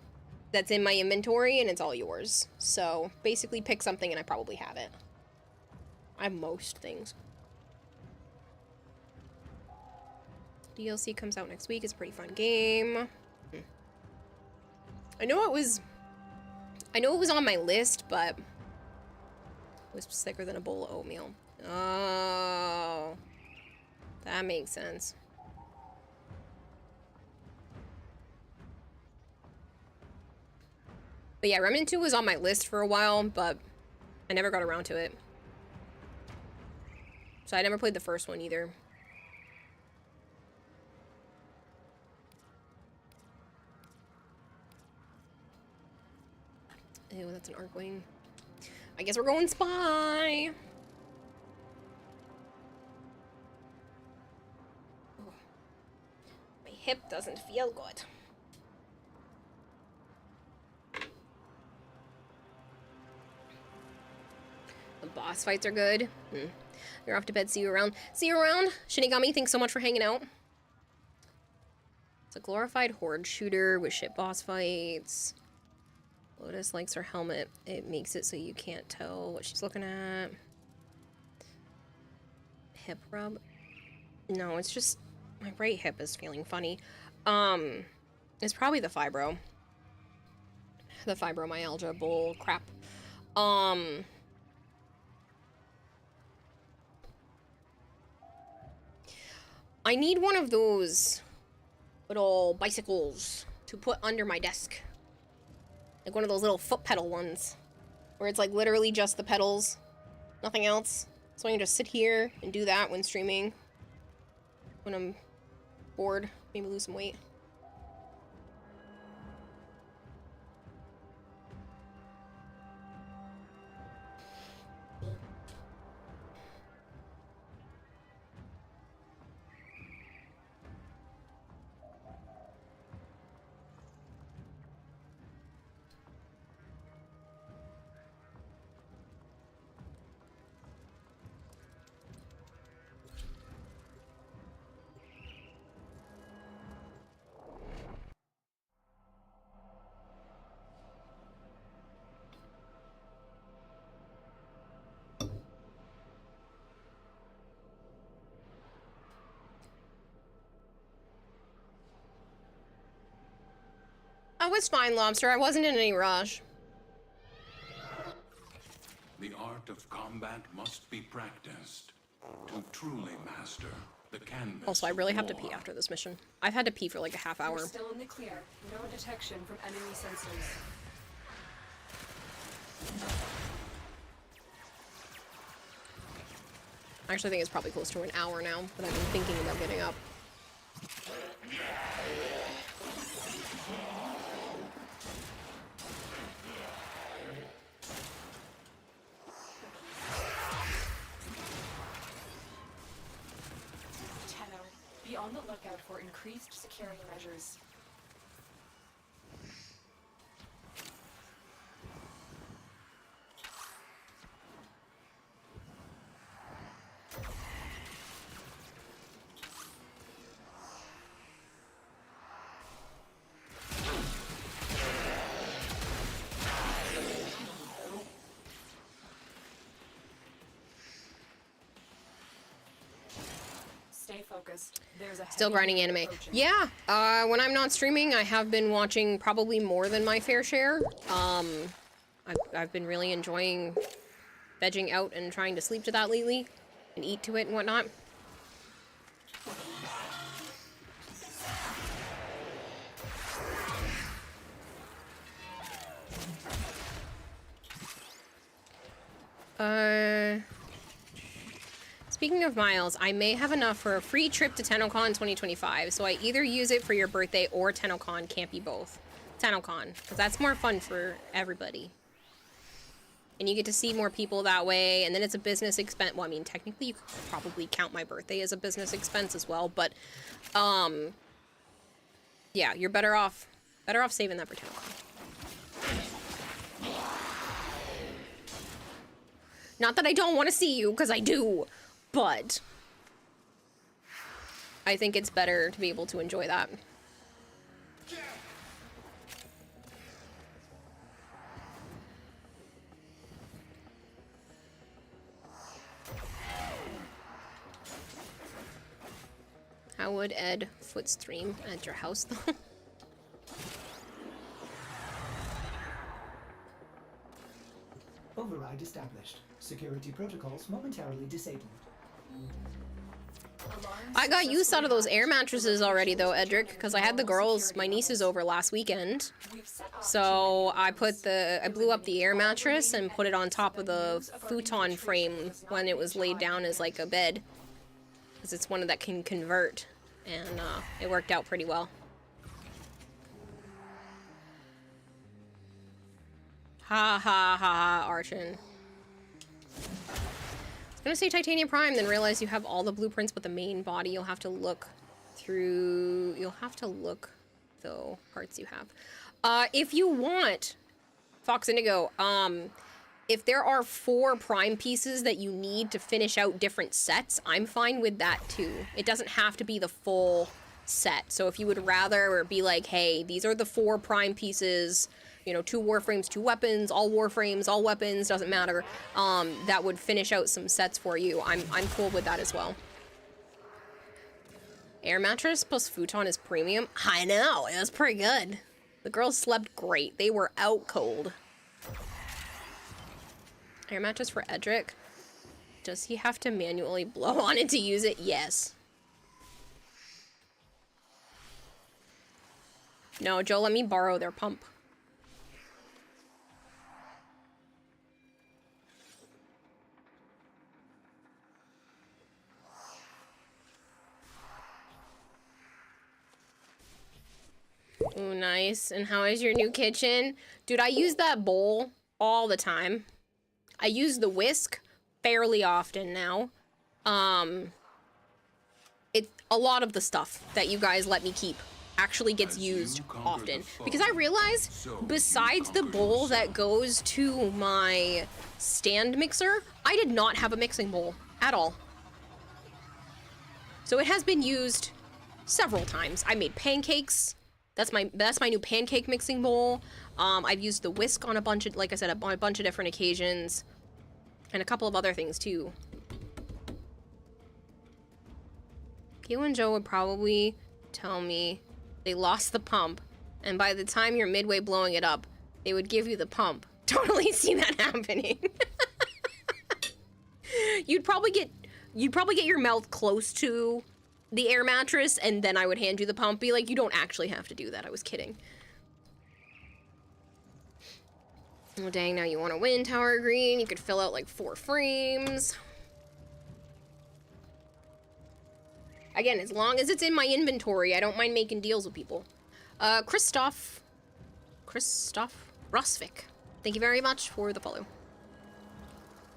that's in my inventory, and it's all yours. So basically pick something and I probably have it. I have most things. DLC comes out next week. It's a pretty fun game. I know it was on my list, but it was thicker than a bowl of oatmeal. Oh, that makes sense. But yeah, Remnant 2 was on my list for a while, but I never got around to it. So I never played the first one either. Ew, that's an Arcwing. I guess we're going spy. Oh. My hip doesn't feel good. The boss fights are good. You're off to bed. See you around. See you around. Shinigami, thanks so much for hanging out. It's a glorified horde shooter with shit boss fights. Lotus likes her helmet. It makes it so you can't tell what she's looking at. Hip rub? No, it's just my right hip is feeling funny. It's probably the fibro. The fibromyalgia bull crap. I need one of those little bicycles to put under my desk. Like one of those little foot pedal ones. Where it's like literally just the pedals. Nothing else. So I can just sit here and do that when streaming. When I'm bored. Maybe lose some weight. I was fine, Lobster. I wasn't in any rush. The art of combat must be practiced to truly master the canvas. Also, I really have to pee after this mission. I've had to pee for like a half hour. We're still in the clear. No detection from enemy sensors. I actually think it's probably close to an hour now, but I've been thinking about getting up. Tenno, be on the lookout for increased security measures. Stay focused. There's a Still grinding anime. Yeah, when I'm not streaming, I have been watching probably more than my fair share. I've been really enjoying vegging out and trying to sleep to that lately, and eat to it and whatnot. Speaking of miles, I may have enough for a free trip to TennoCon 2025, so I either use it for your birthday or TennoCon. Can't be both. TennoCon, because that's more fun for everybody. And you get to see more people that way, and then it's a business expense. Well, I mean, technically you could probably count my birthday as a business expense as well, but, yeah, you're better off saving that for TennoCon. Not that I don't want to see you, because I do, but I think it's better to be able to enjoy that. How would Ed foot stream at your house though? Override established. Security protocols momentarily disabled. I got use out of those air mattresses already though, Edric, because I had the girls, my nieces over last weekend. So I blew up the air mattress and put it on top of the futon frame when it was laid down as like a bed. Because it's one that can convert, and it worked out pretty well. Ha ha ha, Archon. I was gonna say Titanium Prime, then realize you have all the blueprints, but the main body you'll have to look through. You'll have to look, though, parts you have. If you want, Fox Indigo, if there are 4 Prime pieces that you need to finish out different sets, I'm fine with that too. It doesn't have to be the full set. So if you would rather be like, hey, these are the 4 Prime pieces, you know, 2 Warframes, 2 weapons, all Warframes, all weapons, doesn't matter. That would finish out some sets for you. I'm cool with that as well. Air mattress plus futon is premium. I know, it was pretty good. The girls slept great. They were out cold. Air mattress for Edric. Does he have to manually blow on it to use it? Yes. No, Joe, let me borrow their pump. Ooh, nice. And how is your new kitchen? Dude, I use that bowl all the time. I use the whisk fairly often now. It's a lot of the stuff that you guys let me keep actually gets used often. Because I realize, besides the bowl that goes to my stand mixer, I did not have a mixing bowl at all. So it has been used several times. I made pancakes. That's my new pancake mixing bowl. I've used the whisk on a bunch of, like I said, on a bunch of different occasions. And a couple of other things too. Kayla and Joe would probably tell me they lost the pump, and by the time you're midway blowing it up, they would give you the pump. Totally see that happening. You'd probably get your mouth close to the air mattress, and then I would hand you the pump. Be like, you don't actually have to do that. I was kidding. Oh dang, now you want a wind tower green. You could fill out like 4 frames. Again, as long as it's in my inventory, I don't mind making deals with people. Christoph Rosvik, thank you very much for the follow.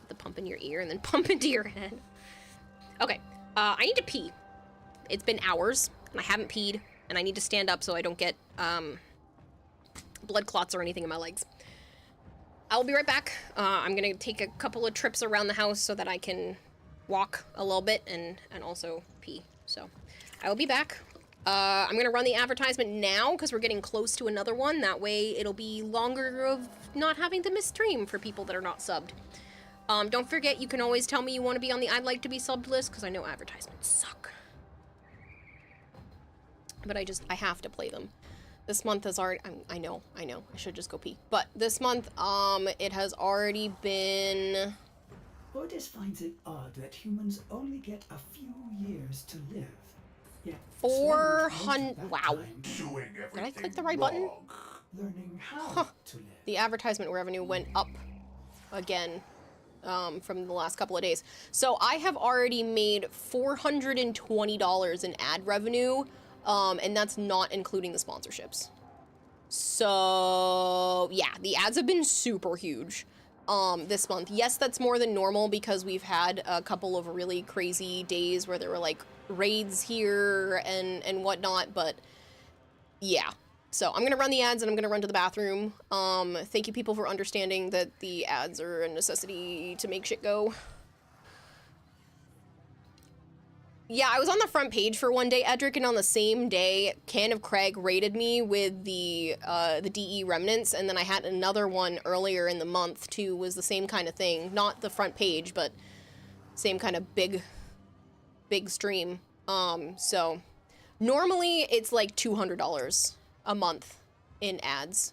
The pump in your ear and then pump into your head. Okay, I need to pee. It's been hours, and I haven't peed, and I need to stand up so I don't get blood clots or anything in my legs. I'll be right back. I'm gonna take a couple of trips around the house so that I can walk a little bit and also pee. So I will be back. I'm gonna run the advertisement now because we're getting close to another one. That way it'll be longer of not having to miss stream for people that are not subbed. Don't forget, you can always tell me you want to be on the I'd like to be subbed list because I know advertisements suck. But I have to play them. This month has already, I know, I should just go pee. But this month, it has already been... Ordis finds it odd that humans only get a few years to live. Yet 400, wow. Did I click the right button? Learning how to live. The advertisement revenue went up again from the last couple of days. So I have already made $420 in ad revenue. And that's not including the sponsorships. So, yeah, the ads have been super huge this month. Yes, that's more than normal because we've had a couple of really crazy days where there were, like, raids here and whatnot, but yeah. So I'm going to run the ads and I'm going to run to the bathroom. Thank you, people, for understanding that the ads are a necessity to make shit go. Yeah, I was on the front page for one day, Edric, and on the same day, Can of Craig raided me with the DE remnants, and then I had another one earlier in the month, too, was the same kind of thing. Not the front page, but same kind of big stream. So, Normally, it's like $200 a month in ads.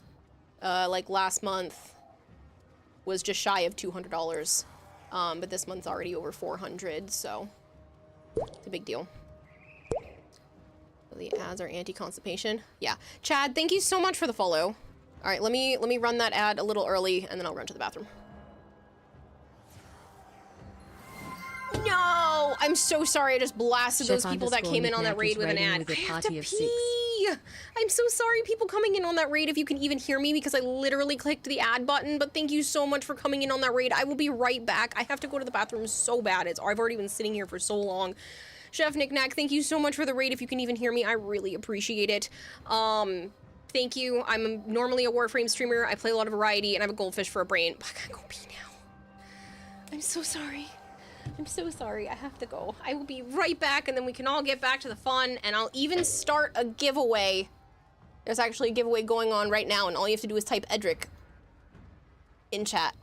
Like last month was just shy of $200. But this month's already over 400, so it's a big deal. The ads are anti-constipation. Yeah. Chad, thank you so much for the follow. All right, let me run that ad a little early, and then I'll run to the bathroom. No! I'm so sorry. I just blasted those people that came in on that raid with an ad. I have to pee! I'm so sorry, people coming in on that raid, if you can even hear me, because I literally clicked the ad button, but thank you so much for coming in on that raid. I will be right back. I have to go to the bathroom so bad. I've already been sitting here for so long. Chef Knickknack, thank you so much for the raid. If you can even hear me, I really appreciate it. Thank you. I'm normally a Warframe streamer. I play a lot of variety, and I have a goldfish for a brain. But I gotta go pee now. I'm so sorry. I'm so sorry. I have to go. I will be right back, and then we can all get back to the fun, and I'll even start a giveaway. There's actually a giveaway going on right now, and all you have to do is type Edric in chat.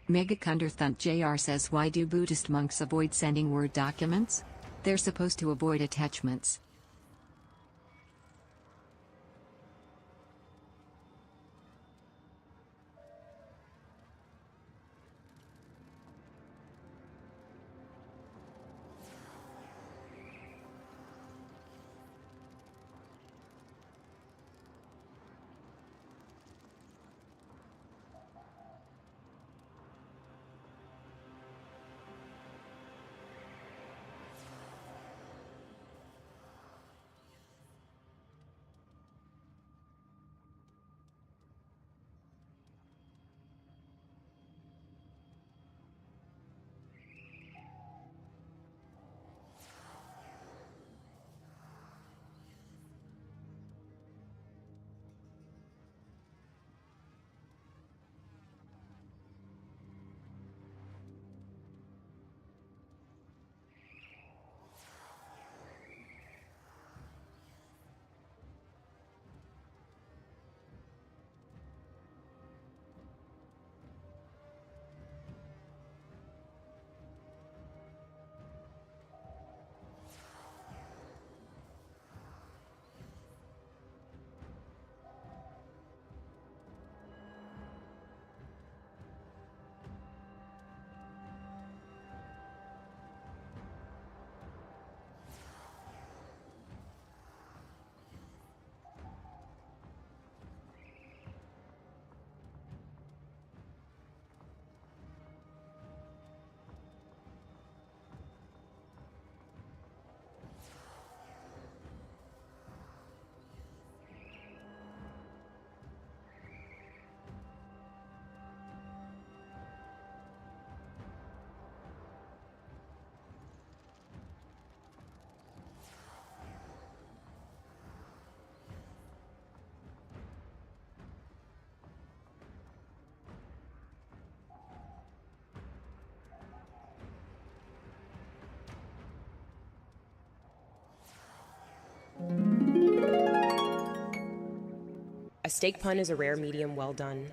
Megacunderthunt JR says, why do Buddhist monks avoid sending Word documents? They're supposed to avoid attachments. steak pun is a rare medium well done.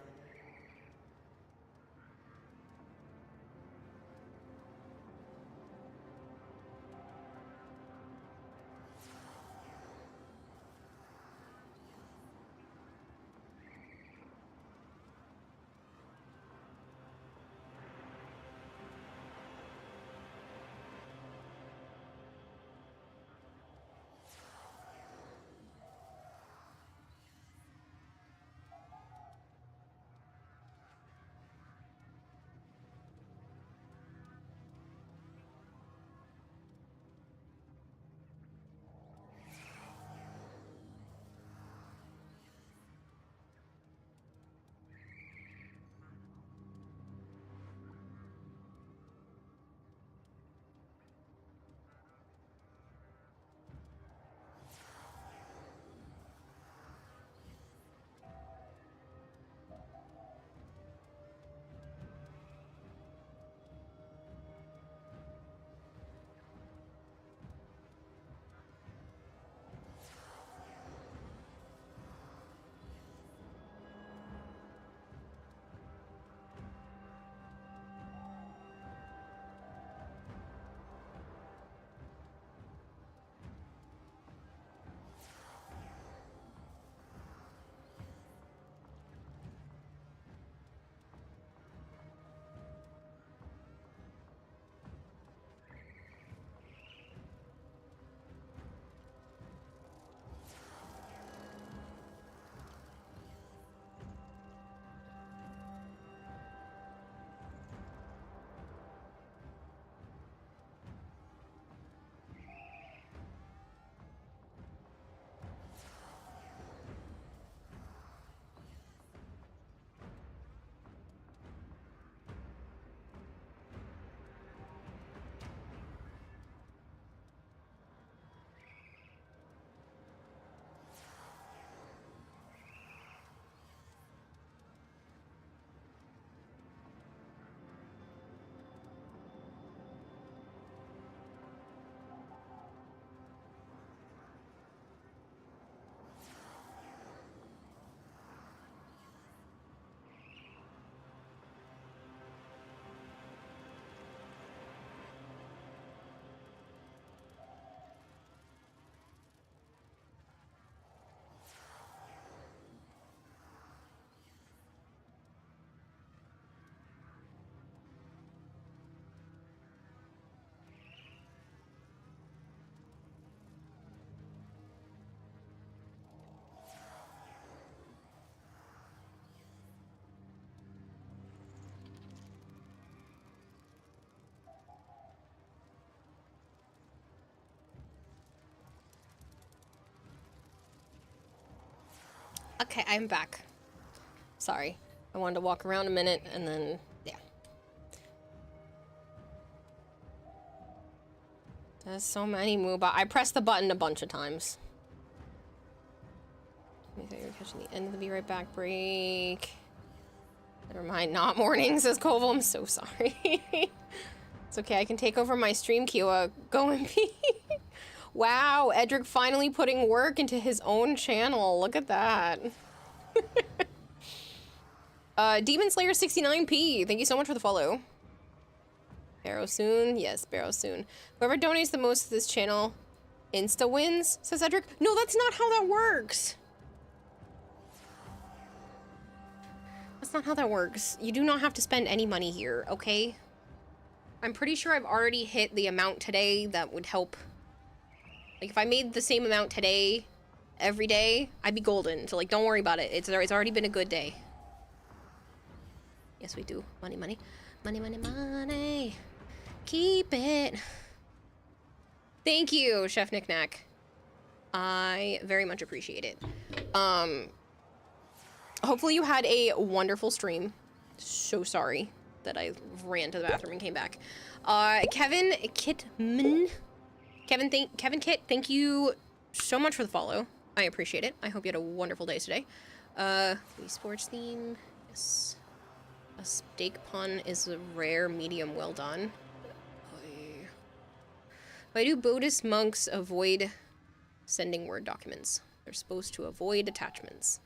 Okay, I'm back. Sorry. I wanted to walk around a minute and then, yeah. There's so many Mooba. I pressed the button a bunch of times. I thought you were catching the end of the Be Right Back break. Never mind, not morning, says Koval. I'm so sorry. It's okay, I can take over my stream, Kiwa. Go and be. Wow, Edric finally putting work into his own channel. Look at that. Demon Slayer 69p. Thank you so much for the follow. Barrow soon. Yes, Barrow soon. Whoever donates the most to this channel insta wins, says Edric. No, that's not how that works. That's not how that works. You do not have to spend any money here, okay? I'm pretty sure I've already hit the amount today that would help. Like, if I made the same amount today, every day, I'd be golden. So, like, don't worry about it. It's already been a good day. Yes, we do. Money, money. Money, money, money. Keep it. Thank you, Chef Knickknack. I very much appreciate it. Hopefully you had a wonderful stream. So sorry that I ran to the bathroom and came back. Kevin Kitman. Kevin Kit, thank you so much for the follow. I appreciate it. I hope you had a wonderful day today. Wii Sports theme. Yes. A steak pun is a rare medium well done. Why do Buddhist monks avoid sending Word documents? They're supposed to avoid attachments.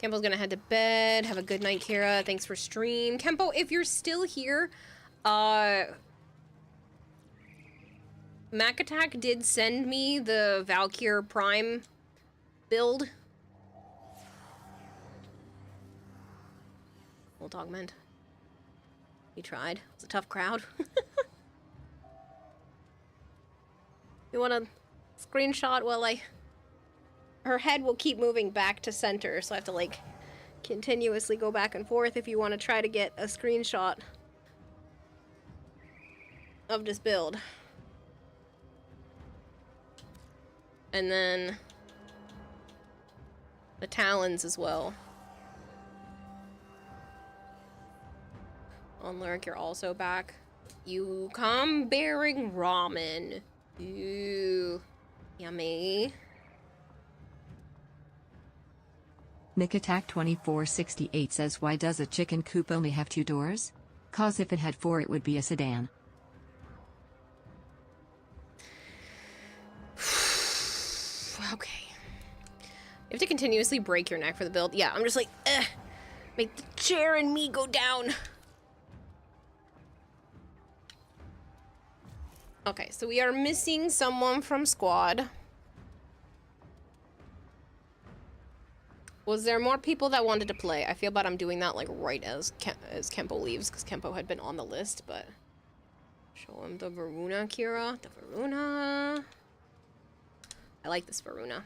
Kempo's gonna head to bed. Have a good night, Kira. Thanks for stream. Kempo, if you're still here, Mac Attack did send me the Valkyr Prime build. Old Augment. He tried. It was a tough crowd. You want a screenshot while her head will keep moving back to center, so I have to like continuously go back and forth if you want to try to get a screenshot of this build. And then the talons as well. On Lurk, you're also back. You come bearing ramen. Ooh, yummy. Nick Attack 2468 says, why does a chicken coop only have 2 doors? 'Cause if it had 4 it would be a sedan. Okay. You have to continuously break your neck for the build. Yeah, I'm just like, make the chair and me go down. Okay, so we are missing someone from squad. Was there more people that wanted to play? I feel bad I'm doing that like right as Kempo leaves, because Kempo had been on the list, but... Show him the Varuna, Kira. The Varuna. I like this Varuna.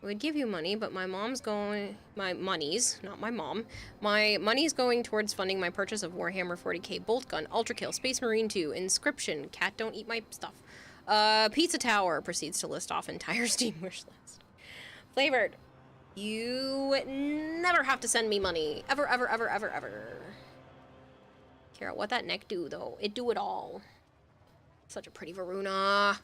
I would give you money, but my mom's going... My money's, not my mom. My money's going towards funding my purchase of Warhammer 40k Bolt Gun, Ultra Kill, Space Marine 2, Inscription, Cat Don't Eat My Stuff. Pizza Tower proceeds to list off entire Steam wish list. Flavored. You never have to send me money. Ever, ever, ever, ever, ever. Kara, what that neck do, though? It do it all. Such a pretty Varuna.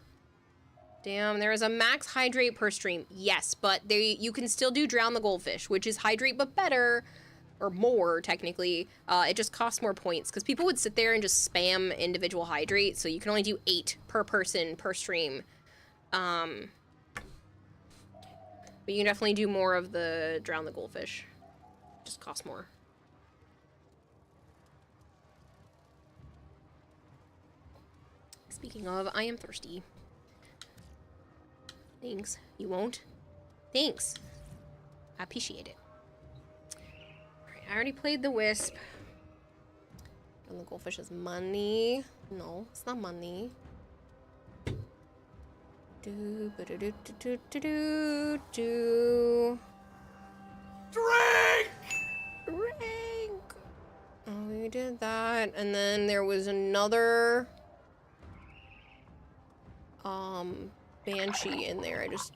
Damn, there is a max hydrate per stream. Yes, but you can still do Drown the Goldfish, which is hydrate but better, or more, technically. It just costs more points, because people would sit there and just spam individual hydrate, so you can only do 8 per person per stream. But you can definitely do more of the Drown the Goldfish. Just costs more. Speaking of, I am thirsty. Thanks. You won't? Thanks. I appreciate it. Alright, I already played the Wisp. And the Goldfish is money. No, it's not money. Do do do do do do do. Drink! Drink! Oh, we did that. And then there was another Banshee in there. I just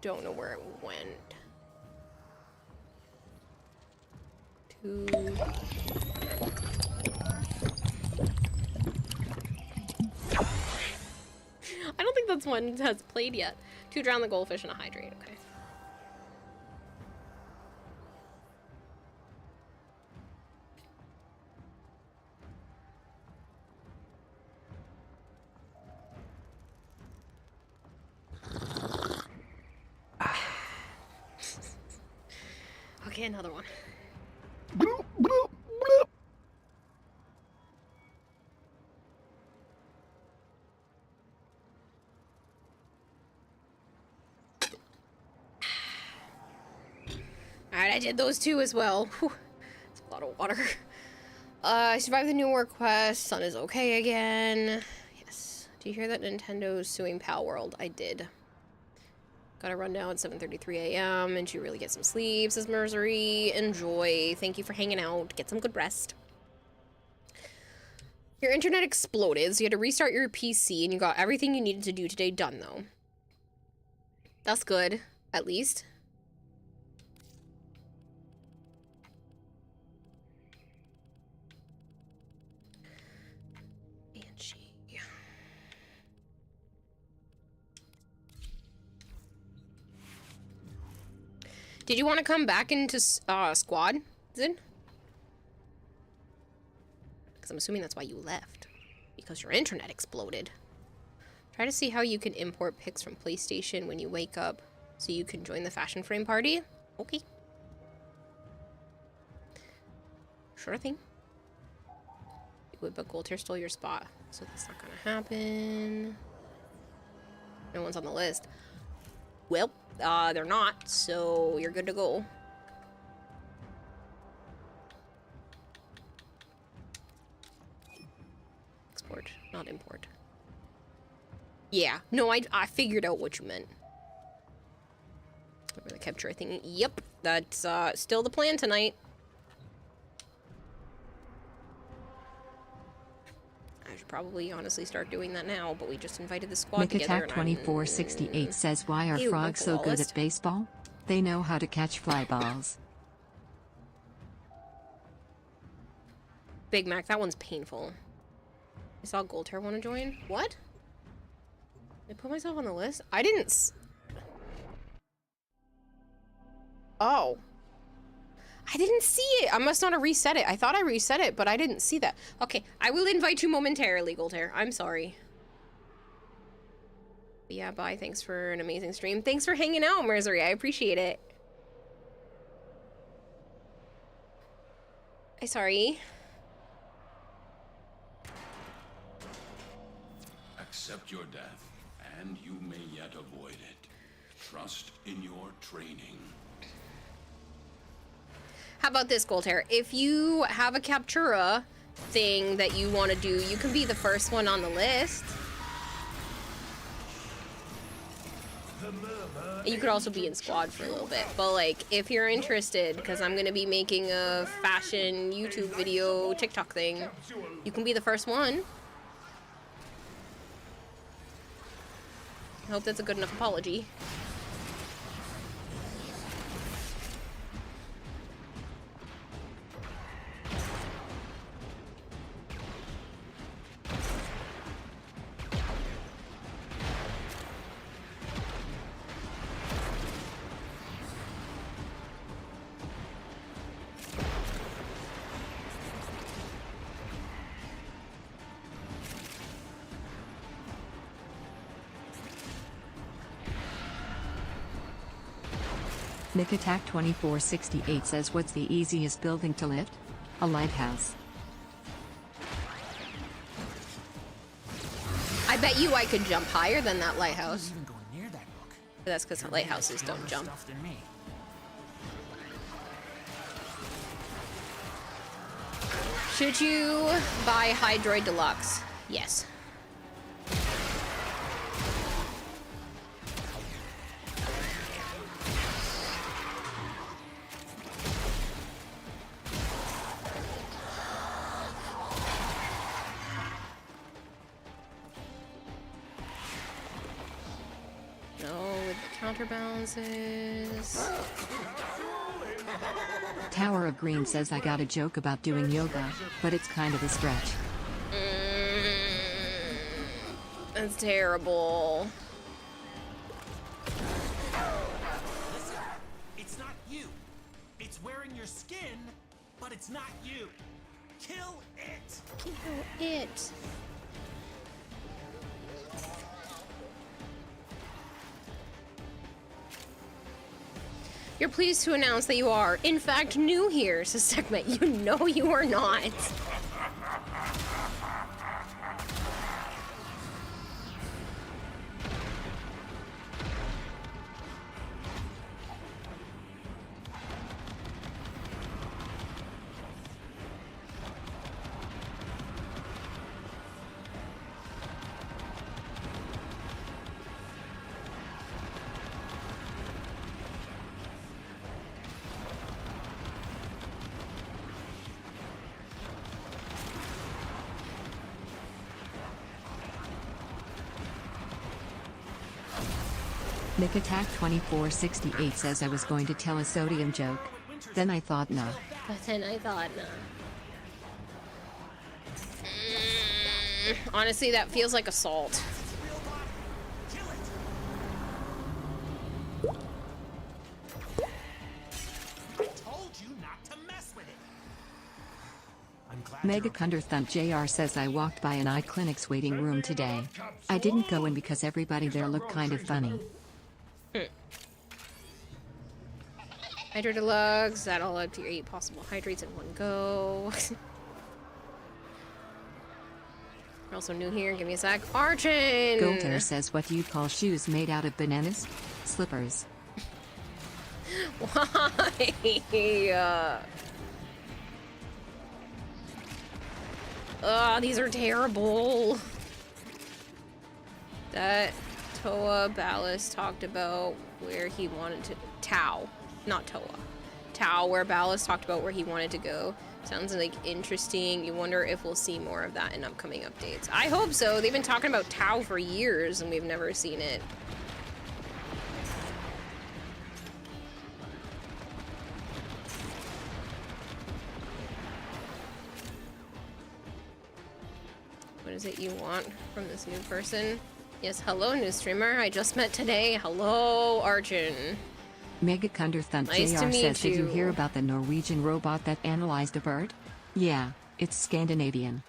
don't know where it went. I don't think that's one has played yet. 2 Drown the Goldfish and a Hydrate, okay. Okay, another one. Alright, I did those 2 as well. Whew. That's a lot of water. I survived the New War quest. Sun is okay again. Yes. Do you hear that Nintendo's suing Pal World? I did. Got to run down at 7:33 a.m. and you really get some sleep, says Mercery. Enjoy. Thank you for hanging out. Get some good rest. Your internet exploded, so you had to restart your PC, and you got everything you needed to do today done, though. That's good, at least. Did you want to come back into squad, Zin? Because I'm assuming that's why you left. Because your internet exploded. Try to see how you can import pics from PlayStation when you wake up. So you can join the fashion frame party? Okay. Sure thing. Wait, but Goldhair stole your spot, so that's not gonna happen. No one's on the list. Well, they're not, so you're good to go. Export, not import. Yeah, no, I figured out what you meant. The capture thing. Yep, that's still the plan tonight. I should probably honestly start doing that now, but we just invited the squad together. McAttack2468 says, why are Ew, frogs so good Wallace. at baseball? They know how to catch fly balls. Big Mac, that one's painful. I saw Goldhair want to join. What? Did I put myself on the list? I didn't Oh. I didn't see it. I must not have reset it. I thought I reset it, but I didn't see that. Okay, I will invite you momentarily, Goldhair. I'm sorry. But yeah, bye. Thanks for an amazing stream. Thanks for hanging out, Mercery. I appreciate it. I'm sorry. Accept your death, and you may yet avoid it. Trust in your training. How about this, Goldhair? If you have a Captura thing that you want to do, you can be the first one on the list. You could also be in squad for a little bit. But, like, if you're interested, because I'm going to be making a fashion YouTube video TikTok thing, you can be the first one. I hope that's a good enough apology. McAttack2468 says, what's the easiest building to lift? A lighthouse. I bet you I could jump higher than that lighthouse. But that's because the lighthouses don't jump. Should you buy Hydroid Deluxe? Yes. Counterbalances. Tower of Green says, I got a joke about doing yoga, but it's kind of a stretch. That's terrible. Listen, it's not you. It's wearing your skin, but it's not you. Kill it. Kill it. You're pleased to announce that you are, in fact, new here, says Segment. You know you are not. McAttack2468 says, I was going to tell a sodium joke. Then I thought, nah. But then I thought, no. Honestly, that feels like assault. Megacunderthunt JR says, I walked by an eye clinic's waiting room today. I didn't go in because everybody there looked kind of funny. Hydra Deluxe, that'll up to your 8 possible hydrates in one go. We're also new here, give me a sec. Archon! Golter says, what do you call shoes made out of bananas? Slippers. Why? These are terrible. That Toa Ballast talked about where he wanted to... Tau, not Toa. Tau, where Ballast talked about where he wanted to go. Sounds like interesting. You wonder if we'll see more of that in upcoming updates. I hope so. They've been talking about Tau for years and we've never seen it. What is it you want from this new person? Yes, hello, new streamer. I just met today. Hello, Arjun. Mega Thunderthump Nice to JR meet says, did you you. hear about the Norwegian robot that analyzed a bird? Yeah, it's Scandinavian.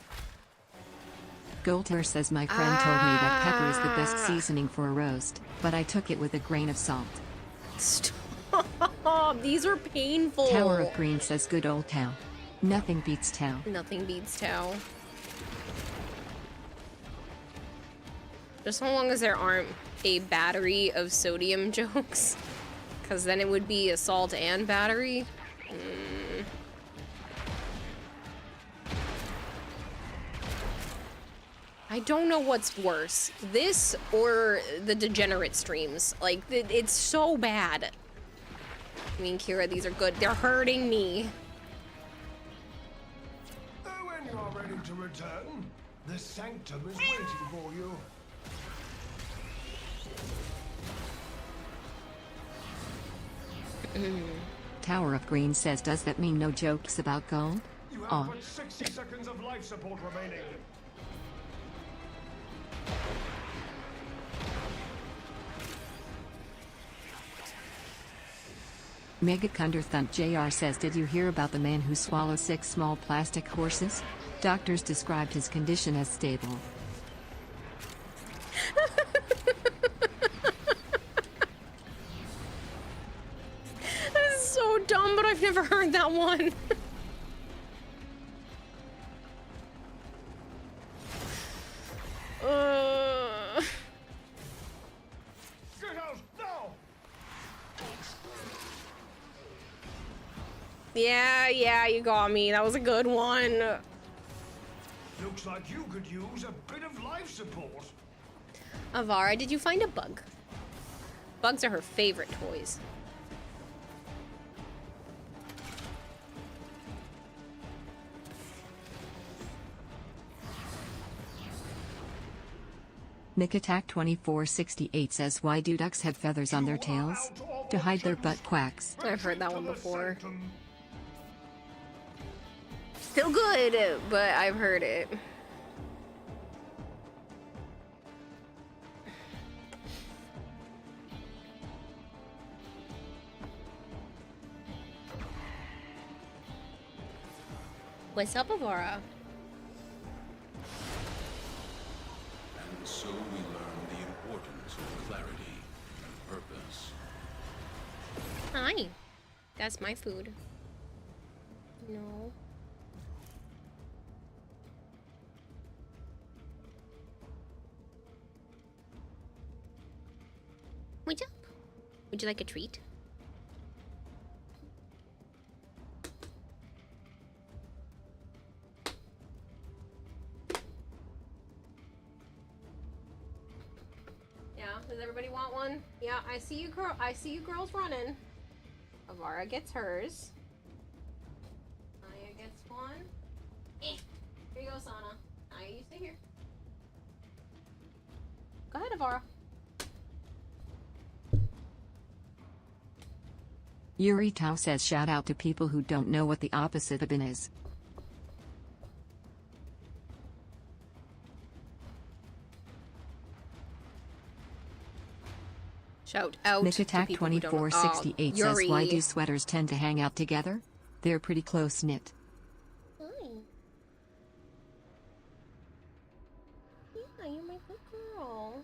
Golter says, my friend told me that pepper is the best seasoning for a roast, but I took it with a grain of salt. Stop! These are painful. Tower of Green says, good old Tau. Nothing beats Tau. Nothing beats Tau. Just so long as there aren't a battery of sodium jokes. Because then it would be a salt and battery. I don't know what's worse. This or the degenerate streams. Like, it's so bad. I mean, Kira, these are good. They're hurting me. When you are ready to return, the Sanctum is waiting for you. Tower of Green says, does that mean no jokes about gold? You have Aw. but 60 seconds of life support remaining. Mega Thunderthump JR says, did you hear about the man who swallowed 6 small plastic horses? Doctors described his condition as stable. That is so dumb, but I've never heard that one. Get out now! Yeah, you got me. That was a good one. Looks like you could use a bit of life support. Avara, did you find a bug? Bugs are her favorite toys. Nick Attack 2468 says, why do ducks have feathers on their tails? To hide their butt quacks. I've heard that one before. Still good, but I've heard it. What's up, Avara? And so we learn the importance of clarity and purpose. Hi. That's my food. No. What's up? Would you like a treat? Yeah, does everybody want one? Yeah, I see you girl. I see you girls running. Avara gets hers. Naya gets one. Here you go, Sana. Naya, you stay here. Go ahead, Avara. Yuri Tau says, shout out to people who don't know what the opposite of bin is. Shout out Nick to Attack people who don't know. 2468 says, Yuri. why do sweaters tend to hang out together? They're pretty close knit. Hi. Yeah, you're my good girl.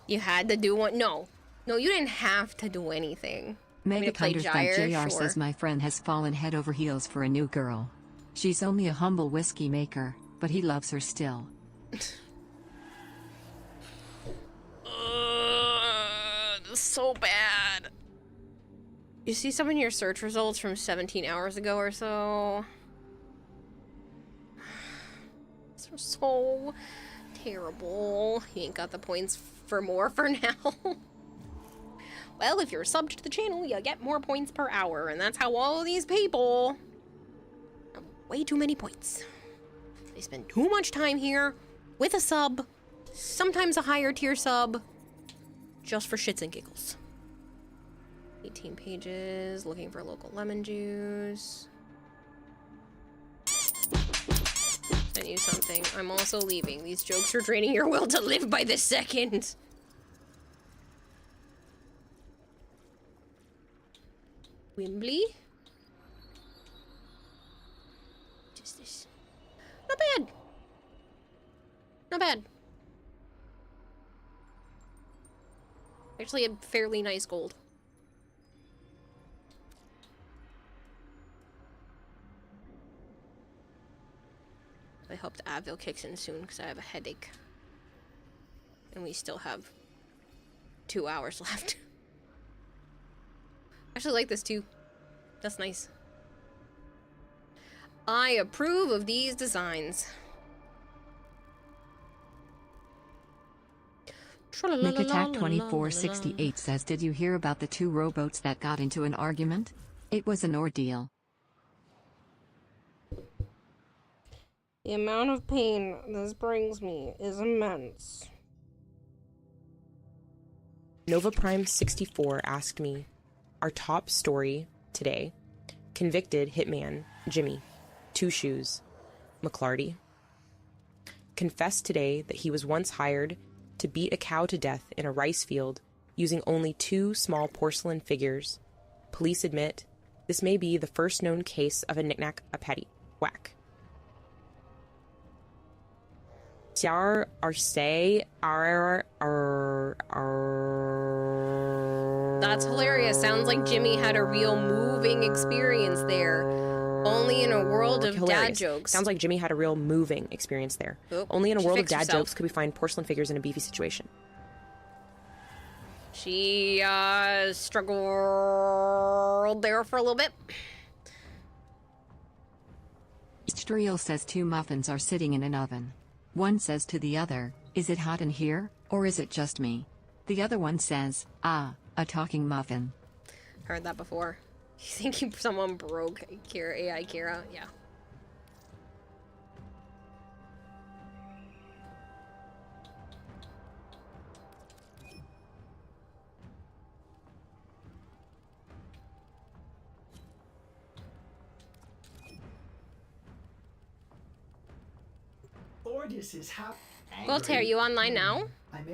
You had to do one. No, you didn't have to do anything. Mega play Thunderstrike Gyre, JR sure. says my friend has fallen head over heels for a new girl. She's only a humble whiskey maker, but he loves her still. So bad. You see some in your search results from 17 hours ago or so. These are so terrible. You ain't got the points for more for now. Well, if you're subbed to the channel, you get more points per hour, and that's how all of these people have way too many points. They spend too much time here with a sub, sometimes a higher tier sub, just for shits and giggles. 18 pages, looking for local lemon juice. Send you something. I'm also leaving. These jokes are draining your will to live by the second. Wimbley? Just this. Not bad. Not bad. Actually, a fairly nice gold. I hope the Advil kicks in soon because I have a headache. And we still have 2 hours left. I actually like this too. That's nice. I approve of these designs. Nick Attack 2468 says, did you hear about the 2 rowboats that got into an argument? It was an ordeal. The amount of pain this brings me is immense. Nova Prime 64 asked me, our top story today, convicted hitman Jimmy, 2 Shoes, McClarty, confessed today that he was once hired to beat a cow to death in a rice field using only 2 small porcelain figures. Police admit this may be the first known case of a knick-knack, a patty whack. That's hilarious. Sounds like Jimmy had a real moving experience there. Only in a world of dad jokes. Sounds like Jimmy had a real moving experience there. Oop, Only in a world of dad herself. jokes could we find porcelain figures in a beefy situation. She struggled there for a little bit. Striel says 2 muffins are sitting in an oven. One says to the other, is it hot in here, or is it just me? The other one says, a talking muffin. Heard that before. You think someone broke Kira, AI Kira? Yeah. Ordis is Voltaire, you online now?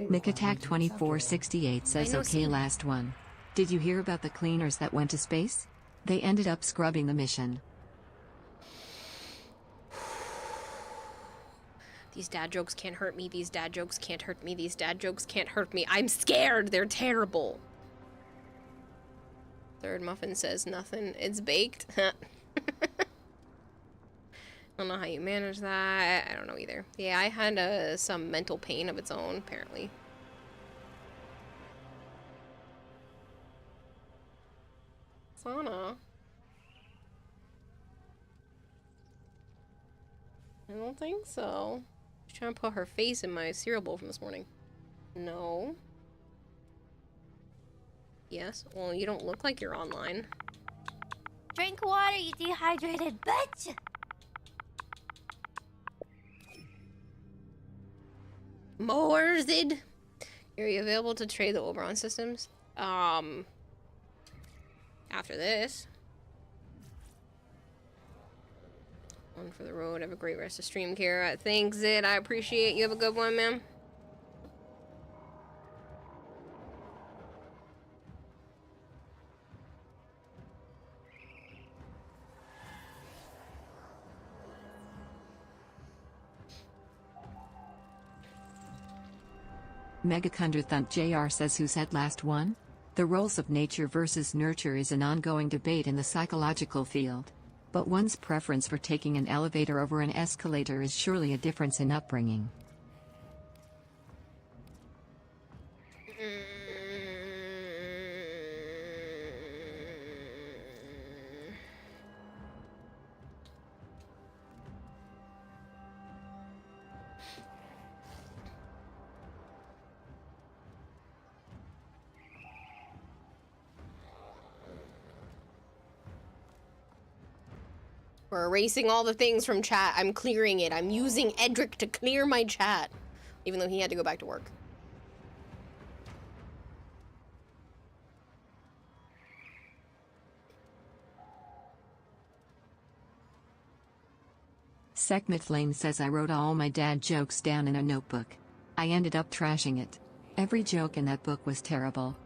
Nick Attack 2468 says, okay, last one. Did you hear about the cleaners that went to space? They ended up scrubbing the mission. These dad jokes can't hurt me. These dad jokes can't hurt me. These dad jokes can't hurt me. I'm scared. They're terrible. Third muffin says nothing. It's baked. I don't know how you manage that. I don't know either. Yeah, I had some mental pain of its own, apparently. Sauna. I don't think so. She's trying to put her face in my cereal bowl from this morning. No. Yes. Well, you don't look like you're online. Drink water, you dehydrated bitch! Morzid. Are you available to trade the Oberon systems? After this. One for the road. Have a great rest of stream, Kara. Thanks, Zid. I appreciate you. Have a good one, man. Megacunderthunt JR says who said last one? The roles of nature versus nurture is an ongoing debate in the psychological field. But one's preference for taking an elevator over an escalator is surely a difference in upbringing. We're erasing all the things from chat. I'm clearing it. I'm using Edric to clear my chat. Even though he had to go back to work. Sekhmet says I wrote all my dad jokes down in a notebook. I ended up trashing it. Every joke in that book was terrible.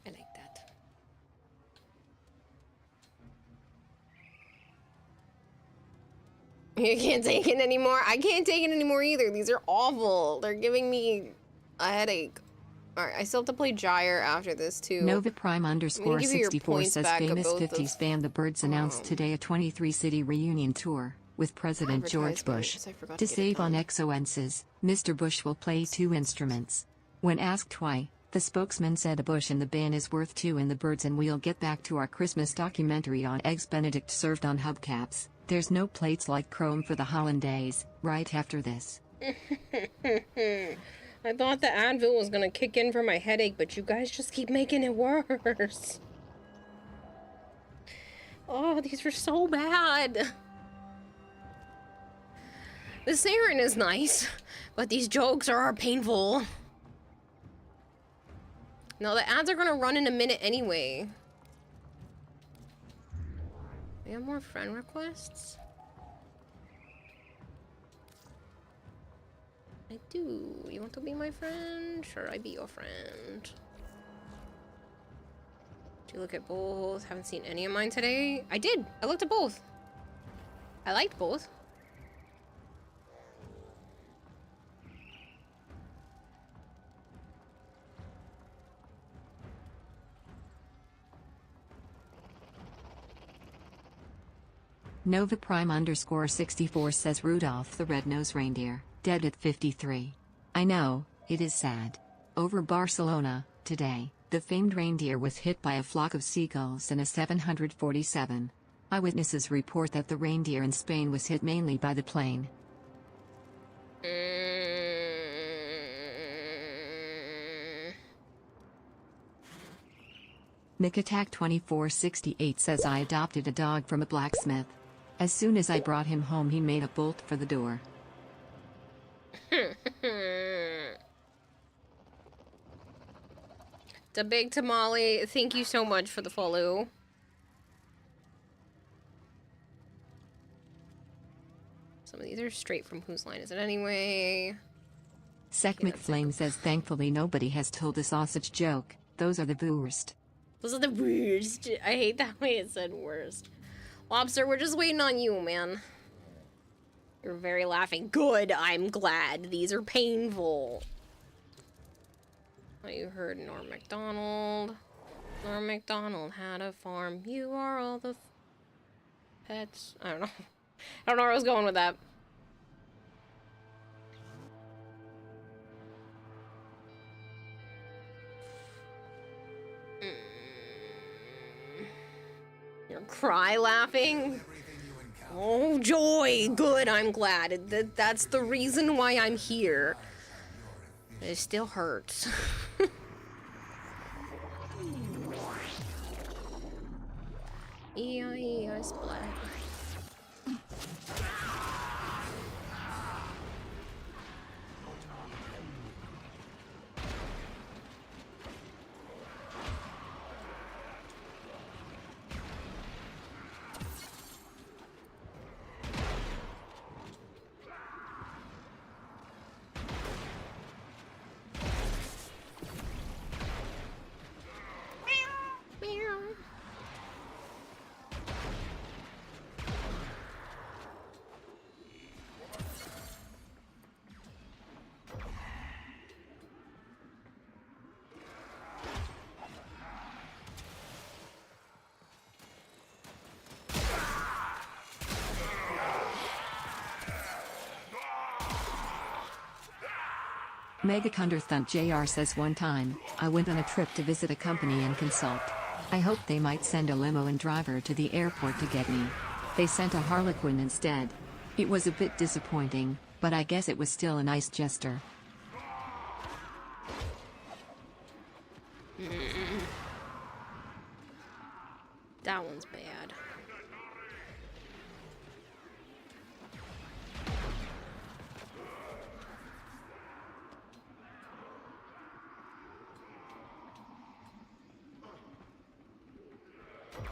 I like that. You can't take it anymore. I can't take it anymore either. These are awful. They're giving me a headache. Alright, I still have to play Gyre after this too. Nova Prime underscore 64 says famous 50s band The Birds announced today a 23-city reunion tour with President George Bush. To save on expenses, Mr. Bush will play 2 instruments. When asked why, the spokesman said a bush in the band is worth 2 in the Birds, and we'll get back to our Christmas documentary on Eggs Benedict served on hubcaps. There's no plates like chrome for the hollandaise, right after this. I thought the Advil was gonna kick in for my headache, but you guys just keep making it worse. Oh, these are so bad. The Siren is nice, but these jokes are painful. No, the ads are gonna run in a minute anyway. We have more friend requests? I do. You want to be my friend? Sure, I be your friend. Did you look at both? Haven't seen any of mine today. I did. I looked at both. I liked both. Nova Prime underscore 64 says Rudolph the Red-Nosed Reindeer, dead at 53. I know, it is sad. Over Barcelona, today, the famed reindeer was hit by a flock of seagulls in a 747. Eyewitnesses report that the reindeer in Spain was hit mainly by the plane. Nick Attack 2468 says I adopted a dog from a blacksmith. As soon as I brought him home, he made a bolt for the door. The Big Tamale, thank you so much for the follow. Some of these are straight from Whose Line Is It Anyway? Sekhmet Flame says thankfully nobody has told a sausage joke. Those are the worst. Those are the worst. I hate that way it said worst. Lobster, we're just waiting on you, man. You're very laughing. Good, I'm glad. These are painful. Oh, you heard Norm Macdonald. Norm Macdonald had a farm. You are all the pets. I don't know. I don't know where I was going with that. You're cry laughing? Oh, joy. Good, I'm glad. That's the reason why I'm here. It still hurts. E-I-E-I splat. Megacunderthunt JR says one time, I went on a trip to visit a company and consult. I hoped they might send a limo and driver to the airport to get me. They sent a Harlequin instead. It was a bit disappointing, but I guess it was still a nice gesture. That one's bad.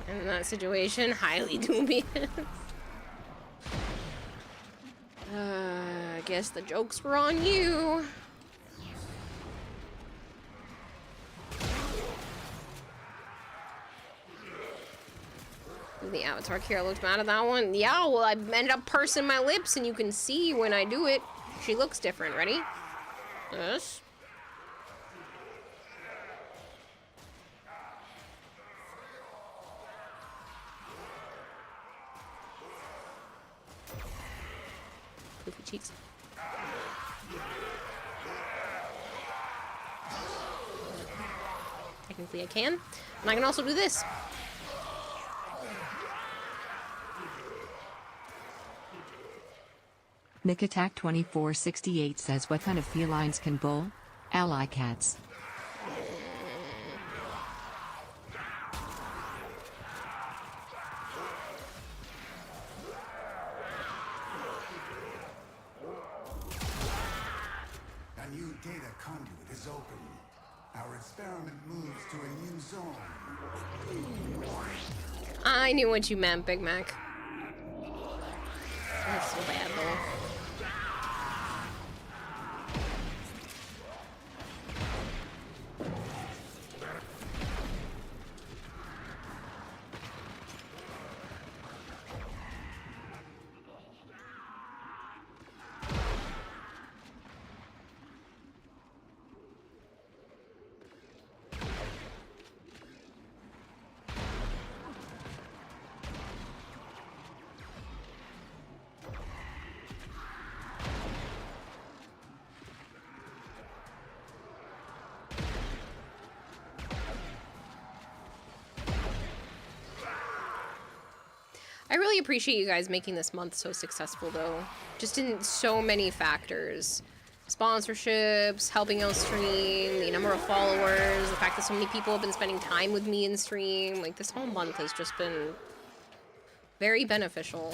In that situation, highly dubious. I guess the jokes were on you. The Avatar Kira looked mad at that one. Yeah, well, I ended up pursing my lips, and you can see when I do it, she looks different. Ready? Yes. Poofy cheeks. Technically I can. And I can also do this. Nick Attack 2468 says what kind of felines can bull? Ally cats. A new data conduit is open. Our experiment moves to a new zone. I knew what you meant, Big Mac. That's so bad, though. I really appreciate you guys making this month so successful, though. Just in so many factors. Sponsorships, helping out stream, the number of followers, the fact that so many people have been spending time with me in stream. Like, this whole month has just been very beneficial.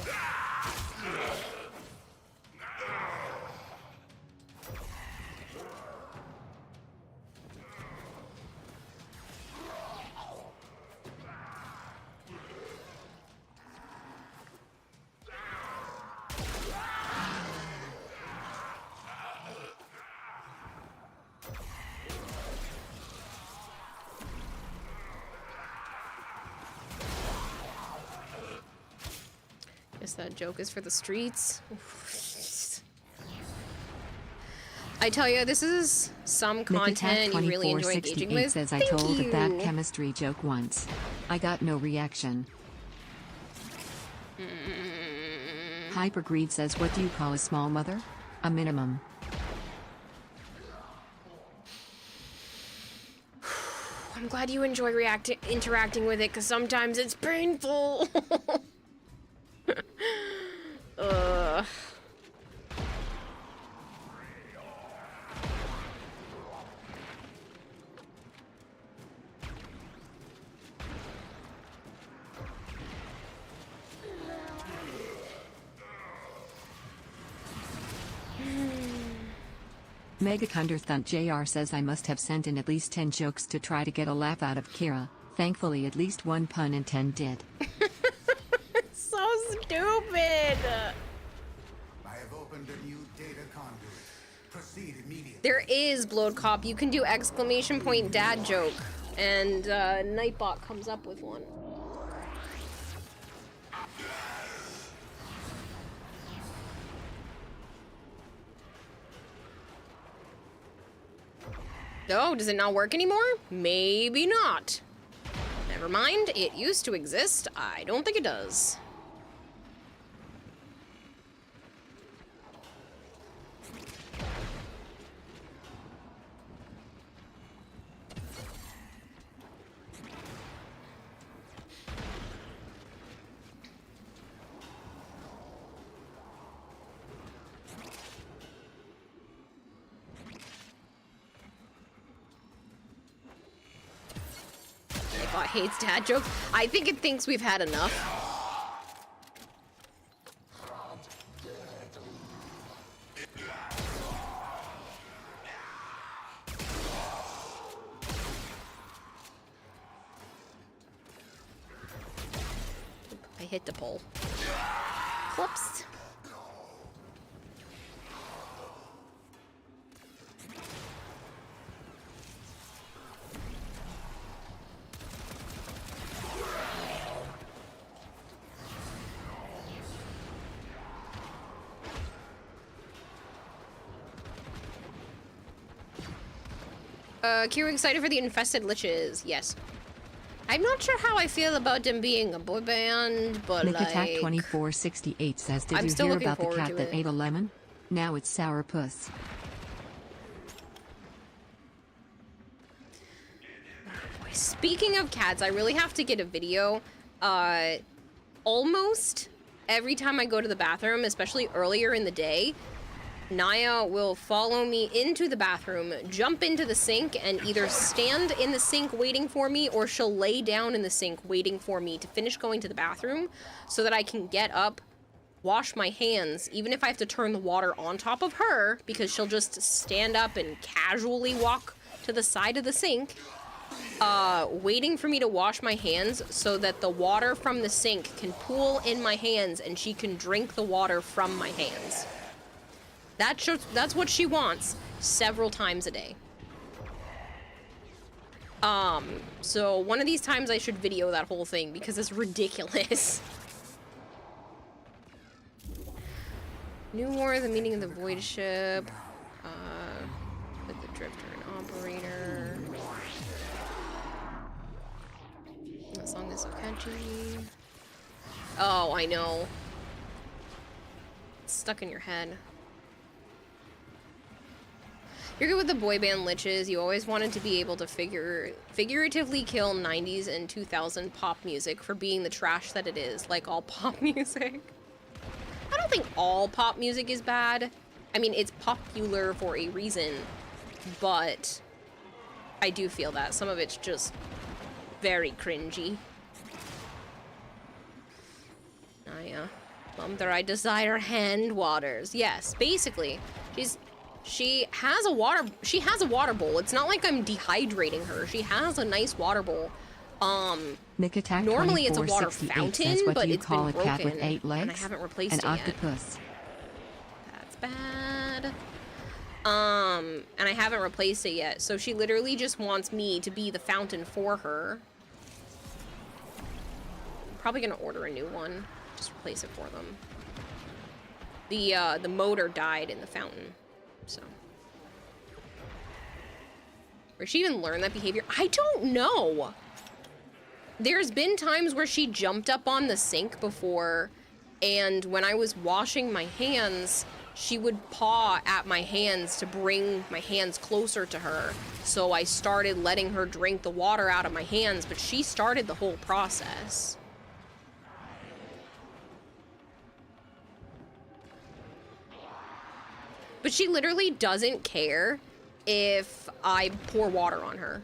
Guess that joke is for the streets. I tell you, this is some content you really enjoy engaging with. Says I told a bad chemistry joke once. I got no reaction. Hypergreed says, what do you call a small mother? A minimum. I'm glad you enjoy interacting with it, because sometimes it's painful. Megacunderthunt JR says I must have sent in at least 10 jokes to try to get a laugh out of Kira. Thankfully at least one pun in 10 did. So stupid! I have opened a new data conduit. Proceed immediately. There is, Blood Cop. You can do exclamation point dad joke. And Nightbot comes up with one. Oh, does it not work anymore? Maybe not. Never mind, it used to exist. I don't think it does. hates dad jokes. I think it thinks we've had enough. I hit the pole. Whoops. Kira excited for the infested liches. Yes. I'm not sure how I feel about them being a boy band, but Nick like... Attack 2468 says, did I'm you still hear looking about the forward cat to that it. ate a lemon? Now it's Sourpuss. Speaking of cats, I really have to get a video. Almost every time I go to the bathroom, especially earlier in the day, Naya will follow me into the bathroom, jump into the sink, and either stand in the sink waiting for me, or she'll lay down in the sink waiting for me to finish going to the bathroom so that I can get up, wash my hands, even if I have to turn the water on top of her, because she'll just stand up and casually walk to the side of the sink, waiting for me to wash my hands so that the water from the sink can pool in my hands and she can drink the water from my hands. That's what she wants several times a day. So one of these times I should video that whole thing because it's ridiculous. New War, the meaning of the void ship. With the drifter and operator. That song is so catchy. Oh, I know. It's stuck in your head. You're good with the boy band liches. You always wanted to be able to figuratively kill 90s and 2000 pop music for being the trash that it is, like all pop music. I don't think all pop music is bad. I mean, it's popular for a reason, but I do feel that some of it's just very cringy. Naya. Mother, I desire hand waters. Yes, basically. She has a water bowl. It's not like I'm dehydrating her. She has a nice water bowl. Nick Attack Normally it's a water 2468 fountain, says, what but do you it's call been a cat broken, with 8 legs? and I haven't replaced An it yet. octopus. That's bad. And I haven't replaced it yet. So she literally just wants me to be the fountain for her. I'm probably gonna order a new one. Just replace it for them. The motor died in the fountain, so. Where she even learned that behavior? I don't know. There's been times where she jumped up on the sink before, and when I was washing my hands, she would paw at my hands to bring my hands closer to her. So I started letting her drink the water out of my hands, but she started the whole process. But she literally doesn't care if I pour water on her.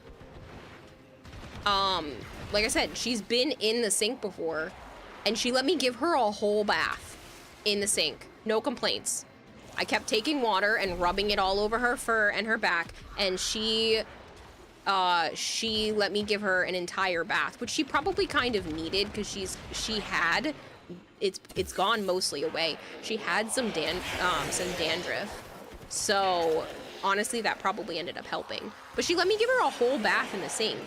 Like I said, she's been in the sink before, and she let me give her a whole bath in the sink. No complaints. I kept taking water and rubbing it all over her fur and her back, and she let me give her an entire bath, which she probably kind of needed because it's gone mostly away. She had some dandruff. So honestly, that probably ended up helping. But she let me give her a whole bath in the sink.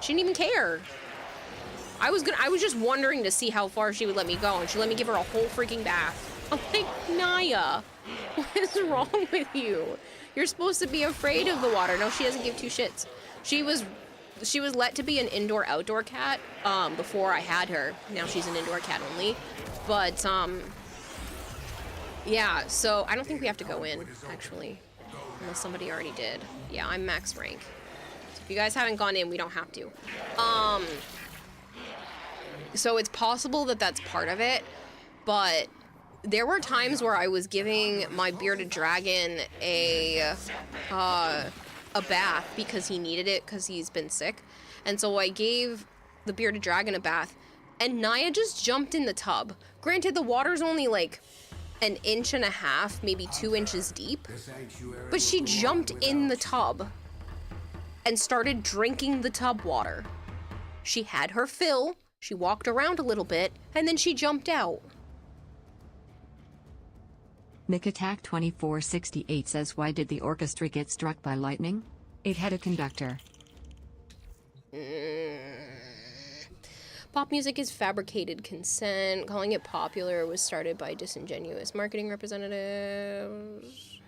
She didn't even care. I was just wondering to see how far she would let me go, and she let me give her a whole freaking bath. I'm like, Naya, what is wrong with you? You're supposed to be afraid of the water. No, she doesn't give two shits. She was let to be an indoor-outdoor cat before I had her. Now she's an indoor cat only. But yeah, so I don't think we have to go in, actually, unless somebody already did. Yeah, I'm max rank. So if you guys haven't gone in, we don't have to. So it's possible that that's part of it, but there were times where I was giving my bearded dragon a bath because he needed it because he's been sick. And so I gave the bearded dragon a bath, and Naya just jumped in the tub. Granted, the water's only like an inch and a half, maybe 2 inches deep, but she jumped in the tub and started drinking the tub water. She had her fill, she walked around a little bit, and then she jumped out. Nick Attack 2468 says, why did the orchestra get struck by lightning? It had a conductor. Pop music is fabricated consent. Calling it popular was started by disingenuous marketing representatives.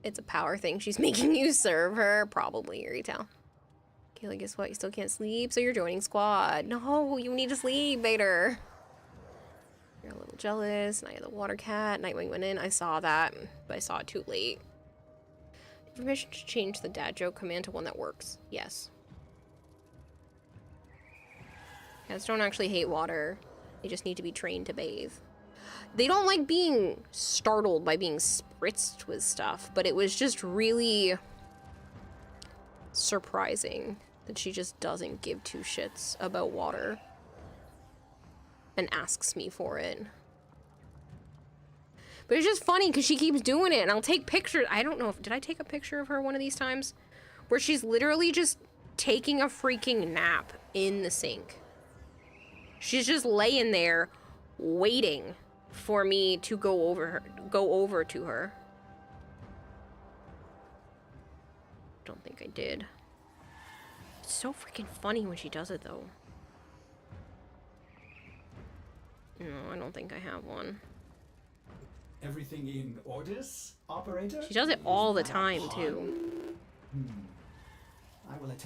It's a power thing. She's making you serve her. Probably, retail. Kayla, guess what? You still can't sleep, so you're joining squad. No, you need to sleep, Vader. You're a little jealous. Night of the Water Cat. Nightwing went in. I saw that, but I saw it too late. Permission to change the dad joke command to one that works. Yes. Cats don't actually hate water. They just need to be trained to bathe. They don't like being startled by being spritzed with stuff, but it was just really surprising that she just doesn't give two shits about water and asks me for it. But it's just funny because she keeps doing it, and I'll take pictures. I don't know if, did I take a picture of her one of these times? Where she's literally just taking a freaking nap in the sink. She's just laying there waiting for me to go over to her. Don't think I did. It's so freaking funny when she does it though. No, I don't think I have one. Everything in orders, operator? She does it all the time too.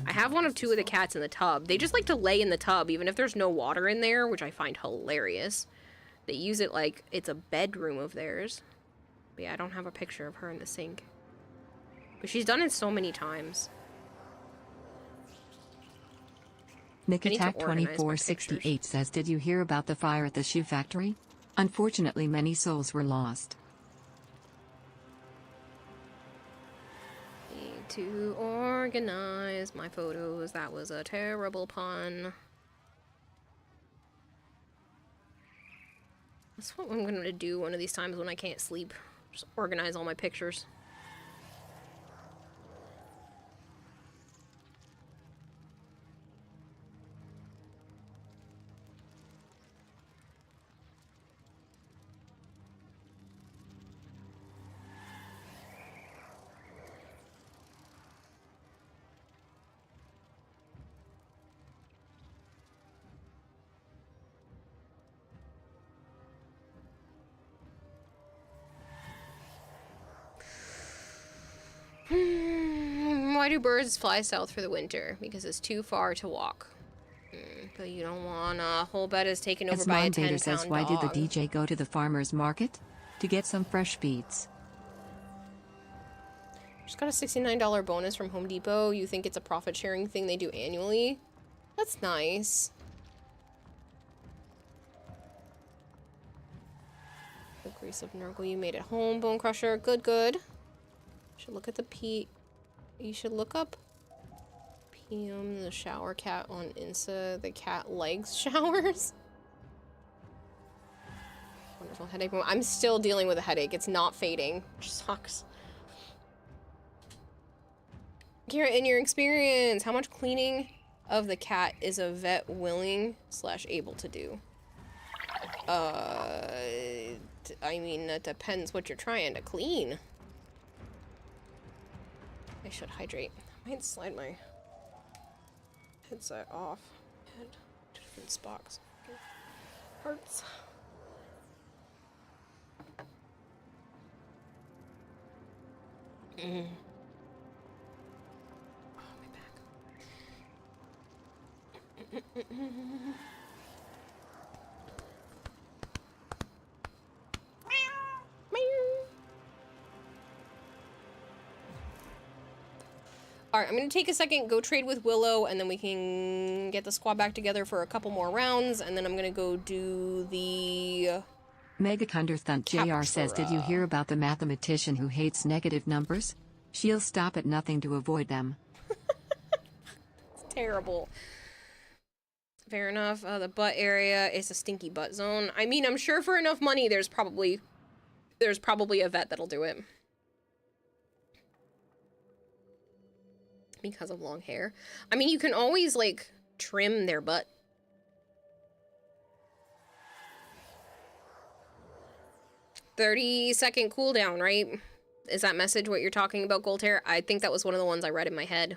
I have one of two of the cats in the tub. They just like to lay in the tub even if there's no water in there, which I find hilarious. They use it like it's a bedroom of theirs. But yeah, I don't have a picture of her in the sink. But she's done it so many times. Nick Attack 2468 says, did you hear about the fire at the shoe factory? Unfortunately, many souls were lost. Need to organize my photos. That was a terrible pun. That's what I'm gonna do one of these times when I can't sleep. Just organize all my pictures. Why do birds fly south for the winter? Because it's too far to walk. But you don't want a whole bed is taken over by a 10-pound dog. Says, why did the DJ go to the farmer's market? To get some fresh beets. Just got a $69 bonus from Home Depot. You think it's a profit sharing thing they do annually? That's nice. The grease of Nurgle you made at home, Bone Crusher. Good, good. Should look at the You should look up PM, the shower cat on Insta. The cat likes showers. Wonderful headache. I'm still dealing with a headache. It's not fading. Which sucks. Kira, in your experience, how much cleaning of the cat is a vet willing / able to do? I mean, that depends what you're trying to clean. I should hydrate. I might slide my headset off. Head to different spots. Parts. Oh, my back. Alright, I'm gonna take a second, go trade with Willow, and then we can get the squad back together for a couple more rounds, and then I'm gonna go do the... Megacunderthunt JR says, did you hear about the mathematician who hates negative numbers? She'll stop at nothing to avoid them. It's terrible. Fair enough. The butt area is a stinky butt zone. I mean, I'm sure for enough money, there's probably a vet that'll do it. Because of long hair. I mean, you can always, like, trim their butt. "30-second cooldown," right? Is that message what you're talking about, Goldhair? I think that was one of the ones I read in my head.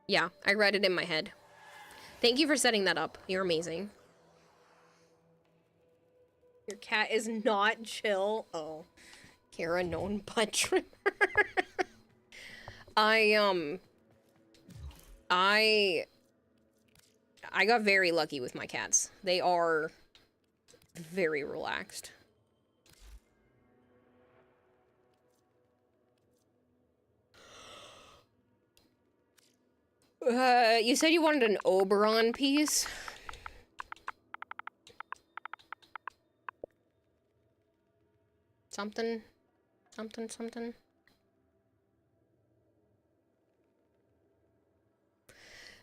Yeah, I read it in my head. Thank you for setting that up. You're amazing. Your cat is not chill. Oh. Kara, known butt trimmer. I got very lucky with my cats. They are very relaxed. You said you wanted an Oberon piece? Something.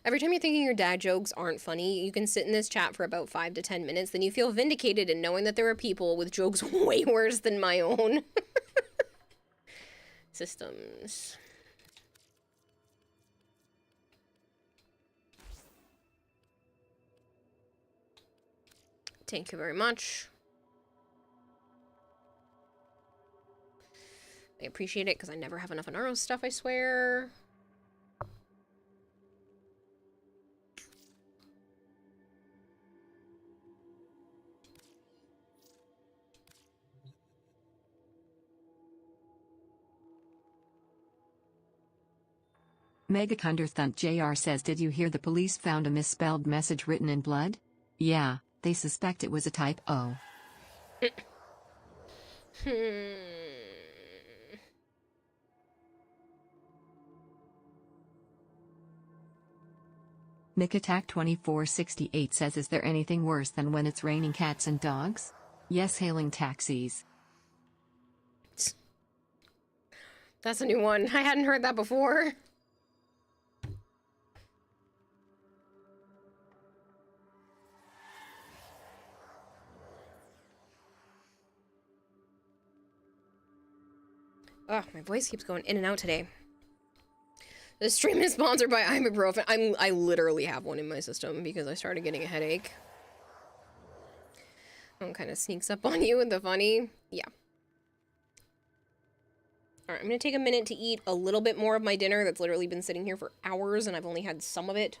Every time you're thinking your dad jokes aren't funny, you can sit in this chat for about 5 to 10 minutes, then you feel vindicated in knowing that there are people with jokes way worse than my own. Systems. Thank you very much. I appreciate it because I never have enough Anaro stuff, I swear. Megacunderthunt JR says, did you hear the police found a misspelled message written in blood? Yeah, they suspect it was a typo. MicAttack2468 says, is there anything worse than when it's raining cats and dogs? Yes, hailing taxis. That's a new one. I hadn't heard that before. Ugh, my voice keeps going in and out today. This stream is sponsored by ibuprofen. I literally have one in my system because I started getting a headache. One kind of sneaks up on you with the funny. Yeah. Alright, I'm gonna take a minute to eat a little bit more of my dinner that's literally been sitting here for hours and I've only had some of it.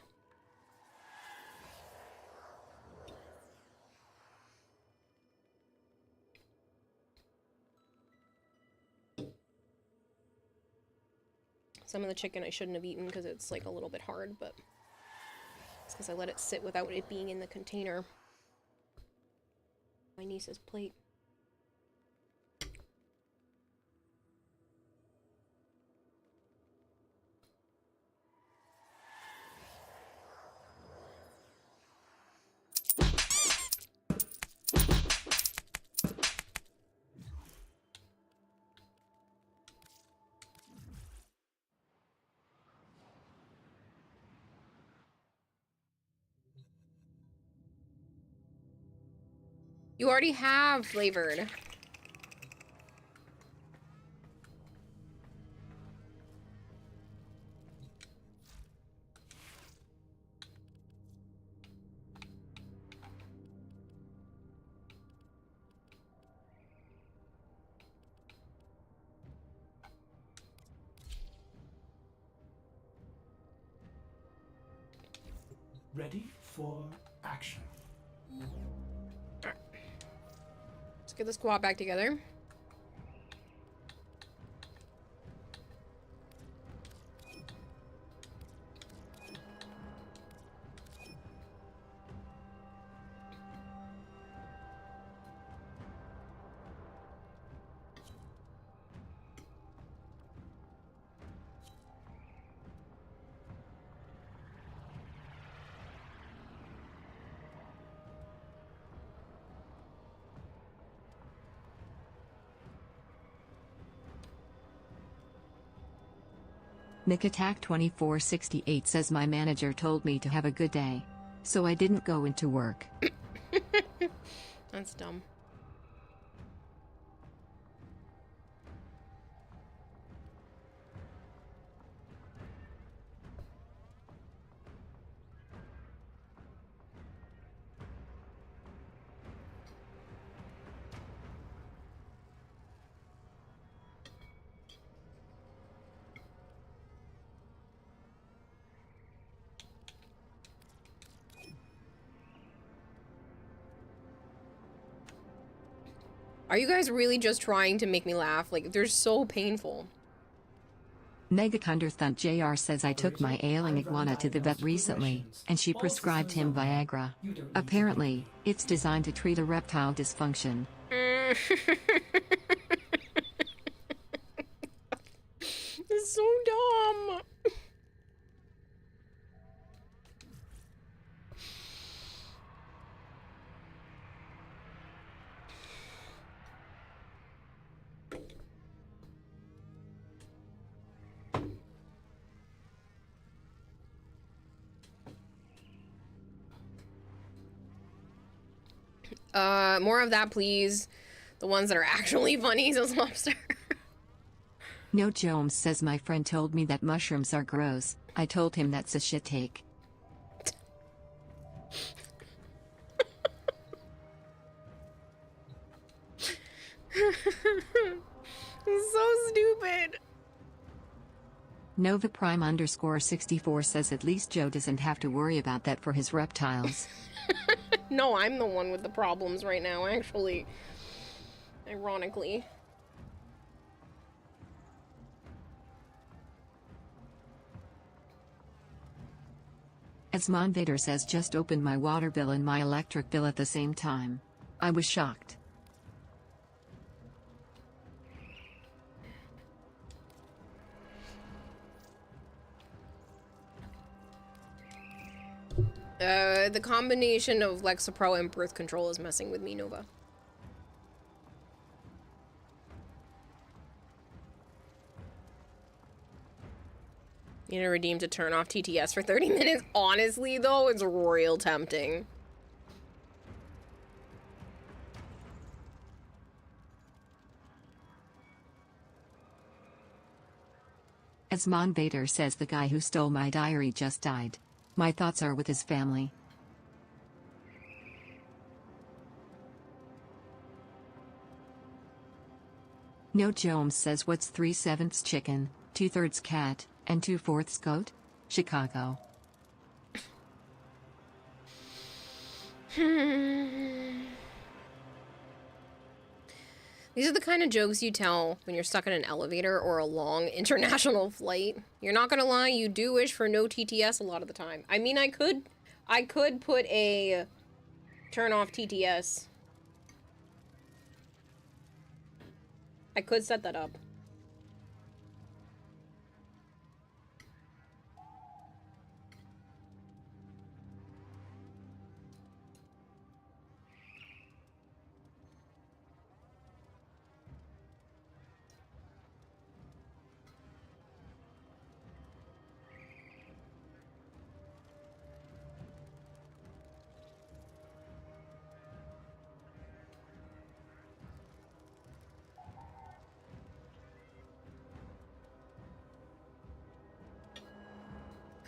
Some of the chicken I shouldn't have eaten because it's like a little bit hard, but it's because I let it sit without it being in the container. My niece's plate. You already have flavored. Ready for action. Let's get the squad back together. Nick Attack 2468 says my manager told me to have a good day, so I didn't go into work. That's dumb. Are you guys really just trying to make me laugh? Like, they're so painful. Megacunderthunt JR says I took my ailing iguana to the vet recently, and she prescribed him Viagra. Apparently, it's designed to treat erectile dysfunction. It's so dumb. More of that, please. The ones that are actually funny, says Lobster. No Jones says my friend told me that mushrooms are gross. I told him that's a shit take. It's so stupid. Nova Prime _64 says at least Joe doesn't have to worry about that for his reptiles. No, I'm the one with the problems right now, actually. Ironically. Asmon Vader says just opened my water bill and my electric bill at the same time. I was shocked. The combination of Lexapro and birth control is messing with me, Nova. You know, redeem to turn off TTS for 30 minutes. Honestly, though, it's real tempting. Asmon Vader says the guy who stole my diary just died. My thoughts are with his family. No Jones says what's 3/7 chicken, 2/3 cat, and 2/4 goat? Chicago. These are the kind of jokes you tell when you're stuck in an elevator or a long international flight. You're not gonna lie, you do wish for no TTS a lot of the time. I mean, I could put a turn off TTS. I could set that up.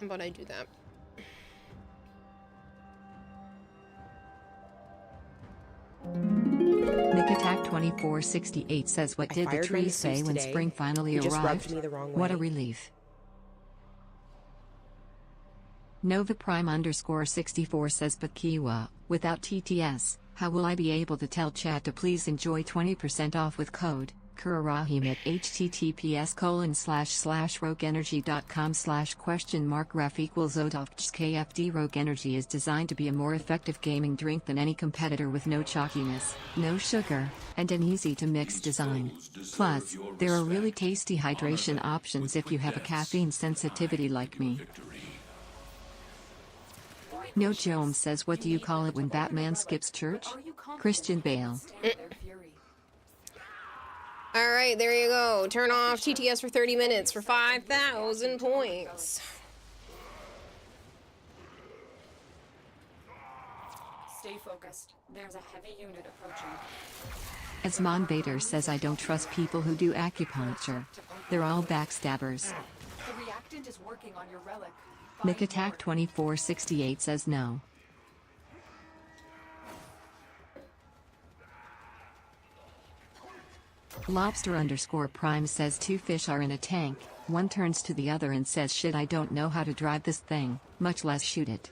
How about I do that? Nick Attack 2468 says what did the trees say when spring finally arrived? What a relief. Nova Prime _64 says but Kiwa, without TTS, how will I be able to tell chat to please enjoy 20% off with code Kurarahim at https://rogueenergy.com/?ref=odofkfd. Rogue Energy is designed to be a more effective gaming drink than any competitor with no chalkiness, no sugar, and an easy to mix design. Plus, there are really tasty hydration options if you have a caffeine sensitivity like me. No Jones says what do you call it when Batman skips church? Christian Bale. All right, there you go. Turn off TTS for 30 minutes for 5,000 points. Stay focused. There's a heavy unit approaching. As Mon Vader says, I don't trust people who do acupuncture. They're all backstabbers. The reactant is working on your relic. Nick Attack 2468 says no. Lobster_Prime says 2 fish are in a tank, one turns to the other and says shit, I don't know how to drive this thing, much less shoot it.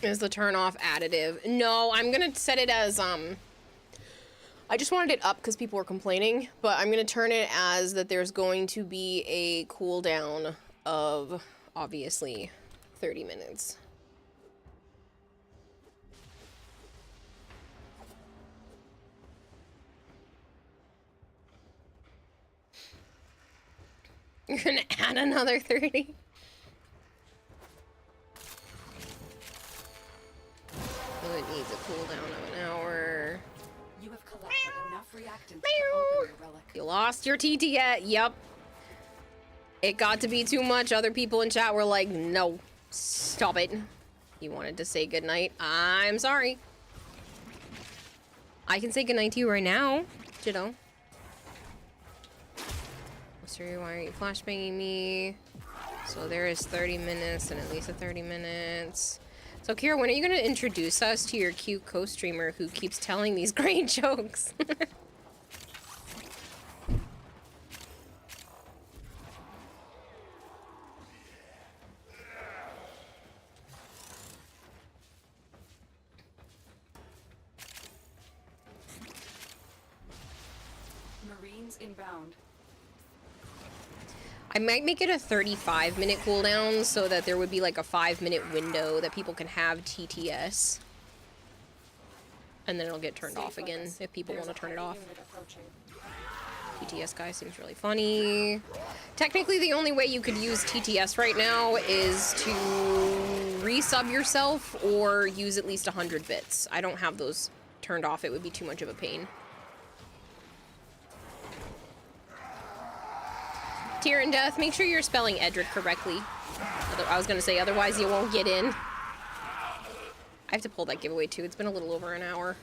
Is the turn off additive? No, I'm gonna set it as I just wanted it up because people were complaining, but I'm gonna turn it as that there's going to be a cooldown of obviously 30 minutes. You're gonna add another 30? It needs a cooldown of an hour. You have collected enough reactant to open your relic. You lost your TT. Yep. It got to be too much. Other people in chat were like, no, stop it. You wanted to say goodnight. I'm sorry. I can say goodnight to you right now, Jiddo. Sorry, why are you flashbanging me? So there is 30 minutes and at least a 30 minutes. So, Kira, when are you going to introduce us to your cute co-streamer who keeps telling these great jokes? Marines inbound. I might make it a 35-minute cooldown so that there would be like a 5-minute window that people can have TTS. And then it'll get turned off again if people want to turn it off. TTS guy seems really funny. Technically, the only way you could use TTS right now is to resub yourself or use at least 100 bits. I don't have those turned off. It would be too much of a pain. Tear and Death, make sure you're spelling Edric correctly. I was gonna say, otherwise you won't get in. I have to pull that giveaway too. It's been a little over an hour.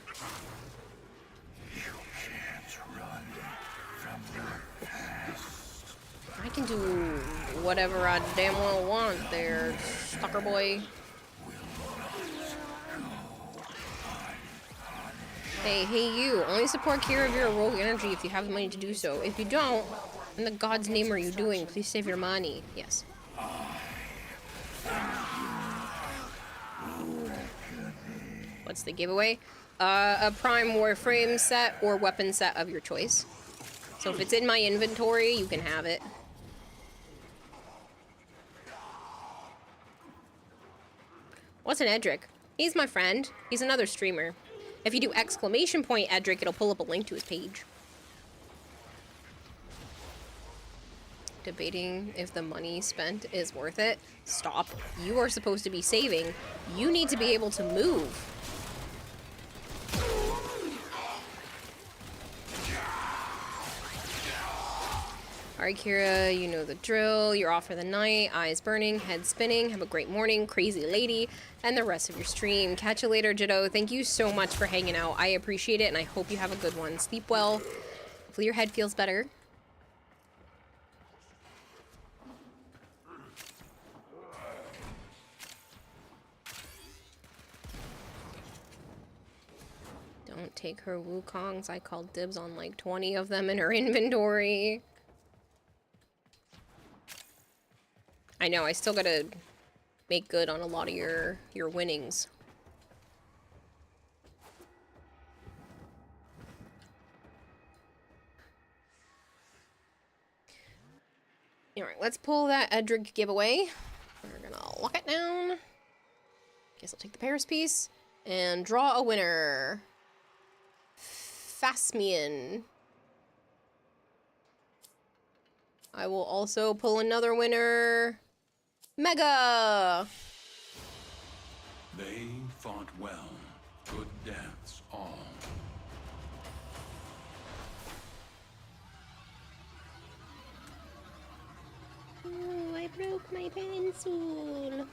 I can do whatever I damn well want there, stalker boy. Hey you, only support Kira of your rogue energy if you have the money to do so. If you don't, in the God's name are you doing? Please save your money. Yes. What's the giveaway? A Prime Warframe set or weapon set of your choice. So if it's in my inventory, you can have it. What's an Edric? He's my friend. He's another streamer. If you do ! Edric, it'll pull up a link to his page. Debating if the money spent is worth it. Stop. You are supposed to be saving. You need to be able to move. Alright, Kira, you know the drill. You're off for the night. Eyes burning, head spinning. Have a great morning, crazy lady, and the rest of your stream. Catch you later, Jiddo. Thank you so much for hanging out. I appreciate it, and I hope you have a good one. Sleep well. Hopefully your head feels better. Don't take her Wukongs. I called dibs on like 20 of them in her inventory. I know, I still gotta make good on a lot of your winnings. Alright, let's pull that Edric giveaway. We're gonna lock it down. Guess I'll take the Paris piece and draw a winner. Phasmian. I will also pull another winner. Mega! They fought well. Good deaths all. Oh, I broke my pencil.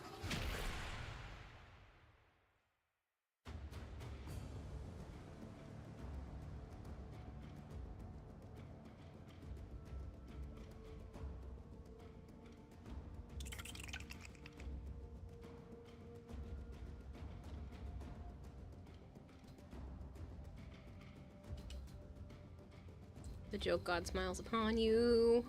The joke god smiles upon you.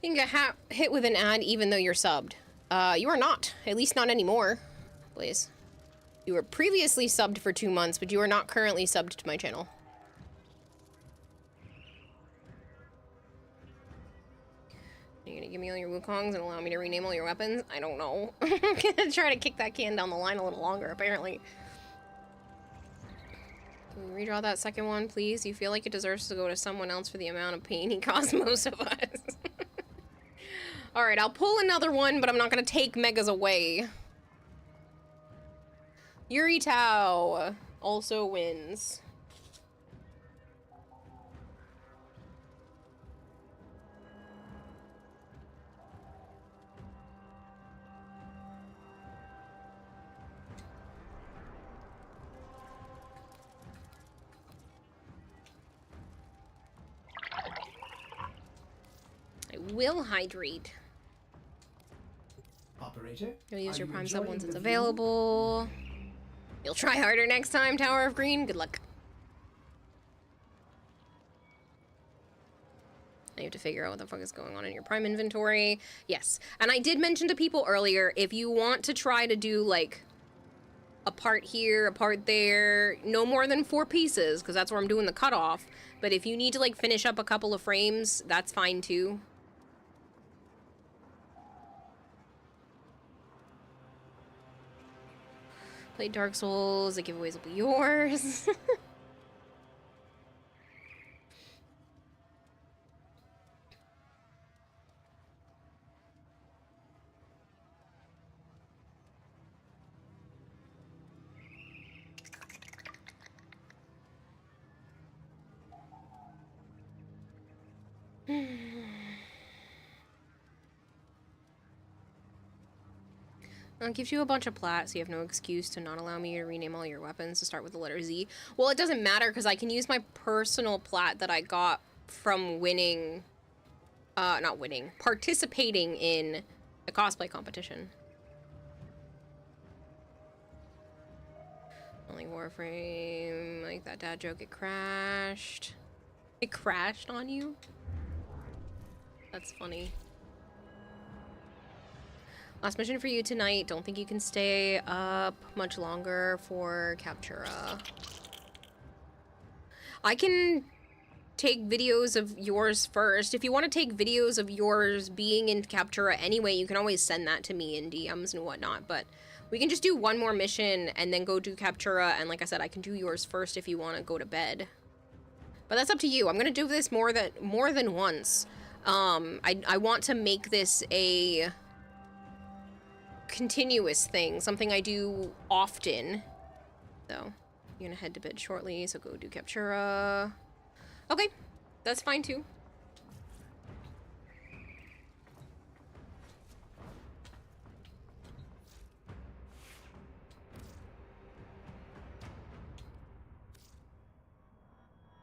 You can get hit with an ad even though you're subbed. You are not. At least not anymore. Please. You were previously subbed for 2 months, but you are not currently subbed to my channel. Are you gonna give me all your Wukongs and allow me to rename all your weapons? I don't know. I'm gonna try to kick that can down the line a little longer, apparently. Can we redraw that second one, please? You feel like it deserves to go to someone else for the amount of pain he caused most of us. Alright, I'll pull another one, but I'm not gonna take Megas away. Yuri Tao also wins. I will hydrate. Operator, You'll use are your you prime sub enjoying once the it's view? available. You'll try harder next time, Tower of Green. Good luck. I have to figure out what the fuck is going on in your prime inventory. Yes. And I did mention to people earlier, if you want to try to do, like, a part here, a part there, no more than 4 pieces, because that's where I'm doing the cutoff. But if you need to, like, finish up a couple of frames, that's fine, too. Play Dark Souls, the giveaways will be yours. It gives you a bunch of plat, so you have no excuse to not allow me to rename all your weapons to start with the letter Z. Well, it doesn't matter, because I can use my personal plat that I got from winning... not winning. Participating in a cosplay competition. Only Warframe, like that dad joke, it crashed. It crashed on you? That's funny. Last mission for you tonight. Don't think you can stay up much longer for Captura. I can take videos of yours first. If you want to take videos of yours being in Captura anyway, you can always send that to me in DMs and whatnot, but we can just do one more mission and then go do Captura, and like I said, I can do yours first if you want to go to bed. But that's up to you. I'm gonna do this more than once. I want to make this a continuous thing, something I do often. So, you're gonna head to bed shortly, so go do Captura. Okay, that's fine too.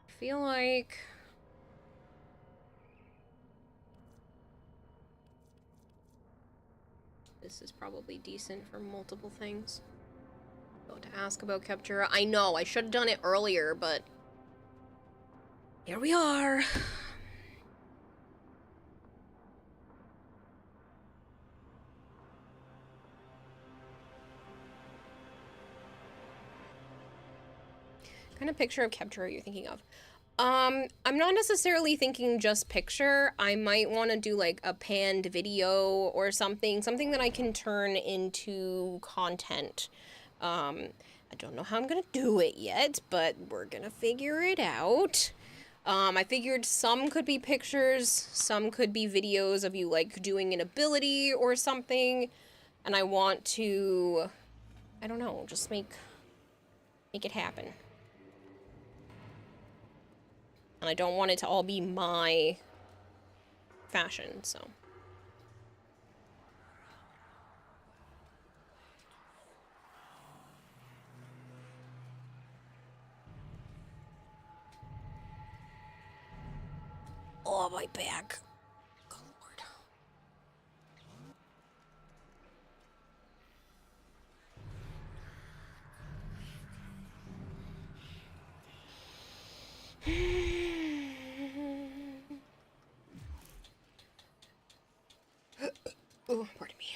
I feel like this is probably decent for multiple things. About to ask about Captura. I know, I should have done it earlier, but here we are. What kind of picture of Captura are you thinking of? I'm not necessarily thinking just picture. I might want to do like a panned video or something that I can turn into content. I don't know how I'm gonna do it yet, but we're gonna figure it out. I figured some could be pictures, some could be videos of you like doing an ability or something, and I want to, I don't know, just make it happen. And I don't want it to all be my fashion, so. Oh, my back. Good Lord. Oh, pardon me.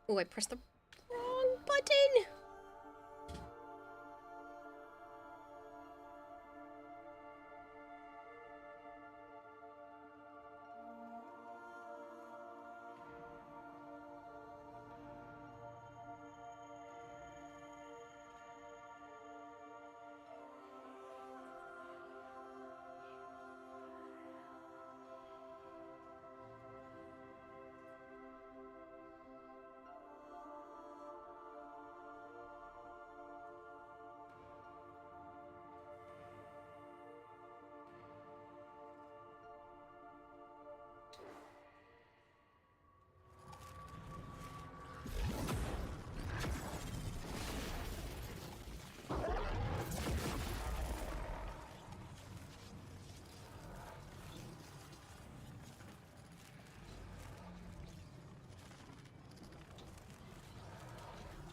Oh, I pressed the wrong button.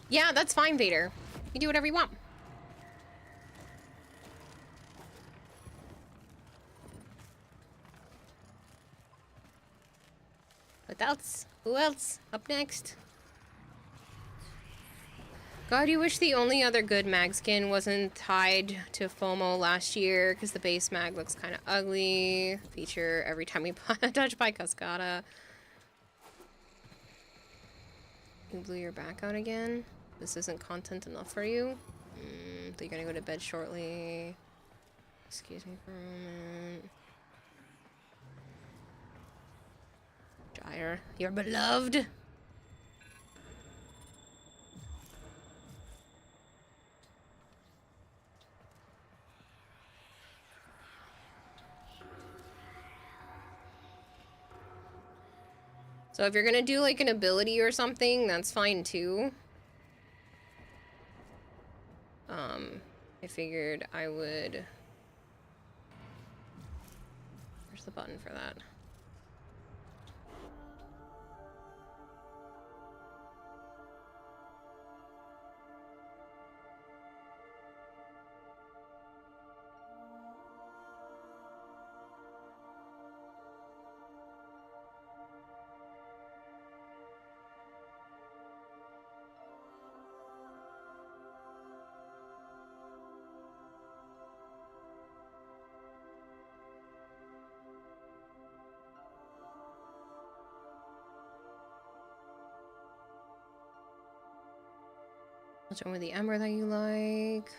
Yeah, that's fine, Vader. You do whatever you want. What else? Who else? Up next. God, you wish the only other good mag skin wasn't tied to FOMO last year, because the base mag looks kind of ugly. Feature every time we touch by Cascada. You blew your back out again? This isn't content enough for you? So you're gonna go to bed shortly. Excuse me for a moment. Gyre, you're beloved. So if you're gonna do like an ability or something, that's fine too. I figured I would... Where's the button for that? What's wrong with the Ember that you like?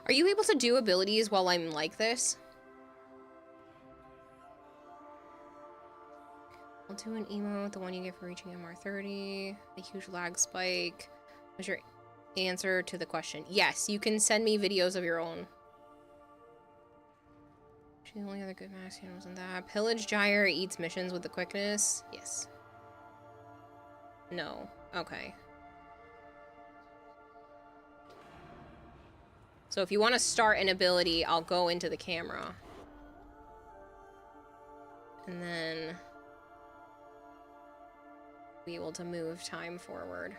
Are you able to do abilities while I'm like this? I'll do an emote, the one you get for reaching MR30. A huge lag spike. What's your answer to the question? Yes, you can send me videos of your own. She's the only other good Maxian wasn't that. Pillage Gyre eats missions with the quickness. Yes. No. Okay. So if you want to start an ability, I'll go into the camera. And then be able to move time forward.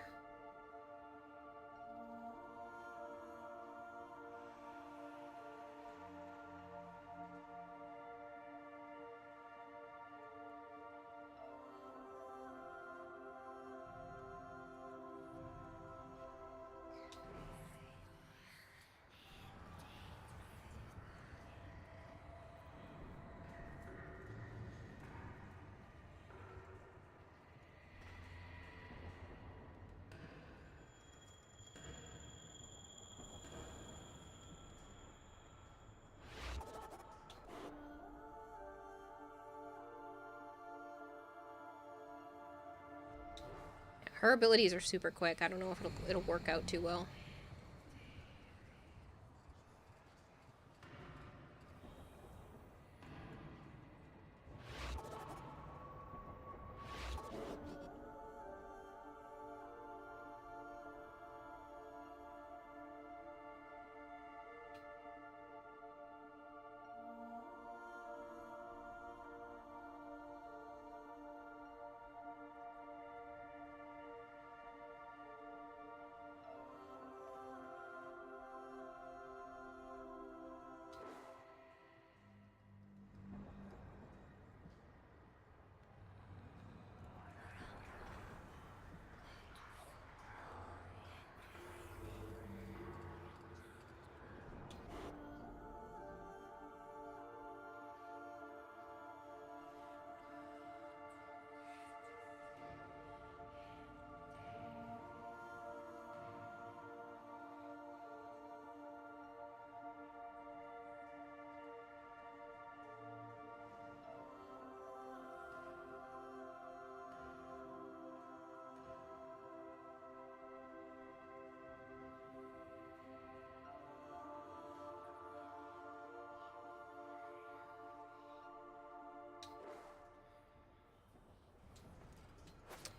Her abilities are super quick. I don't know if it'll work out too well.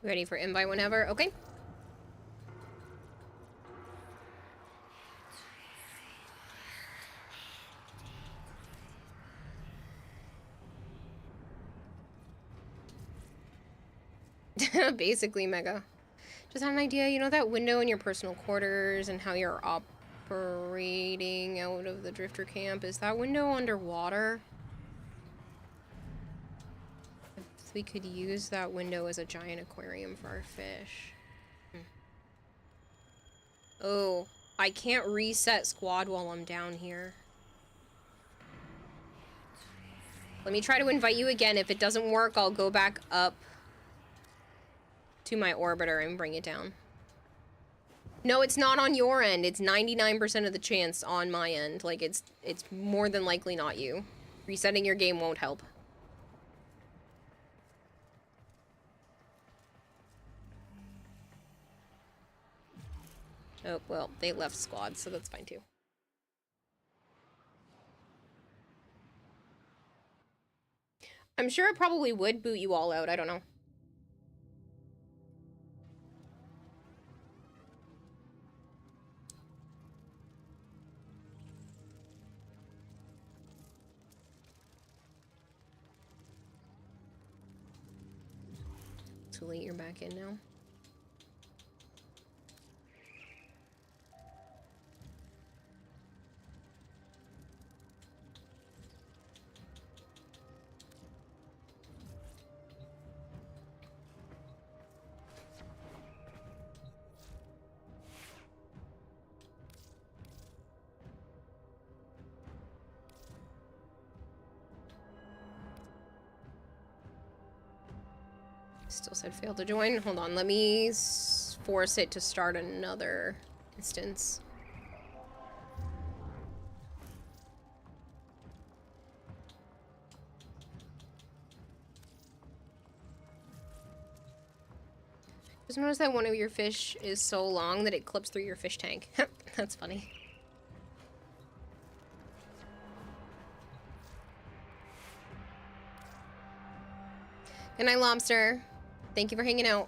Ready for invite whenever. Okay. Basically, Mega. Just had an idea, you know that window in your personal quarters and how you're operating out of the drifter camp? Is that window underwater? If we could use that window as a giant aquarium for our fish. Oh, I can't reset squad while I'm down here. Let me try to invite you again. If it doesn't work, I'll go back up to my orbiter and bring it down. No, it's not on your end. It's 99% of the chance on my end. Like, it's more than likely not you. Resetting your game won't help. Oh, well, they left squad, so that's fine too. I'm sure it probably would boot you all out. I don't know. Too late, you're back in now. Still said failed to join. Hold on, let me force it to start another instance. Just notice that one of your fish is so long that it clips through your fish tank. That's funny. Good night, Lobster. Thank you for hanging out.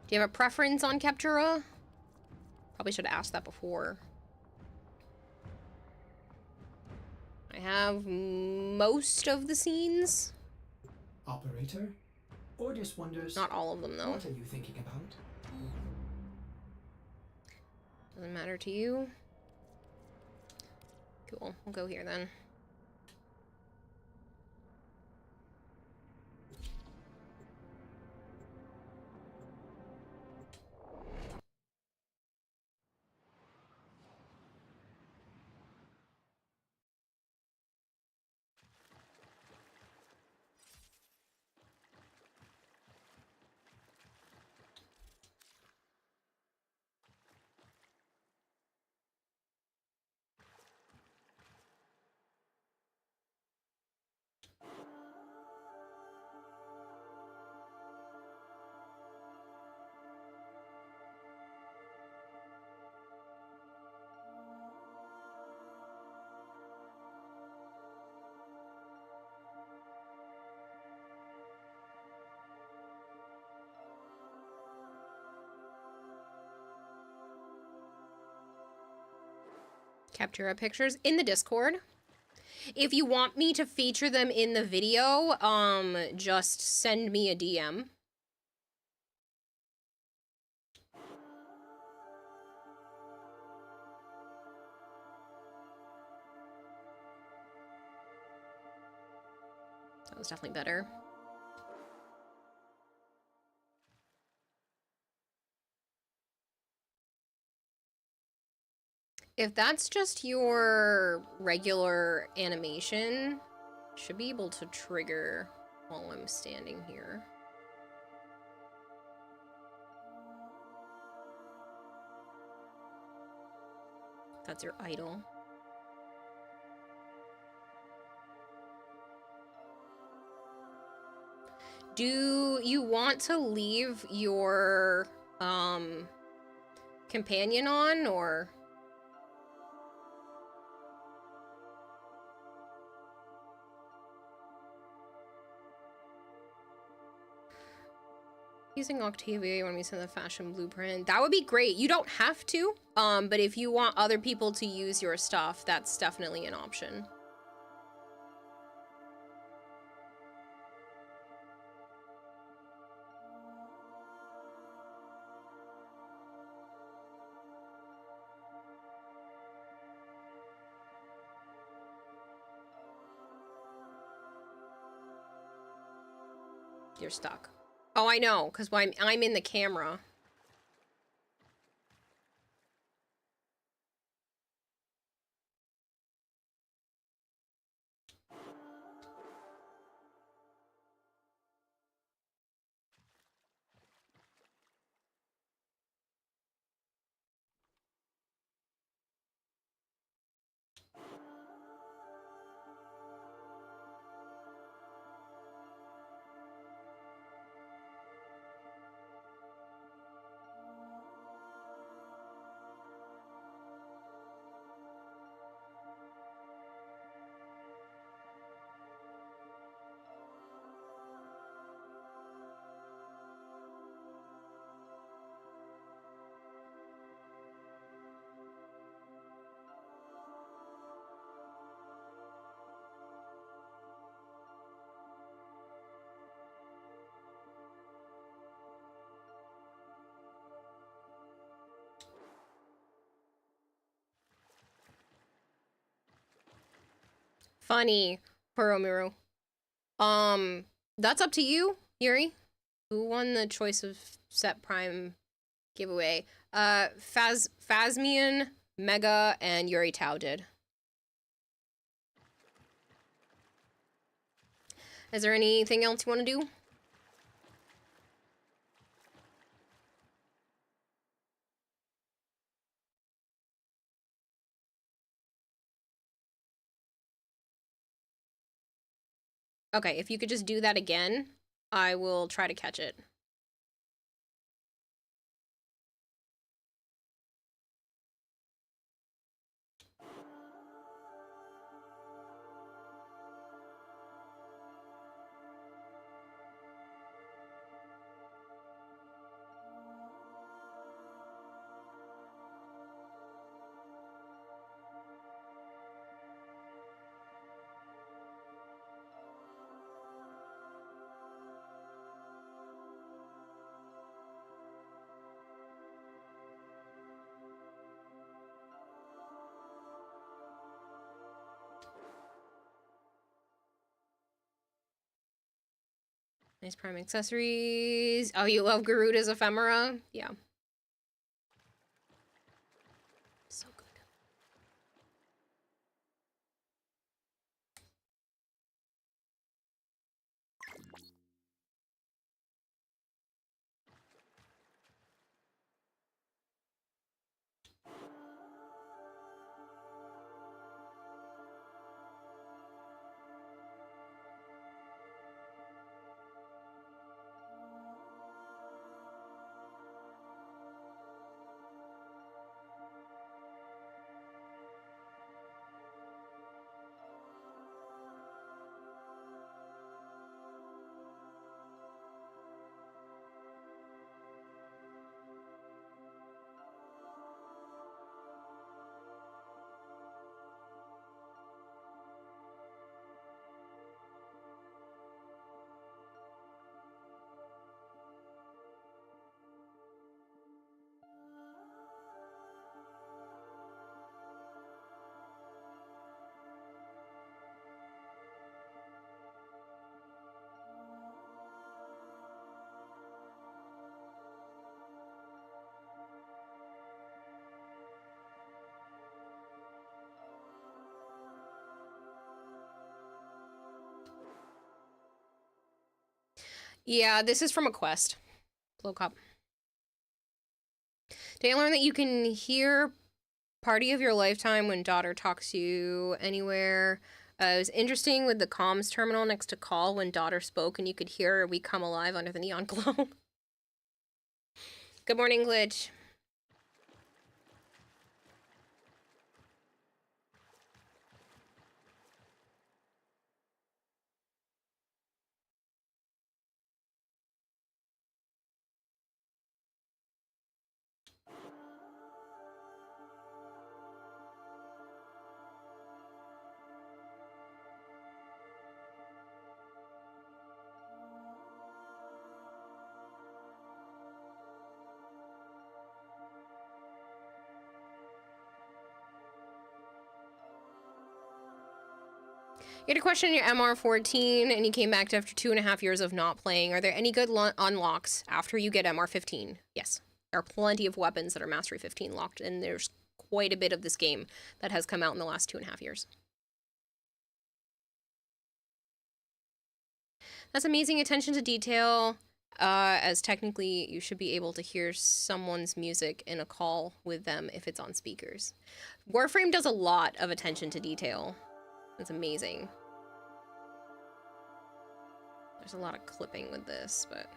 Do you have a preference on Captura? Probably should have asked that before. I have most of the scenes. Operator? Ordis wonders... Not all of them, though. What are you thinking about? Doesn't matter to you. Cool. We'll go here, then. Captura pictures in the Discord. If you want me to feature them in the video, just send me a DM. That was definitely better. If that's just your regular animation, should be able to trigger while I'm standing here. That's your idle. Do you want to leave your companion on, or? Using Octavia, you want me to send the fashion blueprint? That would be great. You don't have to, but if you want other people to use your stuff, that's definitely an option. You're stuck. Oh, I know, because I'm in the camera. Funny, Poromiru. That's up to you, Yuri. Who won the choice of set prime giveaway? Phasmian, Mega, and Yuri Tao did. Is there anything else you want to do? Okay, if you could just do that again, I will try to catch it. Nice prime accessories. Oh, you love Garuda's ephemera? Yeah. So good. Yeah, this is from a quest. Blow Cop. Did I learn that you can hear Party of Your Lifetime when daughter talks to you anywhere? It was interesting with the comms terminal next to call when daughter spoke and you could hear We Come Alive under the neon glow. Good morning, Glitch. You had a question in your MR14 and you came back after 2.5 years of not playing. Are there any good unlocks after you get MR15? Yes. There are plenty of weapons that are Mastery 15 locked, and there's quite a bit of this game that has come out in the last 2.5 years. That's amazing attention to detail, as technically you should be able to hear someone's music in a call with them if it's on speakers. Warframe does a lot of attention to detail. It's amazing. There's a lot of clipping with this, but...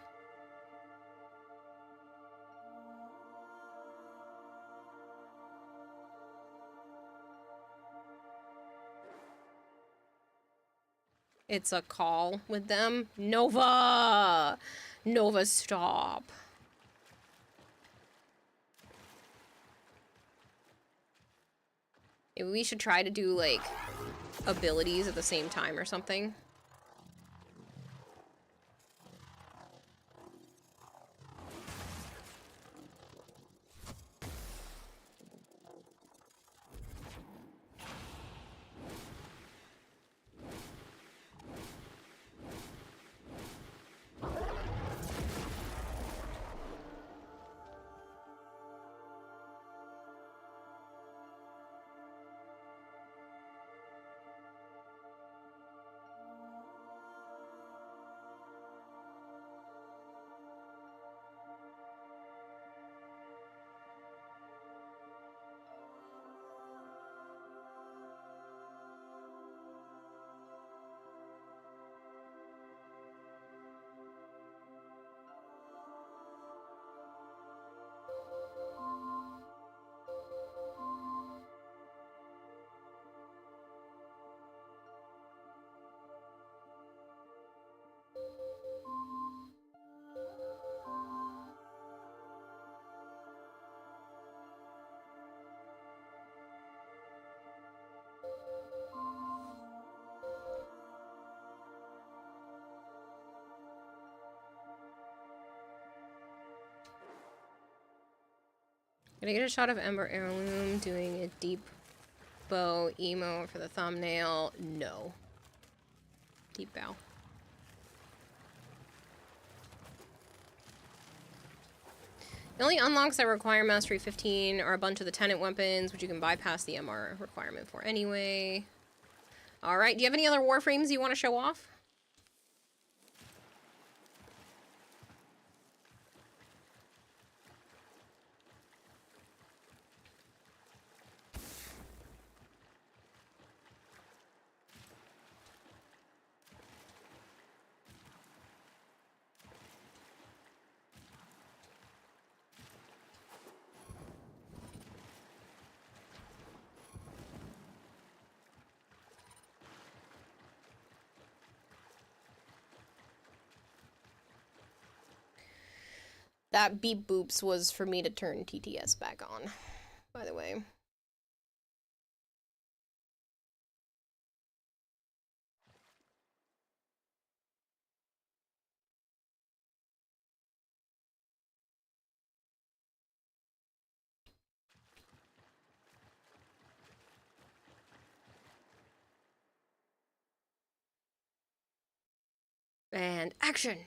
It's a call with them. Nova! Nova, stop. Maybe we should try to do, like, abilities at the same time or something. Can I get a shot of Ember Heirloom doing a deep bow emo for the thumbnail? No. Deep bow. The only unlocks that require Mastery 15 are a bunch of the Tenant weapons, which you can bypass the MR requirement for anyway. Alright, do you have any other Warframes you want to show off? That beep boops was for me to turn TTS back on, by the way. And action!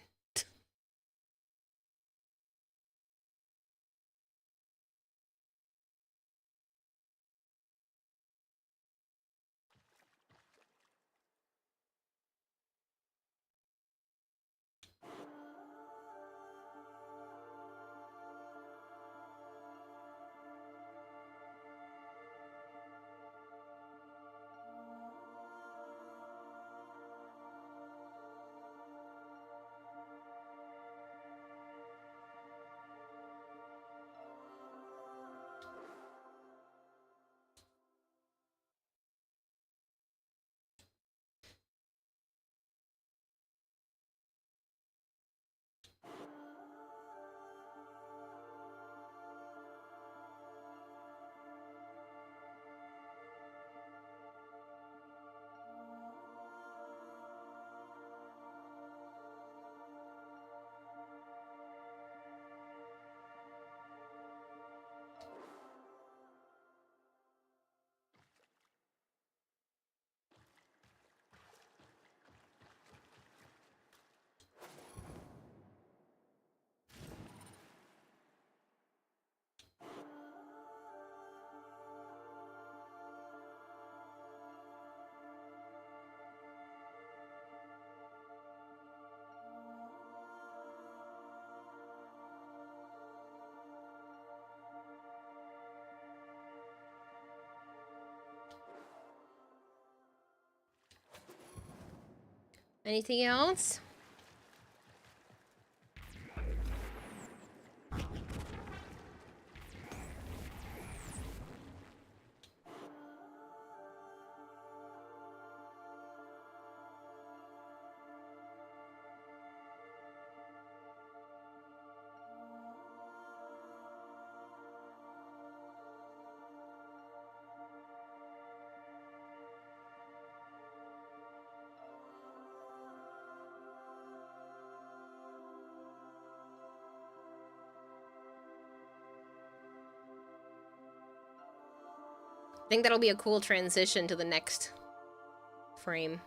Anything else? I think that'll be a cool transition to the next frame.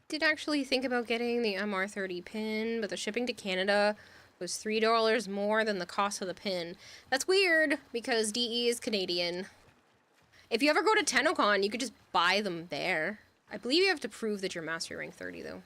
did actually think about getting the MR30 pin, but the shipping to Canada was $3 more than the cost of the pin. That's weird, because DE is Canadian. If you ever go to TennoCon, you could just buy them there. I believe you have to prove that you're Mastery Rank 30, though.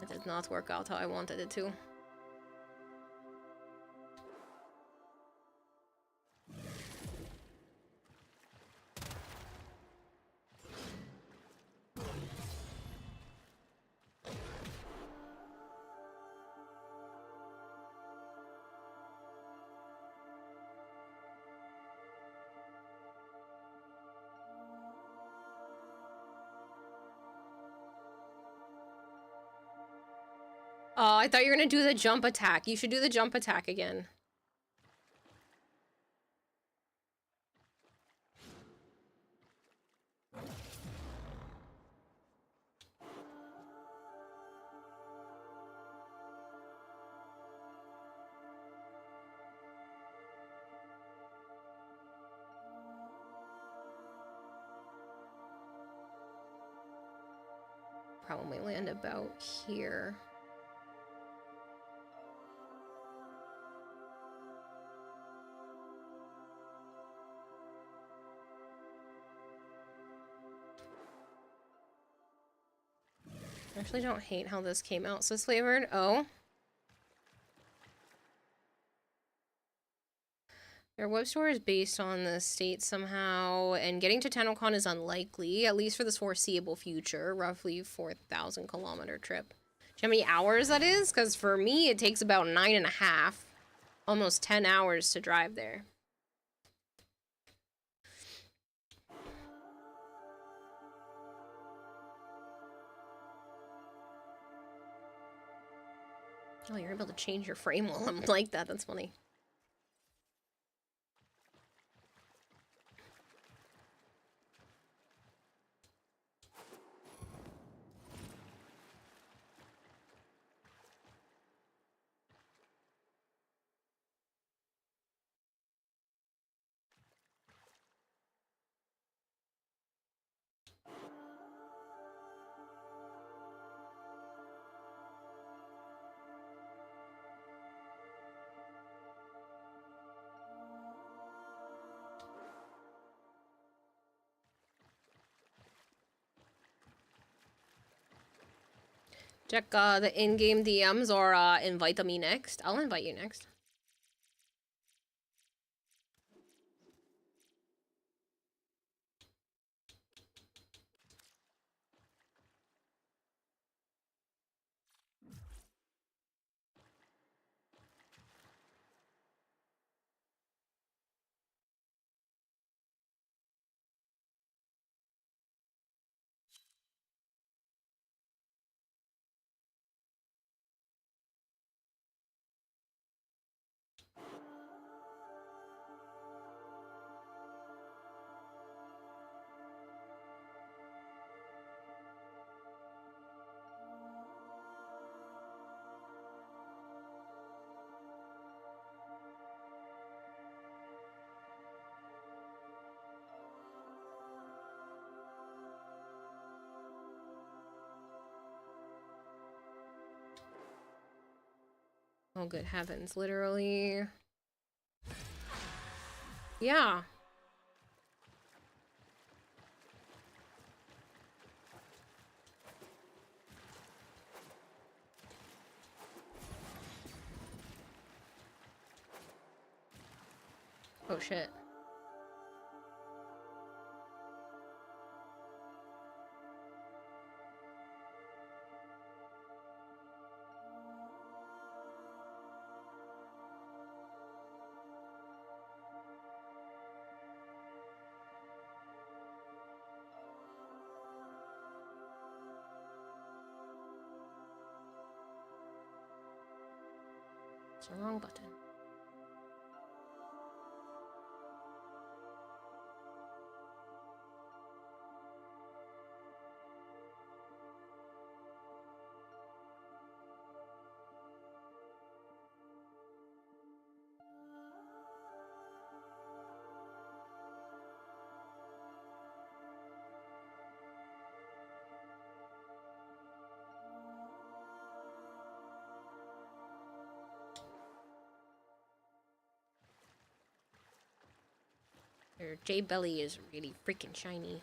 It did not work out how I wanted it to. Oh, I thought you were gonna do the jump attack. You should do the jump attack again. Probably land about here. I actually don't hate how this came out so flavored. Oh. Their web store is based on the state somehow, and getting to TennoCon is unlikely, at least for this foreseeable future, roughly 4,000 kilometer trip. Do you know how many hours that is? Because for me, it takes about 9.5, almost 10 hours to drive there. Oh, you're able to change your frame while I'm like that. That's funny. Check the in-game DMs or invite me next. I'll invite you next. Oh, good heavens. Literally. Yeah. Oh, shit. It's the wrong button. Your J Belly is really freaking shiny.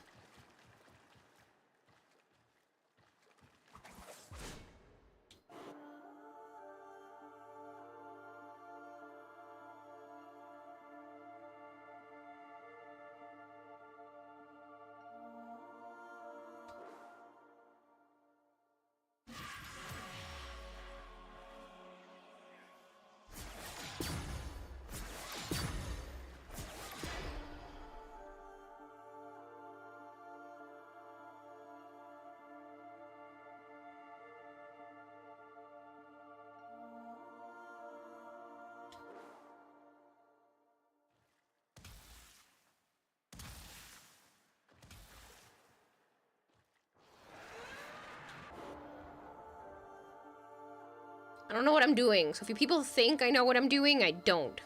I don't know what I'm doing, so if you people think I know what I'm doing, I don't.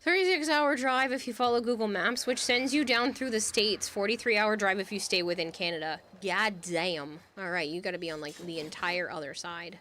"36-hour drive if you follow Google Maps, which sends you down through the states. 43-hour drive if you stay within Canada." God damn. Alright, you gotta be on, like, the entire other side.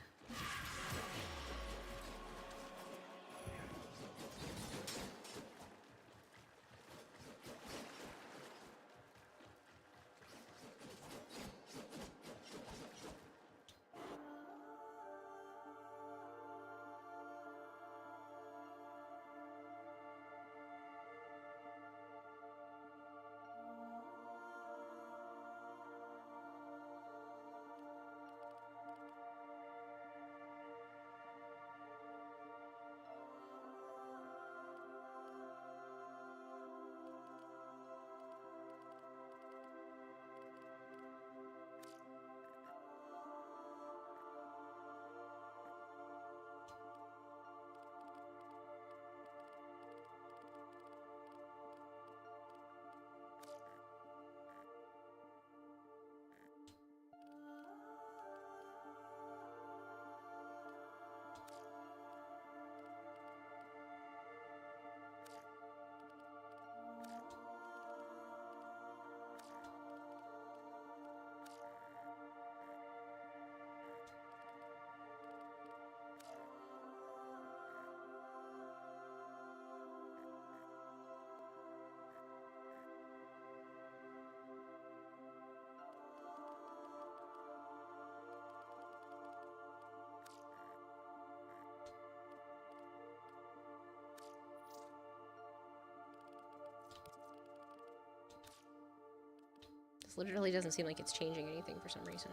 This literally doesn't seem like it's changing anything for some reason.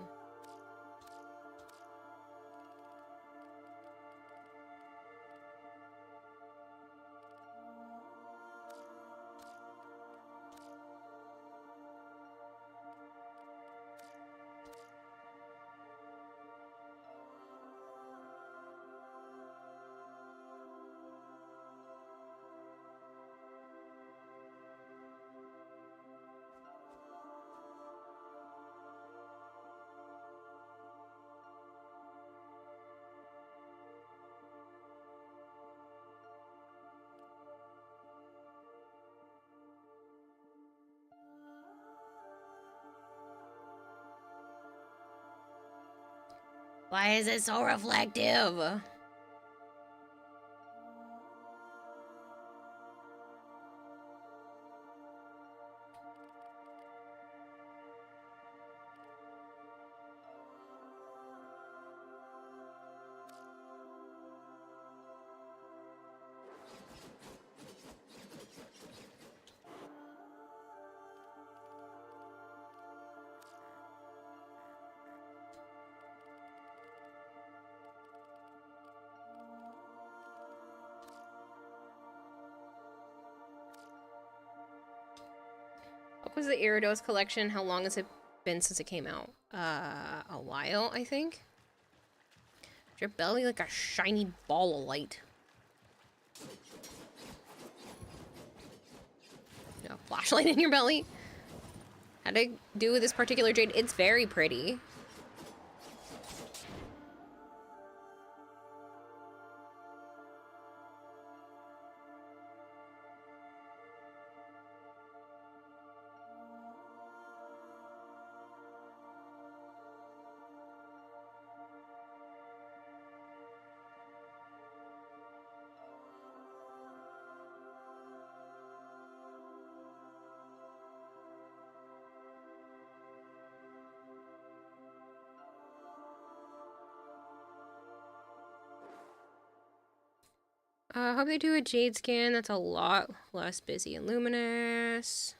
Why is it so reflective? What was the Gyarados collection? How long has it been since it came out? A while, I think. Is your belly like a shiny ball of light? No flashlight in your belly? How to do with this particular jade? It's very pretty. I hope they do a jade scan that's a lot less busy and luminous.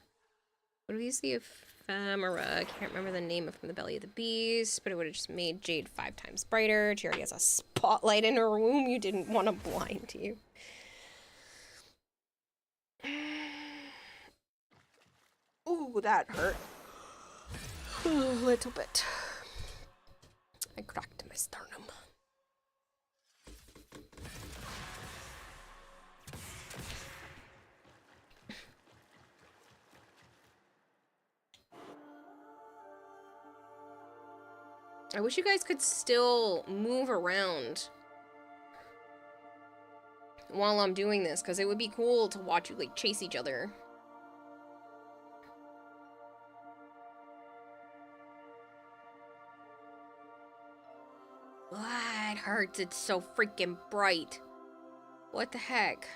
What do we use the ephemera? I can't remember the name from the belly of the beast, but it would have just made Jade 5 times brighter. She already has a spotlight in her womb. You didn't want to blind you. Ooh, that hurt. A little bit. I cracked my sternum. I wish you guys could still move around while I'm doing this, because it would be cool to watch you, like, chase each other. Ah, it hurts. It's so freaking bright. What the heck?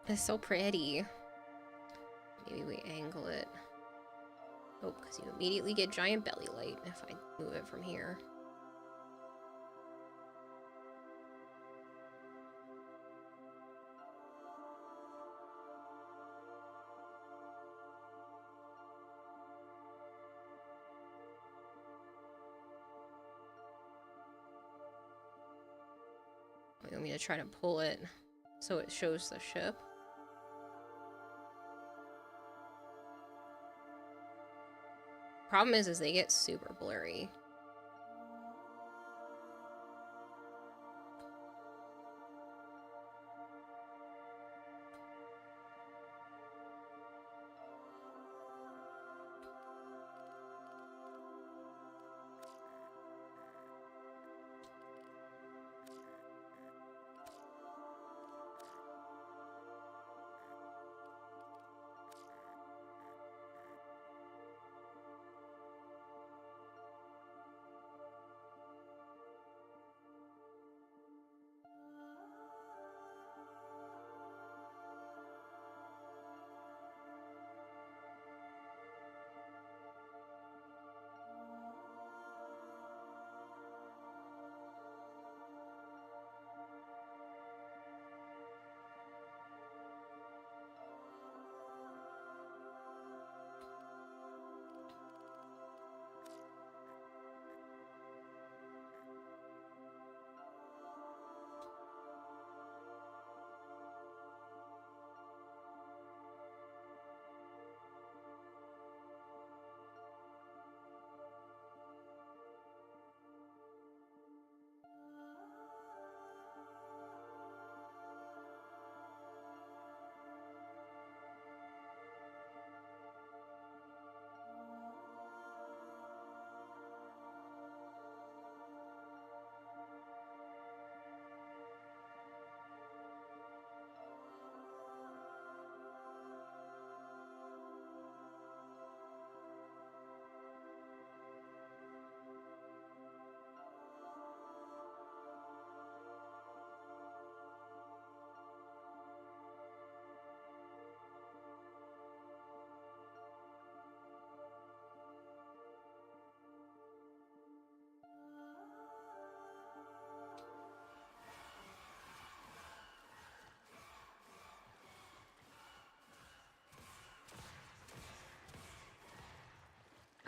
It's so pretty. Maybe we angle it. Oh, because you immediately get giant belly light if I move it from here. You want me to try to pull it so it shows the ship? Problem is they get super blurry.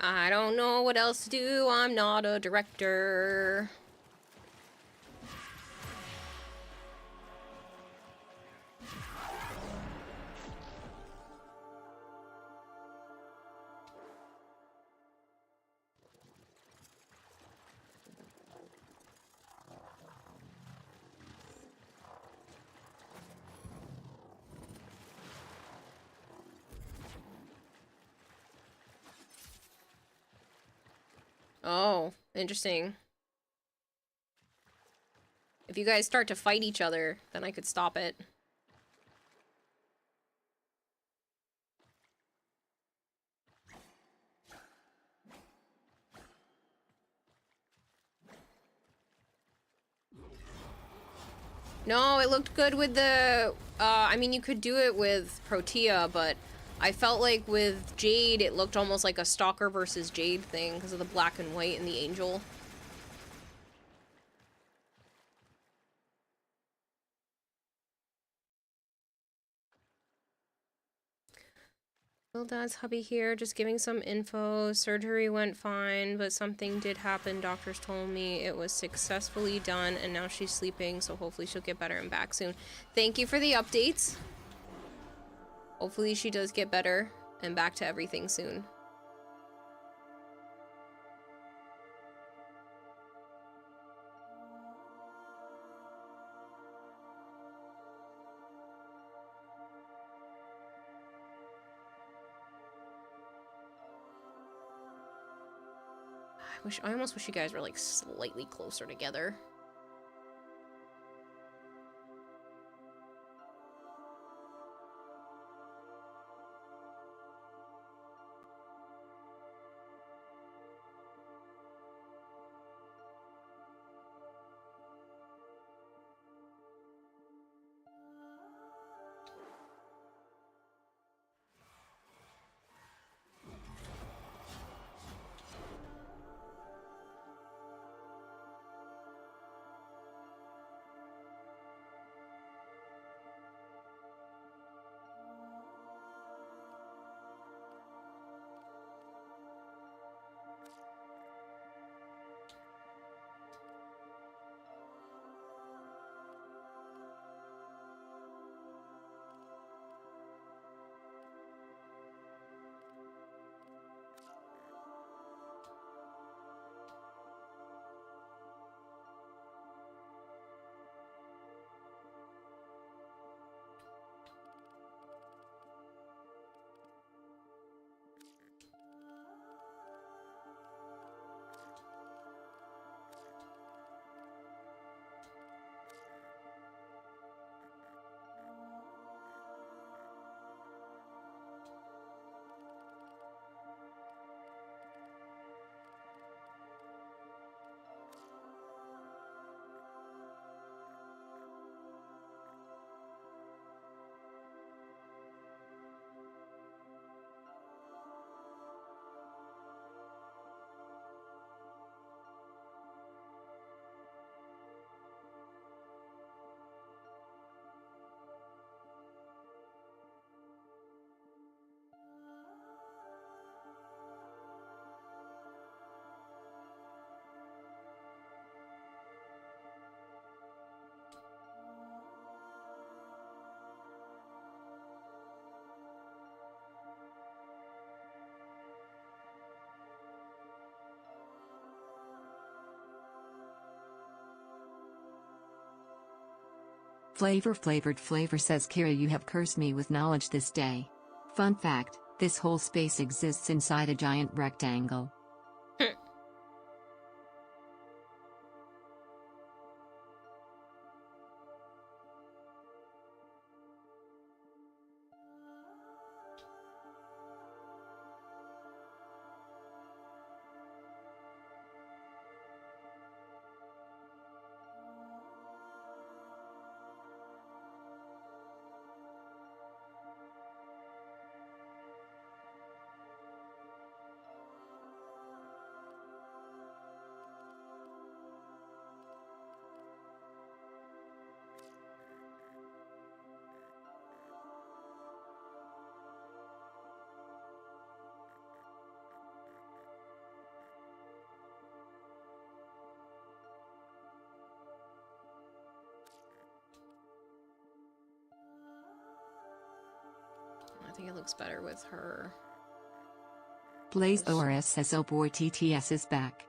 I don't know what else to do. I'm not a director. Oh, interesting. If you guys start to fight each other, then I could stop it. No, it looked good with the, I mean, you could do it with Protea, but I felt like with Jade, it looked almost like a Stalker versus Jade thing because of the black and white and the angel. Dad's hubby here, just giving some info. Surgery went fine, but something did happen. Doctors told me it was successfully done, and now she's sleeping, so hopefully she'll get better and back soon. Thank you for the updates. Hopefully she does get better and back to everything soon. I almost wish you guys were like slightly closer together. Flavor says, Kira, you have cursed me with knowledge this day. Fun fact, this whole space exists inside a giant rectangle. think it looks better with her. Blaze ORS says, oh boy, TTS is back.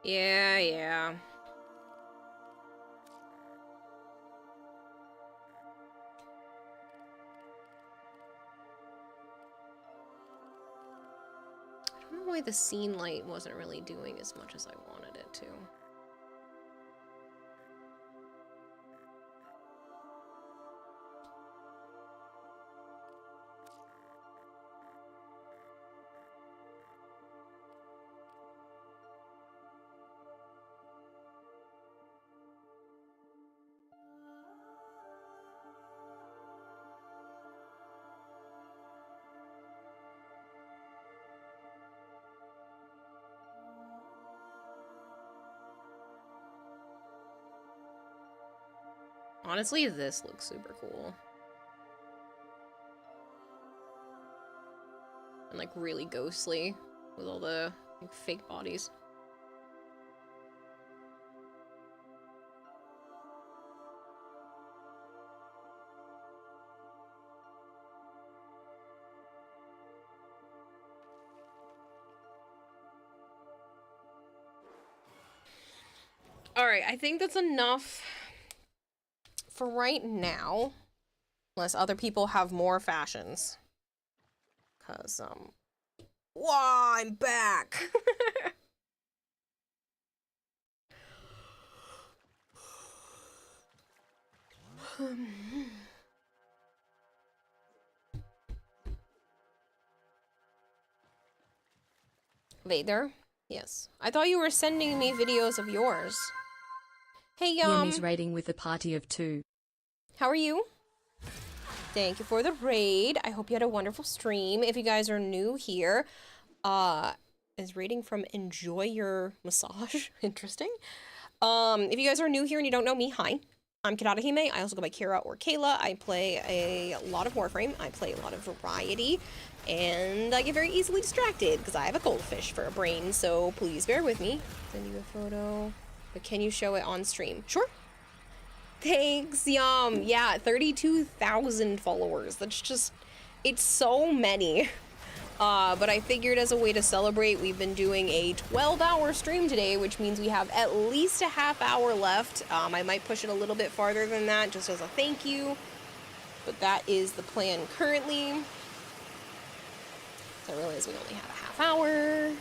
Yeah, yeah. I don't know why the scene light wasn't really doing as much as I wanted it to. Honestly, this looks super cool. And like really ghostly with all the like, fake bodies. All right, I think that's enough for right now, unless other people have more fashions. Cause, wow, I'm back! Vader? Yes. I thought you were sending me videos of yours. Hey, Yummy's raiding with a party of 2. How are you? Thank you for the raid. I hope you had a wonderful stream. If you guys are new here, is raiding from Enjoy Your Massage. Interesting. If you guys are new here and you don't know me, hi. I'm Kirara Hime. I also go by Kira or Kayla. I play a lot of Warframe. I play a lot of variety. And I get very easily distracted because I have a goldfish for a brain. So please bear with me. Send you a photo. But can you show it on stream? Sure. Thanks, Yum. Yeah, 32,000 followers. That's just, it's so many. But I figured as a way to celebrate, we've been doing a 12-hour stream today, which means we have at least a half hour left. I might push it a little bit farther than that, just as a thank you. But that is the plan currently. So I realize we only have a half hour.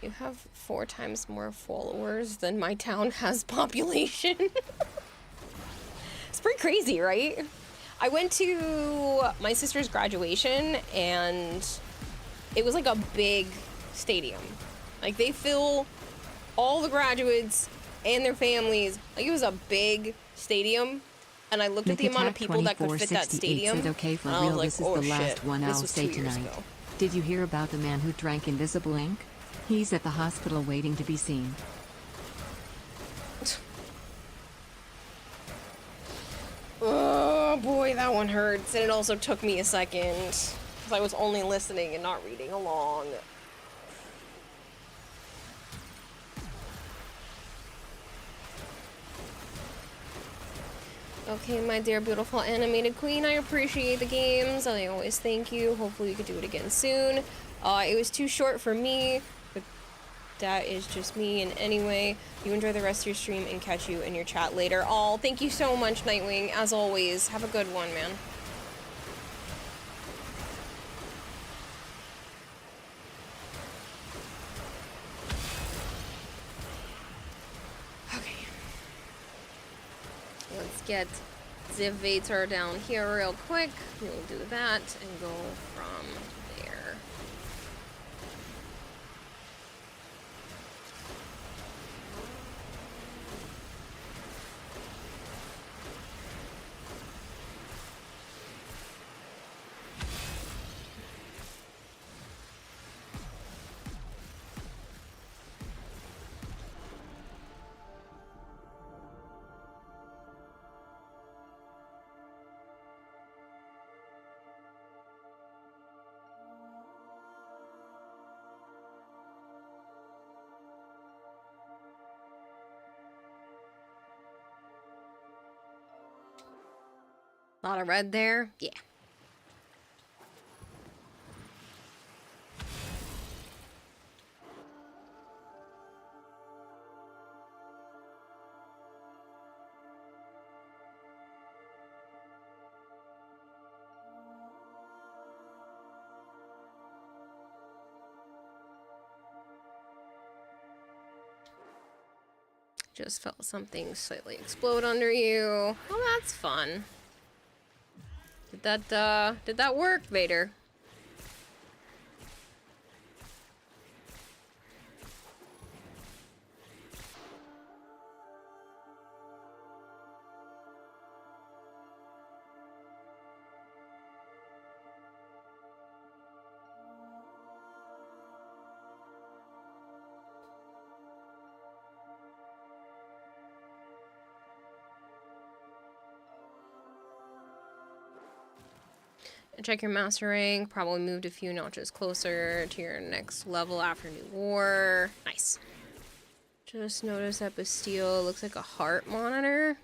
You have 4 times more followers than my town has population. It's pretty crazy, right? I went to my sister's graduation and it was like a big stadium. Like they fill all the graduates and their families. Like it was a big stadium. And I looked at the amount of people that could fit that stadium. Said, okay, for and I was real, like, this is oh, the last shit. one This I'll was say 2 years tonight. ago. Did you hear about the man who drank invisible ink? He's at the hospital waiting to be seen. Oh boy, that one hurts. And it also took me a second. Because I was only listening and not reading along. Okay, my dear beautiful animated queen, I appreciate the games. I always thank you. Hopefully we could do it again soon. It was too short for me, but that is just me. And anyway, you enjoy the rest of your stream and catch you in your chat later. Oh, thank you so much, Nightwing. As always, have a good one, man. Okay. Let's get the Vader down here real quick. We'll do that and go from there. A lot of red there. Yeah. Just felt something slightly explode under you. Oh, that's fun. Did that work, Vader? Check your master rank. Probably moved a few notches closer to your next level after New War. Nice. Just noticed that Bastille looks like a heart monitor.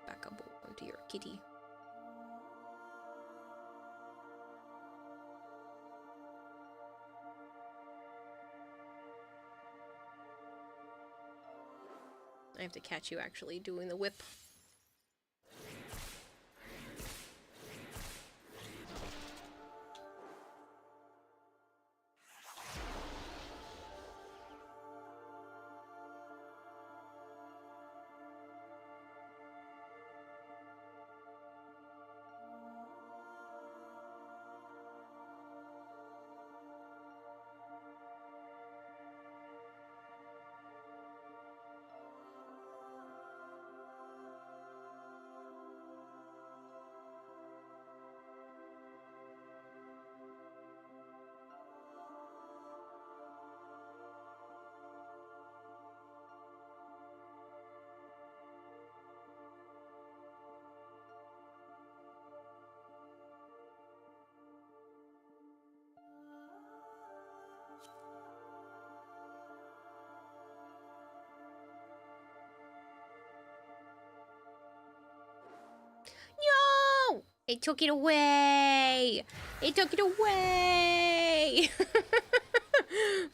Back up onto your kitty. I have to catch you actually doing the whip. No! It took it away! It took it away!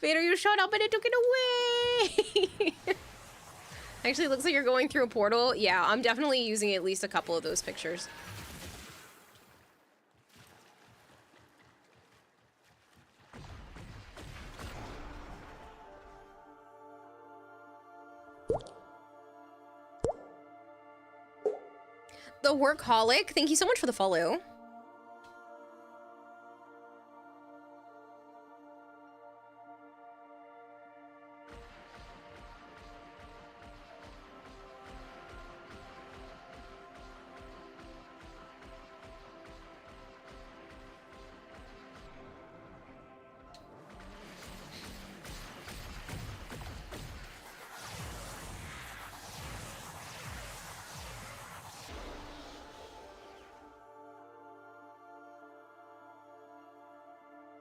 Vader, you showed up and it took it away! Actually, it looks like you're going through a portal. Yeah, I'm definitely using at least a couple of those pictures. The Workaholic, thank you so much for the follow.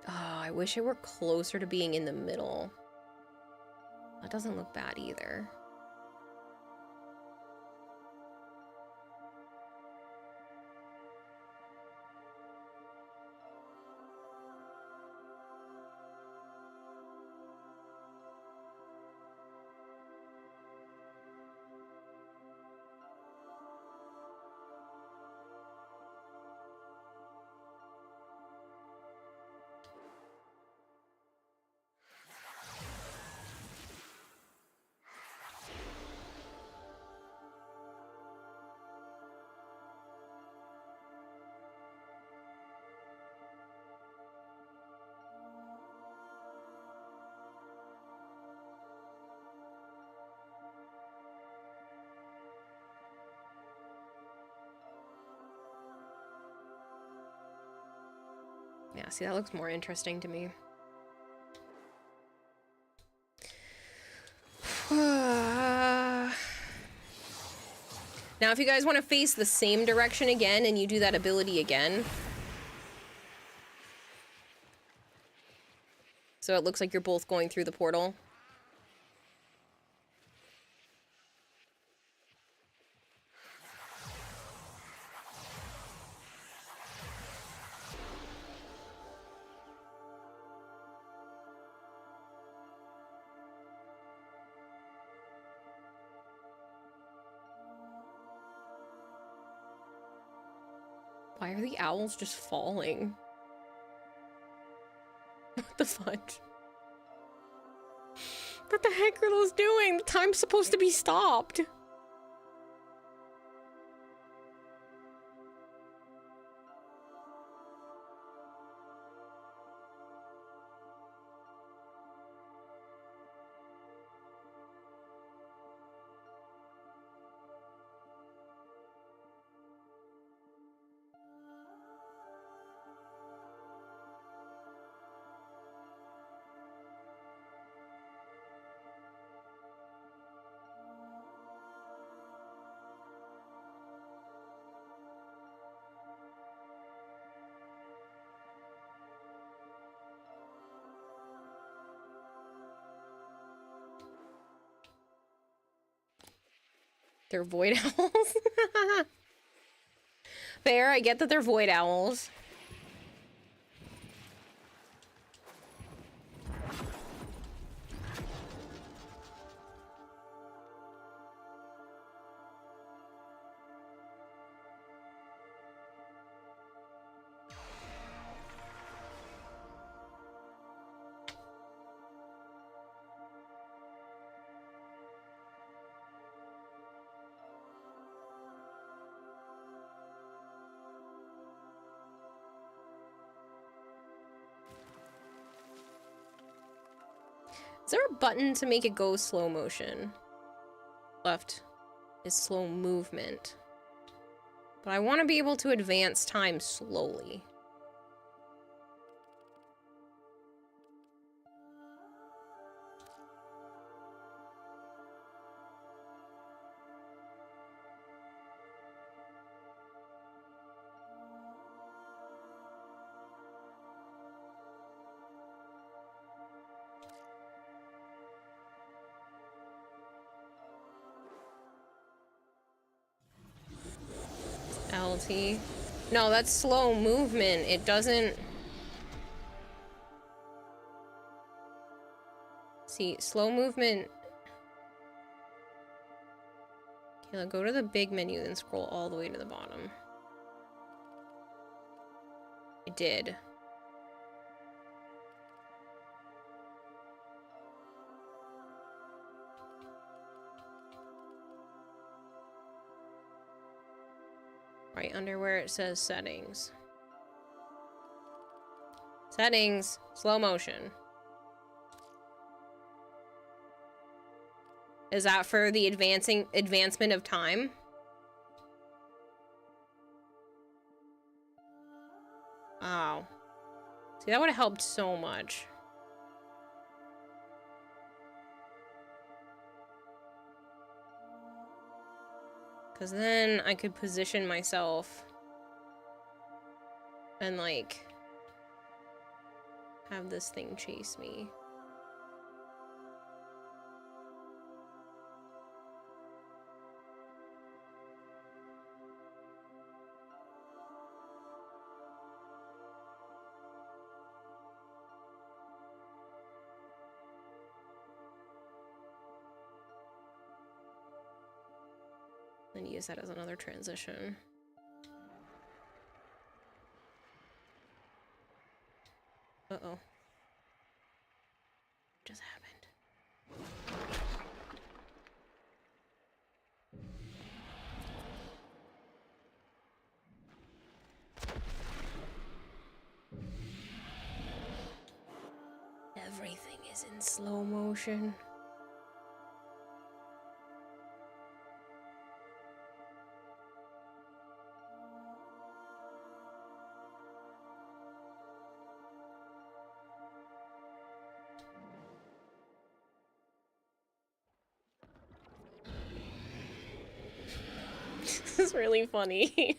I wish it were closer to being in the middle. That doesn't look bad either. Yeah, see, that looks more interesting to me. Now, if you guys want to face the same direction again and you do that ability again, So it looks like you're both going through the portal. Why are the owls just falling? What the fudge? What the heck are those doing? The time's supposed to be stopped. They're void owls. Fair, I get that they're void owls. Is there a button to make it go slow motion? Left is slow movement. But I want to be able to advance time slowly. LT. No, that's slow movement. It doesn't... See, slow movement... Okay, I'll go to the big menu and scroll all the way to the bottom. It did. Right under where it says settings. Settings, slow motion. Is that for the advancement of time? Wow. See, that would have helped so much. Because then I could position myself and, like, have this thing chase me. Then use that as another transition. Uh-oh. What just happened? Everything is in slow motion. This is really funny.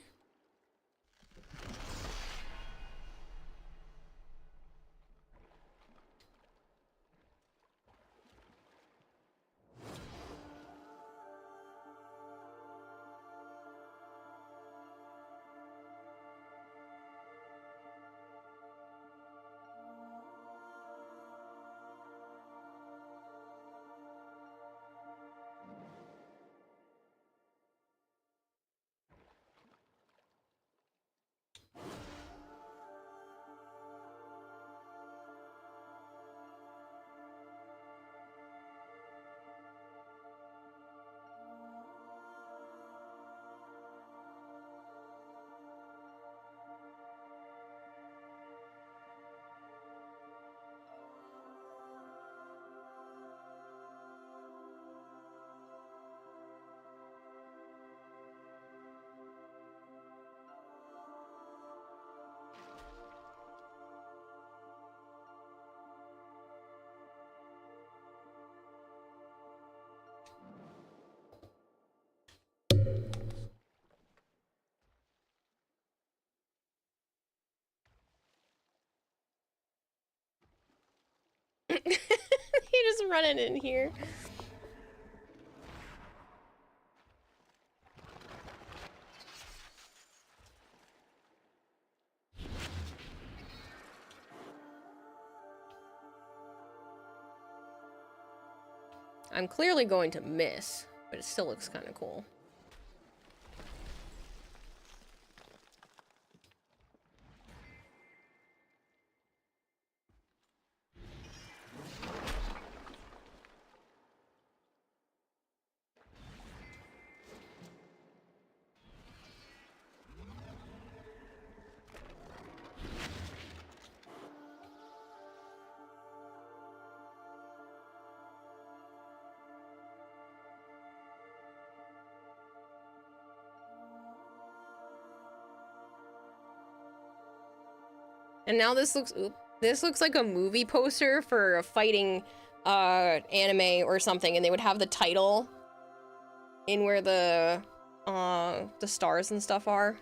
just running in here. I'm clearly going to miss, but it still looks kind of cool. And now this looks like a movie poster for a fighting anime or something, and they would have the title in where the stars and stuff are.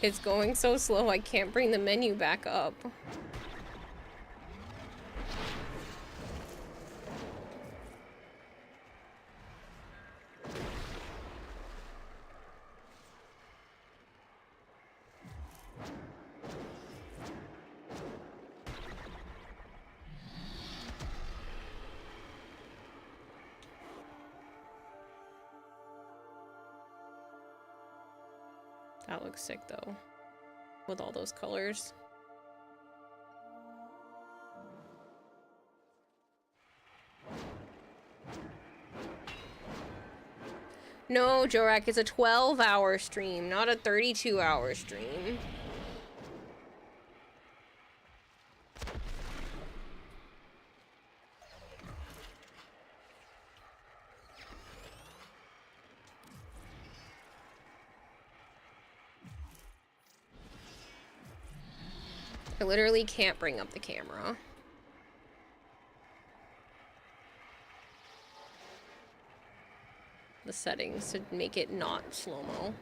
It's going so slow, I can't bring the menu back up. That looks sick though, with all those colors. No, Jorak, it's a 12-hour stream, not a 32-hour stream. I literally can't bring up the camera. The settings to make it not slow-mo.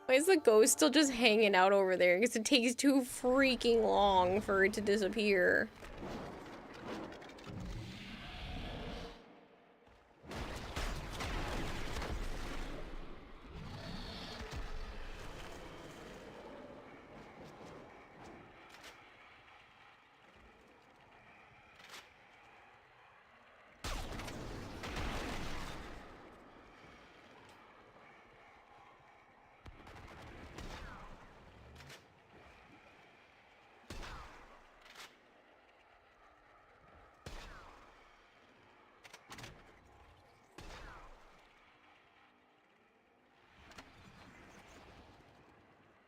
Why is the ghost still just hanging out over there? Because it takes too freaking long for it to disappear.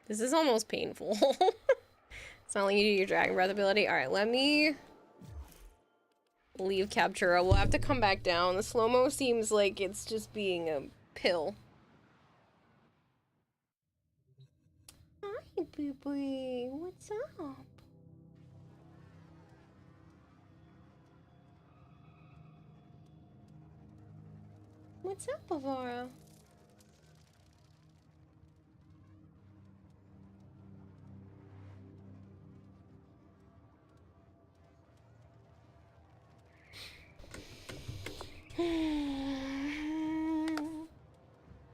This is almost painful. It's not letting you do your Dragon Breath ability. Alright, let me leave Captura. We'll have to come back down. The slow-mo seems like it's just being a pill. Hi, baby. What's up? What's up, Bavara?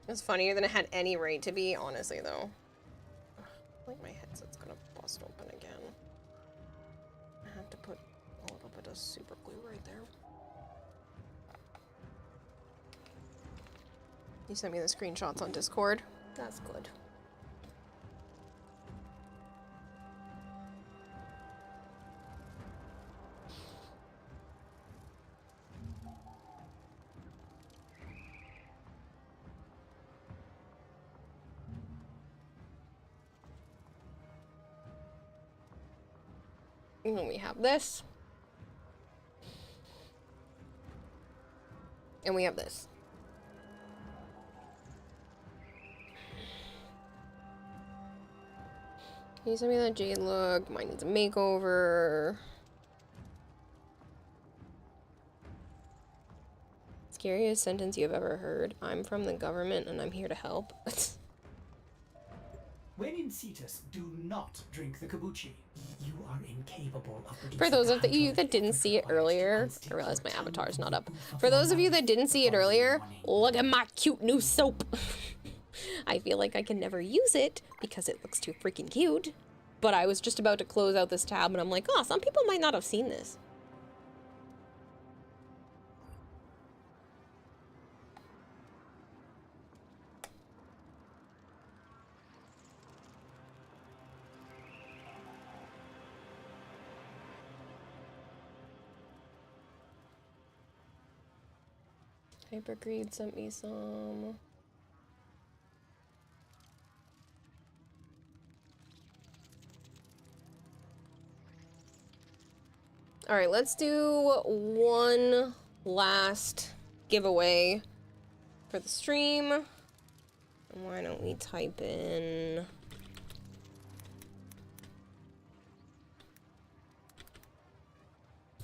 It's funnier than it had any right to be, honestly, though. I think my headset's gonna bust open again. I have to put a little bit of super glue right there. You sent me the screenshots on Discord. That's good. And then we have this. And we have this. Can you send me that jade look? Mine needs a makeover. Scariest sentence you've ever heard. I'm from the government and I'm here to help. When in Cetus, do not drink the kombucha. You are incapable of producing For those of you that didn't see it earlier, I realize my avatar's not up. For those of you that didn't see it earlier, look at my cute new soap. I feel like I can never use it because it looks too freaking cute. But I was just about to close out this tab and I'm like, oh, some people might not have seen this. Hypergreed sent me some. All right, let's do one last giveaway for the stream. And why don't we type in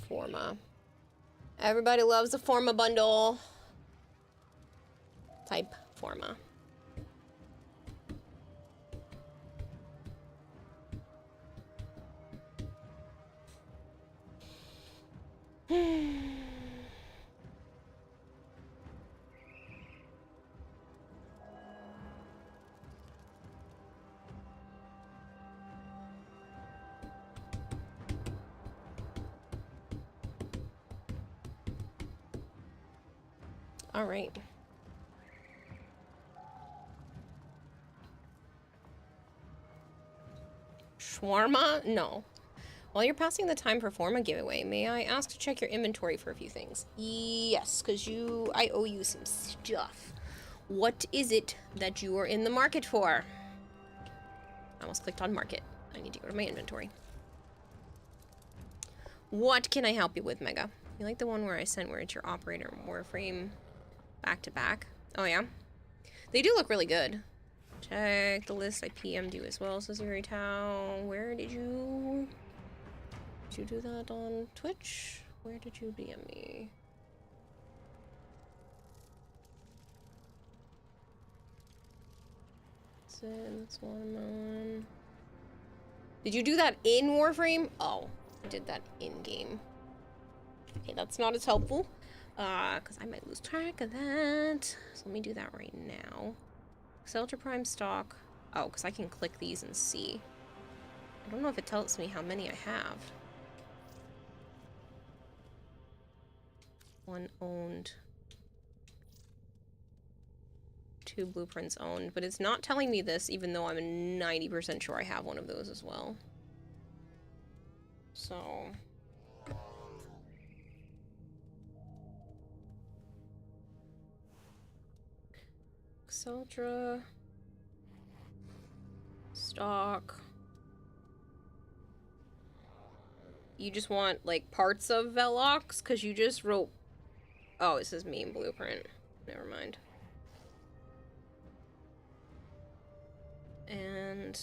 Forma. Everybody loves a Forma bundle. Type Forma. All right. Shawarma? No. While you're passing the time for Forma giveaway, may I ask to check your inventory for a few things? Yes, because I owe you some stuff. What is it that you are in the market for? I almost clicked on market. I need to go to my inventory. What can I help you with, Mega? You like the one where I sent where it's your operator Warframe back to back? Oh yeah? They do look really good. Check the list I PM'd you as well, says Yuri Tao. Where did you do that on Twitch? Where did you DM me? Since one. Did you do that in Warframe? Oh, I did that in game. Okay, that's not as helpful. Because I might lose track of that. So let me do that right now. Ultra Prime stock. Oh, because I can click these and see. I don't know if it tells me how many I have. 1 owned. 2 blueprints owned. But it's not telling me this, even though I'm 90% sure I have one of those as well. So... Ultra stock. You just want like parts of Velox because you just wrote. Oh, it says meme blueprint. Never mind. And